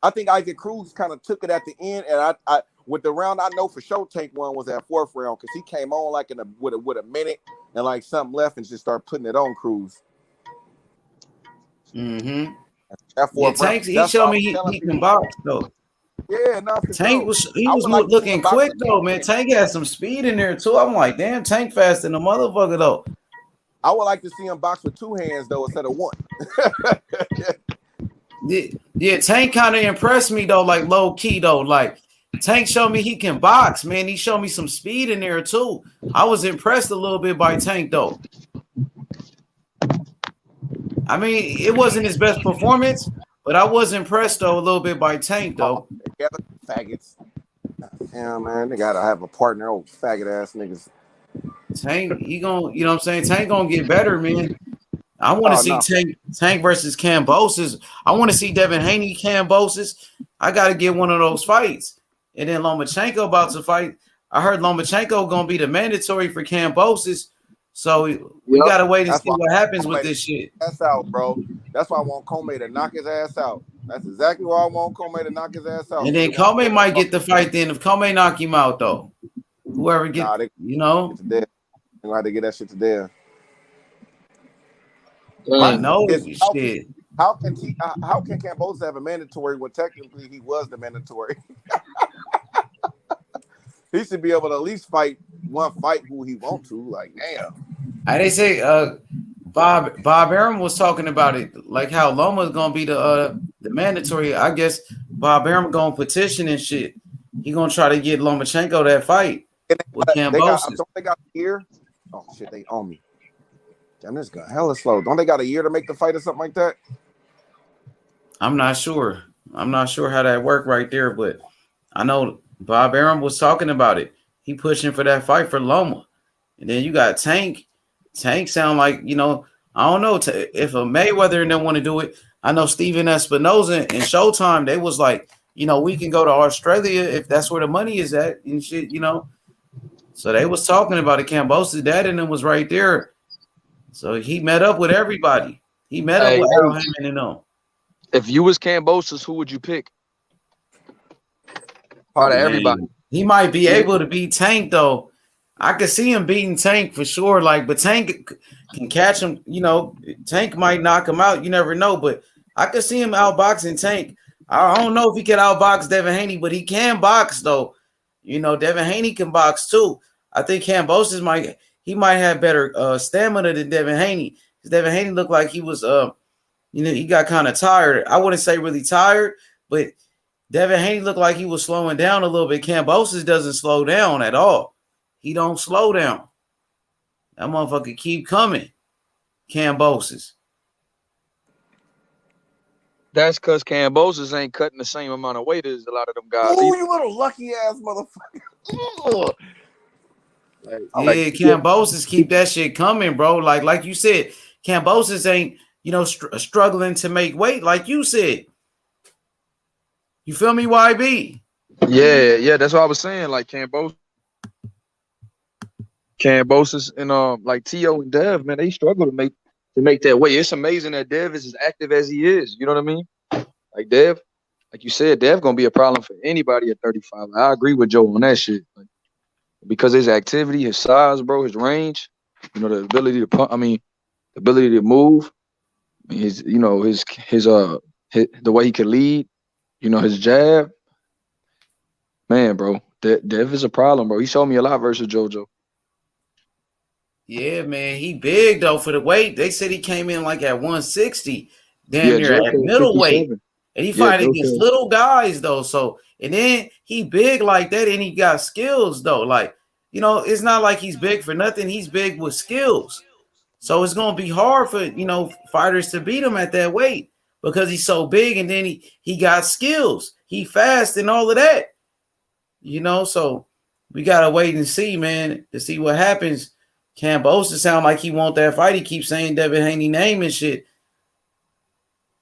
I think Isaac Cruz kind of took it at the end, and I with the round I know for sure Tank won was that 4th round because he came on like with a minute and like something left and just started putting it on Cruz. Mm-hmm. That 4th Tank, he showed me he can box though. Yeah, no. Tank was looking quick though, man. Tank had some speed in there too. I'm like, damn, Tank fast than a motherfucker though. I would like to see him box with 2 hands though instead of 1. Yeah, Tank kind of impressed me though, like low key though. Like Tank showed me he can box, man. He showed me some speed in there too. I was impressed a little bit by Tank though. I mean, it wasn't his best performance, but I was impressed though a little bit by Tank though. Together, faggots. Yeah, man, they gotta have a partner. Old faggot ass niggas. Tank, he gonna, you know what I'm saying? Tank gonna get better, man. I want to see Tank versus Kambosos. I want to see Devin Haney Kambosos. I got to get one of those fights. And then Lomachenko about to fight. I heard Lomachenko gonna be the mandatory for Kambosos. So we gotta wait and see what happens with this shit. That's out, bro. That's why I want Comey to knock his ass out. That's exactly why I want Comey to knock his ass out. And then Comey might get the fight then if Comey knock him out though. Whoever get, you know, they're gonna have to get that shit to there. I know shit. How can Kambosos have a mandatory when technically he was the mandatory? He should be able to at least fight one fight who he want to. Like, damn. They say Bob Arum was talking about it, like how Loma's gonna be the mandatory. I guess Bob Arum gonna petition and shit. He gonna try to get Lomachenko that fight with Kambosos. Don't they got a year? Oh shit, they own me. Damn, this guy hella slow. Don't they got a year to make the fight or something like that? I'm not sure. I'm not sure how that worked right there, but I know Bob Arum was talking about it. He pushing for that fight for Loma. And then you got Tank. Tank sound like, you know, I don't know if a Mayweather and them want to do it. I know Steven Espinoza and Showtime, they was like, you know, we can go to Australia if that's where the money is at and shit, you know. So they was talking about it. Kambosos' dad and them was right there. So he met up with everybody. He met up Hey, with Al H, Hammond and them. if you was Kambosos, who would you pick? Out of everybody. Man, he might be able to beat Tank though. I could see him beating Tank for sure. Like, but Tank can catch him. You know, Tank might knock him out. You never know. But I could see him outboxing Tank. I don't know if he can outbox Devin Haney, but he can box though. You know, Devin Haney can box too. I think Kambosos might have better stamina than Devin Haney. Because Devin Haney looked like he was you know, he got kind of tired. I wouldn't say really tired, but Devin Haney looked like he was slowing down a little bit. Kambosos doesn't slow down at all. He don't slow down. That motherfucker keep coming. Kambosos. That's because Kambosos ain't cutting the same amount of weight as a lot of them guys. Oh, you little lucky ass motherfucker. Yeah, Kambosos keep that shit coming, bro. Like you said, Kambosos ain't, you know, struggling to make weight like you said. You feel me, YB? Yeah, that's what I was saying. Like Kambosos and like T.O. and Dev, man, they struggle to make that weight. It's amazing that Dev is as active as he is. You know what I mean? Like Dev, like you said, Dev gonna be a problem for anybody at 35. I agree with Joe on that shit. Like, because his activity, his size, bro, his range, you know, the ability to pump, the ability to move, his the way he could lead, you know, his jab. Man, bro, Dev is a problem, bro. He showed me a lot versus JoJo. Yeah, man, he big though for the weight. They said he came in like at 160, damn Yeah, near Joe at said middleweight. 57. And he Yeah, fight Joe against said. little guys though. So, and then he big like that, and he got skills though. Like, you know, it's not like he's big for nothing. He's big with skills. So it's gonna be hard for, you know, fighters to beat him at that weight because he's so big, and then he got skills. He fast and all of that. You know, so we gotta wait and see, man, to see what happens. Kambosos sound like he want that fight. He keeps saying Devin Haney name and shit.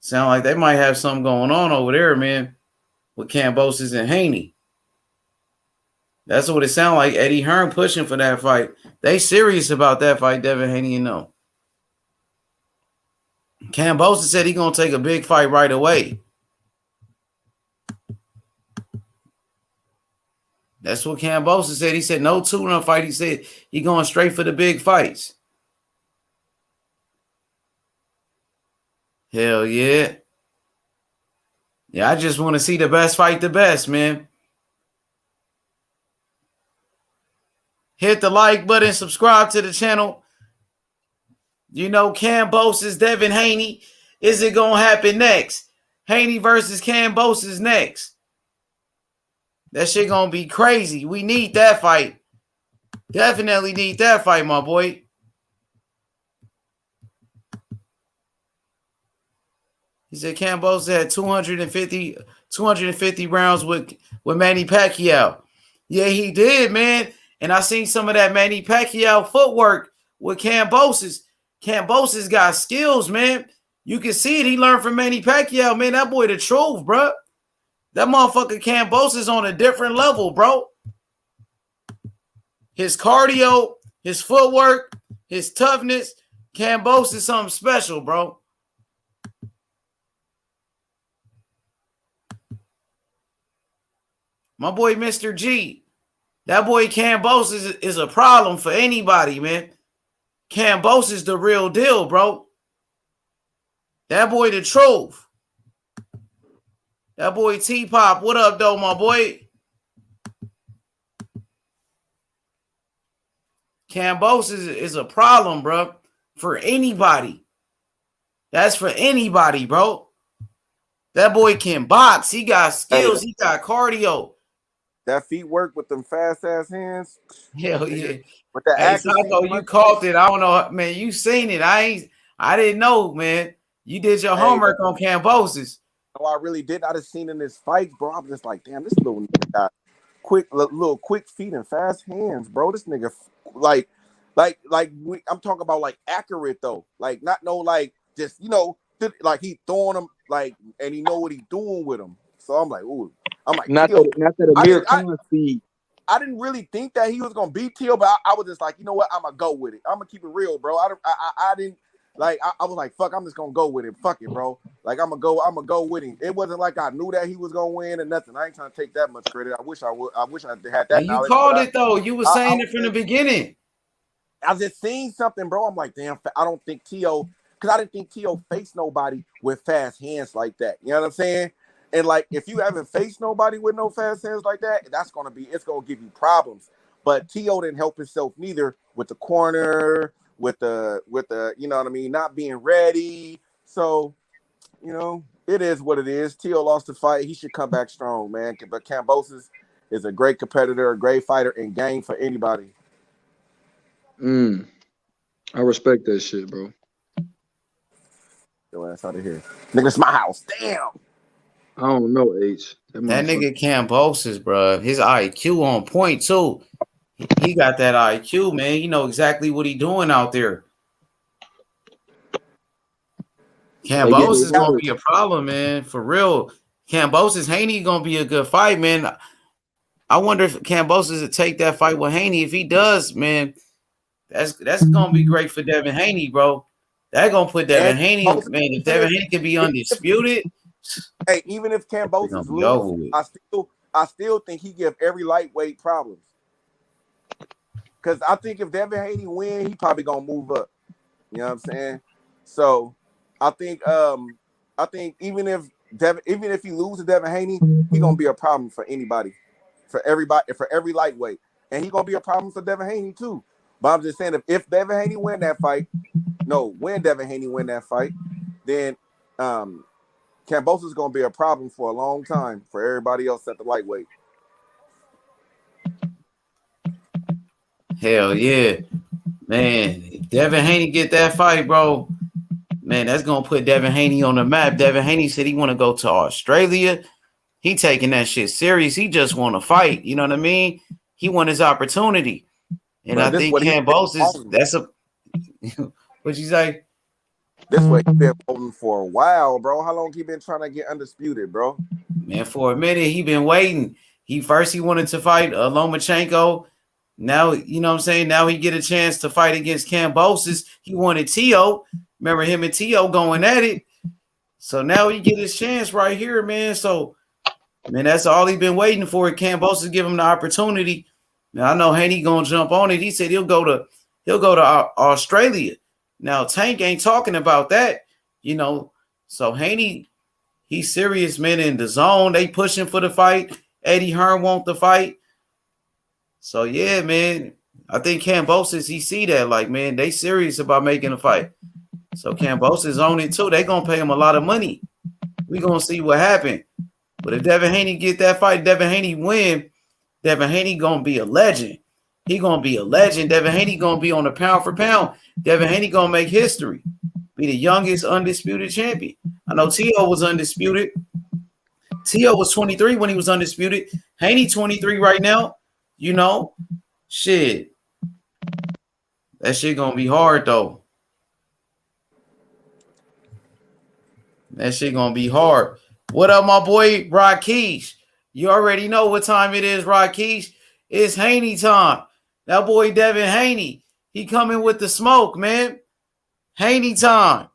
Sound like they might have something going on over there, man, with Kambosos and Haney. That's what it sound like. Eddie Hearn pushing for that fight. They serious about that fight, Devin Haney and them. Kambosos said he gonna take a big fight right away. That's what Kambosos said. He said no tune-up fight. He said he going straight for the big fights. Hell yeah. Yeah, I just want to see the best fight the best, man. Hit the like button, subscribe to the channel. You know, Kambosos, Devin Haney. Is it going to happen next? Haney versus Kambosos next. That shit going to be crazy. We need that fight. Definitely need that fight, my boy. He said Kambosos had 250 rounds with Manny Pacquiao. Yeah, he did, man. And I seen some of that Manny Pacquiao footwork with Kambosos. Kambosos got skills, man. You can see it. He learned from Manny Pacquiao, man. That boy the truth, bro. That motherfucker Kambosos on a different level, bro. His cardio, his footwork, his toughness. Kambosos is something special, bro. My boy, Mr. G. That boy Kambosos is a problem for anybody, man. Kambosos is the real deal, bro. That boy the truth. That boy T-Pop. What up, though, my boy? Kambosos is a problem, bro. For anybody. That's for anybody, bro. That boy can box. He got skills. He got cardio. That feet work with them fast ass hands. Hell yeah. With the Hey, accuracy, Sato, you caught it. I don't know, man. You seen it. I didn't know, man. You did your homework on Kambosos. No, I really didn't. I just seen in this fight, bro. I was just like, damn, this little nigga got little quick feet and fast hands, bro. This nigga, I'm talking about like accurate though, like not no like just like he throwing them like, and he know what he doing with them. So I'm like, ooh, I'm like, Not that Amir Khan speed. I didn't really think that he was gonna beat Teal, but I was just like, you know what? I'm gonna go with it. I'm gonna keep it real, bro. I Like I was like, fuck, I'm just gonna go with it. Fuck it, bro. Like I'm gonna go with him. It wasn't like I knew that he was gonna win or nothing. I ain't trying to take that much credit. I wish I had Now that you knowledge. called But it though. You were I saying was it from the just, beginning. I just seen something, bro. I'm like, damn, I don't think T.O. because I didn't think T.O. faced nobody with fast hands like that. You know what I'm saying? And like, if you haven't faced nobody with no fast hands like that, it's gonna give you problems. But T.O. didn't help himself neither with the corner, with the, you know what I mean, not being ready. So, you know, it is what it is. T.O. lost the fight. He should come back strong, man. But Kambosos is a great competitor, a great fighter, and game for anybody. I respect that shit, bro. Your ass out of here. Nigga, it's my house. Damn. I don't know, H. That nigga Kambosos, bro. His IQ on point too. He got that IQ, man. You know exactly what he doing out there. Kambosos is gonna be a problem, man. For real. Kambosos, Haney gonna be a good fight, man. I wonder if Kambosos would take that fight with Haney. If he does, man, that's gonna be great for Devin Haney, bro. That gonna put Devin Haney, man. If Devin Haney can be undisputed, hey, even if Kambosos lose, I still think he give every lightweight problems. Because I think if Devin Haney win, he probably gonna move up. You know what I'm saying? So I think even if he loses to Devin Haney, he gonna be a problem for anybody, for everybody, for every lightweight, and he gonna be a problem for Devin Haney too. But I'm just saying, if Devin Haney when Devin Haney win that fight, then Kambosos is gonna be a problem for a long time for everybody else at the lightweight. hell yeah, man. If Devin Haney get that fight, bro, man, that's gonna put Devin Haney on the map. Devin Haney said he want to go to Australia. He taking that shit serious. He just want to fight. You know what I mean? He want his opportunity, and I think Kambosos. That's a what you say? This way he been holding for a while, bro. How long he been trying to get undisputed, bro? Man, for a minute he been waiting. He wanted to fight Lomachenko. Now, you know what I'm saying? Now he get a chance to fight against Kambosos. He wanted T.O. Remember him and T.O. going at it. So now he get his chance right here, man. So, man, that's all he been waiting for. Kambosos give him the opportunity. Now I know Haney gonna jump on it. He said he'll go to Australia. Now Tank ain't talking about that, you know. So Haney, he's serious, man. In the zone, they pushing for the fight. Eddie Hearn want the fight. So yeah, man. I think Kambosos, he see that, like, man, they serious about making a fight. So Kambosos on it too. They gonna pay him a lot of money. We gonna see what happen. But if Devin Haney get that fight, Devin Haney win, Devin Haney gonna be a legend. He gonna be a legend. Devin Haney gonna be on the pound for pound. Devin Haney gonna make history. Be the youngest undisputed champion. I know T.O. was undisputed. T.O. was 23 when he was undisputed. Haney 23 right now. You know, shit. That shit gonna be hard though. That shit gonna be hard. What up, my boy Rakeesh? You already know what time it is, Rakeesh. It's Haney time. That boy Devin Haney, he coming with the smoke, man. Haney time.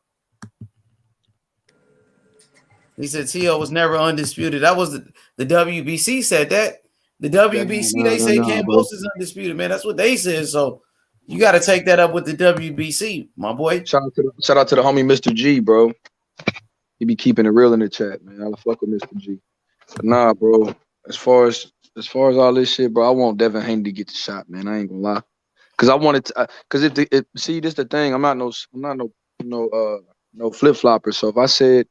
He said T.O. was never undisputed. That was the WBC said that. The WBC, they say Kambosos is undisputed, man. That's what they said. So you got to take that up with the WBC, my boy. Shout out to the homie Mr. G, bro. He be keeping it real in the chat, man. I fuck with Mr. G. But nah, bro. As far as all this shit, bro, I want Devin Haney to get the shot, man. I ain't gonna lie. Cause I wanted to, cause see, this the thing. I'm not no flip flopper. So if I said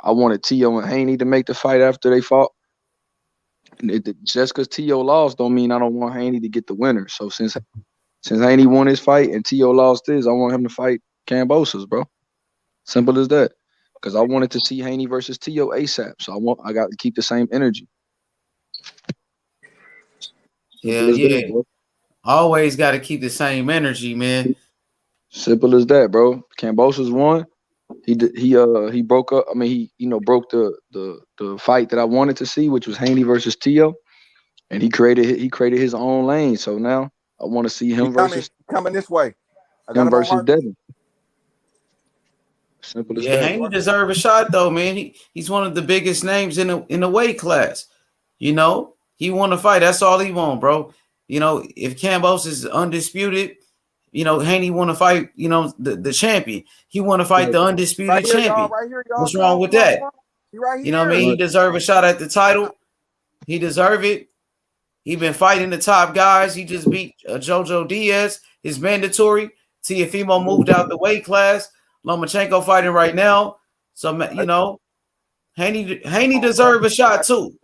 I wanted T.O. and Haney to make the fight after they fought, just because T.O. lost don't mean I don't want Haney to get the winner. So since Haney won his fight and T.O. lost his, I want him to fight Kambosos, bro. Simple as that. Because I wanted to see Haney versus T.O. ASAP. So I got to keep the same energy. Yeah. That, always got to keep the same energy, man. Simple as that, bro. Kambosos won. He broke up. I mean, he broke the fight that I wanted to see, which was Haney versus T.O. And he created his own lane. So now I want to see him versus coming this way. Him versus Devin. Simple as Yeah, that, Haney bro. deserve a shot though, man. He's one of the biggest names in the weight class. You know, he want to fight. That's all he want, bro. You know, if Kambosos is undisputed, you know, Haney want to fight. You know, the champion. He want to fight Right, the Right undisputed here, y'all. champion. Right here, y'all. What's wrong with that? He right You know what I mean? here. He right. deserve a shot at the title. He deserve it. He been fighting the top guys. He just beat Jojo Diaz. His mandatory. Teofimo moved out the weight class. Lomachenko fighting right now. So you know, Haney deserve a shot too.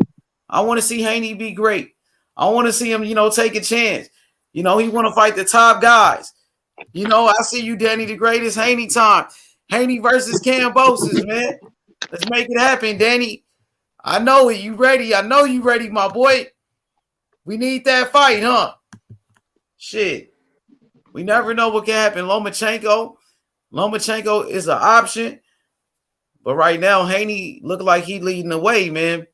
I want to see Haney be great. I want to see him, you know, take a chance. You know, he want to fight the top guys. You know, I see you, Danny the Greatest. Haney time. Haney versus Kambosos, man. Let's make it happen, Danny. I know it. You ready? I know you ready, my boy. We need that fight, huh? Shit. We never know what can happen. Lomachenko is an option. But right now, Haney look like he leading the way, man.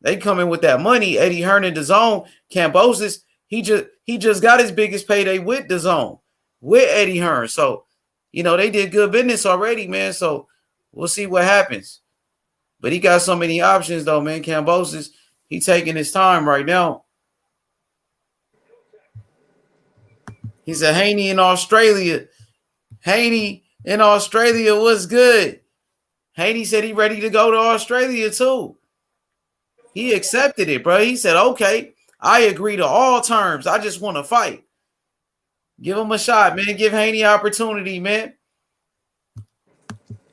They coming with that money. Eddie Hearn and DAZN. Kambosos, he just got his biggest payday with DAZN, with Eddie Hearn. So, you know, they did good business already, man. So we'll see what happens. But he got so many options, though, man. Kambosos, he taking his time right now. He said, Haney in Australia. Haney in Australia was good. Haney said he ready to go to Australia, too. He accepted it, bro. He said, okay, I agree to all terms. I just want to fight. Give him a shot, man. Give Haney opportunity, man.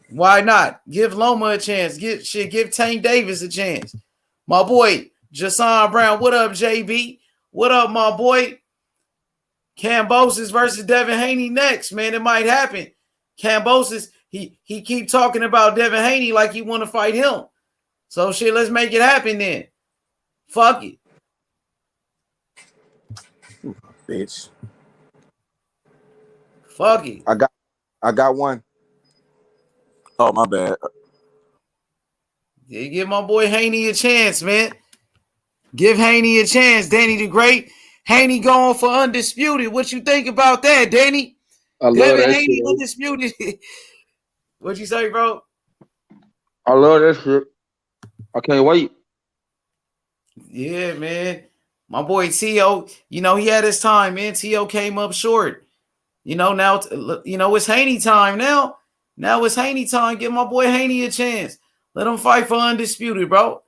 Why not? Give Loma a chance. Give Tank Davis a chance. My boy, Jason Brown. What up, JB? What up, my boy? Kambosos versus Devin Haney next, man. It might happen. Kambosos, he keep talking about Devin Haney like he want to fight him. So shit, let's make it happen then. Fuck it. Bitch. Fuck it. I got one. Oh, my bad. Yeah, give my boy Haney a chance, man. Give Haney a chance, Danny the Great. Haney going for undisputed. What you think about that, Danny? I love Devin that Haney shit. undisputed. What'd you say, bro? I love that shit. I can't wait. Yeah, man. My boy T.O., you know, he had his time, man. T.O. came up short. You know, now, you know, it's Haney time now. Now it's Haney time. Give my boy Haney a chance. Let him fight for undisputed, bro.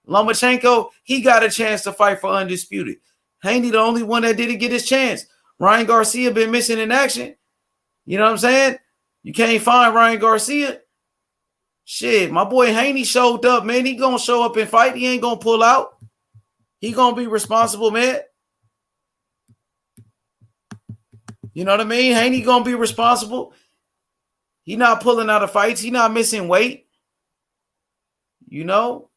Lomachenko, he got a chance to fight for undisputed. Haney, the only one that didn't get his chance. Ryan Garcia been missing in action. You know what I'm saying? You can't find Ryan Garcia. Shit, my boy Haney showed up, man. He gonna show up and fight. He ain't gonna pull out. He gonna be responsible, man. You know what I mean? Haney gonna be responsible. He not pulling out of fights. He not missing weight. You know?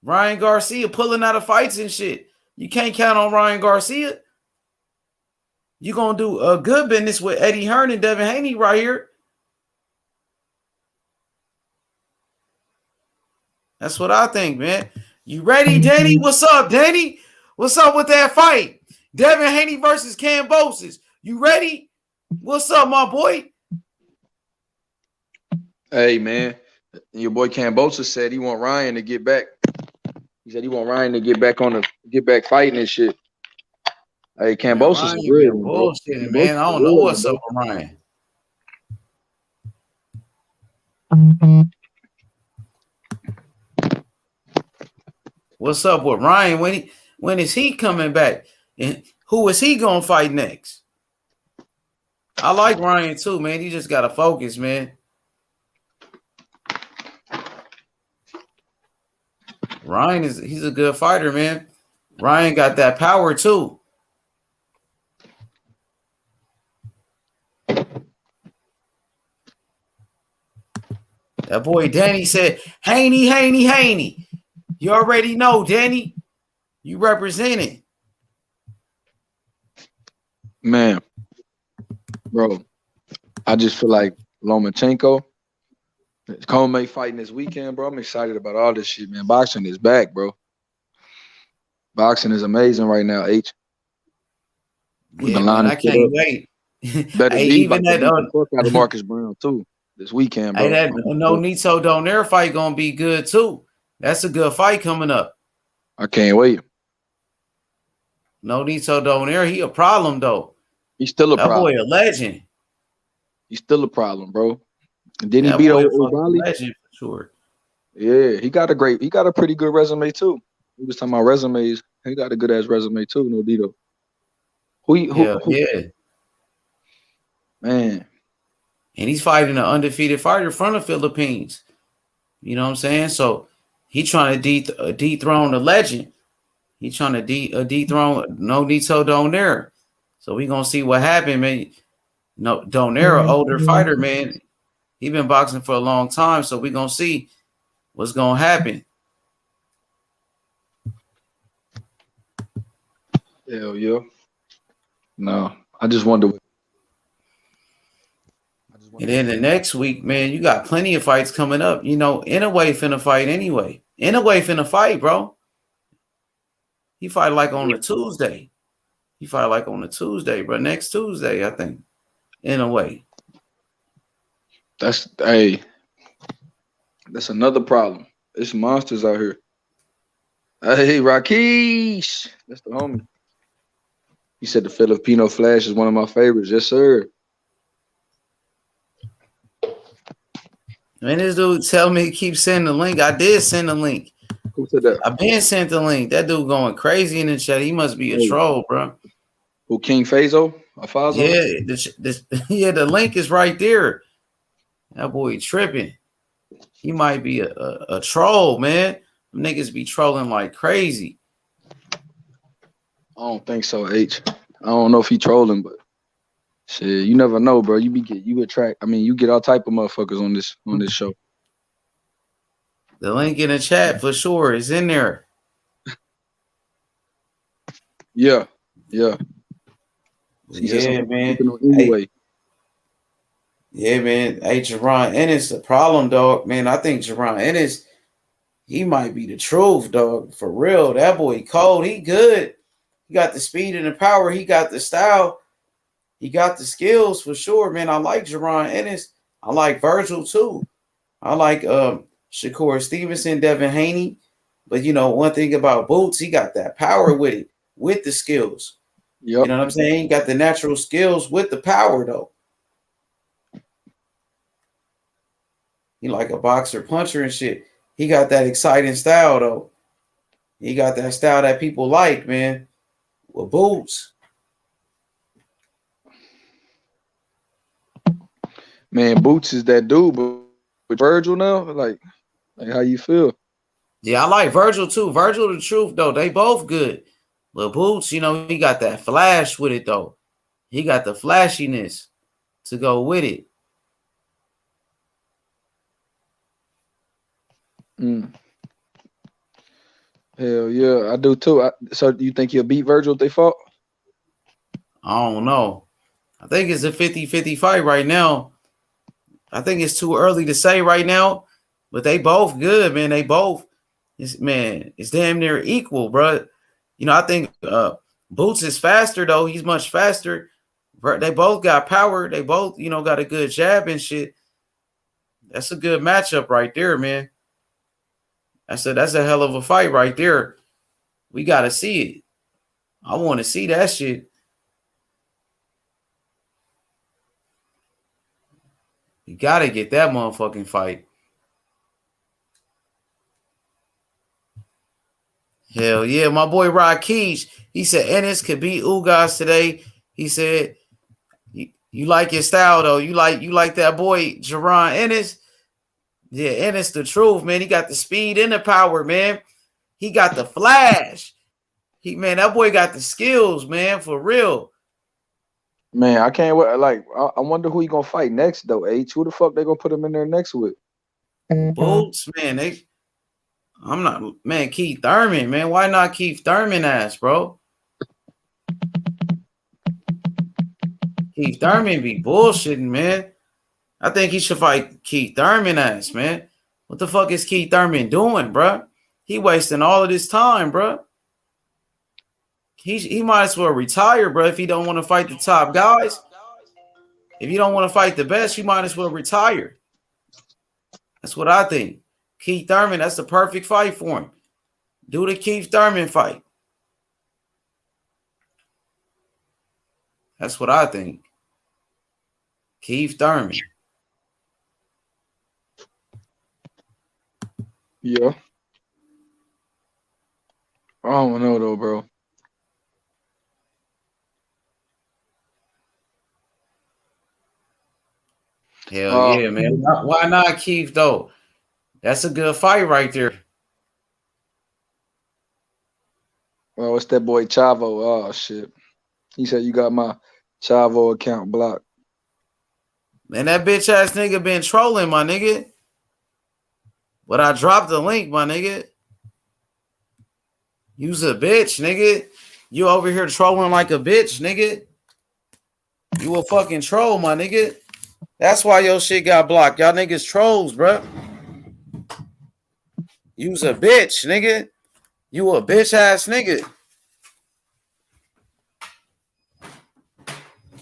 Ryan Garcia pulling out of fights and shit. You can't count on Ryan Garcia. You gonna do a good business with Eddie Hearn and Devin Haney right here. That's what I think, man. You ready, Danny? What's up, Danny? What's up with that fight? Devin Haney versus Kambosos. You ready? What's up, my boy? Hey, man. Your boy Kambosos said he want Ryan to get back. He said he want Ryan to get back fighting and shit. Hey, Kambosos is real, bro. Bullshit, man. I don't know what's up with Ryan. What's up with Ryan? When is he coming back? And who is he gonna fight next? I like Ryan too, man. He just gotta focus, man. Ryan he's a good fighter, man. Ryan got that power too. That boy Danny said, Haney. You already know, Danny. You representing. Man, bro, I just feel like Lomachenko, Coleman fighting this weekend, bro. I'm excited about all this shit, man. Boxing is back, bro. Boxing is amazing right now, H. We've been lining I can't wait. Better Hey, he even about to that beat the fuck out of Marcus Brown too this weekend, hey, bro. that no Nito Donaire fight gonna be good too. That's a good fight coming up. I can't wait. No Nito Donaire, he a problem though. He's still a That boy problem. a legend. He's still a problem, bro. And then he That beat boy a fucking O'Malley. legend for sure. Yeah, he got a pretty good resume too. We was talking about resumes. He got a good ass resume too, Nodito. Yeah. Man. And he's fighting an undefeated fighter from the Philippines. You know what I'm saying? So he trying to dethrone the legend. He trying to dethrone No Nito Donaire. So we gonna see what happened, man. No Donaire, an older fighter, man. He been boxing for a long time, so we gonna see what's gonna happen. Hell yeah. No, I just wonder. And then the next week, man, you got plenty of fights coming up. You know, Inoue finna fight anyway. Inoue finna fight, bro. He fight like on a Tuesday. Bro. Next Tuesday, I think. Inoue. That's another problem. It's monsters out here. Hey, Rakesh. That's the homie. He said the Filipino Flash is one of my favorites. Yes, sir. Man, this dude tell me keep sending the link. I did send the link. Who said that? I been sent the link. That dude going crazy in the chat. He must be a troll, bro. Who, King Fazo? Afazo? Yeah, the link is right there. That boy tripping. He might be a troll, man. Them niggas be trolling like crazy. I don't think so, H. I don't know if he trolling, but shit, you never know, bro. You get all type of motherfuckers on this show. The link in the chat for sure is in there. Yeah. Yeah, man. Anyway. Yeah, man. Hey, Jerron Ennis, the problem, dog. Man, I think Jerron Ennis, he might be the truth, dog. For real. That boy cold. He good. He got the speed and the power. He got the style. He got the skills for sure, man. I like Jerron Ennis. I like Virgil too. I like Shakur Stevenson, Devin Haney. But you know, one thing about Boots, he got that power with it, with the skills. Yep. You know what I'm saying? He got the natural skills with the power, though. He like a boxer, puncher, and shit. He got that exciting style, though. He got that style that people like, man. With Boots. Man, Boots is that dude, but with Virgil now, like how you feel? Yeah, I like Virgil too. Virgil the truth, though. They both good. But Boots, you know, he got that flash with it, though. He got the flashiness to go with it. Hell yeah, I do too. So do you think he'll beat Virgil if they fought? I don't know. I think it's a 50-50 fight right now. I think it's too early to say right now, but they both good, man. They both, it's damn near equal, bro. You know, I think Boots is faster, though. He's much faster. They both got power. They both, you know, got a good jab and shit. That's a good matchup right there, man. That's a hell of a fight right there. We got to see it. I want to see that shit. You got to get that motherfucking fight. Hell yeah. My boy Rakesh, he said Ennis could beat Ugas today. He said, you like his style, though. You like that boy Jerron Ennis. Yeah, Ennis the truth, man. He got the speed and the power, man. He got the flash. That boy got the skills, man, for real. Man, I can't wait. Like, I wonder who he gonna fight next, though. H, who the fuck they gonna put him in there next with? Boots, man. Keith Thurman, man. Why not Keith Thurman ass, bro? Keith Thurman be bullshitting, man. I think he should fight Keith Thurman ass, man. What the fuck is Keith Thurman doing, bro? He wasting all of this time, bro. He might as well retire, bro, if he don't want to fight the top guys. If you don't want to fight the best, you might as well retire. That's what I think. Keith Thurman, that's the perfect fight for him. Do the Keith Thurman fight. That's what I think. Keith Thurman. Yeah. I don't know though, bro. Hell yeah, man. Why not Keith though? That's a good fight right there. Well, it's that boy Chavo. Oh shit. He said you got my Chavo account blocked. Man, that bitch ass nigga been trolling, my nigga. But I dropped the link, my nigga. You's a bitch, nigga. You over here trolling like a bitch, nigga. You a fucking troll, my nigga. That's why your shit got blocked. Y'all niggas trolls, bro. You's a bitch, nigga. You a bitch ass nigga.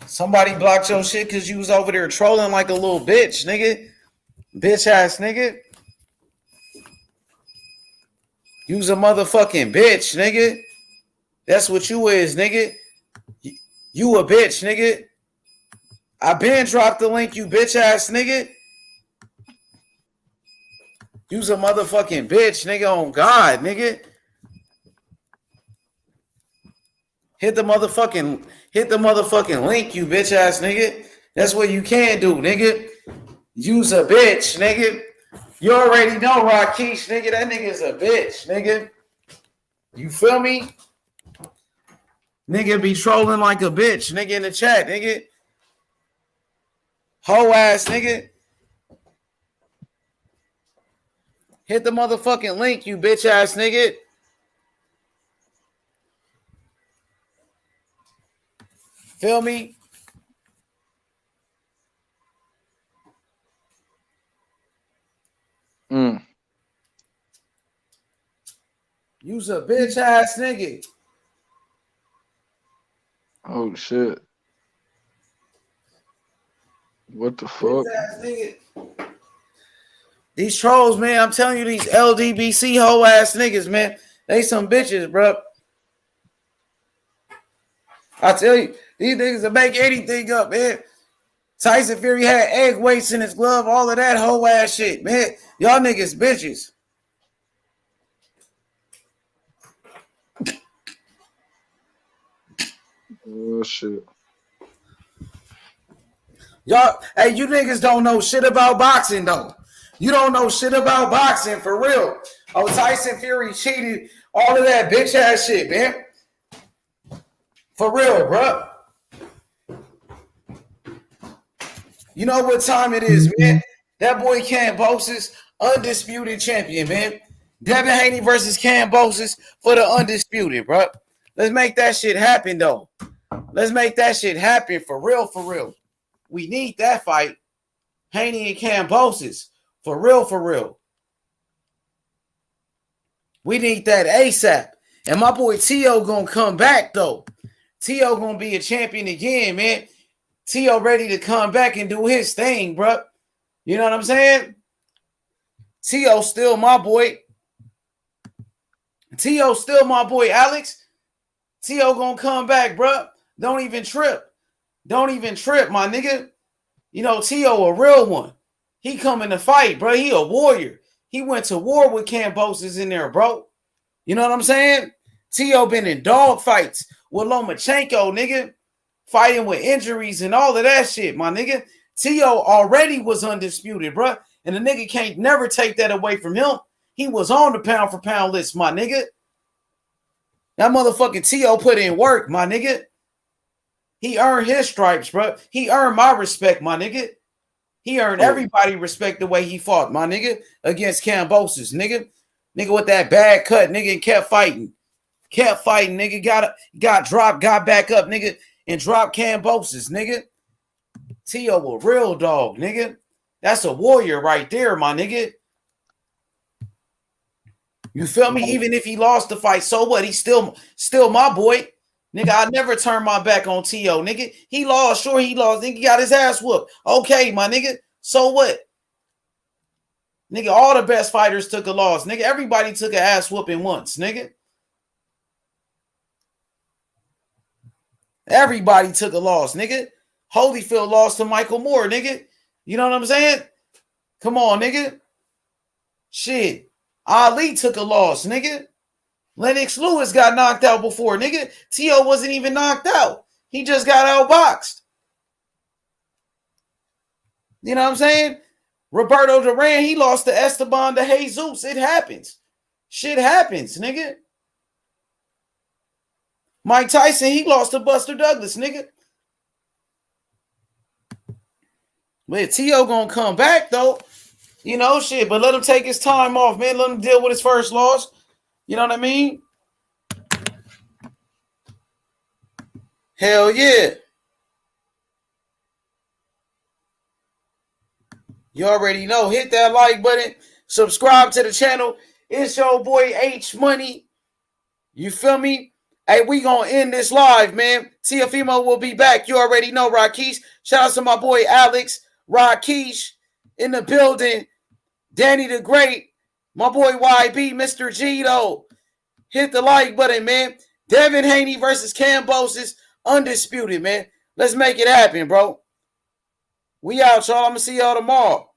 Somebody blocked your shit because you was over there trolling like a little bitch, nigga. Bitch ass nigga. You's a motherfucking bitch, nigga. That's what you is, nigga. You a bitch, nigga. I been dropped the link, you bitch ass nigga. You's a motherfucking bitch, nigga, on God, nigga. Hit the motherfucking link, you bitch ass nigga. That's what you can do, nigga. You's a bitch, nigga. You already know, Rakesh, nigga. That nigga's a bitch, nigga. You feel me? Nigga be trolling like a bitch, nigga, in the chat, nigga. Hoe ass, nigga. Hit the motherfucking link, you bitch ass nigga. Feel me? You's a bitch ass nigga. Oh shit. What the fuck? These trolls, man, I'm telling you, these LDBC hoe ass niggas, man, they some bitches, bro. I tell you, these niggas will make anything up, man. Tyson Fury had egg weights in his glove, all of that hoe ass shit, man. Y'all niggas bitches. Oh shit. Y'all, hey, you niggas don't know shit about boxing, though. You don't know shit about boxing, for real. Oh, Tyson Fury cheated, all of that bitch ass shit, man. For real, bro. You know what time it is, man? That boy Kambosos, undisputed champion, man. Devin Haney versus Kambosos for the undisputed, bro. Let's make that shit happen, though. Let's make that shit happen for real, for real. We need that fight. Haney and Kambosos. For real, for real. We need that ASAP. And my boy T.O. gonna come back, though. T.O. gonna be a champion again, man. T.O. ready to come back and do his thing, bro. You know what I'm saying? T.O. still my boy. T.O. still my boy, Alex. T.O. gonna come back, bro. Don't even trip. Don't even trip, my nigga. You know, T.O. a real one. He coming to fight, bro. He a warrior. He went to war with Kambosos in there, bro. You know what I'm saying? T.O. been in dog fights with Lomachenko, nigga. Fighting with injuries and all of that shit, my nigga. T.O. already was undisputed, bro. And the nigga can't never take that away from him. He was on the pound for pound list, my nigga. That motherfucking T.O. put in work, my nigga. He earned his stripes, bro. He earned my respect, my nigga. He earned everybody respect the way he fought, my nigga, against Kambosos, nigga. Nigga with that bad cut, nigga, and kept fighting. Kept fighting, nigga. Got dropped, got back up, nigga, and dropped Kambosos, nigga. T.O. a real dog, nigga. That's a warrior right there, my nigga. You feel me? Even if he lost the fight, so what? He's still my boy. Nigga, I never turned my back on T.O. Nigga, he lost. Sure, he lost. Nigga got his ass whooped. Okay, my nigga. So what? Nigga, all the best fighters took a loss. Nigga, everybody took an ass whooping once, nigga. Everybody took a loss, nigga. Holyfield lost to Michael Moore, nigga. You know what I'm saying? Come on, nigga. Shit. Ali took a loss, nigga. Lennox Lewis got knocked out before, nigga. T.O. wasn't even knocked out. He just got outboxed. You know what I'm saying? Roberto Duran, he lost to Esteban de Jesus. It happens. Shit happens, nigga. Mike Tyson, he lost to Buster Douglas, nigga. But T.O. gonna come back, though. You know, shit, but let him take his time off, man. Let him deal with his first loss. You know what I mean? Hell yeah. You already know. Hit that like button. Subscribe to the channel. It's your boy H Money. You feel me? Hey, we gonna end this live, man. Tiafimo will be back. You already know, Rakesh. Shout out to my boy Alex. Rakesh in the building. Danny the Great. My boy YB, Mr. Gito. Hit the like button, man. Devin Haney versus Kambosos. Undisputed, man. Let's make it happen, bro. We out, y'all. I'm going to see y'all tomorrow.